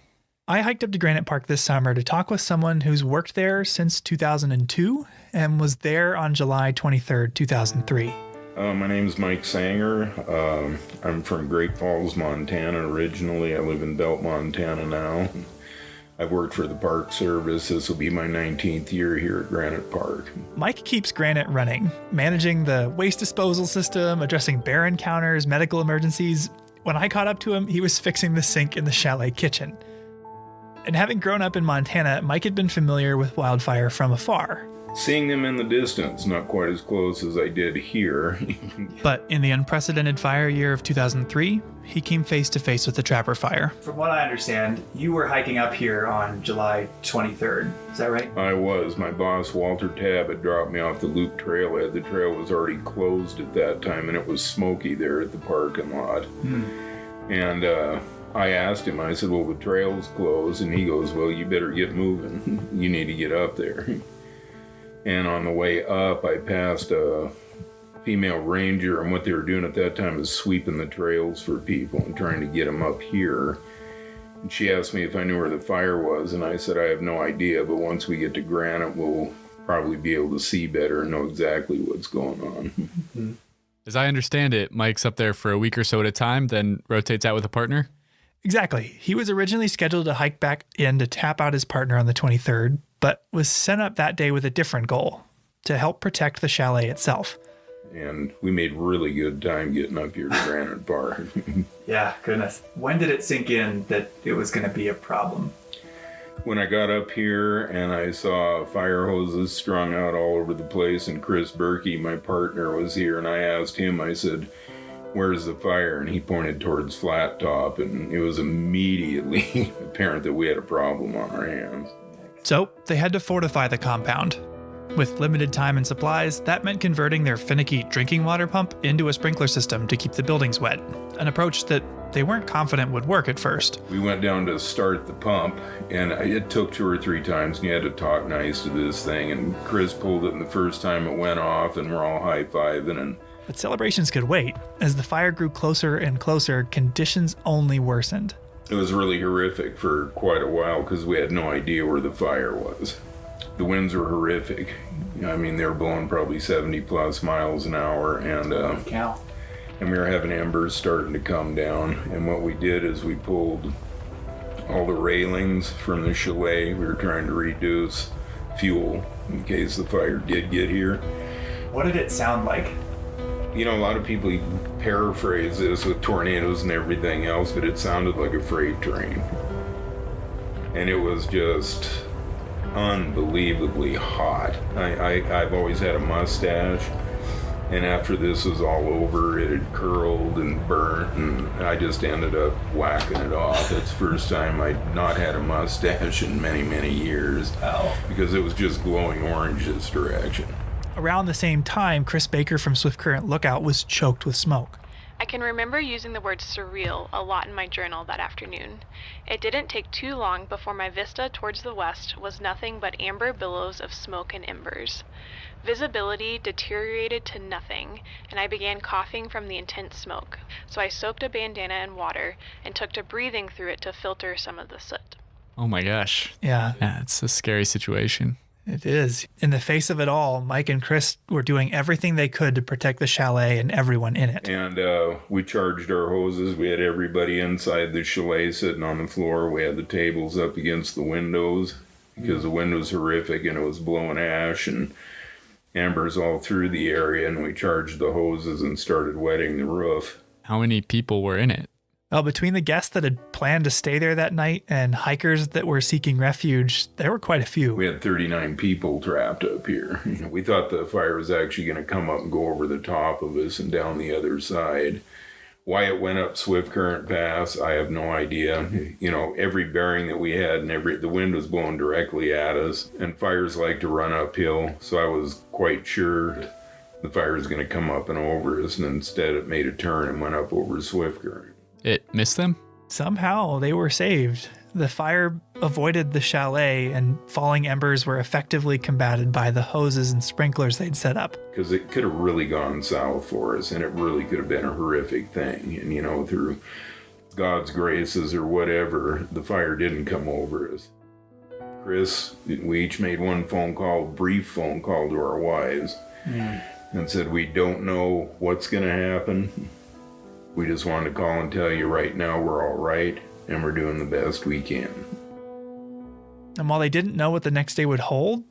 Speaker 15: I hiked up to Granite Park this summer to talk with someone who's worked there since 2002 and was there on July 23rd, 2003.
Speaker 4: My name's Mike Sanger. I'm from Great Falls, Montana originally. I live in Belt, Montana now. I've worked for the Park Service. This will be my 19th year here at Granite Park.
Speaker 15: Mike keeps Granite running, managing the waste disposal system, addressing bear encounters, medical emergencies. When I caught up to him, he was fixing the sink in the chalet kitchen. And having grown up in Montana, Mike had been familiar with wildfire from afar.
Speaker 4: Seeing them in the distance, not quite as close as I did here.
Speaker 15: But in the unprecedented fire year of 2003, he came face to face with the Trapper Fire. From what I understand, you were hiking up here on July 23rd. Is that right?
Speaker 4: I was. My boss, Walter Tabb, had dropped me off the Loop Trailhead. The trail was already closed at that time, and it was smoky there at the parking lot. And I asked him, I said, well, the trail's closed. And he goes, well, you better get moving. You need to get up there. And on the way up, I passed a female ranger, and what they were doing at that time was sweeping the trails for people and trying to get them up here. And she asked me if I knew where the fire was, and I said, I have no idea, but once we get to Granite, we'll probably be able to see better and know exactly what's going on.
Speaker 12: As I understand it, Mike's up there for a week or so at a time, then rotates out with a partner?
Speaker 15: Exactly. He was originally scheduled to hike back in to tap out his partner on the 23rd, but was sent up that day with a different goal, to help protect the chalet itself.
Speaker 4: And we made really good time getting up here to Granite Park.
Speaker 17: Yeah, goodness. When did it sink in that it was going to be a problem?
Speaker 4: When I got up here and I saw fire hoses strung out all over the place, and Chris Berkey, my partner, was here, and I asked him, I said, where's the fire? And he pointed towards Flat Top, and it was immediately apparent that we had a problem on our hands.
Speaker 15: So they had to fortify the compound. With limited time and supplies, that meant converting their finicky drinking water pump into a sprinkler system to keep the buildings wet, an approach that they weren't confident would work at first.
Speaker 4: We went down to start the pump, and it took 2 or 3 times, and you had to talk nice to this thing, and Chris pulled it, and the first time it went off, and we're all high-fiving, and
Speaker 15: but celebrations could wait. As the fire grew closer and closer, conditions only worsened.
Speaker 4: It was really horrific for quite a while because we had no idea where the fire was. The winds were horrific. I mean, they were blowing probably 70 plus miles an hour, and we were having embers starting to come down. And what we did is we pulled all the railings from the chalet. We were trying to reduce fuel in case the fire did get here.
Speaker 17: What did it sound like?
Speaker 4: You know, a lot of people paraphrase this with tornadoes and everything else, but it sounded like a freight train. And it was just unbelievably hot. I've always had a mustache, and after this was all over, it had curled and burnt, and I just ended up whacking it off. It's the first time I'd not had a mustache in many, many years, because it was just glowing orange this direction.
Speaker 15: Around the same time, Chris Baker from Swift Current Lookout was choked with smoke.
Speaker 11: I can remember using the word surreal a lot in my journal that afternoon. It didn't take too long before my vista towards the west was nothing but amber billows of smoke and embers. Visibility deteriorated to nothing, and I began coughing from the intense smoke, so I soaked a bandana in water and took to breathing through it to filter some of the soot.
Speaker 12: Oh my gosh.
Speaker 15: Yeah.
Speaker 12: Yeah, it's a scary situation.
Speaker 15: It is. In the face of it all, Mike and Chris were doing everything they could to protect the chalet and everyone in it.
Speaker 4: And we charged our hoses. We had everybody inside the chalet sitting on the floor. We had the tables up against the windows because the wind was horrific and it was blowing ash and embers all through the area. And we charged the hoses and started wetting the roof.
Speaker 12: How many people were in it?
Speaker 15: Well, between the guests that had planned to stay there that night and hikers that were seeking refuge, there were quite a few.
Speaker 4: We had 39 people trapped up here. We thought the fire was actually going to come up and go over the top of us and down the other side. Why it went up Swift Current Pass, I have no idea. Every bearing that we had and the wind was blowing directly at us, and fires like to run uphill, so I was quite sure the fire was going to come up and over us, and instead it made a turn and went up over Swift Current.
Speaker 12: It missed them?
Speaker 15: Somehow they were saved. The fire avoided the chalet, and falling embers were effectively combated by the hoses and sprinklers they'd set up.
Speaker 4: Because it could have really gone south for us, and it really could have been a horrific thing. And, through God's graces or whatever, the fire didn't come over us. Chris, we each made one brief phone call to our wives, and said, we don't know what's going to happen. We just wanted to call and tell you right now we're all right, and we're doing the best we can.
Speaker 15: And while they didn't know what the next day would hold,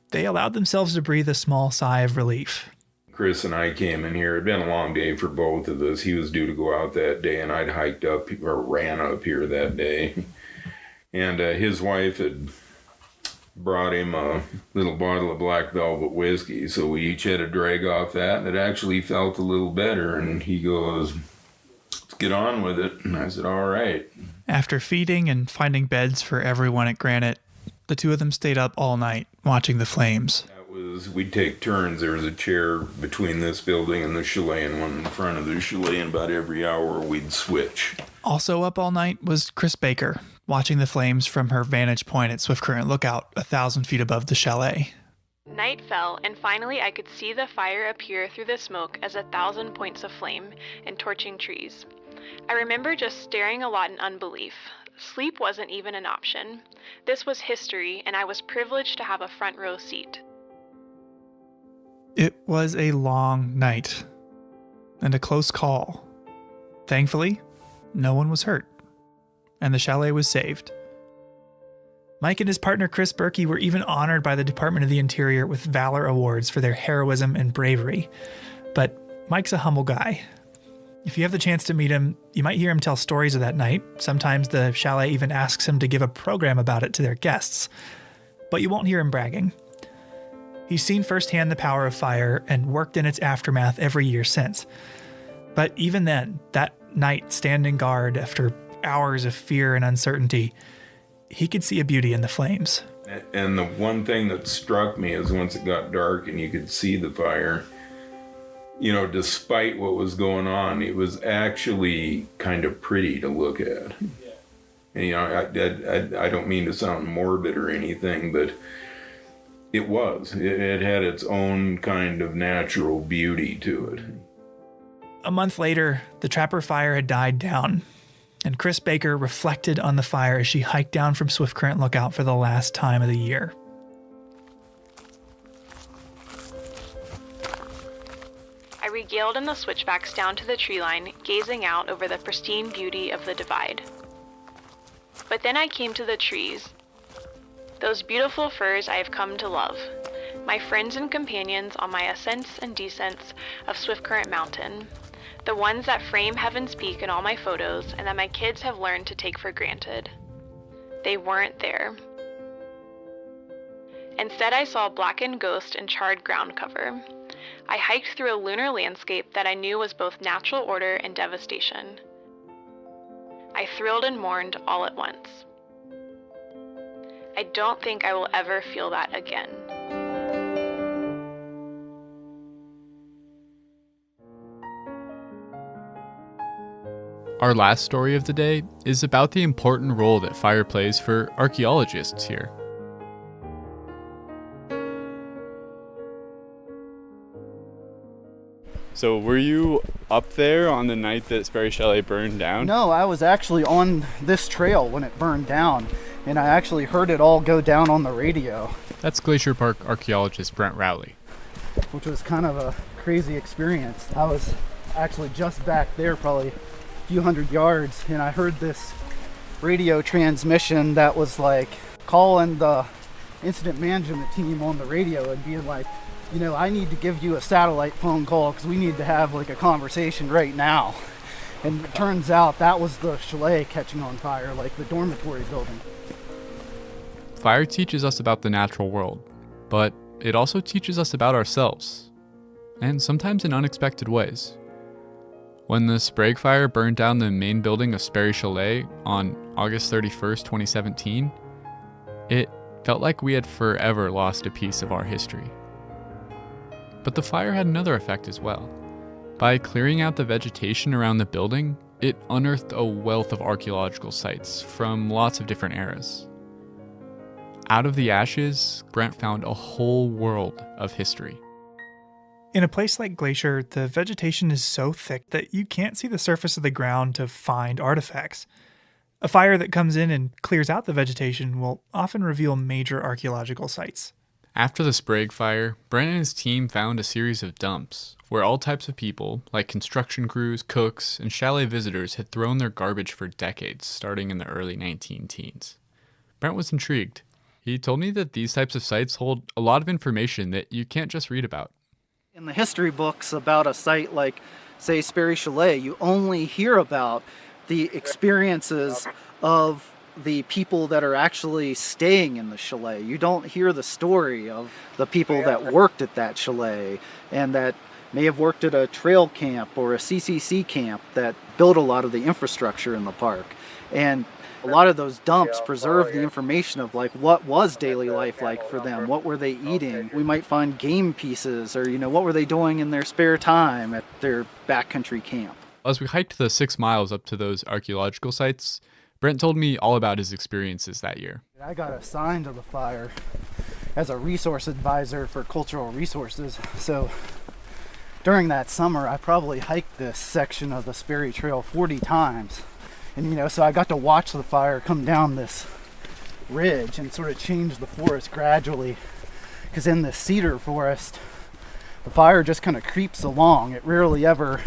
Speaker 15: they allowed themselves to breathe a small sigh of relief.
Speaker 4: Chris and I came in here. It'd been a long day for both of us. He was due to go out that day, and I'd hiked up or ran up here that day. And his wife had brought him a little bottle of black velvet whiskey, so we each had a drag off that, and it actually felt a little better. And he goes, let's get on with it. And I said, all right.
Speaker 15: After feeding and finding beds for everyone at Granite, the two of them stayed up all night watching the flames.
Speaker 4: We'd take turns. There was a chair between this building and the chalet and one in front of the chalet, and about every hour we'd switch.
Speaker 15: Also up all night was Chris Baker, watching the flames from her vantage point at Swift Current Lookout, 1,000 feet above the chalet.
Speaker 11: Night fell, and finally I could see the fire appear through the smoke as 1,000 points of flame and torching trees. I remember just staring a lot in unbelief. Sleep wasn't even an option. This was history, and I was privileged to have a front row seat.
Speaker 15: It was a long night and a close call. Thankfully, no one was hurt, and the chalet was saved. Mike and his partner Chris Berkey were even honored by the Department of the Interior with Valor Awards for their heroism and bravery. But Mike's a humble guy. If you have the chance to meet him, you might hear him tell stories of that night. Sometimes the chalet even asks him to give a program about it to their guests. But you won't hear him bragging. He's seen firsthand the power of fire and worked in its aftermath every year since. But even then, that night standing guard after hours of fear and uncertainty, he could see a beauty in the flames.
Speaker 4: And the one thing that struck me is once it got dark and you could see the fire, despite what was going on, it was actually kind of pretty to look at. And, I don't mean to sound morbid or anything, but it was. It had its own kind of natural beauty to it.
Speaker 15: A month later, the Trapper fire had died down, and Chris Baker reflected on the fire as she hiked down from Swift Current Lookout for the last time of the year.
Speaker 11: I regaled in the switchbacks down to the tree line, gazing out over the pristine beauty of the divide. But then I came to the trees. Those beautiful firs I have come to love. My friends and companions on my ascents and descents of Swift Current Mountain. The ones that frame Heaven's Peak in all my photos and that my kids have learned to take for granted. They weren't there. Instead, I saw blackened ghost and charred ground cover. I hiked through a lunar landscape that I knew was both natural order and devastation. I thrilled and mourned all at once. I don't think I will ever feel that again.
Speaker 12: Our last story of the day is about the important role that fire plays for archaeologists here.
Speaker 3: So were you up there on the night that Sperry Chalet burned down?
Speaker 7: No, I was actually on this trail when it burned down, and I actually heard it all go down on the radio.
Speaker 12: That's Glacier Park archaeologist Brent Rowley.
Speaker 7: Which was kind of a crazy experience. I was actually just back there, probably a few hundred yards, and I heard this radio transmission that was like calling the incident management team on the radio and being like, you know, I need to give you a satellite phone call because we need to have like a conversation right now. And it turns out that was the chalet catching on fire, like the dormitory building.
Speaker 12: Fire teaches us about the natural world, but it also teaches us about ourselves, and sometimes in unexpected ways. When the Sprague Fire burned down the main building of Sperry Chalet on August 31st, 2017, it felt like we had forever lost a piece of our history. But the fire had another effect as well. By clearing out the vegetation around the building, it unearthed a wealth of archaeological sites from lots of different eras. Out of the ashes, Brent found a whole world of history.
Speaker 15: In a place like Glacier, the vegetation is so thick that you can't see the surface of the ground to find artifacts. A fire that comes in and clears out the vegetation will often reveal major archaeological sites.
Speaker 12: After the Sprague Fire, Brent and his team found a series of dumps where all types of people, like construction crews, cooks, and chalet visitors, had thrown their garbage for decades, starting in the early 19-teens. Brent was intrigued. He told me that these types of sites hold a lot of information that you can't just read about.
Speaker 7: In the history books about a site like, say, Sperry Chalet, you only hear about the experiences of the people that are actually staying in the chalet. You don't hear the story of the people that worked at that chalet and that may have worked at a trail camp or a CCC camp that built a lot of the infrastructure in the park. And a lot of those dumps preserve the information of like what was daily life like for them, what were they eating. We might find game pieces or, you know, what were they doing in their spare time at their backcountry camp.
Speaker 12: As we hiked the 6 miles up to those archaeological sites, Brent told me all about his experiences that year.
Speaker 7: I got assigned to the fire as a resource advisor for cultural resources. So during that summer, I probably hiked this section of the Sperry Trail 40 times. And, you know, so I got to watch the fire come down this ridge and sort of change the forest gradually. Because in the cedar forest, the fire just kind of creeps along. It rarely ever,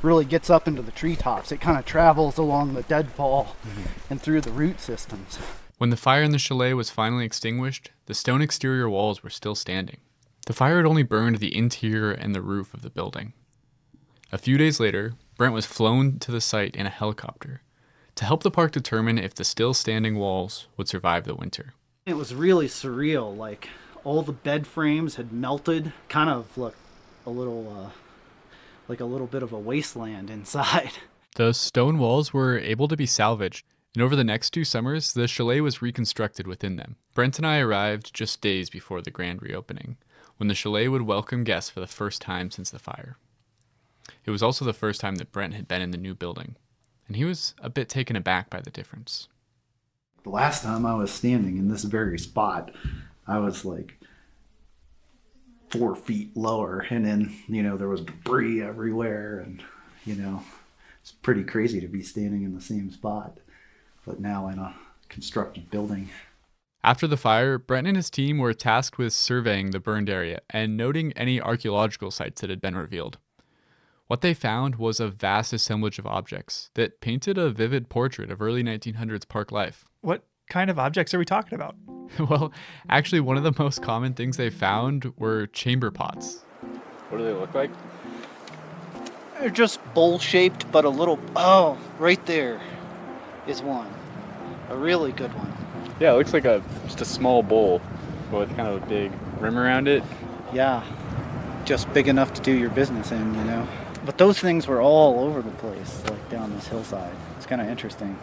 Speaker 7: really gets up into the treetops. It kind of travels along the deadfall and through the root systems.
Speaker 12: When the fire in the chalet was finally extinguished, the stone exterior walls were still standing. The fire had only burned the interior and the roof of the building. A few days later, Brent was flown to the site in a helicopter to help the park determine if the still standing walls would survive the winter.
Speaker 7: It was really surreal. Like all the bed frames had melted, kind of looked a little bit of a wasteland inside.
Speaker 12: The stone walls were able to be salvaged, and over the next 2 summers, the chalet was reconstructed within them. Brent and I arrived just days before the grand reopening, when the chalet would welcome guests for the first time since the fire. It was also the first time that Brent had been in the new building, and he was a bit taken aback by the difference.
Speaker 7: The last time I was standing in this very spot, I was like 4 feet lower, and then, you know, there was debris everywhere, and, you know, it's pretty crazy to be standing in the same spot, but now in a constructed building.
Speaker 12: After the fire, Brent and his team were tasked with surveying the burned area and noting any archaeological sites that had been revealed. What they found was a vast assemblage of objects that painted a vivid portrait of early 1900s park life.
Speaker 15: What kind of objects are we talking about?
Speaker 12: Well, actually, one of the most common things they found were chamber pots.
Speaker 3: What do they look like?
Speaker 7: They're just bowl-shaped, but a little... Oh, right there is one. A really good one.
Speaker 3: Yeah, it looks like just a small bowl with kind of a big rim around it.
Speaker 7: Yeah, just big enough to do your business in, you know. But those things were all over the place, like down this hillside. It's kind of interesting.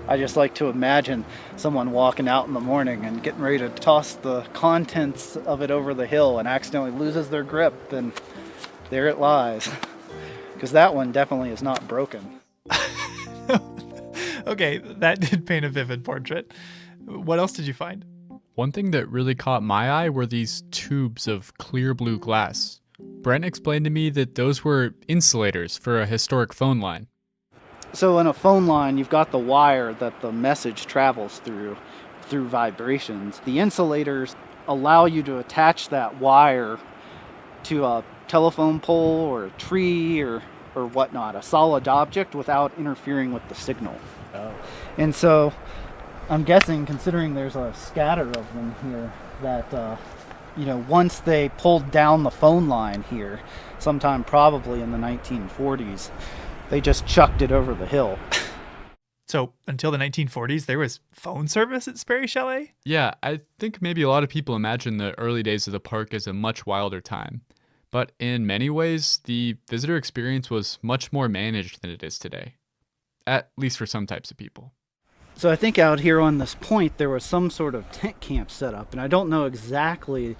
Speaker 7: I just like to imagine someone walking out in the morning and getting ready to toss the contents of it over the hill and accidentally loses their grip, and there it lies. Because that one definitely is not broken.
Speaker 15: Okay, that did paint a vivid portrait. What else did you find?
Speaker 12: One thing that really caught my eye were these tubes of clear blue glass. Brent explained to me that those were insulators for a historic phone line.
Speaker 7: So in a phone line, you've got the wire that the message travels through vibrations. The insulators allow you to attach that wire to a telephone pole or a tree or whatnot, a solid object, without interfering with the signal.
Speaker 3: Oh.
Speaker 7: And so I'm guessing, considering there's a scatter of them here, that once they pulled down the phone line here, sometime probably in the 1940s, they just chucked it over the hill.
Speaker 15: So until the 1940s, there was phone service at Sperry Chalet?
Speaker 12: Yeah, I think maybe a lot of people imagine the early days of the park as a much wilder time. But in many ways, the visitor experience was much more managed than it is today. At least for some types of people.
Speaker 7: So I think out here on this point, there was some sort of tent camp set up, and I don't know exactly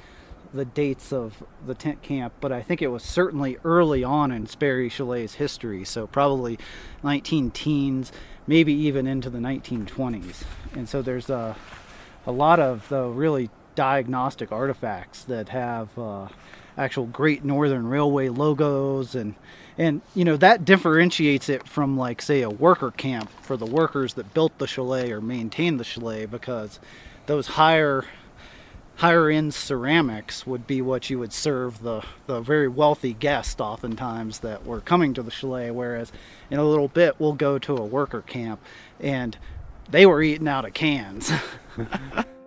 Speaker 7: the dates of the tent camp, but I think it was certainly early on in Sperry Chalet's history, so probably 19-teens, maybe even into the 1920s. And so there's a lot of really diagnostic artifacts that have actual Great Northern Railway logos, and that differentiates it from, like, say, a worker camp for the workers that built the chalet or maintained the chalet, because those higher end ceramics would be what you would serve the very wealthy guests oftentimes that were coming to the chalet, whereas in a little bit we'll go to a worker camp and they were eating out of cans.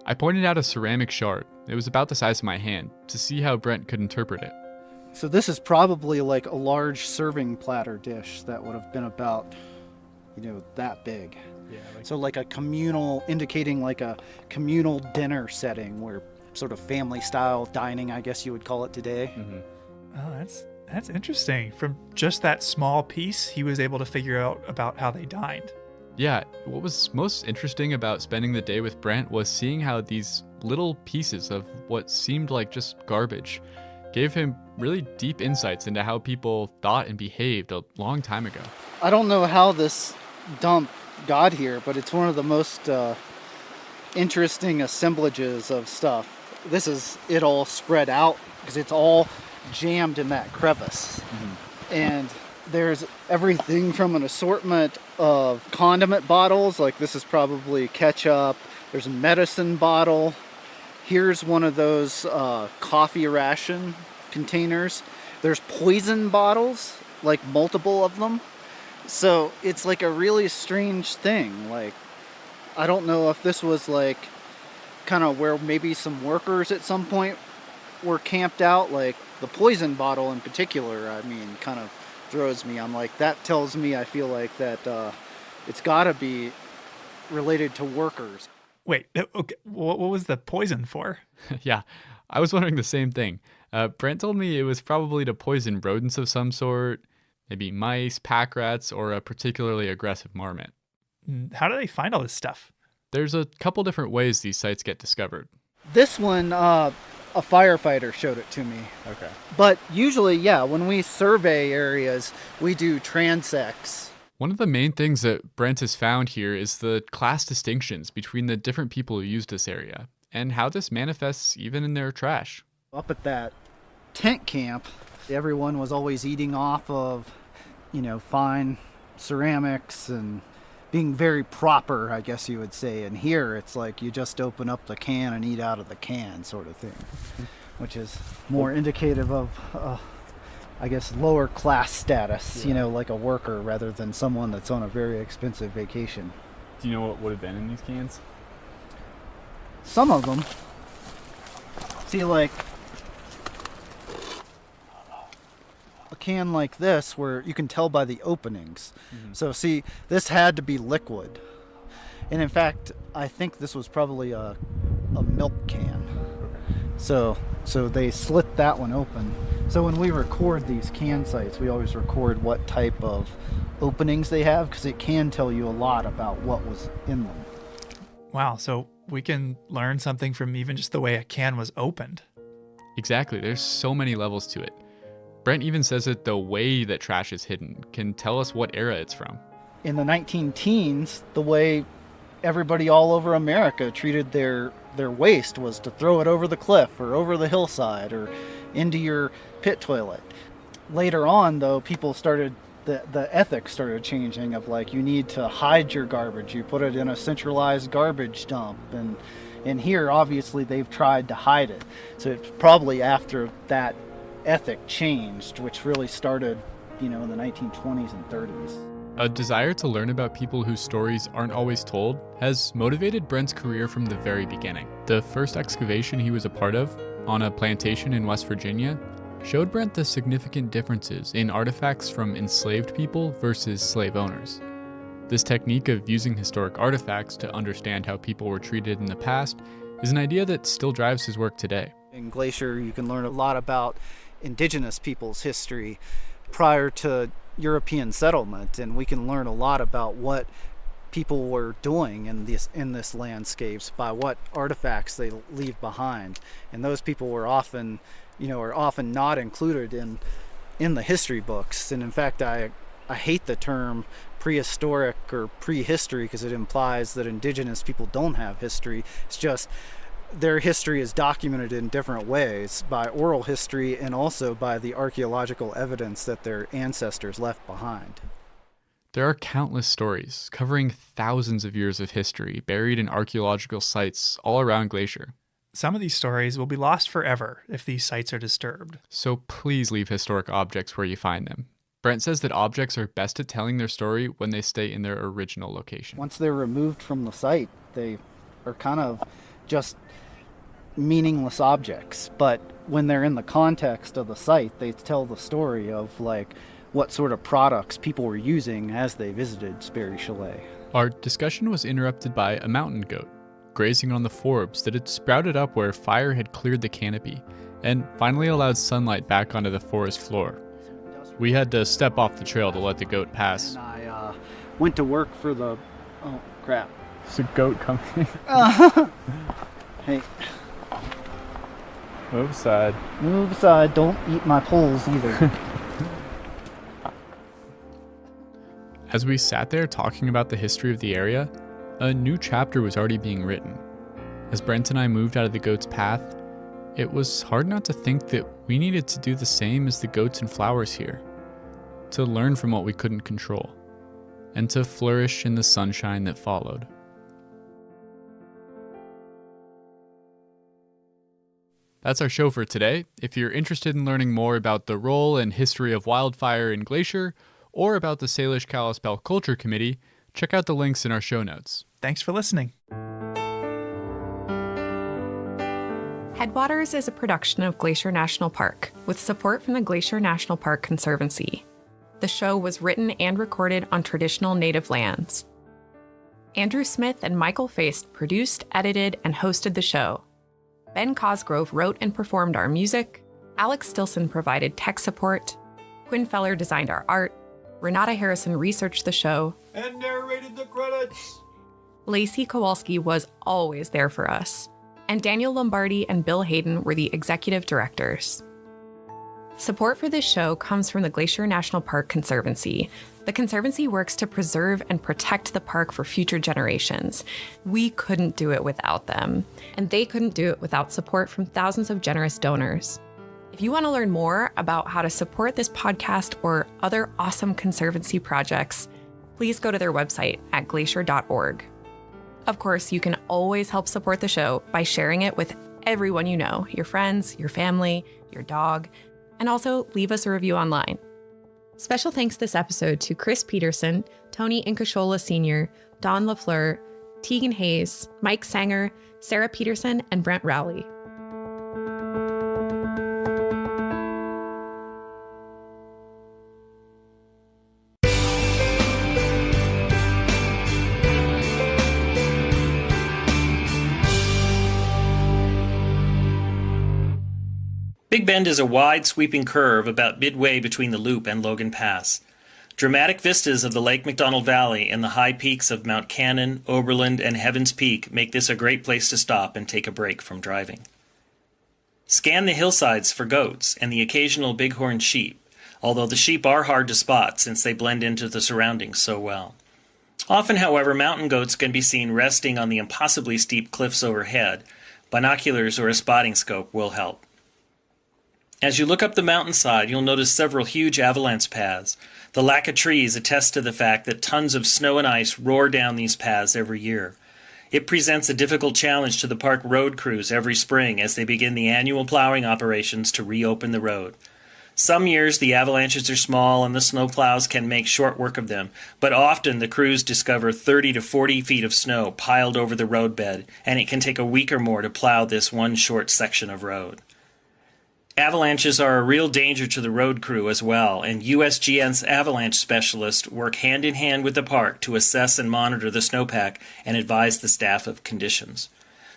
Speaker 12: I pointed out a ceramic shard. It was about the size of my hand, to see how Brent could interpret it.
Speaker 7: So this is probably like a large serving platter dish that would have been about, that big.
Speaker 3: Yeah.
Speaker 7: So like a communal, indicating like a communal dinner setting, where sort of family style dining, I guess you would call it today.
Speaker 3: Mm-hmm.
Speaker 15: Oh, that's interesting. From just that small piece, he was able to figure out about how they dined.
Speaker 12: Yeah, what was most interesting about spending the day with Brent was seeing how these little pieces of what seemed like just garbage gave him really deep insights into how people thought and behaved a long time ago.
Speaker 7: I don't know how this dump got here, but it's one of the most interesting assemblages of stuff. This is it all spread out because it's all jammed in that crevice. Mm-hmm. And there's everything from an assortment of condiment bottles, like this is probably ketchup. There's a medicine bottle. Here's one of those coffee ration containers. There's poison bottles, like multiple of them. So it's like a really strange thing. Like, I don't know if this was like kind of where maybe some workers at some point were camped out. Like the poison bottle in particular, I mean, kind of throws me. I'm like, that tells me, I feel like that it's got to be related to workers.
Speaker 15: Wait, okay, what was the poison for?
Speaker 12: Yeah, I was wondering the same thing. Brent told me it was probably to poison rodents of some sort, maybe mice, pack rats, or a particularly aggressive marmot.
Speaker 15: How do they find all this stuff?
Speaker 12: There's a couple different ways these sites get discovered.
Speaker 7: This one, a firefighter showed it to me.
Speaker 3: Okay.
Speaker 7: But usually, yeah, when we survey areas, we do transects.
Speaker 12: One of the main things that Brent has found here is the class distinctions between the different people who use this area, and how this manifests even in their trash.
Speaker 7: Up at that tent camp, everyone was always eating off of, fine ceramics and being very proper, I guess you would say. And here it's like you just open up the can and eat out of the can sort of thing, which is more indicative of, I guess, lower class status, like a worker rather than someone that's on a very expensive vacation.
Speaker 3: Do you know what would have been in these cans?
Speaker 7: Some of them. See, like a can like this where you can tell by the openings. Mm-hmm. So see, this had to be liquid. And in fact, I think this was probably a milk can. So they slit that one open. So when we record these can sites, we always record what type of openings they have, because it can tell you a lot about what was in them.
Speaker 15: Wow, so we can learn something from even just the way a can was opened.
Speaker 12: Exactly, there's so many levels to it. Brent even says that the way that trash is hidden can tell us what era it's from.
Speaker 7: in the 19 teens, the way everybody all over America treated their waste was to throw it over the cliff or over the hillside or into your pit toilet. Later on, though, people started, the ethics started changing of like, you need to hide your garbage. You put it in a centralized garbage dump. And here, obviously, they've tried to hide it. So it's probably after that ethic changed, which really started, in the 1920s and 30s.
Speaker 12: A desire to learn about people whose stories aren't always told has motivated Brent's career from the very beginning. The first excavation he was a part of, on a plantation in West Virginia, showed Brent the significant differences in artifacts from enslaved people versus slave owners. This technique of using historic artifacts to understand how people were treated in the past is an idea that still drives his work today.
Speaker 7: In Glacier, you can learn a lot about indigenous people's history prior to European settlement, and we can learn a lot about what people were doing in this landscapes by what artifacts they leave behind. And those people were often, are often not included in the history books. And in fact, I hate the term prehistoric or prehistory because it implies that indigenous people don't have history. It's just their history is documented in different ways by oral history and also by the archaeological evidence that their ancestors left behind.
Speaker 12: There are countless stories covering thousands of years of history buried in archaeological sites all around Glacier.
Speaker 15: Some of these stories will be lost forever if these sites are disturbed.
Speaker 12: So please leave historic objects where you find them. Brent says that objects are best at telling their story when they stay in their original location.
Speaker 7: Once they're removed from the site, they are kind of just meaningless objects, but when they're in the context of the site, they tell the story of like what sort of products people were using as they visited Sperry Chalet.
Speaker 12: Our discussion was interrupted by a mountain goat grazing on the forbs that had sprouted up where fire had cleared the canopy and finally allowed sunlight back onto the forest floor. We had to step off the trail to let the goat pass.
Speaker 7: I went to work for the... Oh, crap.
Speaker 3: There's a goat coming.
Speaker 7: Hey.
Speaker 3: Move aside.
Speaker 7: Move aside. Don't eat my poles either.
Speaker 12: As we sat there talking about the history of the area, a new chapter was already being written. As Brent and I moved out of the goat's path, it was hard not to think that we needed to do the same as the goats and flowers here, to learn from what we couldn't control, and to flourish in the sunshine that followed. That's our show for today. If you're interested in learning more about the role and history of wildfire in Glacier, or about the Salish Kalispel Culture Committee, check out the links in our show notes.
Speaker 15: Thanks for listening.
Speaker 6: Headwaters is a production of Glacier National Park, with support from the Glacier National Park Conservancy. The show was written and recorded on traditional native lands. Andrew Smith and Michael Feist produced, edited, and hosted the show. Ben Cosgrove wrote and performed our music. Alex Stilson provided tech support. Quinn Feller designed our art. Renata Harrison researched the show.
Speaker 22: And narrated the credits.
Speaker 6: Lacey Kowalski was always there for us. And Daniel Lombardi and Bill Hayden were the executive directors. Support for this show comes from the Glacier National Park Conservancy. The Conservancy works to preserve and protect the park for future generations. We couldn't do it without them, and they couldn't do it without support from thousands of generous donors. If you want to learn more about how to support this podcast or other awesome Conservancy projects, please go to their website at glacier.org. Of course, you can always help support the show by sharing it with everyone you know, your friends, your family, your dog, and also leave us a review online. Special thanks this episode to Chris Peterson, Tony Incashola Sr., Don LaFleur, Tegan Hayes, Mike Sanger, Sarah Peterson, and Brent Rowley.
Speaker 21: Big Bend is a wide, sweeping curve about midway between the Loop and Logan Pass. Dramatic vistas of the Lake McDonald Valley and the high peaks of Mount Cannon, Oberland, and Heavens Peak make this a great place to stop and take a break from driving. Scan the hillsides for goats and the occasional bighorn sheep, although the sheep are hard to spot since they blend into the surroundings so well. Often, however, mountain goats can be seen resting on the impossibly steep cliffs overhead. Binoculars or a spotting scope will help. As you look up the mountainside, you'll notice several huge avalanche paths. The lack of trees attests to the fact that tons of snow and ice roar down these paths every year. It presents a difficult challenge to the park road crews every spring as they begin the annual plowing operations to reopen the road. Some years the avalanches are small and the snowplows can make short work of them, but often the crews discover 30 to 40 feet of snow piled over the roadbed, and it can take a week or more to plow this one short section of road. Avalanches are a real danger to the road crew as well, and USGN's avalanche specialists work hand in hand with the park to assess and monitor the snowpack and advise the staff of conditions.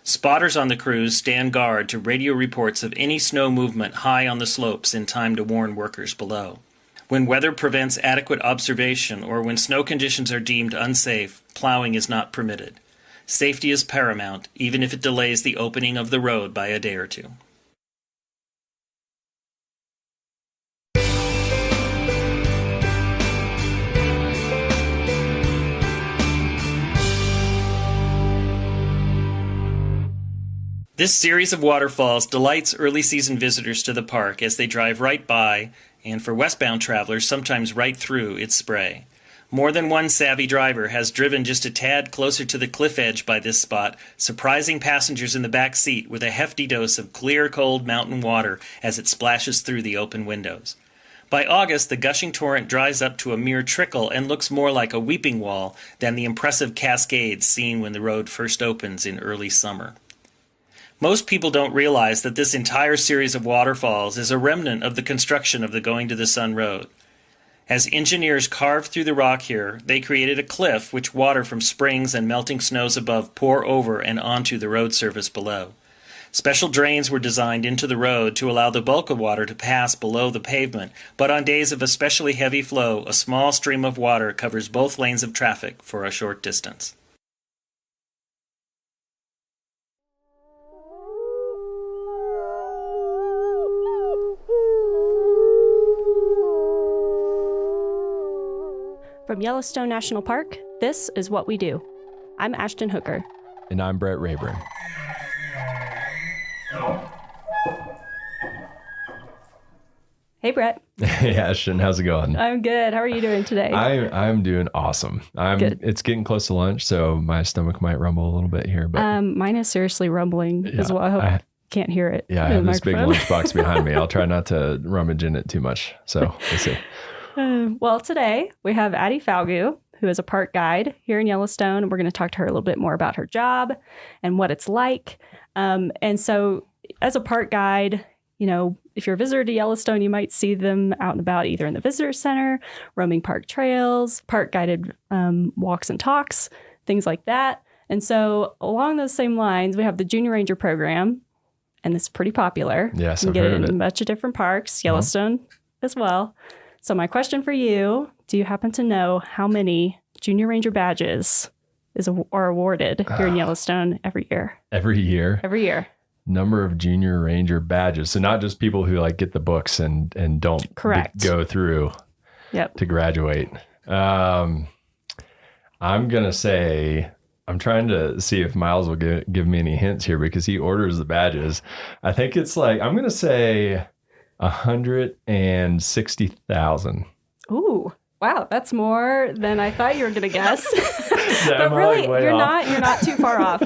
Speaker 21: Spotters on the crews stand guard to radio reports of any snow movement high on the slopes in time to warn workers below. When weather prevents adequate observation or when snow conditions are deemed unsafe, plowing is not permitted. Safety is paramount, even if it delays the opening of the road by a day or two. This series of waterfalls delights early season visitors to the park as they drive right by, and for westbound travelers, sometimes right through its spray. More than one savvy driver has driven just a tad closer to the cliff edge by this spot, surprising passengers in the back seat with a hefty dose of clear, cold mountain water as it splashes through the open windows. By August, the gushing torrent dries up to a mere trickle and looks more like a weeping wall than the impressive cascades seen when the road first opens in early summer. Most people don't realize that this entire series of waterfalls is a remnant of the construction of the Going to the Sun Road. As engineers carved through the rock here, they created a cliff which water from springs and melting snows above pour over and onto the road surface below. Special drains were designed into the road to allow the bulk of water to pass below the pavement, but on days of especially heavy flow, a small stream of water covers both lanes of traffic for a short distance.
Speaker 5: From Yellowstone National Park, this is What We Do. I'm Ashton Hooker.
Speaker 14: And I'm Brett Rayburn.
Speaker 5: Hey, Brett.
Speaker 14: Hey, Ashton. How's it going?
Speaker 5: I'm good. How are you doing today?
Speaker 14: I'm doing awesome.
Speaker 5: Good.
Speaker 14: It's getting close to lunch, so my stomach might rumble a little bit here. But
Speaker 5: mine is seriously rumbling as well. I hope you can't hear it.
Speaker 14: Yeah, I have this big lunchbox behind me. I'll try not to rummage in it too much. So we'll see.
Speaker 5: Well, today we have Addie Falgu, who is a park guide here in Yellowstone. And we're going to talk to her a little bit more about her job and what it's like. And so as a park guide, you know, if you're a visitor to Yellowstone, you might see them out and about either in the visitor center, roaming park trails, park guided walks and talks, things like that. And so along those same lines, we have the Junior Ranger program, and it's pretty popular.
Speaker 14: Yes,
Speaker 5: you
Speaker 14: I've
Speaker 5: can get
Speaker 14: heard
Speaker 5: it
Speaker 14: of
Speaker 5: in
Speaker 14: it.
Speaker 5: a bunch of different parks, Yellowstone as well. So my question for you, do you happen to know how many Junior Ranger badges are awarded here in Yellowstone every year?
Speaker 14: Every year?
Speaker 5: Every year.
Speaker 14: Number of Junior Ranger badges. So not just people who like get the books and don't go through to graduate. I'm going to say, I'm trying to see if Miles will give me any hints here because he orders the badges. I think it's like, I'm going to say 160,000.
Speaker 5: Ooh, wow, that's more than I thought you were going to guess.
Speaker 14: But
Speaker 5: really, you're not too far off.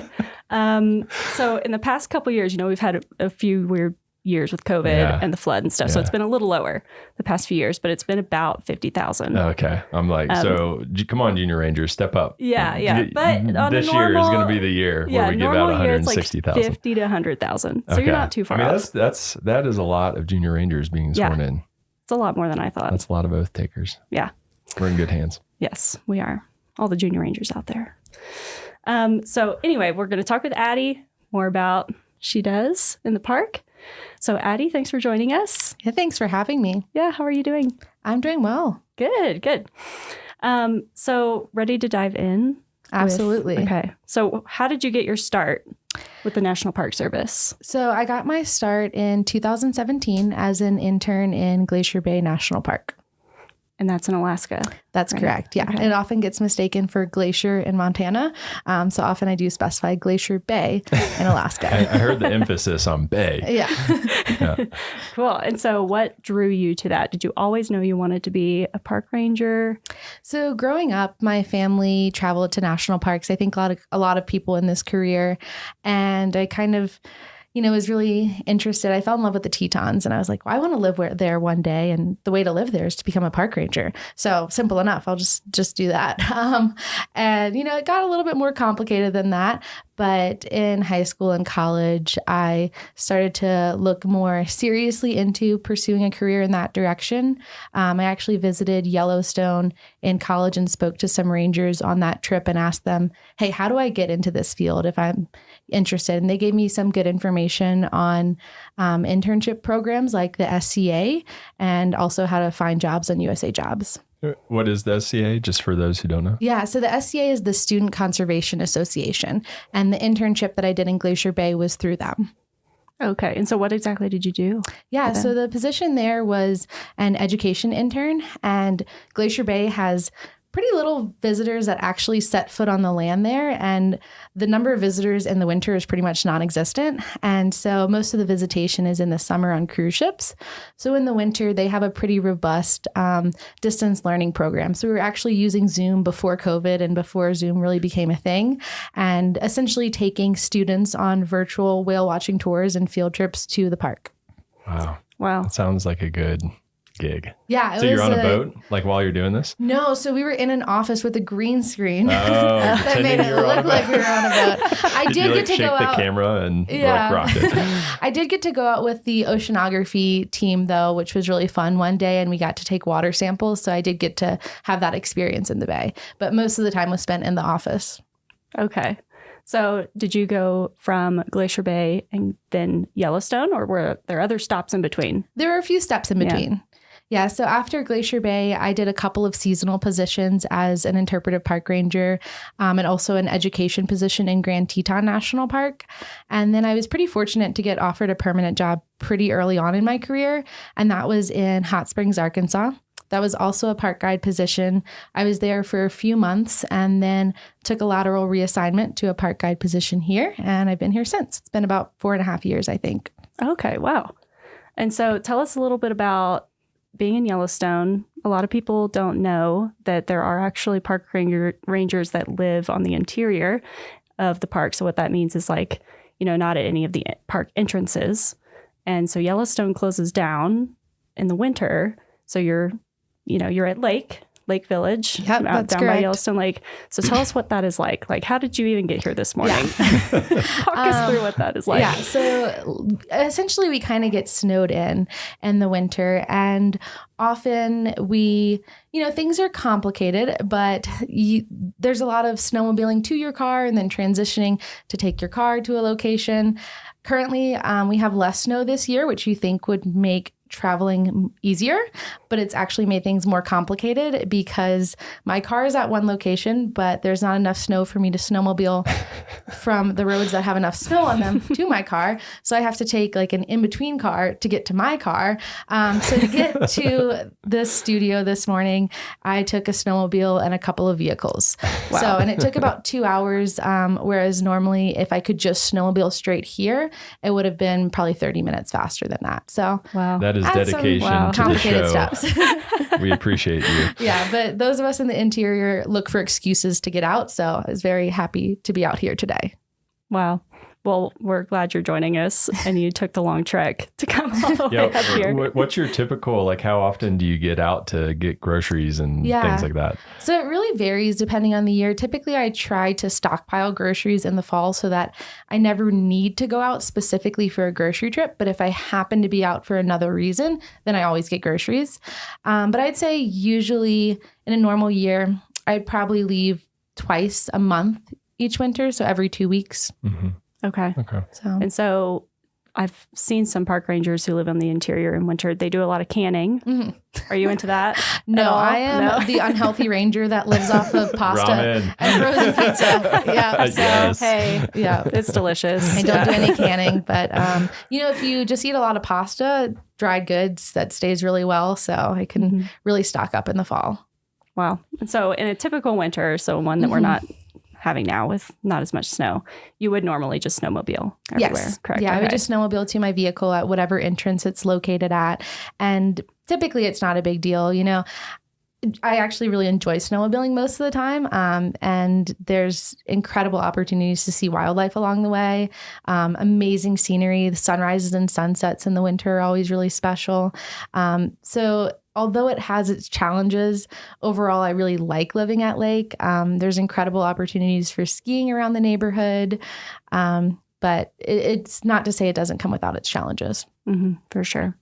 Speaker 5: So in the past couple years, you know, we've had a few weird years with COVID and the flood and stuff. So it's been a little lower the past few years, but it's been about 50,000.
Speaker 14: Okay. I'm like, so come on, Junior Rangers, step up.
Speaker 5: Yeah. But on
Speaker 14: this year is going to be the year where we give out 160,000.
Speaker 5: Like 50 to 100,000. So you're not too far off.
Speaker 14: That is a lot of Junior Rangers being sworn in.
Speaker 5: It's a lot more than I thought.
Speaker 14: That's a lot of oath takers.
Speaker 5: Yeah.
Speaker 14: We're in good hands.
Speaker 5: Yes, we are. All the Junior Rangers out there. So anyway, we're going to talk with Addie more about what she does in the park. So Addie, thanks for joining us.
Speaker 23: Yeah, thanks for having me.
Speaker 5: Yeah, how are you doing?
Speaker 23: I'm doing well.
Speaker 5: Good. So ready to dive in?
Speaker 23: Absolutely.
Speaker 5: Okay. So how did you get your start with the National Park Service?
Speaker 23: So I got my start in 2017 as an intern in Glacier Bay National Park.
Speaker 5: And that's in Alaska.
Speaker 23: That's correct. Yeah. Okay. It often gets mistaken for glacier in Montana. So often I do specify Glacier Bay in Alaska.
Speaker 14: I heard the emphasis on bay.
Speaker 23: Yeah.
Speaker 5: Cool. And so what drew you to that? Did you always know you wanted to be a park ranger?
Speaker 23: So growing up, my family traveled to national parks. I think a lot of people in this career. And I kind of was really interested. I fell in love with the Tetons and I was like, well, I want to live there one day. And the way to live there is to become a park ranger. So simple enough. I'll just do that. And it got a little bit more complicated than that. But in high school and college, I started to look more seriously into pursuing a career in that direction. I actually visited Yellowstone in college and spoke to some rangers on that trip and asked them, hey, how do I get into this field if I'm interested? And they gave me some good information on internship programs like the SCA and also how to find jobs on USA Jobs.
Speaker 14: What is the SCA, just for those who don't know?
Speaker 23: Yeah, so the SCA is the Student Conservation Association, and the internship that I did in Glacier Bay was through them.
Speaker 5: Okay, and so what exactly did you do?
Speaker 23: Yeah, so the position there was an education intern, and Glacier Bay has pretty little visitors that actually set foot on the land there. And the number of visitors in the winter is pretty much non-existent. And so most of the visitation is in the summer on cruise ships. So in the winter, they have a pretty robust distance learning program. So we were actually using Zoom before COVID and before Zoom really became a thing, and essentially taking students on virtual whale watching tours and field trips to the park.
Speaker 14: Wow. That sounds like a good gig.
Speaker 23: Yeah.
Speaker 14: So you're on a boat while you're doing this?
Speaker 23: No. So we were in an office with a green screen.
Speaker 14: That
Speaker 23: made it look like we were on a boat. I did get to go out.
Speaker 14: Shake the camera and rock it.
Speaker 23: I did get to go out with the oceanography team though, which was really fun one day, and we got to take water samples. So I did get to have that experience in the bay, but most of the time was spent in the office.
Speaker 5: Okay. So did you go from Glacier Bay and then Yellowstone, or were there other stops in between?
Speaker 23: There were a few steps in between. Yeah, so after Glacier Bay, I did a couple of seasonal positions as an interpretive park ranger and also an education position in Grand Teton National Park. And then I was pretty fortunate to get offered a permanent job pretty early on in my career, and that was in Hot Springs, Arkansas. That was also a park guide position. I was there for a few months and then took a lateral reassignment to a park guide position here, and I've been here since. It's been about 4.5 years, I think.
Speaker 5: Okay, wow. And so tell us a little bit about being in Yellowstone. A lot of people don't know that there are actually park rangers that live on the interior of the park. So what that means is not at any of the park entrances. And so Yellowstone closes down in the winter. So you're at Lake Village,
Speaker 23: down
Speaker 5: by Yellowstone Lake. So tell us what that is like. Like, how did you even get here this morning? Talk us through what that is like.
Speaker 23: Yeah, so essentially we kind of get snowed in the winter, and often things are complicated, but there's a lot of snowmobiling to your car and then transitioning to take your car to a location. Currently, we have less snow this year, which you think would make traveling easier, but it's actually made things more complicated because my car is at one location, but there's not enough snow for me to snowmobile from the roads that have enough snow on them to my car. So I have to take like an in-between car to get to my car. So to get to this studio this morning, I took a snowmobile and a couple of vehicles. Wow. And it took about 2 hours, whereas normally if I could just snowmobile straight here, it would have been probably 30 minutes faster than that. So
Speaker 14: that is dedication to
Speaker 23: complicated
Speaker 14: the show.
Speaker 23: steps.
Speaker 14: We appreciate you.
Speaker 23: Yeah, but those of us in the interior look for excuses to get out. So I was very happy to be out here today.
Speaker 5: Wow. Well, we're glad you're joining us and you took the long trek to come all the way up here.
Speaker 14: What's your typical, how often do you get out to get groceries and things like that?
Speaker 23: So it really varies depending on the year. Typically, I try to stockpile groceries in the fall so that I never need to go out specifically for a grocery trip. But if I happen to be out for another reason, then I always get groceries. But I'd say usually in a normal year, I'd probably leave twice a month each winter. So every 2 weeks.
Speaker 14: Mm-hmm.
Speaker 5: Okay.
Speaker 23: So
Speaker 5: I've seen some park rangers who live in the interior in winter. They do a lot of canning. Mm-hmm. Are you into that?
Speaker 23: No, I am the unhealthy ranger that lives off of pasta and frozen pizza. Yeah. So,
Speaker 14: yes.
Speaker 5: Hey, yeah, it's delicious.
Speaker 23: I don't do any canning, but if you just eat a lot of pasta, dried goods, that stays really well. So I can really stock up in the fall.
Speaker 5: Wow. And so in a typical winter, so one that we're not having now with not as much snow, you would normally just snowmobile everywhere,
Speaker 23: yes.
Speaker 5: correct?
Speaker 23: Yeah, I would just snowmobile to my vehicle at whatever entrance it's located at. And typically it's not a big deal. I actually really enjoy snowmobiling most of the time. And there's incredible opportunities to see wildlife along the way. Amazing scenery. The sunrises and sunsets in the winter are always really special. So although it has its challenges, overall, I really like living at Lake. There's incredible opportunities for skiing around the neighborhood. But it's not to say it doesn't come without its challenges.
Speaker 5: Mm-hmm, for sure.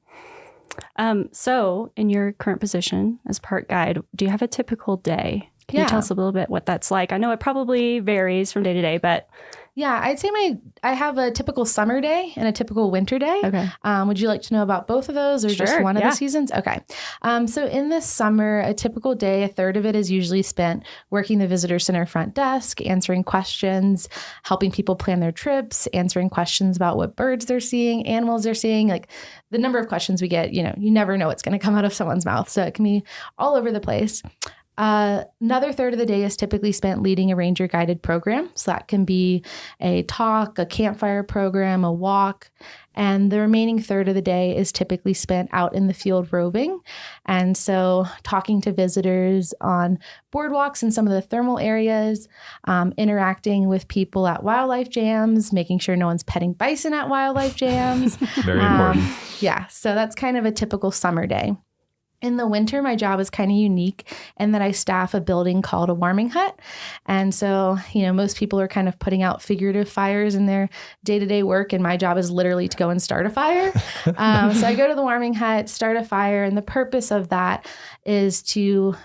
Speaker 5: So in your current position as park guide, do you have a typical day? Can you tell us a little bit what that's like? I know it probably varies from day to day, but...
Speaker 23: Yeah, I'd say I have a typical summer day and a typical winter day.
Speaker 5: Okay.
Speaker 23: Would you like to know about both of those or just one of the seasons? Okay. So in the summer, a typical day, a third of it is usually spent working the visitor center front desk, answering questions, helping people plan their trips, answering questions about what birds they're seeing, animals they're seeing. Like the number of questions we get, you never know what's going to come out of someone's mouth. So it can be all over the place. Another third of the day is typically spent leading a ranger guided program. So that can be a talk, a campfire program, a walk. And the remaining third of the day is typically spent out in the field roving. And so talking to visitors on boardwalks in some of the thermal areas, interacting with people at wildlife jams, making sure no one's petting bison at wildlife jams.
Speaker 14: Very important.
Speaker 23: Yeah. So that's kind of a typical summer day. In the winter, my job is kind of unique in that I staff a building called a warming hut. And so, most people are kind of putting out figurative fires in their day-to-day work. And my job is literally to go and start a fire. So I go to the warming hut, start a fire. And the purpose of that is to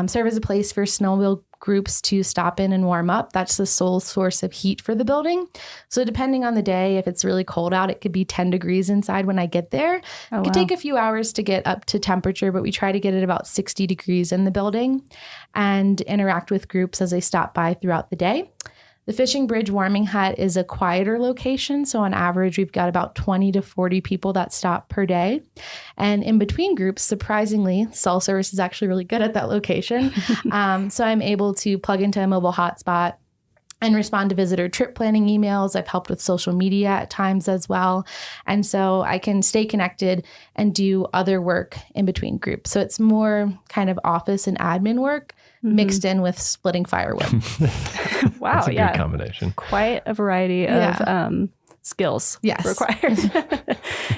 Speaker 23: serve as a place for snowmobile groups to stop in and warm up. That's the sole source of heat for the building. So depending on the day, if it's really cold out, it could be 10 degrees inside when I get there. It could take a few hours to get up to temperature, but we try to get it about 60 degrees in the building and interact with groups as they stop by throughout the day. The Fishing Bridge Warming Hut is a quieter location. So on average, we've got about 20 to 40 people that stop per day. And in between groups, surprisingly, cell service is actually really good at that location. So I'm able to plug into a mobile hotspot and respond to visitor trip planning emails. I've helped with social media at times as well. And so I can stay connected and do other work in between groups. So it's more kind of office and admin work mixed in with splitting firewood.
Speaker 5: Wow.
Speaker 14: That's a good combination.
Speaker 5: Quite a variety of skills required.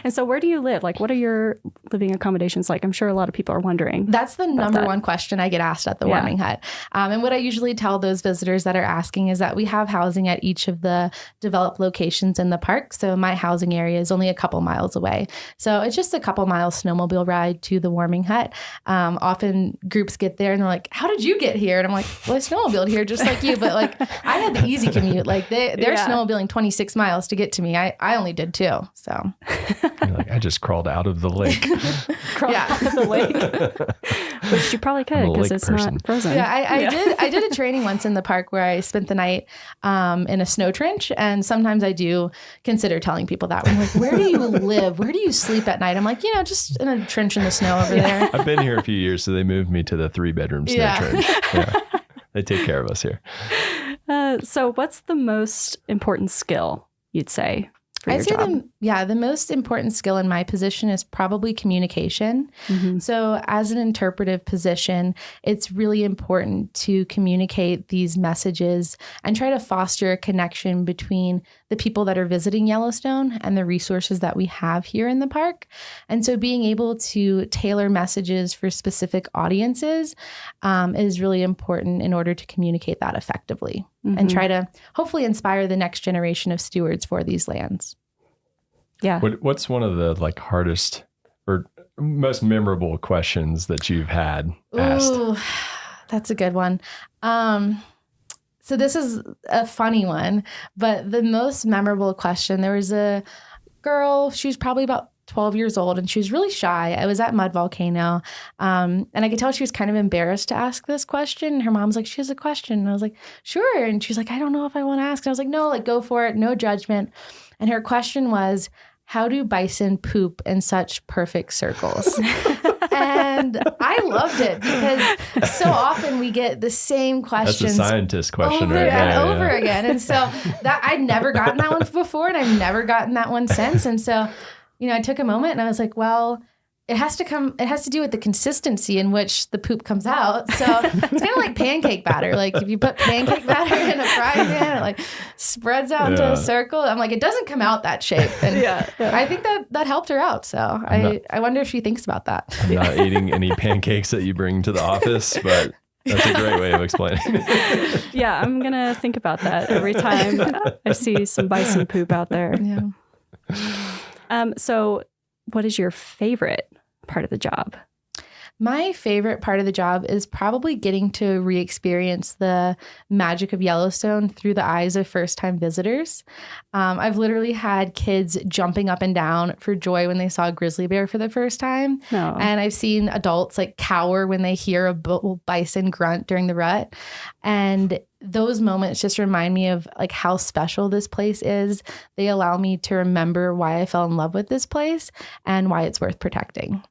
Speaker 5: And so where do you live? Like, what are your living accommodations like? I'm sure a lot of people are wondering.
Speaker 23: That's the number one question I get asked at the warming hut. And what I usually tell those visitors that are asking is that we have housing at each of the developed locations in the park. So my housing area is only a couple miles away. So it's just a couple miles snowmobile ride to the warming hut. Often groups get there and they're like, how did you get here? And I'm like, well, I snowmobiled here just like you. But like, I had the easy commute. Like they're snowmobiling 26 miles to get to me. I only did 2. So
Speaker 14: you're like, I just crawled out of the lake.
Speaker 5: Out of the lake. Which you probably could because it's not frozen.
Speaker 23: Yeah, I did a training once in the park where I spent the night in a snow trench. And sometimes I do consider telling people that. I'm like, where do you live? Where do you sleep at night? I'm like, just in a trench in the snow over there.
Speaker 14: I've been here a few years, so they moved me to the 3-bedroom snow trench. Yeah. They take care of us here.
Speaker 23: So what's the most important skill you'd say for
Speaker 5: I'd
Speaker 23: your
Speaker 5: say
Speaker 23: job?
Speaker 5: the most important skill in my position is probably communication.
Speaker 23: Mm-hmm.
Speaker 5: So as an interpretive position, it's really important to communicate these messages and try to foster a connection between the people that are visiting Yellowstone and the resources that we have here in the park. And so being able to tailor messages for specific audiences is really important in order to communicate that effectively and try to hopefully inspire the next generation of stewards for these lands.
Speaker 23: Yeah.
Speaker 14: What's one of the hardest or most memorable questions that you've had asked?
Speaker 5: Ooh, that's a good one. So this is a funny one, but the most memorable question, there was a
Speaker 23: girl. She was probably about 12 years old, and she was really shy. I was at Mud Volcano, and I could tell she was kind of embarrassed to ask this question. Her mom's like, she has a question. And I was like, sure. And she's like, I don't know if I want to ask. And I was like, no, like, go for it. No judgment. And her question was, how do bison poop in such perfect circles? And I loved it because so often we get the same questions.
Speaker 14: That's a scientist question
Speaker 23: over
Speaker 14: right
Speaker 23: and
Speaker 14: there.
Speaker 23: over again. And so that I'd never gotten that one before, and I've never gotten that one since. And so, I took a moment and I was like, well, it has to do with the consistency in which the poop comes out. So it's kind of like pancake batter. Like if you put pancake batter in a frying pan, it like spreads out into a circle. I'm like, it doesn't come out that shape. And I think that helped her out. So I wonder if she thinks about that.
Speaker 14: I'm not eating any pancakes that you bring to the office, but that's a great way of explaining it.
Speaker 5: Yeah, I'm going to think about that every time I see some bison poop out there.
Speaker 23: Yeah.
Speaker 5: So what is your favorite part of the job?
Speaker 23: My favorite part of the job is probably getting to re-experience the magic of Yellowstone through the eyes of first-time visitors. I've literally had kids jumping up and down for joy when they saw a grizzly bear for the first time.
Speaker 5: Oh.
Speaker 23: And I've seen adults like cower when they hear a bison grunt during the rut. And those moments just remind me of like how special this place is. They allow me to remember why I fell in love with this place and why it's worth protecting.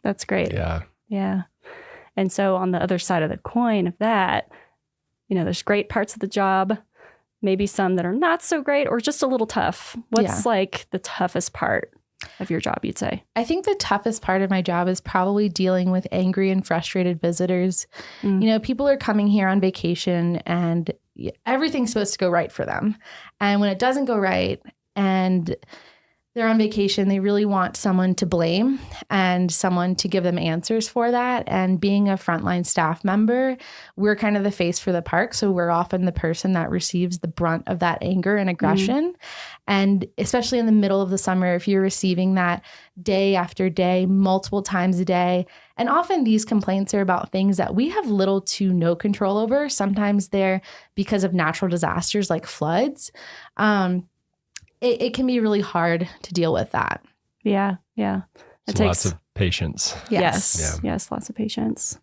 Speaker 5: That's great.
Speaker 14: Yeah.
Speaker 5: And so on the other side of the coin of that, there's great parts of the job, maybe some that are not so great or just a little tough. What's like the toughest part of your job, you'd say?
Speaker 23: I think the toughest part of my job is probably dealing with angry and frustrated visitors. People are coming here on vacation and everything's supposed to go right for them. And when it doesn't go right and they're on vacation, they really want someone to blame and someone to give them answers for that. And being a frontline staff member, we're kind of the face for the park. So we're often the person that receives the brunt of that anger and aggression. And especially in the middle of the summer, if you're receiving that day after day, multiple times a day, and often these complaints are about things that we have little to no control over. Sometimes they're because of natural disasters like floods. It can be really hard to deal with that.
Speaker 5: Yeah.
Speaker 14: It takes lots of patience.
Speaker 23: Yes.
Speaker 5: Yes, lots of patience.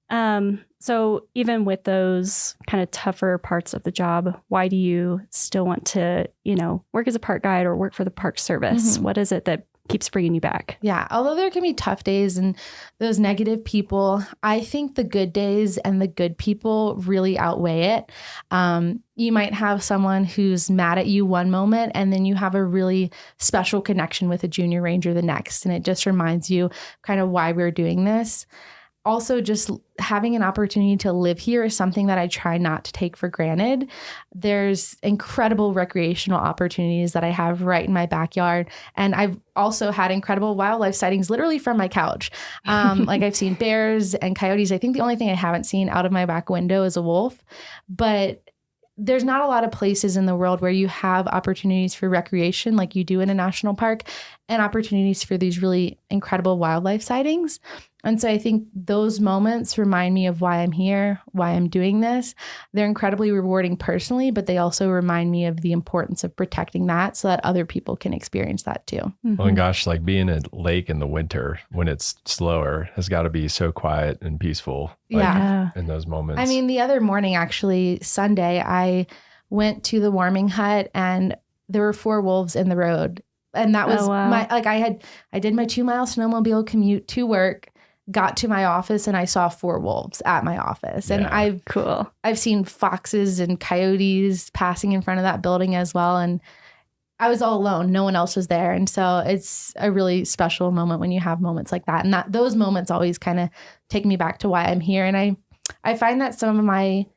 Speaker 5: So even with those kind of tougher parts of the job, why do you still want to, work as a park guide or work for the Park Service?
Speaker 23: Mm-hmm.
Speaker 5: What is it that keeps bringing you back?
Speaker 23: Yeah, although there can be tough days and those negative people, I think the good days and the good people really outweigh it. You might have someone who's mad at you one moment, and then you have a really special connection with a junior ranger the next. And it just reminds you kind of why we're doing this. Also, just having an opportunity to live here is something that I try not to take for granted. There's incredible recreational opportunities that I have right in my backyard. And I've also had incredible wildlife sightings literally from my couch. Like I've seen bears and coyotes. I think the only thing I haven't seen out of my back window is a wolf. But there's not a lot of places in the world where you have opportunities for recreation like you do in a national park and opportunities for these really incredible wildlife sightings. And so I think those moments remind me of why I'm here, why I'm doing this. They're incredibly rewarding personally, but they also remind me of the importance of protecting that so that other people can experience that too.
Speaker 14: Mm-hmm. Oh my gosh, like being at a lake in the winter when it's slower has got to be so quiet and peaceful. In those moments.
Speaker 23: I mean, the other morning, actually, Sunday, I went to the warming hut and there were 4 wolves in the road. And that was I did my 2-mile snowmobile commute to work, got to my office, and I saw 4 wolves at my office. And I've seen foxes and coyotes passing in front of that building as well. And I was all alone. No one else was there. And so it's a really special moment when you have moments like that. And those moments always kind of take me back to why I'm here. And I find that some of my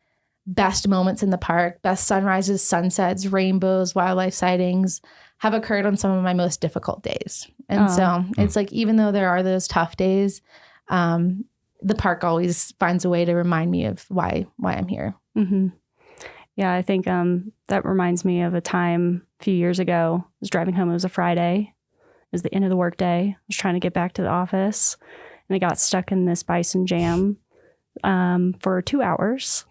Speaker 23: best moments in the park, best sunrises, sunsets, rainbows, wildlife sightings, have occurred on some of my most difficult days. And so it's like, even though there are those tough days, the park always finds a way to remind me of why I'm here.
Speaker 5: Mm-hmm. Yeah, I think that reminds me of a time a few years ago. I was driving home. It was a Friday. It was the end of the workday. I was trying to get back to the office, and I got stuck in this bison jam for 2 hours.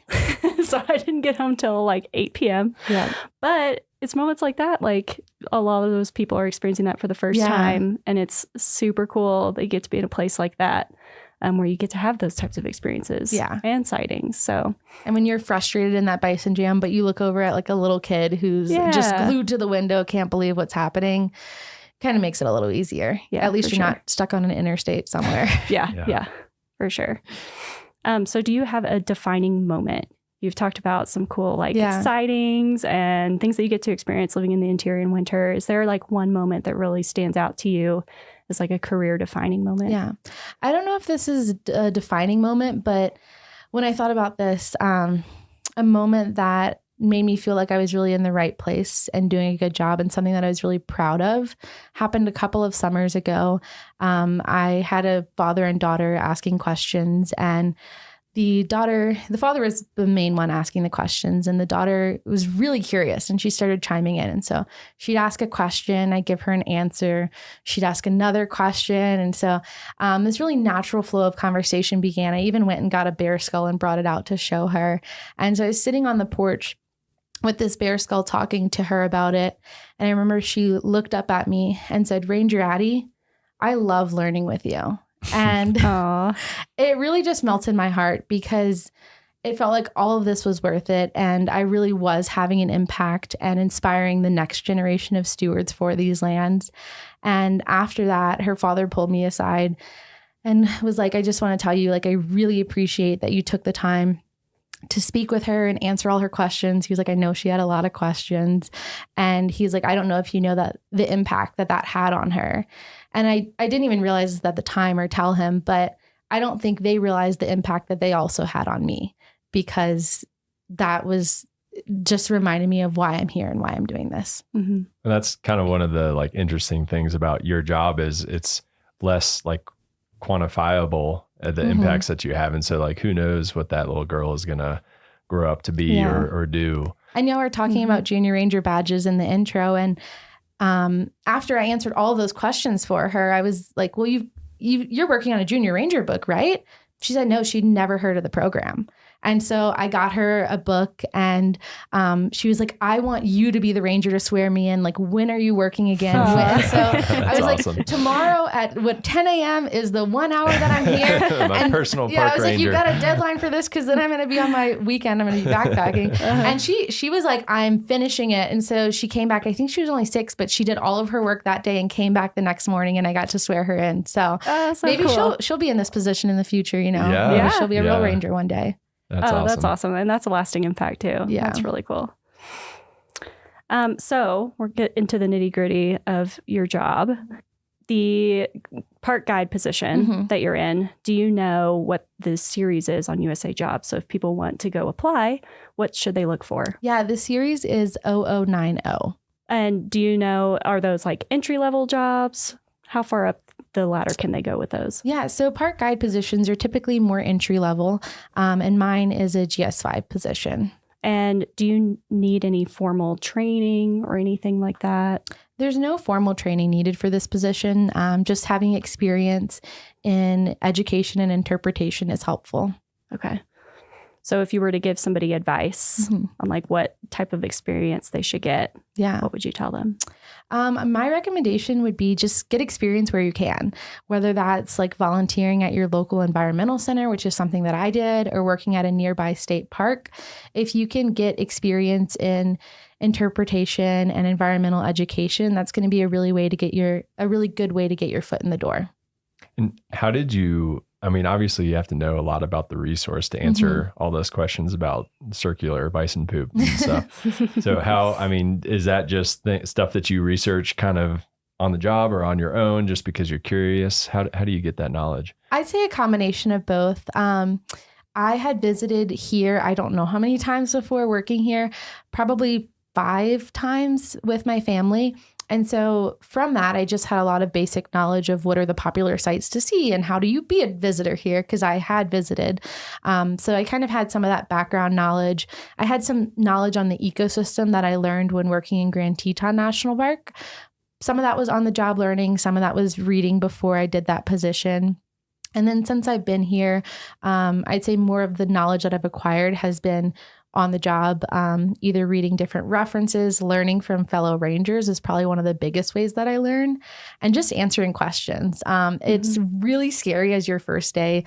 Speaker 5: So I didn't get home till like 8 p.m.
Speaker 23: Yeah.
Speaker 5: But it's moments like that, like a lot of those people are experiencing that for the first time. And it's super cool. They get to be in a place like that. Where you get to have those types of experiences and sightings. So,
Speaker 23: and when you're frustrated in that bison jam, but you look over at like a little kid who's just glued to the window, can't believe what's happening, kind of makes it a little easier. Yeah, at least you're not stuck on an interstate somewhere.
Speaker 5: Yeah, for sure. So do you have a defining moment? You've talked about some cool sightings and things that you get to experience living in the interior in winter. Is there like one moment that really stands out to you as like a career defining moment?
Speaker 23: Yeah. I don't know if this is a defining moment, but when I thought about this, a moment that made me feel like I was really in the right place and doing a good job and something that I was really proud of happened a couple of summers ago. I had a father and daughter asking questions, and the father was the main one asking the questions, and the daughter was really curious and she started chiming in. And so she'd ask a question, I'd give her an answer. She'd ask another question. And so this really natural flow of conversation began. I even went and got a bear skull and brought it out to show her. And so I was sitting on the porch with this bear skull talking to her about it. And I remember she looked up at me and said, "Ranger Addie, I love learning with you." And it really just melted my heart because it felt like all of this was worth it. And I really was having an impact and inspiring the next generation of stewards for these lands. And after that, her father pulled me aside and was like, "I just want to tell you, like, I really appreciate that you took the time to speak with her and answer all her questions." He was like, "I know she had a lot of questions." And he's like, "I don't know if you know that the impact that had on her." And I didn't even realize this at the time or tell him, but I don't think they realized the impact that they also had on me, because that was just reminded me of why I'm here and why I'm doing this.
Speaker 14: Mm-hmm. And that's kind of one of the like interesting things about your job is it's less like quantifiable the impacts that you have. And so like, who knows what that little girl is going to grow up to be or do.
Speaker 23: I know we're talking about junior ranger badges in the intro. And after I answered all those questions for her, I was like, "Well, you're working on a junior ranger book, right?" She said no, she'd never heard of the program. And so I got her a book, and she was like, "I want you to be the ranger to swear me in. Like, when are you working again?" So I was awesome. Like, "Tomorrow at 10 a.m. is the 1 hour that I'm here."
Speaker 14: My personal park
Speaker 23: I was
Speaker 14: ranger.
Speaker 23: like, "You got a deadline for this, because then I'm going to be on my weekend. I'm going to be backpacking." And she was like, "I'm finishing it." And so she came back. I think she was only 6, but she did all of her work that day and came back the next morning, and I got to swear her in. So, maybe
Speaker 5: cool.
Speaker 23: she'll be in this position in the future. You know,
Speaker 14: Yeah.
Speaker 23: Maybe she'll be a real ranger one day.
Speaker 14: That's awesome.
Speaker 5: That's awesome. And that's a lasting impact too. Yeah. That's really cool. So we'll get into the nitty gritty of your job. The park guide position that you're in, do you know what the series is on USA Jobs? So if people want to go apply, what should they look for?
Speaker 23: Yeah, the series is 0090.
Speaker 5: And do you know, are those like entry-level jobs? How far up the ladder can they go with those?
Speaker 23: Yeah, so park guide positions are typically more entry level, and mine is a GS5 position.
Speaker 5: And do you need any formal training or anything like that?
Speaker 23: There's no formal training needed for this position. Just having experience in education and interpretation is helpful.
Speaker 5: Okay. So if you were to give somebody advice on like what type of experience they should get, what would you tell them?
Speaker 23: My recommendation would be just get experience where you can, whether that's like volunteering at your local environmental center, which is something that I did, or working at a nearby state park. If you can get experience in interpretation and environmental education, that's going to be a really good way to get your foot in the door.
Speaker 14: And how did you, I mean, obviously you have to know a lot about the resource to answer all those questions about circular bison poop and stuff. So how, I mean, is that just stuff that you research kind of on the job or on your own just because you're curious? How do you get that knowledge?
Speaker 23: I'd say a combination of both. I had visited here, I don't know how many times before working here, probably 5 times with my family. And so from that, I just had a lot of basic knowledge of what are the popular sites to see and how do you be a visitor here, because I had visited. So I kind of had some of that background knowledge. I had some knowledge on the ecosystem that I learned when working in Grand Teton National Park. Some of that was on the job learning. Some of that was reading before I did that position. And then since I've been here, I'd say more of the knowledge that I've acquired has been on the job. Either reading different references, learning from fellow rangers is probably one of the biggest ways that I learn, and just answering questions. It's really scary as your first day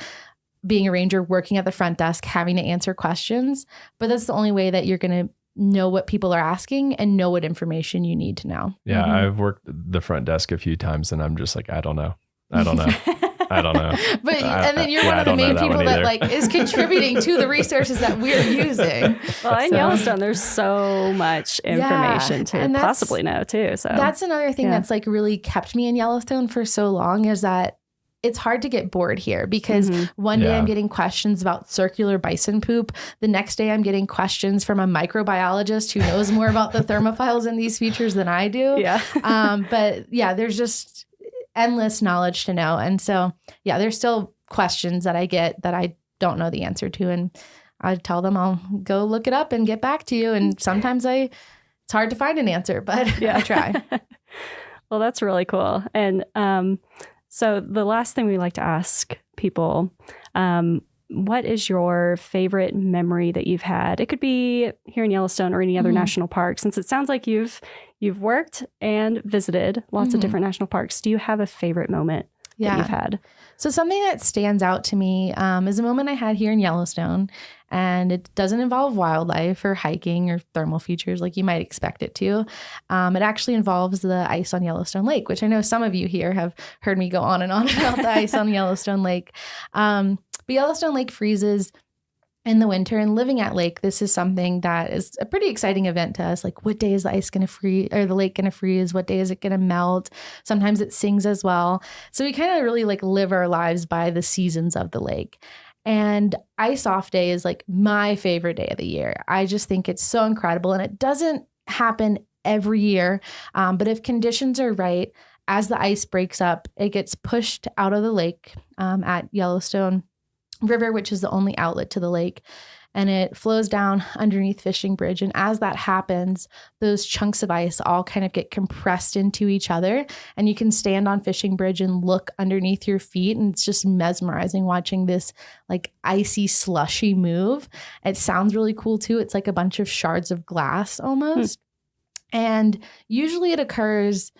Speaker 23: being a ranger, working at the front desk, having to answer questions, but that's the only way that you're going to know what people are asking and know what information you need to know.
Speaker 14: Yeah, I've worked the front desk a few times and I'm just like, I don't know. I don't know.
Speaker 23: But and then you're one of the main people that like is contributing to the resources that we're using.
Speaker 5: Well, in Yellowstone, there's so much information to possibly know too. So
Speaker 23: that's another thing that's like really kept me in Yellowstone for so long, is that it's hard to get bored here, because one day I'm getting questions about circular bison poop. The next day I'm getting questions from a microbiologist who knows more about the thermophiles in these features than I do. But yeah, there's just endless knowledge to know. And so, yeah, there's still questions that I get that I don't know the answer to. And I tell them I'll go look it up and get back to you. And sometimes it's hard to find an answer, but I try.
Speaker 5: Well, that's really cool. And so the last thing we like to ask people, what is your favorite memory that you've had? It could be here in Yellowstone or any other national park, since it sounds like you've worked and visited lots of different national parks. Do you have a favorite moment that you've had?
Speaker 23: So something that stands out to me is a moment I had here in Yellowstone, and it doesn't involve wildlife or hiking or thermal features like you might expect it to. It actually involves the ice on Yellowstone Lake, which I know some of you here have heard me go on and on about the ice on Yellowstone Lake. But Yellowstone Lake freezes in the winter, and living at lake, this is something that is a pretty exciting event to us. Like, what day is the ice going to freeze, or the lake going to freeze? What day is it going to melt? Sometimes it sings as well. So we kind of really like live our lives by the seasons of the lake. And Ice Off Day is like my favorite day of the year. I just think it's so incredible, and it doesn't happen every year. But if conditions are right, as the ice breaks up, it gets pushed out of the lake at Yellowstone River, which is the only outlet to the lake, and it flows down underneath Fishing Bridge. And as that happens, those chunks of ice all kind of get compressed into each other, and you can stand on Fishing Bridge and look underneath your feet, and it's just mesmerizing watching this like icy slushy move. It sounds really cool too. It's like a bunch of shards of glass almost. And usually it occurs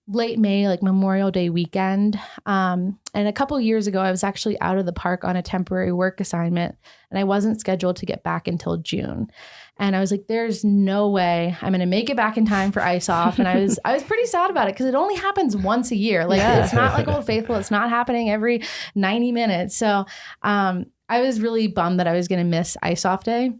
Speaker 23: late May, like Memorial Day weekend. And a couple years ago, I was actually out of the park on a temporary work assignment, and I wasn't scheduled to get back until June. And I was like, there's no way I'm going to make it back in time for Ice Off. And I was pretty sad about it, because it only happens once a year. Like it's not like Old Faithful. It's not happening every 90 minutes. So I was really bummed that I was going to miss Ice Off Day.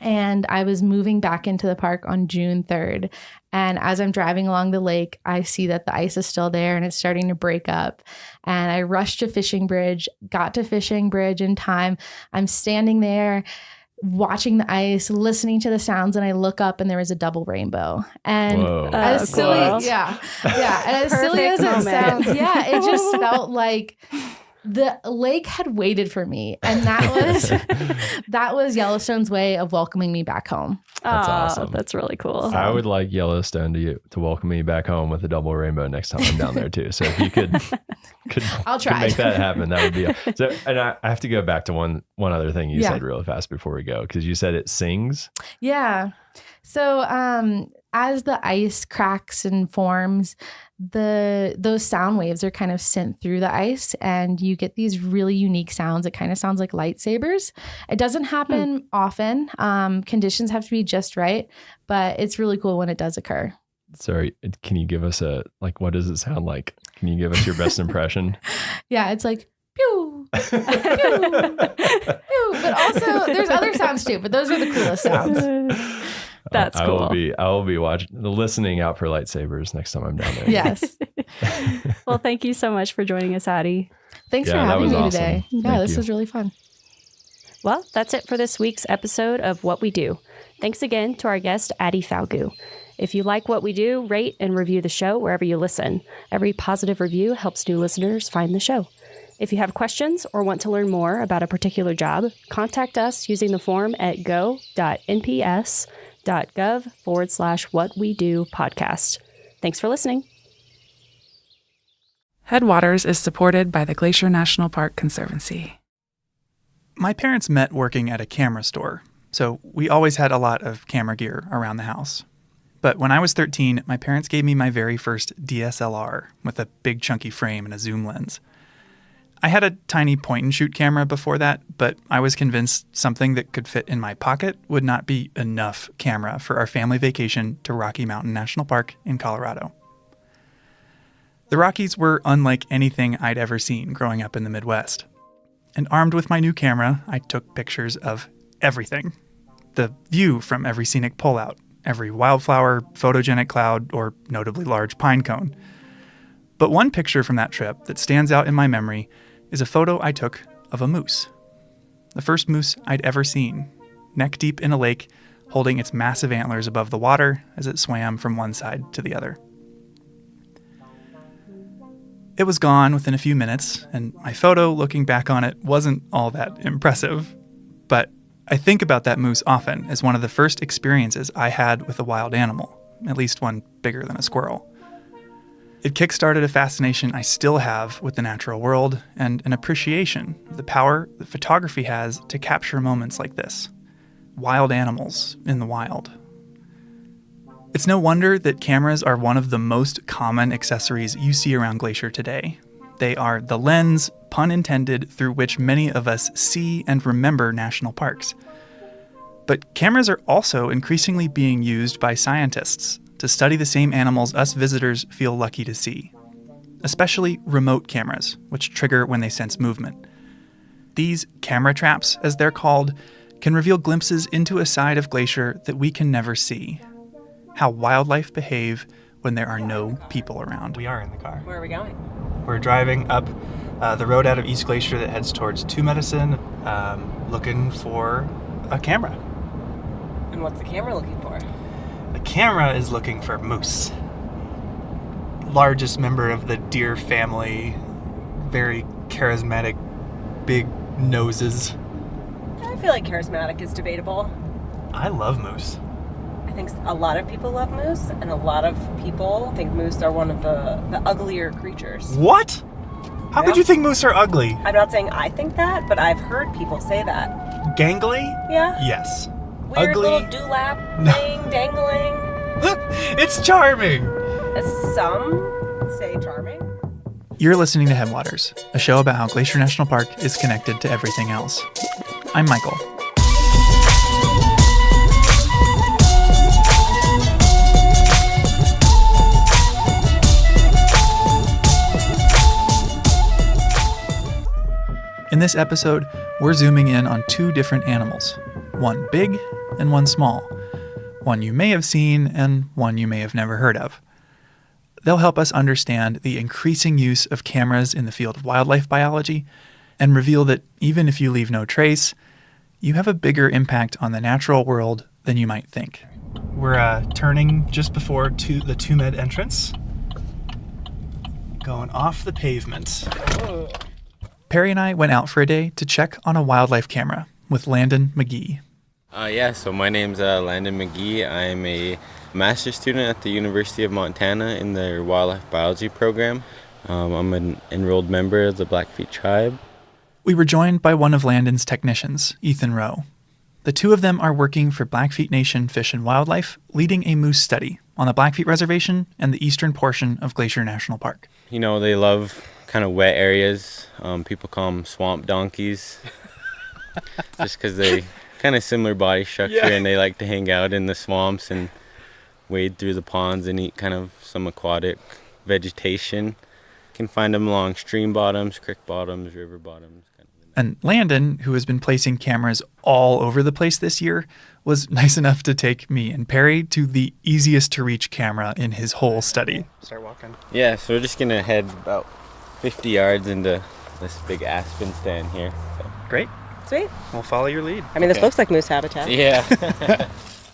Speaker 23: And I was moving back into the park on June 3rd. And as I'm driving along the lake, I see that the ice is still there and it's starting to break up. And I rushed to Fishing Bridge, got to Fishing Bridge in time. I'm standing there watching the ice, listening to the sounds, and I look up and there was a double rainbow. And as silly, and as silly as it sounds, it just felt like the lake had waited for me, and that was Yellowstone's way of welcoming me back home.
Speaker 14: That's awesome.
Speaker 5: That's really cool.
Speaker 14: I would like Yellowstone to welcome me back home with a double rainbow next time I'm down there too. So if you could
Speaker 23: I'll try.
Speaker 14: Could make that happen, that would be so. And I have to go back to one other thing you said really fast before we go, because you said it sings.
Speaker 23: Yeah. So as the ice cracks and forms, those sound waves are kind of sent through the ice, and you get these really unique sounds. It kind of sounds like lightsabers. It doesn't happen often. Conditions have to be just right, but it's really cool when it does occur.
Speaker 14: Sorry, can you give us what does it sound like? Can you give us your best impression?
Speaker 23: Yeah, it's like pew, pew, pew. But also there's other sounds too, but those are the coolest sounds.
Speaker 5: That's cool.
Speaker 14: I will be listening out for lightsabers next time I'm down there.
Speaker 23: Yes.
Speaker 5: Well, thank you so much for joining us, Addie.
Speaker 23: Thanks for having me
Speaker 14: awesome
Speaker 23: today. Yeah, this was really fun.
Speaker 5: Well, that's it for this week's episode of What We Do. Thanks again to our guest, Addie Falgout. If you like what we do, rate and review the show wherever you listen. Every positive review helps new listeners find the show. If you have questions or want to learn more about a particular job, contact us using the form at go.nps.gov/whatwedopodcast. Thanks for listening.
Speaker 15: Headwaters is supported by the Glacier National Park Conservancy. My parents met working at a camera store. so we always had a lot of camera gear around the house. But when I was 13, my parents gave me my very first DSLR with a big chunky frame and a zoom lens. I had a tiny point-and-shoot camera before that, but I was convinced something that could fit in my pocket would not be enough camera for our family vacation to Rocky Mountain National Park in Colorado. The Rockies were unlike anything I'd ever seen growing up in the Midwest. And armed with my new camera, I took pictures of everything. The view from every scenic pullout, every wildflower, photogenic cloud, or notably large pine cone. But one picture from that trip that stands out in my memory is a photo I took of a moose. The first moose I'd ever seen, neck deep in a lake, holding its massive antlers above the water as it swam from one side to the other. It was gone within a few minutes, and my photo, looking back on it, wasn't all that impressive. But I think about that moose often as one of the first experiences I had with a wild animal, at least one bigger than a squirrel. It kickstarted a fascination I still have with the natural world and an appreciation of the power that photography has to capture moments like this. Wild animals in the wild. It's no wonder that cameras are one of the most common accessories you see around Glacier today. They are the lens, pun intended, through which many of us see and remember national parks. But cameras are also increasingly being used by scientists to study the same animals us visitors feel lucky to see, especially remote cameras, which trigger when they sense movement. These camera traps, as they're called, can reveal glimpses into a side of Glacier that we can never see. How wildlife behave when there are no people around.
Speaker 17: We are in the car.
Speaker 8: Where are we going?
Speaker 17: We're driving up the road out of East Glacier that heads towards Two Medicine, looking for a camera.
Speaker 8: And what's the camera looking for?
Speaker 17: The camera is looking for moose. Largest member of the deer family, very charismatic, big noses.
Speaker 8: I feel like charismatic is debatable.
Speaker 17: I love moose.
Speaker 8: I think a lot of people love moose, and a lot of people think moose are one of the uglier creatures.
Speaker 17: What? How could you think moose are ugly?
Speaker 8: I'm not saying I think that, but I've heard people say that.
Speaker 17: Gangly?
Speaker 8: Yeah.
Speaker 17: Yes.
Speaker 8: Weird
Speaker 17: Ugly?
Speaker 8: little dewlap thing, dangling.
Speaker 17: It's charming.
Speaker 8: Some say charming.
Speaker 15: You're listening to Headwaters, a show about how Glacier National Park is connected to everything else. I'm Michael. In this episode, we're zooming in on two different animals, one big and one small, one you may have seen and one you may have never heard of. They'll help us understand the increasing use of cameras in the field of wildlife biology and reveal that even if you leave no trace, you have a bigger impact on the natural world than you might think.
Speaker 17: We're turning just before the Two Med entrance. Going off the pavement.
Speaker 15: Perry and I went out for a day to check on a wildlife camera with Landon McGee.
Speaker 9: So my name's Landon McGee. I'm a master's student at the University of Montana in their wildlife biology program. I'm an enrolled member of the Blackfeet tribe.
Speaker 15: We were joined by one of Landon's technicians, Ethan Rowe. The two of them are working for Blackfeet Nation Fish and Wildlife, leading a moose study on the Blackfeet Reservation and the eastern portion of Glacier National Park.
Speaker 9: You know, they love kind of wet areas. People call them swamp donkeys just because they kind of similar body structure and they like to hang out in the swamps and wade through the ponds and eat kind of some aquatic vegetation. You can find them along stream bottoms, creek bottoms, river bottoms.
Speaker 15: And Landon, who has been placing cameras all over the place this year, was nice enough to take me and Perry to the easiest to reach camera in his whole study.
Speaker 17: Start walking.
Speaker 9: Yeah, so we're just going to head about 50 yards into this big aspen stand here. So.
Speaker 17: Great.
Speaker 8: Sweet.
Speaker 17: We'll follow your lead.
Speaker 8: I mean, this looks like moose habitat.
Speaker 9: Yeah.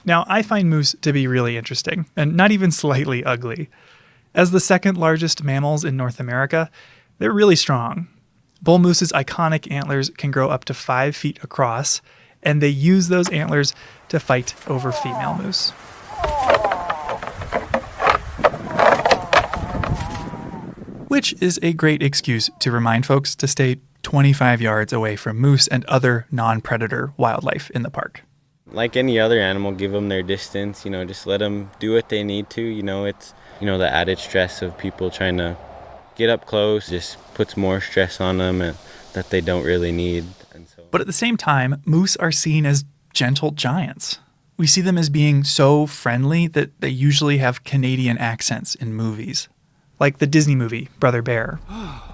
Speaker 15: Now, I find moose to be really interesting and not even slightly ugly. As the second largest mammals in North America, they're really strong. Bull moose's iconic antlers can grow up to 5 feet across, and they use those antlers to fight over female moose. Which is a great excuse to remind folks to stay 25 yards away from moose and other non-predator wildlife in the park.
Speaker 9: like any other animal, give them their distance, just let them do what they need to. It's, the added stress of people trying to get up close just puts more stress on them and that they don't really need.
Speaker 15: But at the same time, moose are seen as gentle giants. We see them as being so friendly that they usually have Canadian accents in movies. Like the Disney movie, Brother Bear.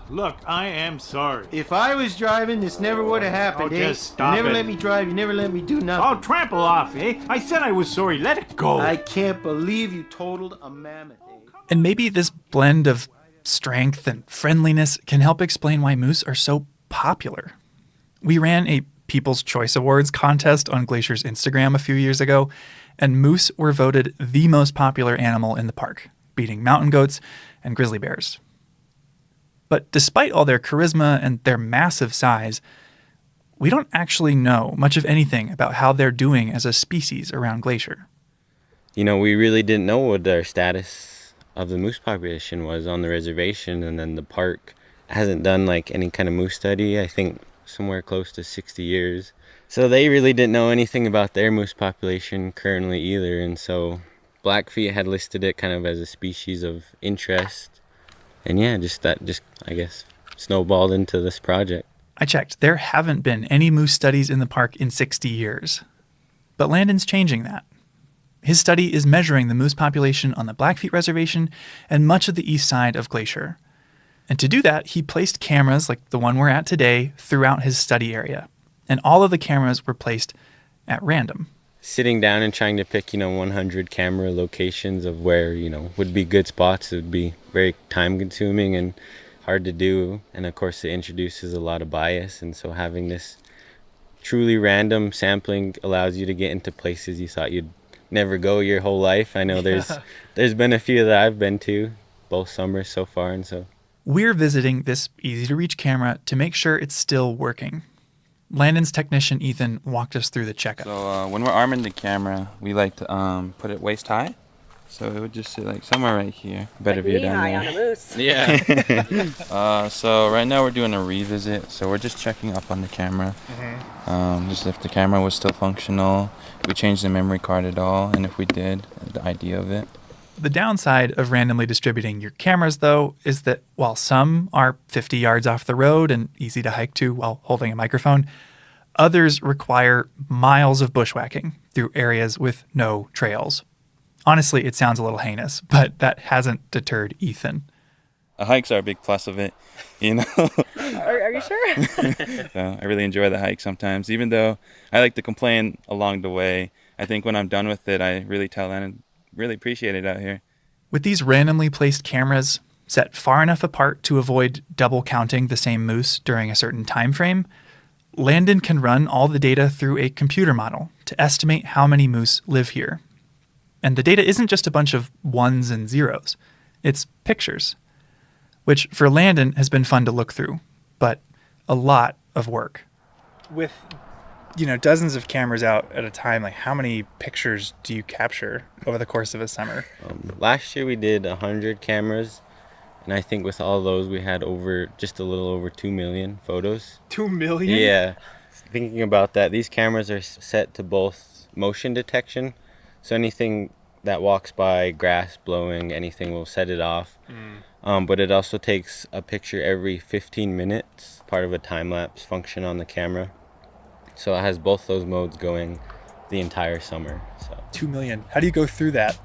Speaker 22: Look, I am sorry.
Speaker 10: If I was driving, this never would have happened,
Speaker 22: Oh,
Speaker 10: eh?
Speaker 22: just stop
Speaker 10: You never
Speaker 22: it.
Speaker 10: let me drive, you never let me do nothing.
Speaker 22: I'll trample off, eh? I said I was sorry. Let it go.
Speaker 10: I can't believe you totaled a mammoth, eh?
Speaker 15: And maybe this blend of strength and friendliness can help explain why moose are so popular. We ran a People's Choice Awards contest on Glacier's Instagram a few years ago, and moose were voted the most popular animal in the park, beating mountain goats and grizzly bears. But despite all their charisma and their massive size, we don't actually know much of anything about how they're doing as a species around Glacier.
Speaker 9: We really didn't know what their status of the moose population was on the reservation, and then the park hasn't done any kind of moose study, I think somewhere close to 60 years. So they really didn't know anything about their moose population currently either, and so Blackfeet had listed it kind of as a species of interest. And yeah, I guess, snowballed into this project.
Speaker 15: I checked. There haven't been any moose studies in the park in 60 years. But Landon's changing that. His study is measuring the moose population on the Blackfeet Reservation and much of the east side of Glacier. And to do that, he placed cameras like the one we're at today throughout his study area. And all of the cameras were placed at random.
Speaker 9: Sitting down and trying to pick, 100 camera locations of where, would be good spots, it would be very time consuming and hard to do. And of course, it introduces a lot of bias. And so having this truly random sampling allows you to get into places you thought you'd never go your whole life. I know there's been a few that I've been to, both summers so far. And so
Speaker 15: we're visiting this easy-to-reach camera to make sure it's still working. Landon's technician, Ethan, walked us through the checkup.
Speaker 13: So when we're arming the camera, we like to put it waist high. So it would just sit somewhere right here. Better view down there.
Speaker 8: On a moose.
Speaker 13: Yeah. So right now we're doing a revisit. So we're just checking up on the camera. Just if the camera was still functional, if we changed the memory card at all, and if we did, the idea of it.
Speaker 15: The downside of randomly distributing your cameras, though, is that while some are 50 yards off the road and easy to hike to while holding a microphone, others require miles of bushwhacking through areas with no trails. Honestly, it sounds a little heinous, but that hasn't deterred Ethan.
Speaker 13: Hikes are a big plus of it,
Speaker 8: Are you sure?
Speaker 13: So I really enjoy the hike sometimes, even though I like to complain along the way. I think when I'm done with it, I really tell Lennon really appreciate it out here.
Speaker 15: With these randomly placed cameras set far enough apart to avoid double counting the same moose during a certain time frame, Landon can run all the data through a computer model to estimate how many moose live here. And the data isn't just a bunch of ones and zeros. It's pictures, which for Landon has been fun to look through, but a lot of work.
Speaker 17: With dozens of cameras out at a time, how many pictures do you capture over the course of a summer?
Speaker 9: Last year we did 100 cameras, and I think with all those we had just a little over 2 million photos.
Speaker 17: 2 million?
Speaker 9: Yeah. Thinking about that, these cameras are set to both motion detection, so anything that walks by, grass blowing, anything will set it off. But it also takes a picture every 15 minutes, part of a time-lapse function on the camera. So it has both those modes going the entire summer. So
Speaker 17: 2 million. How do you go through that?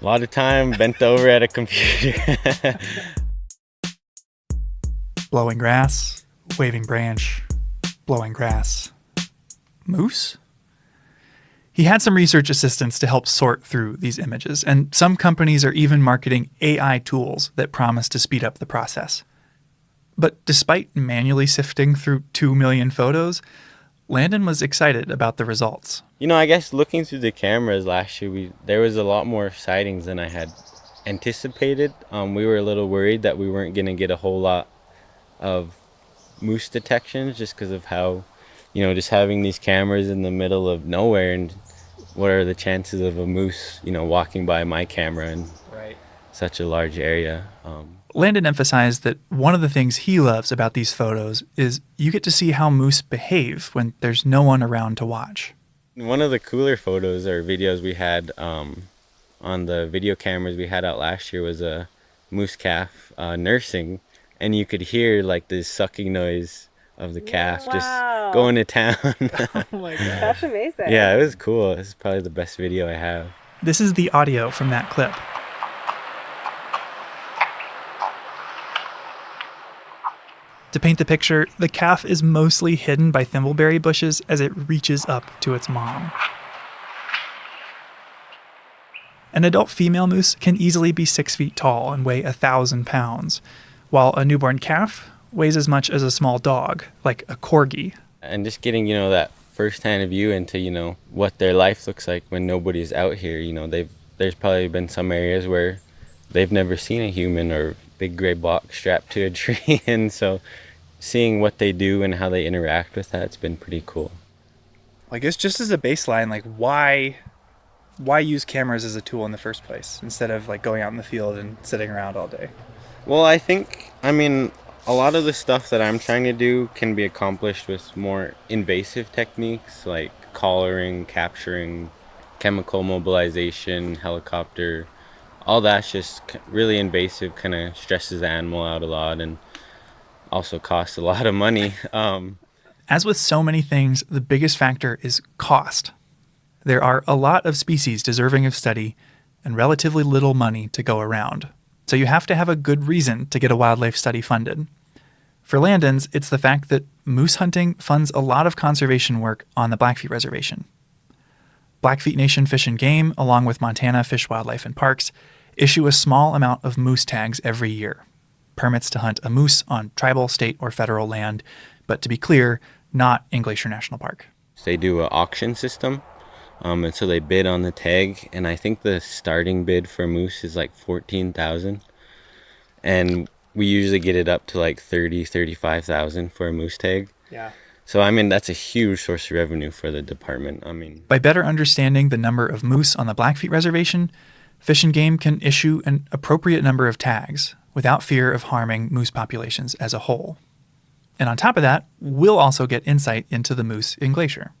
Speaker 9: A lot of time bent over at a computer.
Speaker 15: Blowing grass, waving branch, blowing grass. Moose? He had some research assistants to help sort through these images, and some companies are even marketing AI tools that promise to speed up the process. But despite manually sifting through 2 million photos, Landon was excited about the results.
Speaker 9: I guess looking through the cameras last year, there was a lot more sightings than I had anticipated. We were a little worried that we weren't going to get a whole lot of moose detections just because of how, just having these cameras in the middle of nowhere, and what are the chances of a moose, walking by my camera in such a large area.
Speaker 15: Landon emphasized that one of the things he loves about these photos is you get to see how moose behave when there's no one around to watch.
Speaker 9: One of the cooler photos or videos we had on the video cameras we had out last year was a moose calf nursing, and you could hear like this sucking noise of the calf just going to town.
Speaker 17: Oh my god.
Speaker 8: That's amazing.
Speaker 9: Yeah, it was cool. It's probably the best video I have.
Speaker 15: This is the audio from that clip. To paint the picture, the calf is mostly hidden by thimbleberry bushes as it reaches up to its mom. An adult female moose can easily be 6 feet tall and weigh 1,000 pounds, while a newborn calf weighs as much as a small dog, like a corgi.
Speaker 9: And just getting, that first-hand view into, what their life looks like when nobody's out here. There's probably been some areas where they've never seen a human or big gray block strapped to a tree, and so seeing what they do and how they interact with that's been pretty cool.
Speaker 17: I guess just as a baseline, like why use cameras as a tool in the first place instead of like going out in the field and sitting around all day?
Speaker 9: Well, a lot of the stuff that I'm trying to do can be accomplished with more invasive techniques like collaring, capturing, chemical mobilization, helicopter. All that's just really invasive, kind of stresses the animal out a lot and also costs a lot of money.
Speaker 15: As with so many things, the biggest factor is cost. There are a lot of species deserving of study and relatively little money to go around. So you have to have a good reason to get a wildlife study funded. For Landon's, it's the fact that moose hunting funds a lot of conservation work on the Blackfeet Reservation. Blackfeet Nation Fish and Game, along with Montana Fish, Wildlife, and Parks, issue a small amount of moose tags every year. Permits to hunt a moose on tribal, state, or federal land, but to be clear, not in Glacier National Park.
Speaker 9: They do an auction system, and so they bid on the tag, and I think the starting bid for moose is like $14,000, and we usually get it up to like $35,000 for a moose tag.
Speaker 17: Yeah.
Speaker 9: So, that's a huge source of revenue for the department.
Speaker 15: By better understanding the number of moose on the Blackfeet Reservation, Fish and Game can issue an appropriate number of tags without fear of harming moose populations as a whole. And on top of that, we'll also get insight into the moose in Glacier,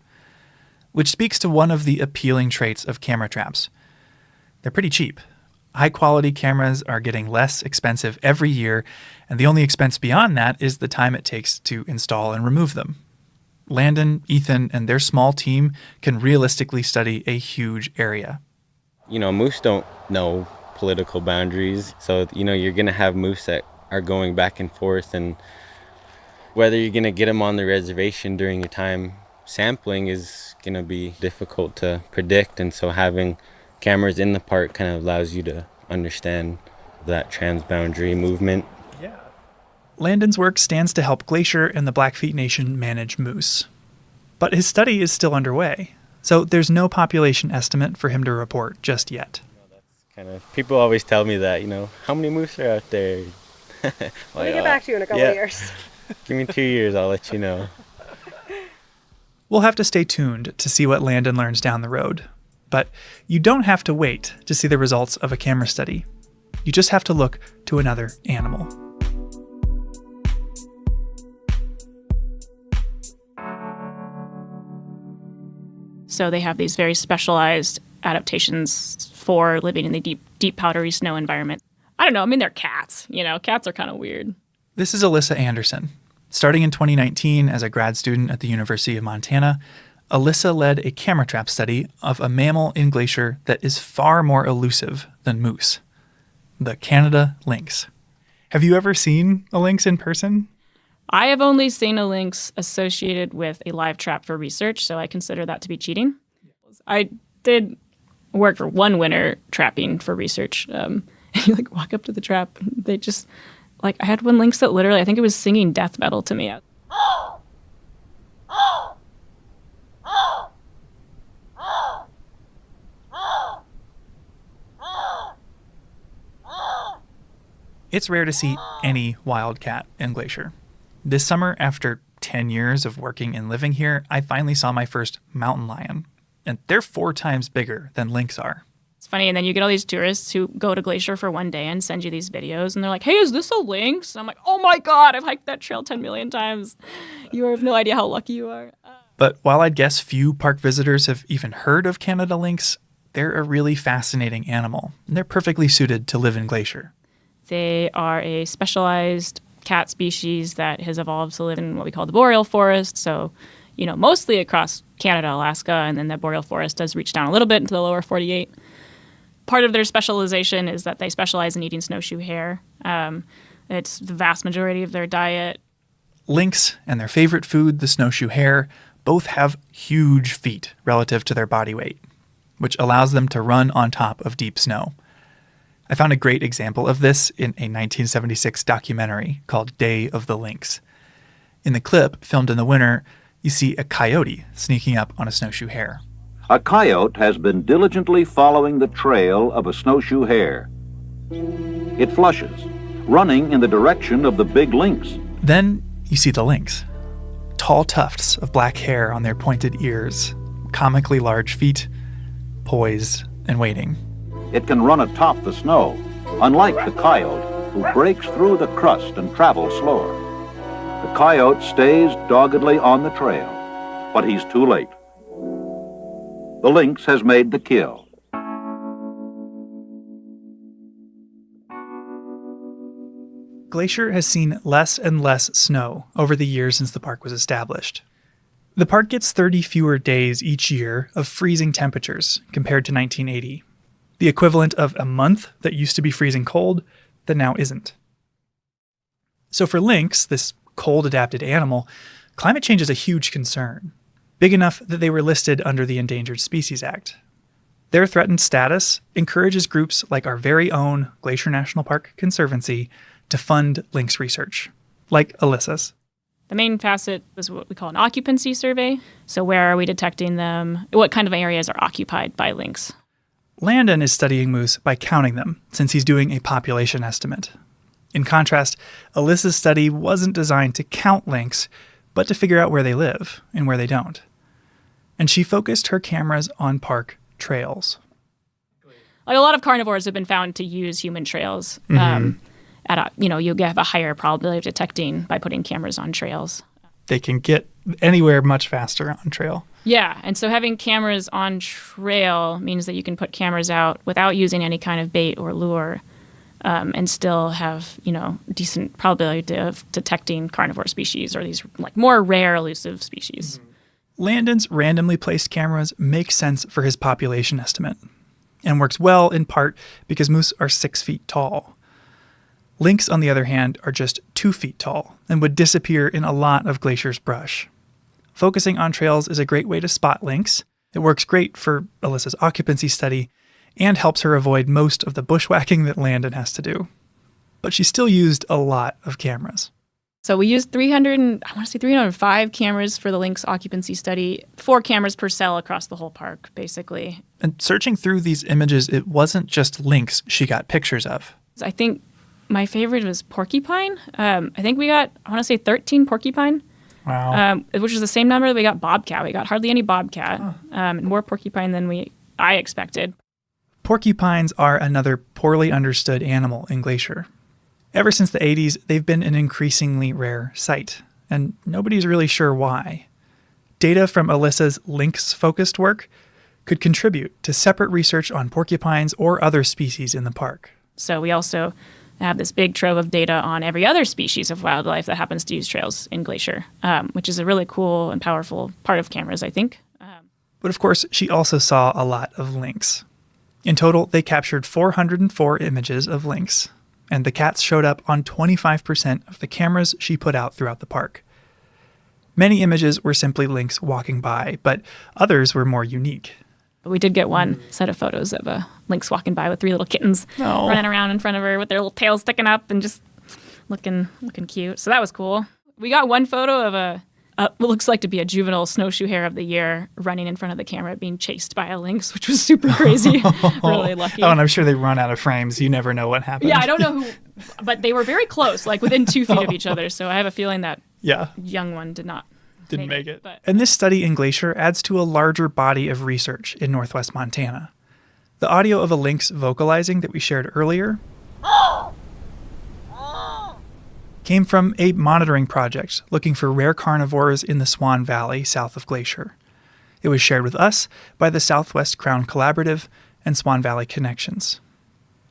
Speaker 15: which speaks to one of the appealing traits of camera traps. They're pretty cheap. High-quality cameras are getting less expensive every year, and the only expense beyond that is the time it takes to install and remove them. Landon, Ethan, and their small team can realistically study a huge area.
Speaker 9: Moose don't know political boundaries, so, you're going to have moose that are going back and forth, and whether you're going to get them on the reservation during your time sampling is going to be difficult to predict, and so having cameras in the park kind of allows you to understand that transboundary movement.
Speaker 15: Yeah. Landon's work stands to help Glacier and the Blackfeet Nation manage moose. But his study is still underway, so there's no population estimate for him to report just yet.
Speaker 9: People always tell me that, how many moose are out there?
Speaker 8: Let me get back to you in a couple of years.
Speaker 9: Give me 2 years, I'll let you know.
Speaker 15: We'll have to stay tuned to see what Landon learns down the road. But you don't have to wait to see the results of a camera study. You just have to look to another animal.
Speaker 1: So they have these very specialized adaptations for living in the deep powdery snow environment. I don't know. They're cats. Cats are kind of weird.
Speaker 15: This is Alyssa Anderson. Starting in 2019 as a grad student at the University of Montana, Alyssa led a camera trap study of a mammal in Glacier that is far more elusive than moose, the Canada lynx. Have you ever seen a lynx in person?
Speaker 1: I have only seen a lynx associated with a live trap for research, so I consider that to be cheating. I did work for one winter trapping for research. You walk up to the trap, and they just I had one lynx that literally, I think it was singing death metal to me.
Speaker 15: It's rare to see any wildcat in Glacier. This summer, after 10 years of working and living here, I finally saw my first mountain lion. And they're 4 times bigger than lynx are.
Speaker 1: It's funny, and then you get all these tourists who go to Glacier for one day and send you these videos, and they're like, hey, is this a lynx? And I'm like, oh my God, I've hiked that trail 10 million times. You have no idea how lucky you are.
Speaker 15: But while I'd guess few park visitors have even heard of Canada lynx, they're a really fascinating animal, and they're perfectly suited to live in Glacier.
Speaker 1: They are a specialized cat species that has evolved to live in what we call the boreal forest, so, mostly across Canada, Alaska, and then the boreal forest does reach down a little bit into the lower 48. Part of their specialization is that they specialize in eating snowshoe hare. It's the vast majority of their diet.
Speaker 15: Lynx and their favorite food, the snowshoe hare, both have huge feet relative to their body weight, which allows them to run on top of deep snow. I found a great example of this in a 1976 documentary called Day of the Lynx. In the clip, filmed in the winter, you see a coyote sneaking up on a snowshoe hare.
Speaker 2: A coyote has been diligently following the trail of a snowshoe hare. It flushes, running in the direction of the big lynx.
Speaker 15: Then you see the lynx. Tall tufts of black hair on their pointed ears, comically large feet, poised and waiting.
Speaker 2: It can run atop the snow, unlike the coyote, who breaks through the crust and travels slower. The coyote stays doggedly on the trail, but he's too late. The lynx has made the kill.
Speaker 15: Glacier has seen less and less snow over the years since the park was established. The park gets 30 fewer days each year of freezing temperatures compared to 1980, the equivalent of a month that used to be freezing cold that now isn't. So for lynx, this cold-adapted animal, climate change is a huge concern, big enough that they were listed under the Endangered Species Act. Their threatened status encourages groups like our very own Glacier National Park Conservancy to fund lynx research, like Alyssa's.
Speaker 1: The main facet is what we call an occupancy survey. So where are we detecting them? What kind of areas are occupied by lynx?
Speaker 15: Landon is studying moose by counting them, since he's doing a population estimate. In contrast, Alyssa's study wasn't designed to count lynx, but to figure out where they live and where they don't. And she focused her cameras on park trails.
Speaker 1: Like a lot of carnivores have been found to use human trails. You'll have a higher probability of detecting by putting cameras on trails.
Speaker 15: They can get anywhere much faster on trail.
Speaker 1: Yeah, and so having cameras on trail means that you can put cameras out without using any kind of bait or lure, and still have, decent probability of detecting carnivore species or these more rare elusive species.
Speaker 15: Landon's randomly placed cameras make sense for his population estimate and works well in part because moose are 6 feet tall. Lynx, on the other hand, are just 2 feet tall and would disappear in a lot of Glacier's brush. Focusing on trails is a great way to spot lynx. It works great for Alyssa's occupancy study and helps her avoid most of the bushwhacking that Landon has to do. But she still used a lot of cameras.
Speaker 1: So we used 305 cameras for the lynx occupancy study, 4 cameras per cell across the whole park, basically.
Speaker 15: And searching through these images, it wasn't just lynx she got pictures of.
Speaker 1: I think my favorite was porcupine. I think we got, 13 porcupine.
Speaker 15: Wow.
Speaker 1: Which is the same number that we got bobcat. We got hardly any bobcat, more porcupine than I expected.
Speaker 15: Porcupines are another poorly understood animal in Glacier. Ever since the 80s, they've been an increasingly rare sight, and nobody's really sure why. Data from Alyssa's lynx-focused work could contribute to separate research on porcupines or other species in the park.
Speaker 1: So we also have this big trove of data on every other species of wildlife that happens to use trails in Glacier, which is a really cool and powerful part of cameras, I think.
Speaker 15: But of course, she also saw a lot of lynx. In total, they captured 404 images of lynx, and the cats showed up on 25% of the cameras she put out throughout the park. Many images were simply lynx walking by, but others were more unique.
Speaker 1: We did get one set of photos of a lynx walking by with 3 little kittens running around in front of her with their little tails sticking up and just looking cute. So that was cool. We got one photo of what looks like to be a juvenile snowshoe hare of the year running in front of the camera being chased by a lynx, which was super crazy. Really lucky.
Speaker 15: Oh, and I'm sure they run out of frames. You never know what happened.
Speaker 1: Yeah, I don't know who, but they were very close, within 2 feet of each other. So I have a feeling that young one didn't make it. But.
Speaker 15: And this study in Glacier adds to a larger body of research in northwest Montana. The audio of a lynx vocalizing that we shared earlier came from a monitoring project looking for rare carnivores in the Swan Valley south of Glacier. It was shared with us by the Southwest Crown Collaborative and Swan Valley Connections.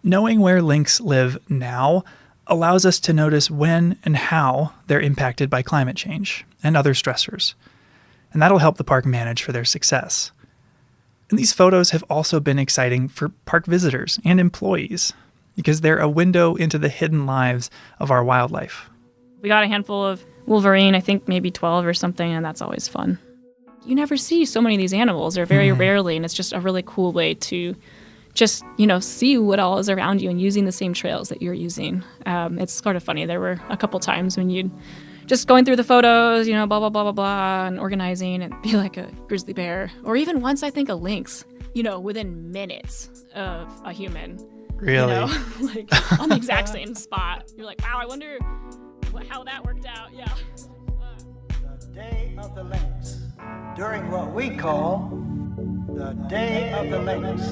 Speaker 15: Knowing where lynx live now allows us to notice when and how they're impacted by climate change and other stressors. And that'll help the park manage for their success. And these photos have also been exciting for park visitors and employees because they're a window into the hidden lives of our wildlife.
Speaker 1: We got a handful of wolverine, I think maybe 12 or something, and that's always fun. You never see so many of these animals, or very rarely, and it's just a really cool way to just, see what all is around you and using the same trails that you're using. It's sort of funny. There were a couple times when you'd just going through the photos, blah, blah, blah, blah, blah, and organizing and be like a grizzly bear. Or even once, I think, a lynx, within minutes of a human.
Speaker 15: Really?
Speaker 1: Like on the exact same spot. You're like, wow, I wonder how that worked out. Yeah.
Speaker 10: The Day of the Lynx, during what we call the Day of the Lynx.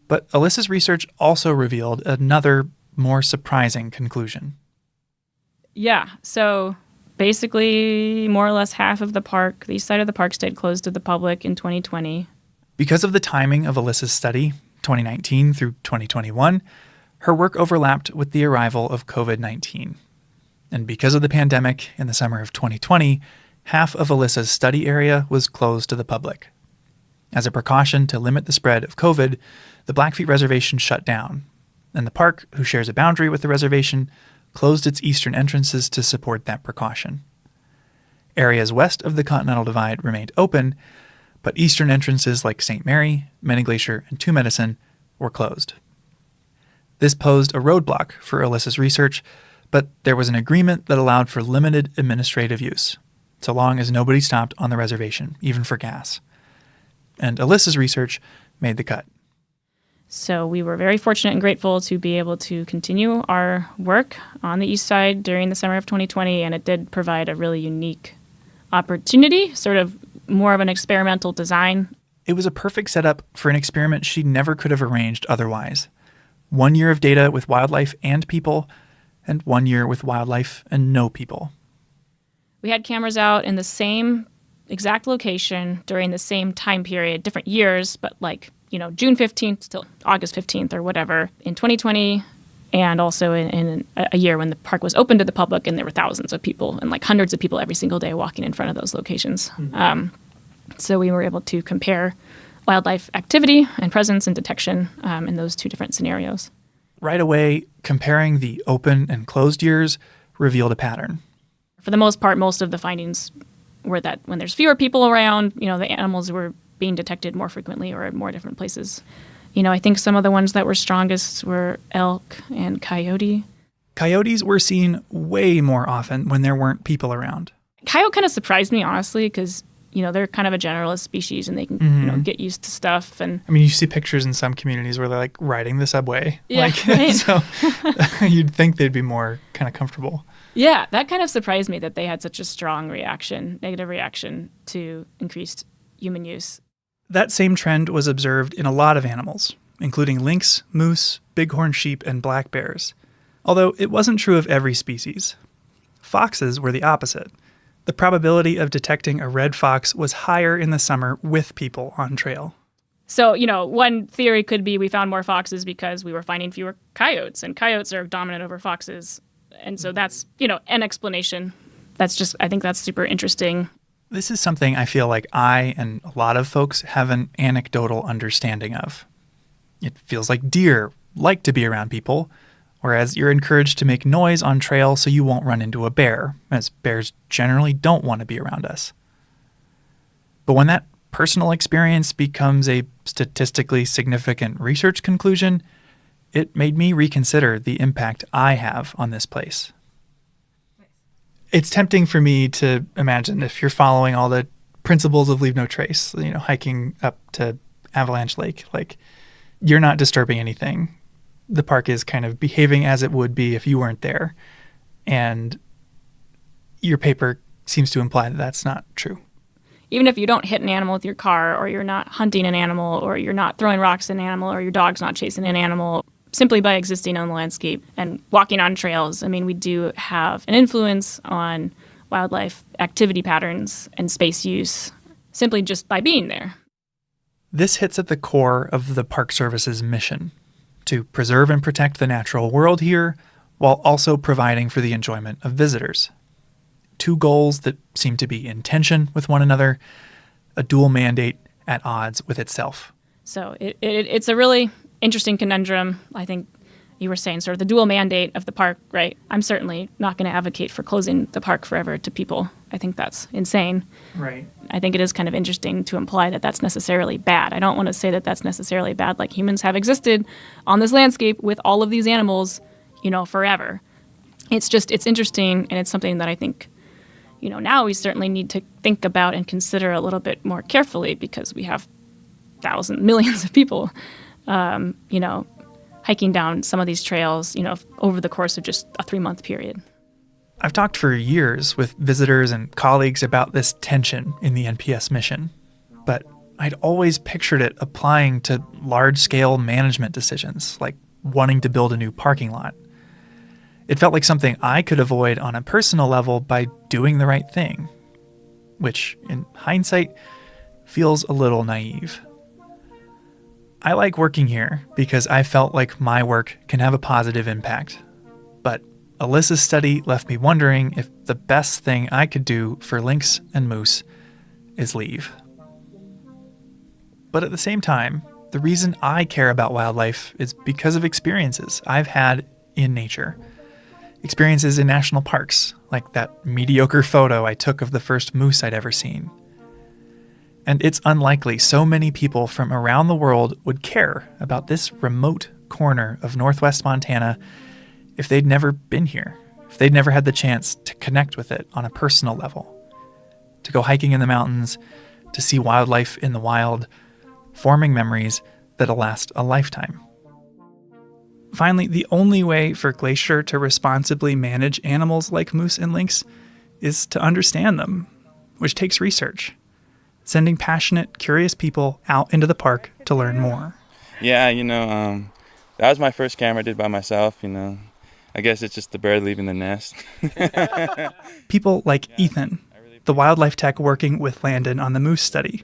Speaker 15: But Alyssa's research also revealed another, more surprising conclusion.
Speaker 1: Yeah, so basically more or less half of the east side of the park stayed closed to the public in 2020.
Speaker 15: Because of the timing of Alyssa's study, 2019 through 2021, her work overlapped with the arrival of COVID-19. And because of the pandemic in the summer of 2020, half of Alyssa's study area was closed to the public. As a precaution to limit the spread of COVID, the Blackfeet Reservation shut down, and the park, who shares a boundary with the reservation, closed its eastern entrances to support that precaution. Areas west of the Continental Divide remained open, but eastern entrances like St. Mary, Many Glacier, and Two Medicine were closed. This posed a roadblock for Alyssa's research, but there was an agreement that allowed for limited administrative use, so long as nobody stopped on the reservation, even for gas. And Alyssa's research made the cut.
Speaker 1: So we were very fortunate and grateful to be able to continue our work on the east side during the summer of 2020, and it did provide a really unique opportunity, sort of more of an experimental design.
Speaker 15: It was a perfect setup for an experiment she never could have arranged otherwise. 1 year of data with wildlife and people, and 1 year with wildlife and no people.
Speaker 1: We had cameras out in the same exact location during the same time period, different years, but June 15th till August 15th or whatever in 2020, and also in a year when the park was open to the public and there were thousands of people and hundreds of people every single day walking in front of those locations. Mm-hmm. So we were able to compare wildlife activity and presence and detection in those two different scenarios.
Speaker 15: Right away, comparing the open and closed years revealed a pattern.
Speaker 1: For the most part, most of the findings were that when there's fewer people around, the animals were being detected more frequently or in more different places. I think some of the ones that were strongest were elk and coyote.
Speaker 15: Coyotes were seen way more often when there weren't people around.
Speaker 1: Coyote kind of surprised me, honestly, because, they're kind of a generalist species and they can, get used to stuff. And
Speaker 15: you see pictures in some communities where they're riding the subway.
Speaker 1: Yeah, right.
Speaker 15: So you'd think they'd be more kind of comfortable.
Speaker 1: Yeah, that kind of surprised me that they had such a strong negative reaction to increased human use.
Speaker 15: That same trend was observed in a lot of animals, including lynx, moose, bighorn sheep, and black bears. Although it wasn't true of every species. Foxes were the opposite. The probability of detecting a red fox was higher in the summer with people on trail.
Speaker 1: So, one theory could be we found more foxes because we were finding fewer coyotes, and coyotes are dominant over foxes. And so that's, an explanation. I think that's super interesting.
Speaker 15: This is something I feel like I and a lot of folks have an anecdotal understanding of. It feels like deer like to be around people, whereas you're encouraged to make noise on trail so you won't run into a bear, as bears generally don't want to be around us. But when that personal experience becomes a statistically significant research conclusion, it made me reconsider the impact I have on this place. It's tempting for me to imagine if you're following all the principles of leave no trace, hiking up to Avalanche Lake, you're not disturbing anything. The park is kind of behaving as it would be if you weren't there. And your paper seems to imply that that's not true.
Speaker 1: Even if you don't hit an animal with your car, or you're not hunting an animal, or you're not throwing rocks at an animal, or your dog's not chasing an animal, simply by existing on the landscape and walking on trails, I mean, we do have an influence on wildlife activity patterns and space use simply just by being there.
Speaker 15: This hits at the core of the Park Service's mission, to preserve and protect the natural world here while also providing for the enjoyment of visitors. Two goals that seem to be in tension with one another, a dual mandate at odds with itself.
Speaker 1: So it's a really interesting conundrum. I think you were saying sort of the dual mandate of the park, right? I'm certainly not going to advocate for closing the park forever to people. I think that's insane.
Speaker 15: Right.
Speaker 1: I think it is kind of interesting to imply that that's necessarily bad. I don't want to say that that's necessarily bad, like humans have existed on this landscape with all of these animals, forever. It's interesting, and it's something that I think, now we certainly need to think about and consider a little bit more carefully, because we have millions of people, hiking down some of these trails, over the course of just a 3-month period.
Speaker 15: I've talked for years with visitors and colleagues about this tension in the NPS mission, but I'd always pictured it applying to large-scale management decisions, like wanting to build a new parking lot. It felt like something I could avoid on a personal level by doing the right thing, which, in hindsight, feels a little naive. I like working here because I felt like my work can have a positive impact. But Alyssa's study left me wondering if the best thing I could do for lynx and moose is leave. But at the same time, the reason I care about wildlife is because of experiences I've had in nature. Experiences in national parks, like that mediocre photo I took of the first moose I'd ever seen. And it's unlikely so many people from around the world would care about this remote corner of northwest Montana if they'd never been here, if they'd never had the chance to connect with it on a personal level, to go hiking in the mountains, to see wildlife in the wild, forming memories that'll last a lifetime. Finally, the only way for Glacier to responsibly manage animals like moose and lynx is to understand them, which takes research. Sending passionate, curious people out into the park to learn more.
Speaker 13: Yeah, that was my first camera I did by myself, I guess it's just the bird leaving the nest.
Speaker 15: People like Ethan, the wildlife tech working with Landon on the moose study.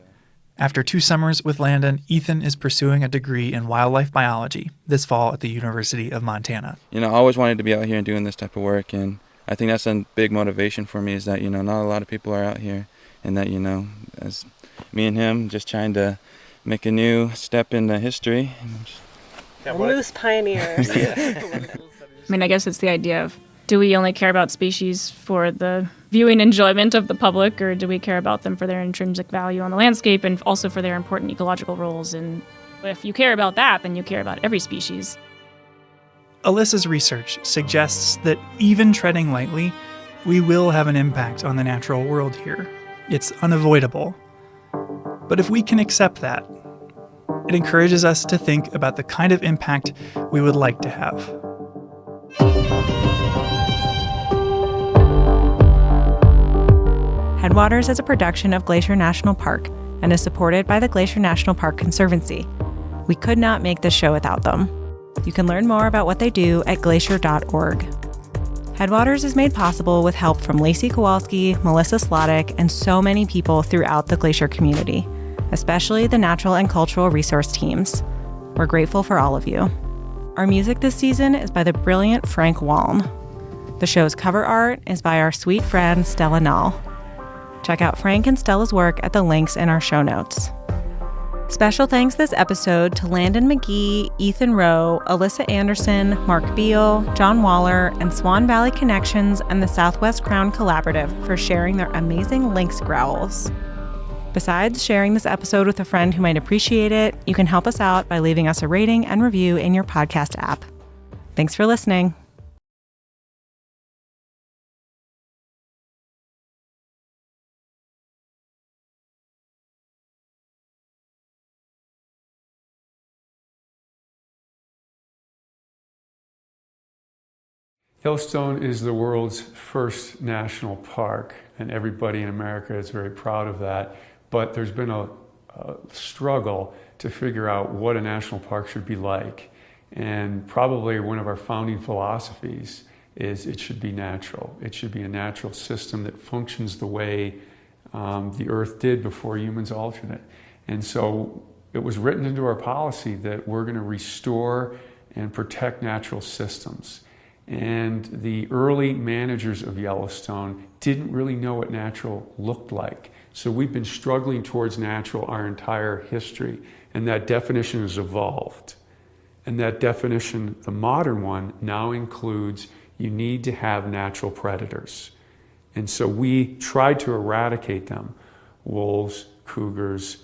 Speaker 15: After 2 summers with Landon, Ethan is pursuing a degree in wildlife biology this fall at the University of Montana.
Speaker 13: I always wanted to be out here and doing this type of work, and I think that's a big motivation for me is that, not a lot of people are out here, and that, as me and him just trying to make a new step into history.
Speaker 8: Moose pioneers.
Speaker 1: I guess it's the idea of, do we only care about species for the viewing enjoyment of the public, or do we care about them for their intrinsic value on the landscape and also for their important ecological roles? And if you care about that, then you care about every species.
Speaker 15: Alyssa's research suggests that even treading lightly, we will have an impact on the natural world here. It's unavoidable. But if we can accept that, it encourages us to think about the kind of impact we would like to have.
Speaker 16: Headwaters is a production of Glacier National Park and is supported by the Glacier National Park Conservancy. We could not make this show without them. You can learn more about what they do at glacier.org. Headwaters is made possible with help from Lacey Kowalski, Melissa Slottick, and so many people throughout the Glacier community, especially the natural and cultural resource teams. We're grateful for all of you. Our music this season is by the brilliant Frank Waln. The show's cover art is by our sweet friend Stella Nall. Check out Frank and Stella's work at the links in our show notes. Special thanks this episode to Landon McGee, Ethan Rowe, Alyssa Anderson, Mark Beal, John Waller, and Swan Valley Connections and the Southwest Crown Collaborative for sharing their amazing lynx growls. Besides sharing this episode with a friend who might appreciate it, you can help us out by leaving us a rating and review in your podcast app. Thanks for listening.
Speaker 18: Yellowstone is the world's first national park, and everybody in America is very proud of that. But there's been a struggle to figure out what a national park should be like. And probably one of our founding philosophies is it should be natural. It should be a natural system that functions the way the Earth did before humans altered it. And so it was written into our policy that we're going to restore and protect natural systems. And the early managers of Yellowstone didn't really know what natural looked like. So we've been struggling towards natural our entire history, and that definition has evolved. And that definition, the modern one, now includes you need to have natural predators. And so we tried to eradicate them: wolves, cougars,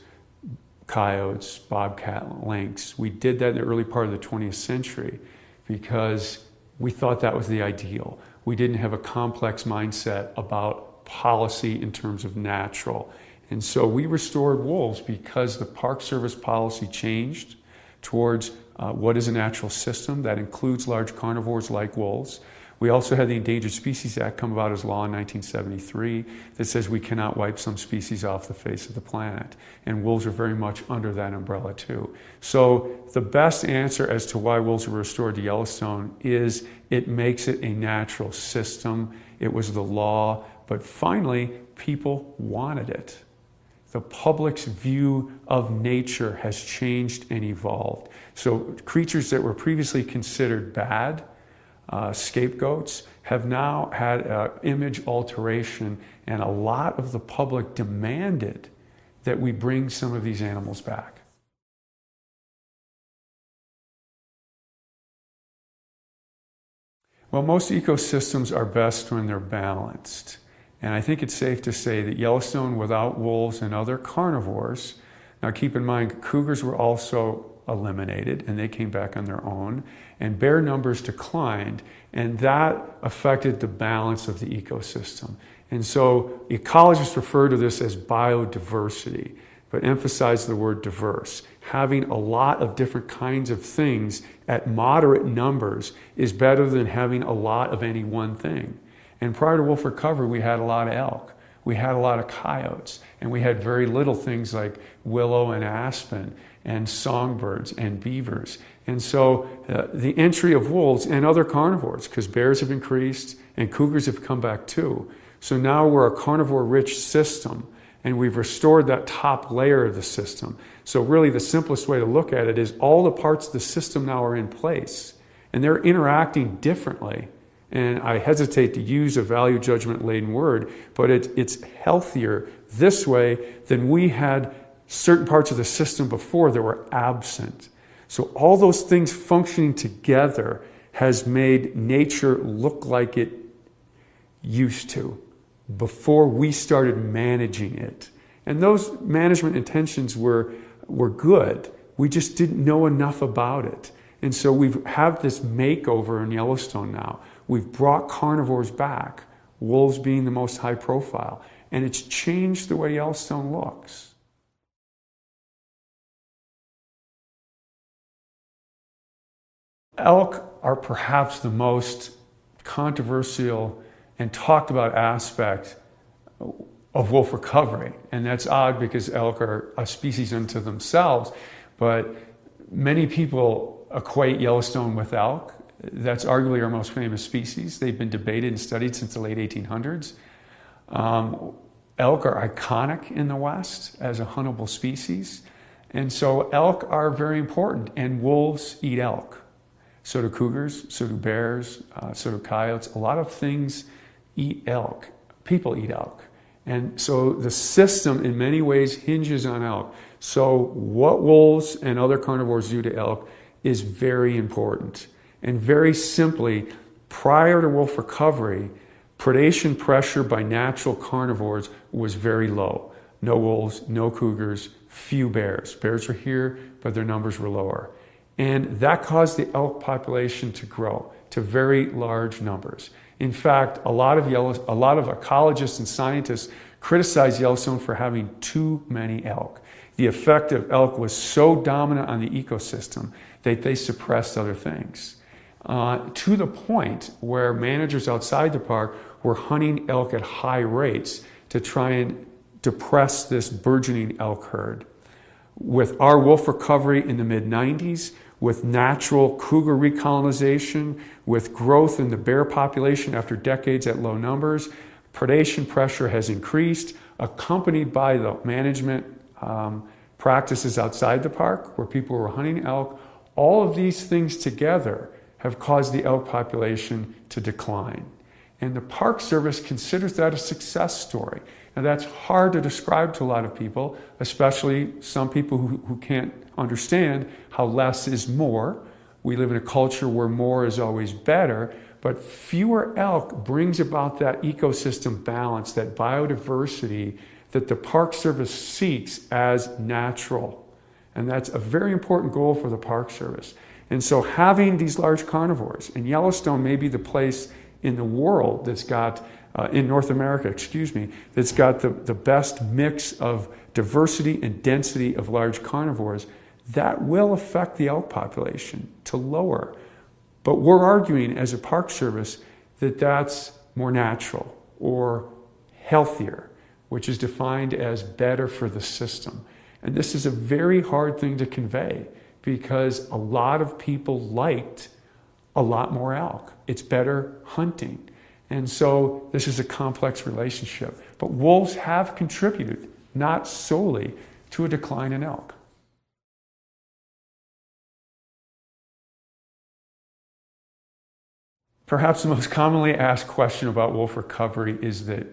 Speaker 18: coyotes, bobcat, lynx. We did that in the early part of the 20th century because we thought that was the ideal. We didn't have a complex mindset about policy in terms of natural. And so we restored wolves because the Park Service policy changed towards what is a natural system that includes large carnivores like wolves. We also had the Endangered Species Act come about as law in 1973 that says we cannot wipe some species off the face of the planet. And wolves are very much under that umbrella too. So the best answer as to why wolves were restored to Yellowstone is it makes it a natural system. It was the law, but finally people wanted it. The public's view of nature has changed and evolved. So creatures that were previously considered bad, scapegoats, have now had image alteration, and a lot of the public demanded that we bring some of these animals back. Well, most ecosystems are best when they're balanced. And I think it's safe to say that Yellowstone, without wolves and other carnivores, now keep in mind cougars were also eliminated and they came back on their own, and bear numbers declined, and that affected the balance of the ecosystem. And so ecologists refer to this as biodiversity, but emphasize the word diverse. Having a lot of different kinds of things at moderate numbers is better than having a lot of any one thing. And prior to wolf recovery, we had a lot of elk, we had a lot of coyotes, and we had very little things like willow and aspen and songbirds and beavers. And so the entry of wolves and other carnivores, because bears have increased and cougars have come back too. So now we're a carnivore-rich system, and we've restored that top layer of the system. So really the simplest way to look at it is all the parts of the system now are in place, and they're interacting differently. And I hesitate to use a value judgment-laden word, but it's healthier this way than we had certain parts of the system before that were absent. So all those things functioning together has made nature look like it used to before we started managing it. And those management intentions were good. We just didn't know enough about it. And so we have this makeover in Yellowstone now. We've brought carnivores back, wolves being the most high profile, and it's changed the way Yellowstone looks. Elk are perhaps the most controversial and talked about aspect of wolf recovery. And that's odd because elk are a species unto themselves, but many people equate Yellowstone with elk. That's arguably our most famous species. They've been debated and studied since the late 1800s. Elk are iconic in the West as a huntable species. And so elk are very important, and wolves eat elk. So do cougars, so do bears, so do coyotes. A lot of things eat elk. People eat elk. And so the system in many ways hinges on elk. So what wolves and other carnivores do to elk is very important. And very simply, prior to wolf recovery, predation pressure by natural carnivores was very low. No wolves, no cougars, few bears. Bears were here, but their numbers were lower. And that caused the elk population to grow to very large numbers. In fact, a lot of ecologists and scientists criticize Yellowstone for having too many elk. The effect of elk was so dominant on the ecosystem that they suppressed other things. To the point where managers outside the park were hunting elk at high rates to try and depress this burgeoning elk herd. With our wolf recovery in the mid-90s, with natural cougar recolonization, with growth in the bear population after decades at low numbers. Predation pressure has increased, accompanied by the management practices outside the park where people were hunting elk. All of these things together have caused the elk population to decline. And the Park Service considers that a success story. Now that's hard to describe to a lot of people, especially some people who can't understand how less is more. We live in a culture where more is always better, but fewer elk brings about that ecosystem balance, that biodiversity that the Park Service seeks as natural. And that's a very important goal for the Park Service. And so having these large carnivores, and Yellowstone may be the place in the world that's got, in North America, that's got the best mix of diversity and density of large carnivores, that will affect the elk population to lower. But we're arguing as a Park Service that that's more natural or healthier, which is defined as better for the system. And this is a very hard thing to convey because a lot of people liked a lot more elk. It's better hunting. And so this is a complex relationship. But wolves have contributed, not solely, to a decline in elk. Perhaps the most commonly asked question about wolf recovery is that,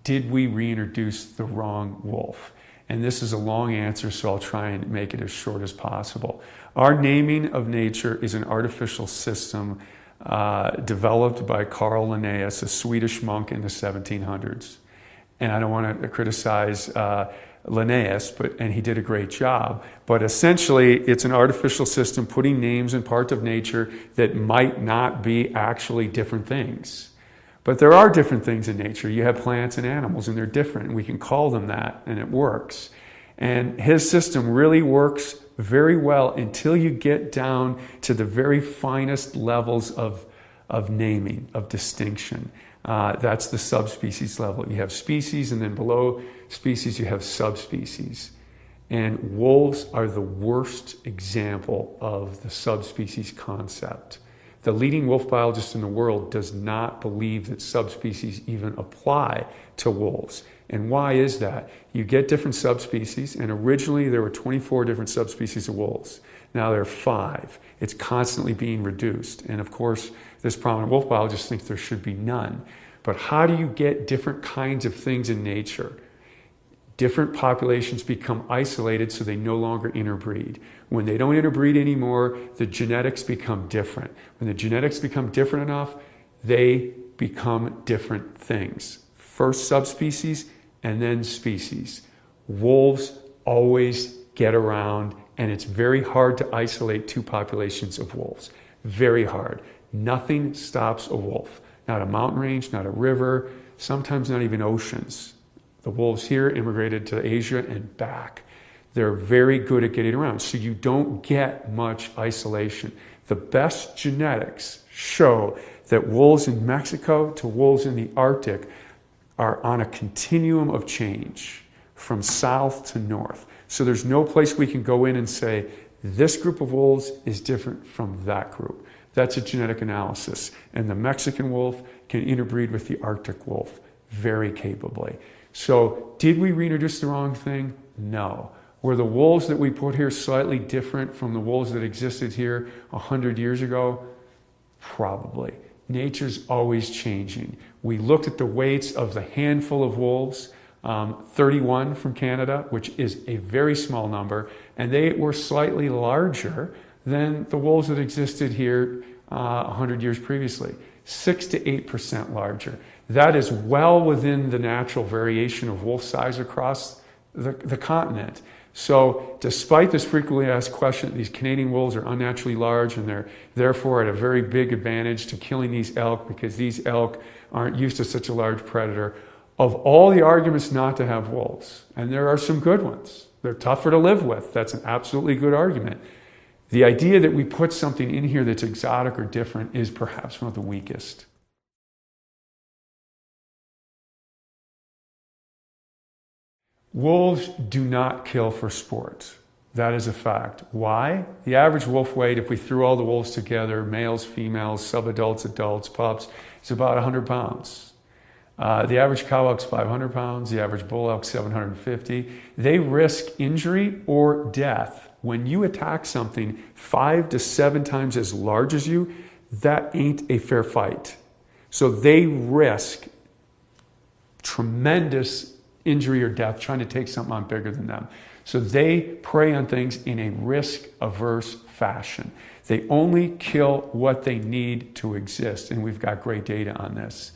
Speaker 18: did we reintroduce the wrong wolf? And this is a long answer, so I'll try and make it as short as possible. Our naming of nature is an artificial system developed by Carl Linnaeus, a Swedish monk in the 1700s. And I don't want to criticize Linnaeus, and he did a great job. But essentially, it's an artificial system putting names in parts of nature that might not be actually different things. But there are different things in nature. You have plants and animals, and they're different, and we can call them that, and it works. And his system really works very well until you get down to the very finest levels of naming, of distinction. That's the subspecies level. You have species, and then below species you have subspecies. And wolves are the worst example of the subspecies concept. The leading wolf biologist in the world does not believe that subspecies even apply to wolves. And why is that? You get different subspecies, and originally there were 24 different subspecies of wolves. Now there are 5. It's constantly being reduced. And of course, this prominent wolf biologist thinks there should be none. But how do you get different kinds of things in nature? Different populations become isolated so they no longer interbreed. When they don't interbreed anymore, the genetics become different. When the genetics become different enough, they become different things. First subspecies and then species. Wolves always get around, and it's very hard to isolate 2 populations of wolves. Very hard. Nothing stops a wolf. Not a mountain range, not a river, sometimes not even oceans. The wolves here immigrated to Asia and back. They're very good at getting around, so you don't get much isolation. The best genetics show that wolves in Mexico to wolves in the Arctic are on a continuum of change from south to north. So there's no place we can go in and say, this group of wolves is different from that group. That's a genetic analysis. And the Mexican wolf can interbreed with the Arctic wolf very capably. So did we reintroduce the wrong thing? No. Were the wolves that we put here slightly different from the wolves that existed here 100 years ago? Probably. Nature's always changing. We looked at the weights of the handful of wolves, 31 from Canada, which is a very small number, and they were slightly larger than the wolves that existed here 100 years previously, 6 to 8% larger. That is well within the natural variation of wolf size across the continent. So despite this frequently asked question, these Canadian wolves are unnaturally large and they're therefore at a very big advantage to killing these elk because these elk aren't used to such a large predator. Of all the arguments not to have wolves, and there are some good ones, they're tougher to live with. That's an absolutely good argument. The idea that we put something in here that's exotic or different is perhaps one of the weakest. Wolves do not kill for sport. That is a fact. Why? The average wolf weight, if we threw all the wolves together, males, females, subadults, adults, pups, is about 100 pounds. The average cow elk's 500 pounds, the average bull elk's 750. They risk injury or death. When you attack something 5 to 7 times as large as you, that ain't a fair fight. So they risk tremendous injury or death trying to take something on bigger than them. So they prey on things in a risk-averse fashion. They only kill what they need to exist, and we've got great data on this.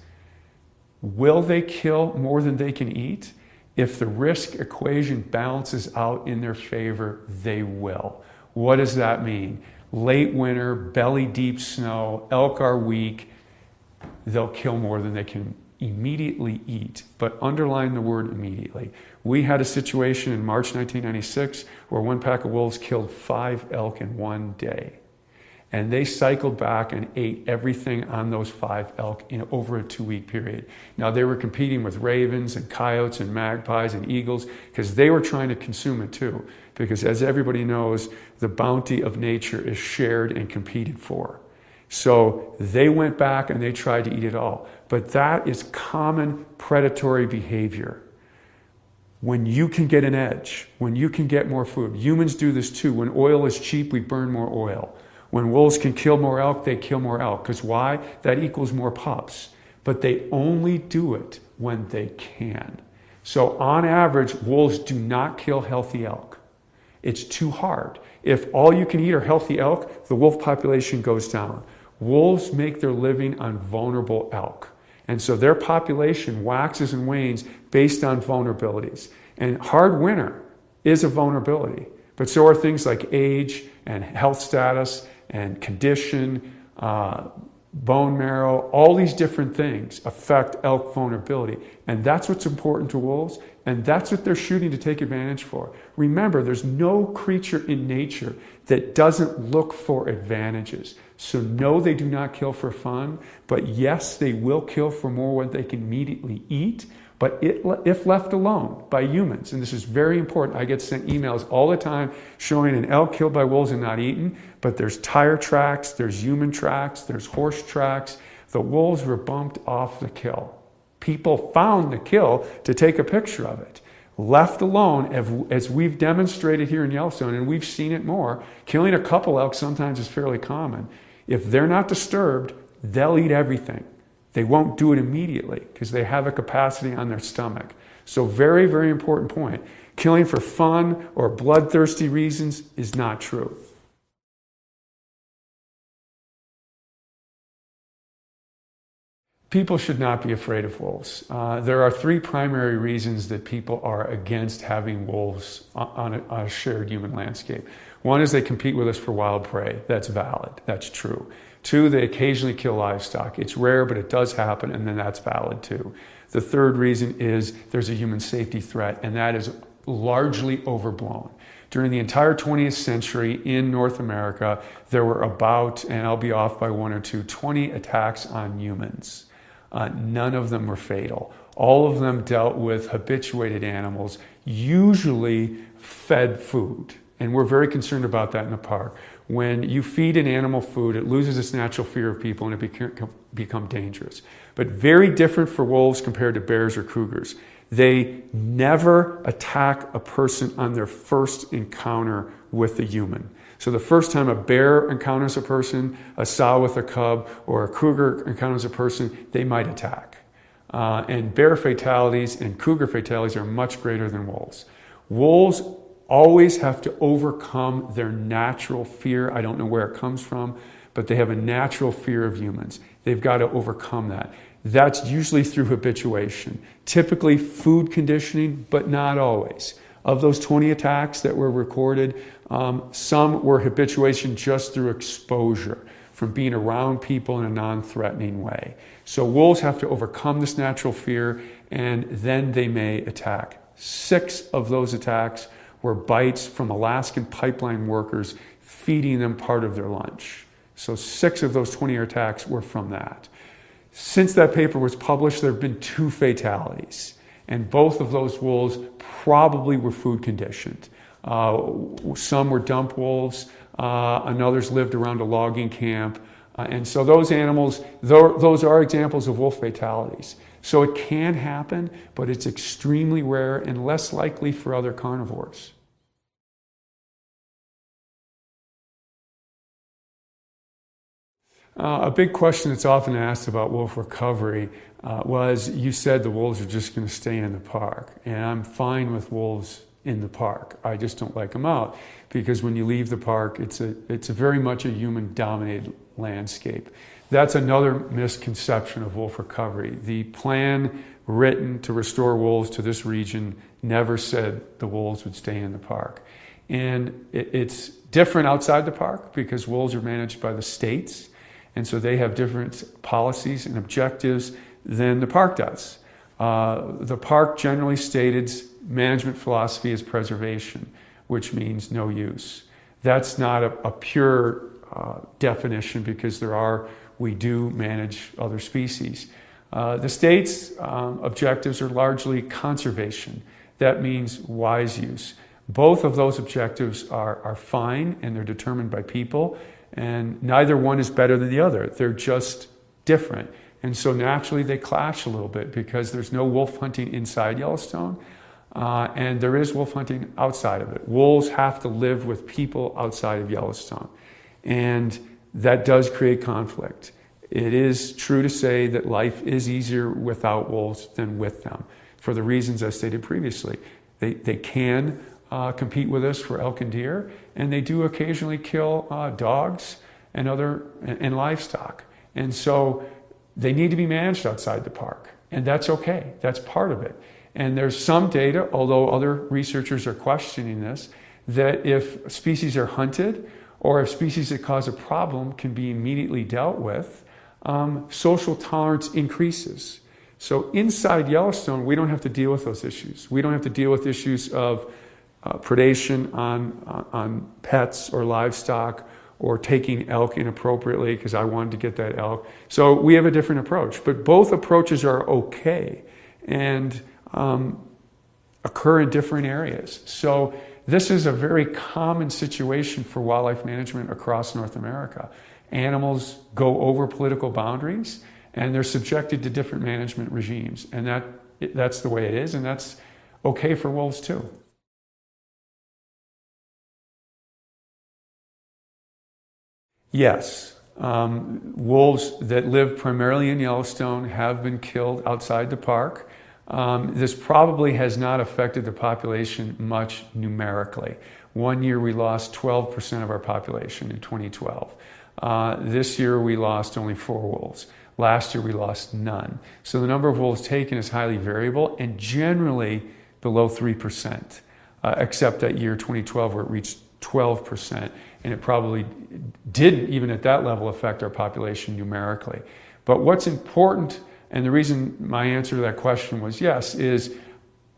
Speaker 18: Will they kill more than they can eat? If the risk equation balances out in their favor, they will. What does that mean? Late winter, belly deep snow, elk are weak, they'll kill more than they can immediately eat, but underline the word immediately. We had a situation in March 1996 where one pack of wolves killed 5 elk in one day. And they cycled back and ate everything on those 5 elk in over a 2-week period. Now they were competing with ravens and coyotes and magpies and eagles because they were trying to consume it too. Because as everybody knows, the bounty of nature is shared and competed for. So they went back and they tried to eat it all. But that is common predatory behavior. When you can get an edge, when you can get more food. Humans do this too. When oil is cheap, we burn more oil. When wolves can kill more elk, they kill more elk. Because why? That equals more pups. But they only do it when they can. So on average, wolves do not kill healthy elk. It's too hard. If all you can eat are healthy elk, the wolf population goes down. Wolves make their living on vulnerable elk. And so their population waxes and wanes based on vulnerabilities. And hard winter is a vulnerability. But so are things like age and health status and condition, bone marrow, all these different things affect elk vulnerability. And that's what's important to wolves, and that's what they're shooting to take advantage for. Remember, there's no creature in nature that doesn't look for advantages. So no, they do not kill for fun, but yes, they will kill for more what they can immediately eat. But if left alone by humans, and this is very important, I get sent emails all the time showing an elk killed by wolves and not eaten, but there's tire tracks, there's human tracks, there's horse tracks. The wolves were bumped off the kill. People found the kill to take a picture of it. Left alone, as we've demonstrated here in Yellowstone, and we've seen it more, killing a couple elk sometimes is fairly common. If they're not disturbed, they'll eat everything. They won't do it immediately because they have a capacity on their stomach. So very, very important point. Killing for fun or bloodthirsty reasons is not true. People should not be afraid of wolves. There are 3 primary reasons that people are against having wolves on a shared human landscape. One is they compete with us for wild prey. That's valid. That's true. 2, they occasionally kill livestock. It's rare, but it does happen, and then that's valid too. The 3rd reason is there's a human safety threat, and that is largely overblown. During the entire 20th century in North America, there were about, and I'll be off by 1 or 2, 20 attacks on humans. None of them were fatal. All of them dealt with habituated animals, usually fed food. And we're very concerned about that in the park. When you feed an animal food, it loses its natural fear of people and it become dangerous. But very different for wolves compared to bears or cougars. They never attack a person on their first encounter with a human. So the first time a bear encounters a person, a sow with a cub, or a cougar encounters a person, they might attack. And bear fatalities and cougar fatalities are much greater than wolves. Wolves always have to overcome their natural fear. I don't know where it comes from, but they have a natural fear of humans. They've got to overcome that. That's usually through habituation, typically food conditioning, but not always. Of those 20 attacks that were recorded, some were habituation just through exposure, from being around people in a non-threatening way. So wolves have to overcome this natural fear, and then they may attack. 6 of those attacks were bites from Alaskan pipeline workers feeding them part of their lunch. So 6 of those 20 attacks were from that. Since that paper was published, there have been 2 fatalities. And both of those wolves probably were food conditioned. Some were dump wolves, and others lived around a logging camp. And so those animals, those are examples of wolf fatalities. So it can happen, but it's extremely rare and less likely for other carnivores. A big question that's often asked about wolf recovery was, you said the wolves are just going to stay in the park. And I'm fine with wolves in the park. I just don't like them out, because when you leave the park, it's a very much a human-dominated landscape. That's another misconception of wolf recovery. The plan written to restore wolves to this region never said the wolves would stay in the park. And it's different outside the park because wolves are managed by the states, and so they have different policies and objectives than the park does. The park generally stated management philosophy is preservation, which means no use. That's not a pure definition, because we do manage other species. The state's objectives are largely conservation. That means wise use. Both of those objectives are fine, and they're determined by people, and neither one is better than the other. They're just different. And so naturally they clash a little bit, because there's no wolf hunting inside Yellowstone, and there is wolf hunting outside of it. Wolves have to live with people outside of Yellowstone, and that does create conflict. It is true to say that life is easier without wolves than with them, for the reasons I stated previously. They can compete with us for elk and deer, and they do occasionally kill dogs and livestock. And so they need to be managed outside the park, and that's okay. That's part of it. And there's some data, although other researchers are questioning this, that if species are hunted, or if species that cause a problem can be immediately dealt with, social tolerance increases. So inside Yellowstone, we don't have to deal with those issues. We don't have to deal with issues of predation on pets or livestock, or taking elk inappropriately because I wanted to get that elk. So we have a different approach, but both approaches are okay and occur in different areas. So this is a very common situation for wildlife management across North America. Animals go over political boundaries, and they're subjected to different management regimes, and that's the way it is, and that's okay for wolves too. Yes, wolves that live primarily in Yellowstone have been killed outside the park. This probably has not affected the population much numerically. One year we lost 12% of our population in 2012. This year we lost only 4 wolves. Last year we lost none. So the number of wolves taken is highly variable and generally below 3%, except that year 2012 where it reached 12%. And it probably didn't even at that level affect our population numerically. But what's important, and the reason my answer to that question was yes, is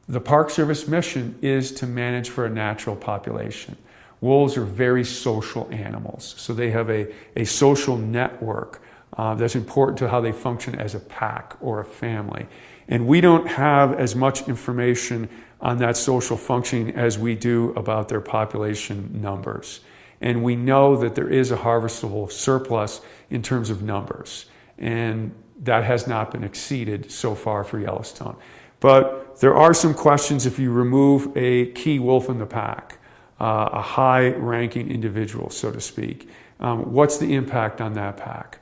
Speaker 18: the Park Service mission is to manage for a natural population. Wolves are very social animals, so they have a social network that's important to how they function as a pack or a family. And we don't have as much information on that social functioning as we do about their population numbers. And we know that there is a harvestable surplus in terms of numbers, and that has not been exceeded so far for Yellowstone. But there are some questions if you remove a key wolf in the pack, a high-ranking individual, so to speak. What's the impact on that pack?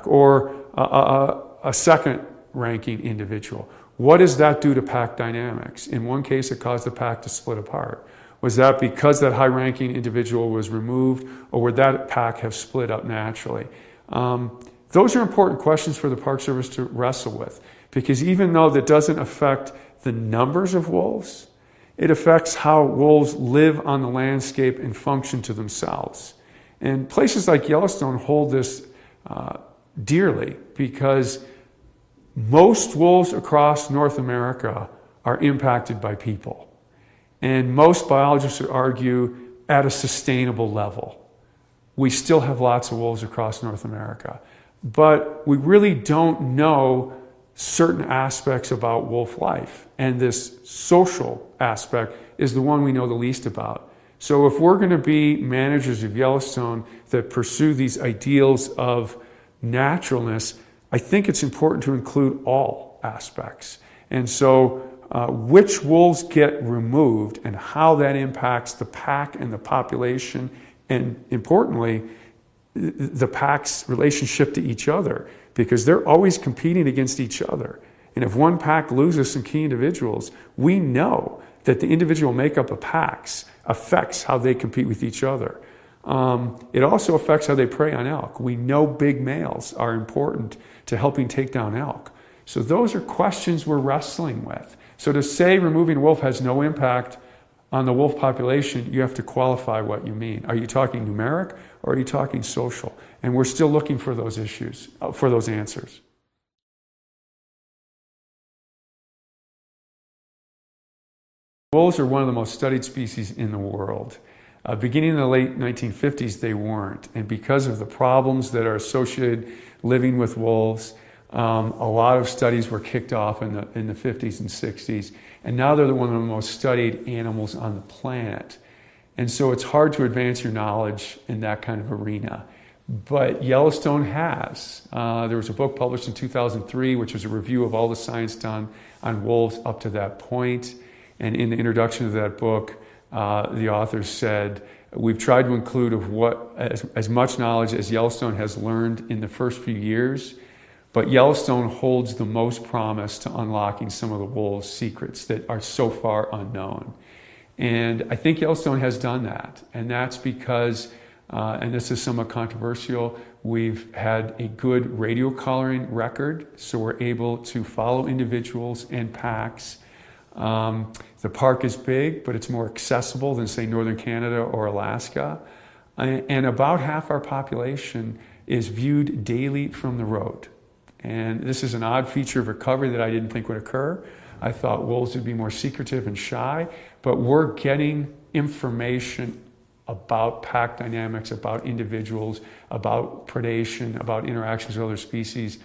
Speaker 18: Or a second-ranking individual. What does that do to pack dynamics? In one case, it caused the pack to split apart. Was that because that high-ranking individual was removed, or would that pack have split up naturally? Those are important questions for the Park Service to wrestle with, because even though that doesn't affect the numbers of wolves, it affects how wolves live on the landscape and function to themselves. And places like Yellowstone hold this dearly, because most wolves across North America are impacted by people. And most biologists would argue at a sustainable level. We still have lots of wolves across North America, but we really don't know certain aspects about wolf life. And this social aspect is the one we know the least about. So if we're going to be managers of Yellowstone that pursue these ideals of naturalness, I think it's important to include all aspects. And so which wolves get removed and how that impacts the pack and the population, and importantly, the pack's relationship to each other, because they're always competing against each other. And if one pack loses some key individuals, we know that the individual makeup of packs affects how they compete with each other. It also affects how they prey on elk. We know big males are important to helping take down elk. So those are questions we're wrestling with. So to say removing wolf has no impact on the wolf population, you have to qualify what you mean. Are you talking numeric or are you talking social? And we're still looking for those issues, for those answers. Wolves are one of the most studied species in the world. Beginning in the late 1950s, they weren't. And because of the problems that are associated living with wolves, a lot of studies were kicked off in the 50s and 60s. And now they're one of the most studied animals on the planet. And so it's hard to advance your knowledge in that kind of arena. But Yellowstone has. There was a book published in 2003, which was a review of all the science done on wolves up to that point. And in the introduction of that book, the authors said, we've tried to include as much knowledge as Yellowstone has learned in the first few years, but Yellowstone holds the most promise to unlocking some of the wolves' secrets that are so far unknown. And I think Yellowstone has done that. And that's because, and this is somewhat controversial, we've had a good radio collaring record, so we're able to follow individuals and packs. The park is big, but it's more accessible than, say, Northern Canada or Alaska. And about half our population is viewed daily from the road. And this is an odd feature of recovery that I didn't think would occur. I thought wolves would be more secretive and shy, but we're getting information about pack dynamics, about individuals, about predation, about interactions with other species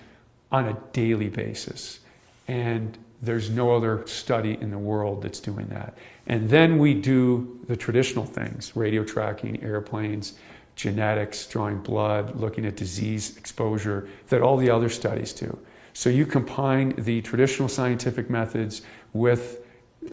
Speaker 18: on a daily basis. And there's no other study in the world that's doing that. And then we do the traditional things, radio tracking, airplanes, genetics, drawing blood, looking at disease exposure, that all the other studies do. So you combine the traditional scientific methods with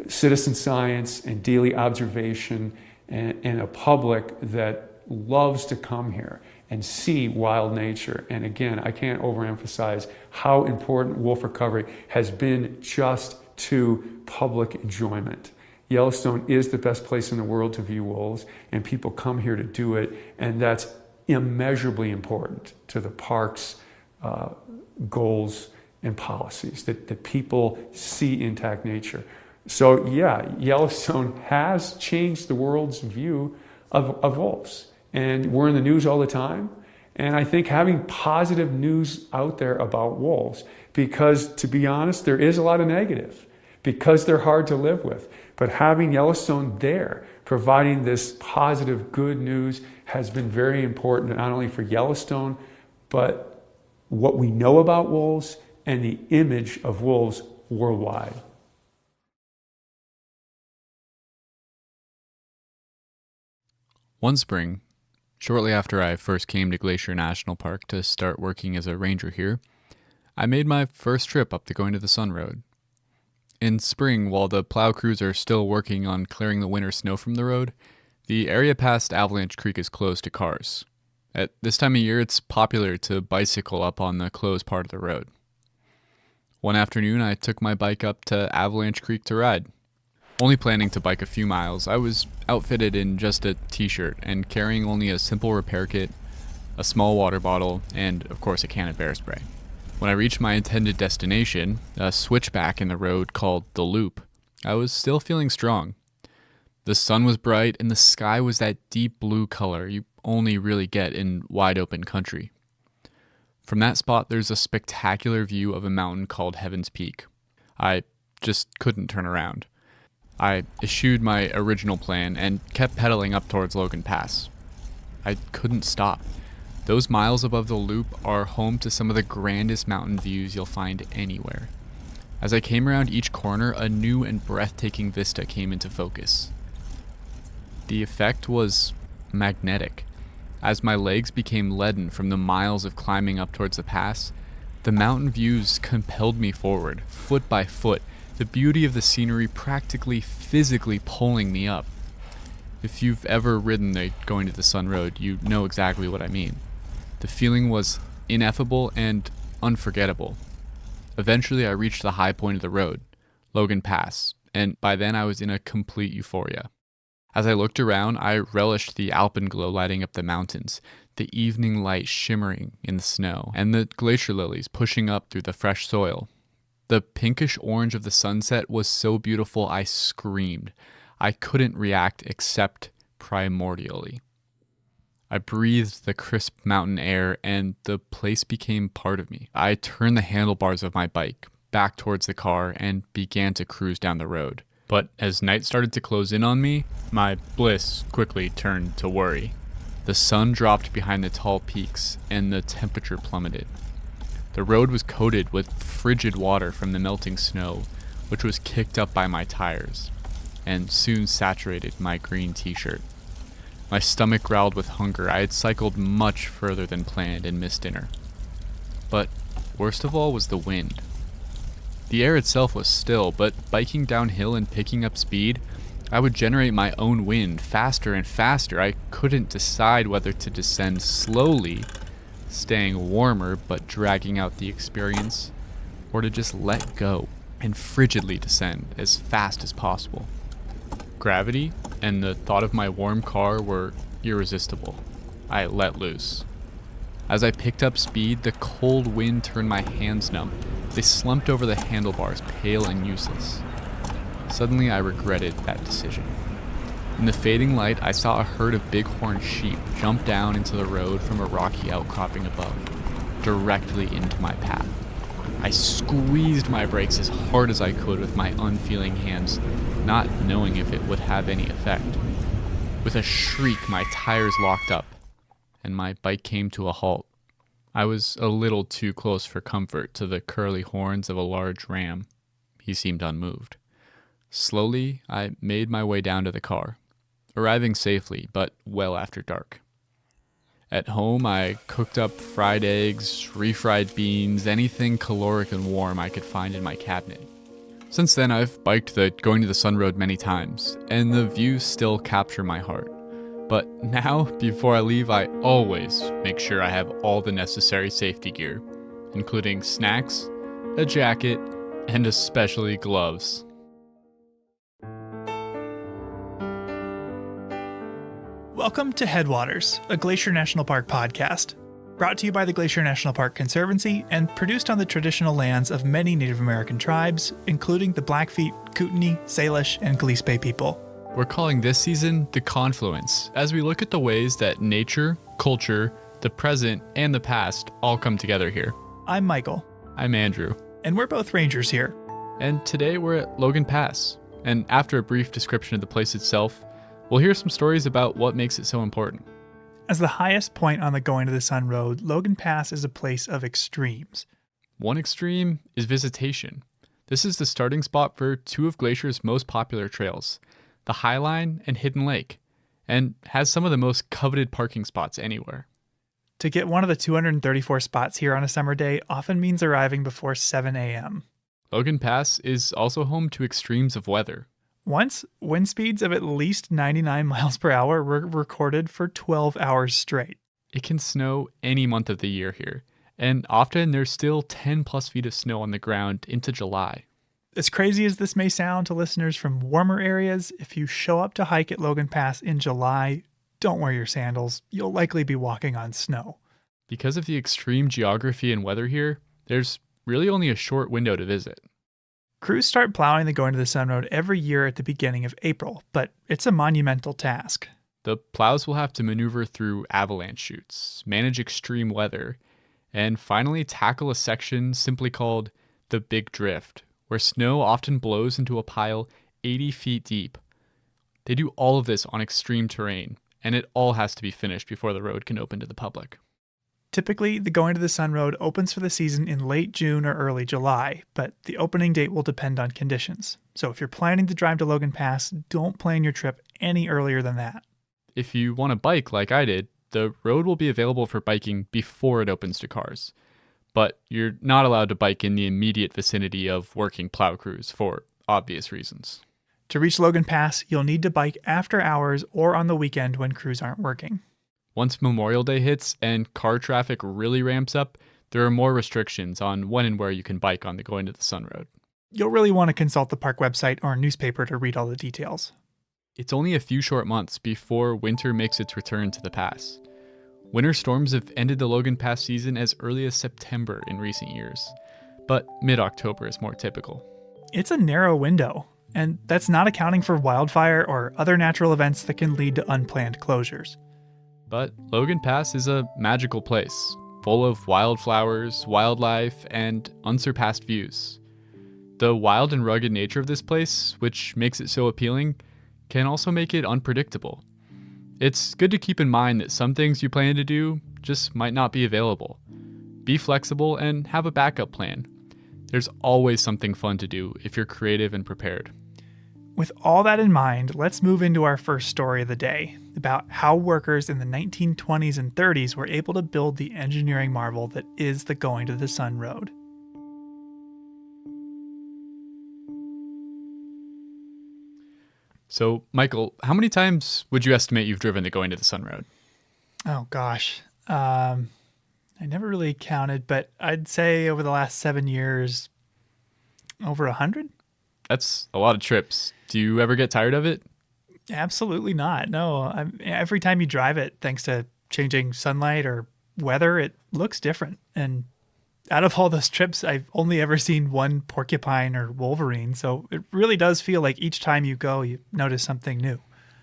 Speaker 18: citizen science and daily observation and a public that loves to come here and see wild nature. And again, I can't overemphasize how important wolf recovery has been just to public enjoyment. Yellowstone is the best place in the world to view wolves, and people come here to do it, and that's immeasurably important to the park's goals and policies, that people see intact nature. So yeah, Yellowstone has changed the world's view of wolves. And we're in the news all the time. And I think having positive news out there about wolves, because to be honest, there is a lot of negative, because they're hard to live with. But having Yellowstone there, providing this positive, good news, has been very important, not only for Yellowstone, but what we know about wolves and the image of wolves worldwide.
Speaker 12: One spring, shortly after I first came to Glacier National Park to start working as a ranger here, I made my first trip up the Going to the Sun Road. In spring, while the plow crews are still working on clearing the winter snow from the road, the area past Avalanche Creek is closed to cars. At this time of year, it's popular to bicycle up on the closed part of the road. One afternoon, I took my bike up to Avalanche Creek to ride. Only planning to bike a few miles, I was outfitted in just a t-shirt and carrying only a simple repair kit, a small water bottle, and of course a can of bear spray. When I reached my intended destination, a switchback in the road called The Loop, I was still feeling strong. The sun was bright and the sky was that deep blue color you only really get in wide open country. From that spot, there's a spectacular view of a mountain called Heaven's Peak. I just couldn't turn around. I eschewed my original plan and kept pedaling up towards Logan Pass. I couldn't stop. Those miles above the loop are home to some of the grandest mountain views you'll find anywhere. As I came around each corner, a new and breathtaking vista came into focus. The effect was magnetic. As my legs became leaden from the miles of climbing up towards the pass, the mountain views compelled me forward, foot by foot, the beauty of the scenery practically physically pulling me up. If you've ever ridden the Going to the Sun Road, you know exactly what I mean. The feeling was ineffable and unforgettable. Eventually, I reached the high point of the road, Logan Pass, and by then I was in a complete euphoria. As I looked around, I relished the alpenglow lighting up the mountains, the evening light shimmering in the snow, and the glacier lilies pushing up through the fresh soil. The pinkish orange of the sunset was so beautiful I screamed. I couldn't react except primordially. I breathed the crisp mountain air, and the place became part of me. I turned the handlebars of my bike back towards the car and began to cruise down the road. But as night started to close in on me, my bliss quickly turned to worry. The sun dropped behind the tall peaks, and the temperature plummeted. The road was coated with frigid water from the melting snow, which was kicked up by my tires, and soon saturated my green t-shirt. My stomach growled with hunger. I had cycled much further than planned and missed dinner. But worst of all was the wind. The air itself was still, but biking downhill and picking up speed, I would generate my own wind faster and faster. I couldn't decide whether to descend slowly, staying warmer but dragging out the experience, or to just let go and frigidly descend as fast as possible. Gravity and the thought of my warm car were irresistible. I let loose. As I picked up speed, the cold wind turned my hands numb. They slumped over the handlebars, pale and useless. Suddenly, I regretted that decision. In the fading light, I saw a herd of bighorn sheep jump down into the road from a rocky outcropping above, directly into my path. I squeezed my brakes as hard as I could with my unfeeling hands, not knowing if it would have any effect. With a shriek, my tires locked up, and my bike came to a halt. I was a little too close for comfort to the curly horns of a large ram. He seemed unmoved. Slowly, I made my way down to the car, arriving safely, but well after dark. At home, I cooked up fried eggs, refried beans, anything caloric and warm I could find in my cabinet. Since then, I've biked the Going to the Sun Road many times, and the views still capture my heart. But now, before I leave, I always make sure I have all the necessary safety gear, including snacks, a jacket, and especially gloves.
Speaker 15: Welcome to Headwaters, a Glacier National Park podcast, brought to you by the Glacier National Park Conservancy and produced on the traditional lands of many Native American tribes, including the Blackfeet, Kootenai, Salish, and Gillespie people.
Speaker 12: We're calling this season The Confluence, as we look at the ways that nature, culture, the present, and the past all come together here.
Speaker 15: I'm Michael.
Speaker 12: I'm Andrew.
Speaker 15: And we're both rangers here.
Speaker 12: And today we're at Logan Pass. And after a brief description of the place itself, we'll hear some stories about what makes it so important.
Speaker 15: As the highest point on the Going to the Sun Road, Logan Pass is a place of extremes.
Speaker 12: One extreme is visitation. This is the starting spot for two of Glacier's most popular trails, the Highline and Hidden Lake, and has some of the most coveted parking spots anywhere.
Speaker 15: To get one of the 234 spots here on a summer day often means arriving before 7 a.m.
Speaker 12: Logan Pass is also home to extremes of weather.
Speaker 15: Once, wind speeds of at least 99 miles per hour were recorded for 12 hours straight.
Speaker 12: It can snow any month of the year here, and often there's still 10 plus feet of snow on the ground into July.
Speaker 15: As crazy as this may sound to listeners from warmer areas, if you show up to hike at Logan Pass in July, don't wear your sandals. You'll likely be walking on snow.
Speaker 12: Because of the extreme geography and weather here, there's really only a short window to visit.
Speaker 15: Crews start plowing the Going to the Sun Road every year at the beginning of April, but it's a monumental task.
Speaker 12: The plows will have to maneuver through avalanche chutes, manage extreme weather, and finally tackle a section simply called the Big Drift, where snow often blows into a pile 80 feet deep. They do all of this on extreme terrain, and it all has to be finished before the road can open to the public.
Speaker 15: Typically, the Going to the Sun Road opens for the season in late June or early July, but the opening date will depend on conditions. So if you're planning to drive to Logan Pass, don't plan your trip any earlier than that.
Speaker 12: If you want to bike like I did, the road will be available for biking before it opens to cars. But you're not allowed to bike in the immediate vicinity of working plow crews for obvious reasons.
Speaker 15: To reach Logan Pass, you'll need to bike after hours or on the weekend when crews aren't working.
Speaker 12: Once Memorial Day hits and car traffic really ramps up, there are more restrictions on when and where you can bike on the Going to the Sun Road.
Speaker 15: You'll really want to consult the park website or newspaper to read all the details.
Speaker 12: It's only a few short months before winter makes its return to the pass. Winter storms have ended the Logan Pass season as early as September in recent years, but mid-October is more typical.
Speaker 15: It's a narrow window, and that's not accounting for wildfire or other natural events that can lead to unplanned closures.
Speaker 12: But Logan Pass is a magical place, full of wildflowers, wildlife, and unsurpassed views. The wild and rugged nature of this place, which makes it so appealing, can also make it unpredictable. It's good to keep in mind that some things you plan to do just might not be available. Be flexible and have a backup plan. There's always something fun to do if you're creative and prepared.
Speaker 15: With all that in mind, let's move into our first story of the day, about how workers in the 1920s and 30s were able to build the engineering marvel that is the Going to the Sun Road.
Speaker 12: So, Michael, how many times would you estimate you've driven the Going to the Sun Road?
Speaker 15: Oh, gosh. I never really counted, but I'd say over the last 7 years, over 100?
Speaker 12: That's a lot of trips. Do you ever get tired of it?
Speaker 15: Absolutely not. No. Every time you drive it, thanks to changing sunlight or weather, it looks different. And out of all those trips, I've only ever seen one porcupine or wolverine. So it really does feel like each time you go, you notice something new.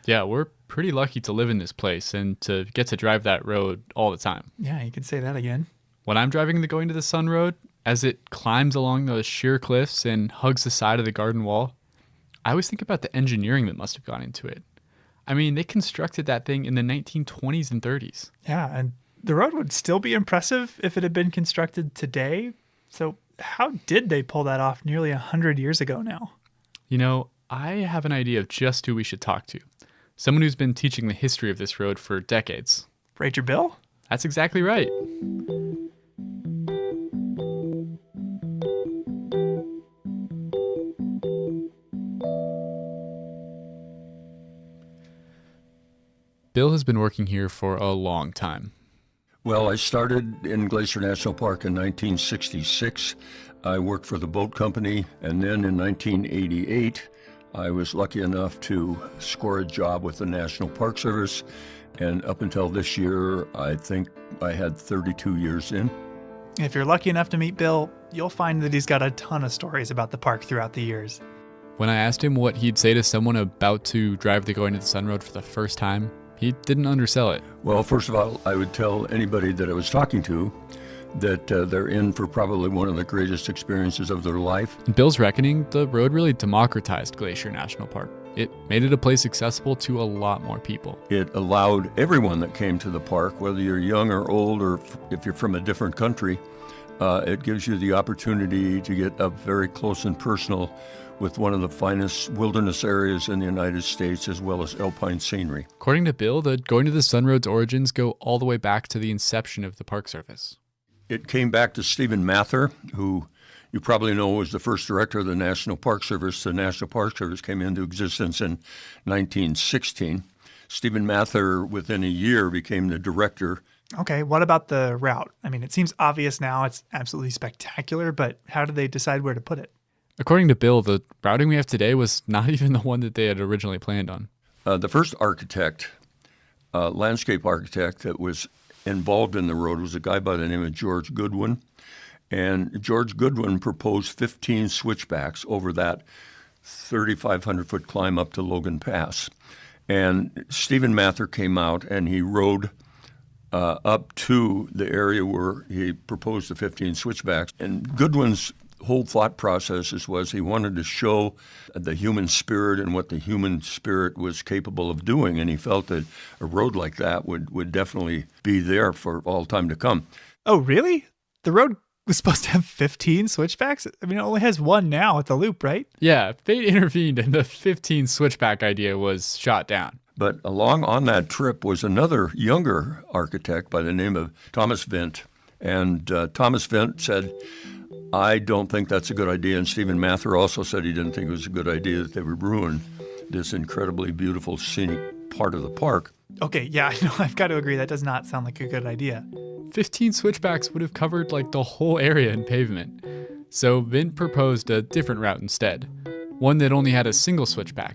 Speaker 12: Yeah, we're pretty lucky to live in this place and to get to drive that road all the time.
Speaker 15: Yeah, you can say that again.
Speaker 12: When I'm driving the Going to the Sun Road, as it climbs along those sheer cliffs and hugs the side of the garden wall, I always think about the engineering that must have gone into it. I mean, they constructed that thing in the 1920s and 30s.
Speaker 15: Yeah, and the road would still be impressive if it had been constructed today. So how did they pull that off nearly 100 years ago now?
Speaker 12: You know, I have an idea of just who we should talk to. Someone who's been teaching the history of this road for decades.
Speaker 15: Ranger Bill?
Speaker 12: That's exactly right. Bill has been working here for a long time.
Speaker 4: Well, I started in Glacier National Park in 1966. I worked for the boat company, and then in 1988, I was lucky enough to score a job with the National Park Service, and up until this year, I think I had 32 years in.
Speaker 15: If you're lucky enough to meet Bill, you'll find that he's got a ton of stories about the park throughout the years.
Speaker 12: When I asked him what he'd say to someone about to drive the Going to the Sun Road for the first time, he didn't undersell it.
Speaker 4: Well, first of all, I would tell anybody that I was talking to that they're in for probably one of the greatest experiences of their life.
Speaker 12: In Bill's reckoning, the road really democratized Glacier National Park. It made it a place accessible to a lot more people.
Speaker 4: It allowed everyone that came to the park, whether you're young or old, or if you're from a different country, it gives you the opportunity to get up very close and personal with one of the finest wilderness areas in the United States, as well as alpine scenery.
Speaker 12: According to Bill, the Going to the Sun Road's origins go all the way back to the inception of the Park Service.
Speaker 4: It came back to Stephen Mather, who you probably know was the first director of the National Park Service. The National Park Service came into existence in 1916. Stephen Mather, within a year, became the director.
Speaker 15: Okay, what about the route? I mean, it seems obvious now. It's absolutely spectacular, but how did they decide where to put it?
Speaker 12: According to Bill, the routing we have today was not even the one that they had originally planned on.
Speaker 4: The first architect, landscape architect that was involved in the road was a guy by the name of George Goodwin. And George Goodwin proposed 15 switchbacks over that 3,500-foot climb up to Logan Pass. And Stephen Mather came out and he rode up to the area where he proposed the 15 switchbacks. And Goodwin's whole thought process was he wanted to show the human spirit and what the human spirit was capable of doing, and he felt that a road like that would definitely be there for all time to come.
Speaker 15: Oh, really? The road was supposed to have 15 switchbacks? I mean, it only has one now at the loop, right?
Speaker 12: Yeah, fate intervened and the 15 switchback idea was shot down.
Speaker 4: But along on that trip was another younger architect by the name of Thomas Vint. And Thomas Vint said, I don't think that's a good idea. And Stephen Mather also said he didn't think it was a good idea, that they would ruin this incredibly beautiful scenic part of the park.
Speaker 15: Okay, yeah, I know. I've got to agree. That does not sound like a good idea.
Speaker 12: 15 switchbacks would have covered like the whole area in pavement. So Vint proposed a different route instead, one that only had a single switchback,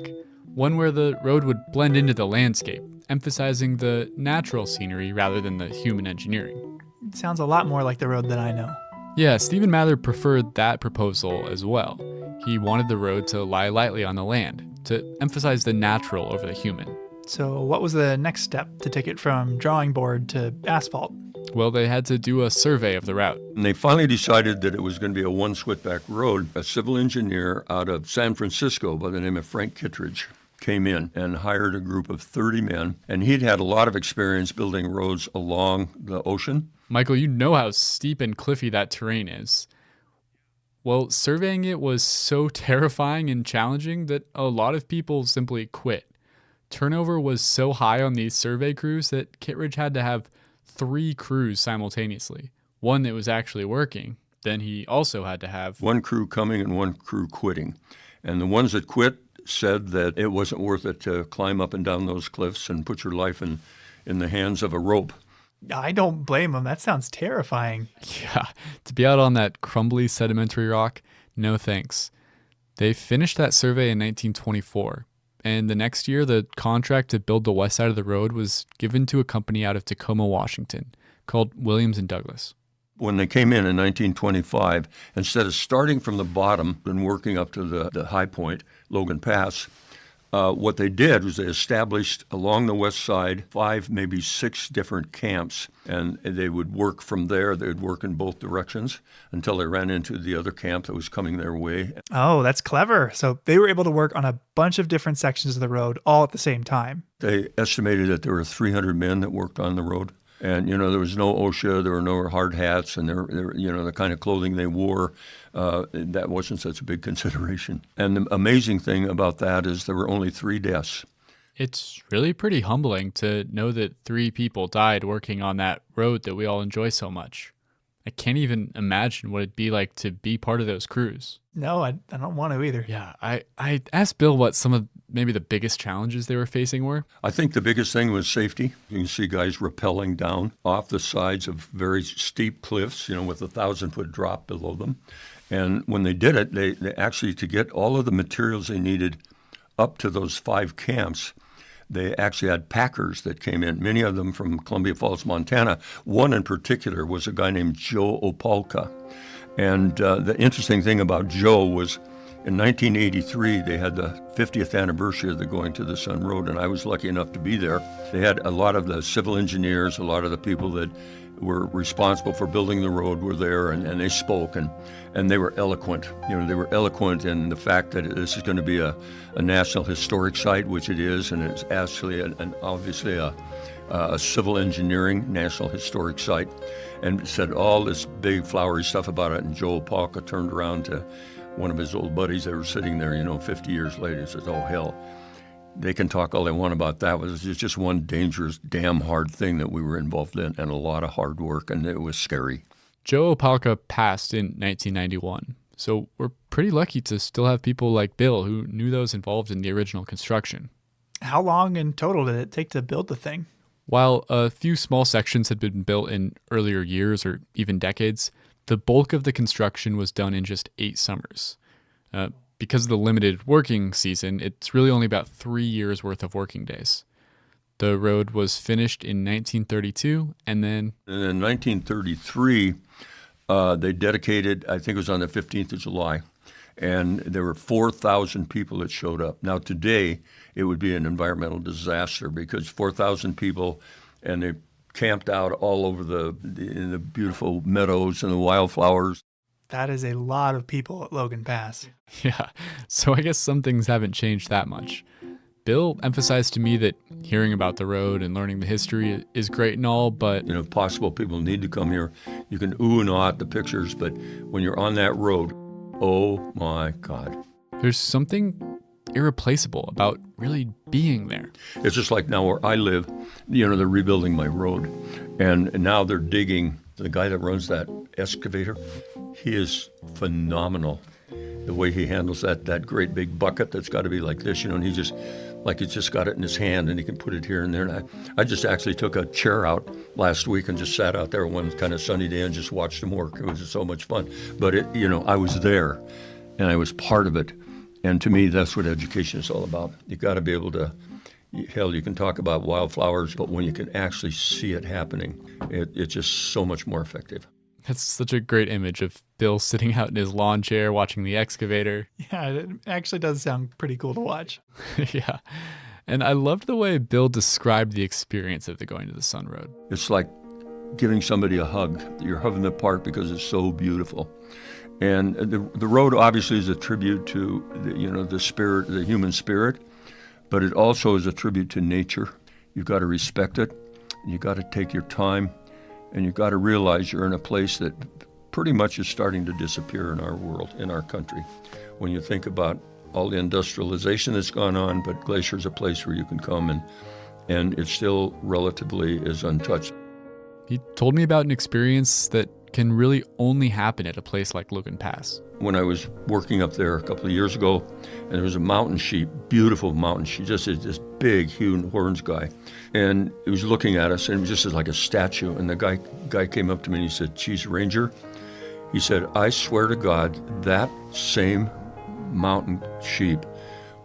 Speaker 12: one where the road would blend into the landscape, emphasizing the natural scenery rather than the human engineering.
Speaker 15: It sounds a lot more like the road that I know.
Speaker 12: Yeah, Stephen Mather preferred that proposal as well. He wanted the road to lie lightly on the land, to emphasize the natural over the human.
Speaker 15: So what was the next step to take it from drawing board to asphalt?
Speaker 12: Well, they had to do a survey of the route.
Speaker 4: And they finally decided that it was going to be a one switchback road. A civil engineer out of San Francisco by the name of Frank Kittredge came in and hired a group of 30 men. And he'd had a lot of experience building roads along the ocean.
Speaker 12: Michael, you know how steep and cliffy that terrain is. Well, surveying it was so terrifying and challenging that a lot of people simply quit. Turnover was so high on these survey crews that Kittredge had to have 3 crews simultaneously. One that was actually working. Then he also had to have
Speaker 4: one crew coming and one crew quitting. And the ones that quit said that it wasn't worth it to climb up and down those cliffs and put your life in the hands of a rope.
Speaker 15: I don't blame them. That sounds terrifying.
Speaker 12: Yeah, to be out on that crumbly sedimentary rock, no thanks. They finished that survey in 1924. And the next year, the contract to build the west side of the road was given to a company out of Tacoma, Washington, called Williams & Douglas.
Speaker 4: When they came in 1925, instead of starting from the bottom and working up to the high point, Logan Pass, what they did was they established along the west side 5, maybe 6 different camps, and they would work from there. They would work in both directions until they ran into the other camp that was coming their way.
Speaker 15: Oh, that's clever. So they were able to work on a bunch of different sections of the road all at the same time.
Speaker 4: They estimated that there were 300 men that worked on the road. And, there was no OSHA, there were no hard hats, and there the kind of clothing they wore, that wasn't such a big consideration. And the amazing thing about that is there were only 3 deaths.
Speaker 12: It's really pretty humbling to know that 3 people died working on that road that we all enjoy so much. I can't even imagine what it'd be like to be part of those crews.
Speaker 15: No, I don't want to either.
Speaker 12: Yeah, I asked Bill what some of maybe the biggest challenges they were facing were.
Speaker 4: I think the biggest thing was safety. You can see guys rappelling down off the sides of very steep cliffs, with a 1,000-foot drop below them. And when they did it, they actually, to get all of the materials they needed up to those 5 camps, they actually had packers that came in, many of them from Columbia Falls, Montana. One in particular was a guy named Joe Opalka. And the interesting thing about Joe was in 1983, they had the 50th anniversary of the Going to the Sun Road, and I was lucky enough to be there. They had a lot of the civil engineers, a lot of the people that were responsible for building the road were there, and they spoke, and they were eloquent. They were eloquent in the fact that this is going to be a National Historic Site, which it is, and it's actually obviously a civil engineering National Historic Site, and said all this big flowery stuff about it. And Joe Opalka turned around to one of his old buddies that were sitting there, 50 years later, and says, "Oh, hell, they can talk all they want about that. It was just one dangerous, damn hard thing that we were involved in, and a lot of hard work, and it was scary."
Speaker 12: Joe Opalka passed in 1991, so we're pretty lucky to still have people like Bill who knew those involved in the original construction.
Speaker 15: How long in total did it take to build the thing?
Speaker 12: While a few small sections had been built in earlier years or even decades, the bulk of the construction was done in just 8 summers. Because of the limited working season, it's really only about 3 years worth of working days. The road was finished in 1932, and then...
Speaker 4: And in 1933, they dedicated, I think it was on the 15th of July, and there were 4,000 people that showed up. Now today, it would be an environmental disaster because 4,000 people, and they camped out all over in the beautiful meadows and the wildflowers.
Speaker 15: That is a lot of people at Logan Pass.
Speaker 12: Yeah, so I guess some things haven't changed that much. Bill emphasized to me that hearing about the road and learning the history is great and all, but...
Speaker 4: If possible, people need to come here. You can ooh and ah at the pictures, but when you're on that road, oh my God.
Speaker 12: There's something irreplaceable about really being there.
Speaker 4: It's just like now where I live, they're rebuilding my road, and now they're digging. The guy that runs that excavator, he is phenomenal. The way he handles that great big bucket that's got to be like this, and he just, like he's just got it in his hand and he can put it here and there. And I just actually took a chair out last week and just sat out there one kind of sunny day and just watched him work. It was just so much fun. But I was there and I was part of it. And to me, that's what education is all about. You got to be able to, hell, you can talk about wildflowers, but when you can actually see it happening, it's just so much more effective.
Speaker 12: That's such a great image of Bill sitting out in his lawn chair watching the excavator.
Speaker 15: Yeah, it actually does sound pretty cool to watch.
Speaker 12: Yeah. And I loved the way Bill described the experience of the Going to the Sun Road.
Speaker 4: It's like giving somebody a hug. You're hugging the park because it's so beautiful. And the road obviously is a tribute to the spirit, the human spirit, but it also is a tribute to nature. You've got to respect it. You've got to take your time. And you've got to realize you're in a place that pretty much is starting to disappear in our world, in our country. When you think about all the industrialization that's gone on, but Glacier's a place where you can come and it still relatively is untouched.
Speaker 12: He told me about an experience that can really only happen at a place like Logan Pass.
Speaker 4: When I was working up there a couple of years ago, and there was a mountain sheep, beautiful mountain sheep, just this big, huge horns guy. And he was looking at us, and it was just like a statue. And the guy came up to me and he said, "Geez, Ranger," he said, "I swear to God, that same mountain sheep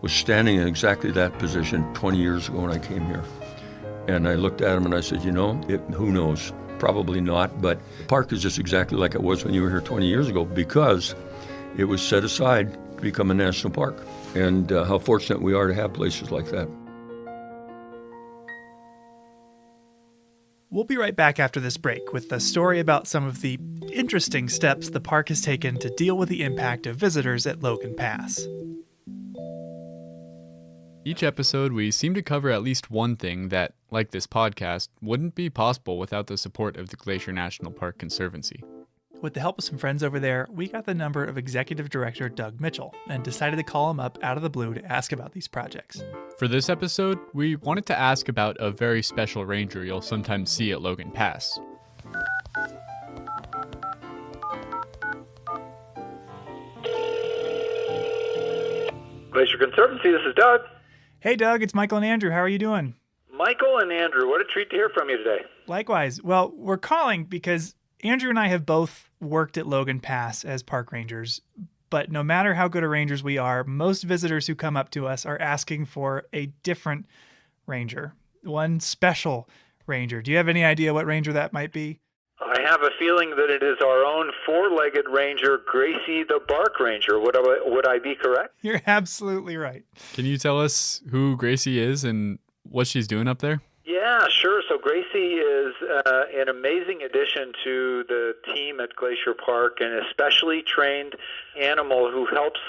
Speaker 4: was standing in exactly that position 20 years ago when I came here." And I looked at him and I said, who knows? Probably not, but the park is just exactly like it was when you were here 20 years ago because it was set aside to become a national park. And how fortunate we are to have places like that.
Speaker 15: We'll be right back after this break with a story about some of the interesting steps the park has taken to deal with the impact of visitors at Logan Pass.
Speaker 12: Each episode, we seem to cover at least one thing that, like this podcast, wouldn't be possible without the support of the Glacier National Park Conservancy.
Speaker 15: With the help of some friends over there, we got the number of Executive Director Doug Mitchell and decided to call him up out of the blue to ask about these projects.
Speaker 12: For this episode, we wanted to ask about a very special ranger you'll sometimes see at Logan Pass.
Speaker 11: Glacier Conservancy, this is Doug.
Speaker 15: Hey Doug, it's Michael and Andrew. How are you doing?
Speaker 11: Michael and Andrew, what a treat to hear from you today.
Speaker 15: Likewise. Well, we're calling because Andrew and I have both worked at Logan Pass as park rangers, but no matter how good a rangers we are, most visitors who come up to us are asking for a different ranger, one special ranger. Do you have any idea what ranger that might be?
Speaker 11: I have a feeling that it is our own four-legged ranger, Gracie the Bark Ranger. Would I be correct?
Speaker 15: You're absolutely right.
Speaker 12: Can you tell us who Gracie is and what she's doing up there?
Speaker 11: Yeah, sure. So Gracie is an amazing addition to the team at Glacier Park, an especially trained animal who helps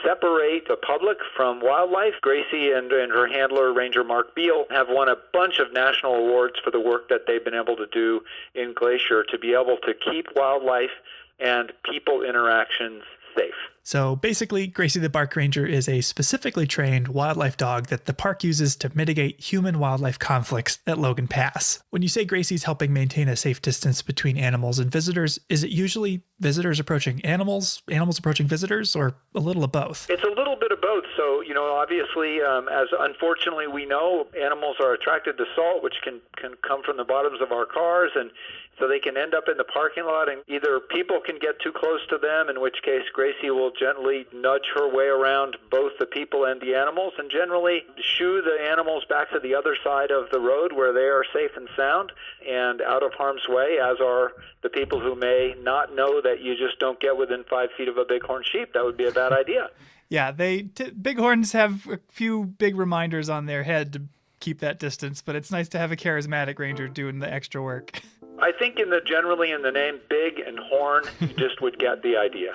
Speaker 11: separate the public from wildlife. Gracie and her handler, Ranger Mark Beal, have won a bunch of national awards for the work that they've been able to do in Glacier to be able to keep wildlife and people interactions safe.
Speaker 15: So basically, Gracie the Bark Ranger is a specifically trained wildlife dog that the park uses to mitigate human-wildlife conflicts at Logan Pass. When you say Gracie's helping maintain a safe distance between animals and visitors, is it usually visitors approaching animals, animals approaching visitors, or a little of both?
Speaker 11: It's a little bit of both. So, obviously, as unfortunately we know, animals are attracted to salt, which can come from the bottoms of our cars, and so they can end up in the parking lot, and either people can get too close to them, in which case Gracie will gently nudge her way around both the people and the animals, and generally shoo the animals back to the other side of the road where they are safe and sound and out of harm's way, as are the people who may not know that you just don't get within 5 feet of a bighorn sheep. That would be a bad idea.
Speaker 15: Yeah, bighorns have a few big reminders on their head to keep that distance, but it's nice to have a charismatic ranger doing the extra work.
Speaker 11: I think generally in the name Big and Horn, you just would get the idea.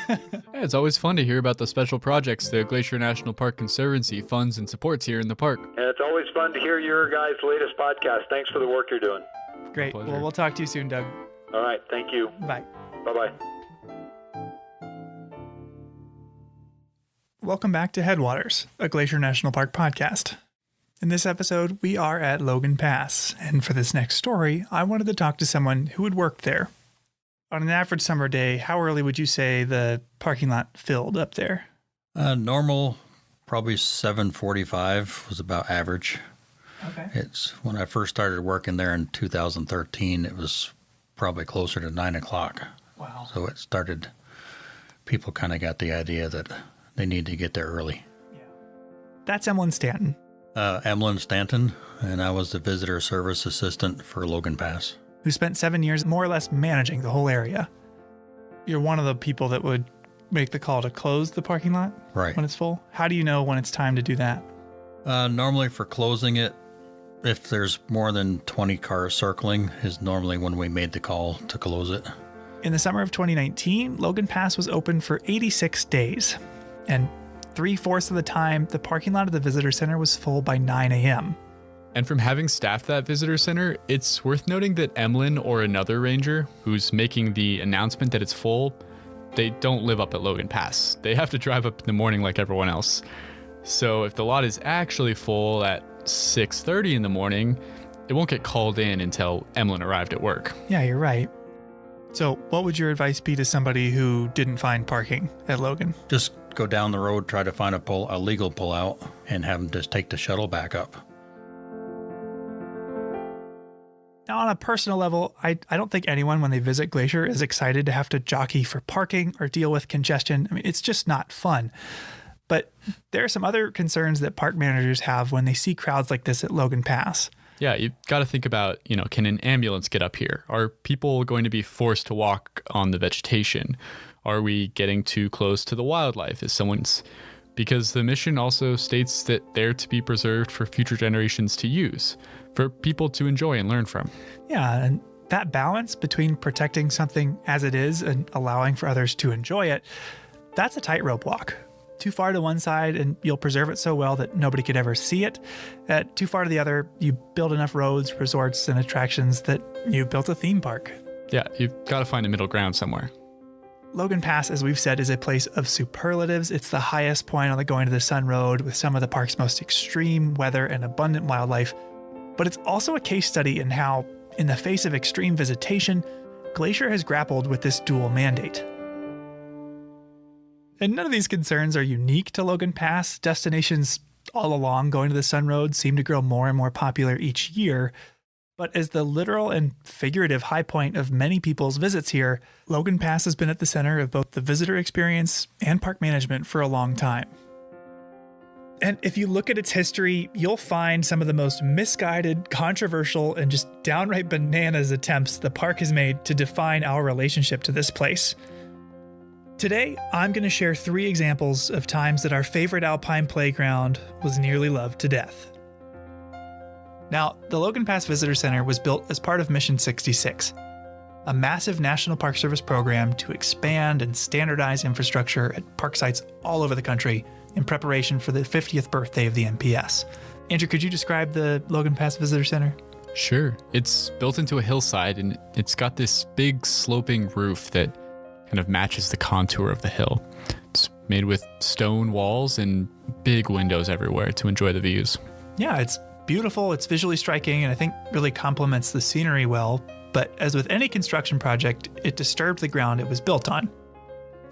Speaker 12: Yeah, it's always fun to hear about the special projects the Glacier National Park Conservancy funds and supports here in the park.
Speaker 11: And it's always fun to hear your guys' latest podcast. Thanks for the work you're doing.
Speaker 15: Great. Well, we'll talk to you soon, Doug.
Speaker 11: All right. Thank you.
Speaker 15: Bye.
Speaker 11: Bye-bye.
Speaker 15: Welcome back to Headwaters, a Glacier National Park podcast. In this episode, we are at Logan Pass, and for this next story, I wanted to talk to someone who had worked there. On an average summer day, how early would you say the parking lot filled up there?
Speaker 3: Normal, probably 7:45 was about average.
Speaker 15: Okay.
Speaker 3: It's when I first started working there in 2013, it was probably closer to 9 o'clock.
Speaker 15: Wow.
Speaker 3: So it started, people kind of got the idea that they need to get there early.
Speaker 15: That's Emlyn Stanton.
Speaker 3: Emlyn Stanton, and I was the visitor service assistant for Logan Pass.
Speaker 15: Who spent 7 years more or less managing the whole area. You're one of the people that would make the call to close the parking lot
Speaker 3: right
Speaker 15: when it's full. How do you know when it's time to do that?
Speaker 3: Normally for closing it, if there's more than 20 cars circling, is normally when we made the call to close it.
Speaker 15: In the summer of 2019, Logan Pass was open for 86 days. And 3/4 of the time, the parking lot of the visitor center was full by 9 a.m.
Speaker 12: And from having staffed that visitor center, it's worth noting that Emlyn or another ranger who's making the announcement that it's full, they don't live up at Logan Pass. They have to drive up in the morning like everyone else. So if the lot is actually full at 6:30 in the morning, it won't get called in until Emlyn arrived at work.
Speaker 15: Yeah, you're right. So what would your advice be to somebody who didn't find parking at Logan?
Speaker 3: Just go down the road, try to find a legal pullout, and have them just take the shuttle back up.
Speaker 15: Now, on a personal level, I don't think anyone, when they visit Glacier, is excited to have to jockey for parking or deal with congestion. I mean, it's just not fun. But there are some other concerns that park managers have when they see crowds like this at Logan Pass.
Speaker 12: Yeah, you've got to think about, can an ambulance get up here? Are people going to be forced to walk on the vegetation? Are we getting too close to the wildlife? Because the mission also states that they're to be preserved for future generations to use, for people to enjoy and learn from.
Speaker 15: Yeah, and that balance between protecting something as it is and allowing for others to enjoy it, that's a tightrope walk. Too far to one side and you'll preserve it so well that nobody could ever see it. Too far to the other, you build enough roads, resorts, and attractions that you built a theme park.
Speaker 12: Yeah, you've got to find a middle ground somewhere.
Speaker 15: Logan Pass, as we've said, is a place of superlatives. It's the highest point on the Going to the Sun Road with some of the park's most extreme weather and abundant wildlife. But it's also a case study in how, in the face of extreme visitation, Glacier has grappled with this dual mandate. And none of these concerns are unique to Logan Pass. Destinations all along Going to the Sun Road seem to grow more and more popular each year. But as the literal and figurative high point of many people's visits here, Logan Pass has been at the center of both the visitor experience and park management for a long time. And if you look at its history, you'll find some of the most misguided, controversial, and just downright bananas attempts the park has made to define our relationship to this place. Today, I'm going to share 3 examples of times that our favorite alpine playground was nearly loved to death. Now, the Logan Pass Visitor Center was built as part of Mission 66, a massive National Park Service program to expand and standardize infrastructure at park sites all over the country in preparation for the 50th birthday of the NPS. Andrew, could you describe the Logan Pass Visitor Center?
Speaker 12: Sure. It's built into a hillside, and it's got this big sloping roof that kind of matches the contour of the hill. It's made with stone walls and big windows everywhere to enjoy the views.
Speaker 15: Yeah, it's beautiful, it's visually striking, and I think really complements the scenery well. But as with any construction project, it disturbed the ground it was built on.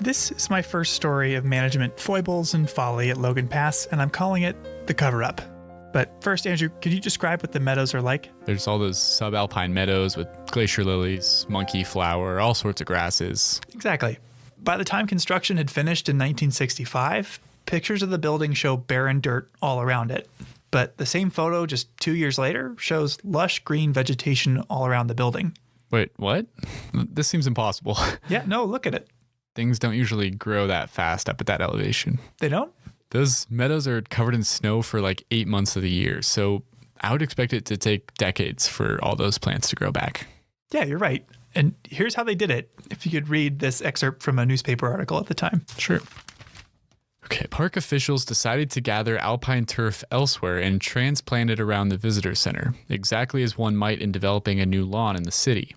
Speaker 15: This is my first story of management foibles and folly at Logan Pass, and I'm calling it The Cover-Up. But first, Andrew, could you describe what the meadows are like?
Speaker 12: There's all those subalpine meadows with glacier lilies, monkey flower, all sorts of grasses.
Speaker 15: Exactly. By the time construction had finished in 1965, pictures of the building show barren dirt all around it. But the same photo just 2 years later shows lush green vegetation all around the building.
Speaker 12: Wait, what? This seems impossible.
Speaker 15: Yeah, no, look at it.
Speaker 12: Things don't usually grow that fast up at that elevation.
Speaker 15: They don't?
Speaker 12: Those meadows are covered in snow for like 8 months of the year, so I would expect it to take decades for all those plants to grow back.
Speaker 15: Yeah, you're right. And here's how they did it, if you could read this excerpt from a newspaper article at the time.
Speaker 12: Sure. Okay, park officials decided to gather alpine turf elsewhere and transplant it around the visitor center, exactly as one might in developing a new lawn in the city.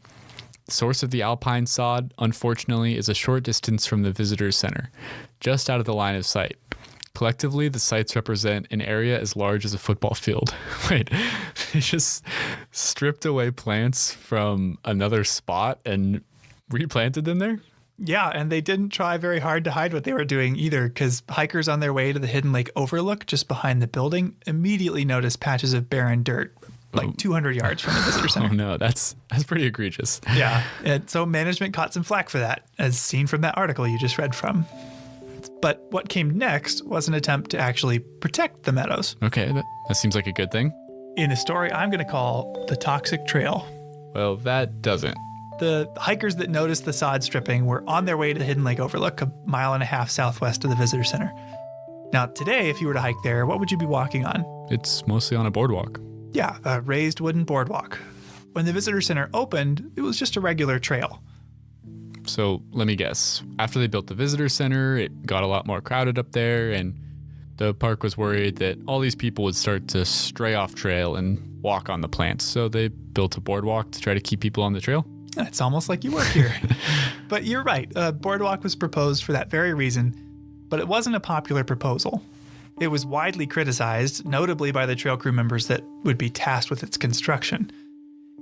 Speaker 12: The source of the alpine sod, unfortunately, is a short distance from the visitor center, just out of the line of sight. Collectively, the sites represent an area as large as a football field. Wait, they just stripped away plants from another spot and replanted them there?
Speaker 15: Yeah, and they didn't try very hard to hide what they were doing either, because hikers on their way to the Hidden Lake Overlook just behind the building immediately noticed patches of barren dirt like 200 yards from the visitor center.
Speaker 12: Oh no, that's pretty egregious.
Speaker 15: Yeah, and so management caught some flack for that, as seen from that article you just read from. But what came next was an attempt to actually protect the meadows.
Speaker 12: Okay, that seems like a good thing.
Speaker 15: In a story I'm going to call The Toxic Trail.
Speaker 12: Well, that doesn't.
Speaker 15: The hikers that noticed the sod stripping were on their way to the Hidden Lake Overlook, a mile and a half southwest of the visitor center. Now, today, if you were to hike there, what would you be walking on?
Speaker 12: It's mostly on a boardwalk.
Speaker 15: Yeah, a raised wooden boardwalk. When the visitor center opened, it was just a regular trail.
Speaker 12: So let me guess. After they built the visitor center, it got a lot more crowded up there, and the park was worried that all these people would start to stray off trail and walk on the plants. So they built a boardwalk to try to keep people on the trail.
Speaker 15: It's almost like you work here. But you're right. A boardwalk was proposed for that very reason, but it wasn't a popular proposal. It was widely criticized, notably by the trail crew members that would be tasked with its construction.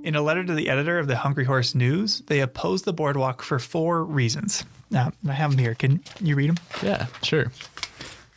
Speaker 15: In a letter to the editor of the Hungry Horse News, they opposed the boardwalk for 4 reasons. Now, I have them here. Can you read them?
Speaker 12: Yeah, sure.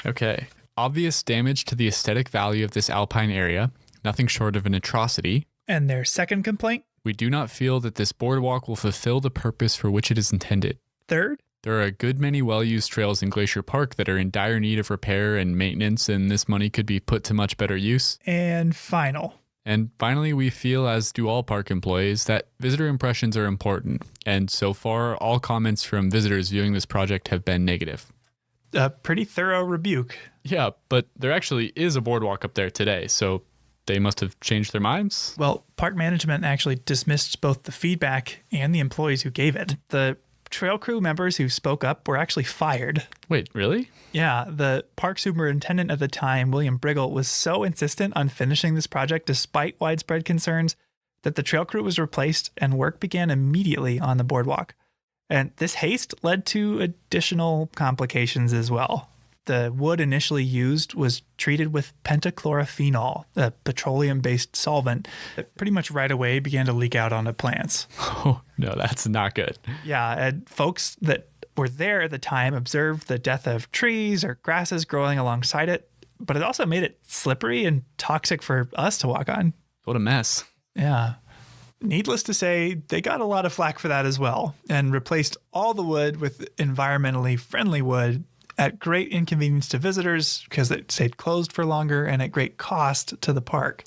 Speaker 12: Okay. Obvious damage to the aesthetic value of this alpine area, nothing short of an atrocity.
Speaker 15: And their second complaint?
Speaker 12: We do not feel that this boardwalk will fulfill the purpose for which it is intended.
Speaker 15: Third?
Speaker 12: There are a good many well-used trails in Glacier Park that are in dire need of repair and maintenance, and this money could be put to much better use.
Speaker 15: And finally,
Speaker 12: we feel, as do all park employees, that visitor impressions are important, and so far, all comments from visitors viewing this project have been negative.
Speaker 15: A pretty thorough rebuke.
Speaker 12: Yeah, but there actually is a boardwalk up there today, so they must have changed their minds?
Speaker 15: Well, park management actually dismissed both the feedback and the employees who gave it. The trail crew members who spoke up were actually fired.
Speaker 12: Wait, really?
Speaker 15: Yeah, the park superintendent at the time, William Briggle, was so insistent on finishing this project despite widespread concerns that the trail crew was replaced and work began immediately on the boardwalk. And this haste led to additional complications as well. The wood initially used was treated with pentachlorophenol, a petroleum-based solvent that pretty much right away began to leak out onto plants.
Speaker 12: Oh, no, that's not good.
Speaker 15: Yeah, and folks that were there at the time observed the death of trees or grasses growing alongside it, but it also made it slippery and toxic for us to walk on.
Speaker 12: What a mess.
Speaker 15: Yeah. Needless to say, they got a lot of flack for that as well, and replaced all the wood with environmentally friendly wood at great inconvenience to visitors because it stayed closed for longer and at great cost to the park.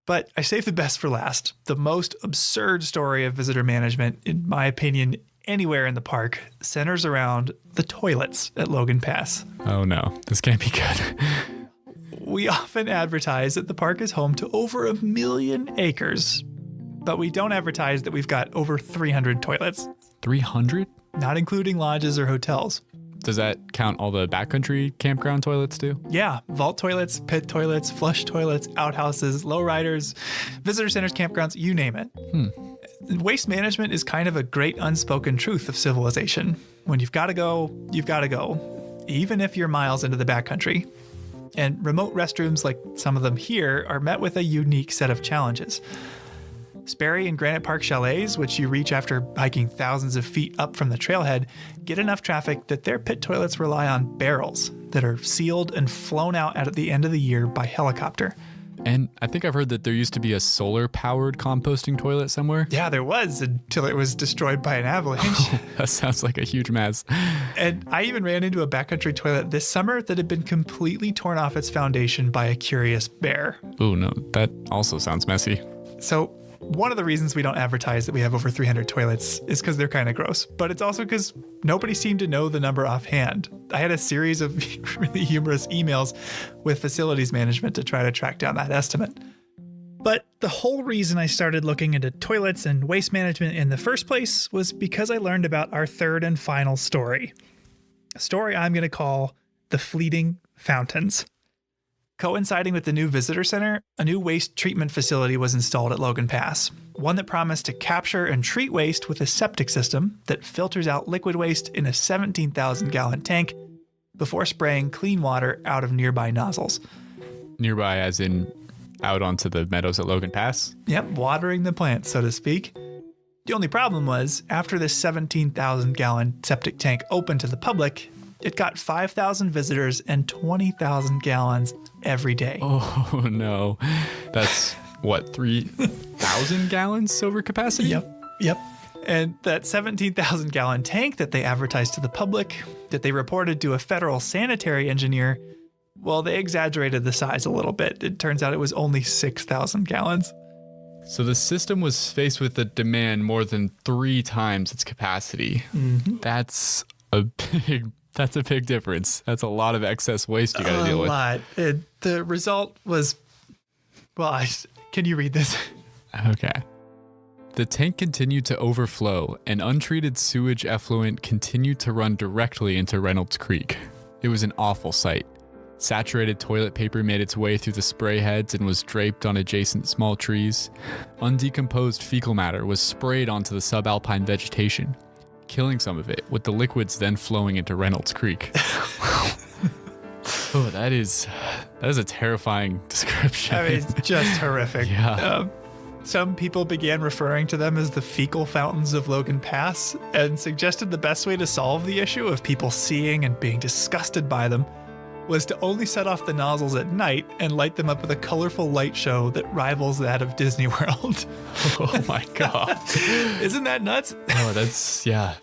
Speaker 15: But I saved the best for last. The most absurd story of visitor management, in my opinion, anywhere in the park, centers around the toilets at Logan Pass.
Speaker 12: Oh no, this can't be good.
Speaker 15: We often advertise that the park is home to over 1 million acres, but we don't advertise that we've got over 300 toilets.
Speaker 12: 300?
Speaker 15: Not including lodges or hotels.
Speaker 12: Does that count all the backcountry campground toilets too?
Speaker 15: Yeah, vault toilets, pit toilets, flush toilets, outhouses, lowriders, visitor centers, campgrounds, you name it. Waste management is kind of a great unspoken truth of civilization. When you've got to go, you've got to go, even if you're miles into the backcountry. And remote restrooms like some of them here are met with a unique set of challenges. Sperry and Granite Park chalets, which you reach after hiking thousands of feet up from the trailhead, get enough traffic that their pit toilets rely on barrels that are sealed and flown out at the end of the year by helicopter.
Speaker 12: And I think I've heard that there used to be a solar-powered composting toilet somewhere.
Speaker 15: Yeah, there was, until it was destroyed by an avalanche.
Speaker 12: That sounds like a huge mess.
Speaker 15: And I even ran into a backcountry toilet this summer that had been completely torn off its foundation by a curious bear.
Speaker 12: Oh no, that also sounds messy.
Speaker 15: So one of the reasons we don't advertise that we have over 300 toilets is because they're kind of gross, but it's also because nobody seemed to know the number offhand. I had a series of really humorous emails with facilities management to try to track down that estimate. But the whole reason I started looking into toilets and waste management in the first place was because I learned about our third and final story. A story I'm going to call The Fleeting Fountains. Coinciding with the new visitor center, a new waste treatment facility was installed at Logan Pass, one that promised to capture and treat waste with a septic system that filters out liquid waste in a 17,000-gallon tank before spraying clean water out of nearby nozzles.
Speaker 12: Nearby as in out onto the meadows at Logan Pass?
Speaker 15: Yep, watering the plants, so to speak. The only problem was, after this 17,000-gallon septic tank opened to the public, it got 5,000 visitors and 20,000 gallons every day.
Speaker 12: Oh, no. That's, what, 3,000 gallons over capacity?
Speaker 15: Yep. And that 17,000-gallon tank that they advertised to the public, that they reported to a federal sanitary engineer, well, they exaggerated the size a little bit. It turns out it was only 6,000 gallons.
Speaker 12: So the system was faced with a demand more than 3 times its capacity.
Speaker 15: Mm-hmm.
Speaker 12: That's a big difference. That's a lot of excess waste you got to deal with.
Speaker 15: A lot. The result was, well, can you read this?
Speaker 12: Okay. The tank continued to overflow, and untreated sewage effluent continued to run directly into Reynolds Creek. It was an awful sight. Saturated toilet paper made its way through the spray heads and was draped on adjacent small trees. Undecomposed fecal matter was sprayed onto the subalpine vegetation, killing some of it, with the liquids then flowing into Reynolds Creek. Oh, that is a terrifying description.
Speaker 15: I mean, it's just horrific.
Speaker 12: Yeah.
Speaker 15: Some people began referring to them as the fecal fountains of Logan Pass and suggested the best way to solve the issue of people seeing and being disgusted by them was to only set off the nozzles at night and light them up with a colorful light show that rivals that of Disney World.
Speaker 12: Oh my God.
Speaker 15: Isn't that nuts?
Speaker 12: Oh, that's, yeah.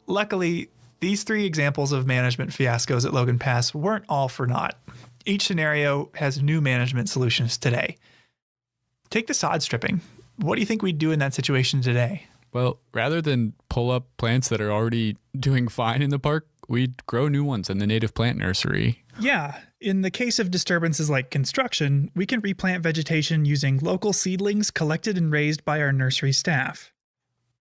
Speaker 15: Luckily, these 3 examples of management fiascos at Logan Pass weren't all for naught. Each scenario has new management solutions today. Take the sod stripping. What do you think we'd do in that situation today?
Speaker 12: Well, rather than pull up plants that are already doing fine in the park, we'd grow new ones in the native plant nursery.
Speaker 15: Yeah. In the case of disturbances like construction, we can replant vegetation using local seedlings collected and raised by our nursery staff.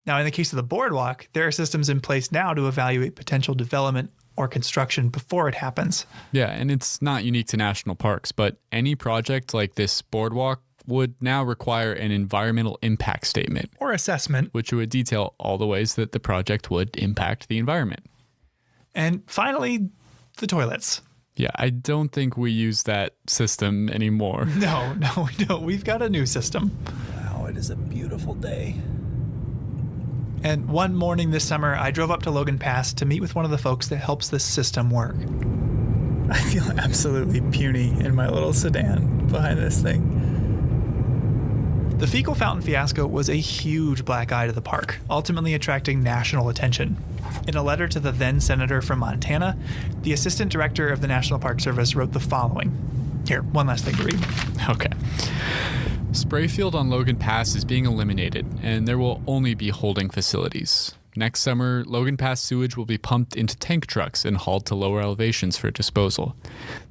Speaker 15: Now, in the case of the boardwalk, there are systems in place now to evaluate potential development or construction before it happens.
Speaker 12: Yeah, and it's not unique to national parks, but any project like this boardwalk would now require an environmental impact statement.
Speaker 15: Or assessment.
Speaker 12: Which would detail all the ways that the project would impact the environment.
Speaker 15: And finally, the toilets.
Speaker 12: Yeah, I don't think we use that system anymore.
Speaker 15: No, we don't. We've got a new system. Wow, it is a beautiful day. And one morning this summer, I drove up to Logan Pass to meet with one of the folks that helps this system work. I feel absolutely puny in my little sedan behind this thing. The fecal fountain fiasco was a huge black eye to the park, ultimately attracting national attention. In a letter to the then senator from Montana, the assistant director of the National Park Service wrote the following. Here, one last thing to read.
Speaker 12: Okay. Sprayfield on Logan Pass is being eliminated, and there will only be holding facilities. Next summer, Logan Pass sewage will be pumped into tank trucks and hauled to lower elevations for disposal.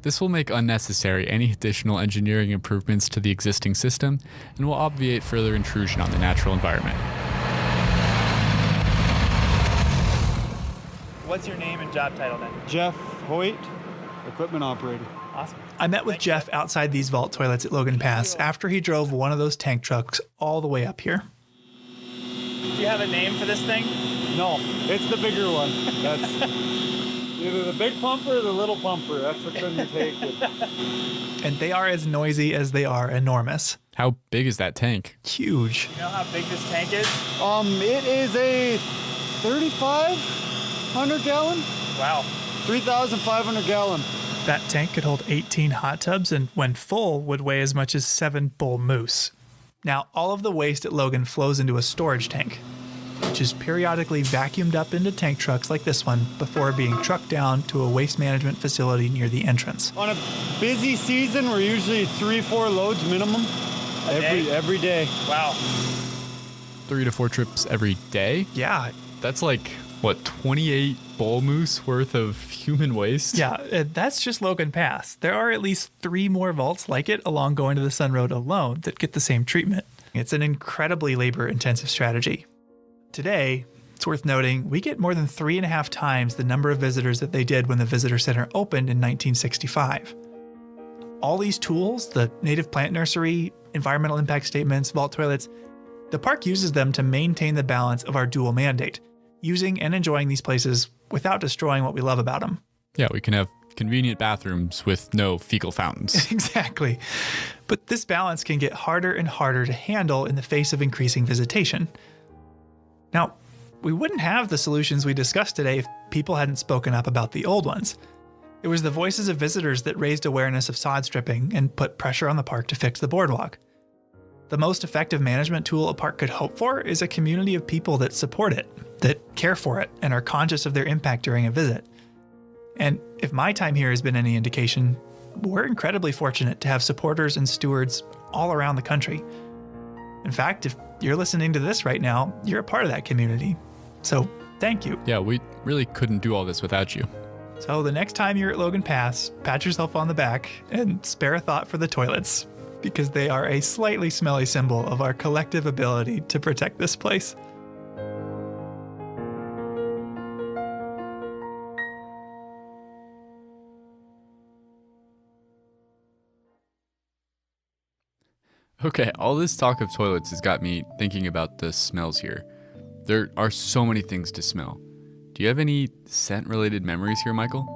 Speaker 12: This will make unnecessary any additional engineering improvements to the existing system and will obviate further intrusion on the natural environment.
Speaker 15: What's your name and job title then?
Speaker 7: Jeff Hoyt, equipment operator.
Speaker 15: Awesome. I met with Jeff outside these vault toilets at Logan Pass after he drove one of those tank trucks all the way up here. Do you have a name for this thing?
Speaker 7: No, it's the bigger one. That's either the big pumper or the little pumper. That's what's in the tank.
Speaker 15: And they are as noisy as they are enormous.
Speaker 12: How big is that tank?
Speaker 15: Huge.
Speaker 17: You know how big this tank is?
Speaker 7: It is a 3,500 gallon.
Speaker 17: Wow.
Speaker 7: 3,500 gallon.
Speaker 15: That tank could hold 18 hot tubs and when full would weigh as much as 7 bull moose. Now, all of the waste at Logan flows into a storage tank, which is periodically vacuumed up into tank trucks like this one before being trucked down to a waste management facility near the entrance.
Speaker 7: On a busy season, we're usually 3-4 loads minimum every day.
Speaker 17: Wow.
Speaker 12: 3 to 4 trips every day?
Speaker 15: Yeah.
Speaker 12: That's like What, 28 bull moose worth of human waste?
Speaker 15: Yeah, that's just Logan Pass. There are at least 3 more vaults like it along Going to the Sun Road alone that get the same treatment. It's an incredibly labor-intensive strategy. Today, it's worth noting, we get more than 3.5 times the number of visitors that they did when the visitor center opened in 1965. All these tools, the native plant nursery, environmental impact statements, vault toilets, the park uses them to maintain the balance of our dual mandate, using and enjoying these places without destroying what we love about them.
Speaker 12: Yeah, we can have convenient bathrooms with no fecal fountains.
Speaker 15: Exactly. But this balance can get harder and harder to handle in the face of increasing visitation. Now, we wouldn't have the solutions we discussed today if people hadn't spoken up about the old ones. It was the voices of visitors that raised awareness of sod stripping and put pressure on the park to fix the boardwalk. The most effective management tool a park could hope for is a community of people that support it, that care for it, and are conscious of their impact during a visit. And if my time here has been any indication, we're incredibly fortunate to have supporters and stewards all around the country. In fact, if you're listening to this right now, you're a part of that community. So thank you.
Speaker 12: Yeah, we really couldn't do all this without you.
Speaker 15: So the next time you're at Logan Pass, pat yourself on the back and spare a thought for the toilets, because they are a slightly smelly symbol of our collective ability to protect this place.
Speaker 12: Okay, all this talk of toilets has got me thinking about the smells here. There are so many things to smell. Do you have any scent-related memories here, Michael?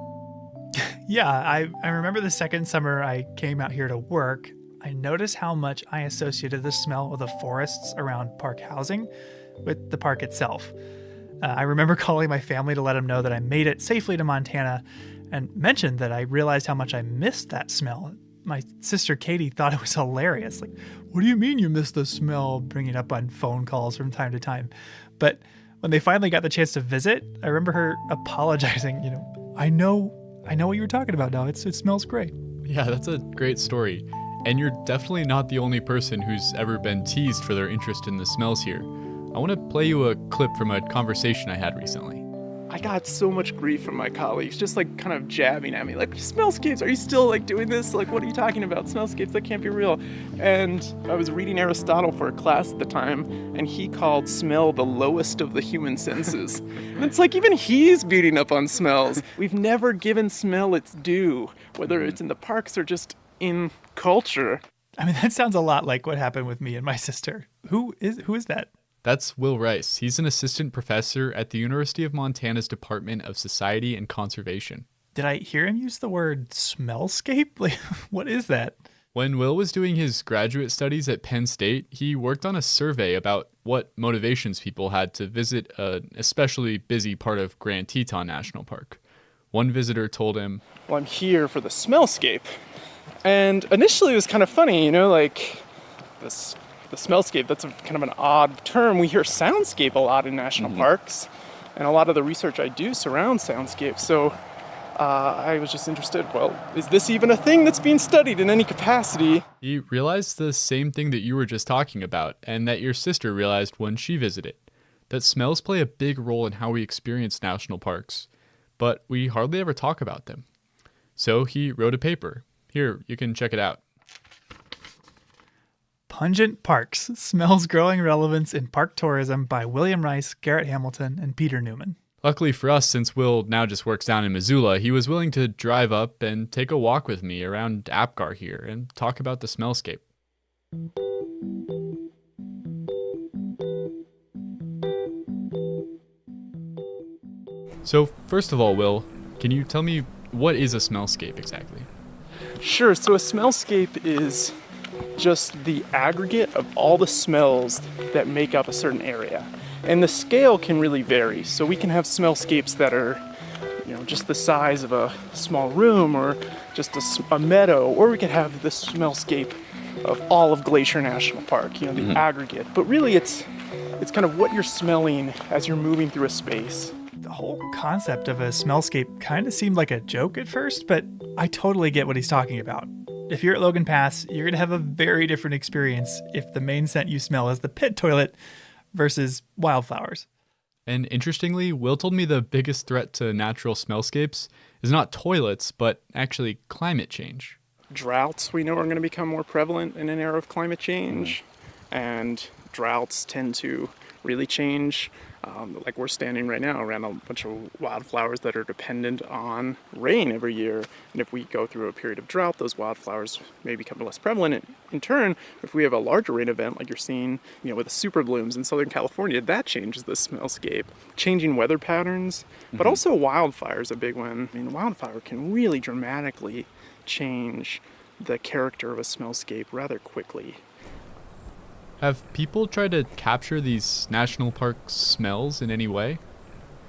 Speaker 15: Yeah, I remember the second summer I came out here to work, I noticed how much I associated the smell of the forests around park housing with the park itself. I remember calling my family to let them know that I made it safely to Montana and mentioned that I realized how much I missed that smell. My sister Katie thought it was hilarious. Like, what do you mean you miss the smell? Bringing it up on phone calls from time to time. But when they finally got the chance to visit, I remember her apologizing. I know what you were talking about now. It smells great.
Speaker 12: Yeah, that's a great story. And you're definitely not the only person who's ever been teased for their interest in the smells here. I want to play you a clip from a conversation I had recently.
Speaker 6: I got so much grief from my colleagues, just like kind of jabbing at me, like, smellscapes, are you still like doing this? Like, what are you talking about? Smellscapes, that can't be real. And I was reading Aristotle for a class at the time, and he called smell the lowest of the human senses. And it's like, even he's beating up on smells. We've never given smell its due, whether it's in the parks or just in culture.
Speaker 15: I mean, that sounds a lot like what happened with me and my sister. Who is that?
Speaker 12: That's Will Rice. He's an assistant professor at the University of Montana's Department of Society and Conservation.
Speaker 15: Did I hear him use the word smellscape? Like, what is that?
Speaker 12: When Will was doing his graduate studies at Penn State, he worked on a survey about what motivations people had to visit an especially busy part of Grand Teton National Park. One visitor told him,
Speaker 6: "Well, I'm here for the smellscape." And initially it was kind of funny, like the smellscape, that's kind of an odd term. We hear soundscape a lot in national parks, and a lot of the research I do surrounds soundscape. So I was just interested, well, is this even a thing that's being studied in any capacity?
Speaker 12: He realized the same thing that you were just talking about, and that your sister realized when she visited, that smells play a big role in how we experience national parks, but we hardly ever talk about them. So he wrote a paper. Here, you can check it out.
Speaker 15: Pungent Parks, Smells Growing Relevance in Park Tourism by William Rice, Garrett Hamilton, and Peter Newman.
Speaker 12: Luckily for us, since Will now just works down in Missoula, he was willing to drive up and take a walk with me around Apgar here and talk about the smellscape. So first of all, Will, can you tell me what is a smellscape exactly?
Speaker 6: Sure, so a smellscape is just the aggregate of all the smells that make up a certain area. And the scale can really vary. So we can have smellscapes that are, just the size of a small room or just a meadow, or we could have the smellscape of all of Glacier National Park, the aggregate. But really it's kind of what you're smelling as you're moving through a space.
Speaker 15: The whole concept of a smellscape kind of seemed like a joke at first, but I totally get what he's talking about. If you're at Logan Pass, you're going to have a very different experience if the main scent you smell is the pit toilet versus wildflowers.
Speaker 12: And interestingly, Will told me the biggest threat to natural smellscapes is not toilets, but actually climate change.
Speaker 6: Droughts we know are going to become more prevalent in an era of climate change, and droughts tend to really change. Like we're standing right now around a bunch of wildflowers that are dependent on rain every year. And if we go through a period of drought, those wildflowers may become less prevalent. In turn, if we have a larger rain event like you're seeing, with the super blooms in Southern California, that changes the smellscape. Changing weather patterns, but also wildfires, a big one. I mean, a wildfire can really dramatically change the character of a smellscape rather quickly.
Speaker 12: Have people tried to capture these national park smells in any way?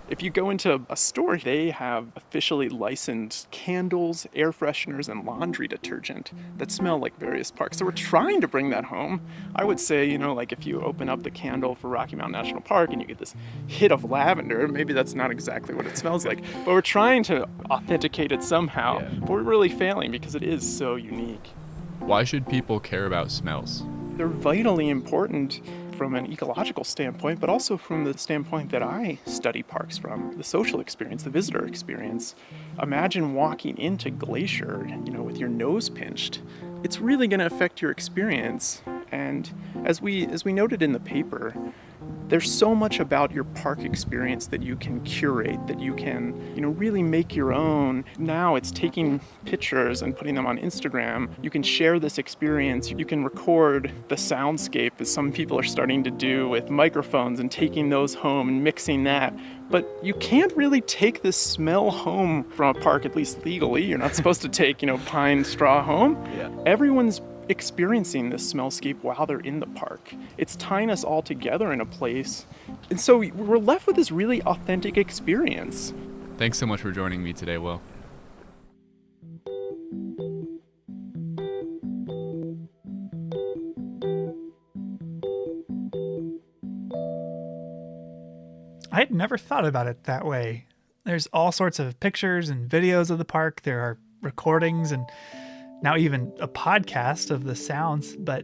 Speaker 6: If you go into a store, they have officially licensed candles, air fresheners, and laundry detergent that smell like various parks. So we're trying to bring that home. I would say, like if you open up the candle for Rocky Mountain National Park and you get this hit of lavender, maybe that's not exactly what it smells like. But we're trying to authenticate it somehow. Yeah. But we're really failing because it is so unique.
Speaker 12: Why should people care about smells?
Speaker 6: They're vitally important from an ecological standpoint, but also from the standpoint that I study parks from, the social experience, the visitor experience. Imagine walking into Glacier, with your nose pinched. It's really going to affect your experience. And as we noted in the paper, there's so much about your park experience that you can curate, that you can, really make your own. Now it's taking pictures and putting them on Instagram. You can share this experience. You can record the soundscape, as some people are starting to do with microphones and taking those home and mixing that. But you can't really take this smell home from a park, at least legally. You're not supposed to take, pine straw home. Yeah. Everyone's experiencing this smellscape while they're in the park. It's tying us all together in a place. And so we're left with this really authentic experience.
Speaker 12: Thanks so much for joining me today, Will.
Speaker 15: I had never thought about it that way. There's all sorts of pictures and videos of the park. There are recordings and now even a podcast of the sounds, but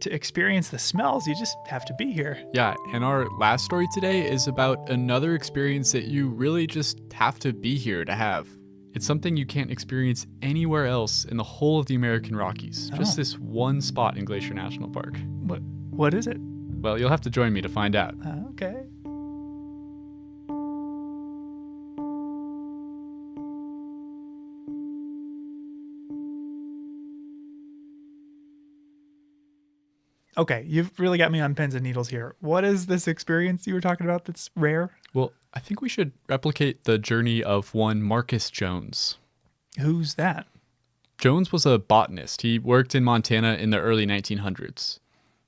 Speaker 15: to experience the smells, you just have to be here.
Speaker 12: Yeah, and our last story today is about another experience that you really just have to be here to have. It's something you can't experience anywhere else in the whole of the American Rockies. Just this one spot in Glacier National Park.
Speaker 15: What is it?
Speaker 12: Well, you'll have to join me to find out.
Speaker 15: Okay. Okay, you've really got me on pins and needles here. What is this experience you were talking about that's rare?
Speaker 12: Well, I think we should replicate the journey of one Marcus Jones.
Speaker 15: Who's that?
Speaker 12: Jones was a botanist. He worked in Montana in the early 1900s.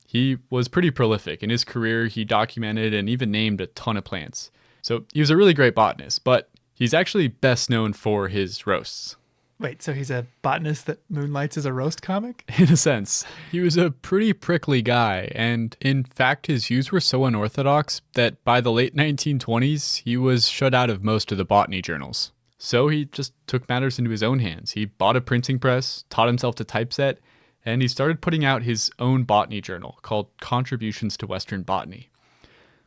Speaker 12: He was pretty prolific. In his career, he documented and even named a ton of plants. So he was a really great botanist, but he's actually best known for his roasts.
Speaker 15: Wait, so he's a botanist that moonlights as a roast comic?
Speaker 12: In a sense. He was a pretty prickly guy, and in fact his views were so unorthodox that by the late 1920s he was shut out of most of the botany journals. So he just took matters into his own hands. He bought a printing press, taught himself to typeset, and he started putting out his own botany journal called Contributions to Western Botany.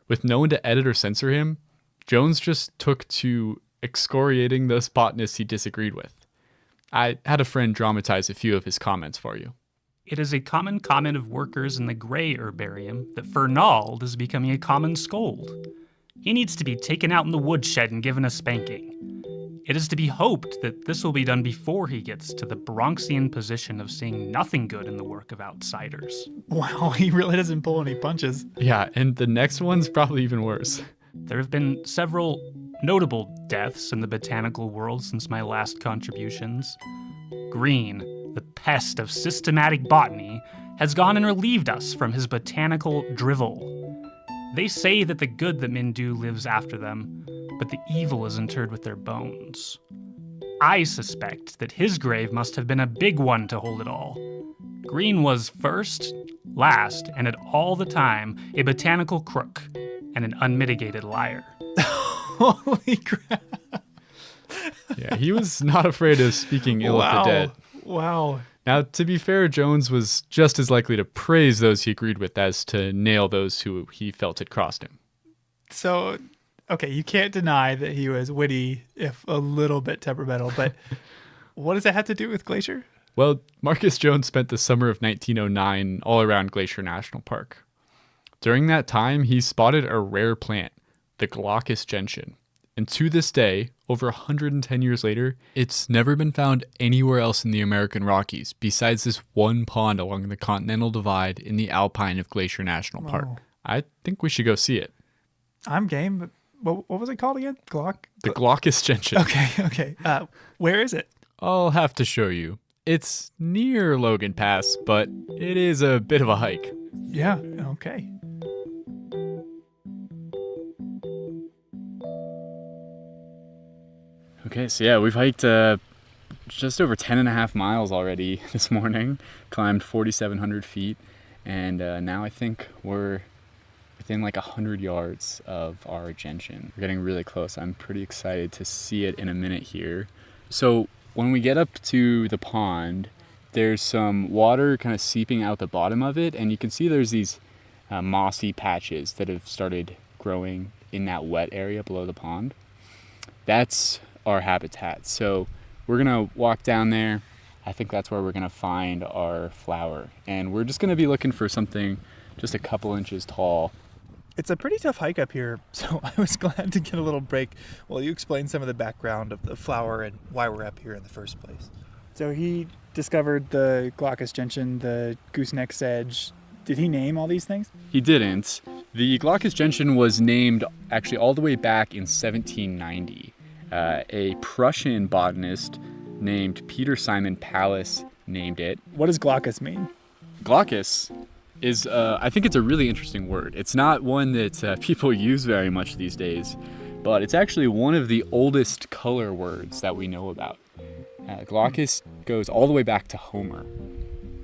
Speaker 12: With no one to edit or censor him, Jones just took to excoriating those botanists he disagreed with. I had a friend dramatize a few of his comments for you.
Speaker 19: It is a common comment of workers in the gray herbarium that Fernald is becoming a common scold. He needs to be taken out in the woodshed and given a spanking. It is to be hoped that this will be done before he gets to the Bronxian position of seeing nothing good in the work of outsiders.
Speaker 15: Wow, he really doesn't pull any punches.
Speaker 12: Yeah, and the next one's probably even worse.
Speaker 19: There have been several notable deaths in the botanical world since my last contributions. Green, the pest of systematic botany, has gone and relieved us from his botanical drivel. They say that the good that men do lives after them, but the evil is interred with their bones. I suspect that his grave must have been a big one to hold it all. Green was first, last, and at all the time, a botanical crook and an unmitigated liar.
Speaker 15: Holy crap.
Speaker 12: Yeah, he was not afraid of speaking ill of the dead.
Speaker 15: Wow.
Speaker 12: Now, to be fair, Jones was just as likely to praise those he agreed with as to nail those who he felt had crossed him.
Speaker 15: So
Speaker 17: okay, you can't deny that he was witty, if a little bit temperamental, but what does that have to do with Glacier?
Speaker 12: Well, Marcus Jones spent the summer of 1909 all around Glacier National Park. During that time, he spotted a rare plant, the glaucous gentian. And to this day, over 110 years later, it's never been found anywhere else in the American Rockies besides this one pond along the Continental Divide in the Alpine of Glacier National Park.
Speaker 17: Oh.
Speaker 12: I think we should go see it.
Speaker 17: I'm game, but what was it called again?
Speaker 12: The glaucous gentian.
Speaker 17: Okay. Where is it?
Speaker 12: I'll have to show you. It's near Logan Pass, but it is a bit of a hike.
Speaker 17: Yeah, okay.
Speaker 12: Okay, so yeah, we've hiked just over 10.5 miles already this morning, climbed 4,700 feet, and now I think we're within like 100 yards of our gentian. We're getting really close. I'm pretty excited to see it in a minute here. So when we get up to the pond, there's some water kind of seeping out the bottom of it, and you can see there's these mossy patches that have started growing in that wet area below the pond. That's our habitat. So we're gonna walk down there. I think that's where we're gonna find our flower, and we're just gonna be looking for something just a couple inches tall.
Speaker 17: It's a pretty tough hike up here, so I was glad to get a little break while you explain some of the background of the flower and why we're up here in the first place. So he discovered the glaucous gentian, the gooseneck sedge. Did he name all these things?
Speaker 12: He didn't. The glaucous gentian was named actually all the way back in 1790. A Prussian botanist named Peter Simon Pallas named it.
Speaker 17: What does glaucous mean?
Speaker 12: Glaucous is, I think it's a really interesting word. It's not one that people use very much these days, but it's actually one of the oldest color words that we know about. Glaucous goes all the way back to Homer.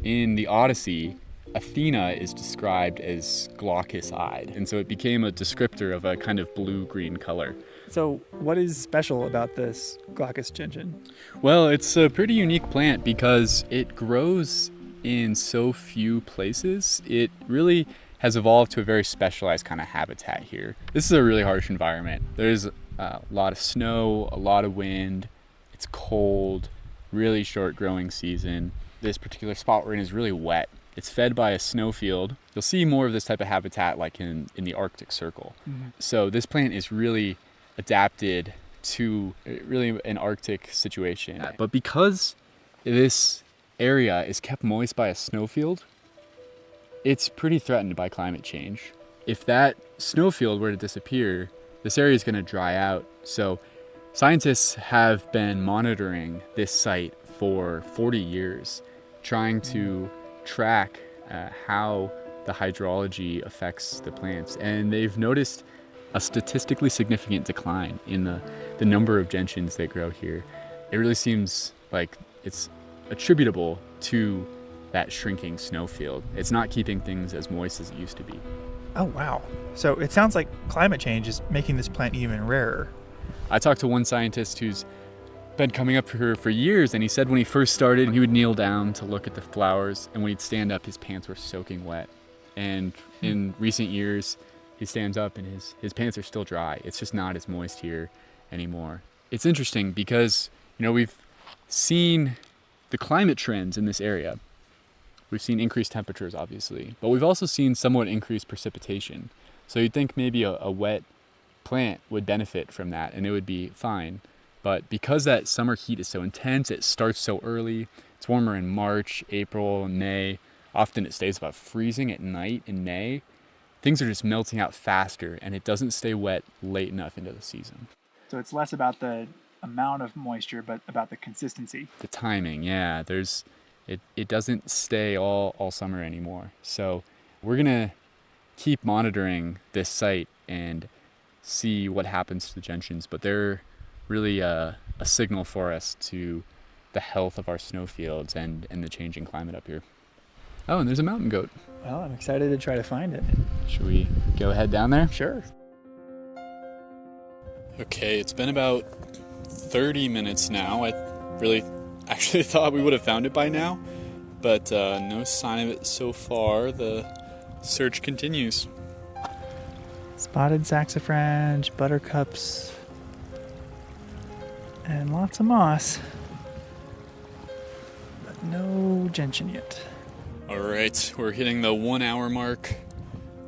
Speaker 12: In the Odyssey, Athena is described as glaucous-eyed, and so it became a descriptor of a kind of blue-green color.
Speaker 17: So what is special about this glaucous gentian?
Speaker 12: Well, it's a pretty unique plant because it grows in so few places. It really has evolved to a very specialized kind of habitat here. This is a really harsh environment. There's a lot of snow, a lot of wind, it's cold, really short growing season. This particular spot we're in is really wet. It's fed by a snowfield. You'll see more of this type of habitat like in the Arctic Circle. Mm-hmm. So this plant is really adapted to really an Arctic situation. But because this area is kept moist by a snowfield, it's pretty threatened by climate change. If that snowfield were to disappear, this area is going to dry out. So scientists have been monitoring this site for 40 years, trying to track how the hydrology affects the plants. And they've noticed a statistically significant decline in the number of gentians that grow here. It really seems like it's attributable to that shrinking snowfield. It's not keeping things as moist as it used to be.
Speaker 17: Oh, wow. So it sounds like climate change is making this plant even rarer.
Speaker 12: I talked to one scientist who's been coming up here for years, and he said when he first started, he would kneel down to look at the flowers, and when he'd stand up, his pants were soaking wet. And in recent years, he stands up and his pants are still dry. It's just not as moist here anymore. It's interesting because, we've seen the climate trends in this area. We've seen increased temperatures, obviously, but we've also seen somewhat increased precipitation. So you'd think maybe a wet plant would benefit from that and it would be fine. But because that summer heat is so intense, it starts so early. It's warmer in March, April, and May. Often it stays about freezing at night in May. Things are just melting out faster, and it doesn't stay wet late enough into the season.
Speaker 17: So it's less about the amount of moisture, but about the consistency.
Speaker 12: The timing, yeah. It doesn't stay all summer anymore. So we're gonna keep monitoring this site and see what happens to the gentians, but they're really a signal for us to the health of our snowfields and the changing climate up here. Oh, and there's a mountain goat.
Speaker 17: Well, I'm excited to try to find it.
Speaker 12: Should we go ahead down there?
Speaker 17: Sure.
Speaker 12: Okay, it's been about 30 minutes now. I really actually thought we would have found it by now, but no sign of it so far. The search continues.
Speaker 15: Spotted saxifrage, buttercups, and lots of moss. But no gentian yet.
Speaker 12: All right, we're hitting the 1 hour mark.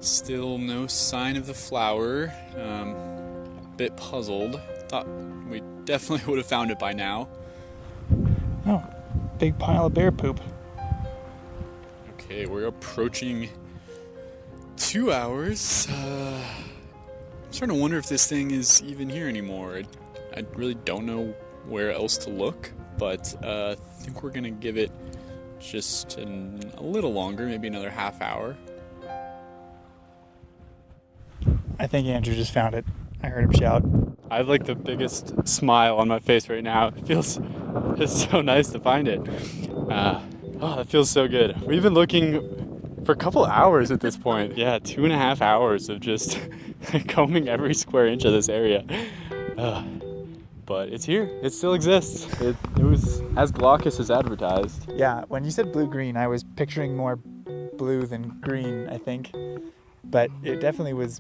Speaker 12: Still no sign of the flower. Bit puzzled. Thought we definitely would have found it by now.
Speaker 15: Oh, big pile of bear poop.
Speaker 12: Okay, we're approaching 2 hours. I'm starting to wonder if this thing is even here anymore. I really don't know where else to look, but I think we're gonna give it just a little longer, maybe another half hour.
Speaker 17: I think Andrew just found it. I heard him shout.
Speaker 12: I have like the biggest smile on my face right now. It's so nice to find it. That feels so good. We've been looking for a couple hours at this point. Yeah, 2.5 hours of just combing every square inch of this area. But it's here. It still exists. It was as glaucous as advertised.
Speaker 17: Yeah, when you said blue-green, I was picturing more blue than green, I think. But it definitely was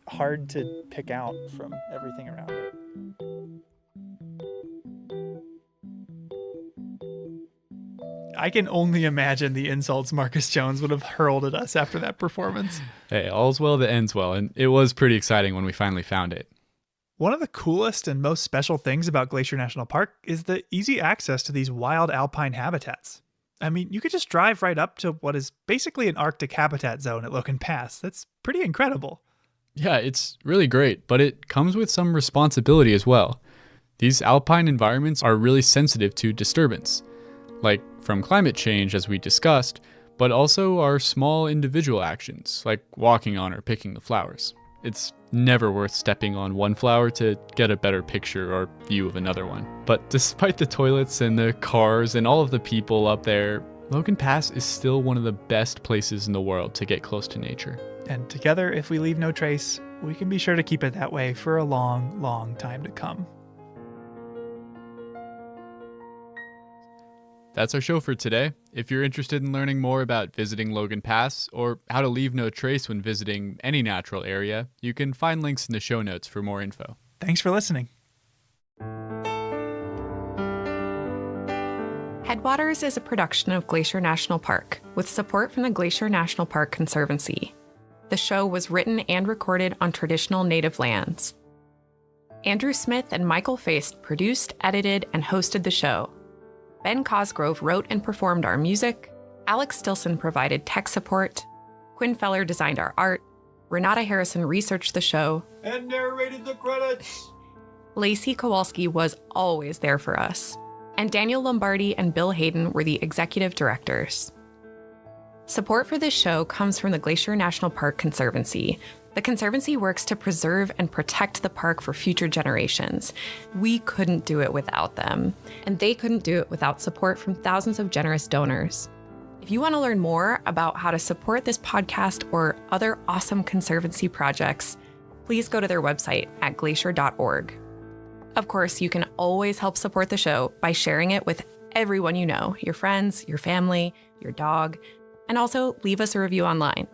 Speaker 17: hard to pick out from everything around it.
Speaker 15: I can only imagine the insults Marcus Jones would have hurled at us after that performance.
Speaker 12: Hey, all's well that ends well, and it was pretty exciting when we finally found it.
Speaker 15: One of the coolest and most special things about Glacier National Park is the easy access to these wild alpine habitats. I mean, you could just drive right up to what is basically an Arctic habitat zone at Logan Pass. That's pretty incredible.
Speaker 12: Yeah, it's really great, but it comes with some responsibility as well. These alpine environments are really sensitive to disturbance, like from climate change, as we discussed, but also our small individual actions, like walking on or picking the flowers. It's never worth stepping on one flower to get a better picture or view of another one. But despite the toilets and the cars and all of the people up there, Logan Pass is still one of the best places in the world to get close to nature.
Speaker 15: And together, if we leave no trace, we can be sure to keep it that way for a long, long time to come.
Speaker 12: That's our show for today. If you're interested in learning more about visiting Logan Pass or how to leave no trace when visiting any natural area, you can find links in the show notes for more info.
Speaker 15: Thanks for listening.
Speaker 14: Headwaters is a production of Glacier National Park with support from the Glacier National Park Conservancy. The show was written and recorded on traditional native lands. Andrew Smith and Michael Feist produced, edited, and hosted the show. Ben Cosgrove wrote and performed our music. Alex Stilson provided tech support. Quinn Feller designed our art. Renata Harrison researched the show.
Speaker 22: And narrated the credits.
Speaker 14: Lacey Kowalski was always there for us. And Daniel Lombardi and Bill Hayden were the executive directors. Support for this show comes from the Glacier National Park Conservancy. The Conservancy works to preserve and protect the park for future generations. We couldn't do it without them, and they couldn't do it without support from thousands of generous donors. If you want to learn more about how to support this podcast or other awesome Conservancy projects, please go to their website at glacier.org. Of course, you can always help support the show by sharing it with everyone you know, your friends, your family, your dog, and also leave us a review online.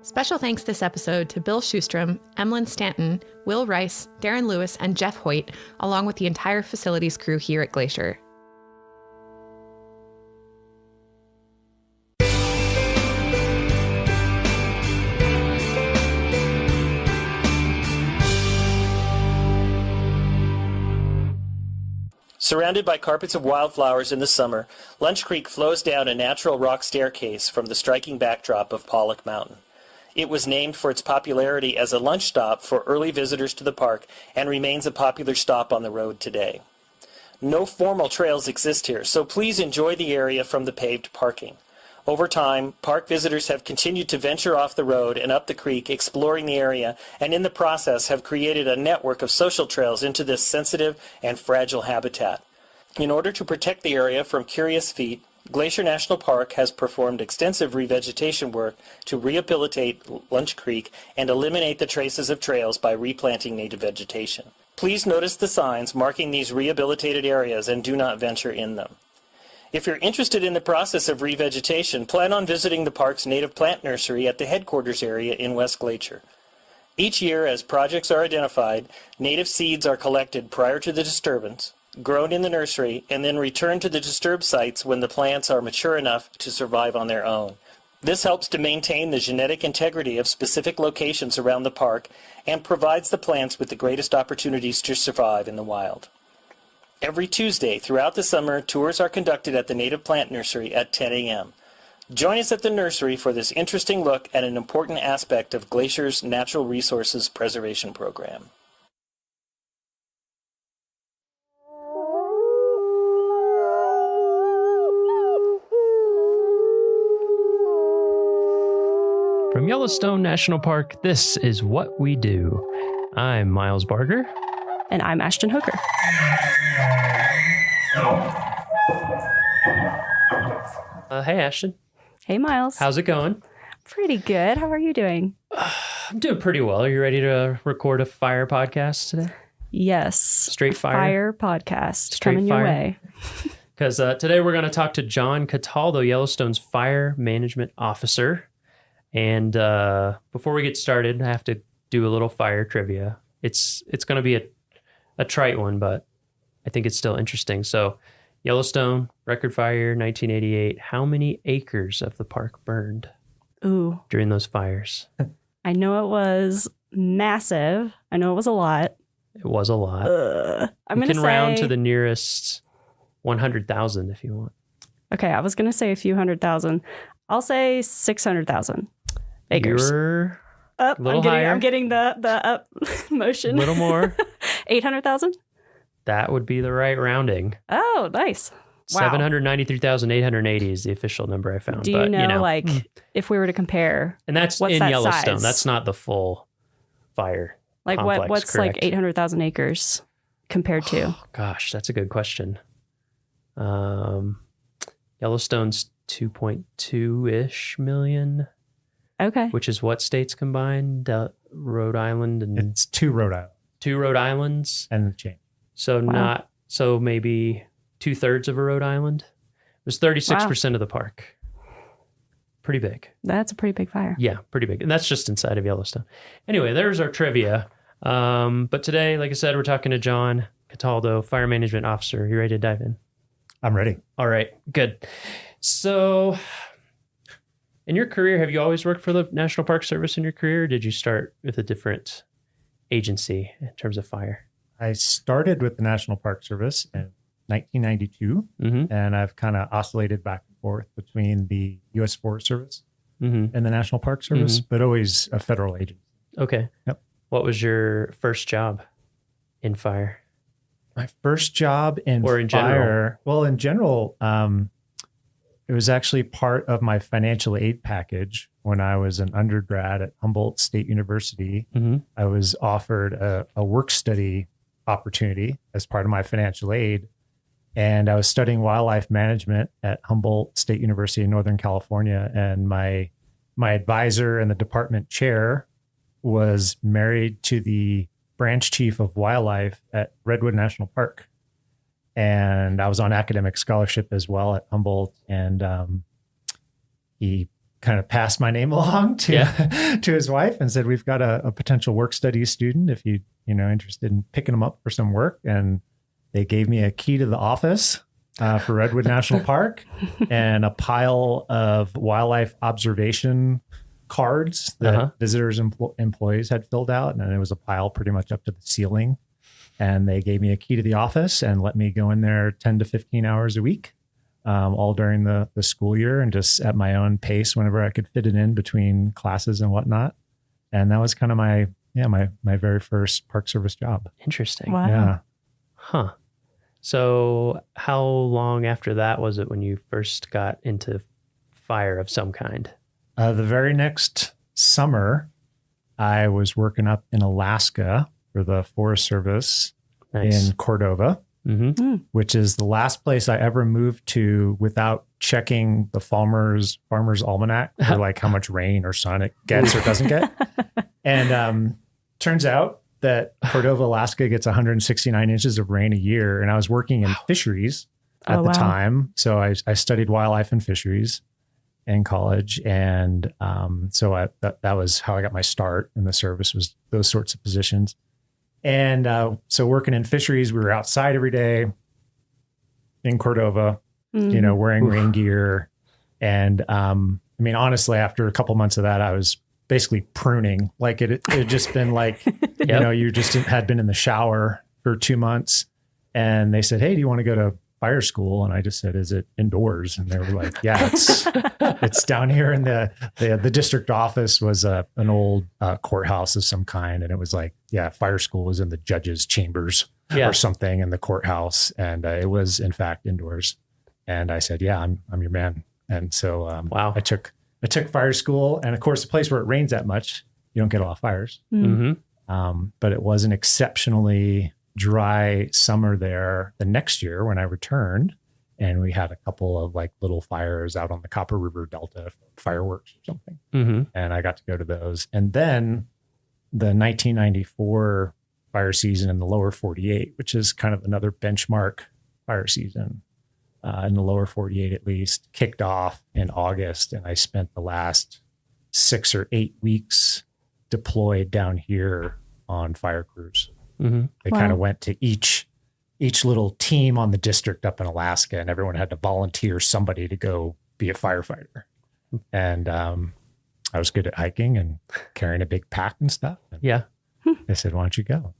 Speaker 14: Special thanks this episode to Bill Schustrom, Emlyn Stanton, Will Rice, Darren Lewis, and Jeff Hoyt, along with the entire facilities crew here at Glacier.
Speaker 20: Surrounded by carpets of wildflowers in the summer, Lunch Creek flows down a natural rock staircase from the striking backdrop of Pollock Mountain. It was named for its popularity as a lunch stop for early visitors to the park and remains a popular stop on the road today. No formal trails exist here, so please enjoy the area from the paved parking. Over time, park visitors have continued to venture off the road and up the creek, exploring the area, and in the process have created a network of social trails into this sensitive and fragile habitat. In order to protect the area from curious feet, Glacier National Park has performed extensive revegetation work to rehabilitate Lunch Creek and eliminate the traces of trails by replanting native vegetation. Please notice the signs marking these rehabilitated areas and do not venture in them. If you're interested in the process of revegetation, plan on visiting the park's native plant nursery at the headquarters area in West Glacier. Each year, as projects are identified, native seeds are collected prior to the disturbance, grown in the nursery, and then returned to the disturbed sites when the plants are mature enough to survive on their own. This helps to maintain the genetic integrity of specific locations around the park and provides the plants with the greatest opportunities to survive in the wild. Every Tuesday throughout the summer, tours are conducted at the Native Plant Nursery at 10 a.m. Join us at the nursery for this interesting look at an important aspect of Glacier's Natural Resources Preservation Program.
Speaker 5: From Yellowstone National Park, this is What We Do. I'm Miles Barger.
Speaker 21: And I'm Ashton Hooker.
Speaker 5: Hey, Ashton.
Speaker 21: Hey, Miles.
Speaker 5: How's it going?
Speaker 21: Pretty good. How are you doing?
Speaker 5: I'm doing pretty well. Are you ready to record a fire podcast today?
Speaker 21: Yes.
Speaker 5: Straight fire?
Speaker 21: Fire podcast.
Speaker 5: Straight
Speaker 21: coming
Speaker 5: fire?
Speaker 21: your way.
Speaker 5: Because today we're going to talk to John Cataldo, Yellowstone's Fire Management Officer. And before we get started, I have to do a little fire trivia. It's going to be a trite one, but I think it's still interesting. So Yellowstone, record fire, 1988. How many acres of the park burned during those fires?
Speaker 21: I know it was massive. I know it was a lot.
Speaker 5: It was a lot.
Speaker 21: I'm
Speaker 5: you
Speaker 21: going to
Speaker 5: can
Speaker 21: say...
Speaker 5: round to the nearest 100,000 if you want.
Speaker 21: Okay, I was going to say a few 100,000. I'll say 600,000 acres.
Speaker 5: You're
Speaker 21: up.
Speaker 5: A little higher.
Speaker 21: I'm getting the up motion.
Speaker 5: A little more.
Speaker 21: 800,000?
Speaker 5: That would be the right rounding.
Speaker 21: Oh, nice. Wow.
Speaker 5: 793,880 is the official number I found.
Speaker 21: Do you know, like, if we were to compare,
Speaker 5: and that's
Speaker 21: what's
Speaker 5: in
Speaker 21: that
Speaker 5: Yellowstone.
Speaker 21: size?
Speaker 5: That's not the full fire
Speaker 21: Like,
Speaker 5: complex,
Speaker 21: what's
Speaker 5: correct?
Speaker 21: like 800,000 acres compared to?
Speaker 5: Gosh, that's a good question. Yellowstone's 2.2-ish million.
Speaker 21: Okay.
Speaker 5: Which is what states combined? Rhode Island and...
Speaker 23: It's two Rhode Islands.
Speaker 5: Two Rhode Islands?
Speaker 23: And the change.
Speaker 5: So so maybe 2/3 of a Rhode Island. It was 36% of the park. Pretty big.
Speaker 21: That's a pretty big fire.
Speaker 5: Yeah, pretty big. And that's just inside of Yellowstone. Anyway, there's our trivia. But today, like I said, we're talking to John Cataldo, Fire Management Officer. You ready to dive in?
Speaker 23: I'm ready.
Speaker 5: All right, good. So in your career, have you always worked for the National Park Service in your career? Or did you start with a different agency in terms of fire?
Speaker 23: I started with the National Park Service in 1992, and I've kind of oscillated back and forth between the U.S. Forest Service and the National Park Service, but always a federal agency.
Speaker 5: Okay.
Speaker 23: Yep.
Speaker 5: What was your first job in fire?
Speaker 23: My first job in
Speaker 5: Or in
Speaker 23: fire,
Speaker 5: general?
Speaker 23: well, in general, it was actually part of my financial aid package when I was an undergrad at Humboldt State University. I was offered a work study opportunity as part of my financial aid. And I was studying wildlife management at Humboldt State University in Northern California. And my advisor and the department chair was married to the branch chief of wildlife at Redwood National Park. And I was on academic scholarship as well at Humboldt. And he kind of passed my name along to his wife and said, we've got a potential work studies student if you're interested in picking them up for some work. And they gave me a key to the office for Redwood National Park and a pile of wildlife observation cards that visitors employees had filled out. And it was a pile pretty much up to the ceiling. And they gave me a key to the office and let me go in there 10 to 15 hours a week, all during the school year and just at my own pace whenever I could fit it in between classes and whatnot. And that was kind of my very first Park Service job.
Speaker 5: Interesting.
Speaker 21: Wow.
Speaker 23: Yeah.
Speaker 5: Huh. So how long after that was it when you first got into fire of some kind?
Speaker 23: The very next summer, I was working up in Alaska for the Forest Service in Cordova, which is the last place I ever moved to without checking the Farmer's Almanac for like how much rain or sun it gets or doesn't get. And turns out that Cordova, Alaska gets 169 inches of rain a year. And I was working in fisheries at the time. So I studied wildlife and fisheries. in college. And so that was how I got my start in the service, was those sorts of positions. And so working in fisheries, we were outside every day in Cordova, wearing rain gear. And I mean, honestly, after a couple months of that, I was basically pruning. Like it had just been like, you just had been in the shower for 2 months. And they said, hey, do you want to go to fire school? And I just said, is it indoors? And they were like, yeah, it's down here in the district office was an old courthouse of some kind. And it was like, yeah, fire school was in the judge's chambers or something in the courthouse. And it was in fact indoors. And I said, yeah, I'm your man. And so I took fire school. And of course, a place where it rains that much, you don't get a lot of fires.
Speaker 5: Mm-hmm.
Speaker 23: But it was an exceptionally dry summer there the next year when I returned, and we had a couple of like little fires out on the Copper River Delta, fireworks or something.
Speaker 5: Mm-hmm.
Speaker 23: And I got to go to those. And then the 1994 fire season in the lower 48, which is kind of another benchmark fire season in the lower 48, at least, kicked off in August. And I spent the last 6 or 8 weeks deployed down here on fire crews.
Speaker 5: Mm-hmm.
Speaker 23: They kind of went to each little team on the district up in Alaska, and everyone had to volunteer somebody to go be a firefighter. And I was good at hiking and carrying a big pack and stuff. And they said, why don't you go?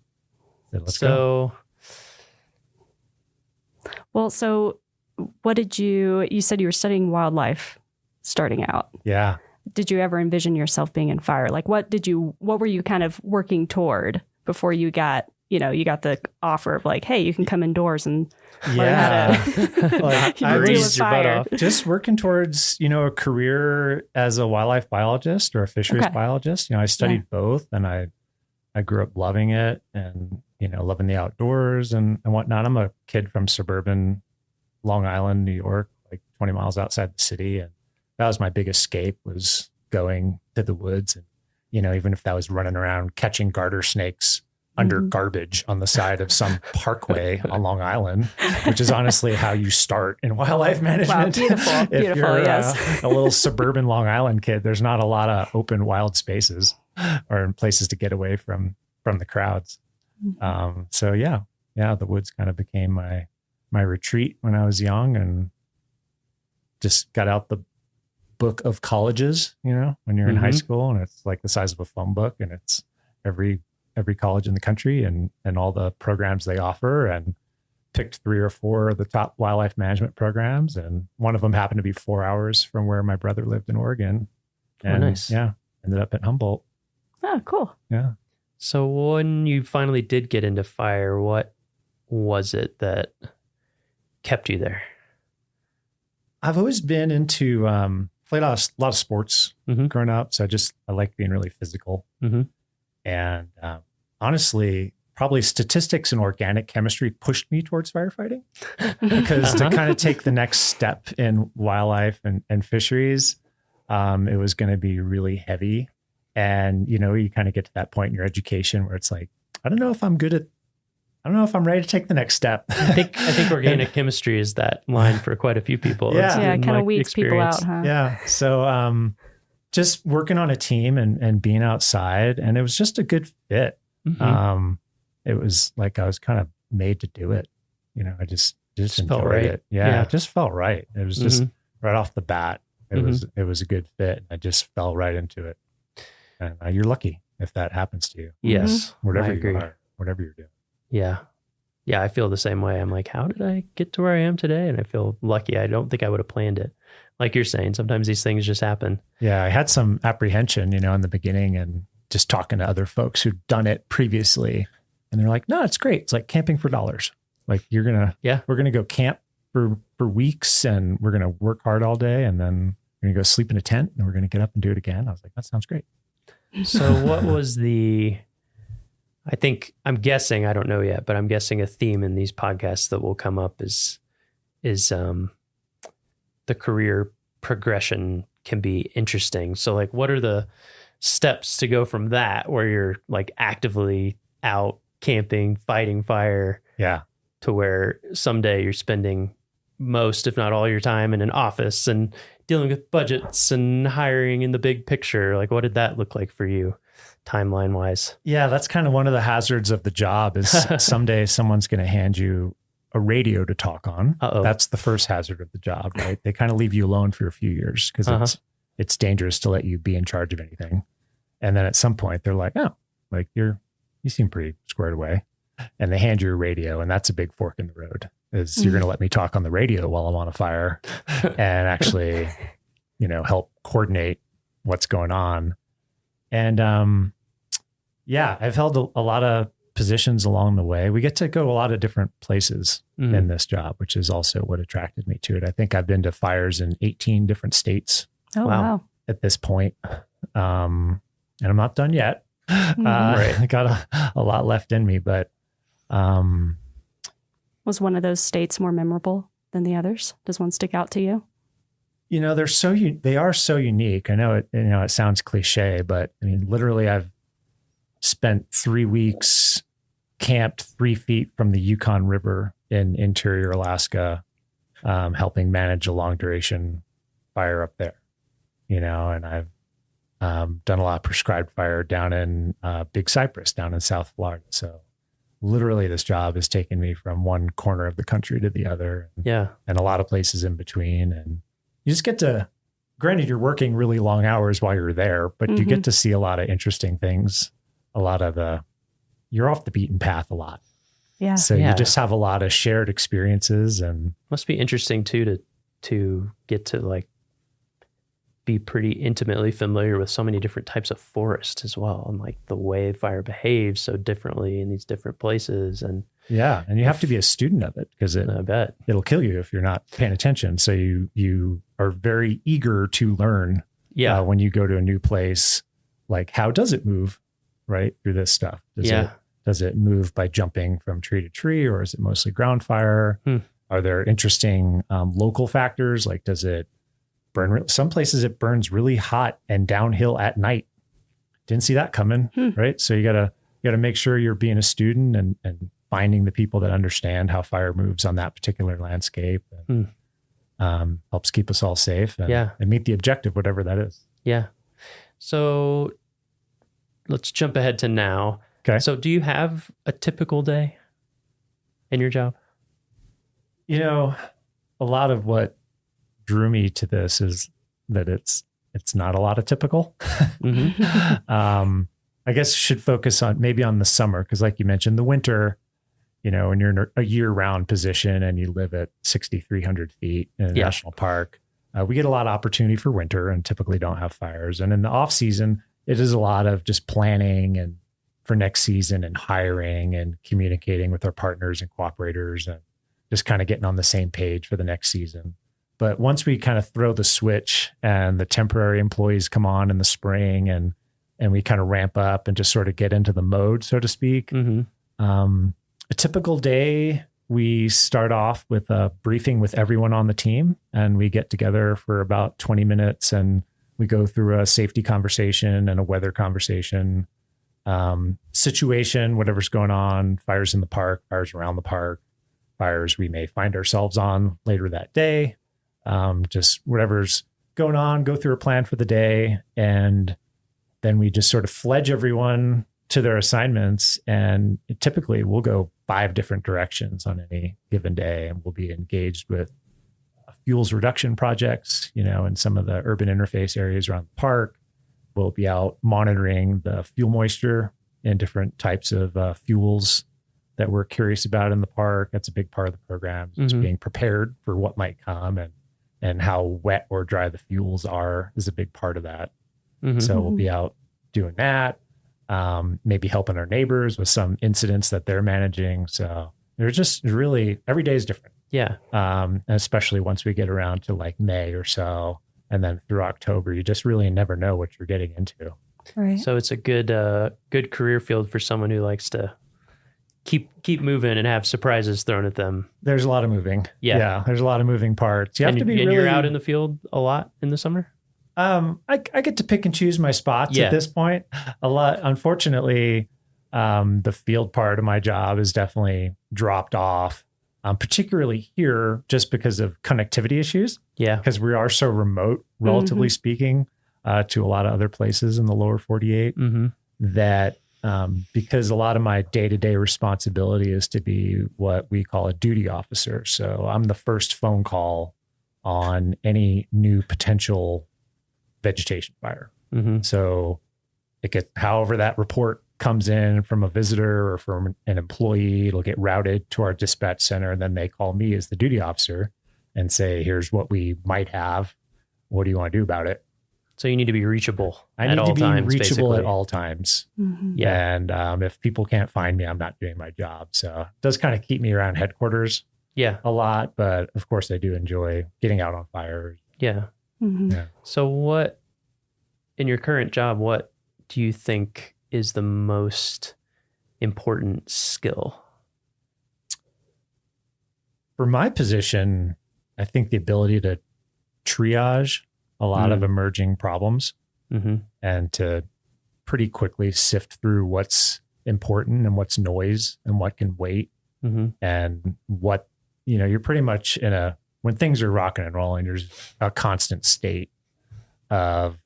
Speaker 23: I said, let's go.
Speaker 21: Well, so what did you said you were studying wildlife starting out.
Speaker 23: Yeah.
Speaker 21: Did you ever envision yourself being in fire? Like what were you kind of working toward before you got the offer of like, hey, you can come indoors and learn how to
Speaker 23: like,
Speaker 21: deal with fire.
Speaker 23: Just working towards, a career as a wildlife biologist or a fisheries biologist. I studied both, and I grew up loving it and, loving the outdoors and whatnot. I'm a kid from suburban Long Island, New York, like 20 miles outside the city. And that was my big escape, was going to the woods. And, even if that was running around catching garter snakes under garbage on the side of some parkway on Long Island, which is honestly how you start in wildlife management.
Speaker 21: Wow, beautiful,
Speaker 23: you're
Speaker 21: yes.
Speaker 23: a little suburban Long Island kid, there's not a lot of open wild spaces or places to get away from the crowds. The woods kind of became my retreat when I was young, and just got out the book of colleges, when you're in high school, and it's like the size of a phone book, and it's every college in the country and all the programs they offer, and picked 3 or 4 of the top wildlife management programs. And one of them happened to be 4 hours from where my brother lived in Oregon. And
Speaker 5: nice.
Speaker 23: Ended up at Humboldt.
Speaker 21: Oh, cool.
Speaker 23: Yeah.
Speaker 5: So when you finally did get into fire, what was it that kept you there?
Speaker 23: I've always been into, played a lot of sports growing up. So I like being really physical.
Speaker 5: Mm-hmm.
Speaker 23: And honestly, probably statistics and organic chemistry pushed me towards firefighting, because to kind of take the next step in wildlife and fisheries, it was going to be really heavy. And, you kind of get to that point in your education where it's like, I don't know if I'm ready to take the next step.
Speaker 5: I think organic chemistry is that line for quite a few people.
Speaker 21: Yeah, it kind of weeds people out, huh?
Speaker 23: Yeah. So just working on a team and being outside, and it was just a good fit.
Speaker 5: Mm-hmm.
Speaker 23: It was like I was kind of made to do it. I just
Speaker 5: felt right.
Speaker 23: it. Yeah, it just felt right. It was just right off the bat. It was a good fit. I just fell right into it. And you're lucky if that happens to you.
Speaker 5: Yes.
Speaker 23: Whatever
Speaker 5: I agree.
Speaker 23: you are, whatever you're doing.
Speaker 5: Yeah. Yeah, I feel the same way. I'm like, how did I get to where I am today? And I feel lucky. I don't think I would have planned it. Like you're saying, sometimes these things just happen.
Speaker 23: Yeah, I had some apprehension, in the beginning, and just talking to other folks who'd done it previously. And they're like, no, it's great. It's like camping for dollars. Like we're going to go camp for weeks, and we're going to work hard all day, and then we're going to go sleep in a tent, and we're going to get up and do it again. I was like, that sounds great.
Speaker 5: So what was I'm guessing, I don't know yet, but I'm guessing a theme in these podcasts that will come up is the career progression can be interesting. So like, what are the steps to go from that, where you're like actively out camping, fighting fire,
Speaker 23: to
Speaker 5: where someday you're spending most, if not all your time in an office and dealing with budgets and hiring in the big picture. Like, what did that look like for you timeline wise?
Speaker 23: Yeah, that's kind of one of the hazards of the job is someday someone's going to hand you a radio to talk on. That's the first hazard of the job, right? They kind of leave you alone for a few years because it's dangerous to let you be in charge of anything. And then at some point they're like, oh, like you seem pretty squared away. And they hand you a radio, and that's a big fork in the road. Is you're going to let me talk on the radio while I'm on a fire and actually, help coordinate what's going on. And I've held a lot of positions along the way. We get to go a lot of different places in this job, which is also what attracted me to it. I think I've been to fires in 18 different states.
Speaker 21: Oh, wow.
Speaker 23: At this point. And I'm not done yet. Right. I got a lot left in me, but
Speaker 21: was one of those states more memorable than the others? Does one stick out to you?
Speaker 23: They are so unique. I know it sounds cliche, but I mean, literally I've spent 3 weeks camped 3 feet from the Yukon River in interior Alaska, helping manage a long duration fire up there, and I've done a lot of prescribed fire down in Big Cypress, down in South Florida. So literally this job has taken me from one corner of the country to the other. And a lot of places in between. And you just get to, granted, you're working really long hours while you're there, but you get to see a lot of interesting things, you're off the beaten path a lot.
Speaker 21: Yeah.
Speaker 23: So you just have a lot of shared experiences, and
Speaker 5: must be interesting too, to get to be pretty intimately familiar with so many different types of forest as well. And the way fire behaves so differently in these different places. And
Speaker 23: and you have to be a student of it because
Speaker 5: I bet
Speaker 23: it'll kill you if you're not paying attention. So you are very eager to learn when you go to a new place, how does it move right through this stuff? Does it move by jumping from tree to tree, or is it mostly ground fire? Are there interesting local factors? Does it burn? Some places it burns really hot and downhill at night. Didn't see that coming, right? So you gotta make sure you're being a student and finding the people that understand how fire moves on that particular landscape. And, helps keep us all safe and meet the objective, whatever that is.
Speaker 5: Yeah. So let's jump ahead to now.
Speaker 23: Okay.
Speaker 5: So do you have a typical day in your job?
Speaker 23: A lot of what drew me to this is that it's not a lot of typical. I guess should focus on the summer, because like you mentioned, the winter, when you're in a year-round position and you live at 6,300 feet in a national park, we get a lot of opportunity for winter and typically don't have fires. And in the off season, it is a lot of just planning and for next season and hiring and communicating with our partners and cooperators and just kind of getting on the same page for the next season. But once we kind of throw the switch and the temporary employees come on in the spring and we kind of ramp up and just sort of get into the mode, so to speak. A typical day, we start off with a briefing with everyone on the team, and we get together for about 20 minutes and we go through a safety conversation and a weather conversation, situation, whatever's going on, fires in the park, fires around the park, fires we may find ourselves on later that day. Just whatever's going on, go through a plan for the day. And then we just sort of fledge everyone to their assignments. And typically we'll go 5 different directions on any given day. And we'll be engaged with fuels reduction projects, in some of the urban interface areas around the park. We'll be out monitoring the fuel moisture and different types of fuels that we're curious about in the park. That's a big part of the program, just being prepared for what might come, and how wet or dry the fuels are is a big part of that. So we'll be out doing that, maybe helping our neighbors with some incidents that they're managing. So there's just really, every day is different.
Speaker 5: Yeah.
Speaker 23: And especially once we get around to May or so, and then through October, you just really never know what you're getting into.
Speaker 21: Right.
Speaker 5: So it's a good career field for someone who likes to keep moving and have surprises thrown at them.
Speaker 23: There's a lot of moving. Yeah. There's a lot of moving parts. You have to be really...
Speaker 5: you're out in the field a lot in the summer?
Speaker 23: I get to pick and choose my spots at this point a lot. Unfortunately, the field part of my job is definitely dropped off. particularly here just because of connectivity issues.
Speaker 5: Yeah.
Speaker 23: Because we are so remote, relatively speaking, to a lot of other places in the lower 48 that because a lot of my day-to-day responsibility is to be what we call a duty officer. So I'm the first phone call on any new potential vegetation fire. So it gets, however that report comes in from a visitor or from an employee, it'll get routed to our dispatch center. And then they call me as the duty officer and say, here's what we might have. What do you want to do about it?
Speaker 5: So you need to be reachable.
Speaker 23: I need to be reachable at all times.
Speaker 5: Yeah.
Speaker 23: And if people can't find me, I'm not doing my job. So it does kind of keep me around headquarters a lot. But of course, I do enjoy getting out on fires.
Speaker 5: Yeah.
Speaker 23: Yeah.
Speaker 5: So what, in your current job, what do you think is the most important skill?
Speaker 23: For my position, I think the ability to triage a lot of emerging problems and to pretty quickly sift through what's important and what's noise and what can wait and what, you know, you're pretty much in a, when things are rocking and rolling, there's a constant state of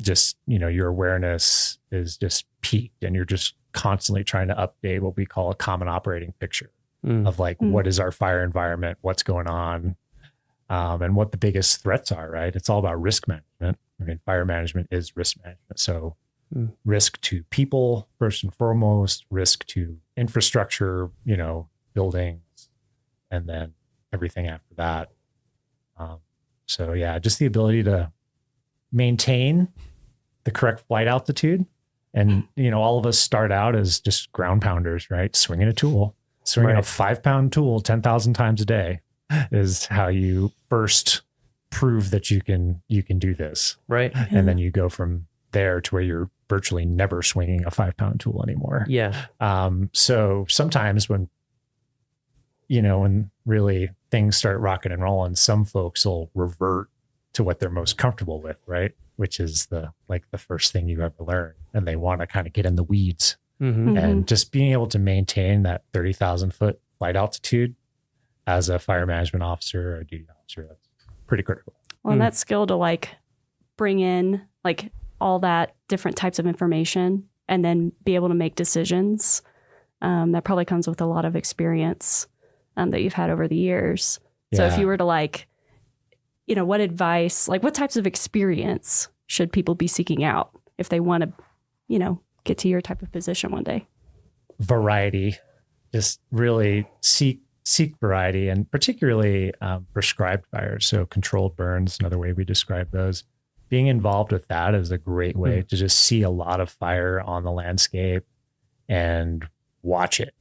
Speaker 23: just, you know, your awareness is just peaked and you're just constantly trying to update what we call a common operating picture of like, what is our fire environment? What's going on? And what the biggest threats are, right? It's all about risk management. I mean, fire management is risk management. So risk to people, first and foremost, risk to infrastructure, you know, buildings, and then everything after that. So yeah, just the ability to maintain the correct flight altitude. And, you know, all of us start out as just ground pounders, right? Swinging a tool, swinging a 5-pound tool 10,000 times a day is how you first prove that you can do this.
Speaker 5: Right.
Speaker 23: And then you go from there to where you're virtually never swinging a 5-pound tool anymore.
Speaker 5: Yeah.
Speaker 23: So sometimes when, you know, when really things start rocking and rolling, some folks will revert to what they're most comfortable with, right? Which is the first thing you ever learn. And they want to kind of get in the weeds and just being able to maintain that 30,000 foot flight altitude as a fire management officer or a duty officer, that's pretty critical.
Speaker 21: Well, and that skill to like bring in like all that different types of information and then be able to make decisions, that probably comes with a lot of experience that you've had over the years. So if you were to like, you know, what advice, like what types of experience should people be seeking out if they want to, you know, get to your type of position one day?
Speaker 23: Variety, just really seek variety, and particularly prescribed fires. So controlled burns, another way we describe those. Being involved with that is a great way to just see a lot of fire on the landscape and watch it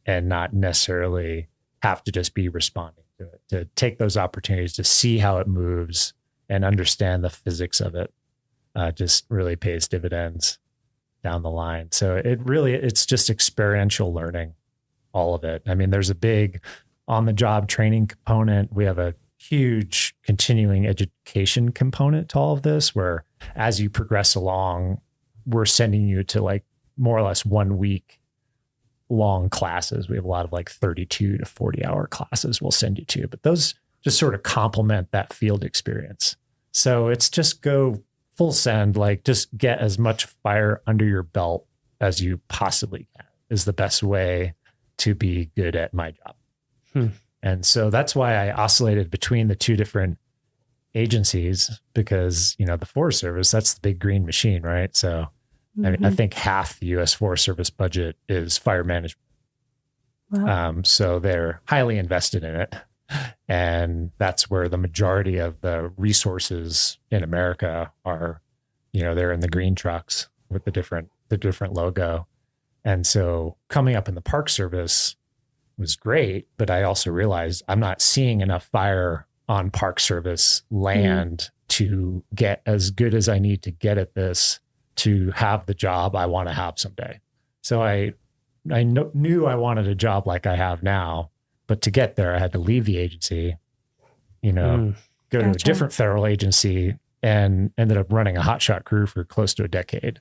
Speaker 23: and not necessarily have to just be responding to it, to take those opportunities to see how it moves and understand the physics of it. Just really pays dividends down the line. So it's just experiential learning, all of it. I mean, there's a big on-the-job training component. We have a huge continuing education component to all of this, where as you progress along, we're sending you to like more or less 1 week long classes. We have a lot of like 32 to 40 hour classes we'll send you to, but those just sort of complement that field experience. So it's just go full send, like just get as much fire under your belt as you possibly can is the best way to be good at my job. And so that's why I oscillated between the two different agencies, because, you know, the Forest Service, that's the big green machine, right? So I mean, I think half the U.S. Forest Service budget is fire management. Wow. So they're highly invested in it. And that's where the majority of the resources in America are, you know, they're in the green trucks with the different logo. And so coming up in the Park Service was great, but I also realized I'm not seeing enough fire on Park Service land to get as good as I need to get at this to have the job I want to have someday. So I knew I wanted a job like I have now, but to get there, I had to leave the agency, you know, go to a different federal agency, and ended up running a hotshot crew for close to a decade.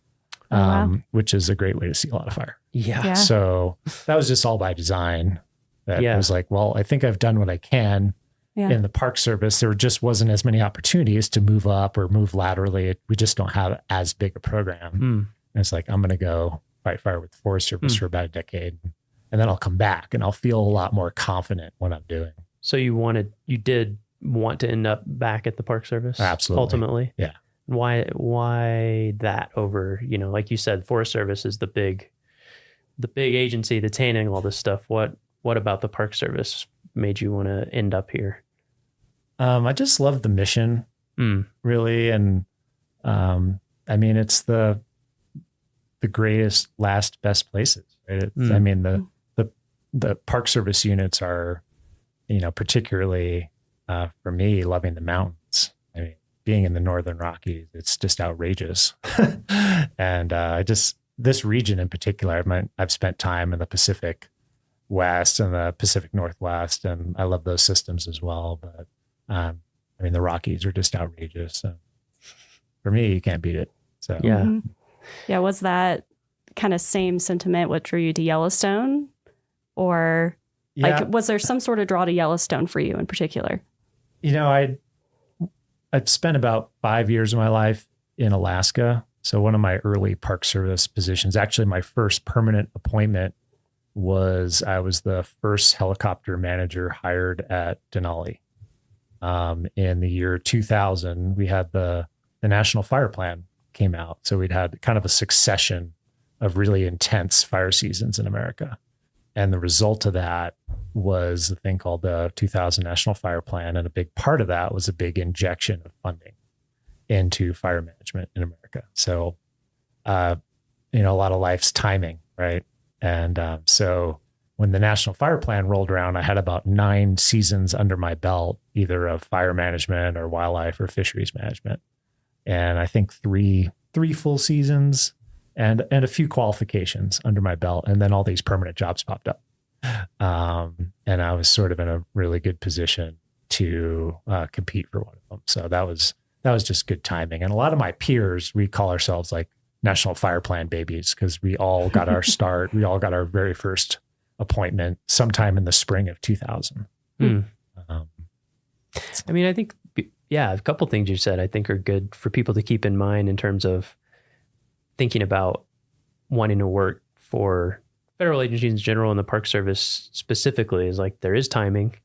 Speaker 23: which is a great way to see a lot of fire.
Speaker 5: Yeah.
Speaker 23: So that was just all by design. That
Speaker 5: Yeah.
Speaker 23: was like, well, I think I've done what I can. In the Park Service. There just wasn't as many opportunities to move up or move laterally. We just don't have as big a program. And it's like, I'm going to go fight fire with the Forest Service for about a decade, and then I'll come back and I'll feel a lot more confident what I'm doing.
Speaker 5: So you did want to end up back at the Park Service?
Speaker 23: Absolutely.
Speaker 5: Ultimately?
Speaker 23: Yeah.
Speaker 5: Why that over, like you said, Forest Service is the big agency that's handling all this stuff. What about the Park Service made you want to end up here?
Speaker 23: I just love the mission, really. And I mean, it's the greatest, last, best places. Right? I mean, the Park Service units are, particularly for me, loving the mountains. I mean, being in the Northern Rockies, it's just outrageous. And this region in particular, I've spent time in the Pacific West and the Pacific Northwest, and I love those systems as well. But I mean, the Rockies are just outrageous. So for me, you can't beat it. So
Speaker 21: Yeah. Was that kind of same sentiment what drew you to Yellowstone, or was there some sort of draw to Yellowstone for you in particular?
Speaker 23: I'd spent about 5 years of my life in Alaska. So one of my early Park Service positions, actually my first permanent appointment, I was the first helicopter manager hired at Denali. In the year 2000, we had the National Fire Plan came out. So we'd had kind of a succession of really intense fire seasons in America. And the result of that was a thing called the 2000 National Fire Plan. And a big part of that was a big injection of funding into fire management in America. So, a lot of life's timing, right? And so when the National Fire Plan rolled around, I had about 9 seasons under my belt, either of fire management or wildlife or fisheries management. And I think three full seasons and a few qualifications under my belt. And then all these permanent jobs popped up. And I was sort of in a really good position to compete for one of them. So that was just good timing. And a lot of my peers, we call ourselves like National Fire Plan babies, because we all got our start. We all got our very first appointment sometime in the spring of 2000.
Speaker 5: I mean, I think, a couple things you said I think are good for people to keep in mind in terms of thinking about wanting to work for federal agencies in general and the Park Service specifically. Is like, there is timing,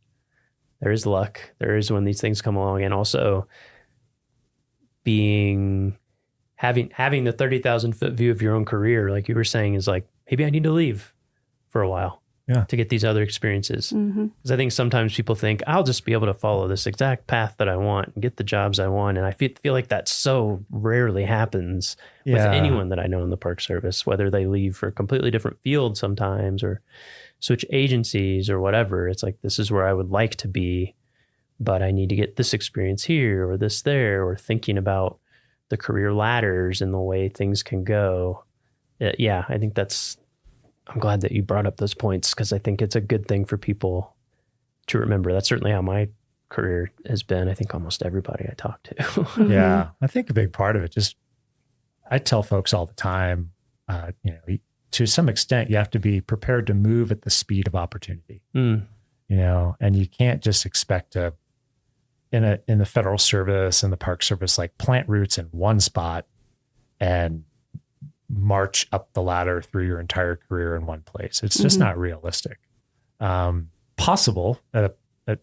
Speaker 5: there is luck, there is when these things come along, and also having the 30,000 foot view of your own career, like you were saying, is like, maybe I need to leave for a while to get these other experiences. Because I think sometimes people think, I'll just be able to follow this exact path that I want and get the jobs I want. And I feel like that so rarely happens with anyone that I know in the Park Service, whether they leave for a completely different field sometimes or switch agencies or whatever. It's like, this is where I would like to be, but I need to get this experience here or this there, or thinking about the career ladders and the way things can go. I think I'm glad that you brought up those points, because I think it's a good thing for people to remember. That's certainly how my career has been. I think almost everybody I talk to.
Speaker 23: Yeah. I think a big part of it, I tell folks all the time, to some extent, you have to be prepared to move at the speed of opportunity, and you can't just expect to, in the federal service and the Park Service, like plant roots in one spot and march up the ladder through your entire career in one place. It's just not realistic. Possible at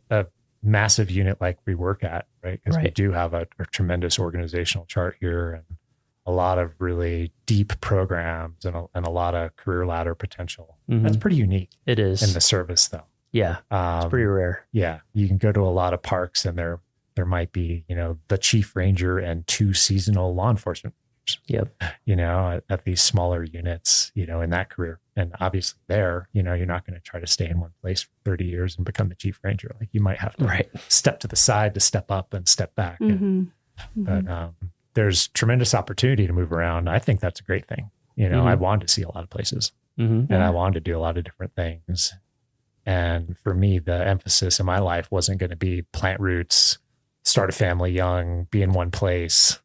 Speaker 23: a massive unit like we work at, right? Because we do have a tremendous organizational chart here and a lot of really deep programs and a lot of career ladder potential. That's pretty unique.
Speaker 5: It is.
Speaker 23: In the service, though.
Speaker 5: Yeah, it's pretty rare.
Speaker 23: Yeah, you can go to a lot of parks and there might be, the chief ranger and 2 seasonal law enforcement.
Speaker 5: Yep.
Speaker 23: At these smaller units, in that career. And obviously you're not going to try to stay in one place for 30 years and become the chief ranger. Like, you might have to step to the side to step up and step back. But there's tremendous opportunity to move around. I think that's a great thing. I wanted to see a lot of places and I wanted to do a lot of different things. And for me, the emphasis in my life wasn't going to be plant roots, start a family young, be in one place.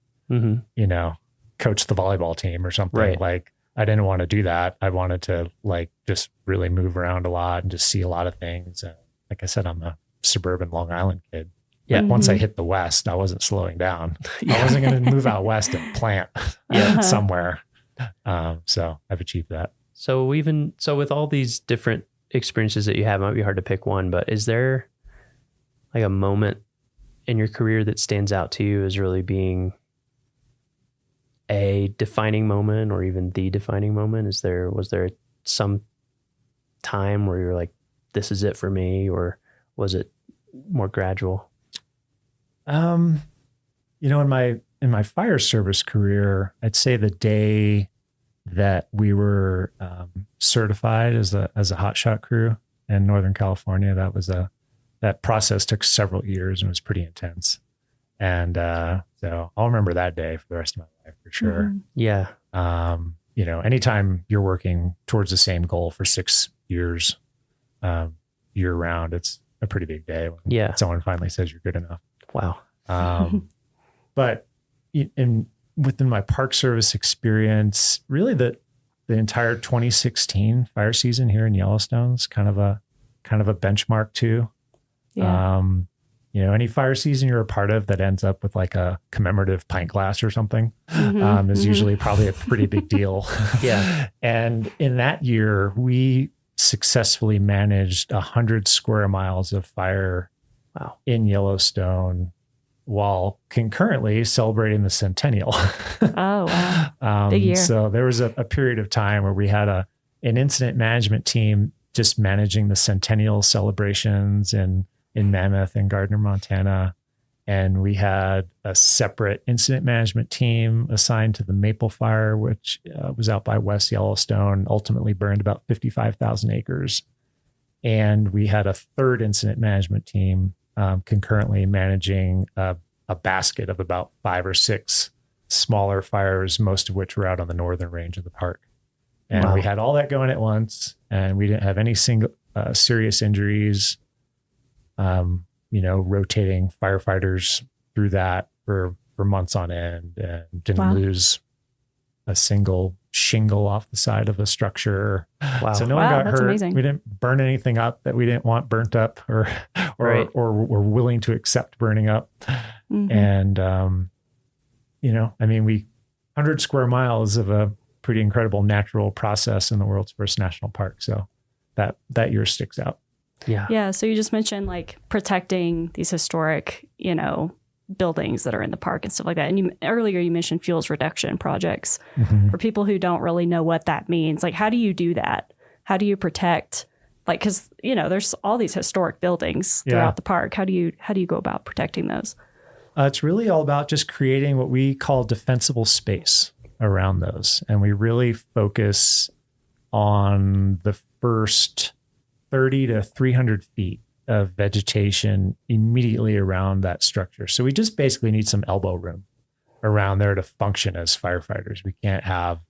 Speaker 23: coach the volleyball team or something.
Speaker 5: Right.
Speaker 23: Like, I didn't want to do that. I wanted to like just really move around a lot and just see a lot of things. Like I said, I'm a suburban Long Island kid.
Speaker 5: Yeah.
Speaker 23: But once I hit the West, I wasn't slowing down. I wasn't going to move out West and plant somewhere. So I've achieved that.
Speaker 5: So with all these different experiences that you have, it might be hard to pick one, but is there like a moment in your career that stands out to you as really being a defining moment or even the defining moment? Was there some time where you're like, this is it for me, or was it more gradual?
Speaker 23: In my fire service career, I'd say the day that we were certified as a hotshot crew in Northern California, that process took several years and was pretty intense. And so I'll remember that day for the rest of my life for sure.
Speaker 5: Mm-hmm. Yeah.
Speaker 23: Anytime you're working towards the same goal for 6 years, year round, it's a pretty big day when someone finally says you're good enough.
Speaker 5: Wow.
Speaker 23: But within my Park Service experience, really the entire 2016 fire season here in Yellowstone is kind of a benchmark too.
Speaker 21: Yeah.
Speaker 23: Any fire season you're a part of that ends up with like a commemorative pint glass or something is usually probably a pretty big deal.
Speaker 5: Yeah.
Speaker 23: And in that year, we successfully managed 100 square miles of fire in Yellowstone while concurrently celebrating the centennial.
Speaker 21: Oh, wow. Big year.
Speaker 23: So there was a period of time where we had an incident management team just managing the centennial celebrations in Mammoth and Gardner, Montana. And we had a separate incident management team assigned to the Maple Fire, which was out by West Yellowstone, ultimately burned about 55,000 acres. And we had a third incident management team concurrently managing a basket of about 5 or 6 smaller fires, most of which were out on the northern range of the park. And we had all that going at once, and we didn't have any single serious injuries. Rotating firefighters through that for months on end, and didn't lose a single shingle off the side of a structure.
Speaker 5: Wow.
Speaker 23: So no one got hurt.
Speaker 21: Amazing.
Speaker 23: We didn't burn anything up that we didn't want burnt up or were willing to accept burning up.
Speaker 21: Mm-hmm.
Speaker 23: And, 100 square miles of a pretty incredible natural process in the world's first national park. So that year sticks out.
Speaker 5: Yeah.
Speaker 21: Yeah. So you just mentioned like protecting these historic, buildings that are in the park and stuff like that. And earlier you mentioned fuels reduction projects.
Speaker 23: Mm-hmm.
Speaker 21: For people who don't really know what that means. Like, how do you do that? How do you protect, like, because, there's all these historic buildings throughout the park. How do you go about protecting those?
Speaker 23: It's really all about just creating what we call defensible space around those. And we really focus on the first 30 to 300 feet of vegetation immediately around that structure. So we just basically need some elbow room around there to function as firefighters. We can't have,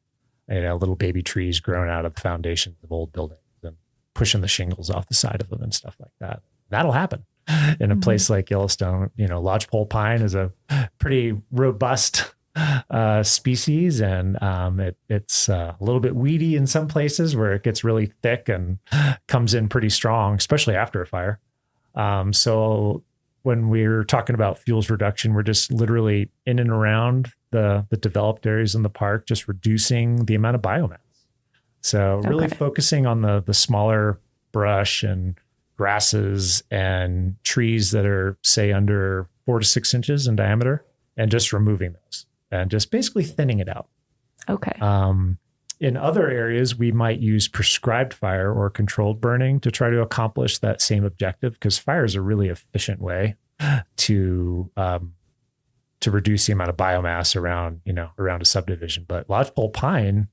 Speaker 23: little baby trees growing out of the foundations of old buildings and pushing the shingles off the side of them and stuff like that. That'll happen in a place like Yellowstone. Lodgepole pine is a pretty robust species, and it's a little bit weedy in some places where it gets really thick and comes in pretty strong, especially after a fire. So when we're talking about fuels reduction, we're just literally in and around the developed areas in the park, just reducing the amount of biomass. So really focusing on the smaller brush and grasses and trees that are, say, under 4 to 6 inches in diameter, and just removing those and just basically thinning it out.
Speaker 21: Okay.
Speaker 23: In other areas, we might use prescribed fire or controlled burning to try to accomplish that same objective, because fire is a really efficient way to reduce the amount of biomass around a subdivision. But lodgepole pine,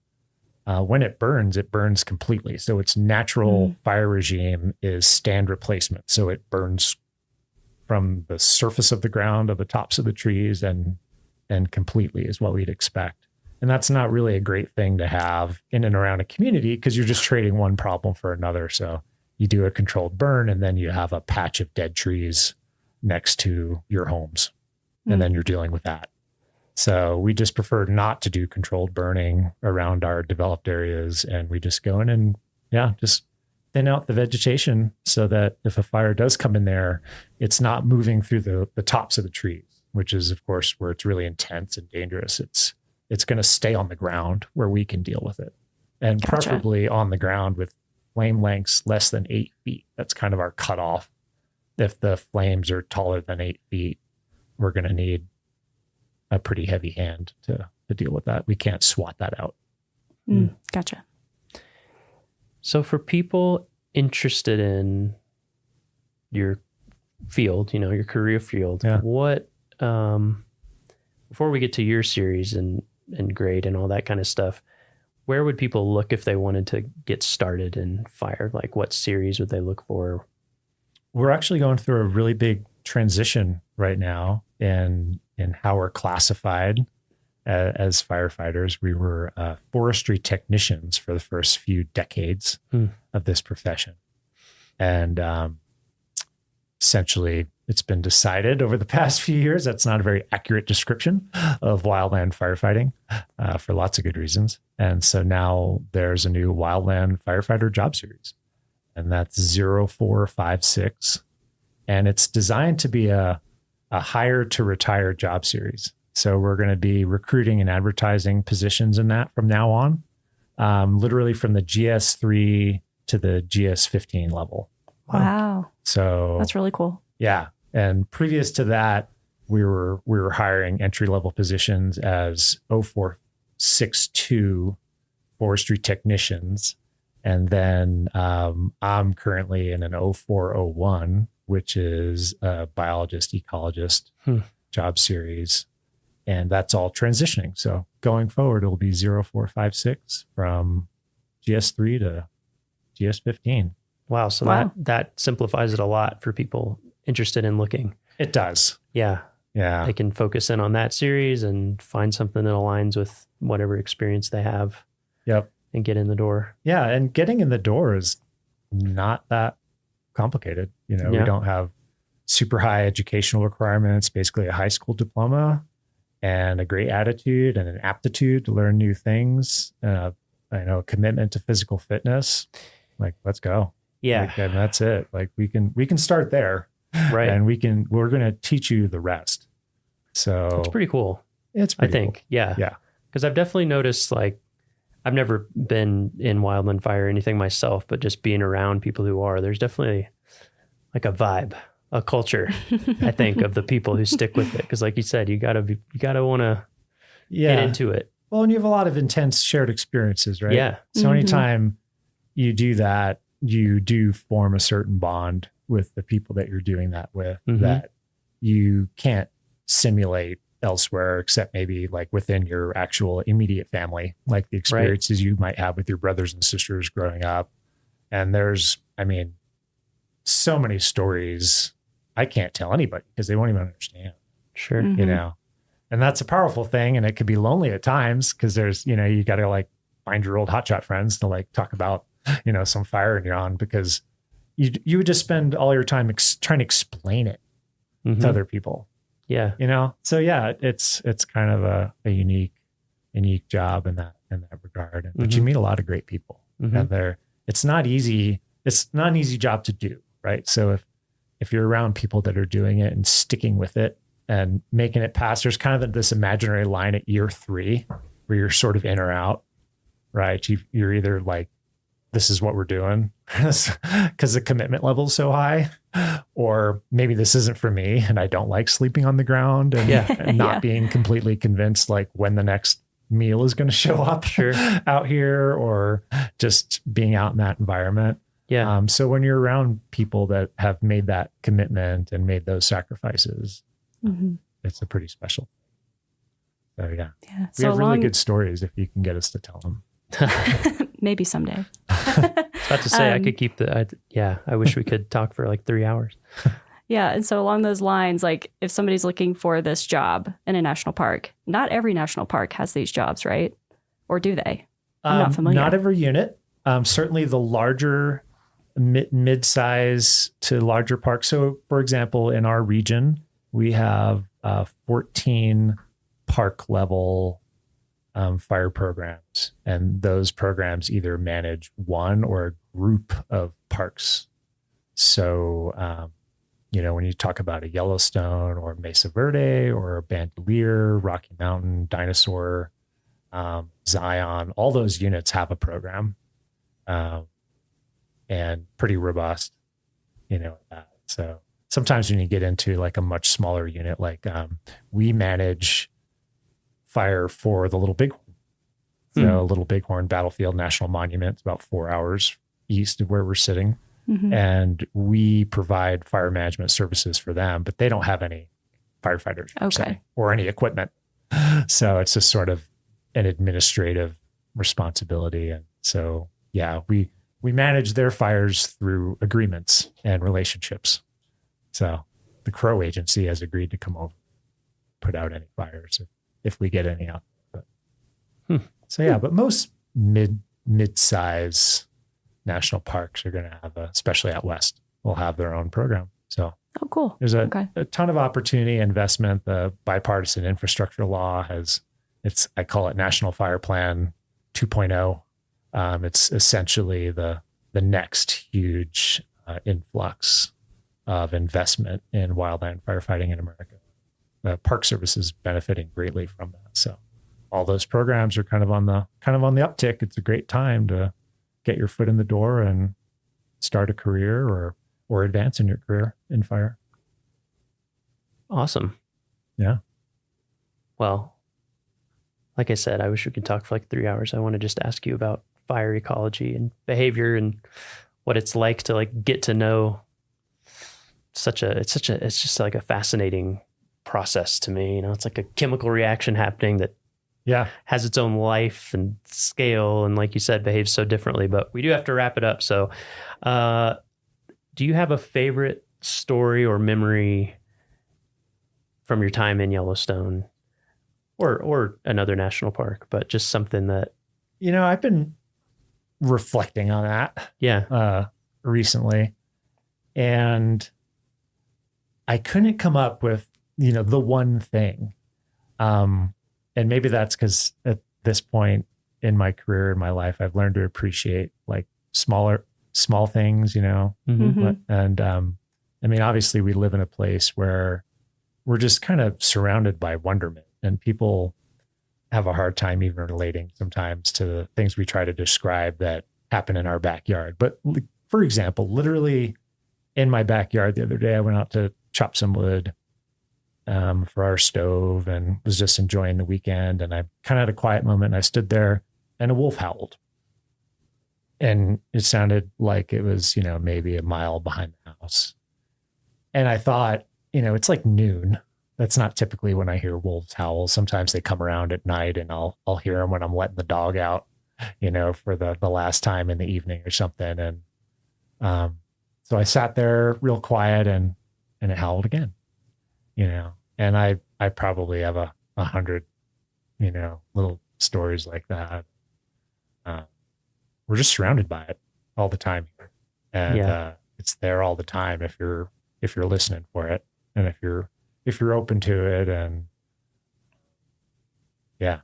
Speaker 23: when it burns completely. So its natural fire regime is stand replacement. So it burns from the surface of the ground, of the tops of the trees, and completely is what we'd expect. And that's not really a great thing to have in and around a community, because you're just trading one problem for another. So you do a controlled burn, and then you have a patch of dead trees next to your homes. And then you're dealing with that. So we just prefer not to do controlled burning around our developed areas. And we just go in and just thin out the vegetation so that if a fire does come in there, it's not moving through the tops of the trees, which is of course where it's really intense and dangerous. It's going to stay on the ground where we can deal with it, and preferably on the ground with flame lengths less than 8 feet. That's kind of our cutoff. If the flames are taller than 8 feet, we're going to need a pretty heavy hand to deal with that. We can't swat that out.
Speaker 21: Gotcha.
Speaker 5: So for people interested in your field, your career field, what, before we get to your series and grade and all that kind of stuff, where would people look if they wanted to get started in fire? Like what series would they look for?
Speaker 23: We're actually going through a really big transition right now in how we're classified as firefighters. We were forestry technicians for the first few decades of this profession. And essentially, it's been decided over the past few years that's not a very accurate description of wildland firefighting for lots of good reasons. And so now there's a new wildland firefighter job series, and that's 0456. And it's designed to be a hire to retire job series. So we're going to be recruiting and advertising positions in that from now on, literally from the GS3 to the GS15 level.
Speaker 21: Wow.
Speaker 23: So
Speaker 21: that's really cool.
Speaker 23: Yeah. And previous to that, we were hiring entry level positions as 0462 forestry technicians. And then I'm currently in an 0401, which is a biologist, ecologist job series. And that's all transitioning. So going forward, it'll be 0456 from GS3 to GS15.
Speaker 5: Wow. So that simplifies it a lot for people interested in looking.
Speaker 23: It does.
Speaker 5: Yeah.
Speaker 23: Yeah.
Speaker 5: They can focus in on that series and find something that aligns with whatever experience they have.
Speaker 23: Yep.
Speaker 5: And get in the door.
Speaker 23: Yeah. And getting in the door is not that complicated. We don't have super high educational requirements, basically a high school diploma and a great attitude and an aptitude to learn new things. A commitment to physical fitness. Like, let's go.
Speaker 5: Yeah.
Speaker 23: And that's it. Like we can start there.
Speaker 5: Right.
Speaker 23: And we're going to teach you the rest. So
Speaker 5: it's pretty cool.
Speaker 23: I
Speaker 5: think.
Speaker 23: Cool.
Speaker 5: Yeah.
Speaker 23: Yeah.
Speaker 5: Because I've definitely noticed, like, I've never been in wildland fire or anything myself, but just being around people who are, there's definitely like a vibe, a culture, I think, of the people who stick with it. Because like you said, you gotta want to get into it.
Speaker 23: Well, and you have a lot of intense shared experiences, right?
Speaker 5: Yeah.
Speaker 23: So anytime you do that, you do form a certain bond with the people that you're doing that with that you can't simulate elsewhere, except maybe like within your actual immediate family, like the experiences you might have with your brothers and sisters growing up. And there's, so many stories I can't tell anybody because they won't even understand.
Speaker 5: Sure.
Speaker 23: And that's a powerful thing. And it could be lonely at times because there's, you got to like find your old hotshot friends to like talk about, some fire you're on, because you would just spend all your time trying to explain it to other people.
Speaker 5: Yeah.
Speaker 23: So yeah, it's kind of a unique job in that regard. But you meet a lot of great people and it's not easy. It's not an easy job to do. Right. So if you're around people that are doing it and sticking with it and making it past, there's kind of this imaginary line at year 3 where you're sort of in or out, right? You're either like, this is what we're doing because the commitment level is so high, or maybe this isn't for me and I don't like sleeping on the ground and not being completely convinced like when the next meal is going to show up out here, or just being out in that environment.
Speaker 5: Yeah.
Speaker 23: So when you're around people that have made that commitment and made those sacrifices, it's a pretty special. So yeah. We have really good stories if you can get us to tell them.
Speaker 21: Maybe someday.
Speaker 5: About to say I could keep I wish we could talk for like 3 hours.
Speaker 21: Yeah. And so along those lines, like if somebody's looking for this job in a national park, not every national park has these jobs, right? Or do they? I'm not familiar.
Speaker 23: Not every unit. Certainly the larger mid-size to larger parks. So for example, in our region, we have 14 park level fire programs, and those programs either manage one or a group of parks. So, when you talk about a Yellowstone or Mesa Verde or Bandelier, Rocky Mountain, Dinosaur, Zion, all those units have a program, and pretty robust, So sometimes when you get into like a much smaller unit, like we manage fire for the Little Bighorn. So Little Bighorn Battlefield National Monument, about 4 hours east of where we're sitting. Mm-hmm. And we provide fire management services for them, but they don't have any firefighters per se, or any equipment. So it's just sort of an administrative responsibility. And so, we manage their fires through agreements and relationships. So the Crow Agency has agreed to come over, put out any fires if we get any out. But most mid-size national parks are going to have especially out west, will have their own program. So
Speaker 21: cool.
Speaker 23: There's a ton of opportunity, investment. The bipartisan infrastructure law I call it National Fire Plan 2.0. It's essentially the next huge influx of investment in wildland firefighting in America. The Park Service is benefiting greatly from that. So all those programs are kind of on the uptick. It's a great time to get your foot in the door and start a career or advance in your career in fire.
Speaker 5: Awesome.
Speaker 23: Yeah.
Speaker 5: Well, like I said, I wish we could talk for like 3 hours. I want to just ask you about fire ecology and behavior and what it's like to like get to know it's just like a fascinating process to me. It's like a chemical reaction happening that has its own life and scale, and like you said, behaves so differently. But we do have to wrap it up. So do you have a favorite story or memory from your time in Yellowstone or another national park, but just something that
Speaker 23: I've been reflecting on that recently, and I couldn't come up with the one thing. And maybe that's because at this point in my career, in my life, I've learned to appreciate like small things, Mm-hmm. And I mean, obviously we live in a place where we're just kind of surrounded by wonderment, and people have a hard time even relating sometimes to the things we try to describe that happen in our backyard. But for example, literally in my backyard the other day, I went out to chop some wood for our stove and was just enjoying the weekend. And I kind of had a quiet moment, and I stood there and a wolf howled. And it sounded like it was, maybe a mile behind the house. And I thought, it's like noon. That's not typically when I hear wolves howl. Sometimes they come around at night, and I'll hear them when I'm letting the dog out, for the last time in the evening or something. And so I sat there real quiet, and it howled again. And I probably have 100, little stories like that. We're just surrounded by it all the time here. And it's there all the time if you're listening for it, and if you're open to it. And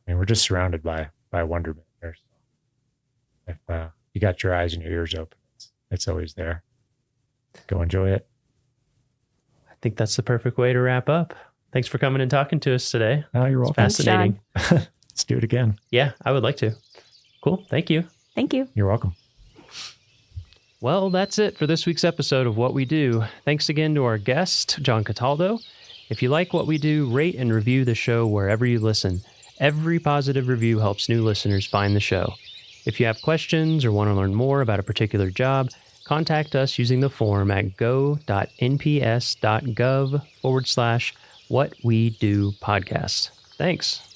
Speaker 23: we're just surrounded by wonderment here. So if you got your eyes and your ears open, it's always there. Go enjoy it.
Speaker 5: I think that's the perfect way to wrap up. Thanks for coming and talking to us today.
Speaker 23: Oh, you're welcome.
Speaker 5: Fascinating.
Speaker 23: Let's do it again.
Speaker 5: Yeah, I would like to. Cool. Thank you.
Speaker 21: Thank you.
Speaker 23: You're welcome.
Speaker 5: Well, that's it for this week's episode of What We Do. Thanks again to our guest, John Cataldo. If you like what we do, rate and review the show wherever you listen. Every positive review helps new listeners find the show. If you have questions or want to learn more about a particular job, contact us using the form at go.nps.gov/whatwedopodcast. Thanks.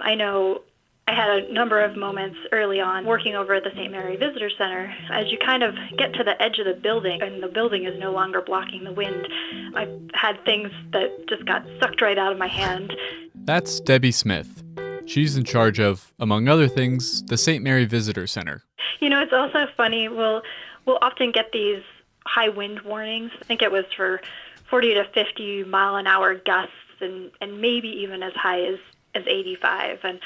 Speaker 2: I know I had a number of moments early on working over at the St. Mary Visitor Center. As you kind of get to the edge of the building and the building is no longer blocking the wind, I've had things that just got sucked right out of my hand.
Speaker 12: That's Debbie Smith. She's in charge of, among other things, the St. Mary Visitor Center.
Speaker 2: It's also funny, we'll we'll often get these high wind warnings. I think it was for 40 to 50 mile an hour gusts and maybe even as high as 85. And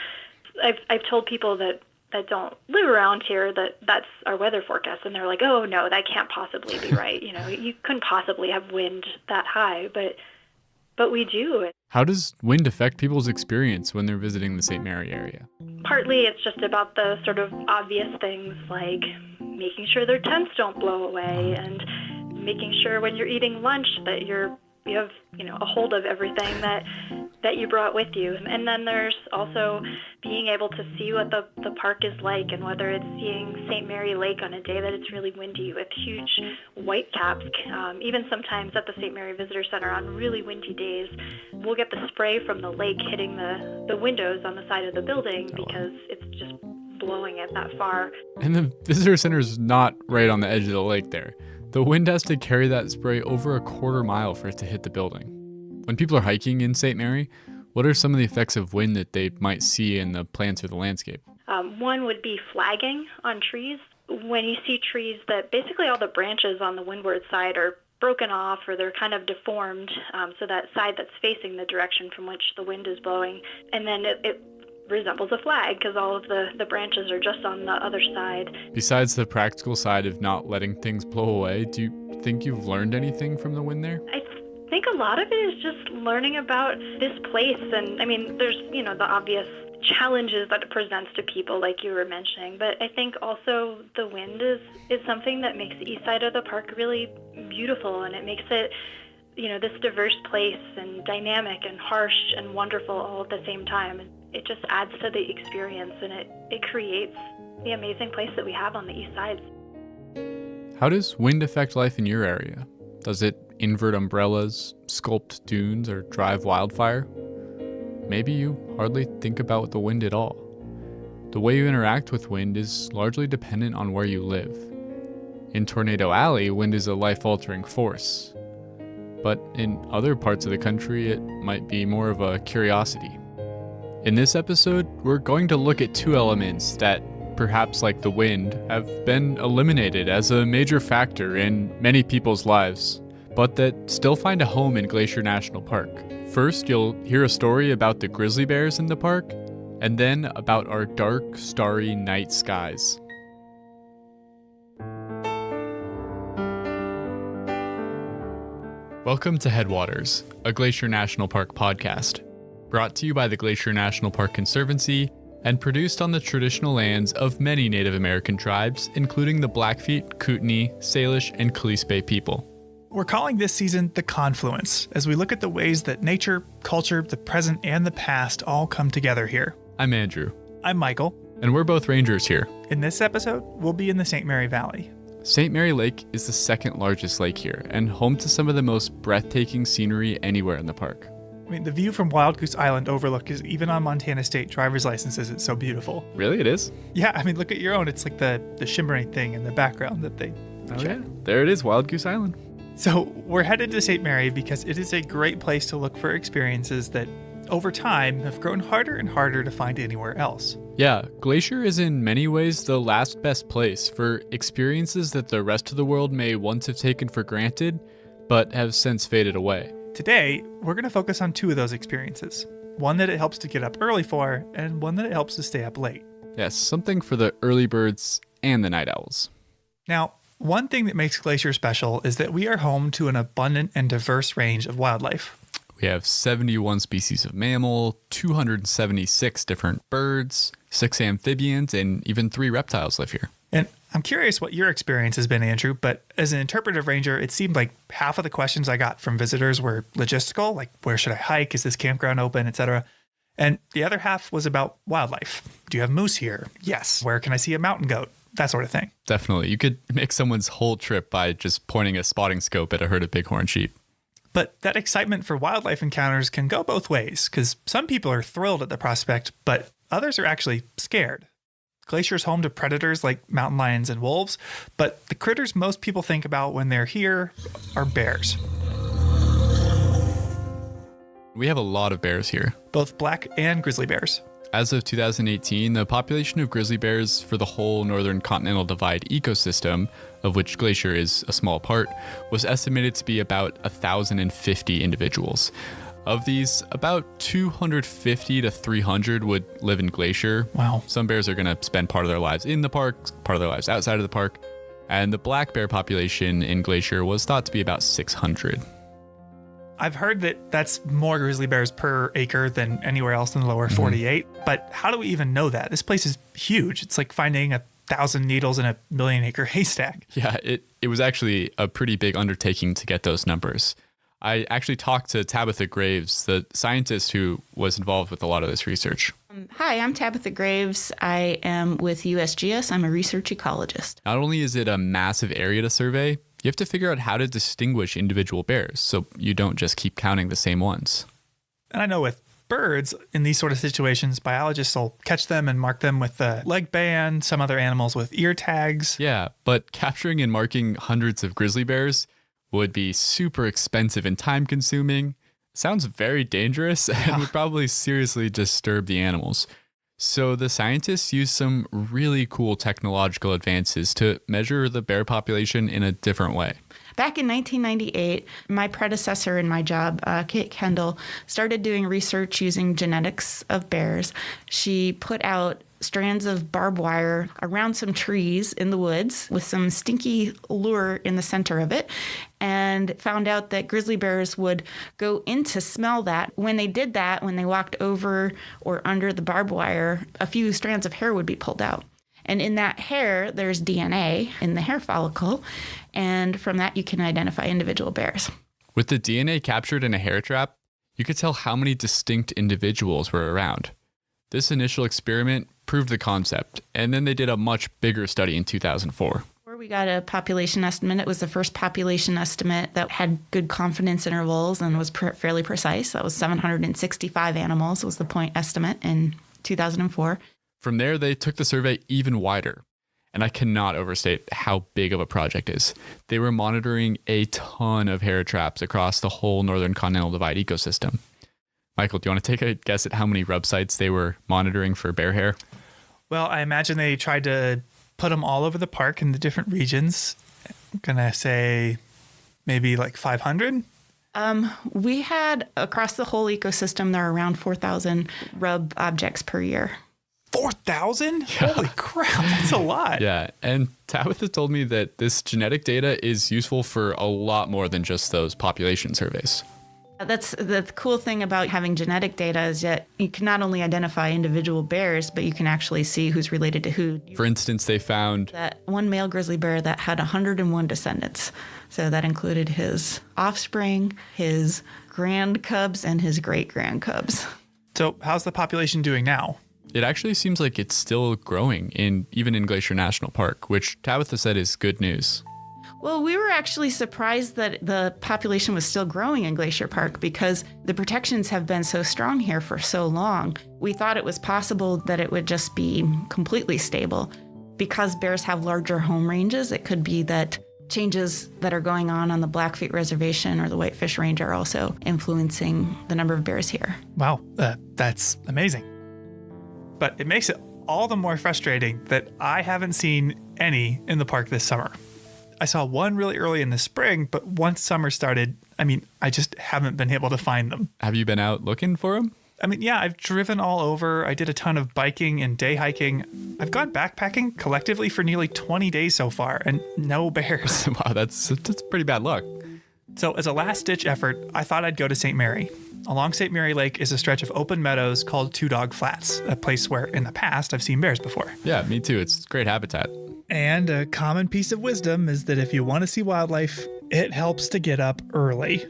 Speaker 2: I've told people that don't live around here that's our weather forecast, and they're like, oh no, that can't possibly be right. You couldn't possibly have wind that high, but we do.
Speaker 12: How does wind affect people's experience when they're visiting the St. Mary area?
Speaker 2: Partly it's just about the sort of obvious things like making sure their tents don't blow away and making sure when you're eating lunch that you have a hold of everything that you brought with you. And then there's also being able to see what the park is like, and whether it's seeing St. Mary Lake on a day that it's really windy with huge whitecaps. Even sometimes at the St. Mary Visitor Center on really windy days, we'll get the spray from the lake hitting the windows on the side of the building because it's just blowing it that far.
Speaker 12: And the visitor center is not right on the edge of the lake there. The wind has to carry that spray over a quarter mile for it to hit the building. When people are hiking in St. Mary, what are some of the effects of wind that they might see in the plants or the landscape?
Speaker 2: One would be flagging on trees. When you see trees that basically all the branches on the windward side are broken off or they're kind of deformed, so that side that's facing the direction from which the wind is blowing, and then it resembles a flag because all of the branches are just on the other side.
Speaker 12: Besides the practical side of not letting things blow away, do you think you've learned anything from the wind there?
Speaker 2: I think a lot of it is just learning about this place. And I mean, there's, the obvious challenges that it presents to people like you were mentioning, but I think also the wind is something that makes the east side of the park really beautiful, and it makes it this diverse place and dynamic and harsh and wonderful all at the same time. It just adds to the experience, and it creates the amazing place that we have on the east side.
Speaker 12: How does wind affect life in your area? Does it invert umbrellas, sculpt dunes, or drive wildfire? Maybe you hardly think about the wind at all. The way you interact with wind is largely dependent on where you live. In Tornado Alley, wind is a life-altering force. But in other parts of the country, it might be more of a curiosity. In this episode, we're going to look at two elements that, perhaps like the wind, have been eliminated as a major factor in many people's lives, but that still find a home in Glacier National Park. First, you'll hear a story about the grizzly bears in the park, and then about our dark, starry night skies. Welcome to Headwaters, a Glacier National Park podcast, brought to you by the Glacier National Park Conservancy and produced on the traditional lands of many Native American tribes, including the Blackfeet, Kootenai, Salish, and Kalispel people.
Speaker 15: We're calling this season The Confluence, as we look at the ways that nature, culture, the present, and the past all come together here.
Speaker 12: I'm Andrew.
Speaker 15: I'm Michael.
Speaker 12: And we're both rangers here.
Speaker 15: In this episode, we'll be in the St. Mary Valley.
Speaker 12: St. Mary Lake is the second largest lake here and home to some of the most breathtaking scenery anywhere in the park.
Speaker 15: I mean, the view from Wild Goose Island overlook is even on Montana State driver's licenses. It's so beautiful.
Speaker 12: Really? It is?
Speaker 15: Yeah, I mean, look at your own. It's like the shimmering thing in the background that they
Speaker 12: check. Yeah. There it is, Wild Goose Island.
Speaker 15: So we're headed to St. Mary because it is a great place to look for experiences that, over time, have grown harder and harder to find anywhere else.
Speaker 12: Yeah, Glacier is in many ways the last best place for experiences that the rest of the world may once have taken for granted, but have since faded away.
Speaker 15: Today, we're going to focus on two of those experiences. One that it helps to get up early for, and one that it helps to stay up late.
Speaker 12: Yes, something for the early birds and the night owls.
Speaker 15: Now, one thing that makes Glacier special is that we are home to an abundant and diverse range of wildlife.
Speaker 12: We have 71 species of mammal, 276 different birds, 6 amphibians, and even 3 reptiles live here.
Speaker 15: And I'm curious what your experience has been, Andrew, but as an interpretive ranger, it seemed like half of the questions I got from visitors were logistical, like where should I hike, is this campground open, etc. And the other half was about wildlife. Do you have moose here? Yes. Where can I see a mountain goat? That sort of thing.
Speaker 12: Definitely. You could make someone's whole trip by just pointing a spotting scope at a herd of bighorn sheep.
Speaker 15: But that excitement for wildlife encounters can go both ways, because some people are thrilled at the prospect, but others are actually scared. Glacier's home to predators like mountain lions and wolves, but the critters most people think about when they're here are bears.
Speaker 12: We have a lot of bears here.
Speaker 15: Both black and grizzly bears.
Speaker 12: as of 2018, the population of grizzly bears for the whole northern continental divide ecosystem, of which Glacier is a small part, was estimated to be about 1,050 individuals. Of these, about 250 to 300 would live in Glacier.
Speaker 15: Wow.
Speaker 12: Some bears are going to spend part of their lives in the park, part of their lives outside of the park. And the black bear population in Glacier was thought to be about 600.
Speaker 15: I've heard that that's more grizzly bears per acre than anywhere else in the lower 48. But how do we even know that? This place is huge. It's like finding 1,000 needles in a million-acre haystack.
Speaker 12: Yeah, it was actually a pretty big undertaking to get those numbers. I actually talked to Tabitha Graves, the scientist who was involved with a lot of this research.
Speaker 9: Hi, I'm Tabitha Graves. I am with USGS. I'm a research ecologist.
Speaker 12: Not only is it a massive area to survey, you have to figure out how to distinguish individual bears so you don't just keep counting the same ones.
Speaker 15: And I know with birds, in these sort of situations, biologists will catch them and mark them with a leg band, some other animals with ear tags.
Speaker 12: Yeah, but capturing and marking hundreds of grizzly bears would be super expensive and time-consuming. Sounds very dangerous and would probably seriously disturb the animals. So the scientists used some really cool technological advances to measure the bear population in a different way.
Speaker 9: Back in 1998, my predecessor in my job, Kate Kendall, started doing research using genetics of bears. She put out strands of barbed wire around some trees in the woods with some stinky lure in the center of it, and found out that grizzly bears would go in to smell that. When they did that, when they walked over or under the barbed wire, a few strands of hair would be pulled out. And in that hair, there's DNA in the hair follicle, and from that you can identify individual bears.
Speaker 12: With the DNA captured in a hair trap, you could tell how many distinct individuals were around. This initial experiment proved the concept, and then they did a much bigger study in 2004.
Speaker 9: Before we got a population estimate, it was the first population estimate that had good confidence intervals and was fairly precise. That was 765 animals was the point estimate in 2004.
Speaker 12: From there, they took the survey even wider, and I cannot overstate how big of a project it is. They were monitoring a ton of hair traps across the whole northern continental divide ecosystem. Michael, do you want to take a guess at how many rub sites they were monitoring for bear hair?
Speaker 15: Well, I imagine they tried to put them all over the park in the different regions. I'm going to say maybe like 500.
Speaker 9: We had, across the whole ecosystem, there are around 4,000 rub objects per year.
Speaker 15: 4,000? Yeah. Holy crap, that's a lot.
Speaker 12: Yeah, and Tabitha told me that this genetic data is useful for a lot more than just those population surveys.
Speaker 9: That's the cool thing about having genetic data is that you can not only identify individual bears, but you can actually see who's related to who.
Speaker 12: For instance, they found
Speaker 9: that one male grizzly bear that had 101 descendants. So that included his offspring, his grand cubs, and his great-grand cubs.
Speaker 15: So how's the population doing now?
Speaker 12: It actually seems like it's still growing, even in Glacier National Park, which Tabitha said is good news.
Speaker 9: Well, we were actually surprised that the population was still growing in Glacier Park because the protections have been so strong here for so long. We thought it was possible that it would just be completely stable. Because bears have larger home ranges, it could be that changes that are going on the Blackfeet Reservation or the Whitefish Range are also influencing the number of bears here.
Speaker 15: Wow, that's amazing. But it makes it all the more frustrating that I haven't seen any in the park this summer. I saw one really early in the spring, but once summer started, I just haven't been able to find them.
Speaker 12: Have you been out looking for them?
Speaker 15: Yeah, I've driven all over. I did a ton of biking and day hiking. I've gone backpacking collectively for nearly 20 days so far, and no bears.
Speaker 12: Wow, that's pretty bad luck.
Speaker 15: So as a last-ditch effort, I thought I'd go to St. Mary. Along St. Mary Lake is a stretch of open meadows called Two Dog Flats, a place where in the past I've seen bears before.
Speaker 12: Yeah, me too. It's great habitat.
Speaker 15: And a common piece of wisdom is that if you want to see wildlife, it helps to get up early.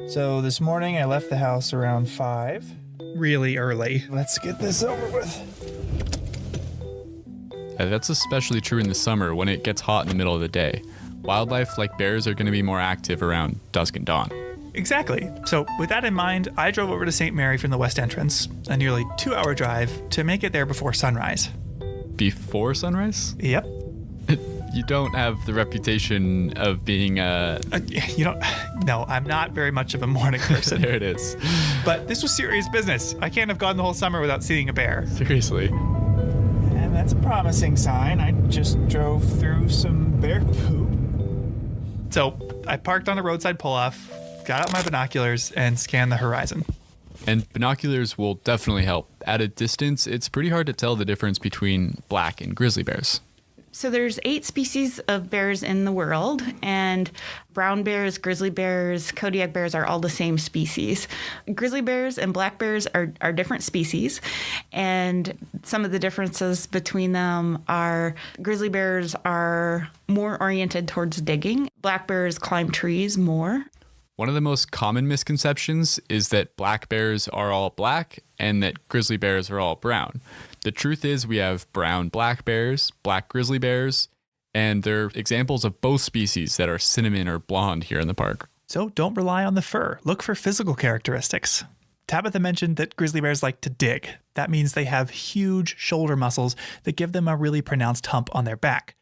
Speaker 15: So this morning I left the house around 5. Really early. Let's get this over with.
Speaker 12: That's especially true in the summer when it gets hot in the middle of the day. Wildlife like bears are going to be more active around dusk and dawn.
Speaker 15: Exactly. So with that in mind, I drove over to St. Mary from the west entrance, a nearly 2-hour drive to make it there before sunrise.
Speaker 12: Before sunrise?
Speaker 15: Yep.
Speaker 12: You don't have the reputation of being
Speaker 15: No, I'm not very much of a morning person.
Speaker 12: There it is.
Speaker 15: But this was serious business. I can't have gone the whole summer without seeing a bear.
Speaker 12: Seriously.
Speaker 17: And that's a promising sign. I just drove through some bear poop.
Speaker 15: So I parked on a roadside pull-off, got out my binoculars, and scanned the horizon.
Speaker 12: And binoculars will definitely help. At a distance, it's pretty hard to tell the difference between black and grizzly bears.
Speaker 9: So there's 8 species of bears in the world, and brown bears, grizzly bears, Kodiak bears are all the same species. Grizzly bears and black bears are different species, and some of the differences between them are grizzly bears are more oriented towards digging. Black bears climb trees more.
Speaker 12: One of the most common misconceptions is that black bears are all black and that grizzly bears are all brown. The truth is we have brown black bears, black grizzly bears, and they're examples of both species that are cinnamon or blonde here in the park.
Speaker 15: So don't rely on the fur. Look for physical characteristics. Tabitha mentioned that grizzly bears like to dig. That means they have huge shoulder muscles that give them a really pronounced hump on their back.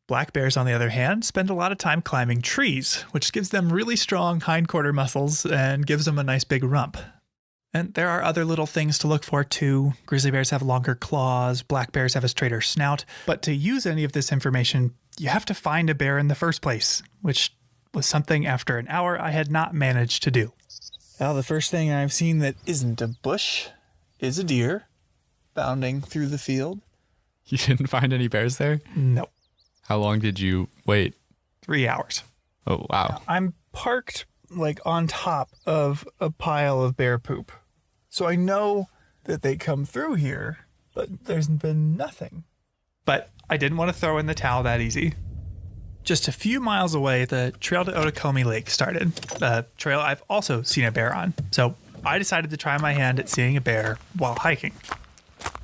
Speaker 15: Black bears, on the other hand, spend a lot of time climbing trees, which gives them really strong hindquarter muscles and gives them a nice big rump. And there are other little things to look for too. Grizzly bears have longer claws, black bears have a straighter snout. But to use any of this information, you have to find a bear in the first place, which was something after an hour I had not managed to do.
Speaker 17: Well, the first thing I've seen that isn't a bush is a deer bounding through the field.
Speaker 12: You didn't find any bears there?
Speaker 15: No.
Speaker 12: How long did you wait?
Speaker 15: 3 hours.
Speaker 12: Oh, wow.
Speaker 17: I'm parked on top of a pile of bear poop. So I know that they come through here, but there's been nothing.
Speaker 15: But I didn't want to throw in the towel that easy. Just a few miles away, the trail to Otokomi Lake started, a trail I've also seen a bear on. So I decided to try my hand at seeing a bear while hiking.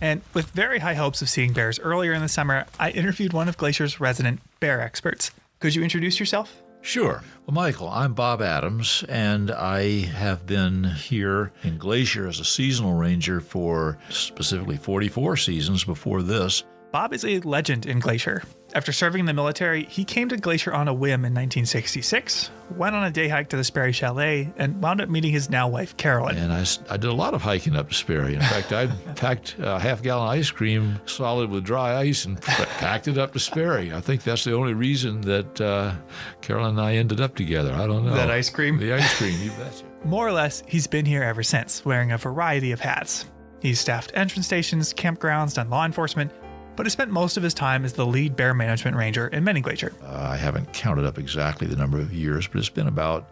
Speaker 15: And with very high hopes of seeing bears earlier in the summer, I interviewed one of Glacier's resident bear experts. Could you introduce yourself?
Speaker 8: Sure. Well, Michael, I'm Bob Adams, and I have been here in Glacier as a seasonal ranger for specifically 44 seasons before this.
Speaker 15: Bob is a legend in Glacier. After serving in the military, he came to Glacier on a whim in 1966, went on a day hike to the Sperry Chalet, and wound up meeting his now wife, Carolyn.
Speaker 8: And I did a lot of hiking up to Sperry. In fact, I packed a half-gallon ice cream solid with dry ice and packed it up to Sperry. I think that's the only reason that Carolyn and I ended up together. I don't know.
Speaker 15: That ice cream?
Speaker 8: The ice cream, you betcha.
Speaker 15: More or less, he's been here ever since, wearing a variety of hats. He's staffed entrance stations, campgrounds, done law enforcement, but has spent most of his time as the lead bear management ranger in Many Glacier.
Speaker 8: I haven't counted up exactly the number of years, but it's been about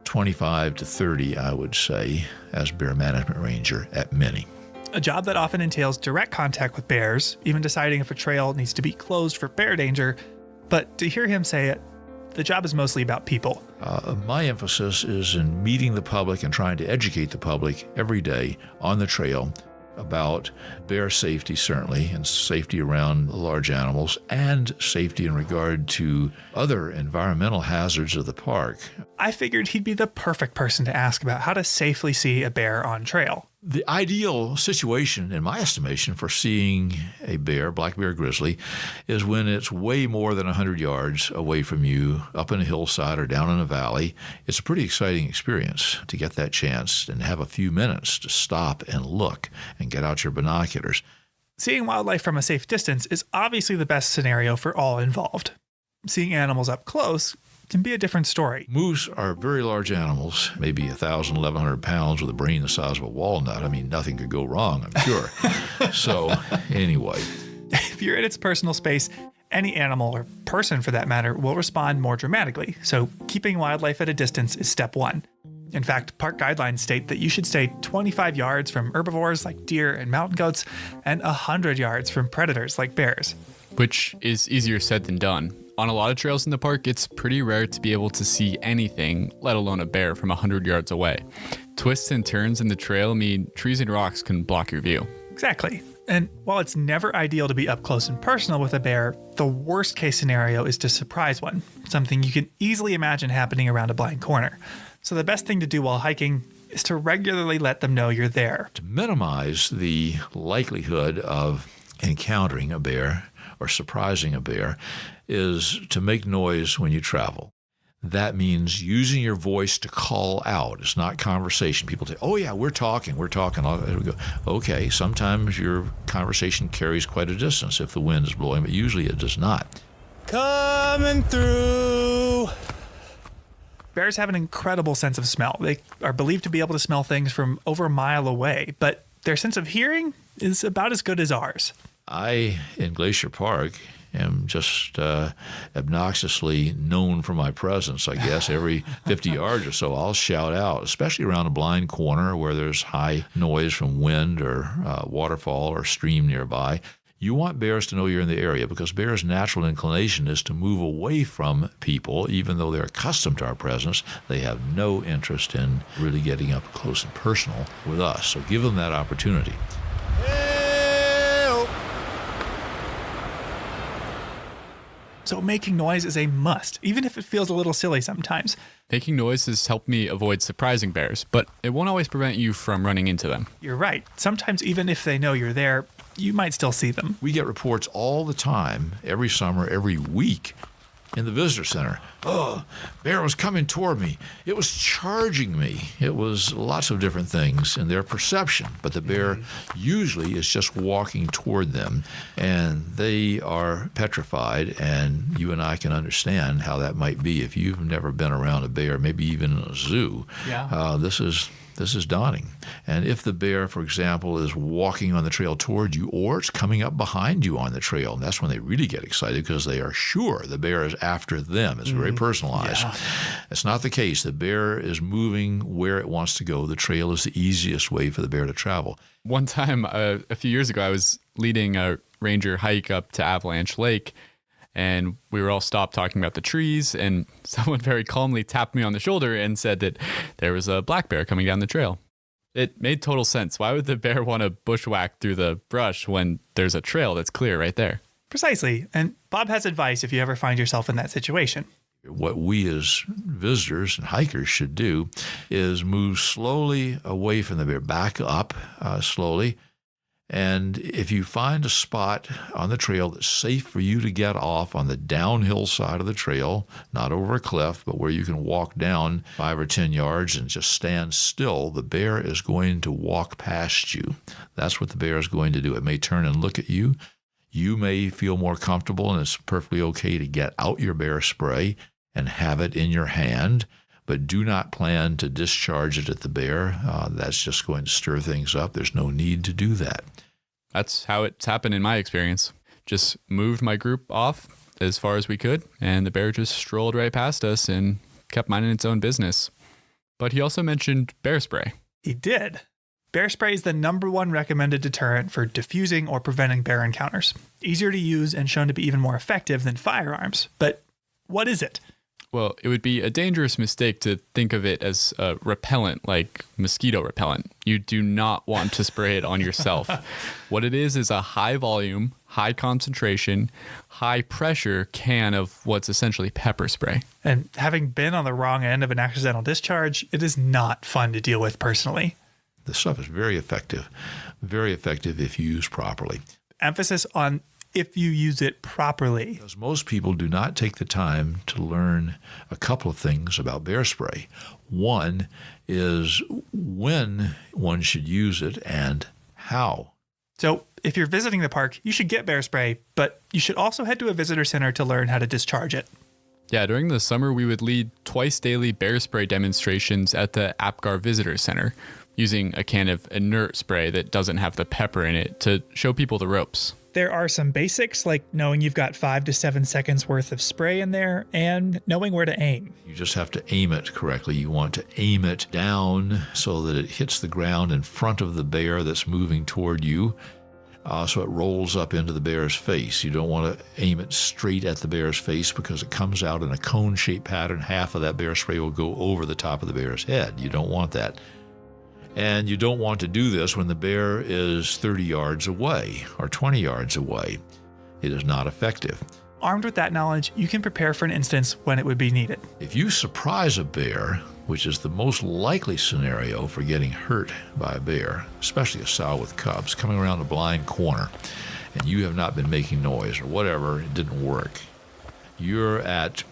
Speaker 8: 25 to 30, I would say, as bear management ranger at Many.
Speaker 15: A job that often entails direct contact with bears, even deciding if a trail needs to be closed for bear danger. But to hear him say it, the job is mostly about people.
Speaker 8: My emphasis is in meeting the public and trying to educate the public every day on the trail about bear safety, certainly, and safety around large animals, and safety in regard to other environmental hazards of the park.
Speaker 15: I figured he'd be the perfect person to ask about how to safely see a bear on trail.
Speaker 8: The ideal situation, in my estimation, for seeing a bear, black bear grizzly, is when it's way more than 100 yards away from you, up in a hillside or down in a valley. It's a pretty exciting experience to get that chance and have a few minutes to stop and look and get out your binoculars.
Speaker 15: Seeing wildlife from a safe distance is obviously the best scenario for all involved. Seeing animals up close can be a different story.
Speaker 8: Moose are very large animals, maybe 1,000, 1,100 pounds with a brain the size of a walnut. I mean, nothing could go wrong, I'm sure. So, anyway.
Speaker 15: If you're in its personal space, any animal, or person for that matter, will respond more dramatically. So, keeping wildlife at a distance is step one. In fact, park guidelines state that you should stay 25 yards from herbivores like deer and mountain goats, and 100 yards from predators like bears.
Speaker 12: Which is easier said than done. On a lot of trails in the park, it's pretty rare to be able to see anything, let alone a bear, from 100 yards away. Twists and turns in the trail mean trees and rocks can block your view.
Speaker 15: Exactly. And while it's never ideal to be up close and personal with a bear, the worst case scenario is to surprise one, something you can easily imagine happening around a blind corner. So the best thing to do while hiking is to regularly let them know you're there.
Speaker 8: To minimize the likelihood of encountering a bear or surprising a bear is to make noise when you travel. That means using your voice to call out. It's not conversation. People say, oh yeah, we're talking. We go, okay, sometimes your conversation carries quite a distance if the wind is blowing, but usually it does not.
Speaker 17: Coming through.
Speaker 15: Bears have an incredible sense of smell. They are believed to be able to smell things from over a mile away, but their sense of hearing is about as good as ours.
Speaker 8: I, in Glacier Park, am just obnoxiously known for my presence, I guess. Every 50 yards or so, I'll shout out, especially around a blind corner where there's high noise from wind or waterfall or stream nearby. You want bears to know you're in the area because bears' natural inclination is to move away from people. Even though they're accustomed to our presence, they have no interest in really getting up close and personal with us. So give them that opportunity.
Speaker 15: So making noise is a must, even if it feels a little silly sometimes.
Speaker 12: Making noise has helped me avoid surprising bears, but it won't always prevent you from running into them.
Speaker 15: You're right. Sometimes even if they know you're there, you might still see them.
Speaker 8: We get reports all the time, every summer, every week, in the visitor center. Oh, bear was coming toward me. It was charging me. It was lots of different things in their perception, but the bear usually is just walking toward them, and they are petrified, and you and I can understand how that might be if you've never been around a bear, maybe even in a zoo.
Speaker 15: Yeah.
Speaker 8: This is daunting. And if the bear, for example, is walking on the trail toward you or it's coming up behind you on the trail, and that's when they really get excited because they are sure the bear is after them. It's very personalized.
Speaker 15: Yeah.
Speaker 8: That's not the case. The bear is moving where it wants to go. The trail is the easiest way for the bear to travel.
Speaker 12: One time, a few years ago, I was leading a ranger hike up to Avalanche Lake, and we were all stopped talking about the trees, and someone very calmly tapped me on the shoulder and said that there was a black bear coming down the trail. It made total sense. Why would the bear want to bushwhack through the brush when there's a trail that's clear right there?
Speaker 15: Precisely. And Bob has advice if you ever find yourself in that situation.
Speaker 8: What we as visitors and hikers should do is move slowly away from the bear, back up slowly. And if you find a spot on the trail that's safe for you to get off on the downhill side of the trail, not over a cliff, but where you can walk down 5 or 10 yards and just stand still, the bear is going to walk past you. That's what the bear is going to do. It may turn and look at you. You may feel more comfortable, and it's perfectly okay to get out your bear spray and have it in your hand, but do not plan to discharge it at the bear. That's just going to stir things up. There's no need to do that.
Speaker 12: That's how it's happened in my experience. Just moved my group off as far as we could, and the bear just strolled right past us and kept minding its own business. But he also mentioned bear spray.
Speaker 15: He did. Bear spray is the #1 recommended deterrent for diffusing or preventing bear encounters. Easier to use and shown to be even more effective than firearms. But what is it?
Speaker 12: Well, it would be a dangerous mistake to think of it as a repellent, like mosquito repellent. You do not want to spray it on yourself. What it is a high volume, high concentration, high pressure can of what's essentially pepper spray.
Speaker 15: And having been on the wrong end of an accidental discharge, it is not fun to deal with personally.
Speaker 8: This stuff is very effective if used properly.
Speaker 15: Emphasis on if you use it properly.
Speaker 8: Because most people do not take the time to learn a couple of things about bear spray. One is when one should use it and how.
Speaker 15: So if you're visiting the park, you should get bear spray, but you should also head to a visitor center to learn how to discharge it.
Speaker 12: Yeah, during the summer, we would lead twice daily bear spray demonstrations at the Apgar Visitor Center, using a can of inert spray that doesn't have the pepper in it to show people the ropes.
Speaker 15: There are some basics like knowing you've got 5 to 7 seconds worth of spray in there and knowing where to aim.
Speaker 8: You just have to aim it correctly. You want to aim it down so that it hits the ground in front of the bear that's moving toward you, so it rolls up into the bear's face. You don't want to aim it straight at the bear's face because it comes out in a cone-shaped pattern. Half of that bear spray will go over the top of the bear's head. You don't want that. And you don't want to do this when the bear is 30 yards away or 20 yards away. It is not effective.
Speaker 15: Armed with that knowledge, you can prepare for an instance when it would be needed.
Speaker 8: If you surprise a bear, which is the most likely scenario for getting hurt by a bear, especially a sow with cubs, coming around a blind corner, and you have not been making noise or whatever, it didn't work. You're at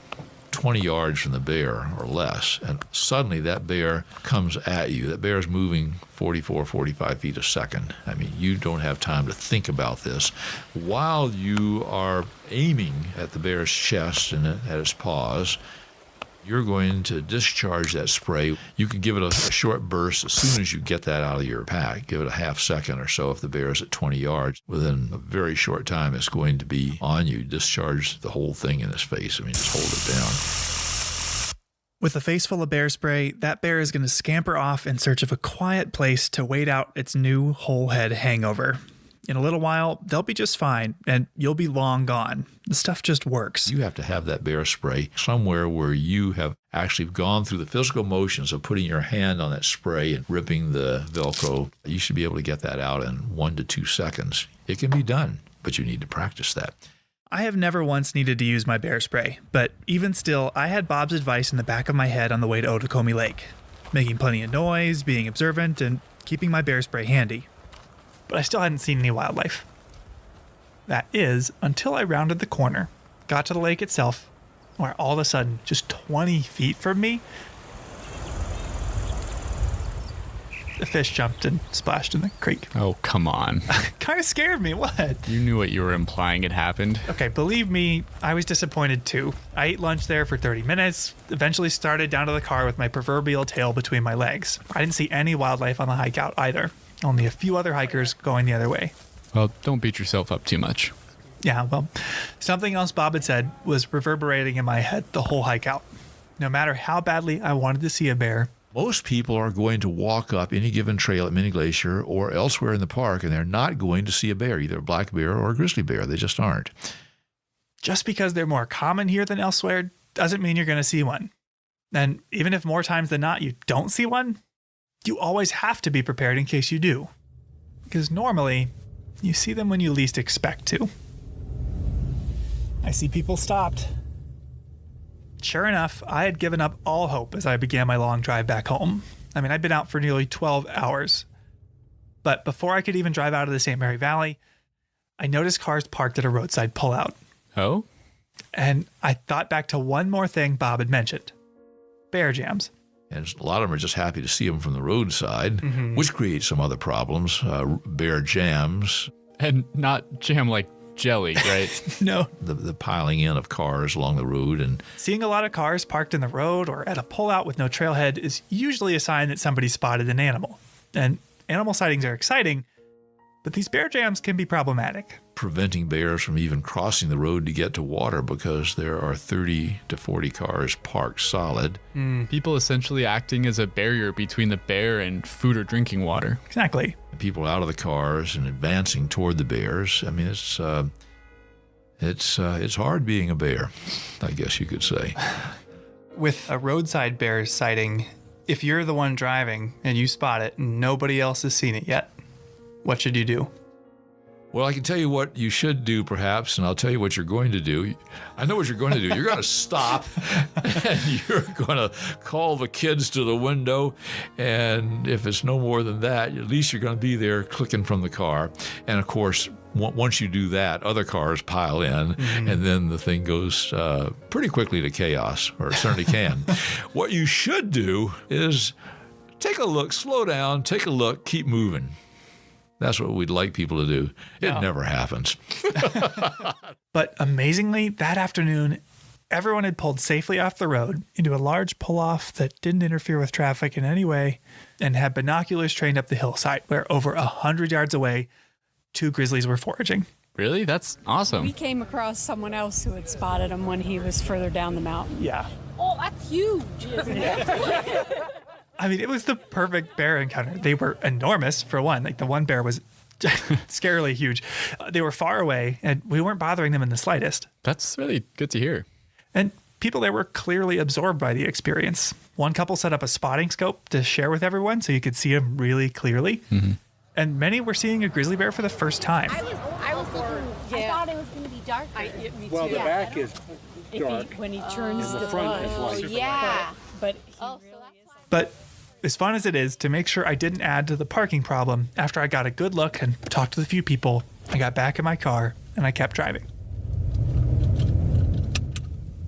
Speaker 8: 20 yards from the bear or less, and suddenly that bear comes at you. That bear is moving 44, 45 feet a second. I mean, you don't have time to think about this. While you are aiming at the bear's chest and at its paws, you're going to discharge that spray. You can give it a short burst as soon as you get that out of your pack. Give it a half second or so if the bear is at 20 yards. Within a very short time, it's going to be on you. Discharge the whole thing in its face. I mean, just hold it down.
Speaker 15: With a face full of bear spray, that bear is going to scamper off in search of a quiet place to wait out its new whole head hangover. In a little while, they'll be just fine, and you'll be long gone. The stuff just works.
Speaker 8: You have to have that bear spray somewhere where you have actually gone through the physical motions of putting your hand on that spray and ripping the Velcro. You should be able to get that out in 1 to 2 seconds. It can be done, but you need to practice that.
Speaker 15: I have never once needed to use my bear spray, but even still, I had Bob's advice in the back of my head on the way to Otokomi Lake. Making plenty of noise, being observant, and keeping my bear spray handy. But I still hadn't seen any wildlife. That is, until I rounded the corner, got to the lake itself, where all of a sudden, just 20 feet from me, a fish jumped and splashed in the creek.
Speaker 12: Oh, come on.
Speaker 15: Kind of scared me, what?
Speaker 12: You knew what you were implying had happened.
Speaker 15: Okay, believe me, I was disappointed too. I ate lunch there for 30 minutes, eventually started down to the car with my proverbial tail between my legs. I didn't see any wildlife on the hike out either. Only a few other hikers going the other way.
Speaker 12: Well, don't beat yourself up too much.
Speaker 15: Yeah, well, something else Bob had said was reverberating in my head the whole hike out. No matter how badly I wanted to see a bear,
Speaker 8: most people are going to walk up any given trail at Mini Glacier or elsewhere in the park, and they're not going to see a bear, either a black bear or a grizzly bear. They just aren't.
Speaker 15: Just because they're more common here than elsewhere doesn't mean you're going to see one. And even if more times than not you don't see one, you always have to be prepared in case you do. Because normally, you see them when you least expect to. I see people stopped. Sure enough, I had given up all hope as I began my long drive back home. I mean, I'd been out for nearly 12 hours. But before I could even drive out of the St. Mary Valley, I noticed cars parked at a roadside pullout.
Speaker 12: Oh?
Speaker 15: And I thought back to one more thing Bob had mentioned. Bear jams.
Speaker 8: And a lot of them are just happy to see them from the roadside, which creates some other problems. Bear jams.
Speaker 12: And not jam like jelly, right?
Speaker 15: No.
Speaker 8: The piling in of cars along the road. And
Speaker 15: seeing a lot of cars parked in the road or at a pullout with no trailhead is usually a sign that somebody spotted an animal. And animal sightings are exciting, but these bear jams can be problematic.
Speaker 8: Preventing bears from even crossing the road to get to water because there are 30 to 40 cars parked solid.
Speaker 12: People essentially acting as a barrier between the bear and food or drinking water.
Speaker 15: Exactly.
Speaker 8: People out of the cars and advancing toward the bears. I mean, it's hard being a bear, I guess you could say.
Speaker 15: With a roadside bear sighting, if you're the one driving and you spot it and nobody else has seen it yet, what should you do?
Speaker 8: Well, I can tell you what you should do, perhaps, and I'll tell you what you're going to do. I know what you're going to do. You're going to stop, and you're going to call the kids to the window, and if it's no more than that, at least you're going to be there clicking from the car. And, of course, once you do that, other cars pile in, and then the thing goes pretty quickly to chaos, or it certainly can. What you should do is take a look, slow down, take a look, keep moving. That's what we'd like people to do. It never happens.
Speaker 15: But amazingly, that afternoon, everyone had pulled safely off the road into a large pull-off that didn't interfere with traffic in any way and had binoculars trained up the hillside where over 100 yards away, 2 grizzlies were foraging.
Speaker 12: Really? That's awesome.
Speaker 1: We came across someone else who had spotted him when he was further down the mountain.
Speaker 15: Yeah.
Speaker 1: Oh, that's huge, isn't it?
Speaker 15: I mean, it was the perfect bear encounter. They were enormous, for one. Like, the one bear was scarily huge. They were far away, and we weren't bothering them in the slightest.
Speaker 12: That's really good to hear.
Speaker 15: And people there were clearly absorbed by the experience. One couple set up a spotting scope to share with everyone so you could see them really clearly. And many were seeing a grizzly bear for the first time.
Speaker 1: I was looking, I thought it was going to be dark. Me too.
Speaker 7: Well, the back is dark.
Speaker 1: When he turns
Speaker 7: the front is light.
Speaker 1: Yeah. But
Speaker 15: But as fun as it is to make sure I didn't add to the parking problem, after I got a good look and talked to the few people, I got back in my car and I kept driving.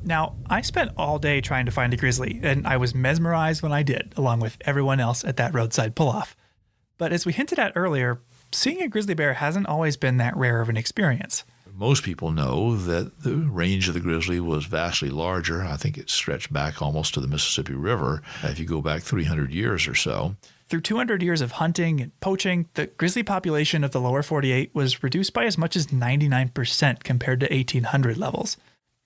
Speaker 15: Now, I spent all day trying to find a grizzly, and I was mesmerized when I did, along with everyone else at that roadside pull-off. But as we hinted at earlier, seeing a grizzly bear hasn't always been that rare of an experience.
Speaker 8: Most people know that the range of the grizzly was vastly larger. I think it stretched back almost to the Mississippi River if you go back 300 years or so.
Speaker 15: Through 200 years of hunting and poaching, the grizzly population of the lower 48 was reduced by as much as 99% compared to 1800 levels.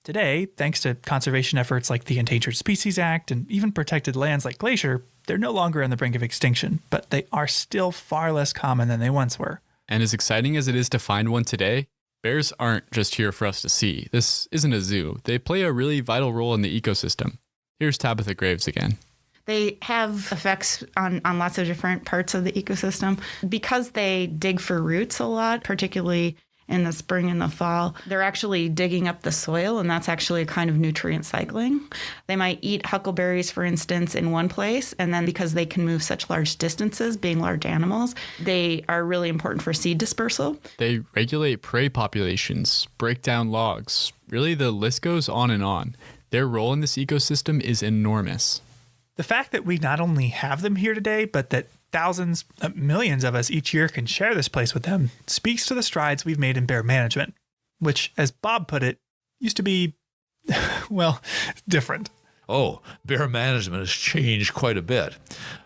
Speaker 15: Today, thanks to conservation efforts like the Endangered Species Act and even protected lands like Glacier, they're no longer on the brink of extinction, but they are still far less common than they once were.
Speaker 12: And as exciting as it is to find one today, bears aren't just here for us to see. This isn't a zoo. They play a really vital role in the ecosystem. Here's Tabitha Graves again.
Speaker 9: They have effects on lots of different parts of the ecosystem. Because they dig for roots a lot, particularly in the spring and the fall, they're actually digging up the soil, and that's actually a kind of nutrient cycling. They might eat huckleberries, for instance, in one place, and then because they can move such large distances, being large animals, they are really important for seed dispersal.
Speaker 12: They regulate prey populations, break down logs. Really, the list goes on and on. Their role in this ecosystem is enormous.
Speaker 15: The fact that we not only have them here today, but that thousands, millions of us each year can share this place with them speaks to the strides we've made in bear management, which, as Bob put it, used to be, well, different.
Speaker 8: Oh, bear management has changed quite a bit.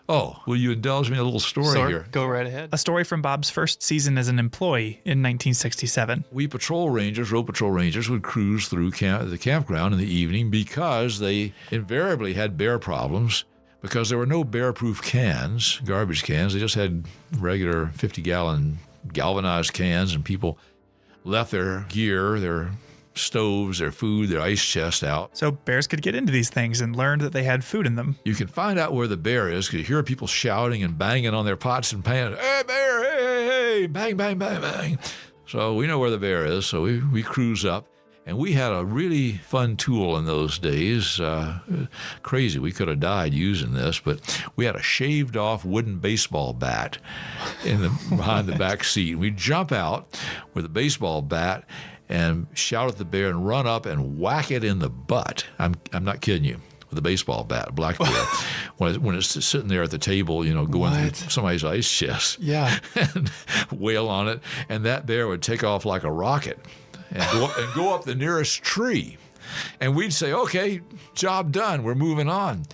Speaker 8: Oh, will you indulge me in a little story here?
Speaker 15: Go right ahead. A story from Bob's first season as an employee in 1967.
Speaker 8: We road patrol rangers would cruise through the campground in the evening because they invariably had bear problems because there were no bear-proof cans, garbage cans. They just had regular 50-gallon galvanized cans, and people left their gear, their stoves, their food, their ice chest out.
Speaker 15: So bears could get into these things and learned that they had food in them.
Speaker 8: You can find out where the bear is because you hear people shouting and banging on their pots and pans. Hey, bear, hey, hey, hey, bang, bang, bang, bang. So we know where the bear is, so we cruise up. And we had a really fun tool in those days. Crazy, we could have died using this, but we had a shaved-off wooden baseball bat behind the back seat. We'd jump out with a baseball bat and shout at the bear and run up and whack it in the butt. I'm not kidding you. With a baseball bat, a black bear, when it's sitting there at the table, going through somebody's ice chest.
Speaker 15: Yeah.
Speaker 8: And wail on it, and that bear would take off like a rocket and go up the nearest tree. And we'd say, okay, job done, we're moving on.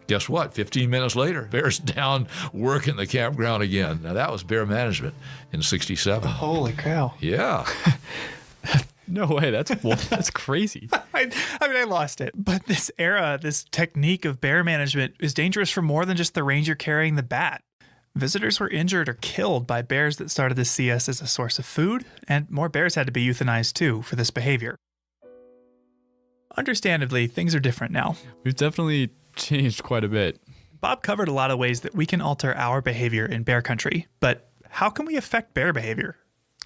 Speaker 8: Guess what? 15 minutes later, bear's down working the campground again. Now, that was bear management in 67.
Speaker 15: Holy cow.
Speaker 8: Yeah.
Speaker 12: No way. That's crazy.
Speaker 15: I lost it. But this technique of bear management is dangerous for more than just the ranger carrying the bat. Visitors were injured or killed by bears that started to see us as a source of food, and more bears had to be euthanized too for this behavior. Understandably, things are different now.
Speaker 12: We've definitely changed quite a bit.
Speaker 15: Bob covered a lot of ways that we can alter our behavior in bear country, but how can we affect bear behavior?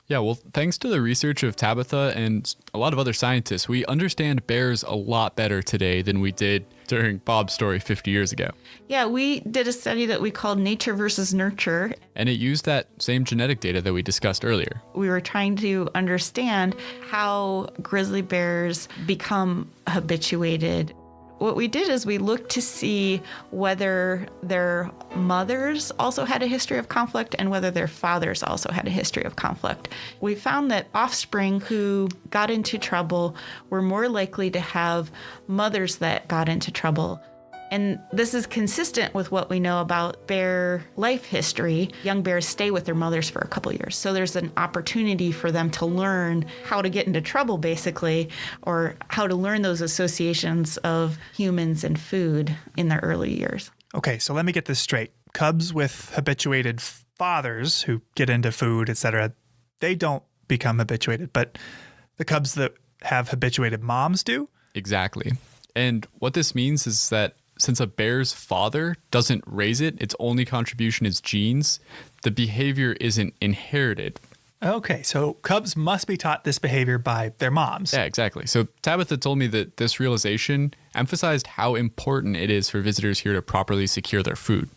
Speaker 12: Yeah, well, thanks to the research of Tabitha and a lot of other scientists, we understand bears a lot better today than we did during Bob's story 50 years ago.
Speaker 9: Yeah, we did a study that we called Nature versus Nurture.
Speaker 12: And it used that same genetic data that we discussed earlier.
Speaker 9: We were trying to understand how grizzly bears become habituated. What we did is we looked to see whether their mothers also had a history of conflict and whether their fathers also had a history of conflict. We found that offspring who got into trouble were more likely to have mothers that got into trouble. And this is consistent with what we know about bear life history. Young bears stay with their mothers for a couple years. So there's an opportunity for them to learn how to get into trouble, basically, or how to learn those associations of humans and food in their early years.
Speaker 15: Okay, so let me get this straight. Cubs with habituated fathers who get into food, etc., they don't become habituated, but the cubs that have habituated moms do?
Speaker 12: Exactly. And what this means is that since a bear's father doesn't raise it, its only contribution is genes, the behavior isn't inherited.
Speaker 15: Okay, so cubs must be taught this behavior by their moms.
Speaker 12: Yeah, exactly. So Tabitha told me that this realization emphasized how important it is for visitors here to properly secure their food.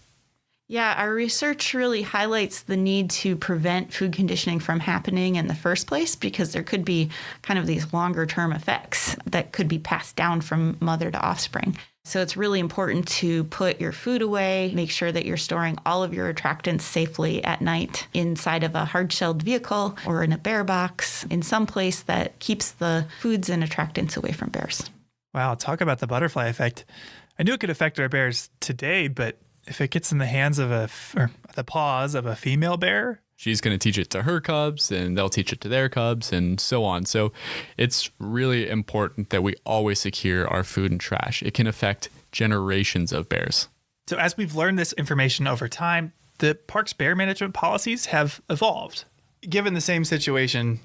Speaker 9: Yeah, our research really highlights the need to prevent food conditioning from happening in the first place, because there could be kind of these longer term effects that could be passed down from mother to offspring. So it's really important to put your food away, make sure that you're storing all of your attractants safely at night inside of a hard-shelled vehicle or in a bear box, in some place that keeps the foods and attractants away from bears.
Speaker 15: Wow, talk about the butterfly effect. I knew it could affect our bears today, but if it gets in the hands of or the paws of a female bear,
Speaker 12: she's going to teach it to her cubs, and they'll teach it to their cubs, and so on. So it's really important that we always secure our food and trash. It can affect generations of bears.
Speaker 15: So as we've learned this information over time, the park's bear management policies have evolved. Given the same situation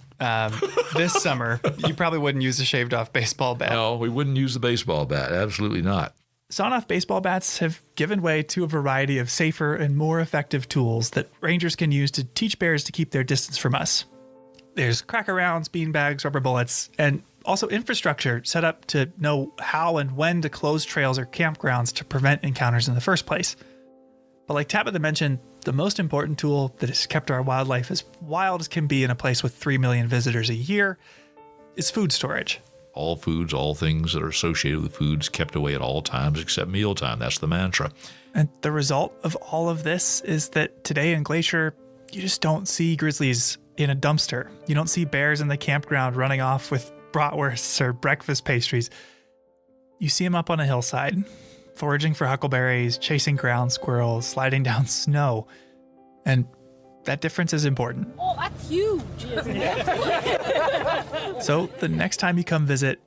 Speaker 15: this summer, you probably wouldn't use a shaved off baseball bat.
Speaker 8: No, we wouldn't use the baseball bat. Absolutely not.
Speaker 15: Sawn-off baseball bats have given way to a variety of safer and more effective tools that rangers can use to teach bears to keep their distance from us. There's cracker rounds, beanbags, rubber bullets, and also infrastructure set up to know how and when to close trails or campgrounds to prevent encounters in the first place. But like Tabitha mentioned, the most important tool that has kept our wildlife as wild as can be in a place with 3 million visitors a year is food storage.
Speaker 8: All foods, all things that are associated with foods kept away at all times except mealtime. That's the mantra.
Speaker 15: And the result of all of this is that today in Glacier, you just don't see grizzlies in a dumpster. You don't see bears in the campground running off with bratwursts or breakfast pastries. You see them up on a hillside, foraging for huckleberries, chasing ground squirrels, sliding down snow. And that difference is important.
Speaker 10: Oh, that's huge.
Speaker 15: So the next time you come visit,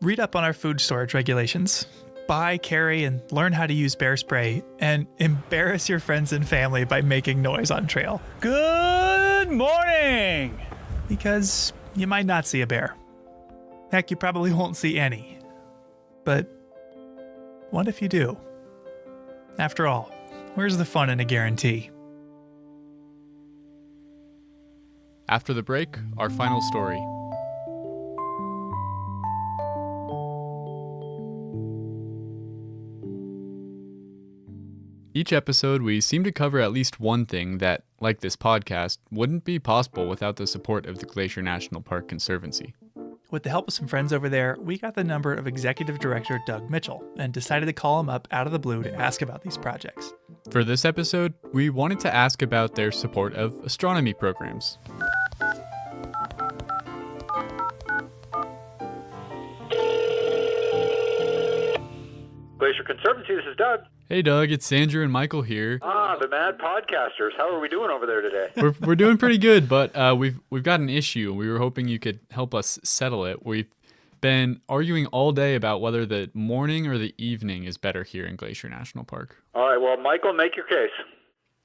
Speaker 15: read up on our food storage regulations, buy, carry, and learn how to use bear spray, and embarrass your friends and family by making noise on trail.
Speaker 6: Good morning!
Speaker 15: Because you might not see a bear. Heck, you probably won't see any. But what if you do? After all, where's the fun in a guarantee?
Speaker 12: After the break, our final story. Each episode, we seem to cover at least one thing that, like this podcast, wouldn't be possible without the support of the Glacier National Park Conservancy.
Speaker 15: With the help of some friends over there, we got the number of Executive Director Doug Mitchell and decided to call him up out of the blue to ask about these projects.
Speaker 12: For this episode, we wanted to ask about their support of astronomy programs.
Speaker 11: Glacier Conservancy, this is Doug.
Speaker 12: Hey Doug, it's Andrew and Michael here.
Speaker 11: Ah, the Mad Podcasters. How are we doing over there today?
Speaker 12: We're doing pretty good, but we've got an issue. We were hoping you could help us settle it. We've been arguing all day about whether the morning or the evening is better here in Glacier National Park.
Speaker 11: All right, well, Michael, make your case.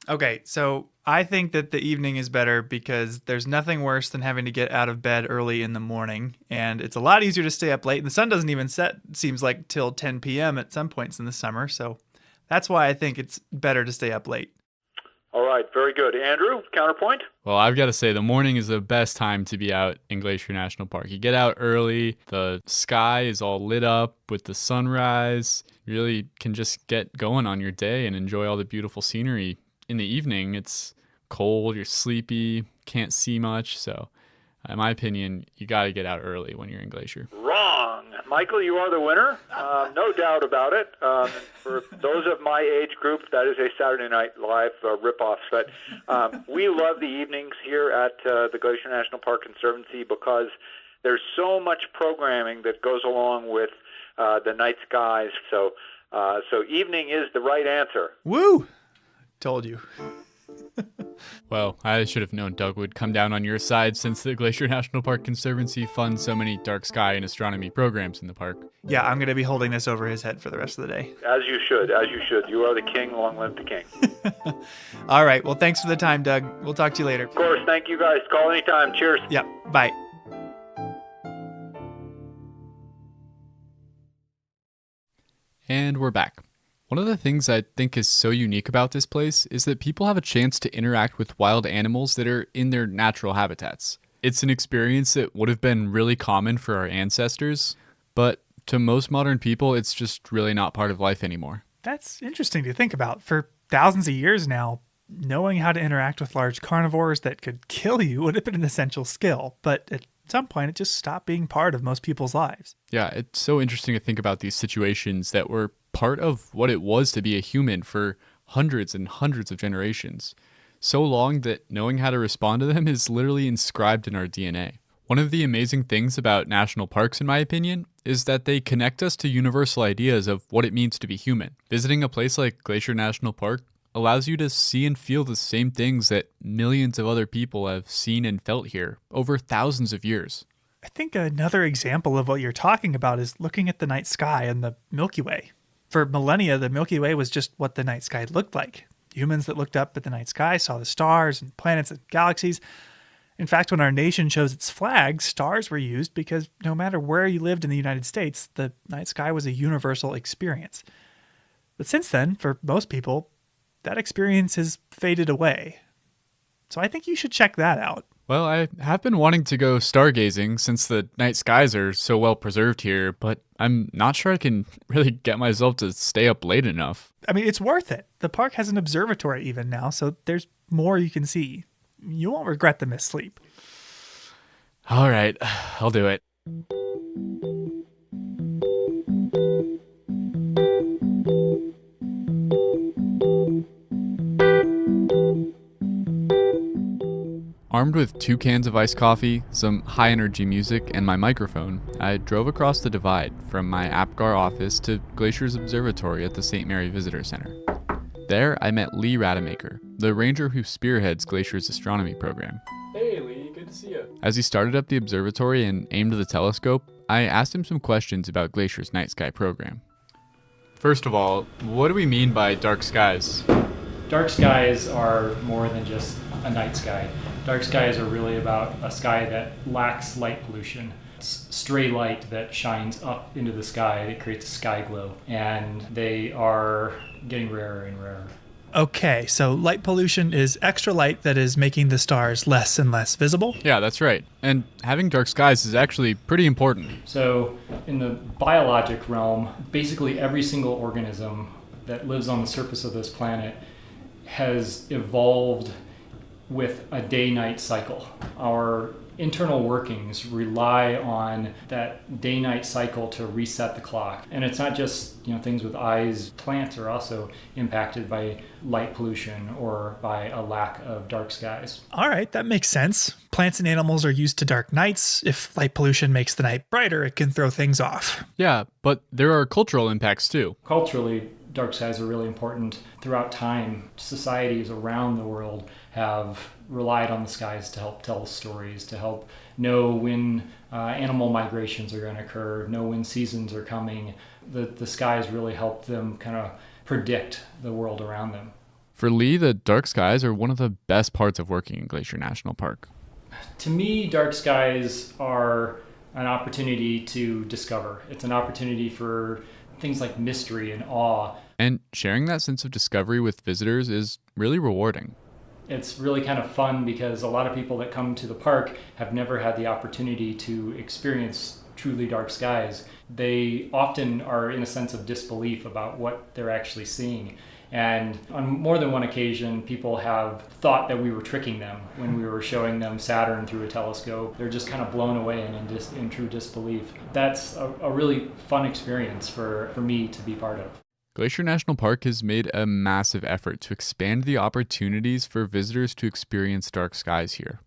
Speaker 15: Okay, so I think that the evening is better because there's nothing worse than having to get out of bed early in the morning, and it's a lot easier to stay up late. And the sun doesn't even set, it seems like, till 10 p.m. at some points in the summer, so that's why I think it's better to stay up late.
Speaker 11: All right, very good. Andrew, counterpoint?
Speaker 12: Well, I've got to say, the morning is the best time to be out in Glacier National Park. You get out early, the sky is all lit up with the sunrise. You really can just get going on your day and enjoy all the beautiful scenery. In the evening, it's cold, you're sleepy, can't see much. So, in my opinion, you got to get out early when you're in Glacier.
Speaker 11: Wrong. Michael, you are the winner. No doubt about it. For those of my age group, that is a Saturday Night Live ripoff. But we love the evenings here at the Glacier National Park Conservancy because there's so much programming that goes along with the night skies. So evening is the right answer.
Speaker 15: Woo! Told you.
Speaker 12: Well, I should have known Doug would come down on your side since the Glacier National Park Conservancy funds so many dark sky and astronomy programs in the park.
Speaker 15: Yeah, I'm going to be holding this over his head for the rest of the day.
Speaker 11: As you should. You are the king. Long live the king.
Speaker 15: All right. Well, thanks for the time, Doug. We'll talk to you later.
Speaker 11: Of course. Thank you, guys. Call anytime. Cheers.
Speaker 15: Yep. Bye.
Speaker 12: And we're back. One of the things I think is so unique about this place is that people have a chance to interact with wild animals that are in their natural habitats. It's an experience that would have been really common for our ancestors, but to most modern people, it's just really not part of life anymore.
Speaker 15: That's interesting to think about. For thousands of years now, knowing how to interact with large carnivores that could kill you would have been an essential skill. But at some point, it just stopped being part of most people's lives.
Speaker 12: Yeah, it's so interesting to think about these situations that were part of what it was to be a human for hundreds and hundreds of generations. So long that knowing how to respond to them is literally inscribed in our DNA. One of the amazing things about national parks, in my opinion, is that they connect us to universal ideas of what it means to be human. Visiting a place like Glacier National Park allows you to see and feel the same things that millions of other people have seen and felt here over thousands of years.
Speaker 15: I think another example of what you're talking about is looking at the night sky and the Milky Way. For millennia, the Milky Way was just what the night sky looked like. Humans that looked up at the night sky saw the stars and planets and galaxies. In fact, when our nation chose its flag, stars were used because no matter where you lived in the United States, the night sky was a universal experience. But since then, for most people, that experience has faded away. So I think you should check that out.
Speaker 12: Well, I have been wanting to go stargazing since the night skies are so well preserved here, but I'm not sure I can really get myself to stay up late enough.
Speaker 15: I mean, it's worth it. The park has an observatory even now, so there's more you can see. You won't regret the missed sleep.
Speaker 12: All right, I'll do it. Armed with 2 cans of iced coffee, some high-energy music, and my microphone, I drove across the divide from my APGAR office to Glacier's observatory at the St. Mary Visitor Center. There, I met Lee Rademacher, the ranger who spearheads Glacier's astronomy program.
Speaker 5: Hey, Lee, good to see you.
Speaker 12: As he started up the observatory and aimed the telescope, I asked him some questions about Glacier's night sky program. First of all, what do we mean by dark skies?
Speaker 10: Dark skies are more than just a night sky. Dark skies are really about a sky that lacks light pollution. It's stray light that shines up into the sky that creates a sky glow, and they are getting rarer and rarer.
Speaker 15: Okay, so light pollution is extra light that is making the stars less and less visible?
Speaker 12: Yeah, that's right. And having dark skies is actually pretty important.
Speaker 10: So in the biologic realm, basically every single organism that lives on the surface of this planet has evolved with a day-night cycle. Our internal workings rely on that day-night cycle to reset the clock. And it's not just, things with eyes. Plants are also impacted by light pollution or by a lack of dark skies.
Speaker 15: All right, that makes sense. Plants and animals are used to dark nights. If light pollution makes the night brighter, it can throw things off.
Speaker 12: Yeah, but there are cultural impacts too.
Speaker 10: Culturally, dark skies are really important. Throughout time, societies around the world have relied on the skies to help tell stories, to help know when animal migrations are going to occur, know when seasons are coming. The skies really help them kind of predict the world around them.
Speaker 12: For Lee, the dark skies are one of the best parts of working in Glacier National Park.
Speaker 10: To me, dark skies are an opportunity to discover. It's an opportunity for things like mystery and awe.
Speaker 12: And sharing that sense of discovery with visitors is really rewarding.
Speaker 10: It's really kind of fun because a lot of people that come to the park have never had the opportunity to experience truly dark skies. They often are in a sense of disbelief about what they're actually seeing. And on more than one occasion, people have thought that we were tricking them when we were showing them Saturn through a telescope. They're just kind of blown away and in true disbelief. That's a really fun experience for me to be part of.
Speaker 12: Glacier National Park has made a massive effort to expand the opportunities for visitors to experience dark skies here,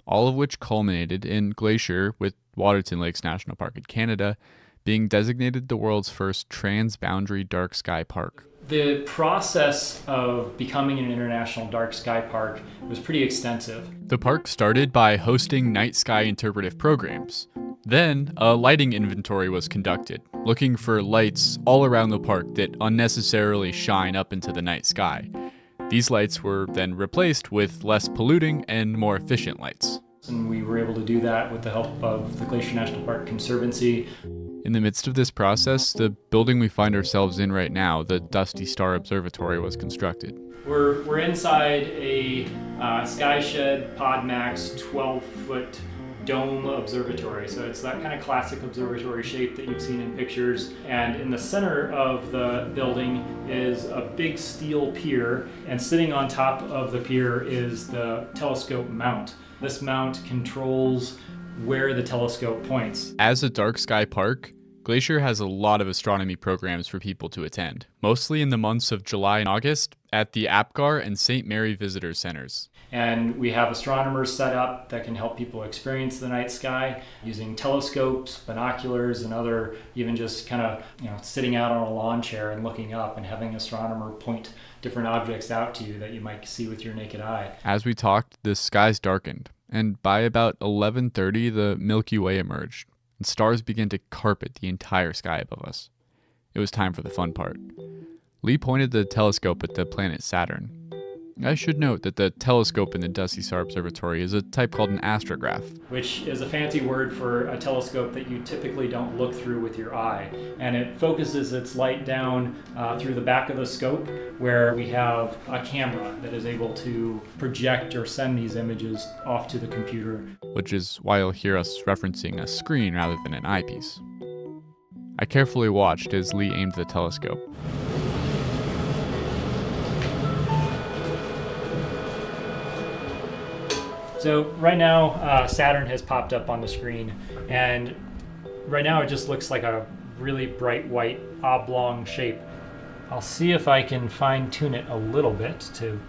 Speaker 12: all of which culminated in Glacier, with Waterton Lakes National Park in Canada, being designated the world's first transboundary dark sky park.
Speaker 10: The process of becoming an international dark sky park was pretty extensive.
Speaker 12: The park started by hosting night sky interpretive programs. Then, a lighting inventory was conducted, looking for lights all around the park that unnecessarily shine up into the night sky. These lights were then replaced with less polluting and more efficient lights.
Speaker 10: And we were able to do that with the help of the Glacier National Park Conservancy.
Speaker 12: In the midst of this process, the building we find ourselves in right now, the Dusty Star Observatory, was constructed.
Speaker 10: We're inside a sky shed, PodMax, 12-foot dome observatory. So it's that kind of classic observatory shape that you've seen in pictures. And in the center of the building is a big steel pier, and sitting on top of the pier is the telescope mount. This mount controls where the telescope points.
Speaker 12: As a dark sky park, Glacier has a lot of astronomy programs for people to attend, mostly in the months of July and August at the Apgar and St. Mary Visitor Centers.
Speaker 10: And we have astronomers set up that can help people experience the night sky using telescopes, binoculars, and other, even just kind of, sitting out on a lawn chair and looking up and having an astronomer point different objects out to you that you might see with your naked eye.
Speaker 12: As we talked, the skies darkened, and by about 11:30, the Milky Way emerged, and stars began to carpet the entire sky above us. It was time for the fun part. Lee pointed the telescope at the planet Saturn. I should note that the telescope in the Dusty Star Observatory is a type called an astrograph,
Speaker 10: which is a fancy word for a telescope that you typically don't look through with your eye. And it focuses its light down through the back of the scope, where we have a camera that is able to project or send these images off to the computer.
Speaker 12: which is why you'll hear us referencing a screen rather than an eyepiece. I carefully watched as Lee aimed the telescope.
Speaker 10: So right now, Saturn has popped up on the screen, and right now it just looks like a really bright white oblong shape. I'll see if I can fine-tune it a little bit to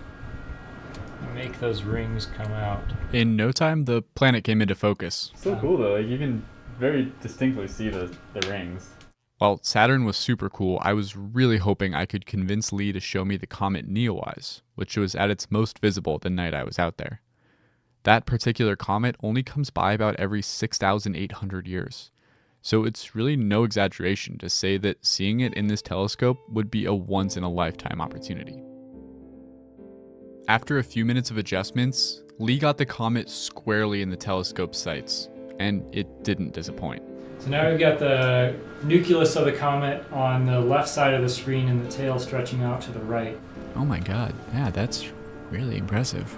Speaker 10: make those rings come out.
Speaker 12: In no time, the planet came into focus.
Speaker 13: So cool though, like you can very distinctly see the rings.
Speaker 12: While Saturn was super cool, I was really hoping I could convince Lee to show me the comet Neowise, which was at its most visible the night I was out there. That particular comet only comes by about every 6,800 years. So it's really no exaggeration to say that seeing it in this telescope would be a once-in-a-lifetime opportunity. After a few minutes of adjustments, Lee got the comet squarely in the telescope sights, and it didn't disappoint.
Speaker 10: So now we've got the nucleus of the comet on the left side of the screen and the tail stretching out to the right.
Speaker 12: Oh my god, yeah, that's really impressive.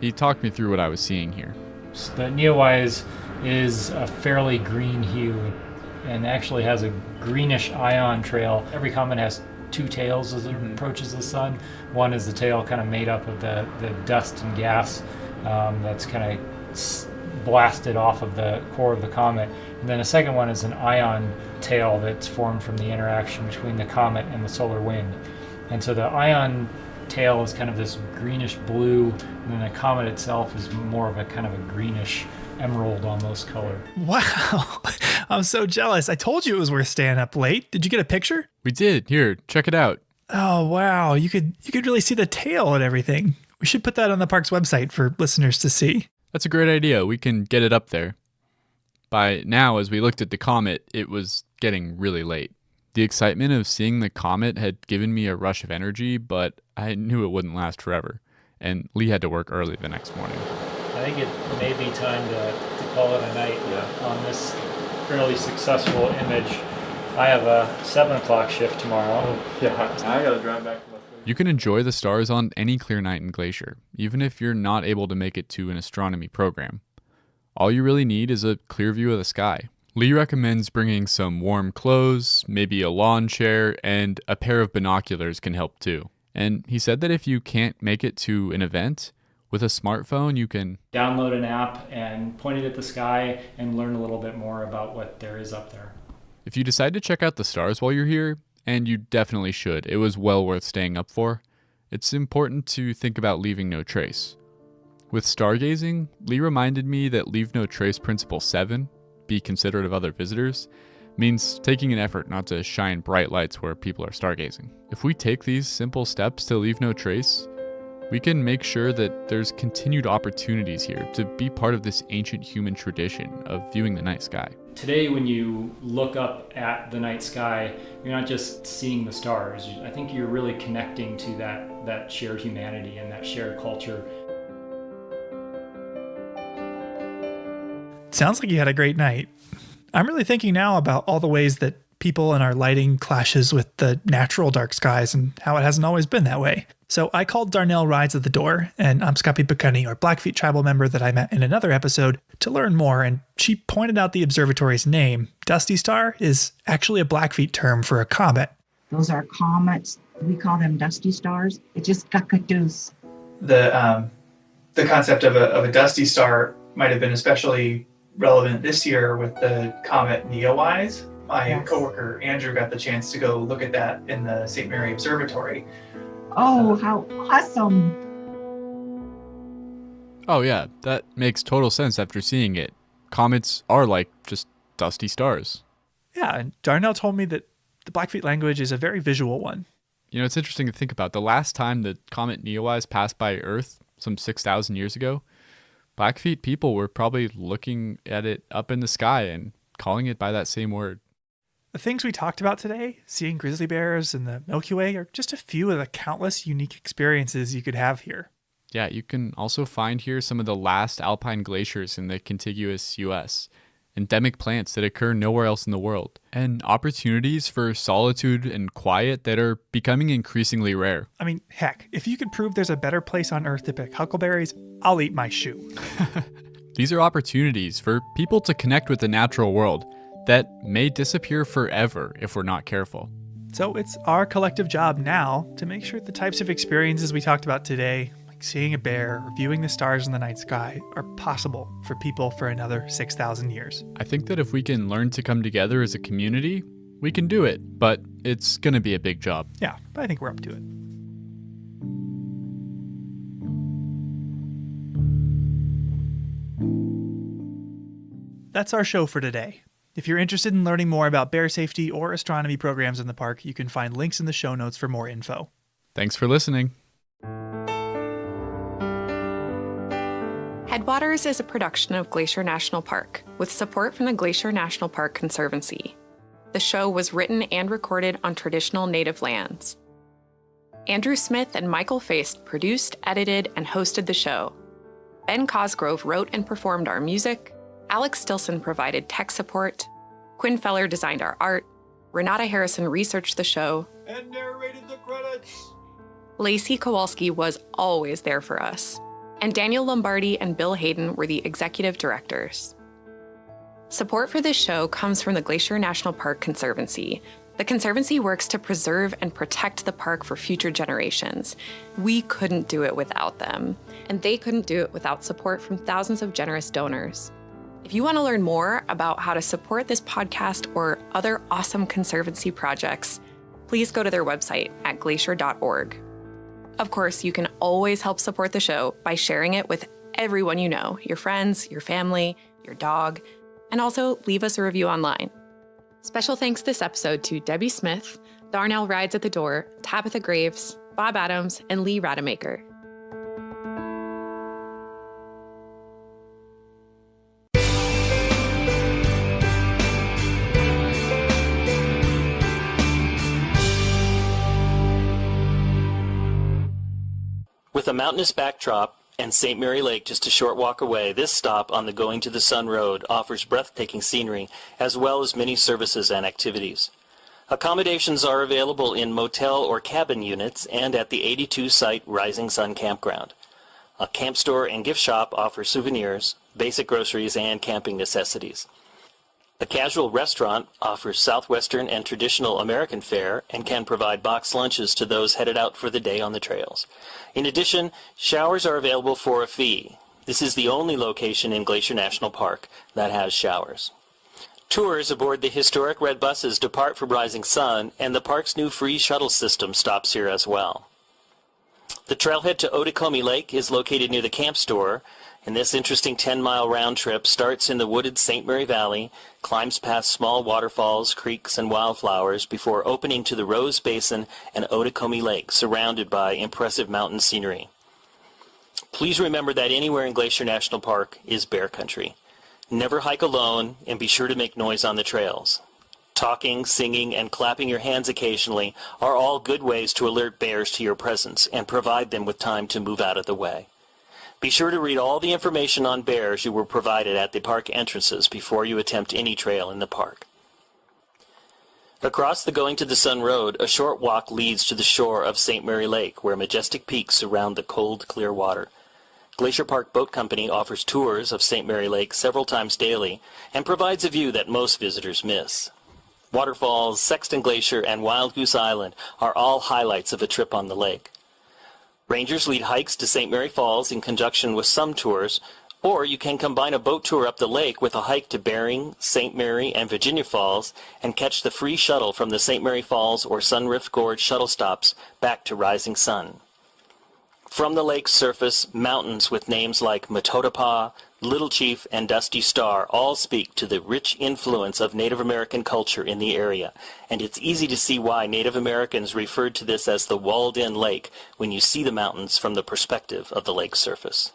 Speaker 12: He talked me through what I was seeing here.
Speaker 10: So the Neowise is a fairly green hue and actually has a greenish ion trail. Every comet has two tails as it approaches the sun. One is the tail kind of made up of the dust and gas that's kind of blasted off of the core of the comet. And then a second one is an ion tail that's formed from the interaction between the comet and the solar wind. And so the ion tail is kind of this greenish blue, and then the comet itself is more of a kind of a greenish emerald almost color.
Speaker 15: Wow, I'm so jealous. I told you it was worth staying up late. Did you get a picture?
Speaker 12: We did. Here, check it out.
Speaker 15: Oh, wow. You could really see the tail and everything. We should put that on the park's website for listeners to see.
Speaker 12: That's a great idea. We can get it up there. By now, as we looked at the comet, it was getting really late. The excitement of seeing the comet had given me a rush of energy, but I knew it wouldn't last forever, and Lee had to work early the next morning.
Speaker 10: I think it may be time to call it a night on this fairly successful image. I have a 7 o'clock shift tomorrow.
Speaker 13: Yeah, I gotta drive back to
Speaker 12: You can enjoy the stars on any clear night in Glacier, even if you're not able to make it to an astronomy program. All you really need is a clear view of the sky. Lee recommends bringing some warm clothes, maybe a lawn chair, and a pair of binoculars can help too. And he said that if you can't make it to an event, with a smartphone you can
Speaker 10: download an app and point it at the sky and learn a little bit more about what there is up there.
Speaker 12: If you decide to check out the stars while you're here, and you definitely should, it was well worth staying up for, it's important to think about leaving no trace. With stargazing, Lee reminded me that Leave No Trace Principle 7, be considerate of other visitors, means taking an effort not to shine bright lights where people are stargazing. If we take these simple steps to leave no trace, we can make sure that there's continued opportunities here to be part of this ancient human tradition of viewing the night sky.
Speaker 10: Today, when you look up at the night sky, you're not just seeing the stars. I think you're really connecting to that shared humanity and that shared culture.
Speaker 15: Sounds like you had a great night. I'm really thinking now about all the ways that people and our lighting clashes with the natural dark skies and how it hasn't always been that way. So I called Darnell Rides at the door, and Amskapi Pekuni, our Blackfeet tribal member that I met in another episode, to learn more, and she pointed out the observatory's name. Dusty Star is actually a Blackfeet term for a comet.
Speaker 4: Those are comets. We call them dusty stars. It's just kakatoos.
Speaker 15: The concept of a dusty star might have been especially relevant this year with the comet Neowise. My coworker Andrew got the chance to go look at that in the St. Mary Observatory.
Speaker 4: Oh, how awesome.
Speaker 12: Oh yeah, that makes total sense after seeing it. Comets are like just dusty stars.
Speaker 15: Yeah, and Darnell told me that the Blackfeet language is a very visual one.
Speaker 12: You know, it's interesting to think about. The last time the comet Neowise passed by Earth, some 6,000 years ago, Blackfeet people were probably looking at it up in the sky and calling it by that same word.
Speaker 15: The things we talked about today, seeing grizzly bears and the Milky Way, are just a few of the countless unique experiences you could have here.
Speaker 12: Yeah, you can also find here some of the last alpine glaciers in the contiguous U.S., endemic plants that occur nowhere else in the world, and opportunities for solitude and quiet that are becoming increasingly rare.
Speaker 15: I mean, heck, if you could prove there's a better place on Earth to pick huckleberries, I'll eat my shoe.
Speaker 12: These are opportunities for people to connect with the natural world that may disappear forever if we're not careful.
Speaker 15: So it's our collective job now to make sure the types of experiences we talked about today, like seeing a bear or viewing the stars in the night sky, are possible for people for another 6,000 years.
Speaker 12: I think that if we can learn to come together as a community, we can do it, but it's going to be a big job.
Speaker 15: Yeah, but I think we're up to it. That's our show for today. If you're interested in learning more about bear safety or astronomy programs in the park, you can find links in the show notes for more info.
Speaker 12: Thanks for listening.
Speaker 14: Headwaters is a production of Glacier National Park, with support from the Glacier National Park Conservancy. The show was written and recorded on traditional native lands. Andrew Smith and Michael Feist produced, edited, and hosted the show. Ben Cosgrove wrote and performed our music. Alex Stilson provided tech support. Quinn Feller designed our art. Renata Harrison researched the show.
Speaker 22: And narrated the credits.
Speaker 14: Lacey Kowalski was always there for us. And Daniel Lombardi and Bill Hayden were the executive directors. Support for this show comes from the Glacier National Park Conservancy. The Conservancy works to preserve and protect the park for future generations. We couldn't do it without them, and they couldn't do it without support from thousands of generous donors. If you want to learn more about how to support this podcast or other awesome Conservancy projects, please go to their website at glacier.org. Of course, you can always help support the show by sharing it with everyone you know, your friends, your family, your dog, and also leave us a review online. Special thanks this episode to Debbie Smith, Darnell Rides at the Door, Tabitha Graves, Bob Adams, and Lee Rademacher.
Speaker 20: With a mountainous backdrop and St. Mary Lake just a short walk away, this stop on the Going to the Sun Road offers breathtaking scenery as well as many services and activities. Accommodations are available in motel or cabin units and at the 82-site Rising Sun Campground. A camp store and gift shop offer souvenirs, basic groceries, and camping necessities. A casual restaurant offers Southwestern and traditional American fare and can provide boxed lunches to those headed out for the day on the trails. In addition, showers are available for a fee. This is the only location in Glacier National Park that has showers. Tours aboard the historic red buses depart from Rising Sun, and the park's new free shuttle system stops here as well. The trailhead to Otokomi Lake is located near the camp store, and this interesting 10-mile round trip starts in the wooded St. Mary Valley, climbs past small waterfalls, creeks, and wildflowers before opening to the Rose Basin and Otokomi Lake, surrounded by impressive mountain scenery. Please remember that anywhere in Glacier National Park is bear country. Never hike alone, and be sure to make noise on the trails. Talking, singing, and clapping your hands occasionally are all good ways to alert bears to your presence and provide them with time to move out of the way. Be sure to read all the information on bears you were provided at the park entrances before you attempt any trail in the park. Across the Going to the Sun Road, a short walk leads to the shore of St. Mary Lake, where majestic peaks surround the cold, clear water. Glacier Park Boat Company offers tours of St. Mary Lake several times daily and provides a view that most visitors miss. Waterfalls, Sexton Glacier, and Wild Goose Island are all highlights of a trip on the lake. Rangers lead hikes to St. Mary Falls in conjunction with some tours, or you can combine a boat tour up the lake with a hike to Bering, St. Mary, and Virginia Falls and catch the free shuttle from the St. Mary Falls or Sunrift Gorge shuttle stops back to Rising Sun. From the lake's surface, mountains with names like Matotapa, Little Chief, and Dusty Star all speak to the rich influence of Native American culture in the area, and it's easy to see why Native Americans referred to this as the walled-in lake when you see the mountains from the perspective of the lake's surface.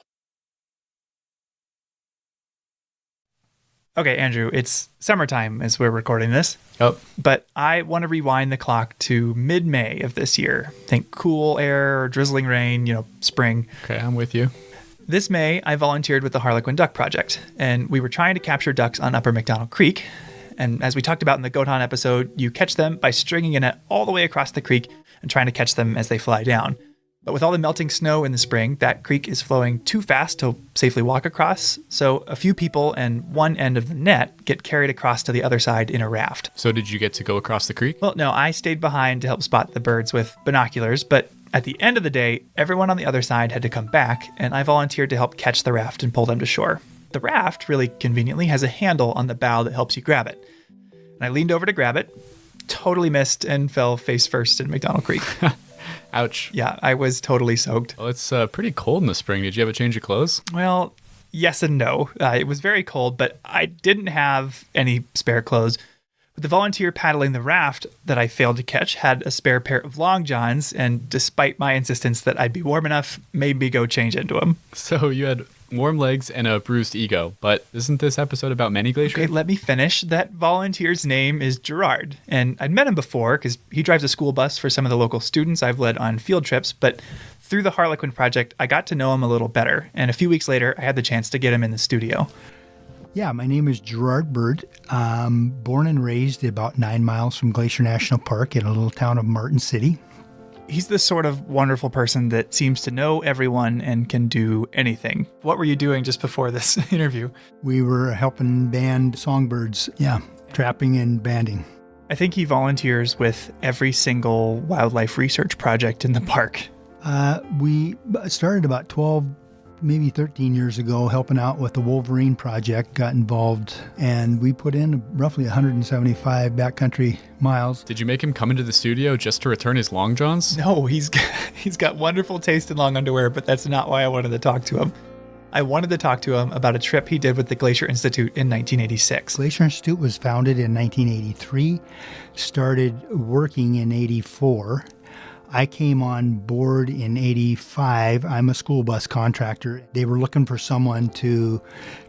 Speaker 15: Okay, Andrew, it's summertime as we're recording this.
Speaker 12: Oh.
Speaker 15: But I want to rewind the clock to mid-May of this year. Think cool air or drizzling rain, spring.
Speaker 12: Okay, I'm with you.
Speaker 15: This May, I volunteered with the Harlequin Duck Project, and we were trying to capture ducks on Upper McDonald Creek. And as we talked about in the Goat Hunt episode, you catch them by stringing a net all the way across the creek and trying to catch them as they fly down. But with all the melting snow in the spring, that creek is flowing too fast to safely walk across. So a few people and one end of the net get carried across to the other side in a raft.
Speaker 12: So did you get to go across the creek?
Speaker 15: Well, no, I stayed behind to help spot the birds with binoculars. But at the end of the day, everyone on the other side had to come back, and I volunteered to help catch the raft and pull them to shore. The raft, really conveniently, has a handle on the bow that helps you grab it. And I leaned over to grab it, totally missed, and fell face first in McDonald Creek.
Speaker 12: Ouch.
Speaker 15: Yeah, I was totally soaked.
Speaker 12: Well, it's pretty cold in the spring. Did you have a change of clothes?
Speaker 15: Well, yes and no. It was very cold, but I didn't have any spare clothes. But the volunteer paddling the raft that I failed to catch had a spare pair of long johns, and despite my insistence that I'd be warm enough, made me go change into them.
Speaker 12: So you had warm legs and a bruised ego, but isn't this episode about many glaciers?
Speaker 15: Okay, let me finish. That volunteer's name is Gerard, and I'd met him before because he drives a school bus for some of the local students I've led on field trips, but through the Harlequin Project, I got to know him a little better, and a few weeks later, I had the chance to get him in the studio.
Speaker 3: Yeah, my name is Gerard Bird. I'm born and raised about 9 miles from Glacier National Park in a little town of Martin City.
Speaker 15: He's the sort of wonderful person that seems to know everyone and can do anything. What were you doing just before this interview?
Speaker 3: We were helping band songbirds, trapping and banding.
Speaker 15: I think he volunteers with every single wildlife research project in the park.
Speaker 3: We started about 12, maybe 13 years ago, helping out with the Wolverine Project, got involved, and we put in roughly 175 backcountry miles.
Speaker 12: Did you make him come into the studio just to return his long johns?
Speaker 15: No, he's got wonderful taste in long underwear, but that's not why I wanted to talk to him. I wanted to talk to him about a trip he did with the Glacier Institute in 1986.
Speaker 3: Glacier Institute was founded in 1983, started working in 84. I came on board in 85. I'm a school bus contractor. They were looking for someone to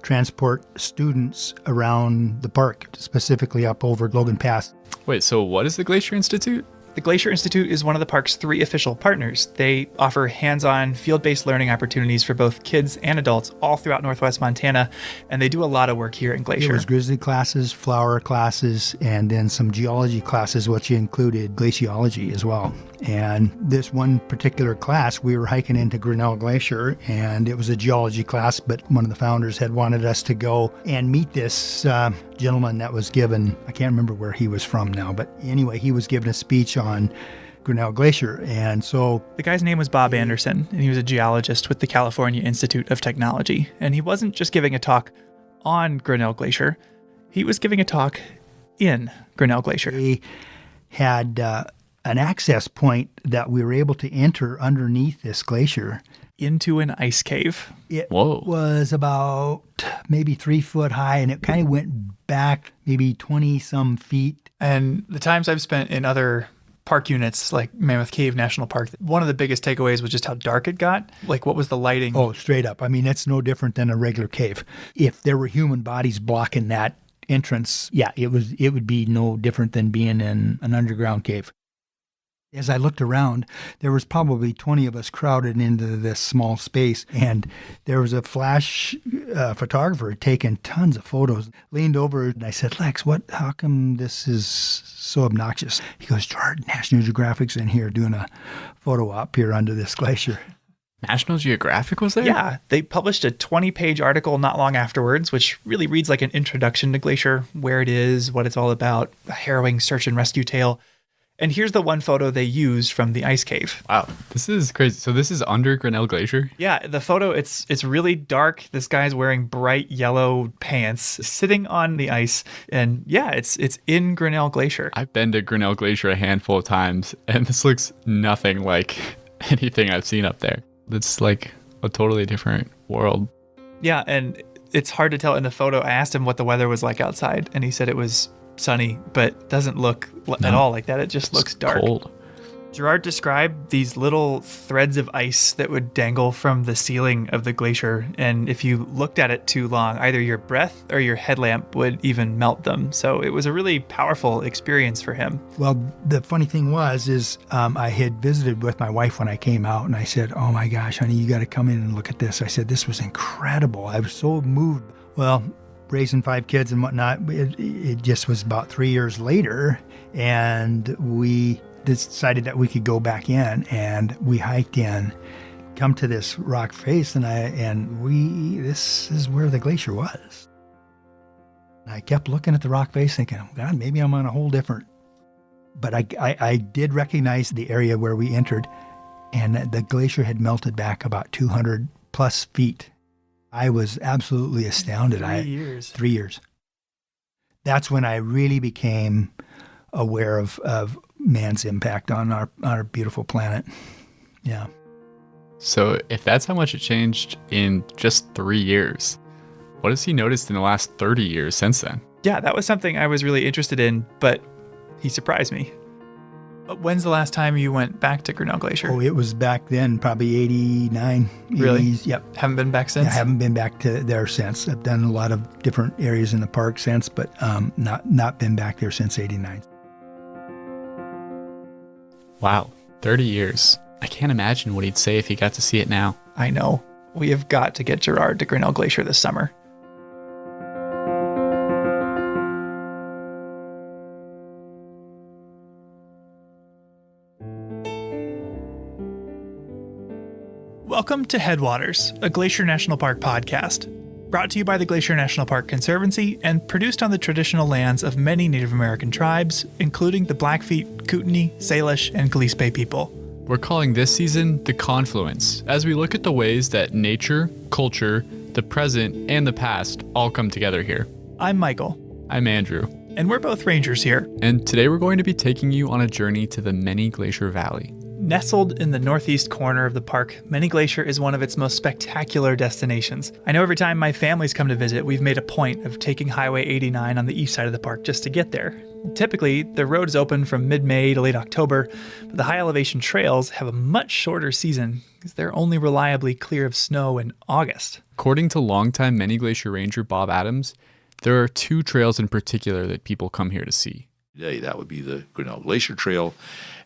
Speaker 3: transport students around the park, specifically up over Logan Pass.
Speaker 12: Wait, so what is the Glacier Institute?
Speaker 15: The Glacier Institute is one of the park's 3 official partners. They offer hands-on, field-based learning opportunities for both kids and adults all throughout Northwest Montana, and they do a lot of work here in Glacier.
Speaker 3: There was grizzly classes, flower classes, and then some geology classes, which included glaciology as well. And this one particular class, we were hiking into Grinnell Glacier, and it was a geology class, but one of the founders had wanted us to go and meet this gentleman that was given, I can't remember where he was from now, but anyway, he was giving a speech on Grinnell Glacier. And so
Speaker 15: the guy's name was Bob Anderson, and he was a geologist with the California Institute of Technology. And he wasn't just giving a talk on Grinnell Glacier, he was giving a talk in Grinnell Glacier.
Speaker 3: He had an access point that we were able to enter underneath this glacier.
Speaker 15: Into an ice cave.
Speaker 3: It was about maybe 3 foot high, and it kind of went back maybe 20 some feet.
Speaker 15: And the times I've spent in other park units like Mammoth Cave National Park, one of the biggest takeaways was just how dark it got. Like, what was the lighting?
Speaker 3: Oh, straight up. I mean, it's no different than a regular cave. If there were human bodies blocking that entrance, it would be no different than being in an underground cave. As I looked around, there was probably 20 of us crowded into this small space, and there was a flash photographer taking tons of photos. Leaned over and I said, Lex, how come this is so obnoxious? He goes, Gerard, National Geographic's in here doing a photo op here under this glacier.
Speaker 12: National Geographic was there?
Speaker 15: Yeah, they published a 20-page article not long afterwards, which really reads like an introduction to Glacier, where it is, what it's all about, a harrowing search and rescue tale. And here's the one photo they used from the ice cave.
Speaker 12: Wow, this is crazy. So this is under Grinnell Glacier?
Speaker 15: Yeah, the photo, it's really dark. This guy's wearing bright yellow pants, sitting on the ice. And yeah, it's in Grinnell Glacier.
Speaker 12: I've been to Grinnell Glacier a handful of times, and this looks nothing like anything I've seen up there. It's like a totally different world.
Speaker 15: Yeah, and it's hard to tell in the photo. I asked him what the weather was like outside, and he said it was sunny, but doesn't look at all like that. It just looks dark.
Speaker 12: Cold.
Speaker 15: Gerard described these little threads of ice that would dangle from the ceiling of the glacier, and if you looked at it too long, either your breath or your headlamp would even melt them. So it was a really powerful experience for him.
Speaker 3: Well, the funny thing is I had visited with my wife when I came out, and I said, oh my gosh, honey, you got to come in and look at this. I said, this was incredible. I was so moved. Well, raising 5 kids and whatnot, it just was about 3 years later, and we decided that we could go back in, and we hiked in, come to this rock face, this is where the glacier was. And I kept looking at the rock face thinking, oh God, maybe I'm on a whole different, but I did recognize the area where we entered, and the glacier had melted back about 200 plus feet. I was absolutely astounded. 3 years. That's when I really became aware of man's impact on our beautiful planet. Yeah.
Speaker 12: So if that's how much it changed in just 3 years, what has he noticed in the last 30 years since then?
Speaker 15: Yeah, that was something I was really interested in, but he surprised me. When's the last time you went back to Grinnell Glacier?
Speaker 3: Oh, it was back then, probably 89.
Speaker 15: Really?
Speaker 3: 80s, yep.
Speaker 15: Haven't been back since?
Speaker 3: Yeah, I haven't been back to there since. I've done a lot of different areas in the park since, but not been back there since 89.
Speaker 12: Wow, 30 years. I can't imagine what he'd say if he got to see it now.
Speaker 15: I know. We have got to get Gerard to Grinnell Glacier this summer. Welcome to Headwaters, a Glacier National Park podcast, brought to you by the Glacier National Park Conservancy and produced on the traditional lands of many Native American tribes, including the Blackfeet, Kootenai, Salish, and Gillespie people.
Speaker 12: We're calling this season The Confluence, as we look at the ways that nature, culture, the present, and the past all come together here.
Speaker 15: I'm Michael.
Speaker 12: I'm Andrew.
Speaker 15: And we're both rangers here.
Speaker 12: And today we're going to be taking you on a journey to the Many Glacier Valley.
Speaker 15: Nestled in the northeast corner of the park, Many Glacier is one of its most spectacular destinations. I know every time my family's come to visit, we've made a point of taking Highway 89 on the east side of the park just to get there. Typically, the road is open from mid-May to late October, but the high elevation trails have a much shorter season because they're only reliably clear of snow in August.
Speaker 12: According to longtime Many Glacier Ranger Bob Adams, there are 2 trails in particular that people come here to see.
Speaker 8: Today, that would be the Grinnell Glacier Trail,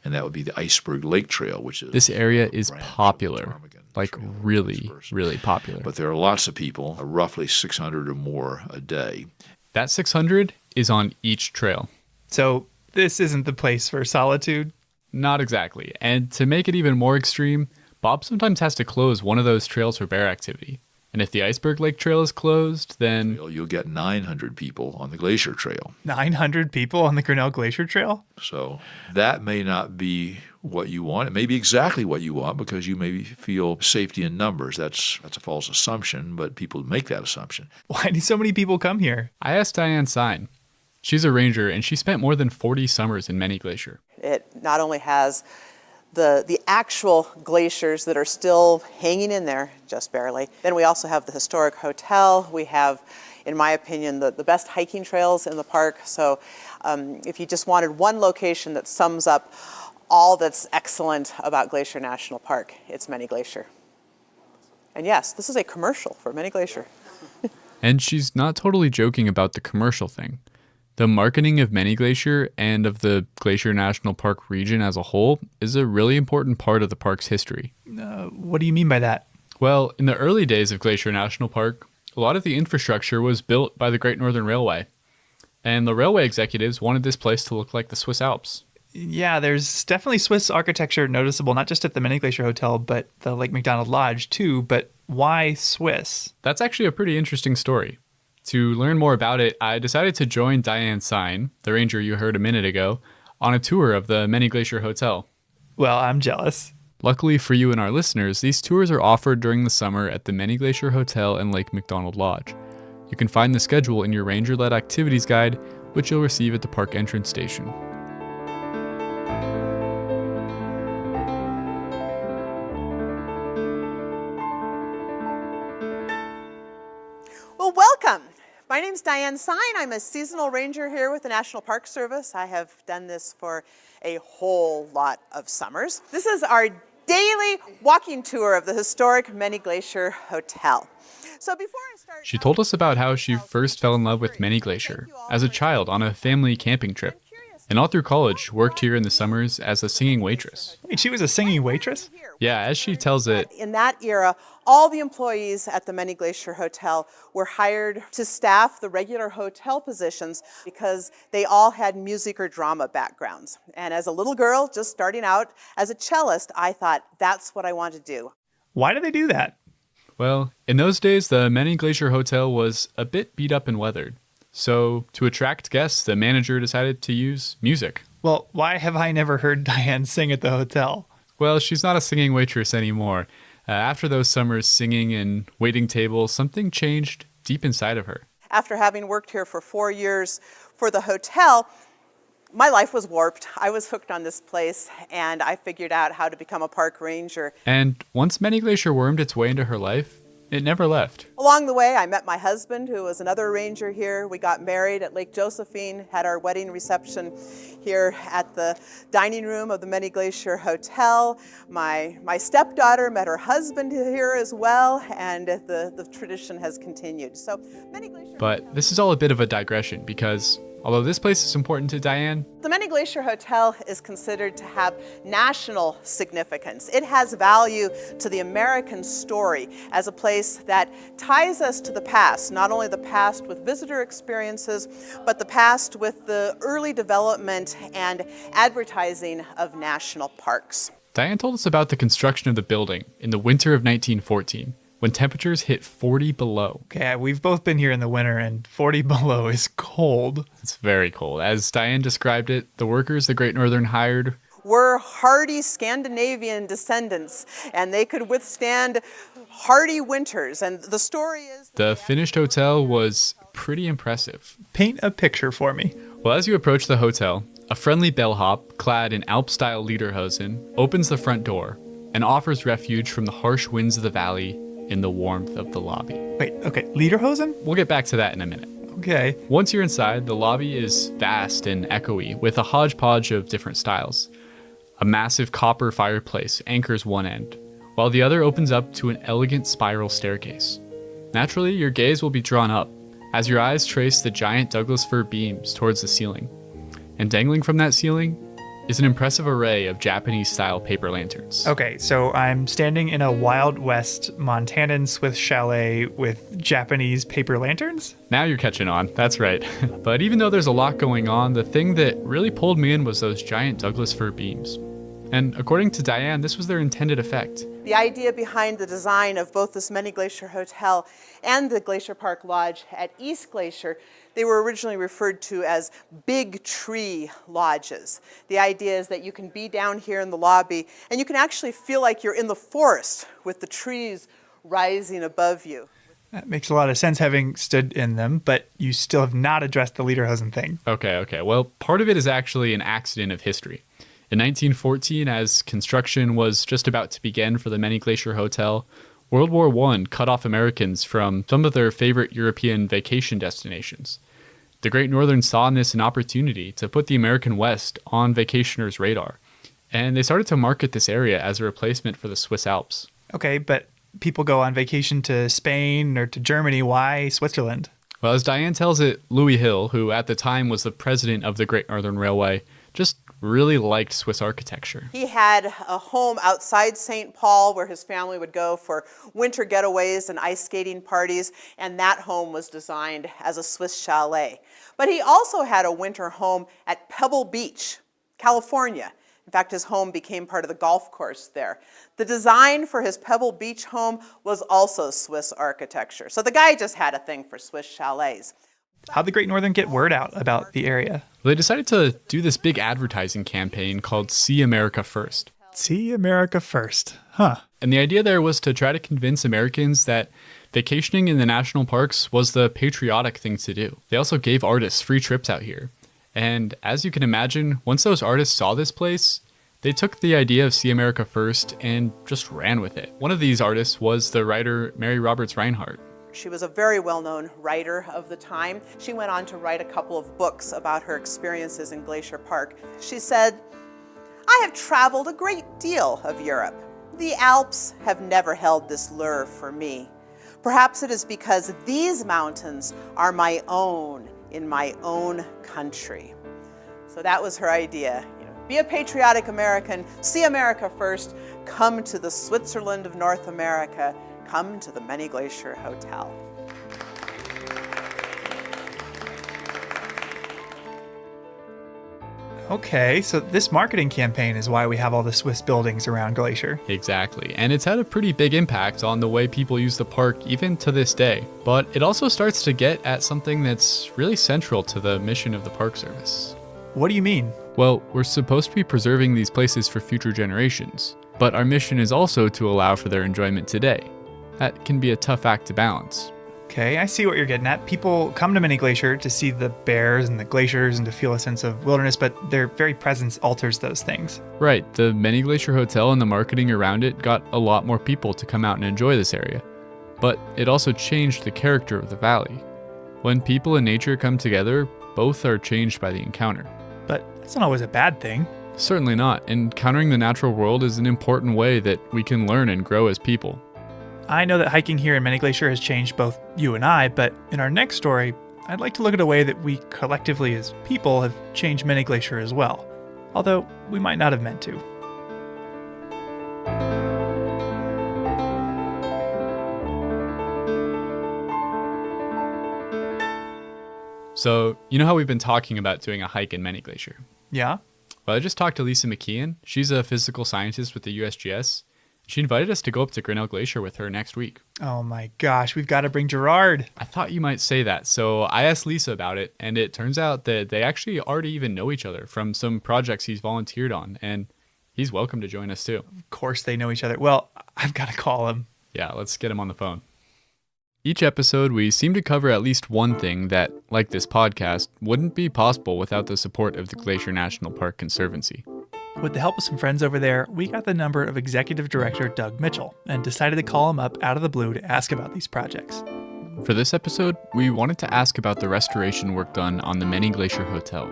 Speaker 8: and that would be the Iceberg Lake Trail, which is...
Speaker 12: This area is popular, like really, really popular.
Speaker 8: But there are lots of people, roughly 600 or more a day.
Speaker 12: That 600 is on each trail.
Speaker 15: So this isn't the place for solitude?
Speaker 12: Not exactly. And to make it even more extreme, Bob sometimes has to close one of those trails for bear activity. And if the Iceberg Lake Trail is closed, then...
Speaker 8: You'll get 900 people on the Glacier Trail.
Speaker 15: 900 people on the Grinnell Glacier Trail?
Speaker 8: So that may not be what you want. It may be exactly what you want because you maybe feel safety in numbers. That's a false assumption, but people make that assumption.
Speaker 15: Why do so many people come here?
Speaker 12: I asked Diane Sine. She's a ranger, and she spent more than 40 summers in Many Glacier.
Speaker 16: It not only has the actual glaciers that are still hanging in there, just barely. Then we also have the historic hotel. We have, in my opinion, the best hiking trails in the park. So if you just wanted one location that sums up all that's excellent about Glacier National Park, it's Many Glacier. And yes, this is a commercial for Many Glacier.
Speaker 12: And she's not totally joking about the commercial thing. The marketing of Many Glacier and of the Glacier National Park region as a whole is a really important part of the park's history.
Speaker 15: What do you mean by that?
Speaker 12: Well, in the early days of Glacier National Park, a lot of the infrastructure was built by the Great Northern Railway. And the railway executives wanted this place to look like the Swiss Alps.
Speaker 15: Yeah, there's definitely Swiss architecture noticeable, not just at the Many Glacier Hotel, but the Lake McDonald Lodge too. But why Swiss?
Speaker 12: That's actually a pretty interesting story. To learn more about it, I decided to join Diane Sine, the ranger you heard a minute ago, on a tour of the Many Glacier Hotel.
Speaker 15: Well, I'm jealous.
Speaker 12: Luckily for you and our listeners, these tours are offered during the summer at the Many Glacier Hotel and Lake McDonald Lodge. You can find the schedule in your ranger-led activities guide, which you'll receive at the park entrance station.
Speaker 16: Well, welcome. My name's Diane Sine. I'm a seasonal ranger here with the National Park Service. I have done this for a whole lot of summers. This is our daily walking tour of the historic Many Glacier Hotel. So before I start,
Speaker 12: She told us about how she first fell in love with Many Glacier as a child on a family camping trip, and all through college worked here in the summers as a singing waitress.
Speaker 15: Wait, she was a singing waitress?
Speaker 12: Yeah, as she tells it,
Speaker 16: in that era, all the employees at the Many Glacier Hotel were hired to staff the regular hotel positions because they all had music or drama backgrounds. And as a little girl, just starting out as a cellist, I thought, that's what I want to do.
Speaker 15: Why do they do that?
Speaker 12: well, in those days, the Many Glacier Hotel was a bit beat up and weathered. So, to attract guests, the manager decided to use music.
Speaker 15: Well, why have I never heard Diane sing at the hotel?
Speaker 12: Well, she's not a singing waitress anymore. After those summers singing and waiting tables, something changed deep inside of her.
Speaker 16: After having worked here for 4 years for the hotel, my life was warped. I was hooked on this place, and I figured out how to become a park ranger.
Speaker 12: And once Many Glacier wormed its way into her life, it never left.
Speaker 16: Along the way, I met my husband, who was another ranger here. We got married at Lake Josephine, had our wedding reception here at the dining room of the Many Glacier Hotel. My stepdaughter met her husband here as well, and the tradition has continued. So, Many Glacier.
Speaker 12: But this is all a bit of a digression because although this place is important to Diane,
Speaker 16: the Many Glacier Hotel is considered to have national significance. It has value to the American story as a place that ties us to the past, not only the past with visitor experiences, but the past with the early development and advertising of national parks.
Speaker 12: Diane told us about the construction of the building in the winter of 1914. When temperatures hit 40 below.
Speaker 15: Okay, we've both been here in the winter, and 40 below is cold.
Speaker 12: It's very cold. As Diane described it, the workers the Great Northern hired
Speaker 16: were hardy Scandinavian descendants, and they could withstand hardy winters. And the story is...
Speaker 12: The finished hotel was pretty impressive.
Speaker 15: Paint a picture for me.
Speaker 12: Well, as you approach the hotel, a friendly bellhop, clad in Alp-style lederhosen, opens the front door and offers refuge from the harsh winds of the valley in the warmth of the lobby.
Speaker 15: Wait, okay, lederhosen?
Speaker 12: We'll get back to that in a minute.
Speaker 15: Okay.
Speaker 12: Once you're inside, the lobby is vast and echoey with a hodgepodge of different styles. A massive copper fireplace anchors one end, while the other opens up to an elegant spiral staircase. Naturally, your gaze will be drawn up as your eyes trace the giant Douglas fir beams towards the ceiling. And dangling from that ceiling is an impressive array of Japanese-style paper lanterns.
Speaker 15: Okay, so I'm standing in a Wild West Montanan Swiss chalet with Japanese paper lanterns?
Speaker 12: Now you're catching on, that's right. But even though there's a lot going on, the thing that really pulled me in was those giant Douglas fir beams. And according to Diane, this was their intended effect.
Speaker 16: The idea behind the design of both this Many Glacier Hotel and the Glacier Park Lodge at East Glacier, they were originally referred to as big tree lodges. The idea is that you can be down here in the lobby and you can actually feel like you're in the forest with the trees rising above you.
Speaker 15: That makes a lot of sense having stood in them, but you still have not addressed the lederhosen thing.
Speaker 12: Okay. Well, part of it is actually an accident of history. In 1914, as construction was just about to begin for the Many Glacier Hotel, World War I cut off Americans from some of their favorite European vacation destinations. The Great Northern saw in this an opportunity to put the American West on vacationers' radar, and they started to market this area as a replacement for the Swiss Alps.
Speaker 15: Okay, but people go on vacation to Spain or to Germany. Why Switzerland?
Speaker 12: Well, as Diane tells it, Louis Hill, who at the time was the president of the Great Northern Railway, just really liked Swiss architecture.
Speaker 16: He had a home outside St. Paul where his family would go for winter getaways and ice skating parties, and that home was designed as a Swiss chalet. But he also had a winter home at Pebble Beach, California. In fact, his home became part of the golf course there. The design for his Pebble Beach home was also Swiss architecture. So the guy just had a thing for Swiss chalets.
Speaker 15: How'd the Great Northern get word out about the area?
Speaker 12: They decided to do this big advertising campaign called See America First.
Speaker 15: See America First. Huh.
Speaker 12: And the idea there was to try to convince Americans that vacationing in the national parks was the patriotic thing to do. They also gave artists free trips out here. And as you can imagine, once those artists saw this place, they took the idea of See America First and just ran with it. One of these artists was the writer Mary Roberts Rinehart.
Speaker 16: She was a very well-known writer of the time. She went on to write a couple of books about her experiences in Glacier Park. She said, "I have traveled a great deal of Europe. The Alps have never held this lure for me. Perhaps it is because these mountains are my own in my own country." So that was her idea. Be a patriotic American, see America first, come to the Switzerland of North America, come to the Many Glacier Hotel.
Speaker 15: Okay, so this marketing campaign is why we have all the Swiss buildings around Glacier.
Speaker 12: Exactly, and it's had a pretty big impact on the way people use the park even to this day. But it also starts to get at something that's really central to the mission of the Park Service.
Speaker 15: What do you mean?
Speaker 12: Well, we're supposed to be preserving these places for future generations, but our mission is also to allow for their enjoyment today. That can be a tough act to balance.
Speaker 15: Okay, I see what you're getting at. People come to Many Glacier to see the bears and the glaciers and to feel a sense of wilderness, but their very presence alters those things.
Speaker 12: Right, the Many Glacier Hotel and the marketing around it got a lot more people to come out and enjoy this area. But it also changed the character of the valley. When people and nature come together, both are changed by the encounter.
Speaker 15: But that's not always a bad thing.
Speaker 12: Certainly not. Encountering the natural world is an important way that we can learn and grow as people.
Speaker 15: I know that hiking here in Many Glacier has changed both you and I, but in our next story, I'd like to look at a way that we collectively as people have changed Many Glacier as well, although we might not have meant to.
Speaker 12: So, you know how we've been talking about doing a hike in Many Glacier?
Speaker 15: Yeah?
Speaker 12: Well, I just talked to Lisa McKeon. She's a physical scientist with the USGS. She invited us to go up to Grinnell Glacier with her next week.
Speaker 15: Oh my gosh, we've got to bring Gerard.
Speaker 12: I thought you might say that, so I asked Lisa about it, and it turns out that they actually already even know each other from some projects he's volunteered on, and he's welcome to join us too.
Speaker 15: Of course they know each other. Well, I've got to call him.
Speaker 12: Yeah, let's get him on the phone. Each episode, we seem to cover at least one thing that, like this podcast, wouldn't be possible without the support of the Glacier National Park Conservancy.
Speaker 15: With the help of some friends over there, we got the number of Executive Director Doug Mitchell and decided to call him up out of the blue to ask about these projects.
Speaker 12: For this episode, we wanted to ask about the restoration work done on the Many Glacier Hotel.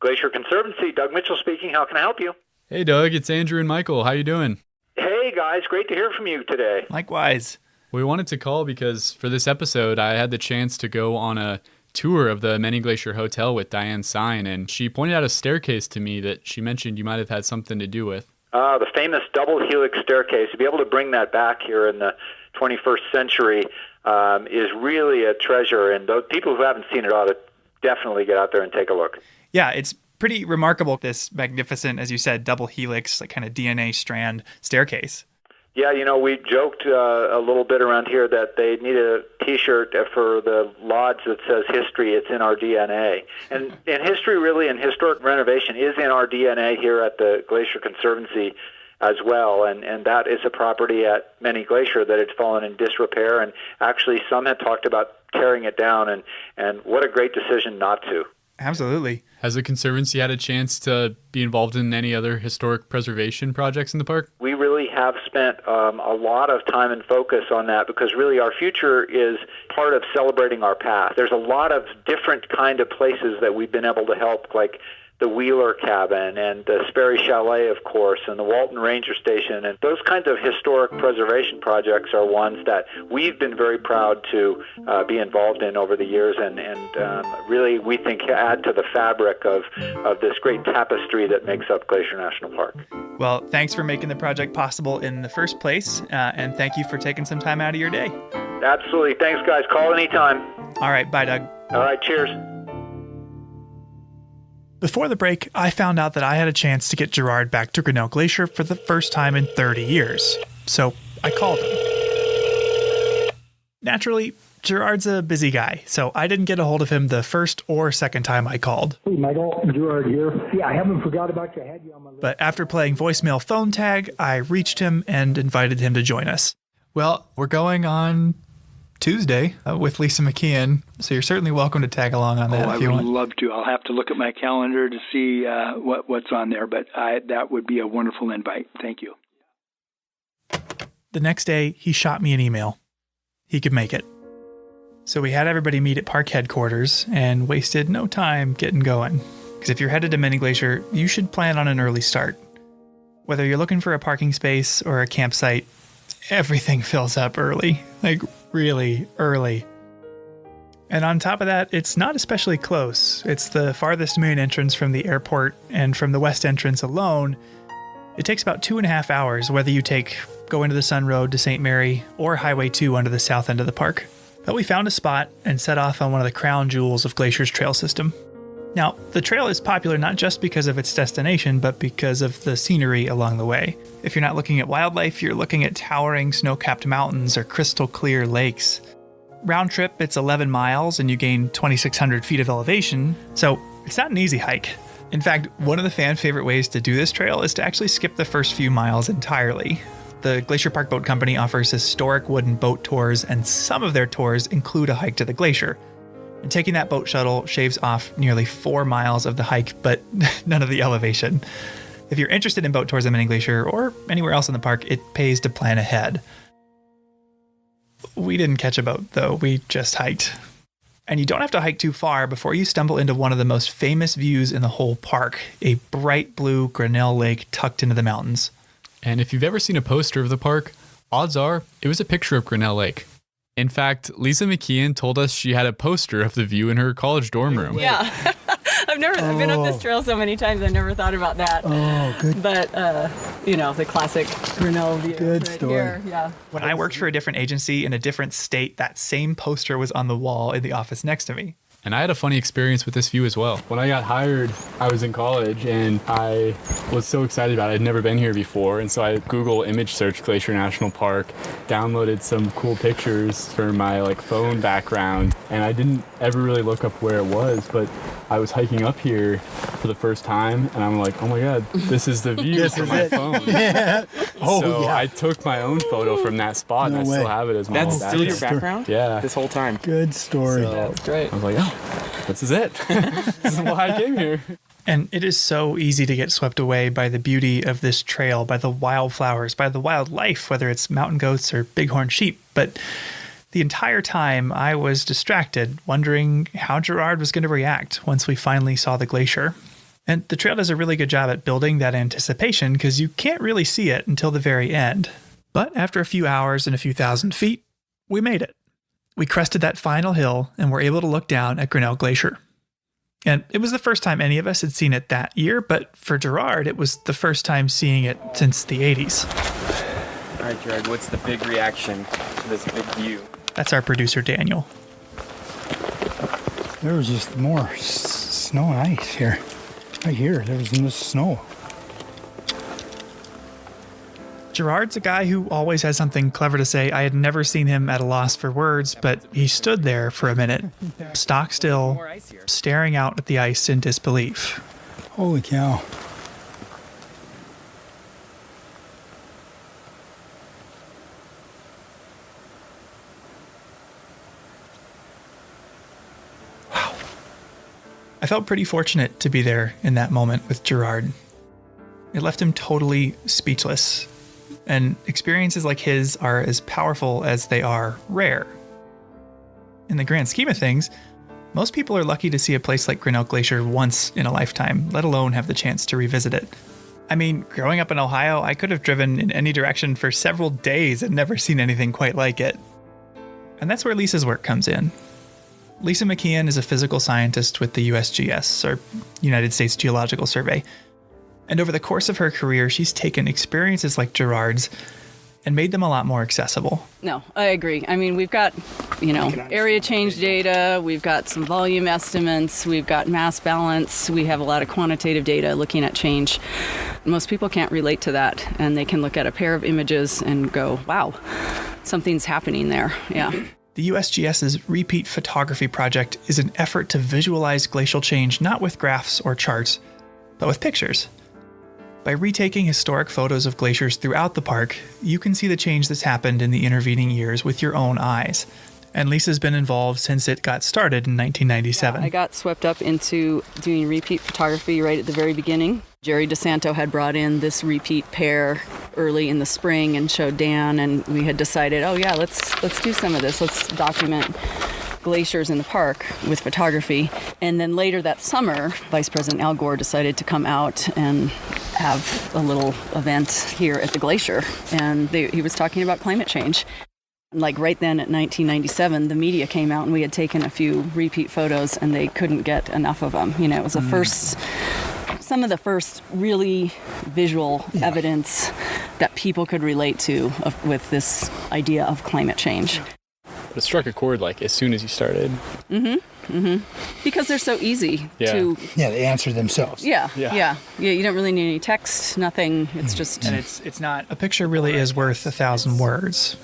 Speaker 11: Glacier Conservancy, Doug Mitchell speaking. How can I help you?
Speaker 12: Hey Doug, it's Andrew and Michael. How you doing?
Speaker 11: Hey guys, great to hear from you today.
Speaker 15: Likewise.
Speaker 12: We wanted to call because for this episode, I had the chance to go on a tour of the Many Glacier Hotel with Diane Sign, and she pointed out a staircase to me that she mentioned you might have had something to do with.
Speaker 11: The famous double helix staircase. To be able to bring that back here in the 21st century is really a treasure, and those people who haven't seen it ought to definitely get out there and take a look.
Speaker 15: Yeah, it's pretty remarkable, this magnificent, as you said, double helix, like kind of DNA strand staircase.
Speaker 11: Yeah, you know, we joked a little bit around here that they need a T-shirt for the lodge that says history, it's in our DNA. And history really and historic renovation is in our DNA here at the Glacier Conservancy as well. And that is a property at Many Glacier that had fallen in disrepair. And actually some had talked about tearing it down. And what a great decision not to.
Speaker 15: Absolutely.
Speaker 12: Has the Conservancy had a chance to be involved in any other historic preservation projects in the park?
Speaker 11: We really have spent a lot of time and focus on that because really our future is part of celebrating our past. There's a lot of different kind of places that we've been able to help, like the Wheeler Cabin and the Sperry Chalet, of course, and the Walton Ranger Station. And those kinds of historic preservation projects are ones that we've been very proud to be involved in over the years, and really, we think, add to the fabric of this great tapestry that makes up Glacier National Park.
Speaker 17: Well, thanks for making the project possible in the first place, and thank you for taking some time out of your day.
Speaker 11: Absolutely. Thanks, guys. Call anytime.
Speaker 17: All right. Bye, Doug.
Speaker 11: All right. Cheers.
Speaker 15: Before the break, I found out that I had a chance to get Gerard back to Grinnell Glacier for the first time in 30 years. So I called him. Naturally, Gerard's a busy guy, so I didn't get a hold of him the first or second time I called.
Speaker 18: Hey, Michael, Gerard here. Yeah, I haven't forgot about you. I had you on my list.
Speaker 15: But after playing voicemail phone tag, I reached him and invited him to join us. Well, we're going on Tuesday with Lisa McKeon, so you're certainly welcome to tag along on that if you want.
Speaker 18: I would love to. I'll have to look at my calendar to see what's on there, but that would be a wonderful invite. Thank you.
Speaker 15: The next day, he shot me an email. He could make it. So we had everybody meet at park headquarters and wasted no time getting going. Because if you're headed to Mini Glacier, you should plan on an early start. Whether you're looking for a parking space or a campsite, everything fills up early. Like, really early. And on top of that, it's not especially close. It's the farthest main entrance from the airport, and from the west entrance alone, it takes about 2.5 hours whether you go into the Sun Road to St. Mary or Highway 2 onto the south end of the park. But we found a spot and set off on one of the crown jewels of Glacier's trail system. Now, the trail is popular not just because of its destination, but because of the scenery along the way. If you're not looking at wildlife, you're looking at towering snow-capped mountains or crystal clear lakes. Round trip, it's 11 miles and you gain 2,600 feet of elevation, so it's not an easy hike. In fact, one of the fan favorite ways to do this trail is to actually skip the first few miles entirely. The Glacier Park Boat Company offers historic wooden boat tours, and some of their tours include a hike to the glacier. And taking that boat shuttle shaves off nearly 4 miles of the hike, but none of the elevation. If you're interested in boat tours at Mini Glacier or anywhere else in the park, it pays to plan ahead. We didn't catch a boat, though. We just hiked. And you don't have to hike too far before you stumble into one of the most famous views in the whole park, a bright blue Grinnell Lake tucked into the mountains.
Speaker 12: And if you've ever seen a poster of the park, odds are it was a picture of Grinnell Lake. In fact, Lisa McKeon told us she had a poster of the view in her college dorm room.
Speaker 19: Yeah. I've been up this trail so many times, I never thought about that.
Speaker 3: Oh, good.
Speaker 19: But, the classic Grinnell view.
Speaker 3: Good
Speaker 19: right
Speaker 3: story.
Speaker 19: Here. Yeah.
Speaker 15: When I worked for a different agency in a different state, that same poster was on the wall in the office next to me.
Speaker 12: And I had a funny experience with this view as well.
Speaker 13: When I got hired, I was in college and I was so excited about it. I'd never been here before. And so I Google image searched Glacier National Park, downloaded some cool pictures for my phone background. And I didn't ever really look up where it was, but I was hiking up here for the first time and I'm like, oh my God, this is the view from my phone.
Speaker 3: Yeah.
Speaker 13: I took my own photo from that spot and I still have it as my
Speaker 21: That's
Speaker 13: background.
Speaker 21: still your background?
Speaker 13: Yeah.
Speaker 21: This whole time?
Speaker 3: Good story.
Speaker 21: That's great.
Speaker 13: I was like, oh, this is it. This is why I came here.
Speaker 15: And it is so easy to get swept away by the beauty of this trail, by the wildflowers, by the wildlife, whether it's mountain goats or bighorn sheep. But the entire time I was distracted, wondering how Gerard was going to react once we finally saw the glacier. And the trail does a really good job at building that anticipation because you can't really see it until the very end. But after a few hours and a few thousand feet, we made it. We crested that final hill and were able to look down at Grinnell Glacier. And it was the first time any of us had seen it that year, but for Gerard, it was the first time seeing it since the 80s.
Speaker 21: All right, Gerard, what's the big reaction to this big view?
Speaker 15: That's our producer, Daniel.
Speaker 3: There was just more snow and ice here. Right here, there was no snow.
Speaker 15: Gerard's a guy who always has something clever to say. I had never seen him at a loss for words, but he stood there for a minute, stock still, staring out at the ice in disbelief.
Speaker 3: Holy cow.
Speaker 15: Wow. I felt pretty fortunate to be there in that moment with Gerard. It left him totally speechless. And experiences like his are as powerful as they are rare. In the grand scheme of things, Most people are lucky to see a place like Grinnell Glacier once in a lifetime, let alone have the chance to revisit it. I mean, growing up in Ohio, I could have driven in any direction for several days and never seen anything quite like it. And that's where Lisa's work comes in. Lisa McKeon is a physical scientist with the USGS, or United States Geological Survey. And over the course of her career, she's taken experiences like Gerard's and made them a lot more accessible.
Speaker 19: No, I agree. I mean, we've got, area change data, we've got some volume estimates, we've got mass balance, we have a lot of quantitative data looking at change. Most people can't relate to that, and they can look at a pair of images and go, wow, something's happening there. Yeah.
Speaker 15: The USGS's Repeat Photography Project is an effort to visualize glacial change not with graphs or charts, but with pictures. By retaking historic photos of glaciers throughout the park, you can see the change that's happened in the intervening years with your own eyes. And Lisa's been involved since it got started in 1997.
Speaker 19: I got swept up into doing repeat photography right at the very beginning. Jerry DeSanto had brought in this repeat pair early in the spring and showed Dan, and we had decided, let's do some of this. Let's document glaciers in the park with photography. And then later that summer, Vice President Al Gore decided to come out and have a little event here at the glacier. And he was talking about climate change. Like right then at 1997, the media came out and we had taken a few repeat photos and they couldn't get enough of them. It was some of the first really visual evidence that people could relate to with this idea of climate change.
Speaker 13: It struck a chord like as soon as you started.
Speaker 19: Because they're so easy to...
Speaker 3: Yeah, they answer themselves.
Speaker 19: Yeah. You don't really need any text, nothing. It's just...
Speaker 15: And it's not... A picture really is worth 1,000 words.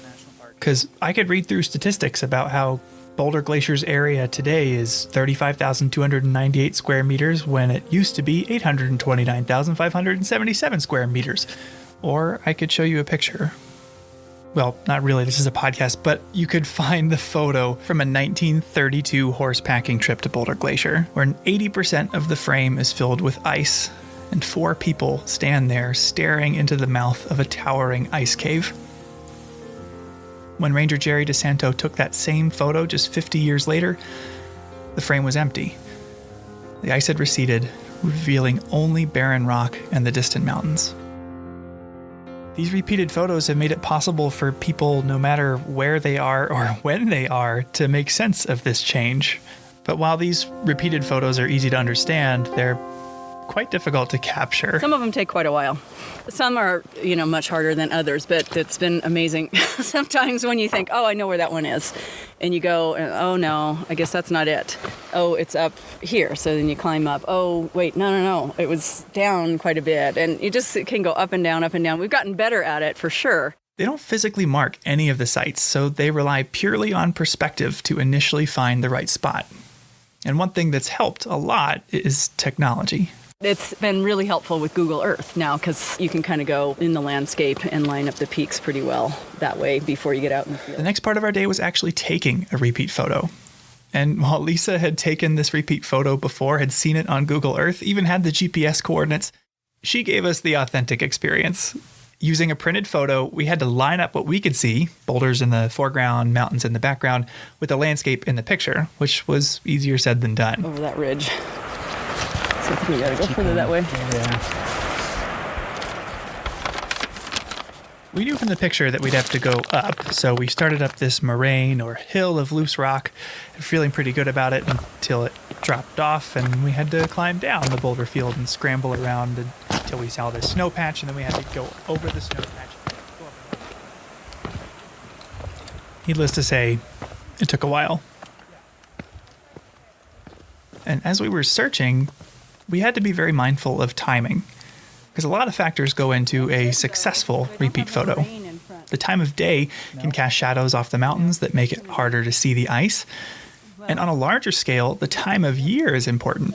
Speaker 15: Because I could read through statistics about how Boulder Glacier's area today is 35,298 square meters when it used to be 829,577 square meters. Or I could show you a picture. Well, not really, this is a podcast, but you could find the photo from a 1932 horse packing trip to Boulder Glacier, where 80% of the frame is filled with ice, and 4 people stand there staring into the mouth of a towering ice cave. When Ranger Jerry DeSanto took that same photo just 50 years later, the frame was empty. The ice had receded, revealing only barren rock and the distant mountains. These repeated photos have made it possible for people, no matter where they are or when they are, to make sense of this change. But while these repeated photos are easy to understand, they're quite difficult to capture.
Speaker 19: Some of them take quite a while. Some are, much harder than others, but it's been amazing. Sometimes when you think, I know where that one is, and you go, oh no, I guess that's not it. Oh, it's up here. So then you climb up. Oh, wait, no. It was down quite a bit. And it can go up and down, up and down. We've gotten better at it for sure.
Speaker 15: They don't physically mark any of the sites, so they rely purely on perspective to initially find the right spot. And one thing that's helped a lot is technology.
Speaker 19: It's been really helpful with Google Earth now because you can kind of go in the landscape and line up the peaks pretty well that way before you get out in the field.
Speaker 15: The next part of our day was actually taking a repeat photo. And while Lisa had taken this repeat photo before, had seen it on Google Earth, even had the GPS coordinates, she gave us the authentic experience. Using a printed photo, we had to line up what we could see, boulders in the foreground, mountains in the background, with the landscape in the picture, which was easier said than done.
Speaker 19: Over that ridge. So I think we gotta go further that way.
Speaker 15: Yeah. We knew from the picture that we'd have to go up, so we started up this moraine or hill of loose rock, and feeling pretty good about it until it dropped off, and we had to climb down the boulder field and scramble around until we saw this snow patch, and then we had to go over the snow patch. Needless to say, it took a while. And as we were searching, we had to be very mindful of timing, because a lot of factors go into a successful repeat photo. The time of day can cast shadows off the mountains that make it harder to see the ice. And on a larger scale, the time of year is important.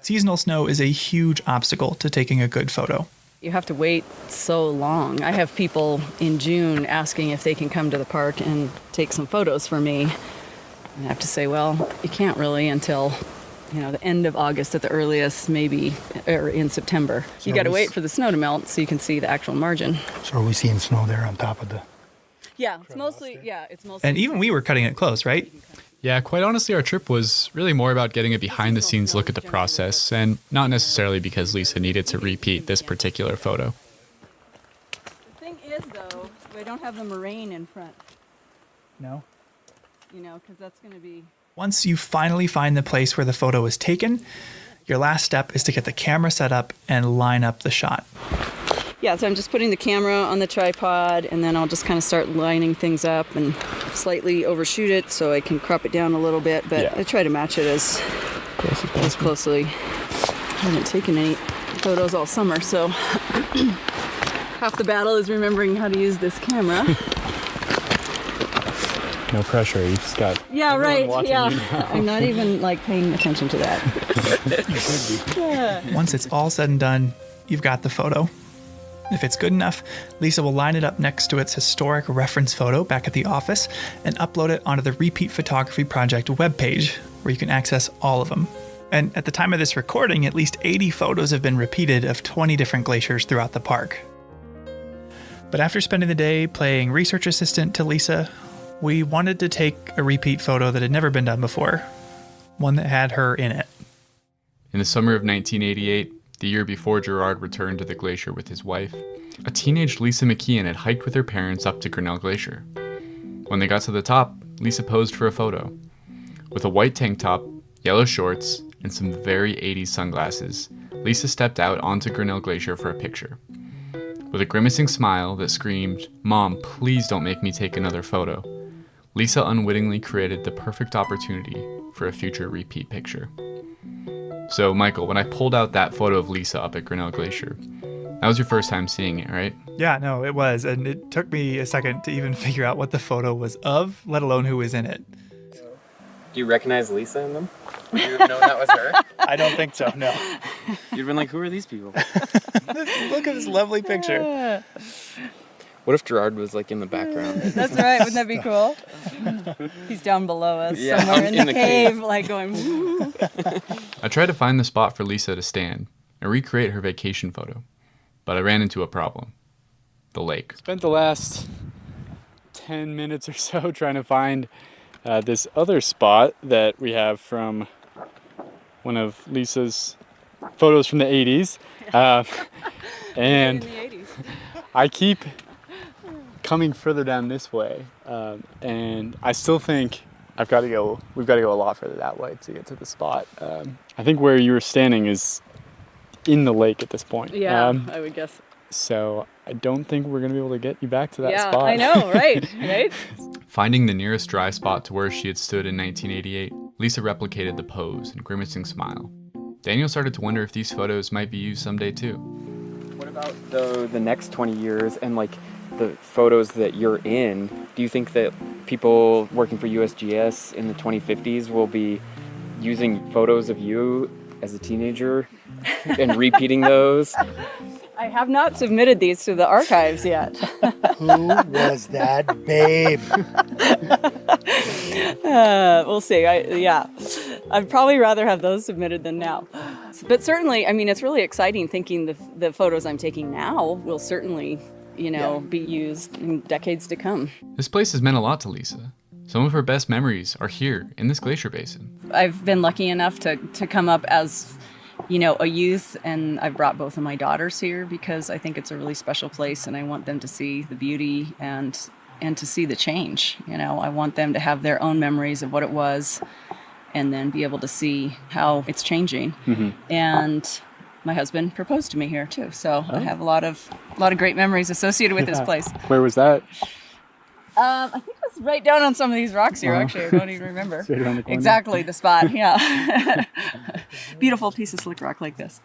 Speaker 15: Seasonal snow is a huge obstacle to taking a good photo.
Speaker 19: You have to wait so long. I have people in June asking if they can come to the park and take some photos for me. And I have to say, well, you can't really until the end of August at the earliest, maybe, or in September. You got to wait for the snow to melt so you can see the actual margin.
Speaker 3: So are we seeing snow there on top of the...
Speaker 19: Yeah, it's mostly.
Speaker 15: And even we were cutting it close, right?
Speaker 12: Yeah, quite honestly, our trip was really more about getting a behind-the-scenes look at the process, and not necessarily because Lisa needed to repeat this particular photo.
Speaker 19: The thing is, though, we don't have the moraine in front.
Speaker 17: No?
Speaker 19: You know, because that's going to be...
Speaker 15: Once you finally find the place where the photo was taken, your last step is to get the camera set up and line up the shot.
Speaker 19: Yeah, so I'm just putting the camera on the tripod, and then I'll just kind of start lining things up and slightly overshoot it so I can crop it down a little bit, but I try to match it as closely. I haven't taken any photos all summer, so half the battle is remembering how to use this camera.
Speaker 13: No pressure, you just got
Speaker 19: Right,
Speaker 13: watching you now.
Speaker 19: I'm not even paying attention to that.
Speaker 15: Once it's all said and done, you've got the photo. If it's good enough, Lisa will line it up next to its historic reference photo back at the office and upload it onto the Repeat Photography Project webpage, where you can access all of them. And at the time of this recording, at least 80 photos have been repeated of 20 different glaciers throughout the park. But after spending the day playing research assistant to Lisa, we wanted to take a repeat photo that had never been done before, one that had her in it.
Speaker 12: In the summer of 1988, the year before Gerard returned to the glacier with his wife, a teenage Lisa McKeon had hiked with her parents up to Grinnell Glacier. When they got to the top, Lisa posed for a photo. With a white tank top, yellow shorts, and some very 80s sunglasses, Lisa stepped out onto Grinnell Glacier for a picture. With a grimacing smile that screamed, "Mom, please don't make me take another photo," Lisa unwittingly created the perfect opportunity for a future repeat picture. So, Michael, when I pulled out that photo of Lisa up at Grinnell Glacier, that was your first time seeing it, right?
Speaker 15: Yeah, no, it was. And it took me a second to even figure out what the photo was of, let alone who was in it.
Speaker 21: Do you recognize Lisa in them? Do you know that was her?
Speaker 17: I don't think so, no.
Speaker 21: You'd been like, who are these people?
Speaker 17: Look at this lovely picture.
Speaker 21: What if Gerard was in the background?
Speaker 19: That's right, wouldn't that be cool? He's down below us, somewhere in the cave, going, woo.
Speaker 12: I tried to find the spot for Lisa to stand and recreate her vacation photo, but I ran into a problem. The lake.
Speaker 13: Spent the last 10 minutes or so trying to find this other spot that we have from one of Lisa's photos from the 80s. And I keep coming further down this way, and I still think we've got to go a lot further that way to get to the spot. I think where you were standing is in the lake at this point.
Speaker 19: Yeah, I would guess.
Speaker 13: So I don't think we're going to be able to get you back to that spot.
Speaker 19: Yeah, I know, right?
Speaker 12: Finding the nearest dry spot to where she had stood in 1988, Lisa replicated the pose and grimacing smile. Daniel started to wonder if these photos might be used someday too.
Speaker 21: What about the next 20 years and the photos that you're in? Do you think that people working for USGS in the 2050s will be using photos of you as a teenager and repeating those?
Speaker 19: I have not submitted these to the archives yet.
Speaker 3: Who was that babe?
Speaker 19: We'll see. I'd probably rather have those submitted than now. But certainly, it's really exciting thinking the photos I'm taking now will certainly, be used in decades to come.
Speaker 12: This place has meant a lot to Lisa. Some of her best memories are here in this glacier basin.
Speaker 19: I've been lucky enough to come up as a youth, and I've brought both of my daughters here because I think it's a really special place, and I want them to see the beauty and to see the change. I want them to have their own memories of what it was, and then be able to see how it's changing. Mm-hmm. And my husband proposed to me here too, so I have a lot of great memories associated with this place.
Speaker 13: Where was that?
Speaker 19: I think it was right down on some of these rocks here, actually. I don't even remember.
Speaker 13: Straight around the corner.
Speaker 19: Exactly, the spot, yeah. Beautiful piece of slick rock like this.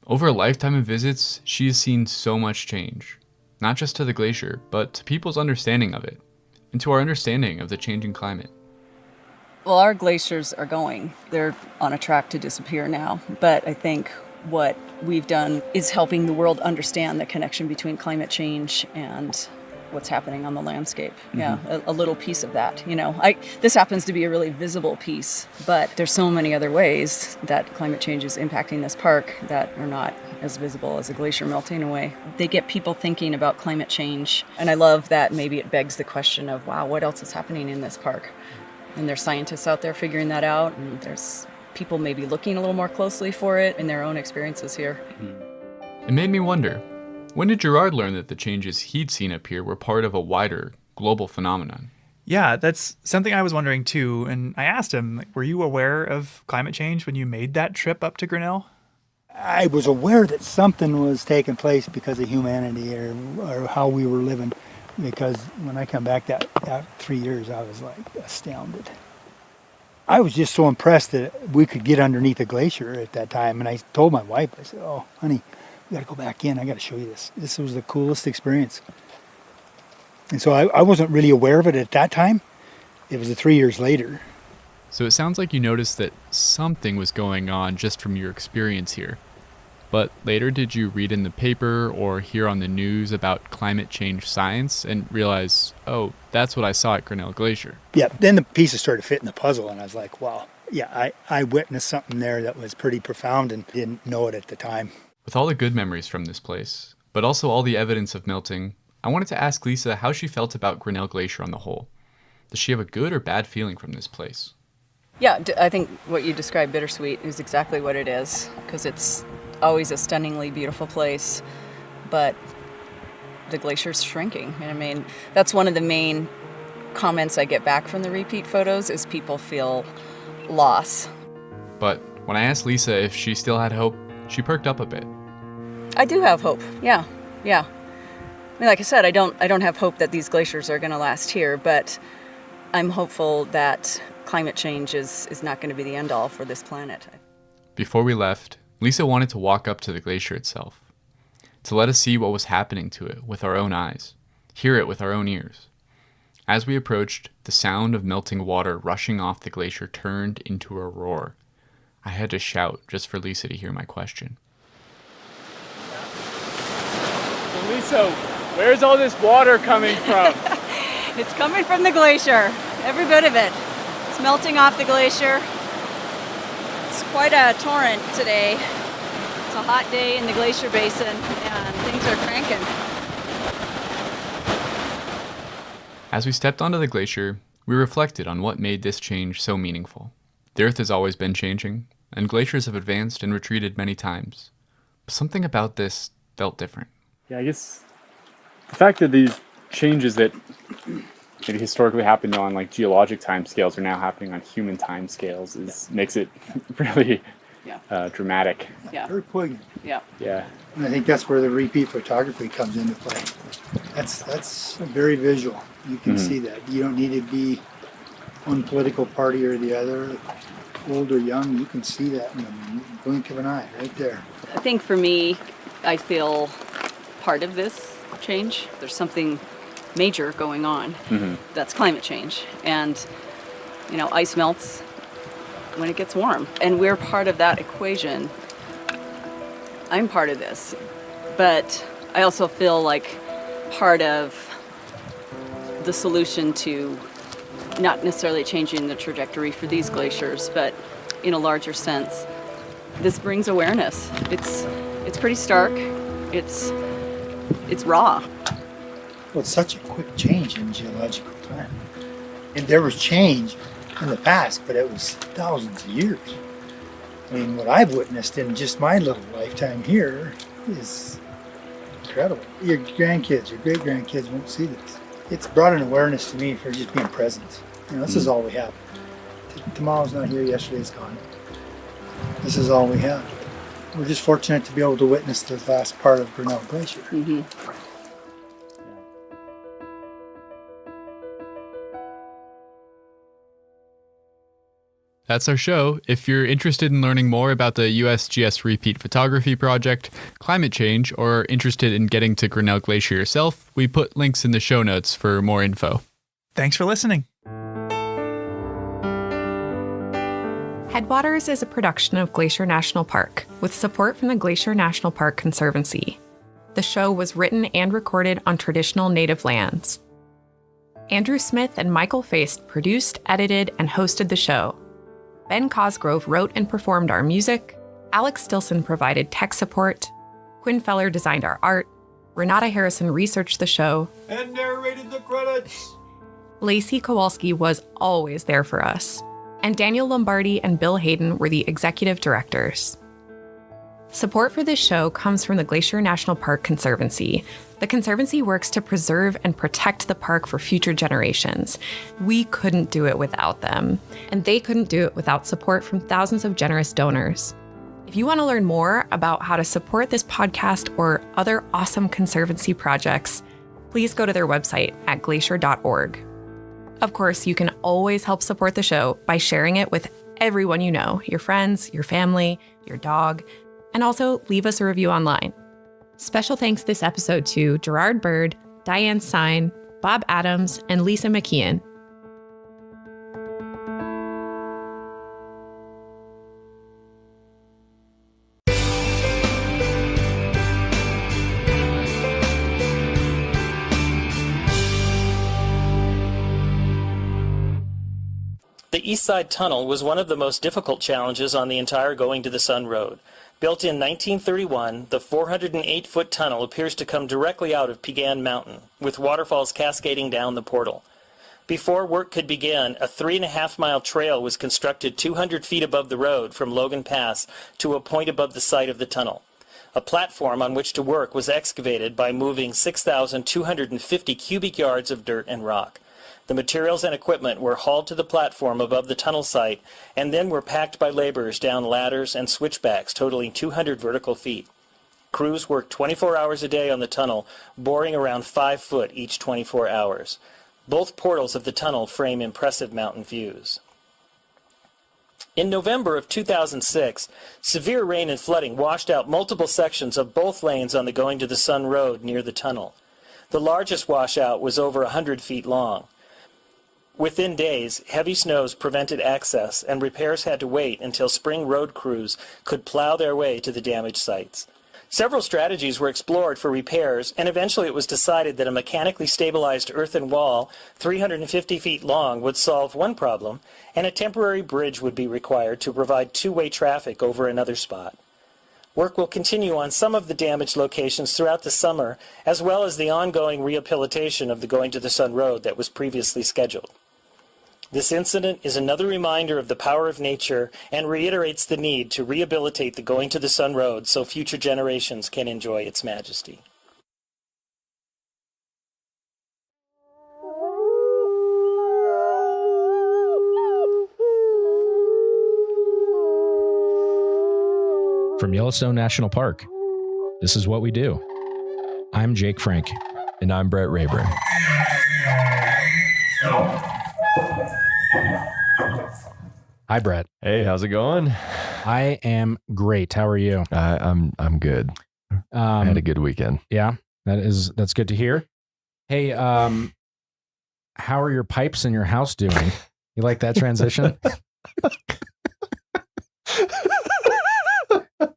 Speaker 12: Over a lifetime of visits, she has seen so much change. Not just to the glacier, but to people's understanding of it, and to our understanding of the changing climate.
Speaker 19: Well, our glaciers are going. They're on a track to disappear now, but I think what we've done is helping the world understand the connection between climate change and what's happening on the landscape. Mm-hmm. Yeah, a little piece of that. This happens to be a really visible piece, but there's so many other ways that climate change is impacting this park that are not as visible as a glacier melting away. They get people thinking about climate change, and I love that maybe it begs the question of, wow, what else is happening in this park? And there's scientists out there figuring that out, and there's people maybe looking a little more closely for it in their own experiences here.
Speaker 12: It made me wonder, when did Gerard learn that the changes he'd seen up here were part of a wider, global phenomenon?
Speaker 15: Yeah, that's something I was wondering too. And I asked him, like, were you aware of climate change when you made that trip up to Grinnell?
Speaker 3: I was aware that something was taking place because of humanity or how we were living. Because when I come back that 3 years, I was like astounded. I was just so impressed that we could get underneath a glacier at that time. And I told my wife, I said, oh, honey, we got to go back in. I got to show you this. This was the coolest experience. And so I wasn't really aware of it at that time. It was 3 years later.
Speaker 12: So it sounds like you noticed that something was going on just from your experience here. But later, did you read in the paper or hear on the news about climate change science and realize, oh, that's what I saw at Grinnell Glacier?
Speaker 3: Yeah, then the pieces started fitting the puzzle, and I was like, wow, yeah, I witnessed something there that was pretty profound and didn't know it at the time.
Speaker 12: With all the good memories from this place, but also all the evidence of melting, I wanted to ask Lisa how she felt about Grinnell Glacier on the whole. Does she have a good or bad feeling from this place?
Speaker 19: Yeah, I think what you described, bittersweet, is exactly what it is, because it's always a stunningly beautiful place, but the glacier's shrinking. I mean, that's one of the main comments I get back from the repeat photos is people feel loss.
Speaker 12: But when I asked Lisa if she still had hope, she perked up a bit.
Speaker 19: I do have hope. Yeah. I mean, like I said, I don't have hope that these glaciers are going to last here, but I'm hopeful that climate change is not going to be the end all for this planet.
Speaker 12: Before we left, Lisa wanted to walk up to the glacier itself, to let us see what was happening to it with our own eyes, hear it with our own ears. As we approached, the sound of melting water rushing off the glacier turned into a roar. I had to shout just for Lisa to hear my question.
Speaker 13: Lisa, where's all this water coming from?
Speaker 19: It's coming from the glacier, every bit of it. It's melting off the glacier. It's quite a torrent today. It's a hot day in the Glacier Basin and things are cranking.
Speaker 12: As we stepped onto the glacier, we reflected on what made this change so meaningful. The Earth has always been changing, and glaciers have advanced and retreated many times. But something about this felt different.
Speaker 13: Yeah, I guess the fact that these changes that maybe historically happened on like geologic timescales are now happening on human timescales makes it really dramatic.
Speaker 19: Yeah.
Speaker 3: Very poignant.
Speaker 19: Yeah.
Speaker 13: Yeah.
Speaker 3: And I think that's where the repeat photography comes into play. That's very visual. You can see that. You don't need to be one political party or the other, old or young. You can see that in the blink of an eye right there.
Speaker 19: I think for me, I feel part of this change. There's something major going on. That's climate change. And, ice melts when it gets warm. And we're part of that equation. I'm part of this. But I also feel like part of the solution to not necessarily changing the trajectory for these glaciers, but in a larger sense, this brings awareness. It's pretty stark. It's raw.
Speaker 3: Well, it's such a quick change in geological time. And there was change in the past, but it was thousands of years. I mean, what I've witnessed in just my little lifetime here is incredible. Your grandkids, your great-grandkids won't see this. It's brought an awareness to me for just being present. This is all we have. Tomorrow's not here, yesterday's gone. This is all we have. We're just fortunate to be able to witness the last part of Grinnell Glacier.
Speaker 12: That's our show. If you're interested in learning more about the USGS Repeat Photography Project, climate change, or interested in getting to Grinnell Glacier yourself, we put links in the show notes for more info.
Speaker 15: Thanks for listening.
Speaker 14: Headwaters is a production of Glacier National Park, with support from the Glacier National Park Conservancy. The show was written and recorded on traditional native lands. Andrew Smith and Michael Feist produced, edited, and hosted the show. Ben Cosgrove wrote and performed our music. Alex Stilson provided tech support. Quinn Feller designed our art. Renata Harrison researched the show.
Speaker 22: And narrated the credits.
Speaker 14: Lacey Kowalski was always there for us, and Daniel Lombardi and Bill Hayden were the executive directors. Support for this show comes from the Glacier National Park Conservancy. The Conservancy works to preserve and protect the park for future generations. We couldn't do it without them, and they couldn't do it without support from thousands of generous donors. If you want to learn more about how to support this podcast or other awesome Conservancy projects, please go to their website at glacier.org. Of course, you can always help support the show by sharing it with everyone you know, your friends, your family, your dog, and also leave us a review online. Special thanks this episode to Gerard Bird, Diane Sine, Bob Adams, and Lisa McKeon.
Speaker 20: The East Side Tunnel was one of the most difficult challenges on the entire Going to the Sun Road. Built in 1931, the 408-foot tunnel appears to come directly out of Pegan Mountain, with waterfalls cascading down the portal. Before work could begin, a 3.5-mile trail was constructed 200 feet above the road from Logan Pass to a point above the site of the tunnel. A platform on which to work was excavated by moving 6,250 cubic yards of dirt and rock. The materials and equipment were hauled to the platform above the tunnel site and then were packed by laborers down ladders and switchbacks totaling 200 vertical feet. Crews worked 24 hours a day on the tunnel, boring around 5 foot each 24 hours. Both portals of the tunnel frame impressive mountain views. In November of 2006, severe rain and flooding washed out multiple sections of both lanes on the Going to the Sun Road near the tunnel. The largest washout was over 100 feet long. Within days, heavy snows prevented access, and repairs had to wait until spring road crews could plow their way to the damaged sites. Several strategies were explored for repairs, and eventually it was decided that a mechanically stabilized earthen wall 350 feet long would solve one problem, and a temporary bridge would be required to provide two-way traffic over another spot. Work will continue on some of the damaged locations throughout the summer, as well as the ongoing rehabilitation of the Going to the Sun Road that was previously scheduled. This incident is another reminder of the power of nature and reiterates the need to rehabilitate the Going to the Sun Road so future generations can enjoy its majesty.
Speaker 2: From Yellowstone National Park, this is what we do. I'm Jake Frank.
Speaker 7: And I'm Brett Rayburn.
Speaker 2: Hi, Brett.
Speaker 7: Hey, how's it going?
Speaker 2: I am great. How are you?
Speaker 7: I'm good. I had a good weekend.
Speaker 2: Yeah, that's good to hear. Hey, how are your pipes in your house doing? You like that transition?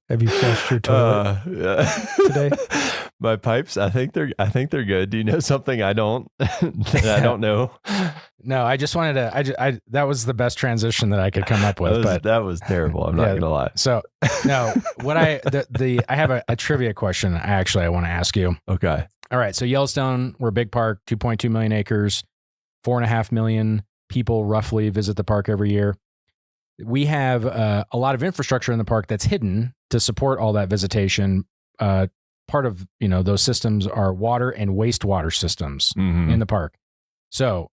Speaker 2: Have you flushed your toilet today?
Speaker 7: My pipes, I think they're good. Do you know something I don't that I don't know?
Speaker 2: No, I just wanted to. That was the best transition that I could come up with.
Speaker 7: That was terrible. I'm not gonna lie.
Speaker 2: So no, what I have a trivia question. I want to ask you.
Speaker 7: Okay.
Speaker 2: All right. So Yellowstone, we're a big park, 2.2 million acres, 4.5 million people roughly visit the park every year. We have a lot of infrastructure in the park that's hidden to support all that visitation. Part of those systems are water and wastewater systems in the park. So,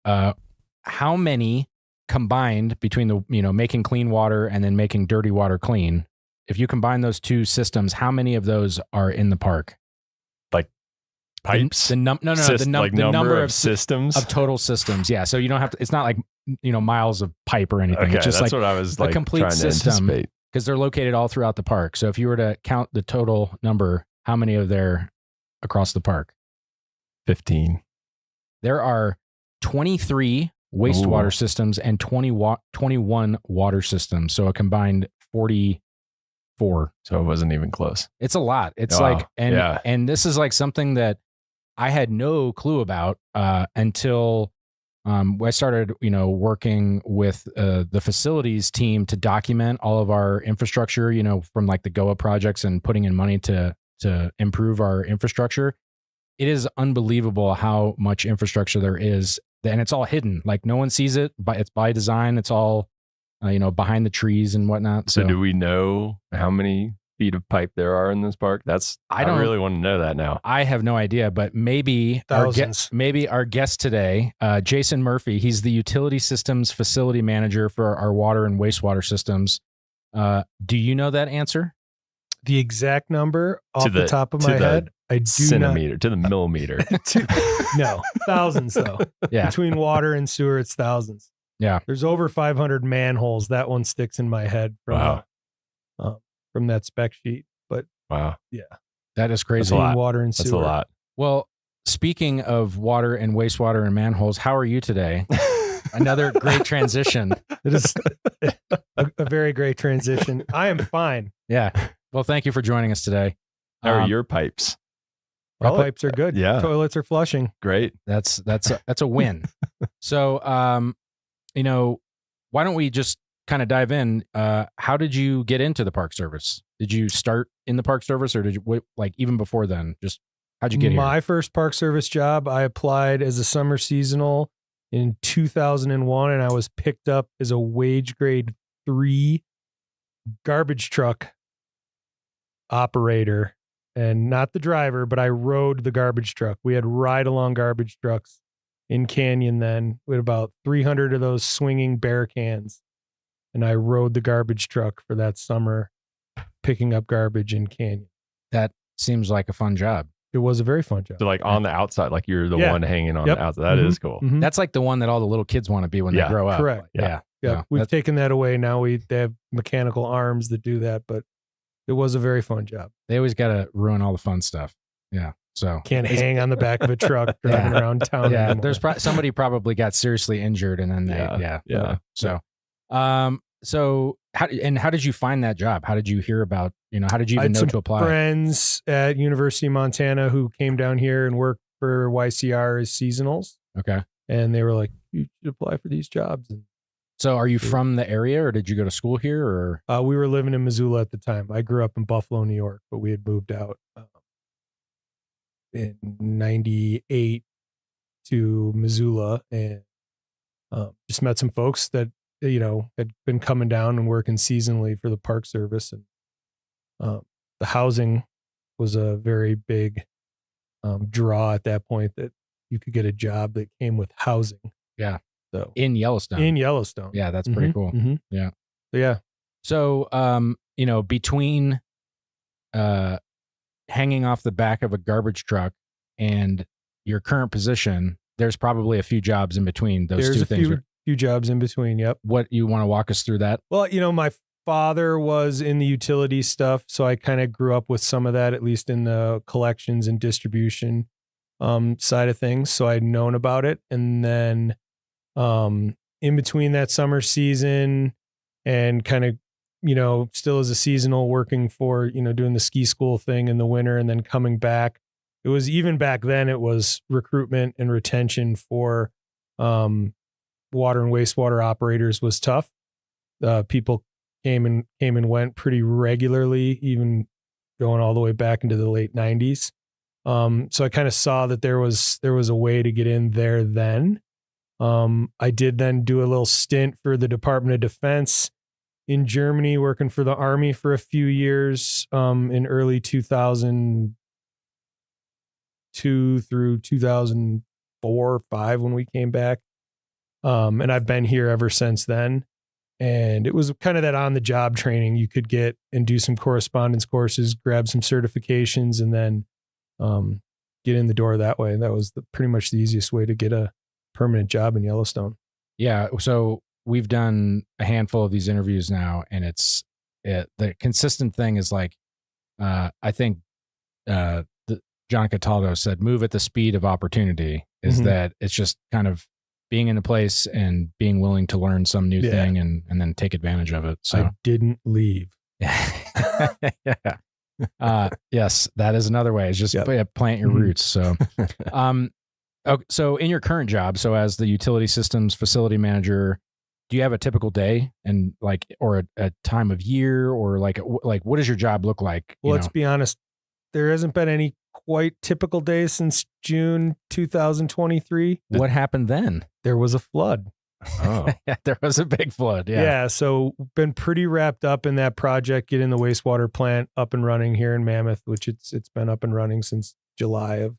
Speaker 2: how many combined between the making clean water and then making dirty water clean? If you combine those two systems, how many of those are in the park?
Speaker 7: Like pipes?
Speaker 2: The number of
Speaker 7: systems
Speaker 2: of total systems. Yeah. So you don't have to. It's not like miles of pipe or anything.
Speaker 7: Okay,
Speaker 2: it's just
Speaker 7: that's
Speaker 2: like
Speaker 7: what I was
Speaker 2: a complete
Speaker 7: trying
Speaker 2: system
Speaker 7: to anticipate.
Speaker 2: because they're located all throughout the park. So if you were to count the total number, how many are there across the park?
Speaker 7: 15.
Speaker 2: There are 23 wastewater systems and 21 water systems. So a combined 44.
Speaker 7: So it wasn't even close.
Speaker 2: It's a lot. It's
Speaker 7: Wow.
Speaker 2: and this is like something that I had no clue about until I started, working with the facilities team to document all of our infrastructure, from like the GOA projects and putting in money to improve our infrastructure. It is unbelievable how much infrastructure there is and it's all hidden. Like no one sees it, but it's by design. It's all, behind the trees and whatnot.
Speaker 7: So do we know how many feet of pipe there are in this park? I really want to know that now.
Speaker 2: I have no idea, but maybe
Speaker 1: thousands.
Speaker 2: Our guest today, Jason Murphy, he's the utility systems facility manager for our water and wastewater systems. Do you know that answer?
Speaker 1: The exact number off the top of my head, I do
Speaker 7: centimeter
Speaker 1: not.
Speaker 7: to the millimeter.
Speaker 1: No, thousands though.
Speaker 2: Yeah.
Speaker 1: Between water and sewer, it's thousands.
Speaker 2: Yeah.
Speaker 1: There's over 500 manholes. That one sticks in my head from from that spec sheet. But
Speaker 7: wow,
Speaker 1: yeah,
Speaker 2: that is crazy.
Speaker 7: That's a lot.
Speaker 1: Water and sewer.
Speaker 7: That's a lot.
Speaker 2: Well, speaking of water and wastewater and manholes, how are you today? Another great transition.
Speaker 1: It is a very great transition. I am fine.
Speaker 2: Yeah. Well, thank you for joining us today.
Speaker 7: How are your pipes?
Speaker 1: Our pipes are good.
Speaker 7: Yeah.
Speaker 1: Toilets are flushing.
Speaker 7: Great.
Speaker 2: That's a win. So, why don't we just kind of dive in? How did you get into the Park Service? Did you start in the Park Service, or did you even before then? Just how'd you get here?
Speaker 1: My first Park Service job, I applied as a summer seasonal in 2001, and I was picked up as a wage grade 3 garbage truck operator, and not the driver, but I rode the garbage truck. We had ride-along garbage trucks in Canyon then. We had about 300 of those swinging bear cans, and I rode the garbage truck for that summer, picking up garbage in Canyon.
Speaker 2: That seems like a fun job.
Speaker 1: It was a very fun job.
Speaker 7: So like on the outside, like you're the one hanging on the outside. That is cool.
Speaker 1: Mm-hmm.
Speaker 2: That's like the one that all the little kids want to be when they grow up.
Speaker 1: Correct.
Speaker 2: Yeah.
Speaker 1: Yeah. We've taken that away now. They have mechanical arms that do that, but it was a very fun job.
Speaker 2: They always got to ruin all the fun stuff. Yeah. So
Speaker 1: can't hang on the back of a truck driving around town.
Speaker 2: Yeah.
Speaker 1: Anymore.
Speaker 2: There's somebody probably got seriously injured, and then So, how did you find that job? How did you hear about, how did you even know to apply?
Speaker 1: Friends at University of Montana who came down here and worked for YCR as seasonals.
Speaker 2: Okay.
Speaker 1: And they were like, you should apply for these jobs. And
Speaker 2: so are you from the area, or did you go to school here, or?
Speaker 1: We were living in Missoula at the time. I grew up in Buffalo, New York, but we had moved out in 98 to Missoula, and just met some folks that, had been coming down and working seasonally for the Park Service. And the housing was a very big draw at that point, that you could get a job that came with housing.
Speaker 2: Yeah.
Speaker 1: So
Speaker 2: in Yellowstone. Yeah, that's pretty cool.
Speaker 1: Mm-hmm.
Speaker 2: Yeah.
Speaker 1: Yeah.
Speaker 2: So, between hanging off the back of a garbage truck and your current position, there's probably a few jobs in between those two things.
Speaker 1: There's a few jobs in between. Yep.
Speaker 2: What, you want to walk us through that?
Speaker 1: Well, my father was in the utility stuff, so I kind of grew up with some of that, at least in the collections and distribution side of things. So I'd known about it. And then in between that summer season and kind of, still as a seasonal, working for, doing the ski school thing in the winter and then coming back. It was, even back then, it was recruitment and retention for water and wastewater operators was tough. People came and went pretty regularly, even going all the way back into the late 90s. So I kind of saw that there was a way to get in there then. I did then do a little stint for the Department of Defense in Germany, working for the Army for a few years in early 2002 through 2004 or 5 when we came back. And I've been here ever since then. And it was kind of that on the job training. You could get and do some correspondence courses, grab some certifications, and then get in the door that way. And that was pretty much the easiest way to get a permanent job in Yellowstone.
Speaker 2: Yeah. So we've done a handful of these interviews now, and the consistent thing is like, I think John Cataldo said, move at the speed of opportunity, is that it's just kind of being in a place and being willing to learn some new thing and then take advantage of it. So
Speaker 1: I didn't leave.
Speaker 2: Yeah. Yes, that is another way. It's just plant your roots. So, okay, so in your current job, so as the utility systems facility manager, do you have a typical day and or a time of year, or like what does your job look like?
Speaker 1: Well, let's be honest. There hasn't been any quite typical day since June 2023.
Speaker 2: What happened then?
Speaker 1: There was a flood.
Speaker 2: Oh, there was a big flood. Yeah.
Speaker 1: Yeah. So been pretty wrapped up in that project, getting the wastewater plant up and running here in Mammoth, which it's been up and running since July of.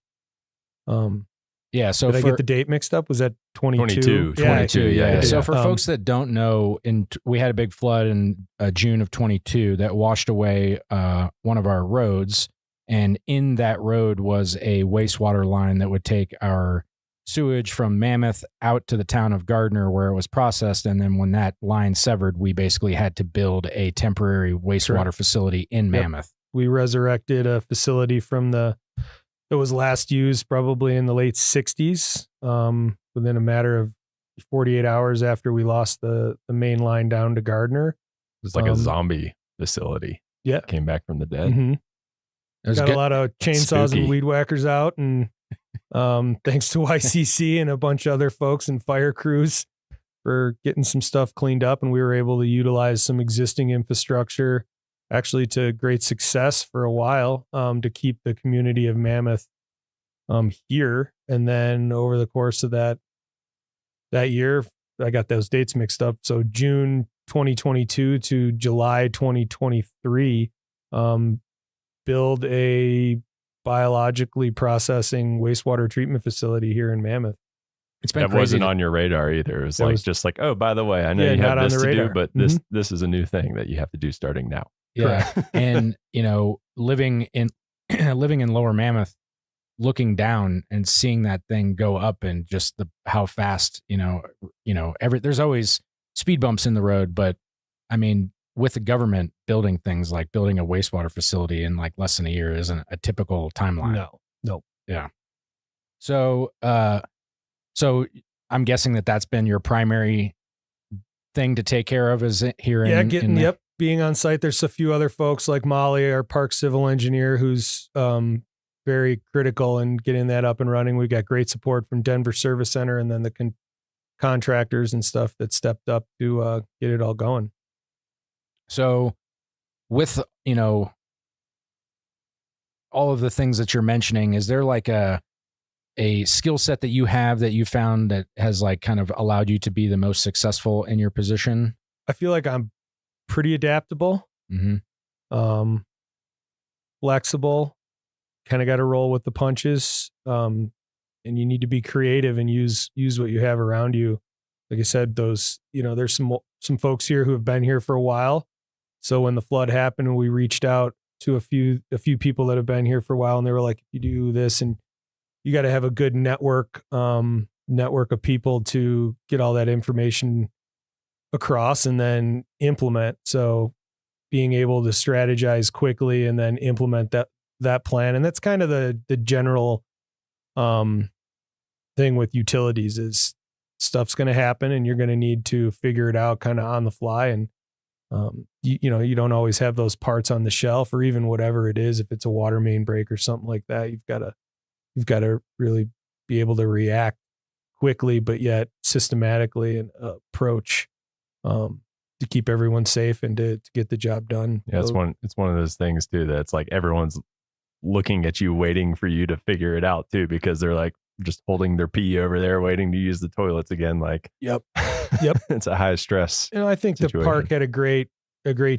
Speaker 2: Yeah. So
Speaker 1: did I get the date mixed up? Was that 22?
Speaker 2: 22. Yeah. So
Speaker 1: yeah.
Speaker 2: for folks that don't know, we had a big flood in June of 22 that washed away one of our roads. And in that road was a wastewater line that would take our sewage from Mammoth out to the town of Gardner where it was processed. And then when that line severed, we basically had to build a temporary wastewater facility in Mammoth.
Speaker 1: We resurrected a facility that was last used probably in the late 60s, within a matter of 48 hours after we lost the main line down to Gardner.
Speaker 7: It was like a zombie facility.
Speaker 1: Yeah.
Speaker 7: Came back from the dead.
Speaker 1: Mm-hmm. Got a lot of chainsaws
Speaker 7: Spooky.
Speaker 1: and weed whackers out, and thanks to YCC and a bunch of other folks and fire crews for getting some stuff cleaned up, and we were able to utilize some existing infrastructure actually to great success for a while, to keep the community of Mammoth here. And then over the course of that year, I got those dates mixed up. So June 2022 to July 2023, build a biologically processing wastewater treatment facility here in Mammoth.
Speaker 2: It's been
Speaker 7: that
Speaker 2: crazy
Speaker 7: wasn't on your radar either. It was just like, oh, by the way, I know you have this to do, but this is a new thing that you have to do starting now.
Speaker 2: Yeah. And, living in Lower Mammoth, looking down and seeing that thing go up and just how fast, there's always speed bumps in the road, but I mean, with the government building things like building a wastewater facility in like less than a year isn't a typical timeline.
Speaker 1: No.
Speaker 2: Yeah. So I'm guessing that's been your primary thing to take care of is here in
Speaker 1: being on site. There's a few other folks like Molly, our park civil engineer, who's very critical in getting that up and running. We got great support from Denver Service Center and then the contractors and stuff that stepped up to get it all going.
Speaker 2: So with, all of the things that you're mentioning, is there like a skill set that you have that you found that has like kind of allowed you to be the most successful in your position?
Speaker 1: I feel like I'm pretty adaptable, flexible, kind of got to roll with the punches. And you need to be creative and use what you have around you. Like I said, there's some folks here who have been here for a while. So when the flood happened, we reached out to a few people that have been here for a while, and they were like, if you do this, and you got to have a good network of people to get all that information across and then implement. So being able to strategize quickly and then implement that plan. And that's kind of the general thing with utilities is stuff's going to happen and you're going to need to figure it out kind of on the fly. And you don't always have those parts on the shelf or even whatever it is. If it's a water main break or something like that, you've got to really be able to react quickly, but yet systematically and approach to keep everyone safe and to get the job done.
Speaker 7: Yeah, it's one of those things too that's like everyone's looking at you, waiting for you to figure it out too, because they're like just holding their pee over there, waiting to use the toilets again. Like,
Speaker 1: yep.
Speaker 7: It's a high stress.
Speaker 1: I think situation. The park had a great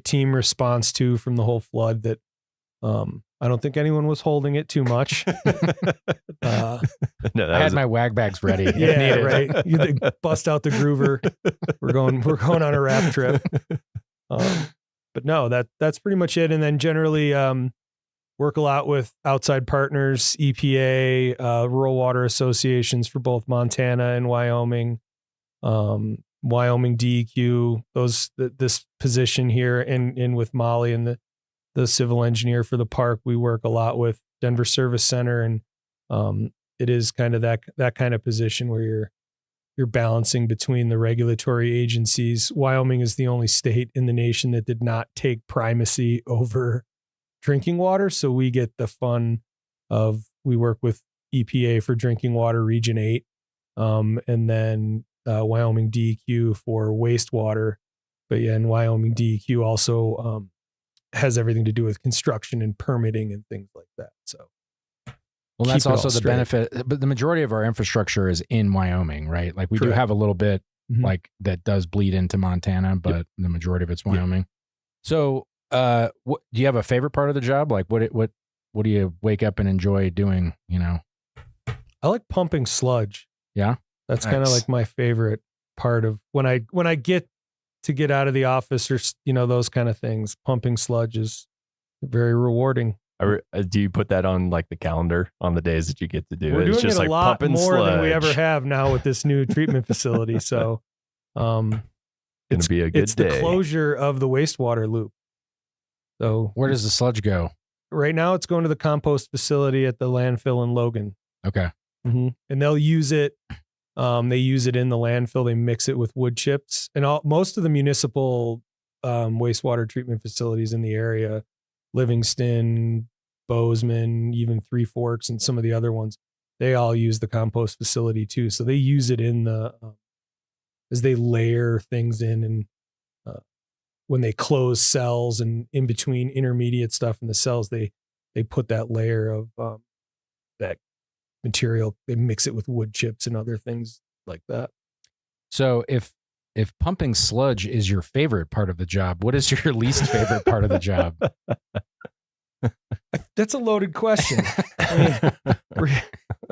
Speaker 1: team response too from the whole flood that I don't think anyone was holding it too much.
Speaker 2: I had my wag bags ready.
Speaker 1: Yeah, right. You bust out the groover. We're going on a raft trip. But no, that's pretty much it. And then generally work a lot with outside partners, EPA, rural water associations for both Montana and Wyoming, Wyoming DEQ. This position here, and with Molly and the civil engineer for the park, we work a lot with Denver Service Center, and it is kind of that kind of position where you're balancing between the regulatory agencies. Wyoming is the only state in the nation that did not take primacy over drinking water, so we get the fun of we work with EPA for drinking water Region 8, and then Wyoming DEQ for wastewater. But yeah, and Wyoming DEQ also has everything to do with construction and permitting and things like that. So
Speaker 2: Well, that's
Speaker 1: keep it
Speaker 2: also
Speaker 1: all
Speaker 2: the
Speaker 1: straight.
Speaker 2: benefit, but the majority of our infrastructure is in Wyoming, right? Like we do
Speaker 1: Correct.
Speaker 2: have a little bit
Speaker 1: Mhm.
Speaker 2: like that does bleed into Montana, but the majority of it's Wyoming. So, do you have a favorite part of the job? Like what do you wake up and enjoy doing? You know,
Speaker 1: I like pumping sludge.
Speaker 2: Yeah,
Speaker 1: That's kind of like my favorite part of when I get out of the office or those kind of things. Pumping sludge is very rewarding.
Speaker 7: Do you put that on like the calendar on the days that you get to do
Speaker 1: We're
Speaker 7: it?
Speaker 1: doing
Speaker 7: It's just
Speaker 1: it a
Speaker 7: like
Speaker 1: lot
Speaker 7: pumping
Speaker 1: more
Speaker 7: sludge.
Speaker 1: than we ever have now with this new treatment facility. So,
Speaker 7: It's gonna be a good
Speaker 1: it's
Speaker 7: day.
Speaker 1: the closure of the wastewater loop. So
Speaker 2: where does the sludge go?
Speaker 1: right now, it's going to the compost facility at the landfill in Logan.
Speaker 2: Okay.
Speaker 1: And they'll use it. They use it in the landfill. They mix it with wood chips, and most of the municipal wastewater treatment facilities in the area, Livingston, Bozeman, even Three Forks, and some of the other ones, they all use the compost facility too. So they use it in the as they layer things in, and when they close cells and in between intermediate stuff in the cells, they put that layer of that material. They mix it with wood chips and other things like that.
Speaker 2: So if pumping sludge is your favorite part of the job, what is your least favorite part of the job?
Speaker 1: That's a loaded question.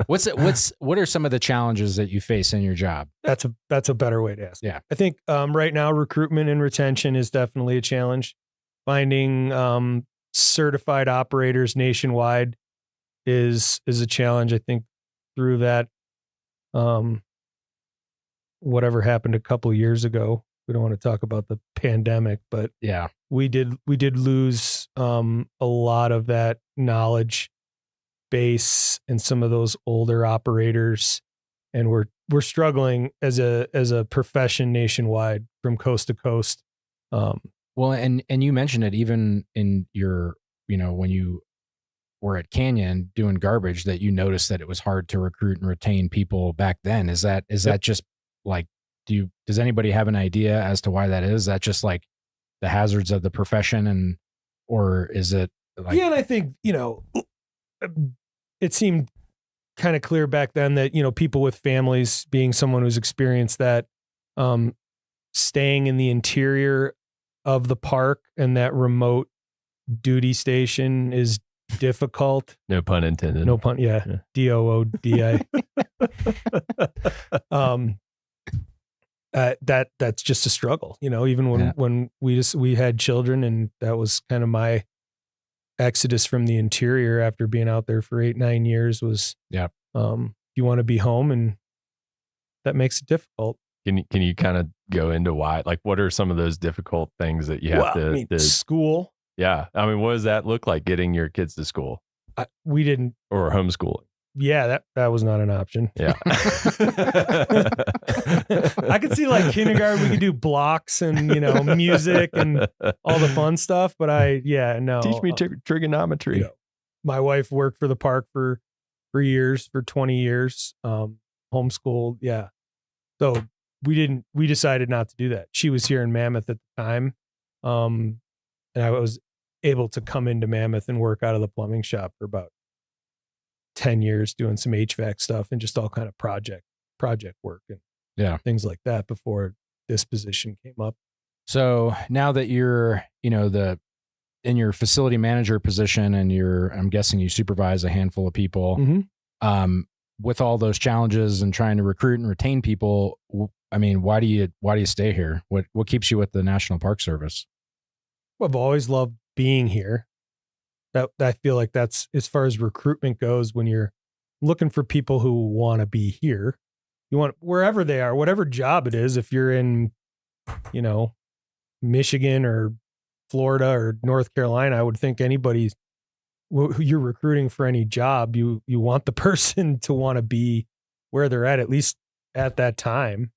Speaker 2: What are some of the challenges that you face in your job?
Speaker 1: That's a better way to ask.
Speaker 2: Yeah.
Speaker 1: I think right now recruitment and retention is definitely a challenge. Finding certified operators nationwide is a challenge. I think through that whatever happened a couple of years ago, we don't want to talk about the pandemic, but
Speaker 2: yeah,
Speaker 1: we did lose a lot of that knowledge base and some of those older operators, and we're struggling as a profession nationwide from coast to coast.
Speaker 2: Well, and you mentioned it even in your, when you were at Canyon doing garbage, that you noticed that it was hard to recruit and retain people back then. Is that just like, does anybody have an idea as to why that is? Is that just like the hazards of the profession, or is it like,
Speaker 1: yeah, and I think, it seemed kind of clear back then that, people with families, being someone who's experienced that, staying in the interior of the park and that remote duty station is difficult.
Speaker 7: No pun intended.
Speaker 1: No pun. Yeah. DOODI. That's just a struggle, even when we had children, and that was kind of my exodus from the interior after being out there for 8-9 years was, you want to be home, and that makes it difficult.
Speaker 7: Can you kind of go into why? Like, what are some of those difficult things that you have to
Speaker 1: school?
Speaker 7: Yeah. I mean, what does that look like, getting your kids to school?
Speaker 1: We didn't.
Speaker 7: Or homeschooling.
Speaker 1: Yeah, that was not an option.
Speaker 7: Yeah.
Speaker 1: I could see like kindergarten, we could do blocks and, music and all the fun stuff. But no.
Speaker 7: Teach me trigonometry.
Speaker 1: My wife worked for the park for years, for 20 years, homeschooled. Yeah. So we decided not to do that. She was here in Mammoth at the time. And I was able to come into Mammoth and work out of the plumbing shop for about 10 years doing some HVAC stuff and just all kind of project work and things like that before this position came up.
Speaker 2: So now that you're, in your facility manager position, and I'm guessing you supervise a handful of people, with all those challenges and trying to recruit and retain people, I mean, why do you stay here? What keeps you with the National Park Service?
Speaker 1: Well, I've always loved being here. That I feel like that's, as far as recruitment goes, when you're looking for people who want to be here, you want wherever they are, whatever job it is. If you're in, Michigan or Florida or North Carolina, I would think anybody who you're recruiting for any job, you want the person to want to be where they're at least at that time.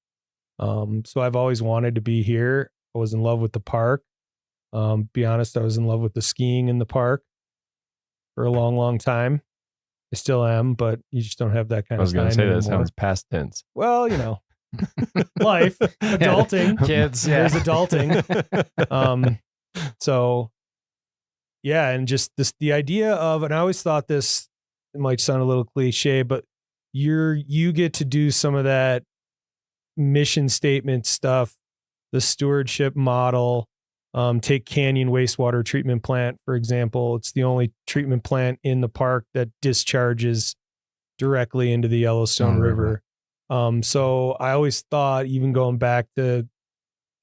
Speaker 1: So I've always wanted to be here. I was in love with the park. Be honest, I was in love with the skiing in the park for a long, long time. I still am, but you just don't have that kind of time.
Speaker 7: I was going to say, that
Speaker 1: anymore.
Speaker 7: sounds past tense.
Speaker 1: Well, life, adulting,
Speaker 2: kids,
Speaker 1: there's adulting. So yeah. And just the idea of, and I always thought this, it might sound a little cliche, but you get to do some of that mission statement stuff, the stewardship model. Take Canyon Wastewater Treatment Plant, for example. It's the only treatment plant in the park that discharges directly into the Yellowstone River. So I always thought, even going back to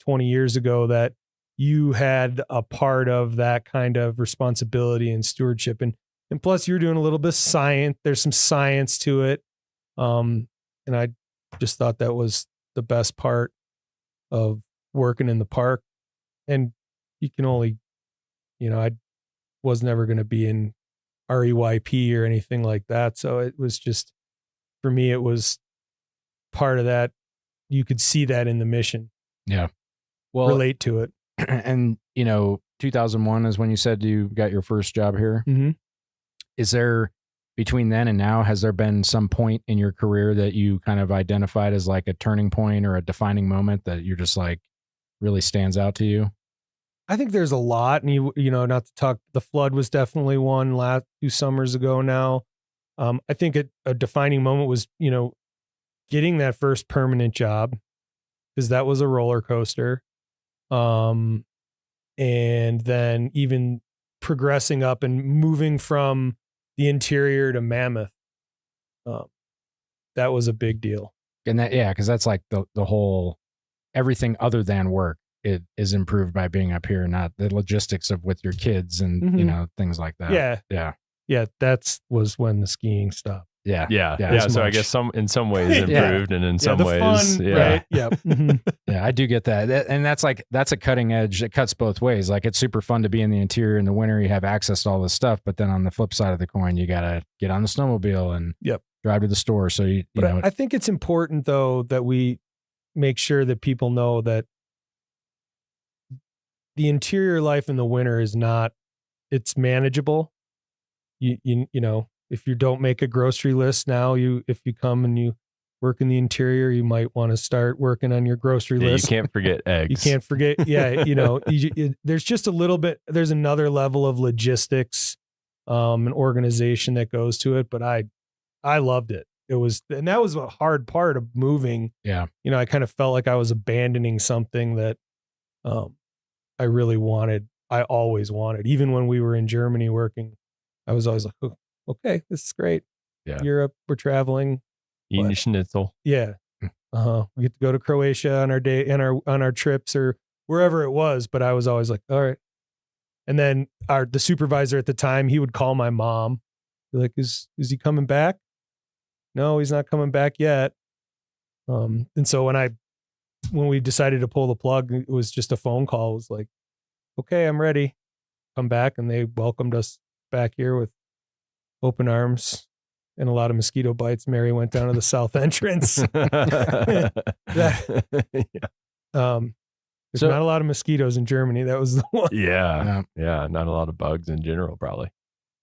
Speaker 1: 20 years ago, that you had a part of that kind of responsibility and stewardship. And plus you're doing a little bit of science. There's some science to it. And I just thought that was the best part of working in the park. And you can only, I was never going to be in REYP or anything like that. So it was just, for me, it was part of that. You could see that in the mission.
Speaker 2: Yeah. Well,
Speaker 1: relate to it.
Speaker 2: And, 2001 is when you said you got your first job here.
Speaker 1: Mm-hmm.
Speaker 2: Is there, between then and now, has there been some point in your career that you kind of identified as like a turning point or a defining moment that you're just like really stands out to you?
Speaker 1: I think there's a lot, and not to talk, the flood was definitely one last 2 summers ago now. I think a defining moment was, getting that first permanent job, because that was a roller coaster. And then even progressing up and moving from the interior to Mammoth. That was a big deal.
Speaker 2: And that, because that's like the whole, everything other than work, it is improved by being up here, not the logistics of with your kids and, things like that.
Speaker 1: Yeah. That was when the skiing stopped.
Speaker 2: Yeah.
Speaker 7: So I guess in some ways improved and in some ways,
Speaker 1: fun, right? Yeah.
Speaker 2: Yeah, I do get that. And that's a cutting edge. It cuts both ways. Like, it's super fun to be in the interior in the winter. You have access to all this stuff, but then on the flip side of the coin, you got to get on the snowmobile and drive to the store. So
Speaker 1: I think it's important though that we make sure that people know that the interior life in the winter is not, it's manageable. You know, if you don't make a grocery list now, if you come and you work in the interior, you might want to start working on your grocery list.
Speaker 7: You can't forget eggs.
Speaker 1: You can't forget. There's just a little bit, there's another level of logistics, and organization that goes to it. But I loved it. And that was a hard part of moving.
Speaker 2: Yeah.
Speaker 1: I kind of felt like I was abandoning something that, I really wanted. I always wanted, even when we were in Germany working, I was always like, oh, okay, this is great.
Speaker 7: Yeah.
Speaker 1: Europe, we're traveling.
Speaker 7: Eating schnitzel.
Speaker 1: Yeah. We get to go to Croatia on our day and on our trips or wherever it was. But I was always like, all right. And then the supervisor at the time, he would call my mom. Be like, is he coming back? No, he's not coming back yet. And so when we decided to pull the plug, it was just a phone call. It was like, okay, I'm ready. Come back. And they welcomed us back here with open arms and a lot of mosquito bites. Mary went down to the south entrance. There's not a lot of mosquitoes in Germany. That was the one.
Speaker 7: Yeah. Not a lot of bugs in general, probably.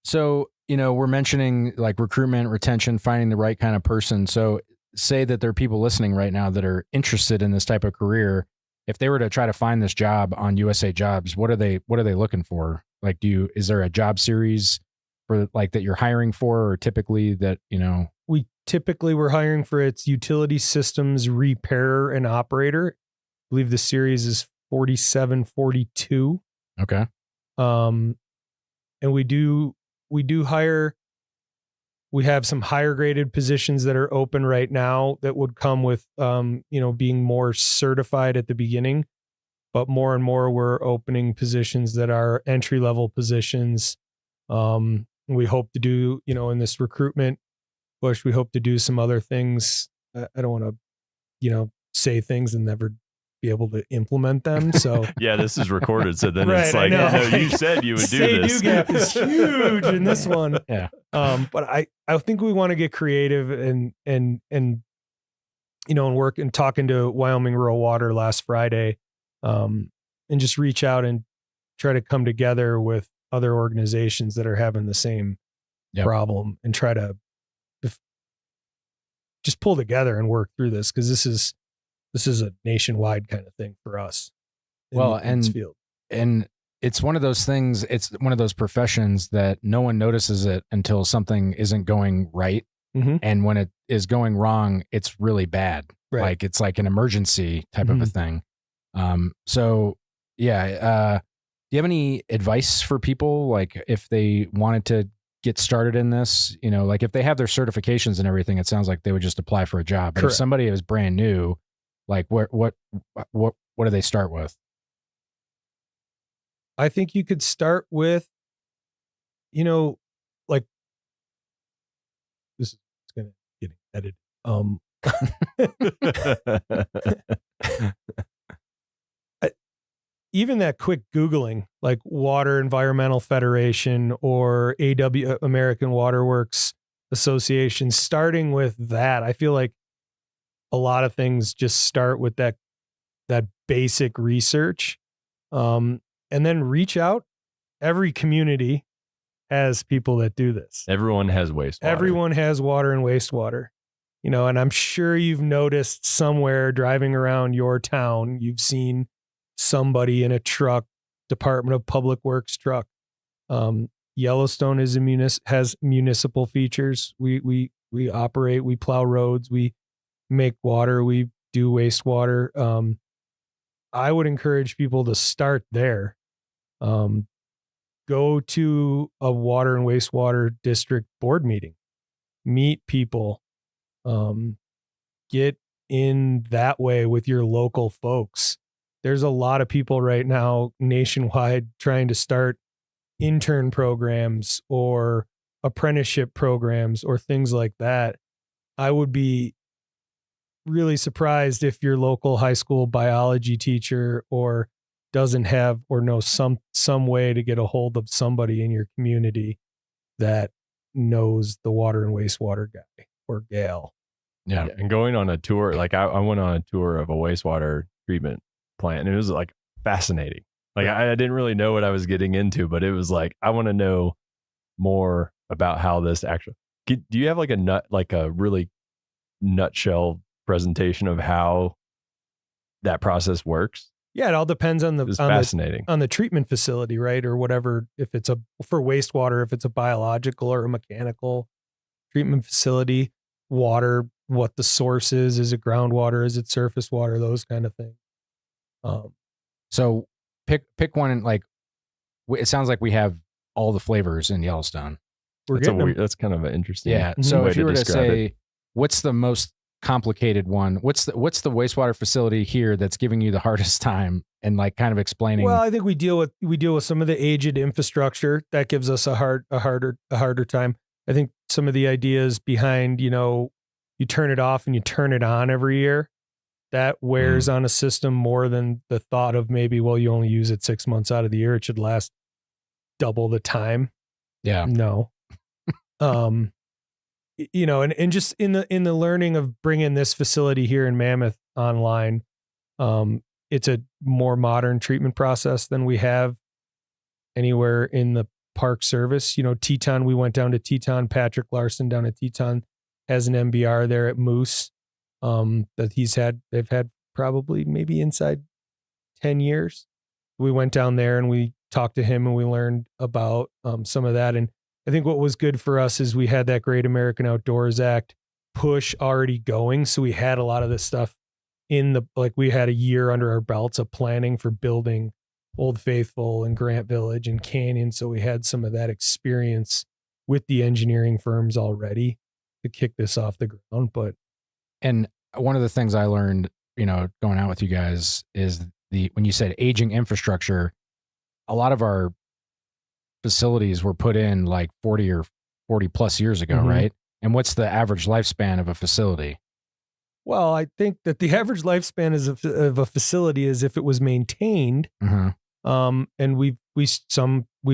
Speaker 2: So, we're mentioning like recruitment, retention, finding the right kind of person. So say that there are people listening right now that are interested in this type of career. If they were to try to find this job on USA Jobs, what are they looking for? Like, is there a job series for like that you're hiring for, or typically that,
Speaker 1: we're hiring for its utility systems repairer and operator. I believe the series is 4742.
Speaker 2: Okay.
Speaker 1: And we do hire, we have some higher graded positions that are open right now that would come with, being more certified at the beginning, but more and more we're opening positions that are entry level positions. We hope to do, in this recruitment push, we hope to do some other things. I don't want to, say things and never be able to implement them. So
Speaker 7: yeah, this is recorded. So then
Speaker 1: right,
Speaker 7: it's like, no, you said you would do this.
Speaker 1: Say-do gap is huge in this one.
Speaker 2: Yeah.
Speaker 1: But I think we want to get creative and work and talking to Wyoming Rural Water last Friday, and just reach out and try to come together with other organizations that are having the same problem and try to just pull together and work through this. Cause this is a nationwide kind of thing for us.
Speaker 2: In this field. And it's one of those things. It's one of those professions that no one notices it until something isn't going right.
Speaker 1: Mm-hmm.
Speaker 2: And when it is going wrong, it's really bad.
Speaker 1: Right.
Speaker 2: Like it's like an emergency type of a thing. So yeah. Do you have any advice for people? Like if they wanted to get started in this, you know, like if they have their certifications and everything, it sounds like they would just apply for a job. But
Speaker 1: Correct.
Speaker 2: if somebody is brand new, like what do they start with?
Speaker 1: I think you could start with, you know, like this is going to get edited. Even that quick Googling, like Water Environmental Federation or American Water Works Association, starting with that, I feel like a lot of things just start with that basic research, and then reach out. Every community has people that do this.
Speaker 7: Everyone has wastewater.
Speaker 1: Everyone has water and wastewater, you know, and I'm sure you've noticed somewhere driving around your town, you've seen somebody in a truck, Department of Public Works truck. Yellowstone is has municipal features. We operate, we plow roads, we make water, we do wastewater. I would encourage people to start there. Go to a water and wastewater district board meeting, meet people, get in that way with your local folks. There's a lot of people right now nationwide trying to start intern programs or apprenticeship programs or things like that. I would be really surprised if your local high school biology teacher or doesn't have or knows some way to get a hold of somebody in your community that knows the water and wastewater guy or gal.
Speaker 7: Yeah. And going on a tour, like I went on a tour of a wastewater treatment plant, and it was like fascinating. Like I didn't really know what I was getting into, but it was like, I want to know more about how this actually, do you have like a really nutshell presentation of how that process works?
Speaker 1: Yeah, it all depends on
Speaker 7: fascinating.
Speaker 1: On the treatment facility, right? Or whatever, if it's for wastewater, if it's a biological or a mechanical treatment facility, water, what the source is it groundwater, is it surface water, those kind of things.
Speaker 2: So pick one, and like, it sounds like we have all the flavors in Yellowstone.
Speaker 7: That's kind of an interesting.
Speaker 2: Yeah. So if you were to say,
Speaker 7: it.
Speaker 2: What's the most complicated one? What's the wastewater facility here that's giving you the hardest time, and like kind of explaining?
Speaker 1: Well, I think we deal with some of the aged infrastructure that gives us a harder time. I think some of the ideas behind, you know, you turn it off and you turn it on every year, that wears on a system more than the thought of maybe, well, you only use it 6 months out of the year, it should last double the time.
Speaker 2: Yeah.
Speaker 1: No. You know, and just in the learning of bringing this facility here in Mammoth online, it's a more modern treatment process than we have anywhere in the Park Service. You know, Teton, we went down to Teton. Patrick Larson down at Teton has an MBR there at Moose that they've had probably maybe inside 10 years. We went down there and we talked to him and we learned about some of that. And I think what was good for us is we had that Great American Outdoors Act push already going. So we had a lot of this stuff we had a year under our belts of planning for building Old Faithful and Grant Village and Canyon. So we had some of that experience with the engineering firms already to kick this off the ground.
Speaker 2: And one of the things I learned, you know, going out with you guys is when you said aging infrastructure, a lot of our facilities were put in like 40 or 40 plus years ago, right? And what's the average lifespan of a facility?
Speaker 1: Well, I think that the average lifespan of a facility is if it was maintained. And we've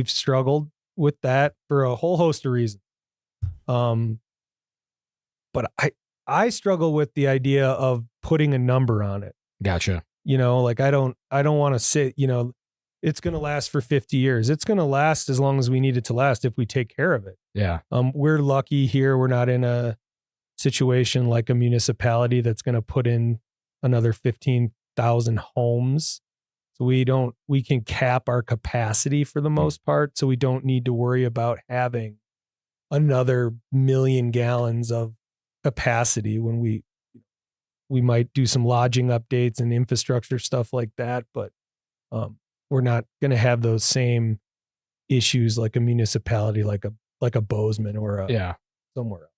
Speaker 1: struggled with that for a whole host of reasons. But I struggle with the idea of putting a number on it.
Speaker 2: Gotcha.
Speaker 1: You know, like I don't want to say, you know, it's going to last for 50 years. It's going to last as long as we need it to last if we take care of it.
Speaker 2: Yeah.
Speaker 1: We're lucky here. We're not in a situation like a municipality that's going to put in another 15,000 homes So we can cap our capacity for the most part. So we don't need to worry about having another 1 million gallons of capacity when we might do some lodging updates and infrastructure stuff like that. But we're not going to have those same issues like a municipality, like a Bozeman or somewhere else.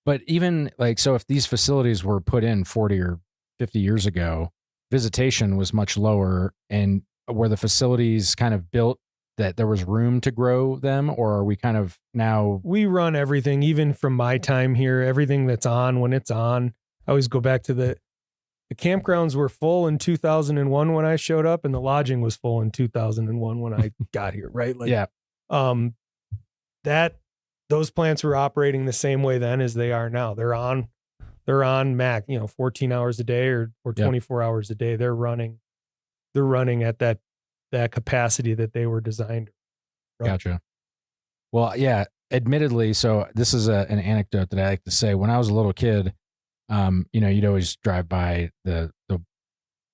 Speaker 2: But even like, so if these facilities were put in 40 or 50 years ago, visitation was much lower, and were the facilities kind of built that there was room to grow them, or are we kind of now?
Speaker 1: We run everything, even from my time here, everything that's on when it's on. I always go back to the campgrounds were full in 2001 when I showed up, and the lodging was full in 2001 when I got here, right? Like, those plants were operating the same way then as they are now. They're on Mac, 14 hours a day or 24 hours a day. They're running at that capacity that they were designed.
Speaker 2: Gotcha. Well, yeah, admittedly. So this is an anecdote that I like to say. When I was a little kid, you'd always drive by the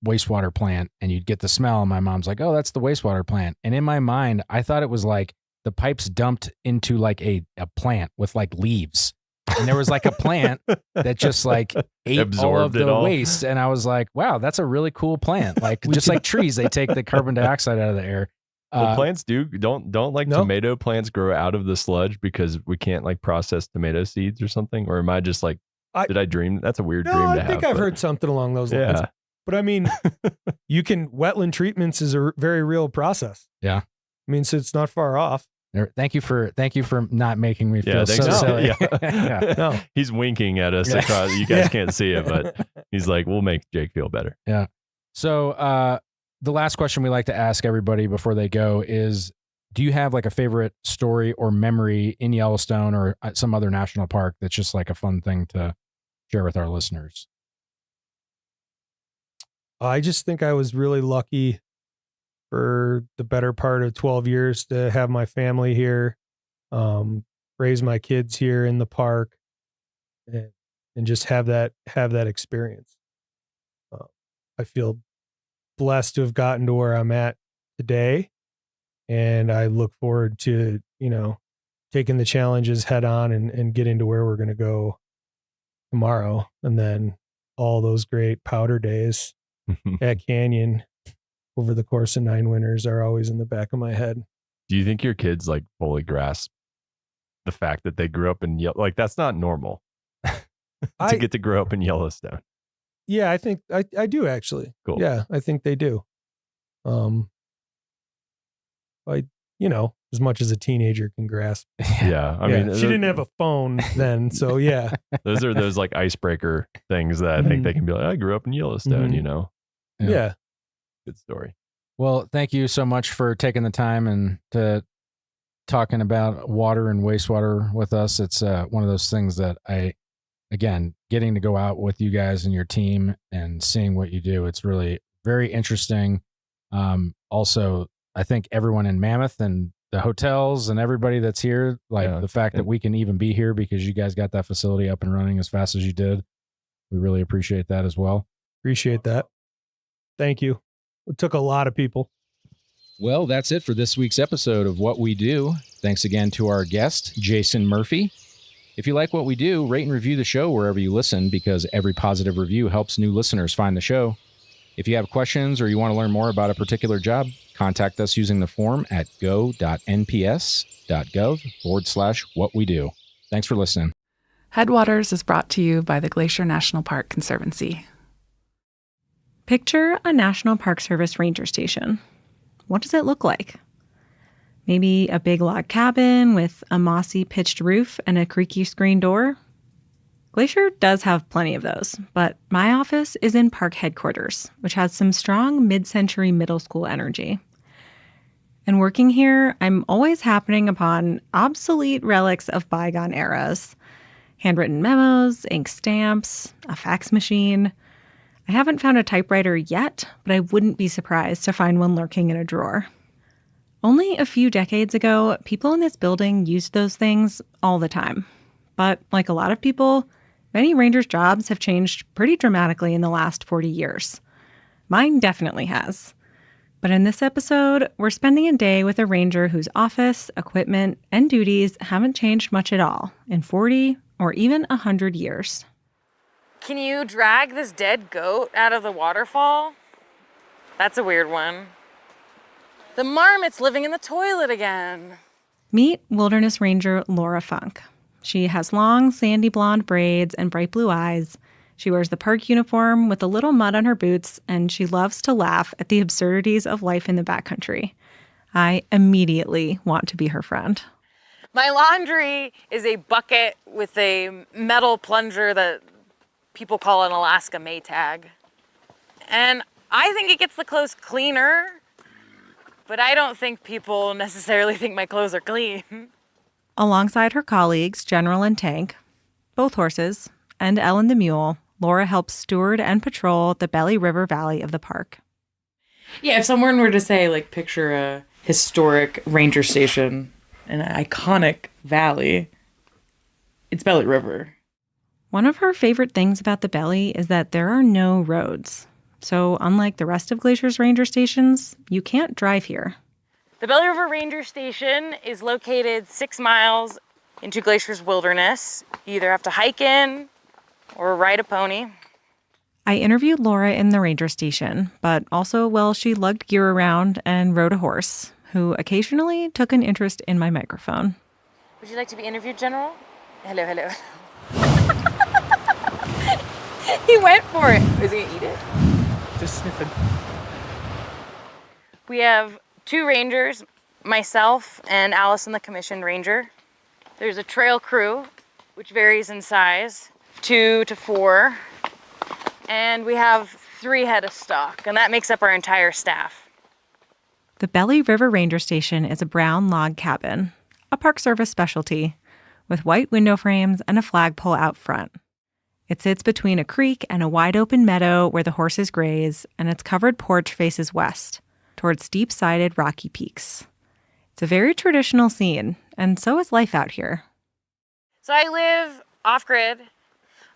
Speaker 2: wastewater plant and you'd get the smell. And my mom's like, "Oh, that's the wastewater plant." And in my mind, I thought it was like the pipes dumped into like a plant with like leaves. And there was like a plant that just like ate
Speaker 7: absorbed
Speaker 2: all of the waste. And I was like, wow, that's a really cool plant. Like just like trees, they take the carbon dioxide out of the air.
Speaker 7: Well, plants don't like tomato plants grow out of the sludge because we can't like process tomato seeds or something? Or am I just like, did I dream? That's a weird dream to have.
Speaker 1: I think I've heard something along those lines.
Speaker 7: Yeah.
Speaker 1: But I mean, wetland treatments is a very real process.
Speaker 2: Yeah.
Speaker 1: I mean, so it's not far off.
Speaker 2: Thank you for not making me feel so silly.
Speaker 1: No.
Speaker 7: He's winking at us across. You guys can't see it, but he's like, "We'll make Jake feel better."
Speaker 2: Yeah. So the last question we like to ask everybody before they go is, do you have like a favorite story or memory in Yellowstone or some other national park that's just like a fun thing to share with our listeners?
Speaker 1: I just think I was really lucky for the better part of 12 years to have my family here, raise my kids here in the park, and just have that experience. I feel blessed to have gotten to where I'm at today, and I look forward to, taking the challenges head on and getting to where we're going to go tomorrow. And then all those great powder days at Canyon over the course of 9 winters are always in the back of my head.
Speaker 7: Do you think your kids like fully grasp the fact that they grew up in like that's not normal to get to grow up in Yellowstone?
Speaker 1: Yeah, I think I do actually.
Speaker 7: Cool.
Speaker 1: Yeah, I think they do. As much as a teenager can grasp.
Speaker 7: Yeah, I mean,
Speaker 1: she didn't have a phone then, so yeah.
Speaker 7: Those are those like icebreaker things that I think they can be like, I grew up in Yellowstone,
Speaker 1: Yeah.
Speaker 7: Good story.
Speaker 2: Well, thank you so much for taking the time and to talking about water and wastewater with us. It's one of those things that getting to go out with you guys and your team and seeing what you do, it's really very interesting. Also, I think everyone in Mammoth and the hotels and everybody that's here, the fact that we can even be here because you guys got that facility up and running as fast as you did. We really appreciate that as well.
Speaker 1: Appreciate that. Thank you. It took a lot of people.
Speaker 2: Well, that's it for this week's episode of What We Do. Thanks again to our guest, Jason Murphy. If you like what we do, rate and review the show wherever you listen, because every positive review helps new listeners find the show. If you have questions or you want to learn more about a particular job, contact us using the form at go.nps.gov/whatwedo. Thanks for listening.
Speaker 6: Headwaters is brought to you by the Glacier National Park Conservancy. Picture a National Park Service ranger station. What does it look like? Maybe a big log cabin with a mossy pitched roof and a creaky screen door? Glacier does have plenty of those, but my office is in park headquarters, which has some strong mid-century middle school energy. And working here, I'm always happening upon obsolete relics of bygone eras. Handwritten memos, ink stamps, a fax machine. I haven't found a typewriter yet, but I wouldn't be surprised to find one lurking in a drawer. Only a few decades ago, people in this building used those things all the time. But like a lot of people, many rangers' jobs have changed pretty dramatically in the last 40 years. Mine definitely has. But in this episode, we're spending a day with a ranger whose office, equipment, and duties haven't changed much at all in 40 or even 100 years.
Speaker 5: Can you drag this dead goat out of the waterfall? That's a weird one. The marmot's living in the toilet again.
Speaker 6: Meet wilderness ranger Laura Funk. She has long, sandy blonde braids and bright blue eyes. She wears the park uniform with a little mud on her boots, and she loves to laugh at the absurdities of life in the backcountry. I immediately want to be her friend.
Speaker 5: My laundry is a bucket with a metal plunger that people call an Alaska Maytag. And I think it gets the clothes cleaner, but I don't think people necessarily think my clothes are clean.
Speaker 6: Alongside her colleagues, General and Tank, both horses, and Ellen the mule, Laura helps steward and patrol the Belly River Valley of the park.
Speaker 5: Yeah, if someone were to say, like, picture a historic ranger station, an iconic valley, it's Belly River.
Speaker 6: One of her favorite things about the Belly is that there are no roads. So unlike the rest of Glacier's ranger stations, you can't drive here.
Speaker 5: The Belly River Ranger Station is located 6 miles into Glacier's wilderness. You either have to hike in or ride a pony.
Speaker 6: I interviewed Laura in the ranger station, but also while she lugged gear around and rode a horse, who occasionally took an interest in my microphone.
Speaker 5: Would you like to be interviewed, General? Hello, hello. He went for it. Is he gonna eat it?
Speaker 17: Just sniffing.
Speaker 5: We have 2 rangers, myself and Allison, the commissioned ranger. There's a trail crew, which varies in size, 2 to 4. And we have 3 head of stock, and that makes up our entire staff.
Speaker 6: The Belly River Ranger Station is a brown log cabin, a Park Service specialty, with white window frames and a flagpole out front. It sits between a creek and a wide-open meadow where the horses graze, and its covered porch faces west, towards steep-sided rocky peaks. It's a very traditional scene, and so is life out here.
Speaker 5: So I live off-grid.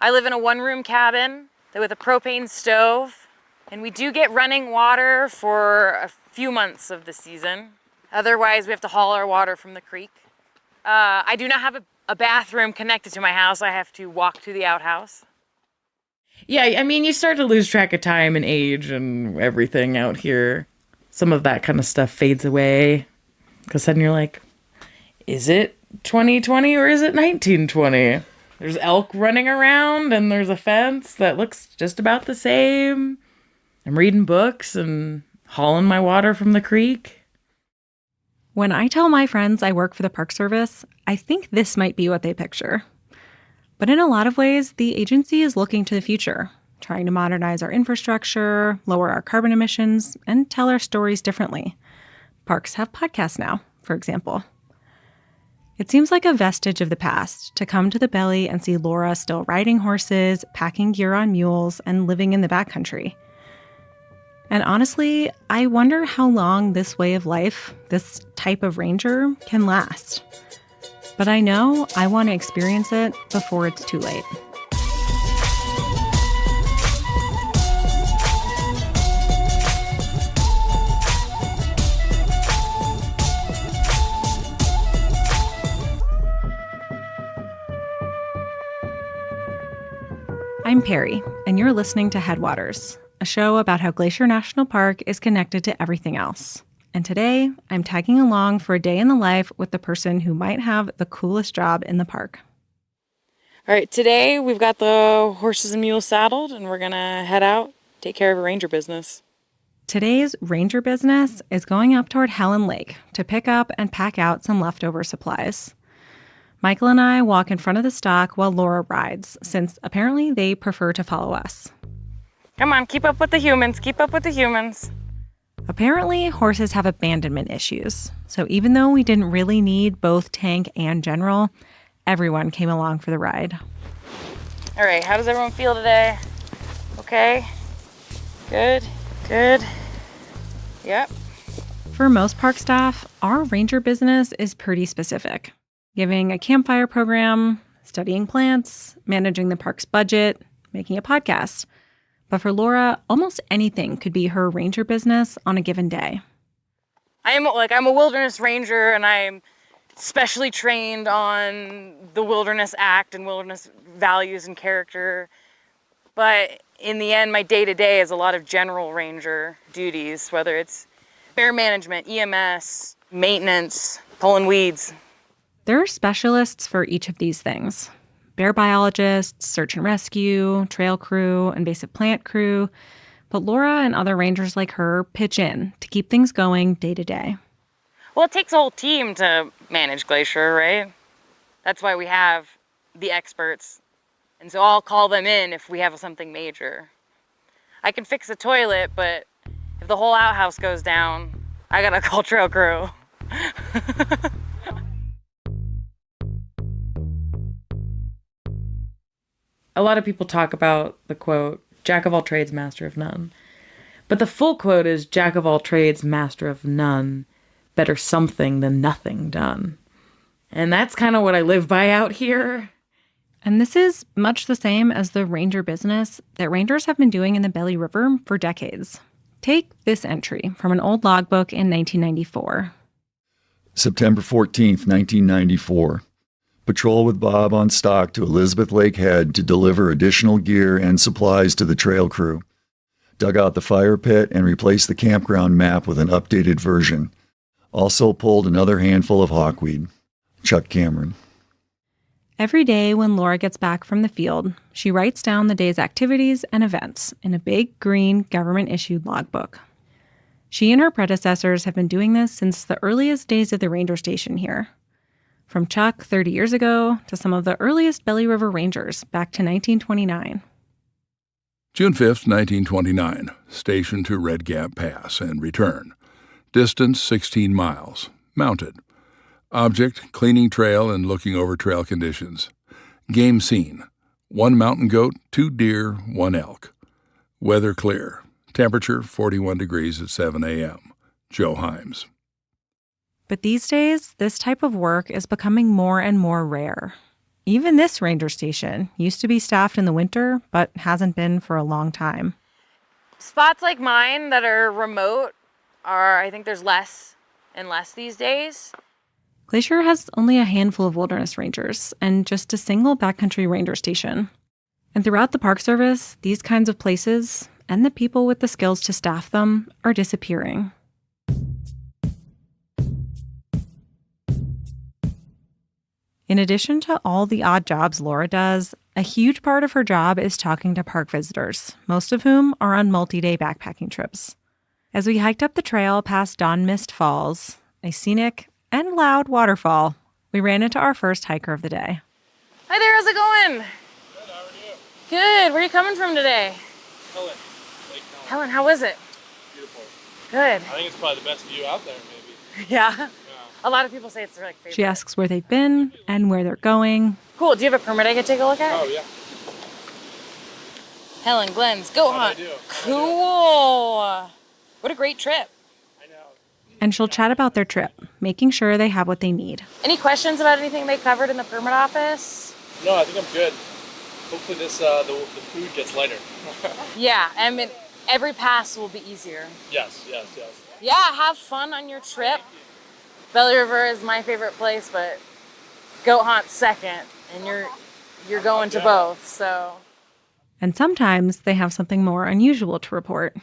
Speaker 5: I live in a 1-room cabin with a propane stove, and we do get running water for a few months of the season. Otherwise, we have to haul our water from the creek. I do not have a bathroom connected to my house. I have to walk to the outhouse. Yeah, I mean, you start to lose track of time and age and everything out here. Some of that kind of stuff fades away, because then you're like, is it 2020 or is it 1920? There's elk running around and there's a fence that looks just about the same. I'm reading books and hauling my water from the creek.
Speaker 6: When I tell my friends I work for the Park Service, I think this might be what they picture. But in a lot of ways, the agency is looking to the future, trying to modernize our infrastructure, lower our carbon emissions, and tell our stories differently. Parks have podcasts now, for example. It seems like a vestige of the past to come to the Belly and see Laura still riding horses, packing gear on mules, and living in the backcountry. And honestly, I wonder how long this way of life, this type of ranger, can last. But I know I want to experience it before it's too late. I'm Perry, and you're listening to Headwaters, a show about how Glacier National Park is connected to everything else. And today, I'm tagging along for a day in the life with the person who might have the coolest job in the park.
Speaker 5: All right, today we've got the horses and mules saddled, and we're going to head out, take care of a ranger business.
Speaker 6: Today's ranger business is going up toward Helen Lake to pick up and pack out some leftover supplies. Michael and I walk in front of the stock while Laura rides, since apparently they prefer to follow us.
Speaker 5: Come on, keep up with the humans, keep up with the humans.
Speaker 6: Apparently, horses have abandonment issues, so even though we didn't really need both Tank and General, everyone came along for the ride.
Speaker 5: All right, how does everyone feel today? Okay? Good? Good? Yep.
Speaker 6: For most park staff, our ranger business is pretty specific. Giving a campfire program, studying plants, managing the park's budget, making a podcast. But for Laura, almost anything could be her ranger business on a given day.
Speaker 5: I'm a wilderness ranger, and I'm specially trained on the Wilderness Act and wilderness values and character. But in the end, my day-to-day is a lot of general ranger duties, whether it's bear management, EMS, maintenance, pulling weeds.
Speaker 6: There are specialists for each of these things. Bear biologists, search and rescue, trail crew, invasive plant crew. But Laura and other rangers like her pitch in to keep things going day to day.
Speaker 5: Well, it takes a whole team to manage Glacier, right? That's why we have the experts. And so I'll call them in if we have something major. I can fix a toilet, but if the whole outhouse goes down, I gotta call trail crew.
Speaker 9: A lot of people talk about the quote, "Jack of all trades, master of none." But the full quote is, "Jack of all trades, master of none. Better something than nothing done." And that's kind of what I live by out here.
Speaker 6: And this is much the same as the ranger business that rangers have been doing in the Belly River for decades. Take this entry from an old logbook in 1994.
Speaker 10: September 14th, 1994. Patrol with Bob on stock to Elizabeth Lake Head to deliver additional gear and supplies to the trail crew. Dug out the fire pit and replaced the campground map with an updated version. Also pulled another handful of hawkweed. Chuck Cameron.
Speaker 6: Every day when Laura gets back from the field, she writes down the day's activities and events in a big green government-issued logbook. She and her predecessors have been doing this since the earliest days of the ranger station here. From Chuck 30 years ago to some of the earliest Belly River Rangers back to 1929.
Speaker 23: June 5th, 1929. Station to Red Gap Pass and return. Distance 16 miles. Mounted. Object, cleaning trail and looking over trail conditions. Game scene. 1 mountain goat, 2 deer, 1 elk. Weather clear. Temperature 41 degrees at 7 a.m. Joe Himes.
Speaker 6: But these days, this type of work is becoming more and more rare. Even this ranger station used to be staffed in the winter, but hasn't been for a long time.
Speaker 5: Spots like mine that are remote I think there's less and less these days.
Speaker 6: Glacier has only a handful of wilderness rangers and just a single backcountry ranger station. And throughout the Park Service, these kinds of places and the people with the skills to staff them are disappearing. In addition to all the odd jobs Laura does, a huge part of her job is talking to park visitors, most of whom are on multi-day backpacking trips. As we hiked up the trail past Dawn Mist Falls, a scenic and loud waterfall, we ran into our first hiker of the day.
Speaker 5: Hi there, how's it going?
Speaker 24: Good, how are you?
Speaker 5: Good, where are you coming from today?
Speaker 24: Helen. Lake
Speaker 5: Helen, how was it?
Speaker 24: Beautiful.
Speaker 5: Good.
Speaker 24: I think it's probably the best view out there, maybe.
Speaker 5: Yeah? A lot of people say it's their favorite.
Speaker 6: She asks where they've been and where they're going.
Speaker 5: Cool, do you have a permit I can take a look at?
Speaker 24: Oh, yeah.
Speaker 5: Helen, Glenn's, Goat Hunt. Cool. What a great trip.
Speaker 6: And she'll chat about their trip, making sure they have what they need.
Speaker 5: Any questions about anything they covered in the permit office?
Speaker 24: No, I think I'm good. Hopefully the food gets lighter.
Speaker 5: Yeah, I mean, every pass will be easier.
Speaker 24: Yes.
Speaker 5: Yeah, have fun on your trip. Belly River is my favorite place, but Goat Hunt's second, and you're going to both, so.
Speaker 6: And sometimes they have something more unusual to report.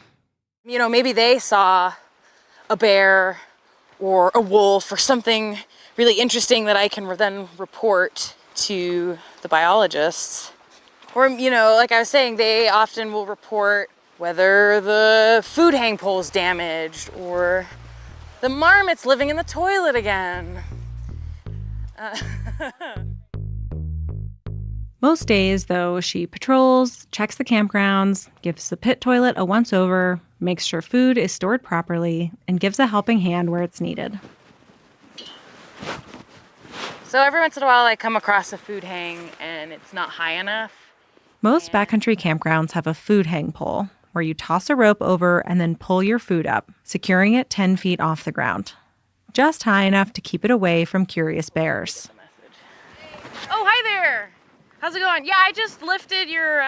Speaker 5: You know, maybe they saw a bear or a wolf or something really interesting that I can then report to the biologists. Or, you know, like I was saying, they often will report whether the food hang pole is damaged or the marmot's living in the toilet again.
Speaker 6: Most days, though, she patrols, checks the campgrounds, gives the pit toilet a once-over, makes sure food is stored properly, and gives a helping hand where it's needed.
Speaker 5: So every once in a while I come across a food hang and it's not high enough.
Speaker 6: Most backcountry campgrounds have a food hang pole, where you toss a rope over and then pull your food up, securing it 10 feet off the ground. Just high enough to keep it away from curious bears.
Speaker 5: Oh, hi there! How's it going? Yeah, I just lifted your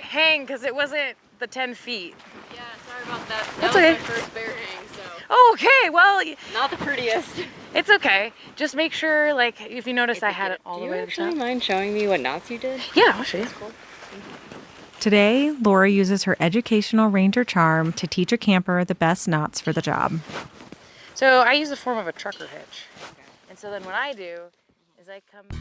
Speaker 5: hang because it wasn't the 10 feet.
Speaker 4: Yeah, sorry about that.
Speaker 5: That's
Speaker 4: That
Speaker 5: okay.
Speaker 4: was my first bear hang, so.
Speaker 5: Oh, okay, well.
Speaker 4: Not the prettiest.
Speaker 5: It's okay. Just make sure, like, if you notice I had it all the way to the top.
Speaker 4: Do you actually mind showing me what knots you did?
Speaker 5: Yeah, I'll show you.
Speaker 4: Cool.
Speaker 6: Today, Laura uses her educational ranger charm to teach a camper the best knots for the job.
Speaker 5: So I use the form of a trucker hitch. Okay. And so then what I do is I come through.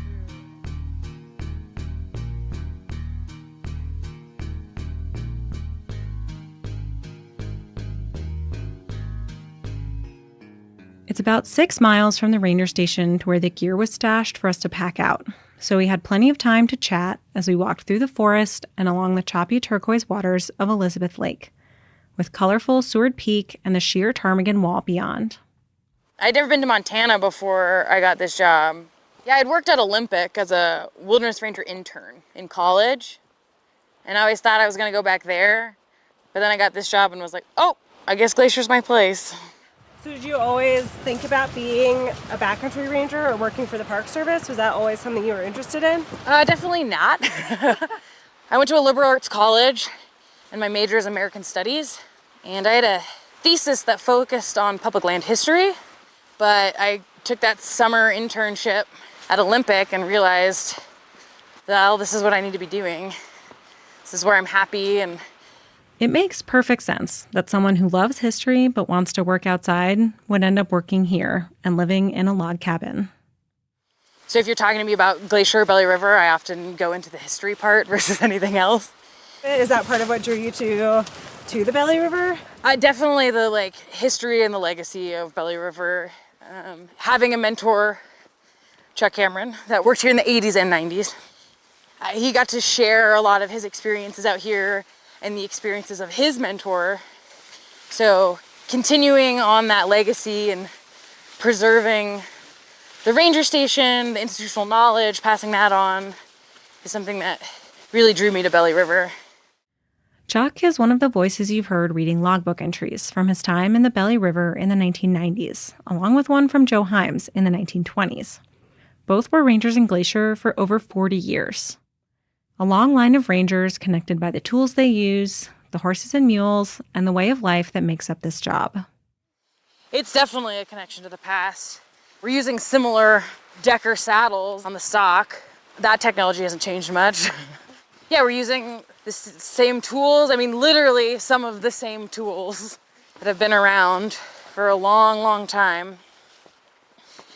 Speaker 6: It's about 6 miles from the ranger station to where the gear was stashed for us to pack out. So we had plenty of time to chat as we walked through the forest and along the choppy turquoise waters of Elizabeth Lake, with colorful Seward Peak and the sheer ptarmigan wall beyond.
Speaker 5: I'd never been to Montana before I got this job. Yeah, I'd worked at Olympic as a wilderness ranger intern in college, and I always thought I was going to go back there, but then I got this job and was like, oh, I guess Glacier's my place.
Speaker 8: So did you always think about being a backcountry ranger or working for the Park Service? Was that always something you were interested in?
Speaker 5: Definitely not. I went to a liberal arts college, and my major is American Studies, and I had a thesis that focused on public land history, but I took that summer internship at Olympic and realized, well, this is what I need to be doing. This is where I'm happy. And
Speaker 6: it makes perfect sense that someone who loves history but wants to work outside would end up working here and living in a log cabin.
Speaker 5: So if you're talking to me about Glacier or Belly River, I often go into the history part versus anything else.
Speaker 8: Is that part of what drew you to the Belly River?
Speaker 5: Definitely the history and the legacy of Belly River. Having a mentor, Chuck Cameron, that worked here in the 80s and 90s. He got to share a lot of his experiences out here and the experiences of his mentor. So continuing on that legacy and preserving the ranger station, the institutional knowledge, passing that on is something that really drew me to Belly River.
Speaker 6: Chuck is one of the voices you've heard reading logbook entries from his time in the Belly River in the 1990s, along with one from Joe Himes in the 1920s. Both were rangers in Glacier for over 40 years. A long line of rangers connected by the tools they use, the horses and mules, and the way of life that makes up this job.
Speaker 5: It's definitely a connection to the past. We're using similar Decker saddles on the stock. That technology hasn't changed much. Yeah, we're using the same tools. I mean, literally some of the same tools that have been around for a long, long time.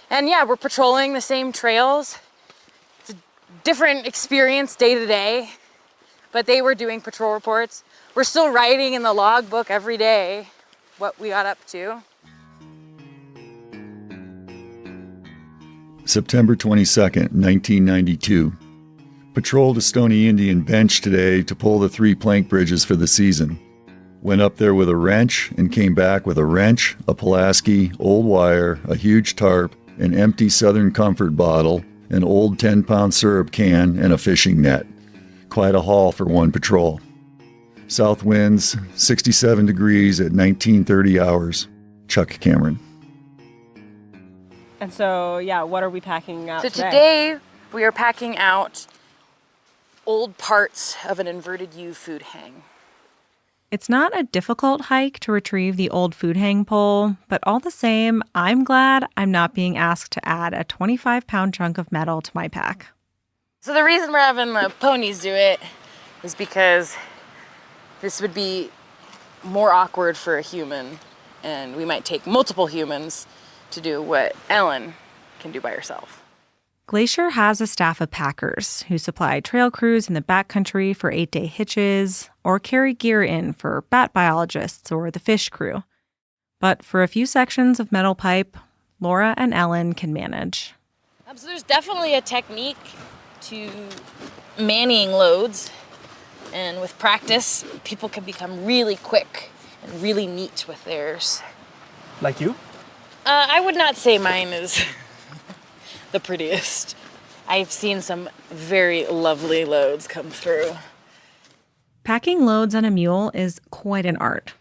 Speaker 5: And yeah, we're patrolling the same trails. It's a different experience day to day, but they were doing patrol reports. We're still writing in the logbook every day what we got up to.
Speaker 10: September 22nd, 1992. Patrolled a Stoney Indian bench today to pull the 3 plank bridges for the season. Went up there with a wrench and came back with a wrench, a Pulaski, old wire, a huge tarp, an empty Southern Comfort bottle, an old 10-pound syrup can, and a fishing net. Quite a haul for one patrol. South winds, 67 degrees at 19:30 hours. Chuck Cameron.
Speaker 8: And so, yeah, what are we packing out
Speaker 5: So
Speaker 8: today?
Speaker 5: today we are packing out old parts of an inverted U food hang.
Speaker 6: It's not a difficult hike to retrieve the old food hang pole, but all the same, I'm glad I'm not being asked to add a 25-pound chunk of metal to my pack.
Speaker 5: So the reason we're having the ponies do it is because this would be more awkward for a human, and we might take multiple humans to do what Ellen can do by herself.
Speaker 6: Glacier has a staff of packers who supply trail crews in the backcountry for 8-day hitches or carry gear in for bat biologists or the fish crew. But for a few sections of metal pipe, Laura and Ellen can manage.
Speaker 5: So there's definitely a technique to manning loads, and with practice, people can become really quick and really neat with theirs.
Speaker 17: Like you?
Speaker 5: I would not say mine is the prettiest. I've seen some very lovely loads come through.
Speaker 6: Packing loads on a mule is quite an art.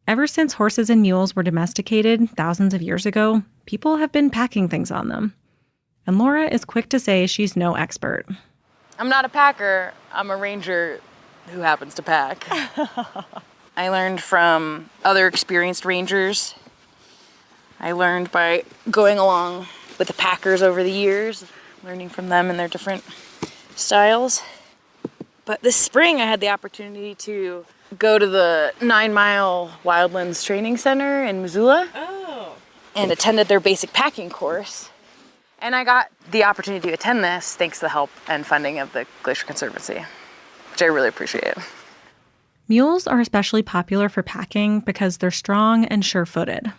Speaker 6: Ever since horses and mules were domesticated thousands of years ago, people have been packing things on them. And Laura is quick to say she's no expert.
Speaker 5: I'm not a packer, I'm a ranger who happens to pack. I learned from other experienced rangers. I learned by going along with the packers over the years, learning from them and their different styles. But this spring I had the opportunity to go to the 9 Mile Wildlands Training Center in Missoula and attended their basic packing course. And I got the opportunity to attend this thanks to the help and funding of the Glacier Conservancy, which I really appreciate.
Speaker 6: Mules are especially popular for packing because they're strong and sure-footed.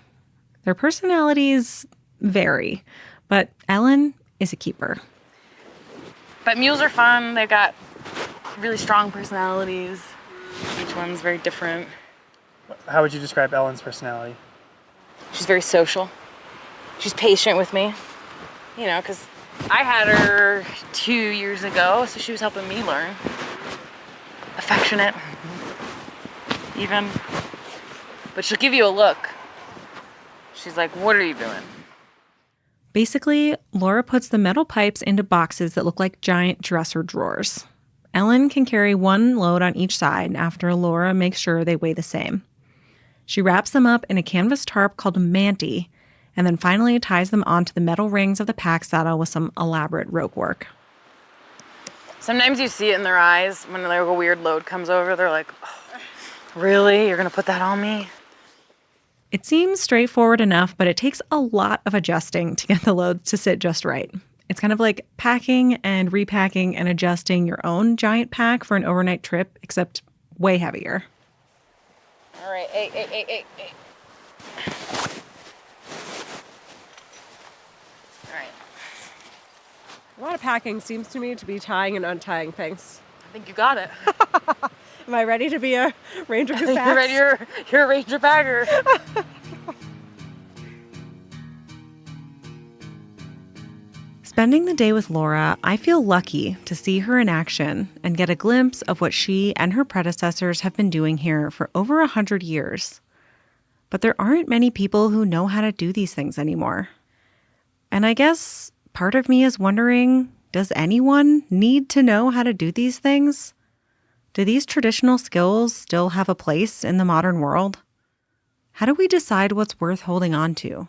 Speaker 6: Their personalities vary, but Ellen is a keeper.
Speaker 5: But mules are fun. They've got really strong personalities. Each one's very different.
Speaker 17: How would you describe Ellen's personality?
Speaker 5: She's very social. She's patient with me, you know, because I had her 2 years ago, so she was helping me learn. Affectionate, even. But she'll give you a look. She's like, what are you doing?
Speaker 6: Basically, Laura puts the metal pipes into boxes that look like giant dresser drawers. Ellen can carry one load on each side after Laura makes sure they weigh the same. She wraps them up in a canvas tarp called a manty, and then finally ties them onto the metal rings of the pack saddle with some elaborate rope work.
Speaker 5: Sometimes you see it in their eyes when like a weird load comes over. They're like, oh, really? You're going to put that on me?
Speaker 6: It seems straightforward enough, but it takes a lot of adjusting to get the loads to sit just right. It's kind of like packing and repacking and adjusting your own giant pack for an overnight trip, except way heavier.
Speaker 5: All right, hey. All right.
Speaker 8: A lot of packing seems to me to be tying and untying things.
Speaker 5: I think you got it.
Speaker 8: Am I ready to be a ranger who packs?
Speaker 5: You're ready. You're a ranger packer.
Speaker 6: Spending the day with Laura, I feel lucky to see her in action and get a glimpse of what she and her predecessors have been doing here for over 100 years. But there aren't many people who know how to do these things anymore. And I guess part of me is wondering, does anyone need to know how to do these things? Do these traditional skills still have a place in the modern world? How do we decide what's worth holding on to?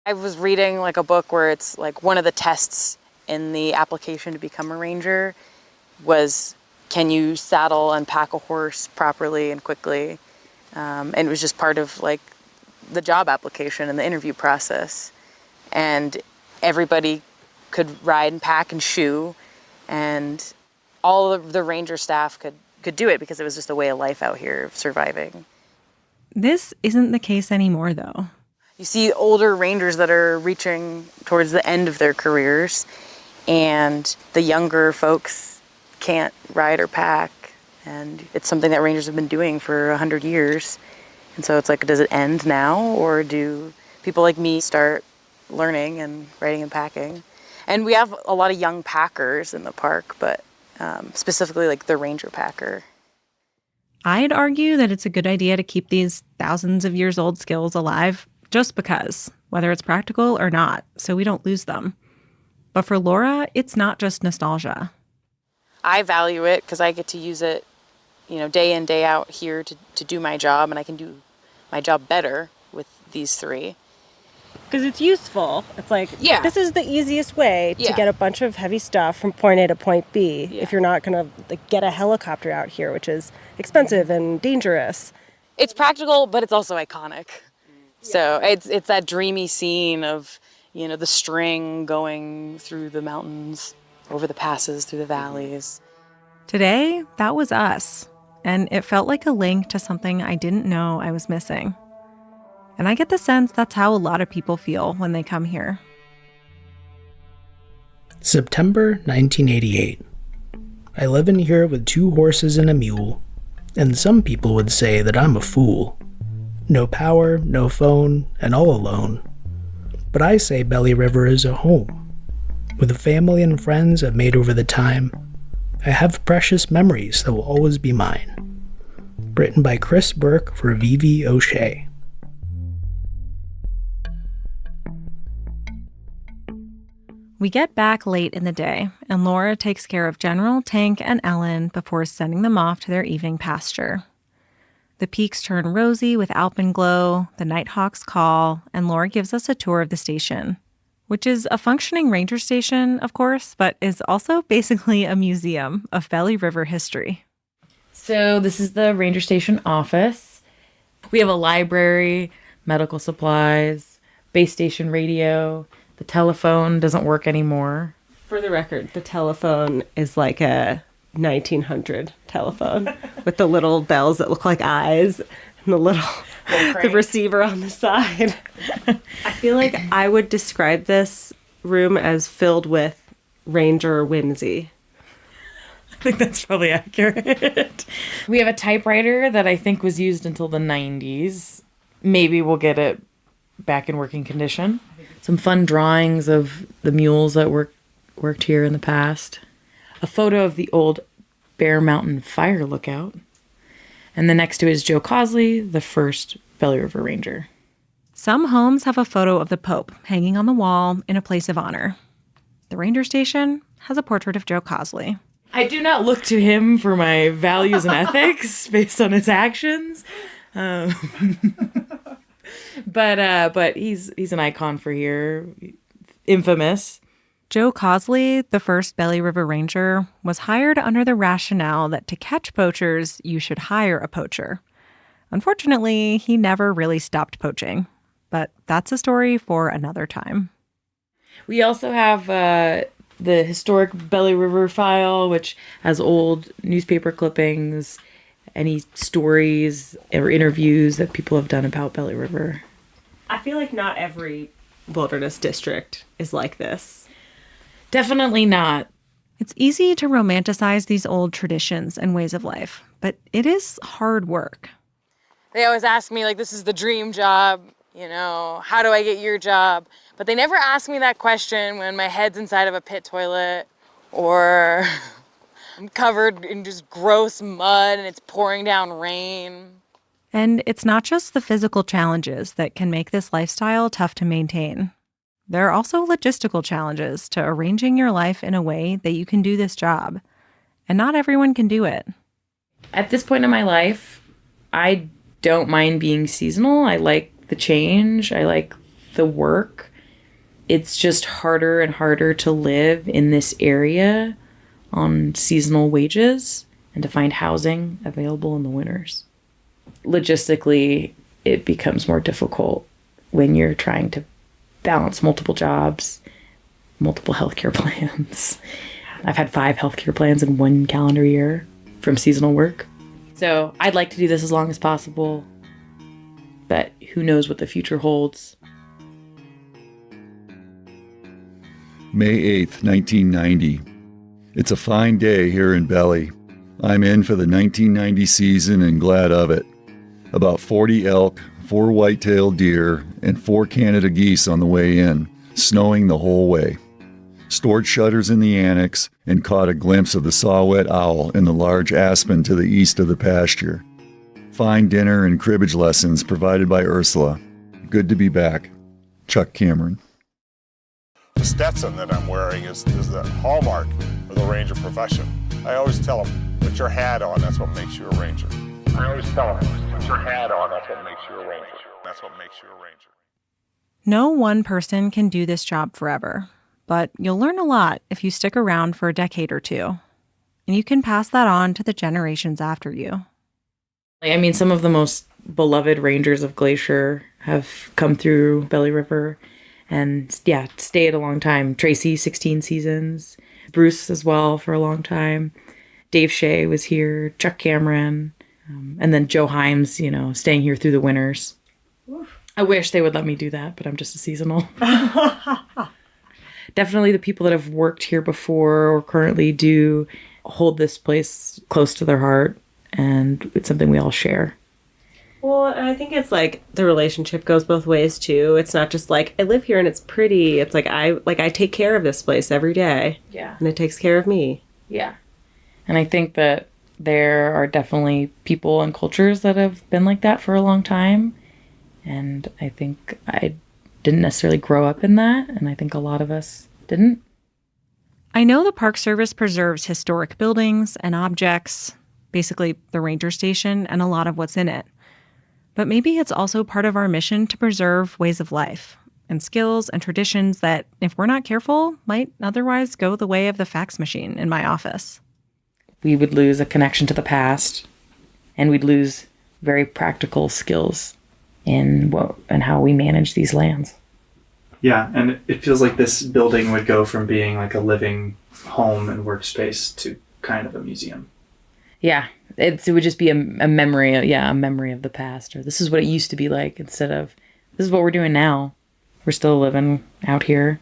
Speaker 5: I was reading like a book where it's like one of the tests in the application to become a ranger was, can you saddle and pack a horse properly and quickly? And it was just part of like the job application and the interview process. And everybody could ride and pack and shoe, and all of the ranger staff could do it because it was just a way of life out here of surviving.
Speaker 6: This isn't the case anymore, though.
Speaker 5: You see older rangers that are reaching towards the end of their careers, and the younger folks can't ride or pack. And it's something that rangers have been doing for 100 years. And so it's like, does it end now? Or do people like me start learning and riding and packing? And we have a lot of young packers in the park, but specifically like the ranger packer.
Speaker 6: I'd argue that it's a good idea to keep these thousands of years old skills alive just because, whether it's practical or not, so we don't lose them. But for Laura, it's not just nostalgia.
Speaker 5: I value it because I get to use it, day in, day out here to do my job, and I can do my job better with these three.
Speaker 8: Because it's useful. It's like, this is the easiest way to get a bunch of heavy stuff from point A to point B if you're not going to get a helicopter out here, which is expensive and dangerous.
Speaker 5: It's practical, but it's also iconic. So it's that dreamy scene of, the string going through the mountains, over the passes, through the valleys.
Speaker 6: Today, that was us. And it felt like a link to something I didn't know I was missing. And I get the sense that's how a lot of people feel when they come here.
Speaker 11: September 1988. I live in here with 2 horses and a mule, and some people would say that I'm a fool. No power, no phone, and all alone. But I say Belly River is a home. With the family and friends I've made over the time, I have precious memories that will always be mine. Written by Chris Burke for Vivi O'Shea.
Speaker 6: We get back late in the day, and Laura takes care of General, Tank, and Ellen before sending them off to their evening pasture. The peaks turn rosy with alpenglow, the nighthawks call, and Laura gives us a tour of the station, which is a functioning ranger station, of course, but is also basically a museum of Belly River history.
Speaker 9: So this is the ranger station office. We have a library, medical supplies, base station radio. The telephone doesn't work anymore.
Speaker 8: For the record, the telephone is like a 1900 telephone with the little bells that look like eyes and the receiver on the side. I feel like I would describe this room as filled with ranger whimsy.
Speaker 9: I think that's probably accurate. We have a typewriter that I think was used until the 90s. Maybe we'll get it back in working condition. Some fun drawings of the mules that worked here in the past. A photo of the old Bear Mountain Fire Lookout. And then next to it is Joe Cosley, the first Belly River Ranger.
Speaker 6: Some homes have a photo of the Pope hanging on the wall in a place of honor. The ranger station has a portrait of Joe Cosley.
Speaker 9: I do not look to him for my values and ethics based on his actions. But he's an icon for here. Infamous.
Speaker 6: Joe Cosley, the first Belly River Ranger, was hired under the rationale that to catch poachers, you should hire a poacher. Unfortunately, he never really stopped poaching. But that's a story for another time.
Speaker 9: We also have the historic Belly River file, which has old newspaper clippings, any stories or interviews that people have done about Belly River.
Speaker 8: I feel like not every wilderness district is like this.
Speaker 9: Definitely not.
Speaker 6: It's easy to romanticize these old traditions and ways of life, but it is hard work.
Speaker 5: They always ask me, like, this is the dream job, you know, how do I get your job? But they never ask me that question when my head's inside of a pit toilet or I'm covered in just gross mud and it's pouring down rain.
Speaker 6: And it's not just the physical challenges that can make this lifestyle tough to maintain. There are also logistical challenges to arranging your life in a way that you can do this job. And not everyone can do it.
Speaker 9: At this point in my life, I don't mind being seasonal. I like the change. I like the work. It's just harder and harder to live in this area on seasonal wages and to find housing available in the winters. Logistically, it becomes more difficult when you're trying to balance multiple jobs, multiple healthcare plans. I've had 5 healthcare plans in 1 calendar year from seasonal work. So I'd like to do this as long as possible, but who knows what the future holds.
Speaker 10: May 8th, 1990. It's a fine day here in Belly. I'm in for the 1990 season and glad of it. About 40 elk, 4 white-tailed deer, and 4 Canada geese on the way in, snowing the whole way. Stored shutters in the annex and caught a glimpse of the saw-whet owl in the large aspen to the east of the pasture. Fine dinner and cribbage lessons provided by Ursula. Good to be back. Chuck Cameron.
Speaker 13: The Stetson that I'm wearing is the hallmark of the ranger profession. I always tell them, put your hat on, that's what makes you a ranger. I always tell them, put your hat on, that's what makes you a ranger. That's what makes you a ranger.
Speaker 6: No one person can do this job forever, but you'll learn a lot if you stick around for a decade or two. And you can pass that on to the generations after you.
Speaker 9: I mean, some of the most beloved rangers of Glacier have come through Belly River and, yeah, stayed a long time. Tracy, 16 seasons. Bruce as well for a long time. Dave Shea was here. Chuck Cameron. And then Joe Himes, you know, staying here through the winters. I wish they would let me do that, but I'm just a seasonal. Definitely the people that have worked here before or currently do hold this place close to their heart, and it's something we all share.
Speaker 8: Well, and I think it's like the relationship goes both ways too. It's not just like I live here and it's pretty. It's like I take care of this place every day.
Speaker 9: Yeah.
Speaker 8: And it takes care of me.
Speaker 9: Yeah. And I think that there are definitely people and cultures that have been like that for a long time. And I think I didn't necessarily grow up in that, and I think a lot of us didn't.
Speaker 6: I know the Park Service preserves historic buildings and objects, basically the ranger station and a lot of what's in it. But maybe it's also part of our mission to preserve ways of life and skills and traditions that, if we're not careful, might otherwise go the way of the fax machine in my office.
Speaker 9: We would lose a connection to the past, and we'd lose very practical skills in how we manage these lands.
Speaker 17: Yeah, and it feels like this building would go from being like a living home and workspace to kind of a museum.
Speaker 9: Yeah, it would just be a memory, a memory of the past, or this is what it used to be like, instead of this is what we're doing now. We're still living out here.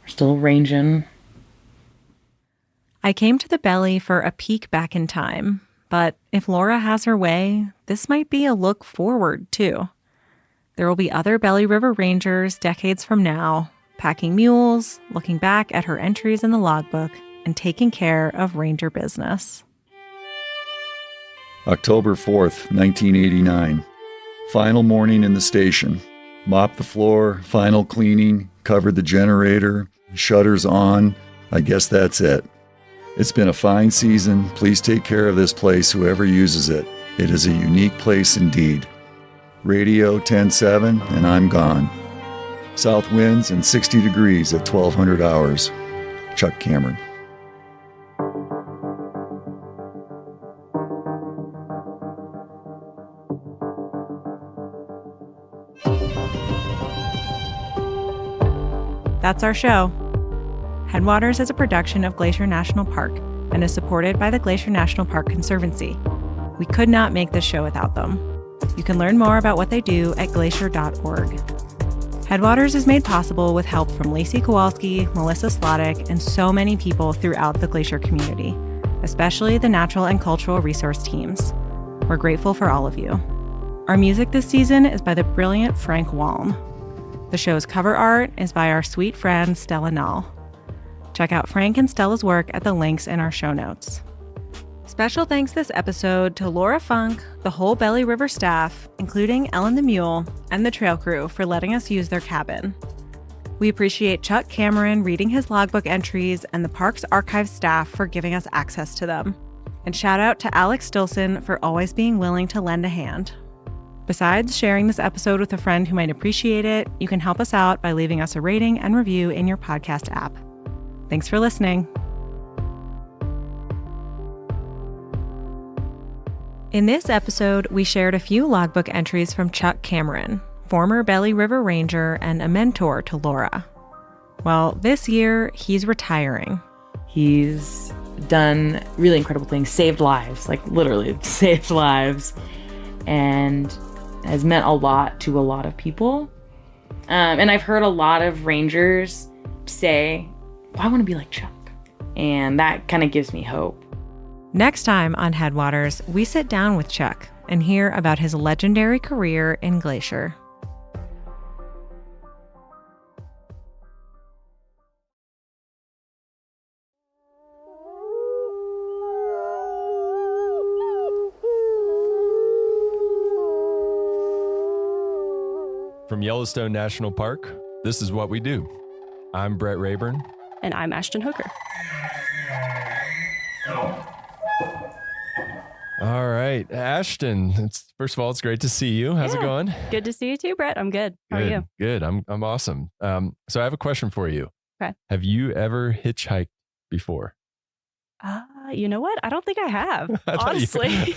Speaker 9: We're still ranging.
Speaker 6: I came to the Belly for a peek back in time, but if Laura has her way, this might be a look forward, too. There will be other Belly River Rangers decades from now, packing mules, looking back at her entries in the logbook, and taking care of ranger business.
Speaker 10: October 4th, 1989. Final morning in the station. Mopped the floor, final cleaning, covered the generator, shutters on. I guess that's it. It's been a fine season. Please take care of this place, whoever uses it. It is a unique place indeed. Radio 10-7, and I'm gone. South winds and 60 degrees at 1200 hours. Chuck Cameron.
Speaker 6: That's our show. Headwaters is a production of Glacier National Park and is supported by the Glacier National Park Conservancy. We could not make this show without them. You can learn more about what they do at glacier.org. Headwaters is made possible with help from Lacey Kowalski, Melissa Slottick, and so many people throughout the Glacier community, especially the natural and cultural resource teams. We're grateful for all of you. Our music this season is by the brilliant Frank Walm. The show's cover art is by our sweet friend Stella Nall. Check out Frank and Stella's work at the links in our show notes. Special thanks this episode to Laura Funk, the whole Belly River staff, including Ellen the Mule, and the trail crew for letting us use their cabin. We appreciate Chuck Cameron reading his logbook entries and the park's archive staff for giving us access to them. And shout out to Alex Stilson for always being willing to lend a hand. Besides sharing this episode with a friend who might appreciate it, you can help us out by leaving us a rating and review in your podcast app. Thanks for listening. In this episode, we shared a few logbook entries from Chuck Cameron, former Belly River Ranger and a mentor to Laura. Well, this year, he's retiring.
Speaker 9: He's done really incredible things, saved lives, like literally saved lives, and has meant a lot to a lot of people. And I've heard a lot of rangers say, well, I want to be like Chuck. And that kind of gives me hope.
Speaker 6: Next time on Headwaters, we sit down with Chuck and hear about his legendary career in Glacier.
Speaker 7: From Yellowstone National Park, this is what we do. I'm Brett Rayburn.
Speaker 16: And I'm Ashton Hooker.
Speaker 7: All right, Ashton. First of all, it's great to see you. How's it going?
Speaker 16: Good to see you too, Brett. I'm good. How are you?
Speaker 7: Good. I'm awesome. So I have a question for you.
Speaker 16: Okay.
Speaker 7: Have you ever hitchhiked before?
Speaker 16: You know what? I don't think I have, honestly.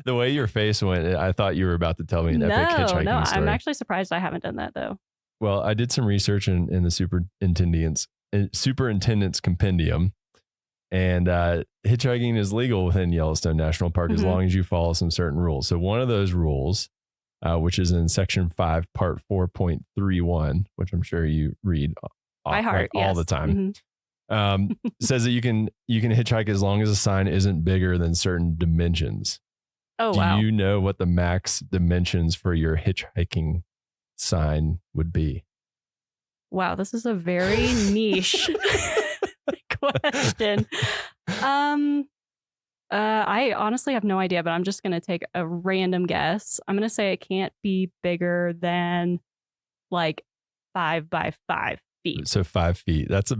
Speaker 7: The way your face went, I thought you were about to tell me an epic hitchhiking story.
Speaker 16: No, I'm actually surprised I haven't done that though.
Speaker 7: Well, I did some research in the superintendent's compendium, and hitchhiking is legal within Yellowstone National Park as long as you follow some certain rules. So one of those rules, which is in Section 5, Part 4.31, which I'm sure you read
Speaker 16: by heart,
Speaker 7: all the time, says that you can hitchhike as long as a sign isn't bigger than certain dimensions.
Speaker 16: Oh, wow.
Speaker 7: Do you know what the max dimensions for your hitchhiking sign would be?
Speaker 16: Wow, this is a very niche question. I honestly have no idea, but I'm just going to take a random guess. I'm going to say it can't be bigger than like 5 by 5 feet.
Speaker 7: So 5 feet. That's a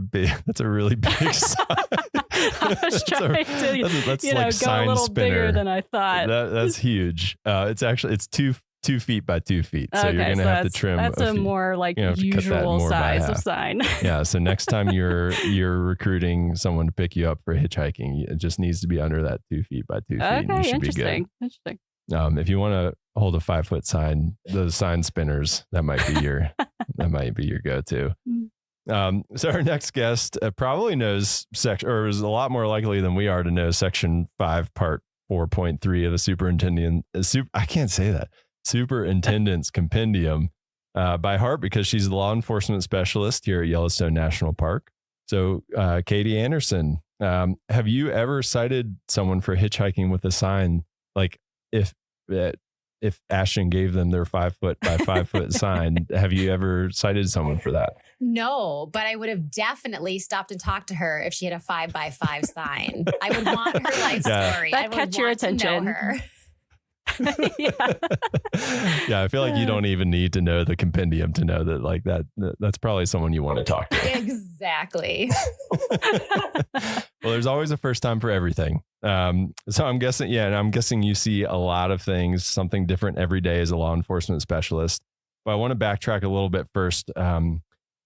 Speaker 7: really big sign.
Speaker 16: I was trying to,
Speaker 7: that's
Speaker 16: you know,
Speaker 7: like
Speaker 16: go a
Speaker 7: sign
Speaker 16: little
Speaker 7: spinner.
Speaker 16: bigger than I thought.
Speaker 7: That's huge. It's 2 feet by 2 feet. So you're going to have to trim.
Speaker 16: That's a more like usual size of sign.
Speaker 7: Yeah. So next time you're recruiting someone to pick you up for hitchhiking, it just needs to be under that 2 feet by 2 feet.
Speaker 16: Okay,
Speaker 7: and you should be good.
Speaker 16: Interesting.
Speaker 7: If you want to hold a 5-foot sign, those sign spinners, that might be your go-to. So our next guest probably knows or is a lot more likely than we are to know Section 5, Part 4.3 of the Superintendent's Compendium by heart, because she's the law enforcement specialist here at Yellowstone National Park. So, Katie Anderson, have you ever cited someone for hitchhiking with a sign? Like if Ashton gave them their 5-foot by 5-foot sign, have you ever cited someone for that?
Speaker 3: No, but I would have definitely stopped and taled to her if she had a 5x5 sign. I would want her life story.
Speaker 16: That catch your attention.
Speaker 3: To know her.
Speaker 7: Yeah, I feel like you don't even need to know the compendium to know that, like, that's probably someone you want to talk to.
Speaker 3: Exactly.
Speaker 7: Well, there's always a first time for everything. So I'm guessing you see a lot of things, something different every day as a law enforcement specialist. But I want to backtrack a little bit first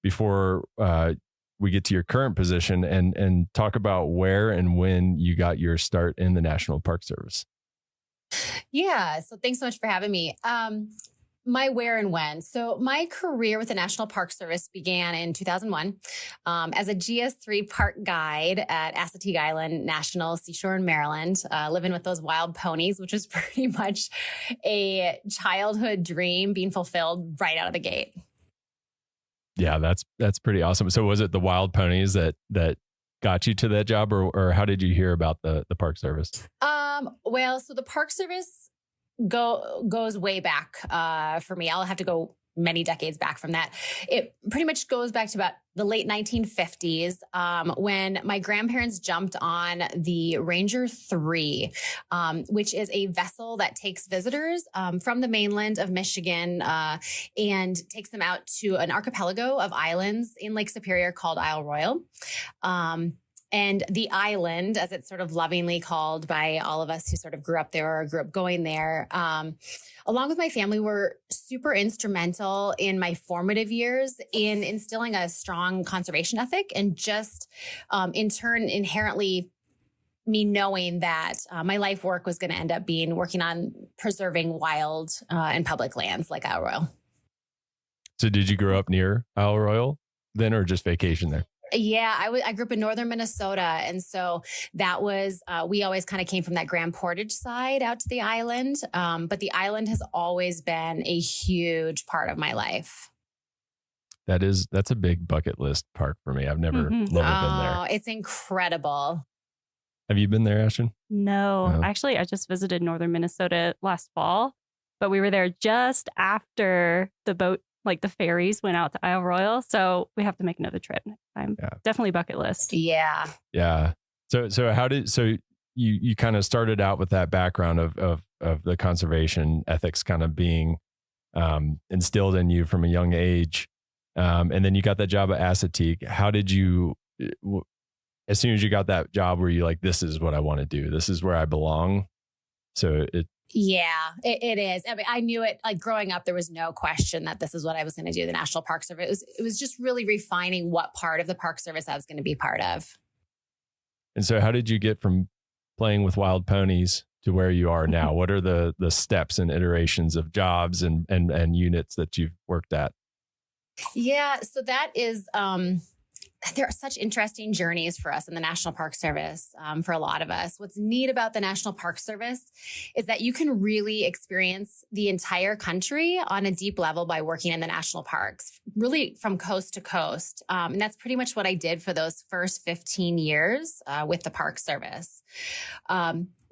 Speaker 7: before we get to your current position and talk about where and when you got your start in the National Park Service.
Speaker 3: Yeah. So thanks so much for having me. My where and when. So my career with the National Park Service began in 2001 as a GS3 park guide at Assateague Island National Seashore in Maryland, living with those wild ponies, which was pretty much a childhood dream being fulfilled right out of the gate.
Speaker 7: Yeah, that's pretty awesome. So was it the wild ponies that got you to that job, or how did you hear about the Park Service?
Speaker 3: Well, so the Park Service goes way back for me. I'll have to go many decades back from that. It pretty much goes back to about the late 1950s when my grandparents jumped on the Ranger 3, which is a vessel that takes visitors from the mainland of Michigan and takes them out to an archipelago of islands in Lake Superior called Isle Royale. And the island, as it's sort of lovingly called by all of us who sort of grew up there or grew up going there, along with my family, were super instrumental in my formative years in instilling a strong conservation ethic and just in turn inherently me knowing that my life work was going to end up being working on preserving wild and public lands like Isle Royale.
Speaker 7: So did you grow up near Isle Royale then, or just vacation there?
Speaker 3: Yeah, I grew up in northern Minnesota. And so that was, we always kind of came from that Grand Portage side out to the island. But the island has always been a huge part of my life.
Speaker 7: That's a big bucket list park for me. I've never been there.
Speaker 3: It's incredible.
Speaker 7: Have you been there, Ashton?
Speaker 16: No, actually, I just visited northern Minnesota last fall, but we were there just after the boat, like the ferries, went out to Isle Royale. So we have to make another trip next time. Yeah. Definitely bucket list.
Speaker 3: Yeah.
Speaker 7: Yeah. So you kind of started out with that background of the conservation ethics kind of being instilled in you from a young age. And then you got that job at Assateague. How did you, as soon as you got that job, were you like, this is what I want to do? This is where I belong?
Speaker 3: Yeah, it is. I mean, I knew it, like growing up, there was no question that this is what I was going to do. The National Park Service. It was just really refining what part of the Park Service I was going to be part of.
Speaker 7: And so how did you get from playing with wild ponies to where you are now? What are the steps and iterations of jobs and units that you've worked at?
Speaker 3: Yeah, so that is, there are such interesting journeys for us in the National Park Service, for a lot of us. What's neat about the National Park Service is that you can really experience the entire country on a deep level by working in the national parks, really from coast to coast. And that's pretty much what I did for those first 15 years with the Park Service.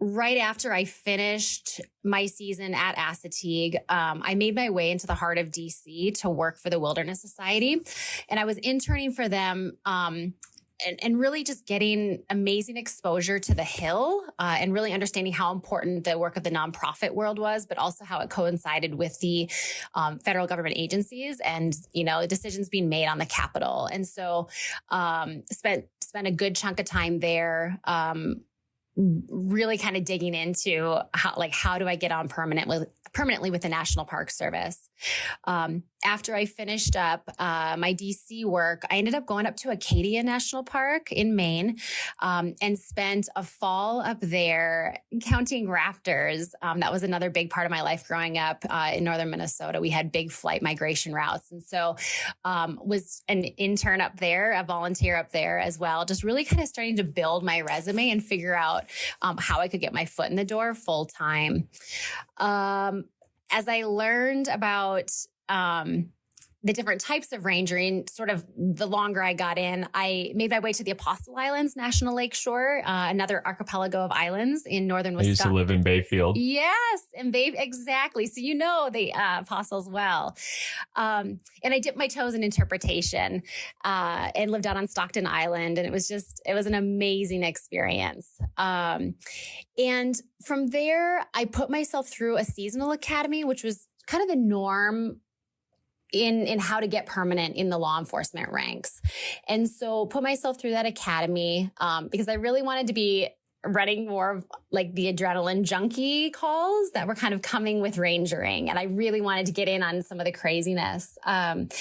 Speaker 3: Right after I finished my season at Assateague, I made my way into the heart of DC to work for the Wilderness Society. And I was interning for them and really just getting amazing exposure to the Hill and really understanding how important the work of the nonprofit world was, but also how it coincided with the federal government agencies and, decisions being made on the Capitol. And so spent a good chunk of time there, really kind of digging into how do I get on permanently with the National Park Service. After I finished up my DC work, I ended up going up to Acadia National Park in Maine and spent a fall up there counting raptors. That was another big part of my life growing up in northern Minnesota. We had big flight migration routes. And so was an intern up there, a volunteer up there as well, just really kind of starting to build my resume and figure out how I could get my foot in the door full time. As I learned about the different types of rangering, sort of the longer I got in, I made my way to the Apostle Islands National Lakeshore, another archipelago of islands in northern Wisconsin.
Speaker 7: I used to live in Bayfield.
Speaker 3: Yes, and exactly. So the Apostles well. And I dipped my toes in interpretation and lived out on Stockton Island. And it was an amazing experience. And from there, I put myself through a seasonal academy, which was kind of the norm in how to get permanent in the law enforcement ranks. And so put myself through that academy because I really wanted to be running more of like the adrenaline junkie calls that were kind of coming with rangering. And I really wanted to get in on some of the craziness. And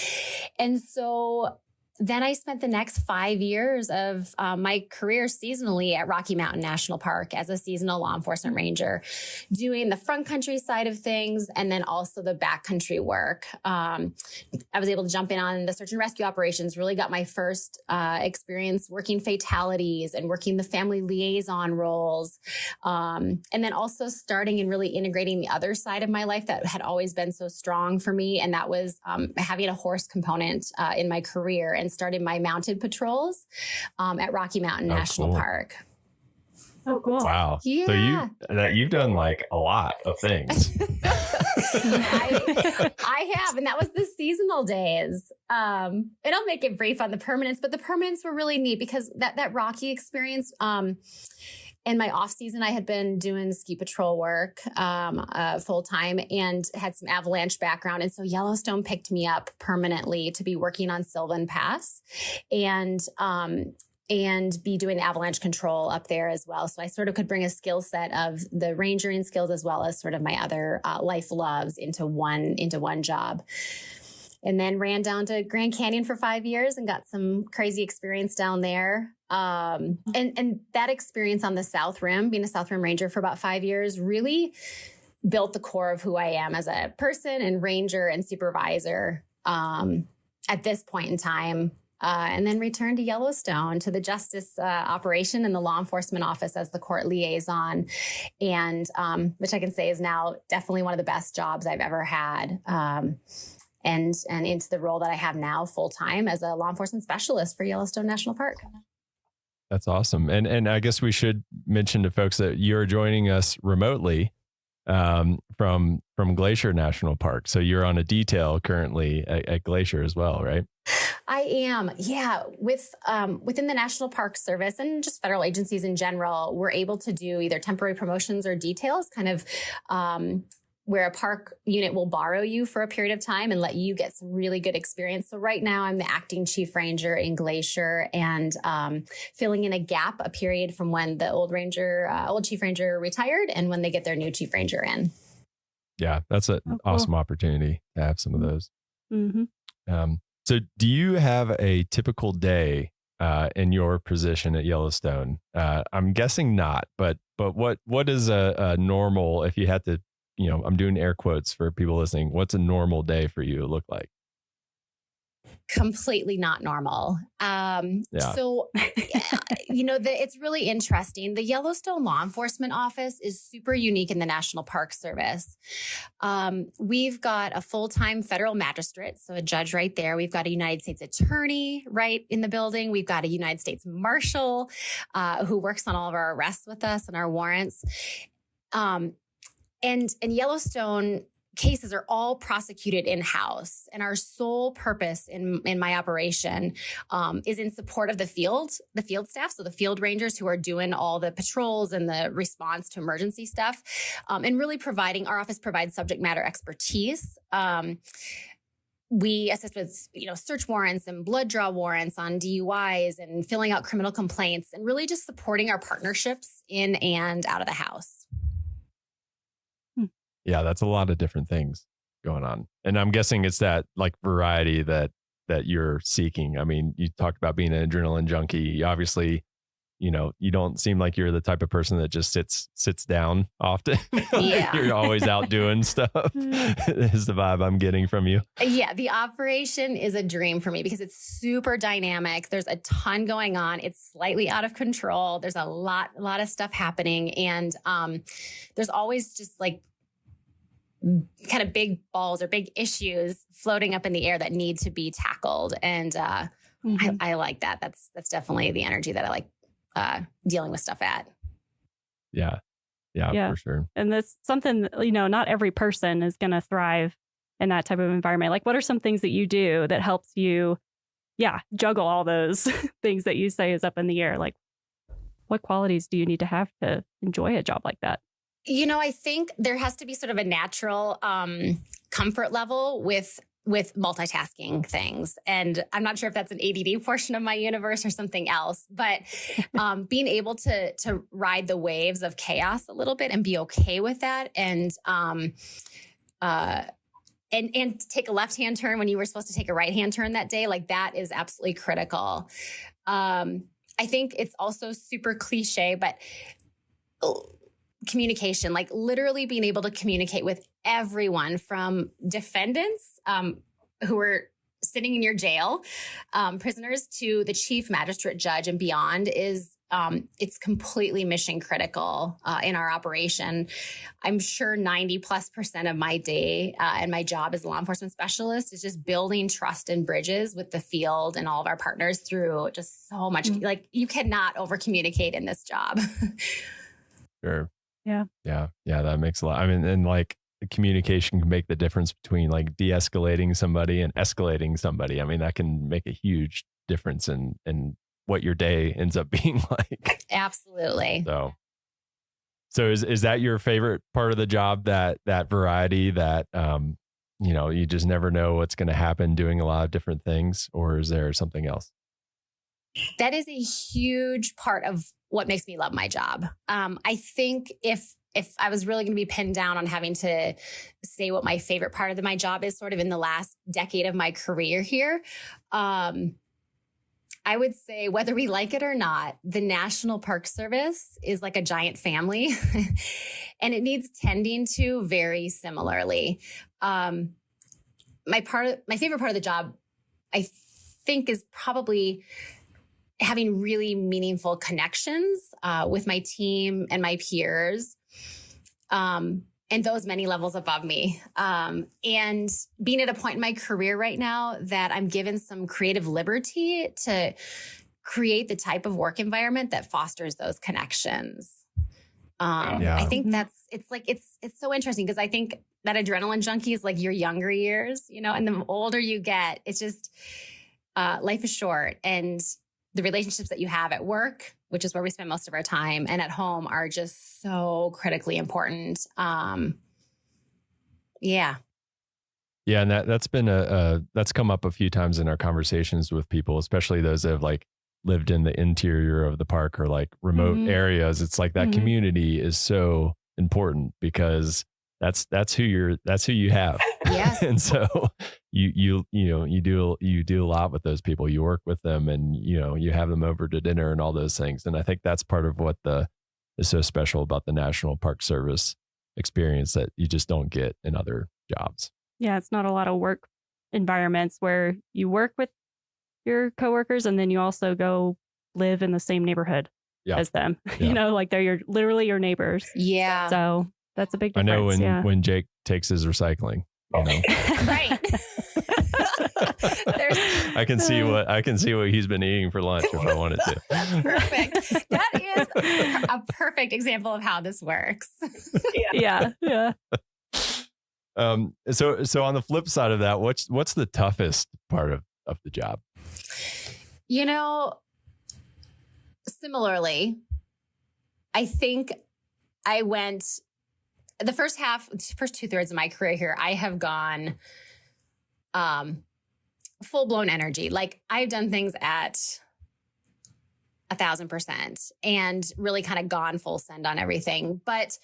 Speaker 3: so then I spent the next 5 years of my career seasonally at Rocky Mountain National Park as a seasonal law enforcement ranger, doing the front country side of things and then also the backcountry work. I was able to jump in on the search and rescue operations, really got my first experience working fatalities and working the family liaison roles. And then also starting and really integrating the other side of my life that had always been so strong for me. And that was having a horse component in my career, and started my mounted patrols at Rocky Mountain National Park.
Speaker 16: Oh, cool.
Speaker 7: Wow.
Speaker 3: Yeah.
Speaker 7: So you've done like a lot of things.
Speaker 3: I have, and that was the seasonal days. And I'll make it brief on the permanents, but the permanents were really neat because that Rocky experience, in my off season, I had been doing ski patrol work full time and had some avalanche background. And so Yellowstone picked me up permanently to be working on Sylvan Pass and be doing avalanche control up there as well. So I sort of could bring a skill set of the rangering skills as well as sort of my other life loves into one job. And then ran down to Grand Canyon for 5 years and got some crazy experience down there. And that experience on the South Rim, being a South Rim ranger for about 5 years, really built the core of who I am as a person and ranger and supervisor at this point in time. And then returned to Yellowstone to the justice operation and the law enforcement office as the court liaison, and which I can say is now definitely one of the best jobs I've ever had. And into the role that I have now full time as a law enforcement specialist for Yellowstone National Park.
Speaker 7: That's awesome. And I guess we should mention to folks that you're joining us remotely from Glacier National Park. So you're on a detail currently at Glacier as well, right?
Speaker 3: I am. Yeah. Within the National Park Service and just federal agencies in general, we're able to do either temporary promotions or details, kind of where a park unit will borrow you for a period of time and let you get some really good experience. So right now I'm the acting chief ranger in Glacier and filling in a period from when the old chief ranger retired and when they get their new chief ranger in.
Speaker 7: Yeah, that's an awesome opportunity to have some of those.
Speaker 16: Mm-hmm.
Speaker 7: So do you have a typical day in your position at Yellowstone? I'm guessing not, but what is a normal, if you had to, I'm doing air quotes for people listening, what's a normal day for you look like?
Speaker 3: Completely not normal. So, it's really interesting. The Yellowstone Law Enforcement Office is super unique in the National Park Service. We've got a full-time federal magistrate, so a judge right there. We've got a United States attorney right in the building. We've got a United States marshal who works on all of our arrests with us and our warrants. And Yellowstone cases are all prosecuted in-house, and our sole purpose in my operation is in support of the field staff, so the field rangers who are doing all the patrols and the response to emergency stuff, and really our office provides subject matter expertise. We assist with, search warrants and blood draw warrants on DUIs and filling out criminal complaints, and really just supporting our partnerships in and out of the house.
Speaker 7: Yeah, that's a lot of different things going on. And I'm guessing it's that like variety that you're seeking. I mean, you talked about being an adrenaline junkie. Obviously, you don't seem like you're the type of person that just sits down often.
Speaker 3: Yeah.
Speaker 7: You're always out doing stuff is the vibe I'm getting from you.
Speaker 3: Yeah, the operation is a dream for me because it's super dynamic. There's a ton going on. It's slightly out of control. There's a lot of stuff happening. And there's always just like kind of big balls or big issues floating up in the air that need to be tackled. And I like that. That's definitely the energy that I like dealing with stuff at.
Speaker 7: Yeah, for sure.
Speaker 16: And that's something, not every person is going to thrive in that type of environment. Like, what are some things that you do that helps you, juggle all those things that you say is up in the air? Like, what qualities do you need to have to enjoy a job like that?
Speaker 3: I think there has to be sort of a natural comfort level with multitasking things. And I'm not sure if that's an ADD portion of my universe or something else, but being able to ride the waves of chaos a little bit and be okay with that, and take a left-hand turn when you were supposed to take a right-hand turn that day, like that is absolutely critical. I think it's also super cliche, but communication, like literally being able to communicate with everyone from defendants who are sitting in your jail, prisoners, to the chief magistrate judge and beyond is it's completely mission critical in our operation. I'm sure 90+% of my day and my job as a law enforcement specialist is just building trust and bridges with the field and all of our partners through just so much. Like, you cannot over communicate in this job.
Speaker 7: Sure.
Speaker 16: Yeah.
Speaker 7: That makes a lot. I mean, and like communication can make the difference between like de-escalating somebody and escalating somebody. I mean, that can make a huge difference in what your day ends up being like.
Speaker 3: Absolutely.
Speaker 7: So is that your favorite part of the job, that variety, that you just never know what's going to happen doing a lot of different things, or is there something else?
Speaker 3: That is a huge part of what makes me love my job. I think if I was really going to be pinned down on having to say what my favorite part of my job is sort of in the last decade of my career here, I would say, whether we like it or not, the National Park Service is like a giant family and it needs tending to very similarly. My favorite part of the job, I think, is probably having really meaningful connections with my team and my peers, and those many levels above me. And being at a point in my career right now that I'm given some creative liberty to create the type of work environment that fosters those connections. I think it's so interesting because I think that adrenaline junkie is like your younger years, and the older you get, it's just life is short, and the relationships that you have at work, which is where we spend most of our time, and at home are just so critically important. Yeah,
Speaker 7: and that's been that's come up a few times in our conversations with people, especially those that have like lived in the interior of the park or like remote areas. It's like that community is so important because that's who you have.
Speaker 3: Yes.
Speaker 7: And so you do a lot with those people. You work with them, and you have them over to dinner and all those things. And I think that's part of what is so special about the National Park Service experience that you just don't get in other jobs.
Speaker 16: Yeah, it's not a lot of work environments where you work with your coworkers and then you also go live in the same neighborhood as them.
Speaker 7: Yeah.
Speaker 16: Like they're literally your neighbors.
Speaker 3: Yeah.
Speaker 16: So that's a big difference.
Speaker 7: I know when Jake takes his recycling.
Speaker 3: Right.
Speaker 7: I can see what he's been eating for lunch if I wanted to.
Speaker 3: Perfect. That is a perfect example of how this works.
Speaker 16: Yeah.
Speaker 7: So on the flip side of that, what's the toughest part of the job?
Speaker 3: Similarly, I think I went the first 2/3 of my career here. I have gone full blown energy. Like I've done things at 1,000% and really kind of gone full send on everything. But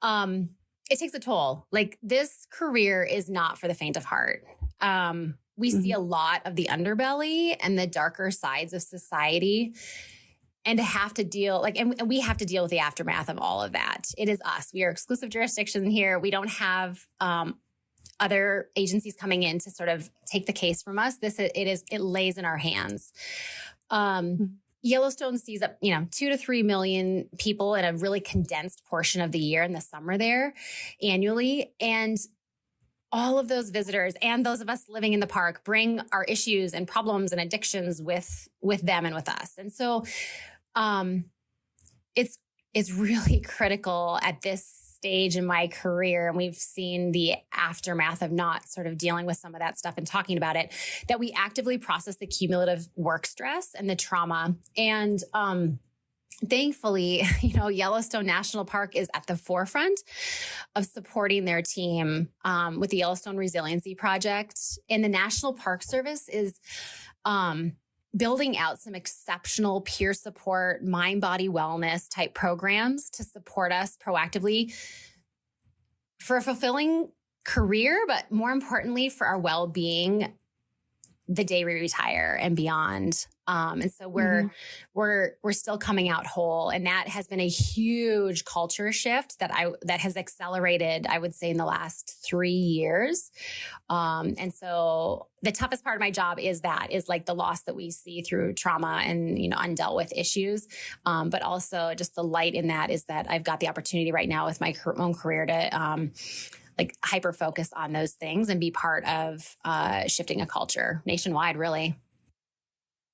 Speaker 3: it takes a toll. Like this career is not for the faint of heart. We see a lot of the underbelly and the darker sides of society. And to have to deal, and we have to deal with the aftermath of all of that. It is us. We are exclusive jurisdiction here. We don't have other agencies coming in to sort of take the case from us. It lays in our hands. Yellowstone sees up, 2 to 3 million people in a really condensed portion of the year in the summer there annually. And all of those visitors and those of us living in the park bring our issues and problems and addictions with them and with us. And so it's really critical at this stage in my career, and we've seen the aftermath of not sort of dealing with some of that stuff and talking about it, that we actively process the cumulative work stress and the trauma. And thankfully, Yellowstone National Park is at the forefront of supporting their team with the Yellowstone Resiliency Project. And the National Park Service is building out some exceptional peer support, mind-body wellness type programs to support us proactively for a fulfilling career, but more importantly, for our well-being the day we retire and beyond. And so we're still coming out whole. And that has been a huge culture shift that has accelerated, I would say, in the last 3 years. And so the toughest part of my job is like the loss that we see through trauma and, undealt with issues. But also just the light in that is that I've got the opportunity right now with my own career to, hyper focus on those things and be part of shifting a culture nationwide, really.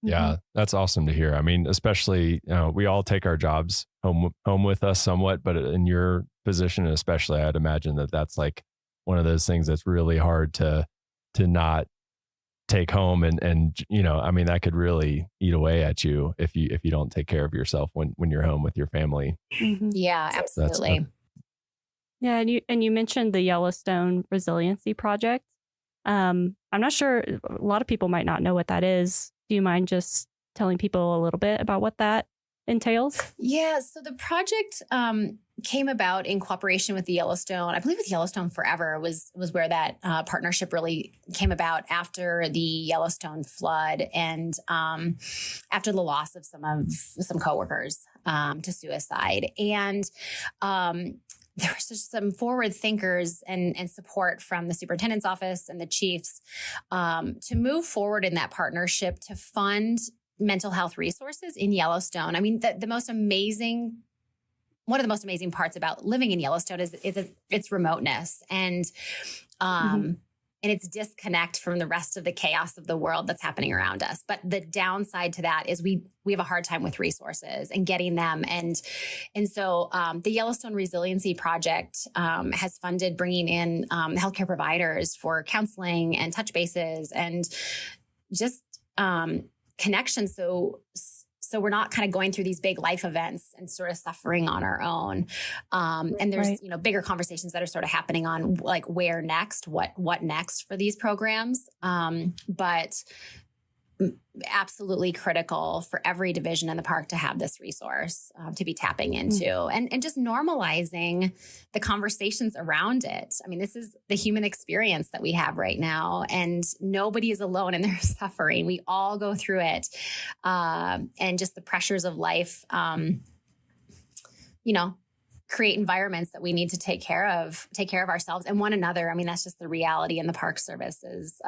Speaker 7: Yeah, that's awesome to hear. I mean, especially, we all take our jobs home with us somewhat, but in your position, especially, I'd imagine that that's like one of those things that's really hard to not take home. And, I mean, that could really eat away at you if you don't take care of yourself when you're home with your family.
Speaker 3: Mm-hmm. Yeah, absolutely.
Speaker 16: Yeah. And you mentioned the Yellowstone Resiliency Project. I'm not sure. A lot of people might not know what that is. Do you mind just telling people a little bit about what that entails?
Speaker 3: Yeah. So the project came about in cooperation with the Yellowstone. I believe with Yellowstone Forever was where that partnership really came about after the Yellowstone flood and after the loss of some coworkers to suicide. And there was just some forward thinkers and support from the superintendent's office and the chiefs to move forward in that partnership to fund mental health resources in Yellowstone. I mean, one of the most amazing parts about living in Yellowstone is its remoteness and its disconnect from the rest of the chaos of the world that's happening around us. But the downside to that is we have a hard time with resources and getting them. And so the Yellowstone Resiliency Project has funded bringing in healthcare providers for counseling and touch bases and just connection. So we're not kind of going through these big life events and sort of suffering on our own. And there's, bigger conversations that are sort of happening on like where next, what next for these programs. But absolutely critical for every division in the park to have this resource to be tapping into and just normalizing the conversations around it. I mean, this is the human experience that we have right now, and nobody is alone in their suffering. We all go through it. And just the pressures of life, create environments that we need to take care of ourselves and one another. I mean, that's just the reality in the Park Service is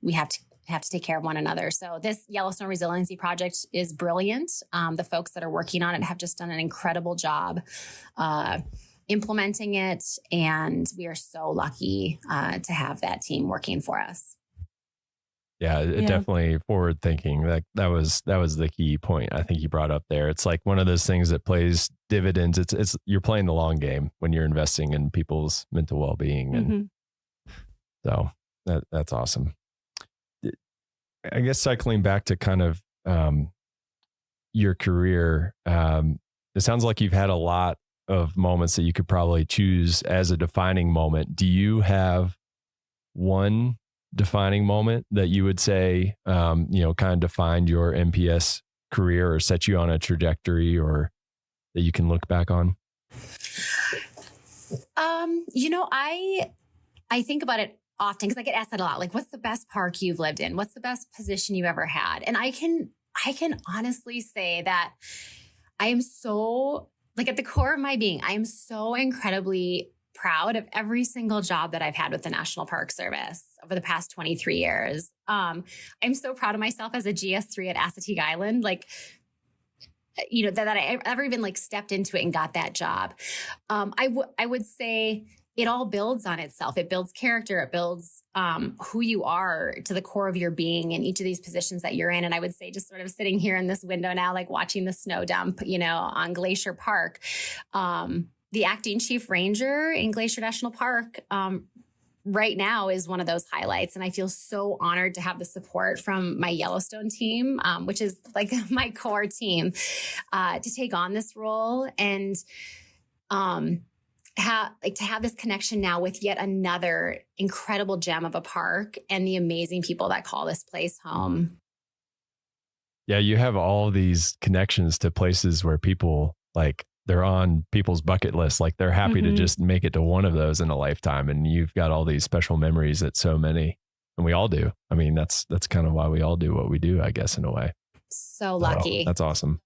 Speaker 3: we have to take care of one another. So this Yellowstone Resiliency Project is brilliant. The folks that are working on it have just done an incredible job implementing it. And we are so lucky to have that team working for us.
Speaker 7: Yeah, definitely forward thinking. That was the key point I think you brought up there. It's like one of those things that plays dividends. It's you're playing the long game when you're investing in people's mental well-being and So that's awesome. I guess cycling back to kind of your career, it sounds like you've had a lot of moments that you could probably choose as a defining moment. Do you have one defining moment that you would say, kind of defined your NPS career or set you on a trajectory or that you can look back on?
Speaker 3: I think about it often because I get asked that a lot. Like, what's the best park you've lived in? What's the best position you ever had? And I can honestly say that I am so, like, at the core of my being, I am so incredibly proud of every single job that I've had with the National Park Service over the past 23 years. I'm so proud of myself as a GS3 at Assateague Island. Like, that I ever even like stepped into it and got that job. I would say it all builds on itself. It builds character. It builds who you are to the core of your being in each of these positions that you're in. And I would say just sort of sitting here in this window now, like watching the snow dump, on Glacier Park, the acting chief ranger in Glacier National Park right now is one of those highlights. And I feel so honored to have the support from my Yellowstone team, which is like my core team, to take on this role and to have this connection now with yet another incredible gem of a park and the amazing people that call this place home.
Speaker 7: Yeah, you have all these connections to places where people like they're on people's bucket list. Like they're happy to just make it to one of those in a lifetime. And you've got all these special memories that so many, and we all do. I mean, that's kind of why we all do what we do, I guess, in a way.
Speaker 3: So lucky.
Speaker 7: That's awesome.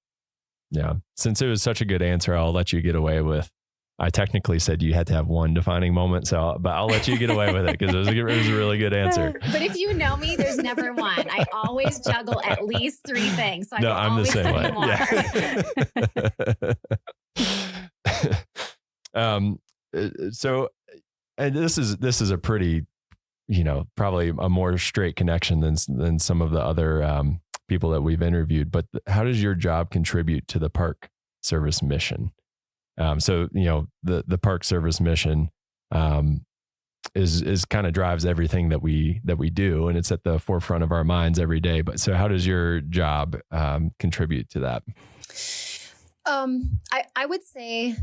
Speaker 7: Yeah. Since it was such a good answer, I'll let you get away with, I technically said you had to have one defining moment. But I'll let you get away with it because it was a really good answer.
Speaker 3: But if you know me, there's never one. I always juggle at least three things. So
Speaker 7: I'm the same way. Yeah. So, and this is a pretty, probably a more straight connection than some of the other people that we've interviewed. But how does your job contribute to the Park Service mission? So the Park Service mission is kind of drives everything that we do, and it's at the forefront of our minds every day. But so, how does your job contribute to that?
Speaker 3: I would say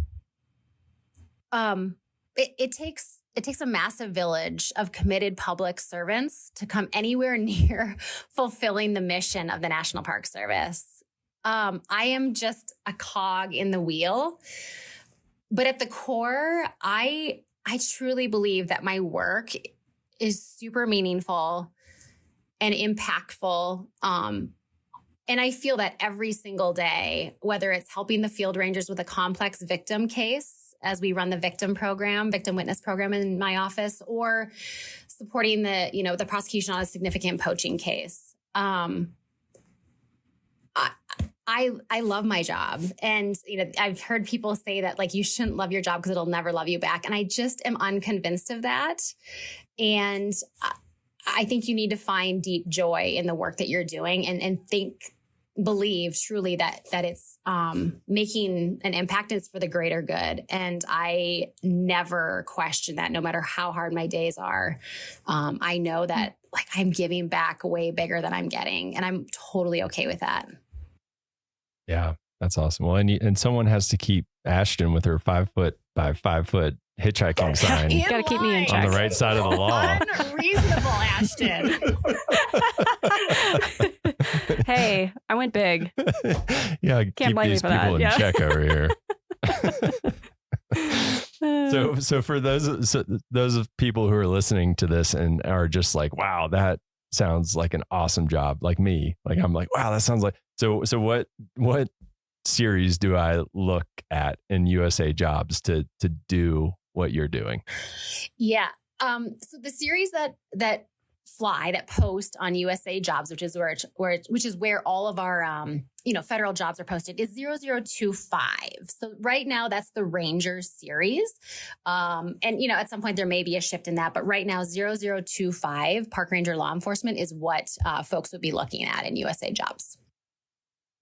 Speaker 3: it takes a massive village of committed public servants to come anywhere near fulfilling the mission of the National Park Service. I am just a cog in the wheel, but at the core, I truly believe that my work is super meaningful and impactful. And I feel that every single day, whether it's helping the field rangers with a complex victim case as we run the victim witness program in my office, or supporting the prosecution on a significant poaching case. I love my job. And, I've heard people say that like, you shouldn't love your job because it'll never love you back. And I just am unconvinced of that. And I think you need to find deep joy in the work that you're doing and believe truly that it's making an impact and it's for the greater good. And I never question that, no matter how hard my days are. I know that like I'm giving back way bigger than I'm getting, and I'm totally okay with that.
Speaker 7: Yeah, that's awesome. Well, and someone has to keep Ashton with her 5 foot by 5 foot hitchhiking sign.
Speaker 16: You got to keep me in check.
Speaker 7: On the right side of the law.
Speaker 3: Unreasonable, Ashton.
Speaker 16: Hey, I went big.
Speaker 7: Yeah,
Speaker 16: Can't
Speaker 7: keep
Speaker 16: blame
Speaker 7: these
Speaker 16: me for
Speaker 7: people
Speaker 16: that.
Speaker 7: in check over here. So for those of people who are listening to this and are just like, wow, that sounds like an awesome job, like me. Like I'm like, wow, that sounds like so what series do I look at in USA Jobs to do what you're doing?
Speaker 3: Yeah. So the series that post on USA Jobs, which is where all of our federal jobs are posted, is 0025. So right now that's the Ranger series. And at some point there may be a shift in that, but right now 0025 Park Ranger Law Enforcement is what folks would be looking at in USA Jobs.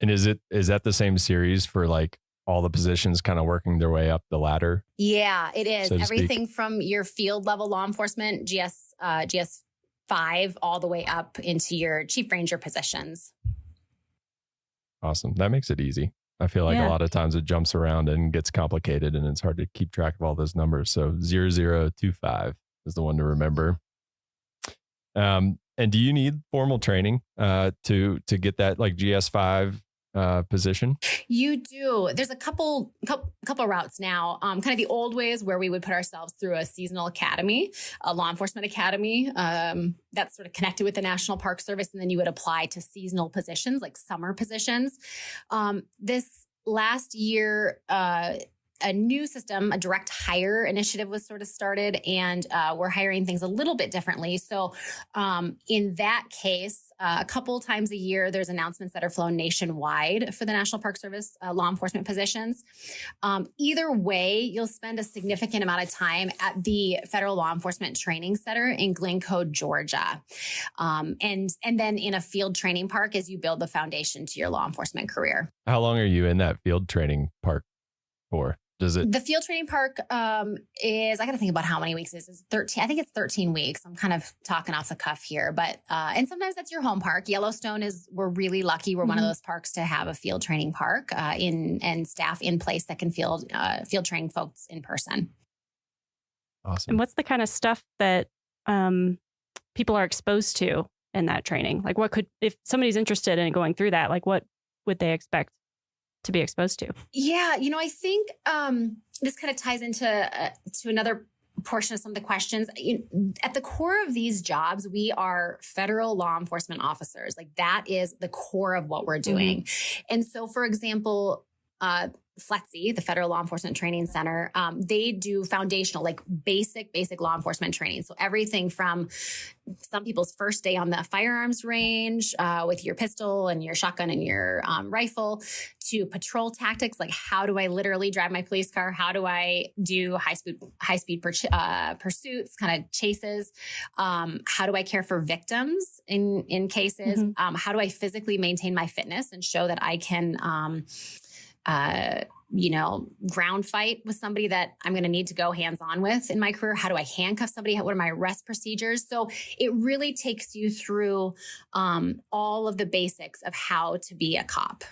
Speaker 7: And is that the same series for like all the positions kind of working their way up the ladder.
Speaker 3: Yeah, it is.
Speaker 7: So to
Speaker 3: Everything from your field level law enforcement, GS 5, all the way up into your chief ranger positions.
Speaker 7: Awesome. That makes it easy. I feel like a lot of times it jumps around and gets complicated and it's hard to keep track of all those numbers. So 0025 is the one to remember. And do you need formal training to get that like GS5 position?
Speaker 3: You do. There's a couple routes now. Kind of the old ways where we would put ourselves through a seasonal academy, a law enforcement academy that's sort of connected with the National Park Service, and then you would apply to seasonal positions like summer positions. This last year, a new system, a direct hire initiative was sort of started, and we're hiring things a little bit differently. So in that case, a couple times a year, there's announcements that are flown nationwide for the National Park Service law enforcement positions. Either way, you'll spend a significant amount of time at the Federal Law Enforcement Training Center in Glencoe, Georgia. And then in a field training park as you build the foundation to your law enforcement career.
Speaker 7: How long are you in that field training park for?
Speaker 3: The field training park is, I got to think about how many weeks it is. 13. I think it's 13 weeks. I'm kind of talking off the cuff here, but, and sometimes that's your home park. Yellowstone we're really lucky. We're one of those parks to have a field training park and staff in place that can field train folks in person.
Speaker 7: Awesome.
Speaker 16: And what's the kind of stuff that people are exposed to in that training? Like if somebody's interested in going through that, like what would they expect to be exposed to?
Speaker 3: Yeah, I think this kind of ties into to another portion of some of the questions. At the core of these jobs, we are federal law enforcement officers. Like that is the core of what we're doing. And so, for example, FLETC, the Federal Law Enforcement Training Center, they do foundational, like basic law enforcement training. So everything from some people's first day on the firearms range with your pistol and your shotgun and your rifle, to patrol tactics, like how do I literally drive my police car? How do I do high speed pursuits, kind of chases? How do I care for victims in cases? How do I physically maintain my fitness and show that I can ground fight with somebody that I'm going to need to go hands-on with in my career? How do I handcuff somebody? What are my arrest procedures? So it really takes you through all of the basics of how to be a cop.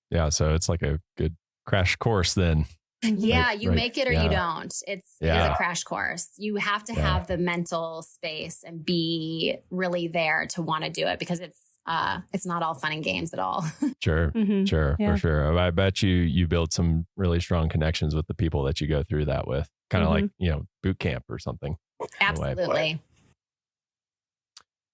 Speaker 7: Yeah. So it's like a good crash course then.
Speaker 3: Yeah, you make it or you don't. It is a crash course. You have to have the mental space and be really there to want to do it, because it's not all fun and games at all.
Speaker 7: Sure. For sure. I bet you build some really strong connections with the people that you go through that with, kind of like, boot camp or something.
Speaker 3: Absolutely.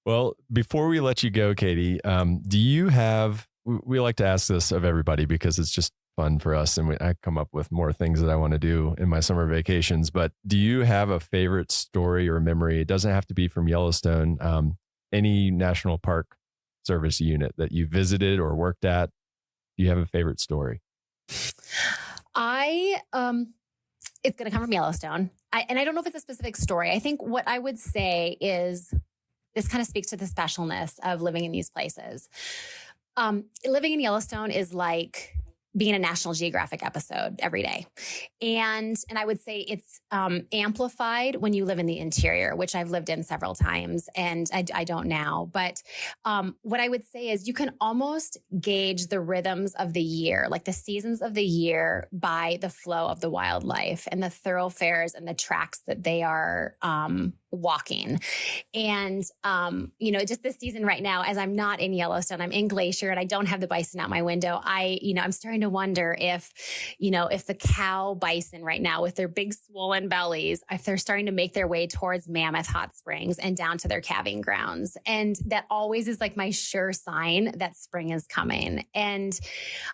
Speaker 7: Well, before we let you go, Katie, do you have, we like to ask this of everybody because it's just fun for us, and I come up with more things that I want to do in my summer vacations, but do you have a favorite story or memory? It doesn't have to be from Yellowstone, any National Park Service unit that you visited or worked at. Do you have a favorite story?
Speaker 3: It's going to come from Yellowstone. And I don't know if it's a specific story. I think what I would say is this kind of speaks to the specialness of living in these places. Living in Yellowstone is like being in a National Geographic episode every day. And I would say it's amplified when you live in the interior, which I've lived in several times, and I don't now. But what I would say is you can almost gauge the rhythms of the year, like the seasons of the year, by the flow of the wildlife and the thoroughfares and the tracks that they are walking. And, just this season right now, as I'm not in Yellowstone, I'm in Glacier and I don't have the bison out my window. I'm starting to wonder if the cow bison right now with their big swollen bellies, if they're starting to make their way towards Mammoth Hot Springs and down to their calving grounds. And that always is like my sure sign that spring is coming. And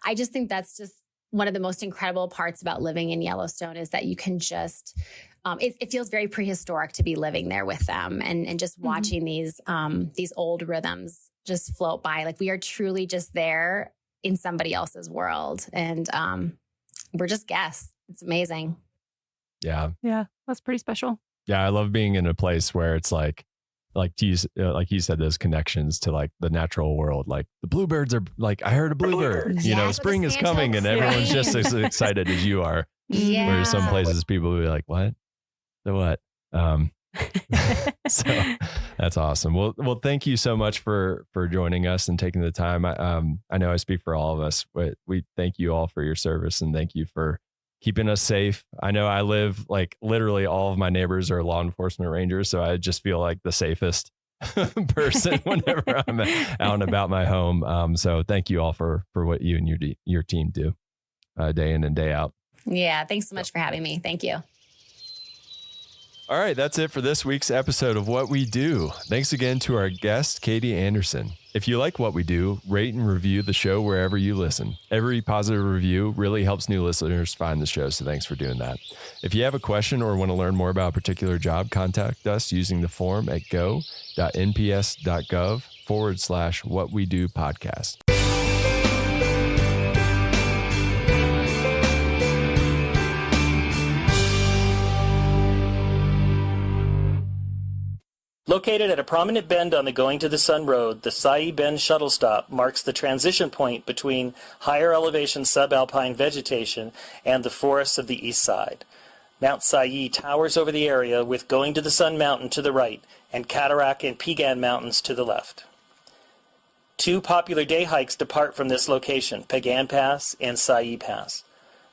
Speaker 3: I just think that's just one of the most incredible parts about living in Yellowstone, is that you can just, it feels very prehistoric to be living there with them and just watching these old rhythms just float by. Like we are truly just there in somebody else's world. And we're just guests. It's amazing.
Speaker 7: Yeah.
Speaker 16: Yeah. That's pretty special.
Speaker 7: Yeah. I love being in a place where it's like like to use, like you said, those connections to like the natural world. Like the bluebirds are like, I heard a bluebird, you know, spring is coming and everyone's just as excited as you are.
Speaker 3: Yeah.
Speaker 7: Whereas some places people will be like, what? The what? So that's awesome. Well, thank you so much for joining us and taking the time. I know I speak for all of us, but we thank you all for your service and thank you for keeping us safe. I know I live like literally all of my neighbors are law enforcement rangers, so I just feel like the safest person whenever I'm out and about my home. So thank you all for what you and your team do day in and day out.
Speaker 3: Yeah. Thanks so much for having me. Thank you.
Speaker 7: All right, that's it for this week's episode of What We Do. Thanks again to our guest, Katie Anderson. If you like what we do, rate and review the show wherever you listen. Every positive review really helps new listeners find the show, so thanks for doing that. If you have a question or want to learn more about a particular job, contact us using the form at go.nps.gov/whatwedopodcast.
Speaker 20: Located at a prominent bend on the Going to the Sun Road, the Sayi Bend shuttle stop marks the transition point between higher elevation subalpine vegetation and the forests of the east side. Mount Sayi towers over the area with Going to the Sun Mountain to the right and Cataract and Pegan Mountains to the left. Two popular day hikes depart from this location, Pegan Pass and Sayi Pass.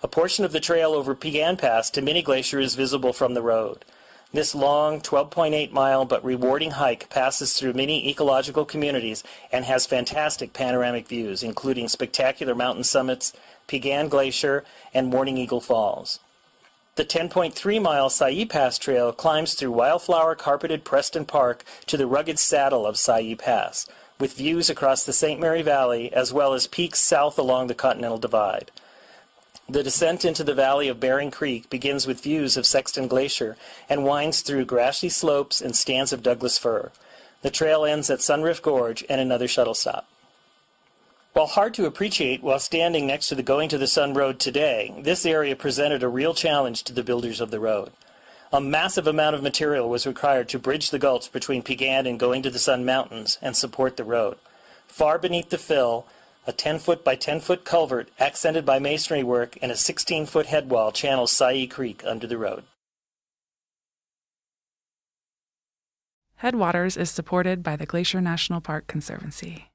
Speaker 20: A portion of the trail over Pegan Pass to Mini Glacier is visible from the road. This long, 12.8-mile but rewarding hike passes through many ecological communities and has fantastic panoramic views, including spectacular mountain summits, Pegan Glacier, and Morning Eagle Falls. The 10.3-mile Sayi Pass Trail climbs through wildflower-carpeted Preston Park to the rugged saddle of Sayi Pass, with views across the St. Mary Valley as well as peaks south along the Continental Divide. The descent into the valley of Bering Creek begins with views of Sexton Glacier and winds through grassy slopes and stands of Douglas fir. The trail ends at Sunrift Gorge and another shuttle stop. While hard to appreciate while standing next to the Going to the Sun Road today, this area presented a real challenge to the builders of the road. A massive amount of material was required to bridge the gulch between Pegan and Going to the Sun Mountains and support the road. Far beneath the fill, a 10-foot by 10-foot culvert accented by masonry work and a 16-foot headwall channels Sayi Creek under the road.
Speaker 12: Headwaters is supported by the Glacier National Park Conservancy.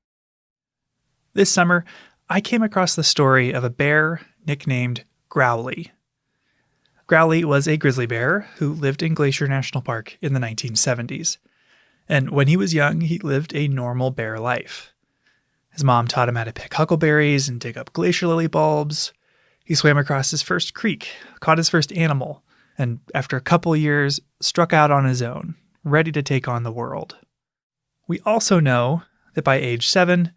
Speaker 15: This summer, I came across the story of a bear nicknamed Growly. Growly was a grizzly bear who lived in Glacier National Park in the 1970s. And when he was young, he lived a normal bear life. His mom taught him how to pick huckleberries and dig up glacier lily bulbs. He swam across his first creek, caught his first animal, and after a couple years, struck out on his own, ready to take on the world. We also know that by age 7,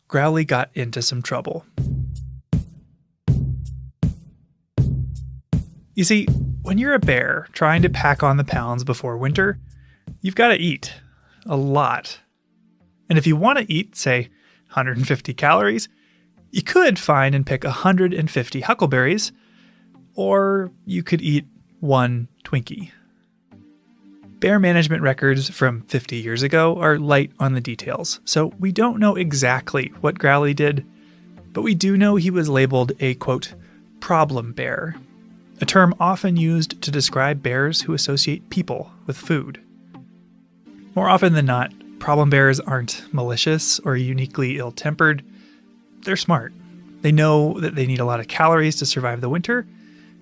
Speaker 15: Growly got into some trouble. You see, when you're a bear trying to pack on the pounds before winter, you've got to eat. A lot. And if you want to eat, say, 150 calories, you could find and pick 150 huckleberries, or you could eat one Twinkie. Bear management records from 50 years ago are light on the details, so we don't know exactly what Growly did, but we do know he was labeled a, quote, problem bear, a term often used to describe bears who associate people with food. More often than not, problem bears aren't malicious or uniquely ill-tempered. They're smart. They know that they need a lot of calories to survive the winter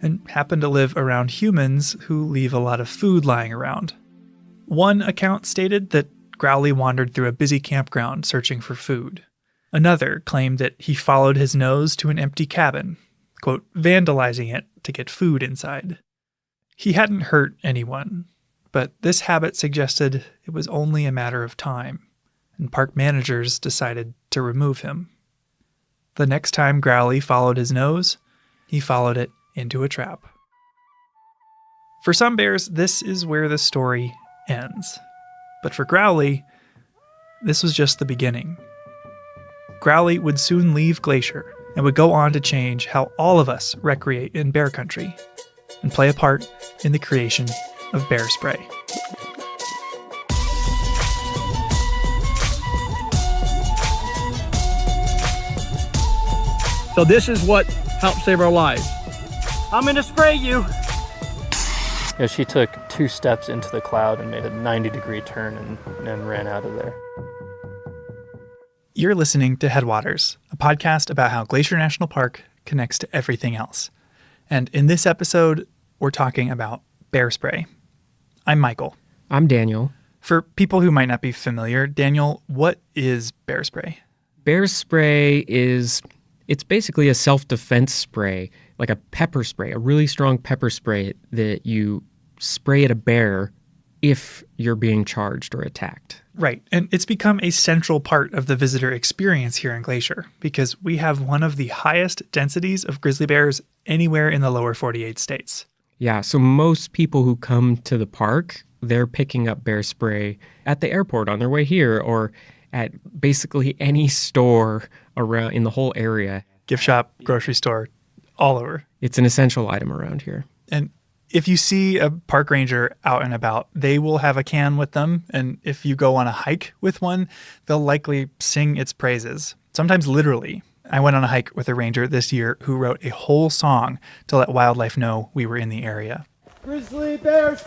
Speaker 15: and happen to live around humans who leave a lot of food lying around. One account stated that Growly wandered through a busy campground searching for food. Another claimed that he followed his nose to an empty cabin, quote, vandalizing it to get food inside. He hadn't hurt anyone, but this habit suggested it was only a matter of time, and park managers decided to remove him. The next time Growly followed his nose, he followed it into a trap. For some bears, this is where the story ends. But for Growly, this was just the beginning. Growly would soon leave Glacier and would go on to change how all of us recreate in bear country and play a part in the creation of bear spray.
Speaker 18: So this is what helped save our lives. I'm going to spray you.
Speaker 19: Yeah, she took 2 steps into the cloud and made a 90-degree turn and ran out of there.
Speaker 15: You're listening to Headwaters, a podcast about how Glacier National Park connects to everything else. And in this episode, we're talking about bear spray. I'm Michael.
Speaker 21: I'm Daniel.
Speaker 15: For people who might not be familiar, Daniel, what is bear spray?
Speaker 21: Bear spray it's basically a self-defense spray, like a pepper spray, a really strong pepper spray that you spray at a bear if you're being charged or attacked.
Speaker 15: Right. And it's become a central part of the visitor experience here in Glacier because we have one of the highest densities of grizzly bears anywhere in the lower 48 states.
Speaker 21: Yeah, so most people who come to the park, they're picking up bear spray at the airport on their way here or at basically any store around in the whole area.
Speaker 15: Gift shop, grocery store, all over.
Speaker 21: It's an essential item around here.
Speaker 15: And if you see a park ranger out and about, they will have a can with them. And if you go on a hike with one, they'll likely sing its praises, sometimes literally. I went on a hike with a ranger this year who wrote a whole song to let wildlife know we were in the area.
Speaker 22: Grizzly bears,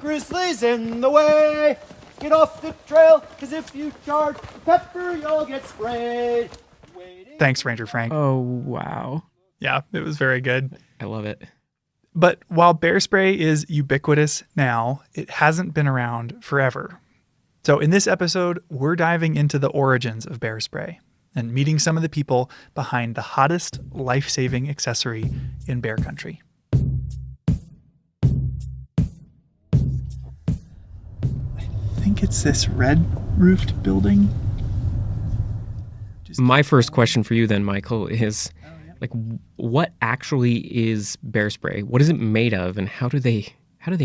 Speaker 22: grizzlies in the way. Get off the trail, because if you charge the pepper, you'll get sprayed.
Speaker 15: Thanks, Ranger Frank.
Speaker 21: Oh, wow.
Speaker 15: Yeah, it was very good.
Speaker 21: I love it.
Speaker 15: But while bear spray is ubiquitous now, it hasn't been around forever. So in this episode, we're diving into the origins of bear spray and meeting some of the people behind the hottest life-saving accessory in bear country. I think it's this red-roofed building.
Speaker 21: My first question for you then, Michael, is what actually is bear spray? What is it made of, and how do they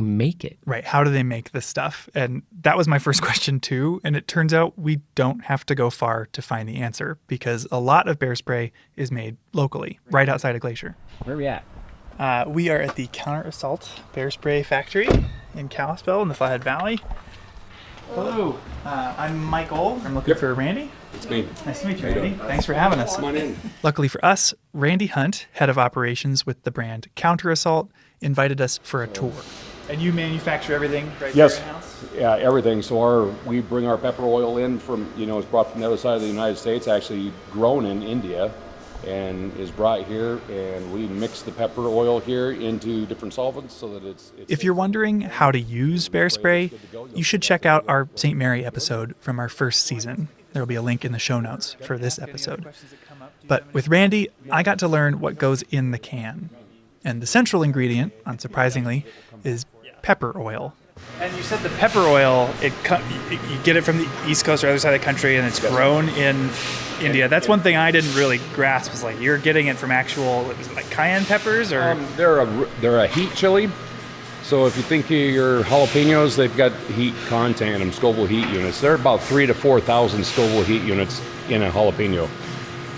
Speaker 21: make it?
Speaker 15: Right, how do they make this stuff? And that was my first question too, and it turns out we don't have to go far to find the answer because a lot of bear spray is made locally, right outside of Glacier.
Speaker 21: Where are we at?
Speaker 15: We are at the Counter Assault Bear Spray Factory in Kalispell in the Flathead Valley. Hello, I'm Michael. I'm looking for Randy.
Speaker 25: It's me.
Speaker 15: Nice to meet you, Randy. Thanks for having us.
Speaker 25: Come on in.
Speaker 15: Luckily for us, Randy Hunt, head of operations with the brand Counter Assault, invited us for a tour. And you manufacture everything right
Speaker 25: Yes.
Speaker 15: there in-house?
Speaker 25: Yeah, everything. So we bring our pepper oil in from, it's brought from the other side of the United States, actually grown in India, and is brought here, and we mix the pepper oil here into different solvents so that it's
Speaker 15: If you're wondering how to use bear spray, you should check out our St. Mary episode from our first season. There will be a link in the show notes for this episode. But with Randy, I got to learn what goes in the can. And the central ingredient, unsurprisingly, is pepper oil. And you said the pepper oil, you get it from the East Coast or other side of the country, and it's grown in India. That's one thing I didn't really grasp. Was like you're getting it from actual, is it like cayenne peppers or?
Speaker 25: They're a heat chili. So if you think of your jalapenos, they've got heat content in them, Scoville heat units. They're about 3,000 to 4,000 Scoville heat units in a jalapeno.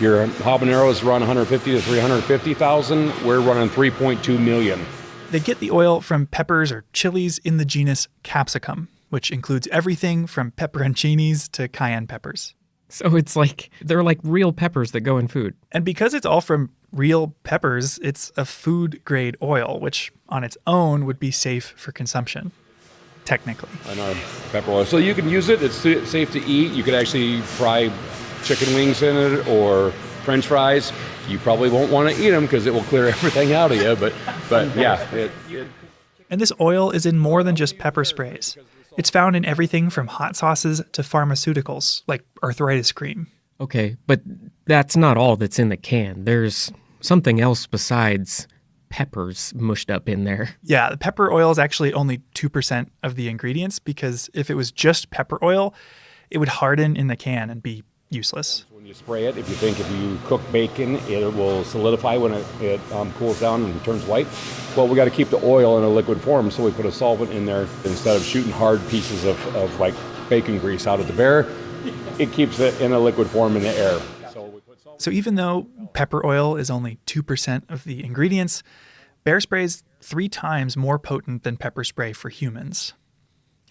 Speaker 25: Your habaneros run 150 to 350,000. We're running 3.2 million.
Speaker 15: They get the oil from peppers or chilies in the genus capsicum, which includes everything from pepperoncinis to cayenne peppers.
Speaker 21: So they're like real peppers that go in food.
Speaker 15: And because it's all from real peppers, it's a food-grade oil, which on its own would be safe for consumption, technically.
Speaker 25: On our pepper oil. So you can use it. It's safe to eat. You could actually fry chicken wings in it or French fries. You probably won't want to eat them because it will clear everything out of you, but yeah.
Speaker 15: And this oil is in more than just pepper sprays. It's found in everything from hot sauces to pharmaceuticals, like arthritis cream.
Speaker 21: Okay, but that's not all that's in the can. There's something else besides peppers mushed up in there.
Speaker 15: Yeah, the pepper oil is actually only 2% of the ingredients because if it was just pepper oil, it would harden in the can and be useless.
Speaker 25: When you spray it, if you cook bacon, it will solidify when it cools down and turns white. Well, we got to keep the oil in a liquid form, so we put a solvent in there instead of shooting hard pieces of like bacon grease out of the bear. It keeps it in a liquid form in the air.
Speaker 15: So even though pepper oil is only 2% of the ingredients, bear spray is 3 times more potent than pepper spray for humans.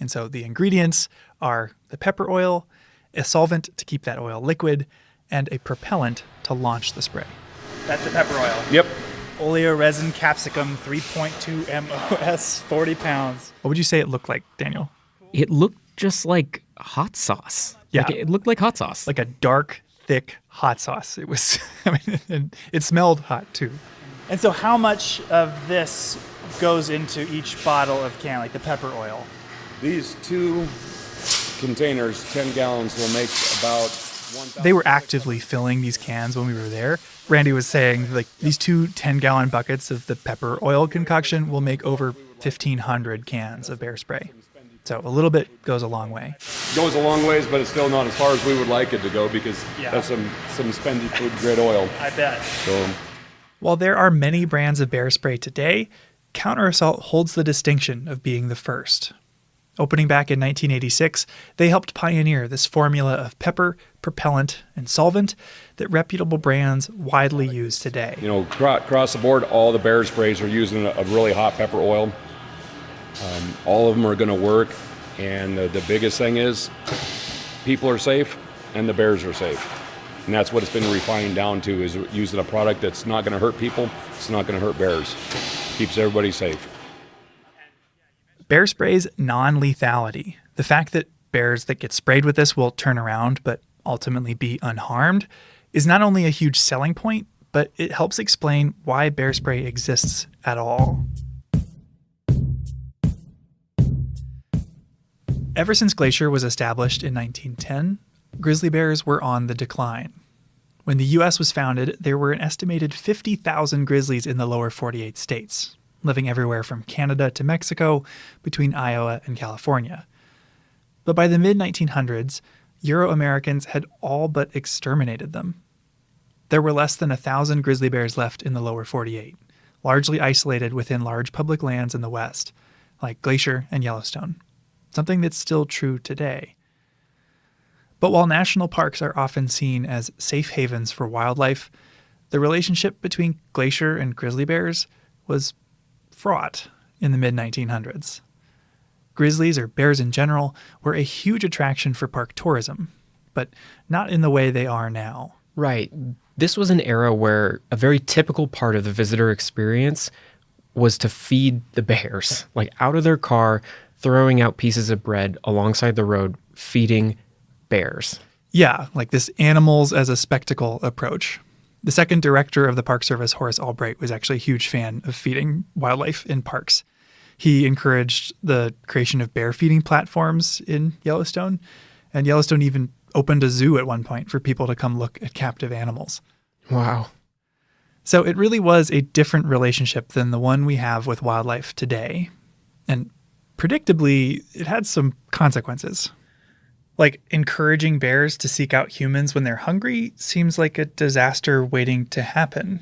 Speaker 15: And so the ingredients are the pepper oil, a solvent to keep that oil liquid, and a propellant to launch the spray. That's the pepper oil.
Speaker 25: Yep.
Speaker 15: Oleoresin capsicum, 3.2 MOS, 40 pounds. What would you say it looked like, Daniel?
Speaker 21: It looked just like hot sauce.
Speaker 15: Yeah.
Speaker 21: Like, it looked like hot sauce.
Speaker 15: Like a dark, thick hot sauce. It was, and it smelled hot too. And so how much of this goes into each bottle of can, like the pepper oil?
Speaker 25: These 2 containers, 10 gallons, will make about 1,000.
Speaker 15: They were actively filling these cans when we were there. Randy was saying like these 2 10-gallon buckets of the pepper oil concoction will make over 1,500 cans of bear spray. So a little bit goes a long way.
Speaker 25: Goes a long ways, but it's still not as far as we would like it to go because that's some spendy food grade oil.
Speaker 15: I bet.
Speaker 25: So,
Speaker 15: while there are many brands of bear spray today, Counter Assault holds the distinction of being the first. Opening back in 1986, they helped pioneer this formula of pepper, propellant, and solvent that reputable brands widely use today.
Speaker 25: you know, across the board, all the bear sprays are using a really hot pepper oil. All of them are going to work, and the biggest thing is people are safe and the bears are safe. And that's what it's been refined down to, is using a product that's not going to hurt people, it's not going to hurt bears. Keeps everybody safe.
Speaker 15: Bear spray's non-lethality, the fact that bears that get sprayed with this will turn around but ultimately be unharmed, is not only a huge selling point, but it helps explain why bear spray exists at all. Ever since Glacier was established in 1910, grizzly bears were on the decline. When the U.S. was founded, there were an estimated 50,000 grizzlies in the lower 48 states, living everywhere from Canada to Mexico, between Iowa and California. But by the mid-1900s, Euro-Americans had all but exterminated them. There were less than 1,000 grizzly bears left in the lower 48, largely isolated within large public lands in the West, like Glacier and Yellowstone, something that's still true today. But while national parks are often seen as safe havens for wildlife, the relationship between Glacier and grizzly bears was fraught in the mid-1900s. Grizzlies, or bears in general, were a huge attraction for park tourism, but not in the way they are now.
Speaker 21: Right. This was an era where a very typical part of the visitor experience was to feed the bears, like out of their car, throwing out pieces of bread alongside the road, feeding bears.
Speaker 15: Yeah, like this animals as a spectacle approach. The second director of the Park Service, Horace Albright, was actually a huge fan of feeding wildlife in parks. He encouraged the creation of bear feeding platforms in Yellowstone, and Yellowstone even opened a zoo at one point for people to come look at captive animals.
Speaker 21: Wow.
Speaker 15: So it really was a different relationship than the one we have with wildlife today. And predictably, it had some consequences. Like encouraging bears to seek out humans when they're hungry seems like a disaster waiting to happen.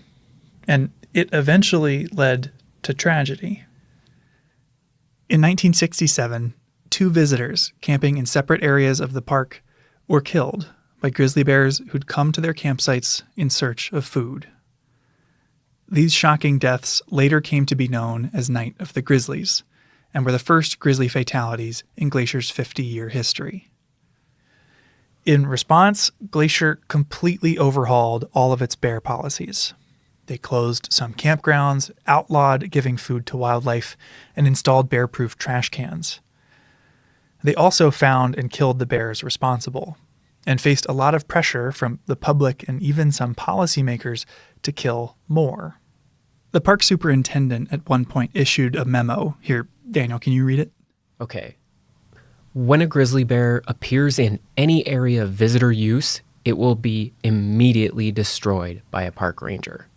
Speaker 15: And it eventually led to tragedy. In 1967, 2 visitors camping in separate areas of the park were killed by grizzly bears who'd come to their campsites in search of food. These shocking deaths later came to be known as Night of the Grizzlies, and were the first grizzly fatalities in Glacier's 50-year history. In response, Glacier completely overhauled all of its bear policies. They closed some campgrounds, outlawed giving food to wildlife, and installed bear-proof trash cans. They also found and killed the bears responsible, and faced a lot of pressure from the public and even some policymakers to kill more. The park superintendent at one point issued a memo. Here, Daniel, can you read it?
Speaker 21: Okay. When a grizzly bear appears in any area of visitor use, it will be immediately destroyed by a park ranger.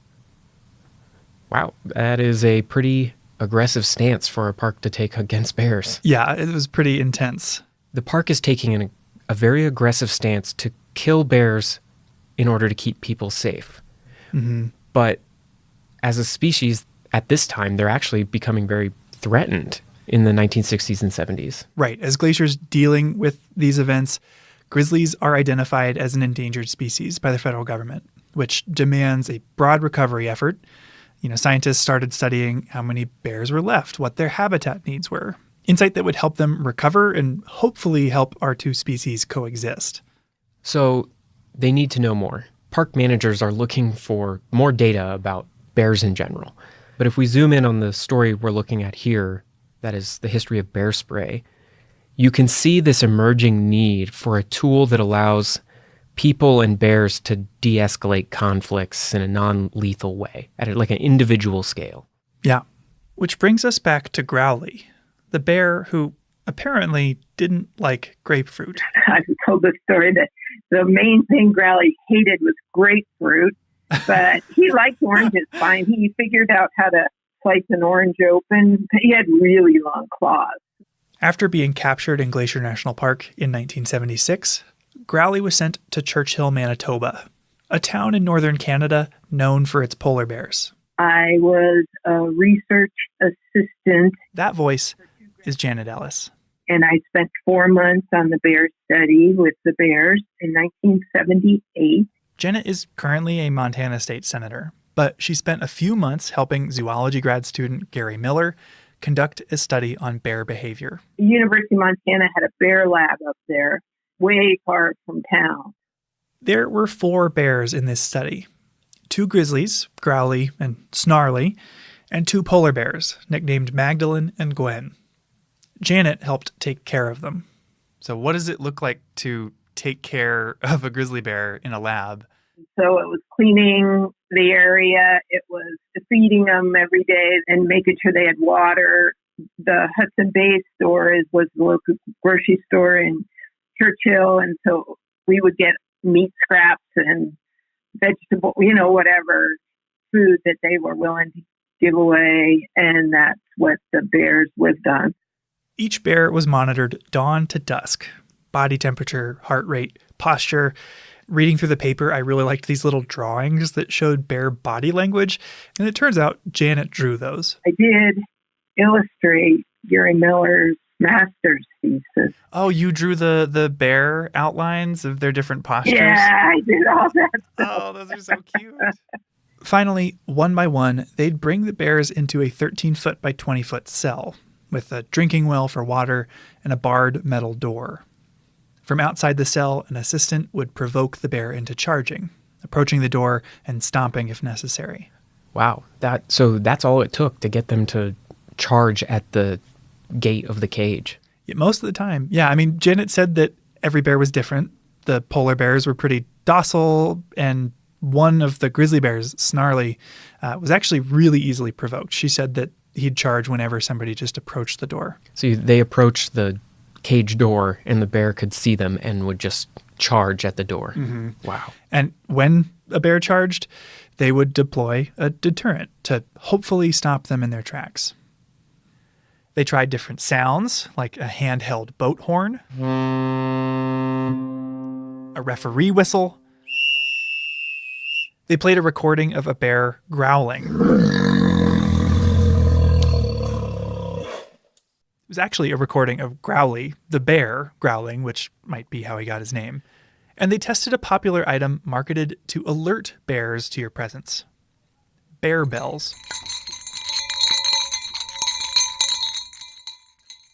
Speaker 21: Wow, that is a pretty aggressive stance for a park to take against bears.
Speaker 15: Yeah, it was pretty intense.
Speaker 21: The park is taking a very aggressive stance to kill bears in order to keep people safe.
Speaker 15: Mm-hmm.
Speaker 21: But as a species, at this time, they're actually becoming very threatened in the 1960s and 70s.
Speaker 15: Right. As Glacier's dealing with these events, grizzlies are identified as an endangered species by the federal government, which demands a broad recovery effort. Scientists started studying how many bears were left, what their habitat needs were, insight that would help them recover and hopefully help our 2 species coexist.
Speaker 21: So they need to know more. Park managers are looking for more data about bears in general. But if we zoom in on the story we're looking at here, that is the history of bear spray, you can see this emerging need for a tool that allows people and bears to de-escalate conflicts in a non-lethal way at like an individual scale.
Speaker 15: Yeah. Which brings us back to Growly, the bear who apparently didn't like grapefruit.
Speaker 1: I've told the story that the main thing Growly hated was grapefruit, but he liked oranges fine. He figured out how to slice an orange open. He had really long claws.
Speaker 15: After being captured in Glacier National Park in 1976, Growly was sent to Churchill, Manitoba, a town in northern Canada known for its polar bears.
Speaker 1: I was a research assistant.
Speaker 15: That voice is Janet Ellis.
Speaker 1: And I spent 4 months on the bear study with the bears in 1978.
Speaker 15: Janet is currently a Montana state senator, but she spent a few months helping zoology grad student Gary Miller conduct a study on bear behavior.
Speaker 1: The University of Montana had a bear lab up there, way far from town.
Speaker 15: There were 4 bears in this study. 2 grizzlies, Growly and Snarly, and 2 polar bears, nicknamed Magdalene and Gwen. Janet helped take care of them. So what does it look like to take care of a grizzly bear in a lab?
Speaker 1: So it was cleaning the area. It was feeding them every day and making sure they had water. The Hudson Bay store was the local grocery store in Churchill. And so we would get meat scraps and vegetable, whatever food that they were willing to give away. And that's what the bears lived on.
Speaker 15: Each bear was monitored dawn to dusk. Body temperature, heart rate, posture. Reading through the paper, I really liked these little drawings that showed bear body language. And it turns out Janet drew those.
Speaker 1: I did illustrate Gary Miller's master's thesis.
Speaker 15: Oh, you drew the bear outlines of their different postures?
Speaker 1: Yeah, I did all that stuff.
Speaker 15: Oh, those are so cute. Finally, one by one, they'd bring the bears into a 13-foot by 20-foot cell with a drinking well for water and a barred metal door. From outside the cell, an assistant would provoke the bear into charging, approaching the door and stomping if necessary.
Speaker 21: Wow. So that's all it took to get them to charge at the gate of the cage.
Speaker 15: Yeah, most of the time. Yeah, I mean, Janet said that every bear was different. The polar bears were pretty docile, and one of the grizzly bears, Snarly, was actually really easily provoked. She said that he'd charge whenever somebody just approached the door.
Speaker 21: So they approached the cage door and the bear could see them and would just charge at the door.
Speaker 15: Mm-hmm.
Speaker 21: Wow.
Speaker 15: And when a bear charged, they would deploy a deterrent to hopefully stop them in their tracks. They tried different sounds, like a handheld boat horn, a referee whistle. They played a recording of a bear growling. It was actually a recording of Growly, the bear, growling, which might be how he got his name. And they tested a popular item marketed to alert bears to your presence. Bear bells.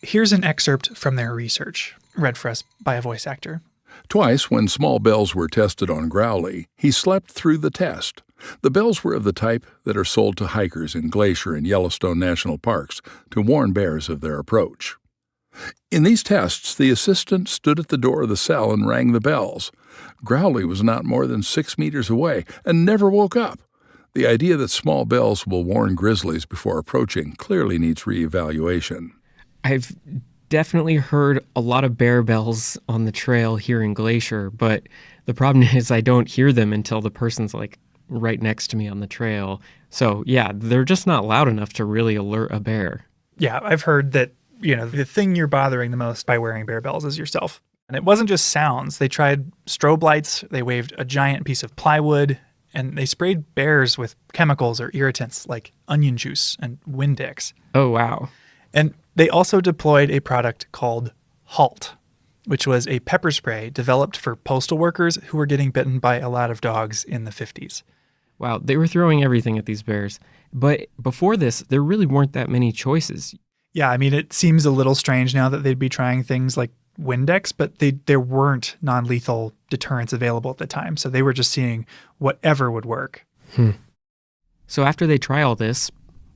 Speaker 15: Here's an excerpt from their research, read for us by a voice actor.
Speaker 2: Twice, when small bells were tested on Growly, he slept through the test. The bells were of the type that are sold to hikers in Glacier and Yellowstone national parks to warn bears of their approach. In these tests, the assistant stood at the door of the cell and rang the bells. Growly was not more than 6 meters away and never woke up. The idea that small bells will warn grizzlies before approaching clearly needs reevaluation.
Speaker 21: I've definitely heard a lot of bear bells on the trail here in Glacier, but the problem is I don't hear them until the person's like right next to me on the trail. So yeah, they're just not loud enough to really alert a bear.
Speaker 15: Yeah, I've heard that, the thing you're bothering the most by wearing bear bells is yourself. And it wasn't just sounds. They tried strobe lights, they waved a giant piece of plywood, and they sprayed bears with chemicals or irritants like onion juice and Windex.
Speaker 21: Oh, wow.
Speaker 15: And they also deployed a product called Halt, which was a pepper spray developed for postal workers who were getting bitten by a lot of dogs in the 50s.
Speaker 21: Wow, they were throwing everything at these bears. But before this, there really weren't that many choices.
Speaker 15: Yeah, I mean, it seems a little strange now that they'd be trying things like Windex, but there weren't non-lethal deterrents available at the time. So they were just seeing whatever would work.
Speaker 21: So after they try all this,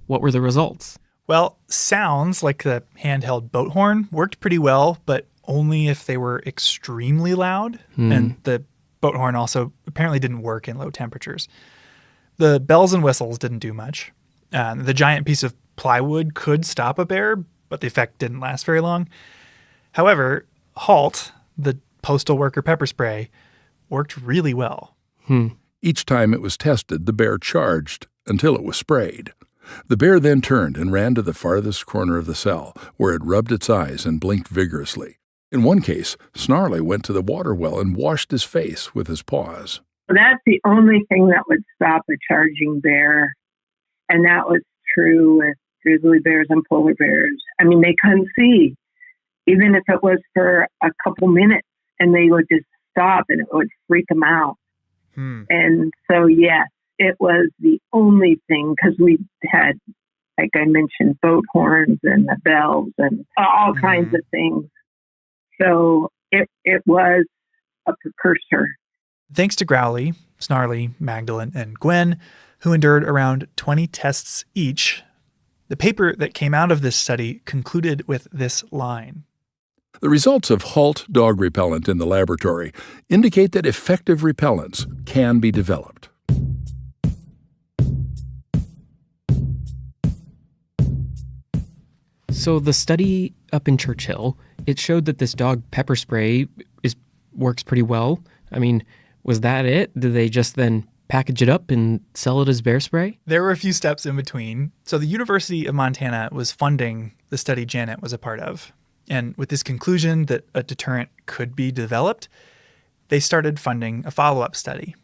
Speaker 21: what were the results?
Speaker 15: Well, sounds like the handheld boat horn worked pretty well, but only if they were extremely loud. And the boat horn also apparently didn't work in low temperatures. The bells and whistles didn't do much. The giant piece of plywood could stop a bear, but the effect didn't last very long. However, Halt, the postal worker pepper spray, worked really well.
Speaker 2: Each time it was tested, the bear charged until it was sprayed. The bear then turned and ran to the farthest corner of the cell, where it rubbed its eyes and blinked vigorously. In one case, Snarly went to the water well and washed his face with his paws.
Speaker 1: That's the only thing that would stop a charging bear. And that was true with grizzly bears and polar bears. I mean, they couldn't see, even if it was for a couple minutes, and they would just stop and it would freak them out. And so, yes, it was the only thing, because we had, like I mentioned, boat horns and the bells and all kinds of things. So it was a precursor.
Speaker 15: Thanks to Growly, Snarly, Magdalene, and Gwen, who endured around 20 tests each, the paper that came out of this study concluded with this line.
Speaker 2: The results of Halt dog repellent in the laboratory indicate that effective repellents can be developed.
Speaker 21: So the study up in Churchill, it showed that this dog pepper spray works pretty well. I mean, was that it? Did they just then package it up and sell it as bear spray?
Speaker 15: There were a few steps in between. So the University of Montana was funding the study Janet was a part of. And with this conclusion that a deterrent could be developed, they started funding a follow-up study.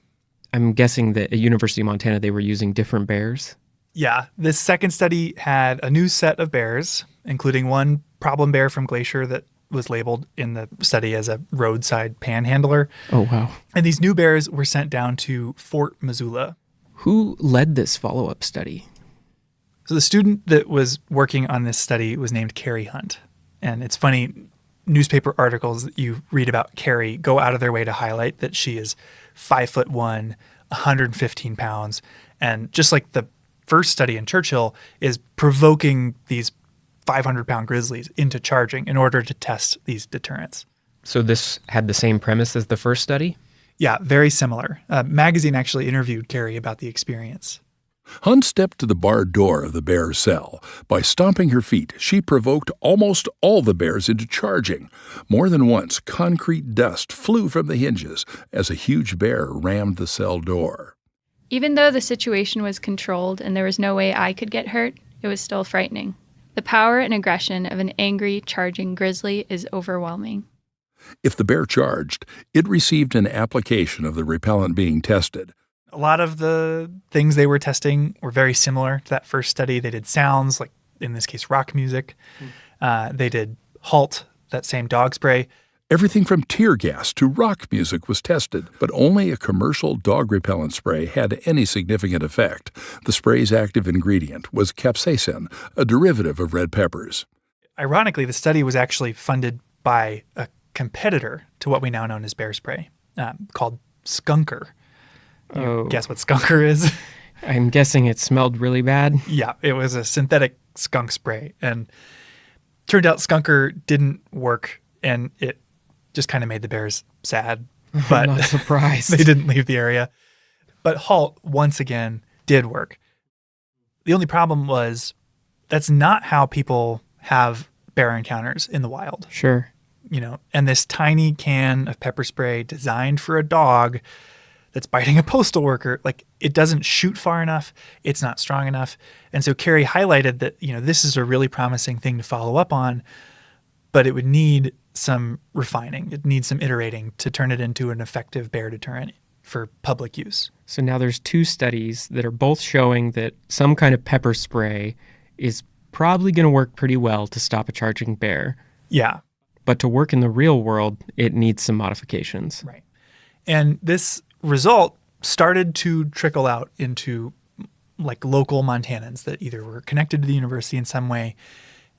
Speaker 21: I'm guessing that at University of Montana they were using different bears?
Speaker 15: Yeah, this second study had a new set of bears, including one problem bear from Glacier that was labeled in the study as a roadside panhandler.
Speaker 21: Oh, wow.
Speaker 15: And these new bears were sent down to Fort Missoula.
Speaker 21: Who led this follow-up study?
Speaker 15: So the student that was working on this study was named Carrie Hunt. And it's funny, newspaper articles that you read about Carrie go out of their way to highlight that she is 5'1", 115 pounds. And just like the first study in Churchill, is provoking these 500-pound grizzlies into charging in order to test these deterrents.
Speaker 21: So this had the same premise as the first study?
Speaker 15: Yeah, very similar. A magazine actually interviewed Carrie about the experience.
Speaker 2: Hunt stepped to the barred door of the bear's cell. By stomping her feet, she provoked almost all the bears into charging. More than once, concrete dust flew from the hinges as a huge bear rammed the cell door.
Speaker 4: Even though the situation was controlled and there was no way I could get hurt, it was still frightening. The power and aggression of an angry, charging grizzly is overwhelming.
Speaker 2: If the bear charged, it received an application of the repellent being tested.
Speaker 15: A lot of the things they were testing were very similar to that first study. They did sounds, like in this case, rock music. They did Halt, that same dog spray.
Speaker 2: Everything from tear gas to rock music was tested, but only a commercial dog repellent spray had any significant effect. The spray's active ingredient was capsaicin, a derivative of red peppers.
Speaker 15: Ironically, the study was actually funded by a competitor to what we now know as bear spray, called Skunker. Guess what Skunker is?
Speaker 21: I'm guessing it smelled really bad.
Speaker 15: Yeah, it was a synthetic skunk spray. And turned out Skunker didn't work, and it just kind of made the bears sad. But
Speaker 21: I'm not surprised.
Speaker 15: They didn't leave the area. But Halt, once again, did work. The only problem was that's not how people have bear encounters in the wild.
Speaker 21: Sure.
Speaker 15: And this tiny can of pepper spray designed for a dog that's biting a postal worker, like, it doesn't shoot far enough. It's not strong enough. And so Carrie highlighted that, this is a really promising thing to follow up on, but it would need some refining. It needs some iterating to turn it into an effective bear deterrent for public use.
Speaker 21: So now there's two studies that are both showing that some kind of pepper spray is probably going to work pretty well to stop a charging bear.
Speaker 15: Yeah.
Speaker 21: But to work in the real world, it needs some modifications.
Speaker 15: Right. And this result started to trickle out into like local Montanans that either were connected to the university in some way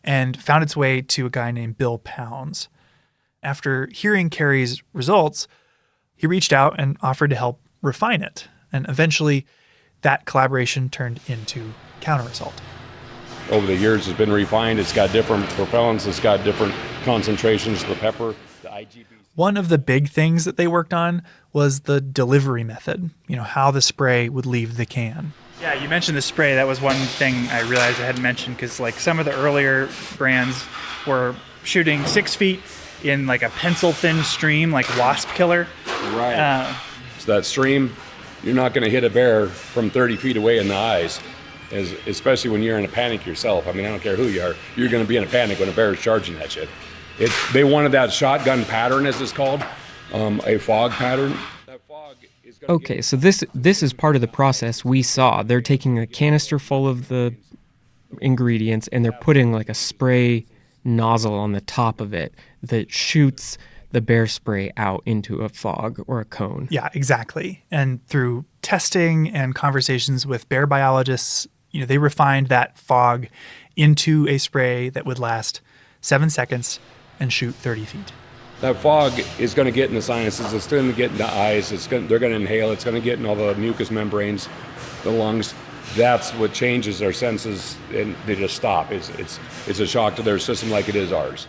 Speaker 15: and found its way to a guy named Bill Pounds. After hearing Carey's results, he reached out and offered to help refine it. And eventually, that collaboration turned into Counter-Assault.
Speaker 25: Over the years, it's been refined. It's got different propellants. It's got different concentrations of the pepper. The IGB.
Speaker 15: One of the big things that they worked on was the delivery method, how the spray would leave the can.
Speaker 17: Yeah, you mentioned the spray. That was one thing I realized I hadn't mentioned, because some of the earlier brands were shooting 6 feet in a pencil-thin stream, like wasp killer.
Speaker 25: Right. So that stream, you're not going to hit a bear from 30 feet away in the eyes, especially when you're in a panic yourself. I don't care who you are. You're going to be in a panic when a bear is charging that shit. They wanted that shotgun pattern, as it's called, a fog pattern.
Speaker 21: Okay, so this is part of the process we saw. They're taking a canister full of the ingredients and they're putting a spray nozzle on the top of it that shoots the bear spray out into a fog or a cone.
Speaker 15: Yeah, exactly. And through testing and conversations with bear biologists, they refined that fog into a spray that would last 7 seconds and shoot 30 feet.
Speaker 25: That fog is going to get in the sinuses. It's going to get in the eyes. They're going to inhale. It's going to get in all the mucous membranes, the lungs. That's what changes their senses, and they just stop. It's a shock to their system like it is ours.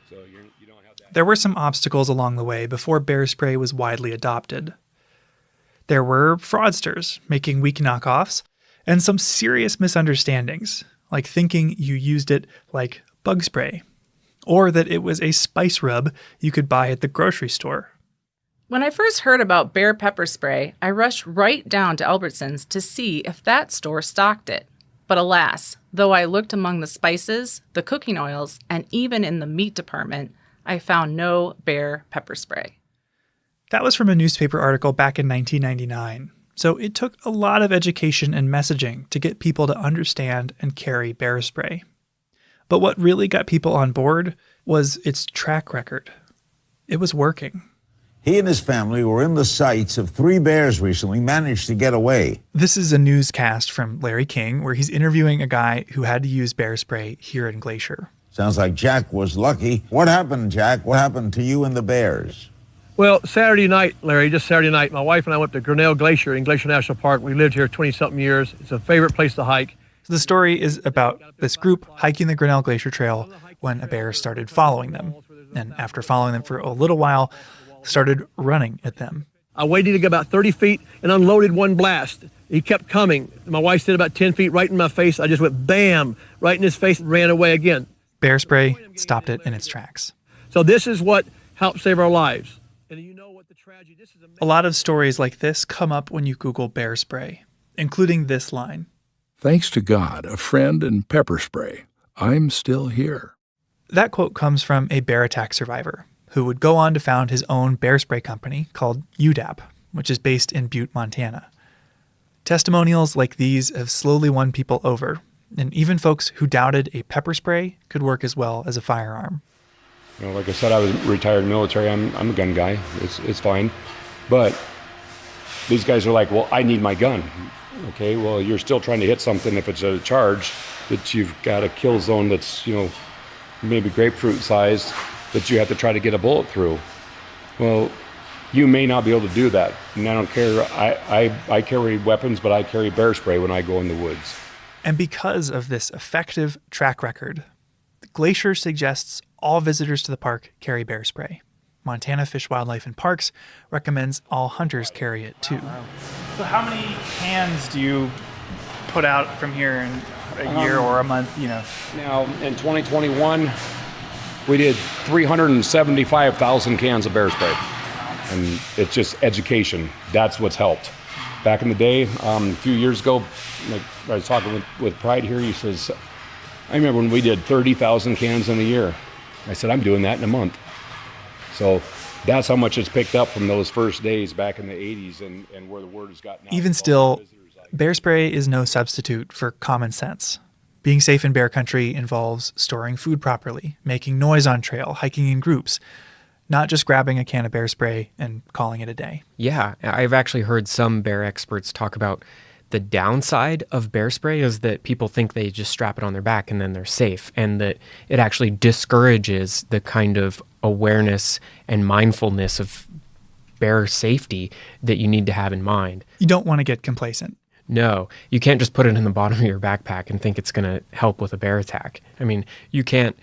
Speaker 25: So you don't have that.
Speaker 15: There were some obstacles along the way before bear spray was widely adopted. There were fraudsters making weak knockoffs, and some serious misunderstandings, like thinking you used it like bug spray, or that it was a spice rub you could buy at the grocery store.
Speaker 12: When I first heard about bear pepper spray, I rushed right down to Albertsons to see if that store stocked it. But alas, though I looked among the spices, the cooking oils, and even in the meat department, I found no bear pepper spray.
Speaker 15: That was from a newspaper article back in 1999. So it took a lot of education and messaging to get people to understand and carry bear spray. But what really got people on board was its track record. It was working.
Speaker 5: He and his family were in the sights of 3 bears recently, managed to get away.
Speaker 15: This is a newscast from Larry King where he's interviewing a guy who had to use bear spray here in Glacier.
Speaker 5: Sounds like Jack was lucky. What happened, Jack? What happened to you and the bears?
Speaker 18: Well, Saturday night, Larry, just Saturday night, my wife and I went to Grinnell Glacier in Glacier National Park. We lived here 20-something years. It's a favorite place to hike.
Speaker 15: So the story is about this group hiking the Grinnell Glacier Trail when a bear started following them. And after following them for a little while, started running at them.
Speaker 18: I waited to go about 30 feet and unloaded one blast. He kept coming. My wife stood about 10 feet right in my face. I just went bam, right in his face, and ran away again.
Speaker 15: Bear spray stopped it in its tracks.
Speaker 18: So this is what helped save our lives. And you know what the tragedy, this is
Speaker 15: a lot of stories like this come up when you Google bear spray, including this line.
Speaker 2: Thanks to God, a friend, and pepper spray, I'm still here.
Speaker 15: That quote comes from a bear attack survivor who would go on to found his own bear spray company called UDAP, which is based in Butte, Montana. Testimonials like these have slowly won people over, and even folks who doubted a pepper spray could work as well as a firearm.
Speaker 25: Like I said, I was retired military. I'm a gun guy. It's fine. But these guys are like, well, I need my gun. Okay, well, you're still trying to hit something if it's a charge that you've got a kill zone that's, maybe grapefruit sized that you have to try to get a bullet through. Well, you may not be able to do that. And I don't care. I carry weapons, but I carry bear spray when I go in the woods.
Speaker 15: And because of this effective track record, Glacier suggests all visitors to the park carry bear spray. Montana Fish, Wildlife, and Parks recommends all hunters carry it too.
Speaker 17: So how many cans do you put out from here in a year or a month,
Speaker 25: Now, in 2021, we did 375,000 cans of bear spray. And it's just education. That's what's helped. Back in the day, a few years ago, like I was talking with Pride here, he says, I remember when we did 30,000 cans in a year. I said, I'm doing that in a month. So that's how much it's picked up from those first days back in the 80s and where the word has gotten out.
Speaker 15: Even still, bear spray is no substitute for common sense. Being safe in bear country involves storing food properly, making noise on trail, hiking in groups, not just grabbing a can of bear spray and calling it a day.
Speaker 21: Yeah, I've actually heard some bear experts talk about the downside of bear spray is that people think they just strap it on their back and then they're safe, and that it actually discourages the kind of awareness and mindfulness of bear safety that you need to have in mind.
Speaker 15: You don't want to get complacent.
Speaker 21: No, you can't just put it in the bottom of your backpack and think it's going to help with a bear attack. I mean, you can't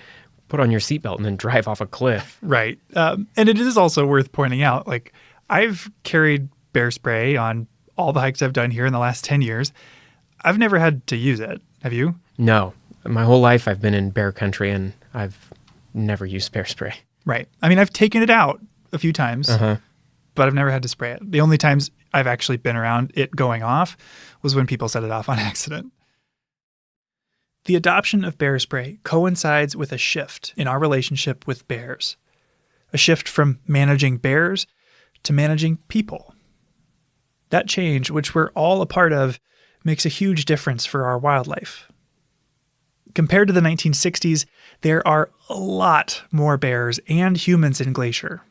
Speaker 21: put on your seatbelt and then drive off a cliff.
Speaker 15: Right. And it is also worth pointing out, like, I've carried bear spray on all the hikes I've done here in the last 10 years. I've never had to use it. Have you?
Speaker 21: No. My whole life I've been in bear country and I've never used bear spray.
Speaker 15: Right. I mean, I've taken it out a few times, but I've never had to spray it. The only times I've actually been around it going off was when people set it off on accident. The adoption of bear spray coincides with a shift in our relationship with bears. A shift from managing bears to managing people. That change, which we're all a part of, makes a huge difference for our wildlife. Compared to the 1960s, there are a lot more bears and humans in Glacier.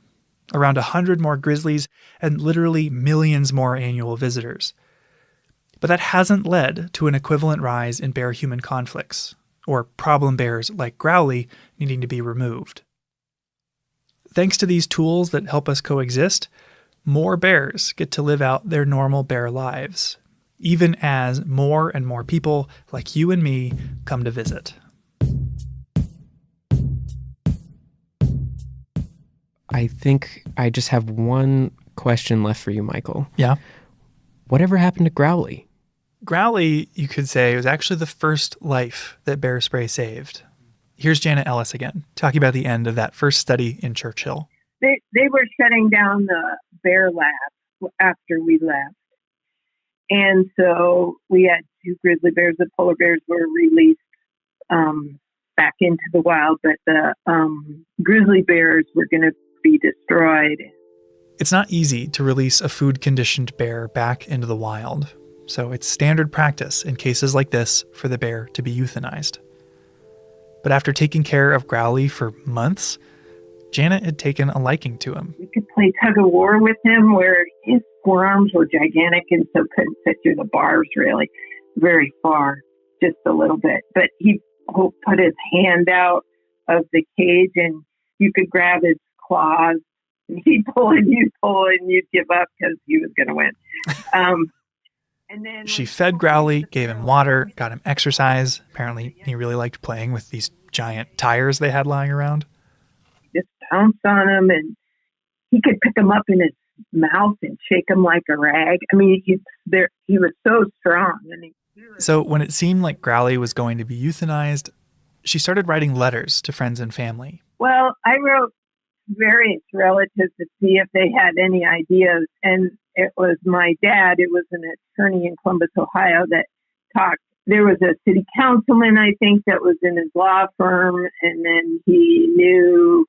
Speaker 15: Around 100 more grizzlies and literally millions more annual visitors. But that hasn't led to an equivalent rise in bear-human conflicts, or problem bears like Growly needing to be removed. Thanks to these tools that help us coexist, more bears get to live out their normal bear lives, even as more and more people like you and me come to visit.
Speaker 21: I think I just have one question left for you, Michael.
Speaker 15: Yeah?
Speaker 21: Whatever happened to Growly?
Speaker 15: Growly, you could say, was actually the first life that bear spray saved. Here's Janet Ellis again, talking about the end of that first study in Churchill.
Speaker 1: They were shutting down the bear lab after we left. And so we had 2 grizzly bears. The polar bears were released back into the wild, but the grizzly bears were going to be destroyed.
Speaker 15: It's not easy to release a food-conditioned bear back into the wild, so it's standard practice in cases like this for the bear to be euthanized. But after taking care of Growly for months, Janet had taken a liking to him.
Speaker 1: We could play tug-of-war with him where his forearms were gigantic and so couldn't fit through the bars really very far, just a little bit. But he put his hand out of the cage and you could grab his claws and he'd pull and you'd give up because he was going to win. And then
Speaker 15: she fed Growly, gave him water, got him exercise. Apparently he really liked playing with these giant tires they had lying around.
Speaker 1: Just pounce on him and he could pick him up in his mouth and shake him like a rag. I mean, he was so strong.
Speaker 15: So when it seemed like Growly was going to be euthanized, she started writing letters to friends and family.
Speaker 1: Well, I wrote various relatives to see if they had any ideas. And it was my dad, it was an attorney in Columbus, Ohio, that talked. There was a city councilman, I think, that was in his law firm. And then he knew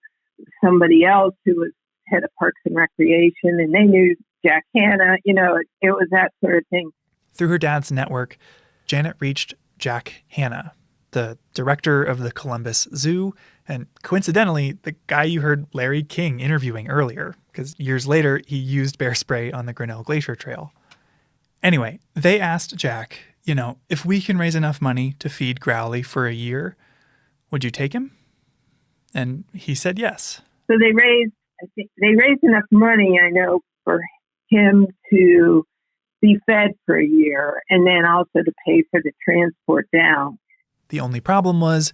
Speaker 1: somebody else who was head of Parks and Recreation. And they knew Jack Hanna. You know, it was that sort of thing.
Speaker 15: Through her dad's network, Janet reached Jack Hanna, the director of the Columbus Zoo, and coincidentally, the guy you heard Larry King interviewing earlier, because years later, he used bear spray on the Grinnell Glacier Trail. Anyway, they asked Jack, if we can raise enough money to feed Growly for a year, would you take him? And he said yes.
Speaker 1: So they raised enough money, I know, for him to be fed for a year and then also to pay for the transport down.
Speaker 15: The only problem was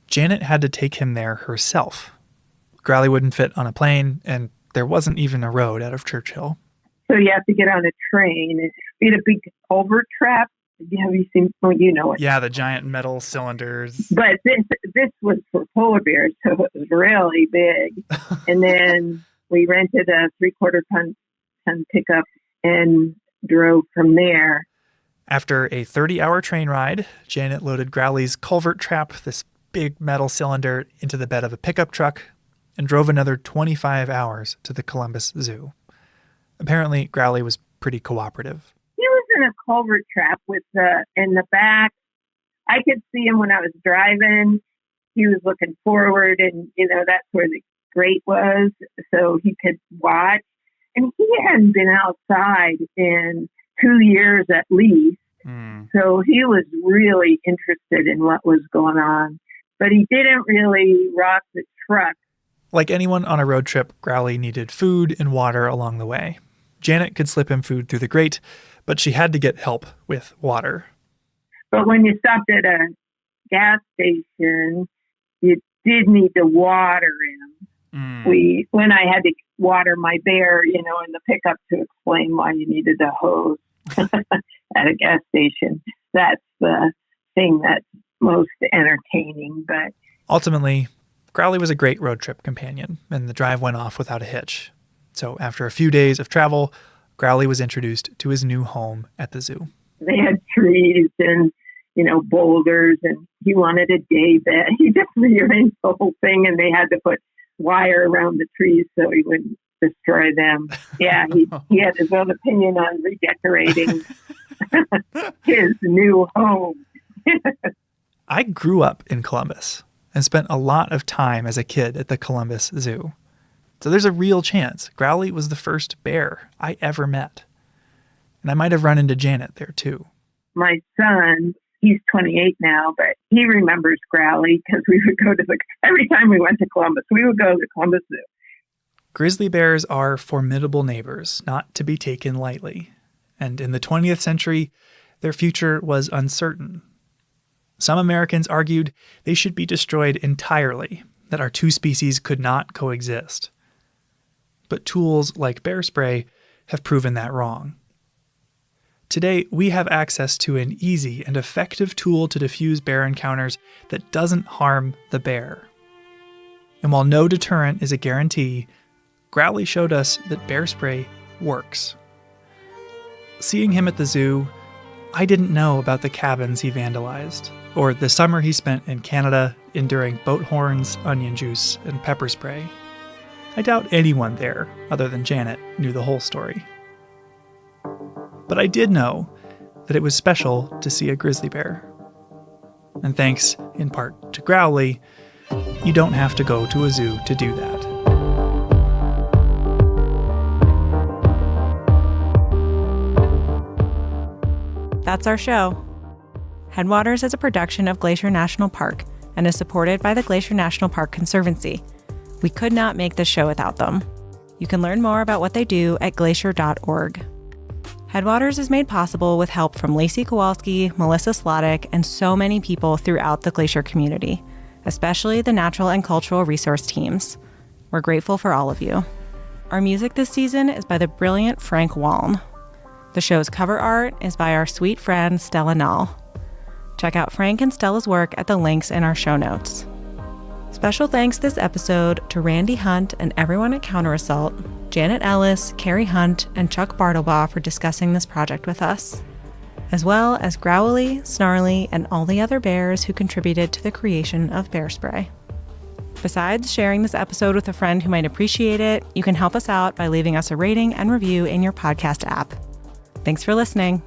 Speaker 15: Janet had to take him there herself. Growly wouldn't fit on a plane, and there wasn't even a road out of Churchill.
Speaker 1: So you have to get on a train. We had a big culvert trap. Have you seen? Well, you know it.
Speaker 15: Yeah, the giant metal cylinders.
Speaker 1: But this was for polar bears, so it was really big. And then we rented a 3/4 ton pickup and drove from there.
Speaker 15: After a 30-hour train ride, Janet loaded Growly's culvert trap, this big metal cylinder, into the bed of a pickup truck and drove another 25 hours to the Columbus Zoo. Apparently, Growly was pretty cooperative.
Speaker 1: He was in a culvert trap in the back. I could see him when I was driving. He was looking forward, and, that's where the grate was, so he could watch. And he hadn't been outside in 2 years at least. So he was really interested in what was going on. But he didn't really rock the truck.
Speaker 15: Like anyone on a road trip, Growly needed food and water along the way. Janet could slip him food through the grate, but she had to get help with water.
Speaker 1: But when you stopped at a gas station, you did need to water him. When I had to water my bear, in the pickup to explain why you needed a hose at a gas station, that's the thing that's most entertaining. But
Speaker 15: ultimately, Growly was a great road trip companion, and the drive went off without a hitch. So after a few days of travel, Growly was introduced to his new home at the zoo.
Speaker 1: They had trees and, boulders, and he wanted a day bed. He just rearranged the whole thing, and they had to put wire around the trees so he wouldn't destroy them. Yeah, he had his own opinion on redecorating his new home.
Speaker 15: I grew up in Columbus and spent a lot of time as a kid at the Columbus Zoo. So there's a real chance Growly was the first bear I ever met. And I might have run into Janet there too.
Speaker 1: My son, he's 28 now, but he remembers Growly because we would go to every time we went to Columbus, we would go to the Columbus Zoo.
Speaker 15: Grizzly bears are formidable neighbors, not to be taken lightly. And in the 20th century, their future was uncertain. Some Americans argued they should be destroyed entirely, that our two species could not coexist. But tools like bear spray have proven that wrong. Today, we have access to an easy and effective tool to diffuse bear encounters that doesn't harm the bear. And while no deterrent is a guarantee, Growly showed us that bear spray works. Seeing him at the zoo, I didn't know about the cabins he vandalized, or the summer he spent in Canada enduring boat horns, onion juice, and pepper spray. I doubt anyone there, other than Janet, knew the whole story. But I did know that it was special to see a grizzly bear. And thanks, in part, to Growly, you don't have to go to a zoo to do that.
Speaker 6: That's our show. Headwaters is a production of Glacier National Park and is supported by the Glacier National Park Conservancy. We could not make this show without them. You can learn more about what they do at glacier.org. Headwaters is made possible with help from Lacey Kowalski, Melissa Slottick, and so many people throughout the Glacier community, especially the natural and cultural resource teams. We're grateful for all of you. Our music this season is by the brilliant Frank Waln. The show's cover art is by our sweet friend Stella Nall. Check out Frank and Stella's work at the links in our show notes. Special thanks this episode to Randy Hunt and everyone at Counterassault, Janet Ellis, Carrie Hunt, and Chuck Bartlebaugh for discussing this project with us, as well as Growly, Snarly, and all the other bears who contributed to the creation of bear spray. Besides sharing this episode with a friend who might appreciate it, you can help us out by leaving us a rating and review in your podcast app. Thanks for listening.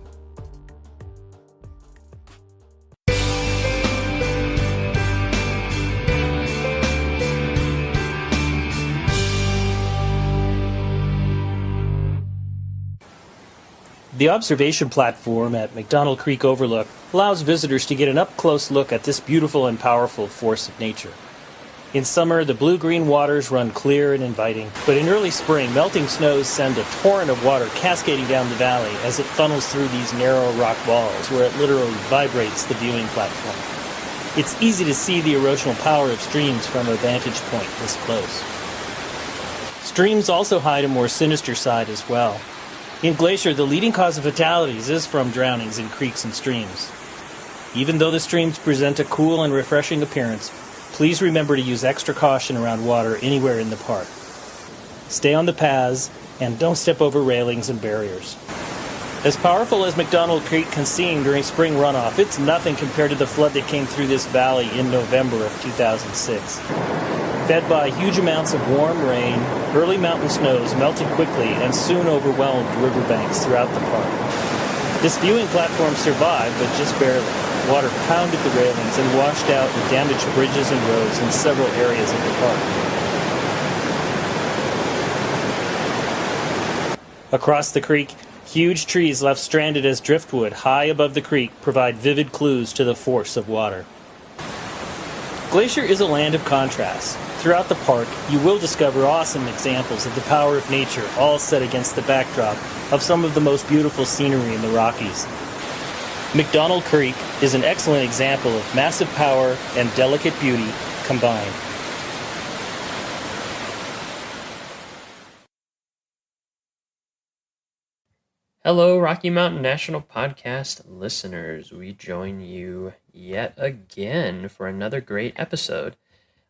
Speaker 20: The observation platform at McDonald Creek Overlook allows visitors to get an up-close look at this beautiful and powerful force of nature. In summer, the blue-green waters run clear and inviting, but in early spring, melting snows send a torrent of water cascading down the valley as it funnels through these narrow rock walls, where it literally vibrates the viewing platform. It's easy to see the erosional power of streams from a vantage point this close. Streams also hide a more sinister side as well. In Glacier, the leading cause of fatalities is from drownings in creeks and streams. Even though the streams present a cool and refreshing appearance, please remember to use extra caution around water anywhere in the park. Stay on the paths and don't step over railings and barriers. As powerful as McDonald Creek can seem during spring runoff, it's nothing compared to the flood that came through this valley in November of 2006. Fed by huge amounts of warm rain, early mountain snows melted quickly and soon overwhelmed riverbanks throughout the park. This viewing platform survived, but just barely. Water pounded the railings and washed out and damaged bridges and roads in several areas of the park. Across the creek, huge trees left stranded as driftwood high above the creek provide vivid clues to the force of water. Glacier is a land of contrasts. Throughout the park, you will discover awesome examples of the power of nature, all set against the backdrop of some of the most beautiful scenery in the Rockies. McDonald Creek is an excellent example of massive power and delicate beauty combined.
Speaker 11: Hello, Rocky Mountain National Podcast listeners. We join you yet again for another great episode.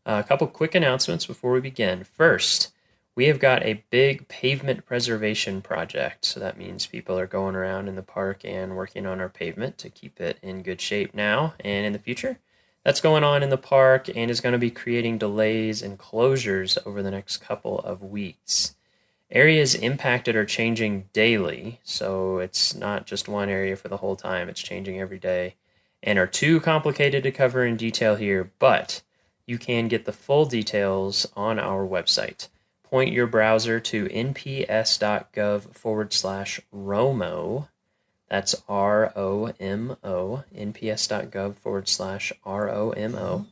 Speaker 11: A couple quick announcements before we begin. First, we have got a big pavement preservation project. So that means people are going around in the park and working on our pavement to keep it in good shape now and in the future. That's going on in the park and is going to be creating delays and closures over the next couple of weeks. Areas impacted are changing daily, so it's not just one area for the whole time. It's changing every day and are too complicated to cover in detail here, but you can get the full details on our website. Point your browser to nps.gov/ROMO. That's ROMO, nps.gov/ROMO.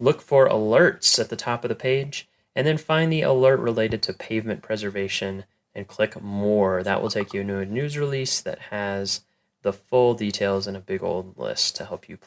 Speaker 11: Look for alerts at the top of the page, and then find the alert related to pavement preservation and click more. That will take you to a news release that has the full details and a big old list to help you plan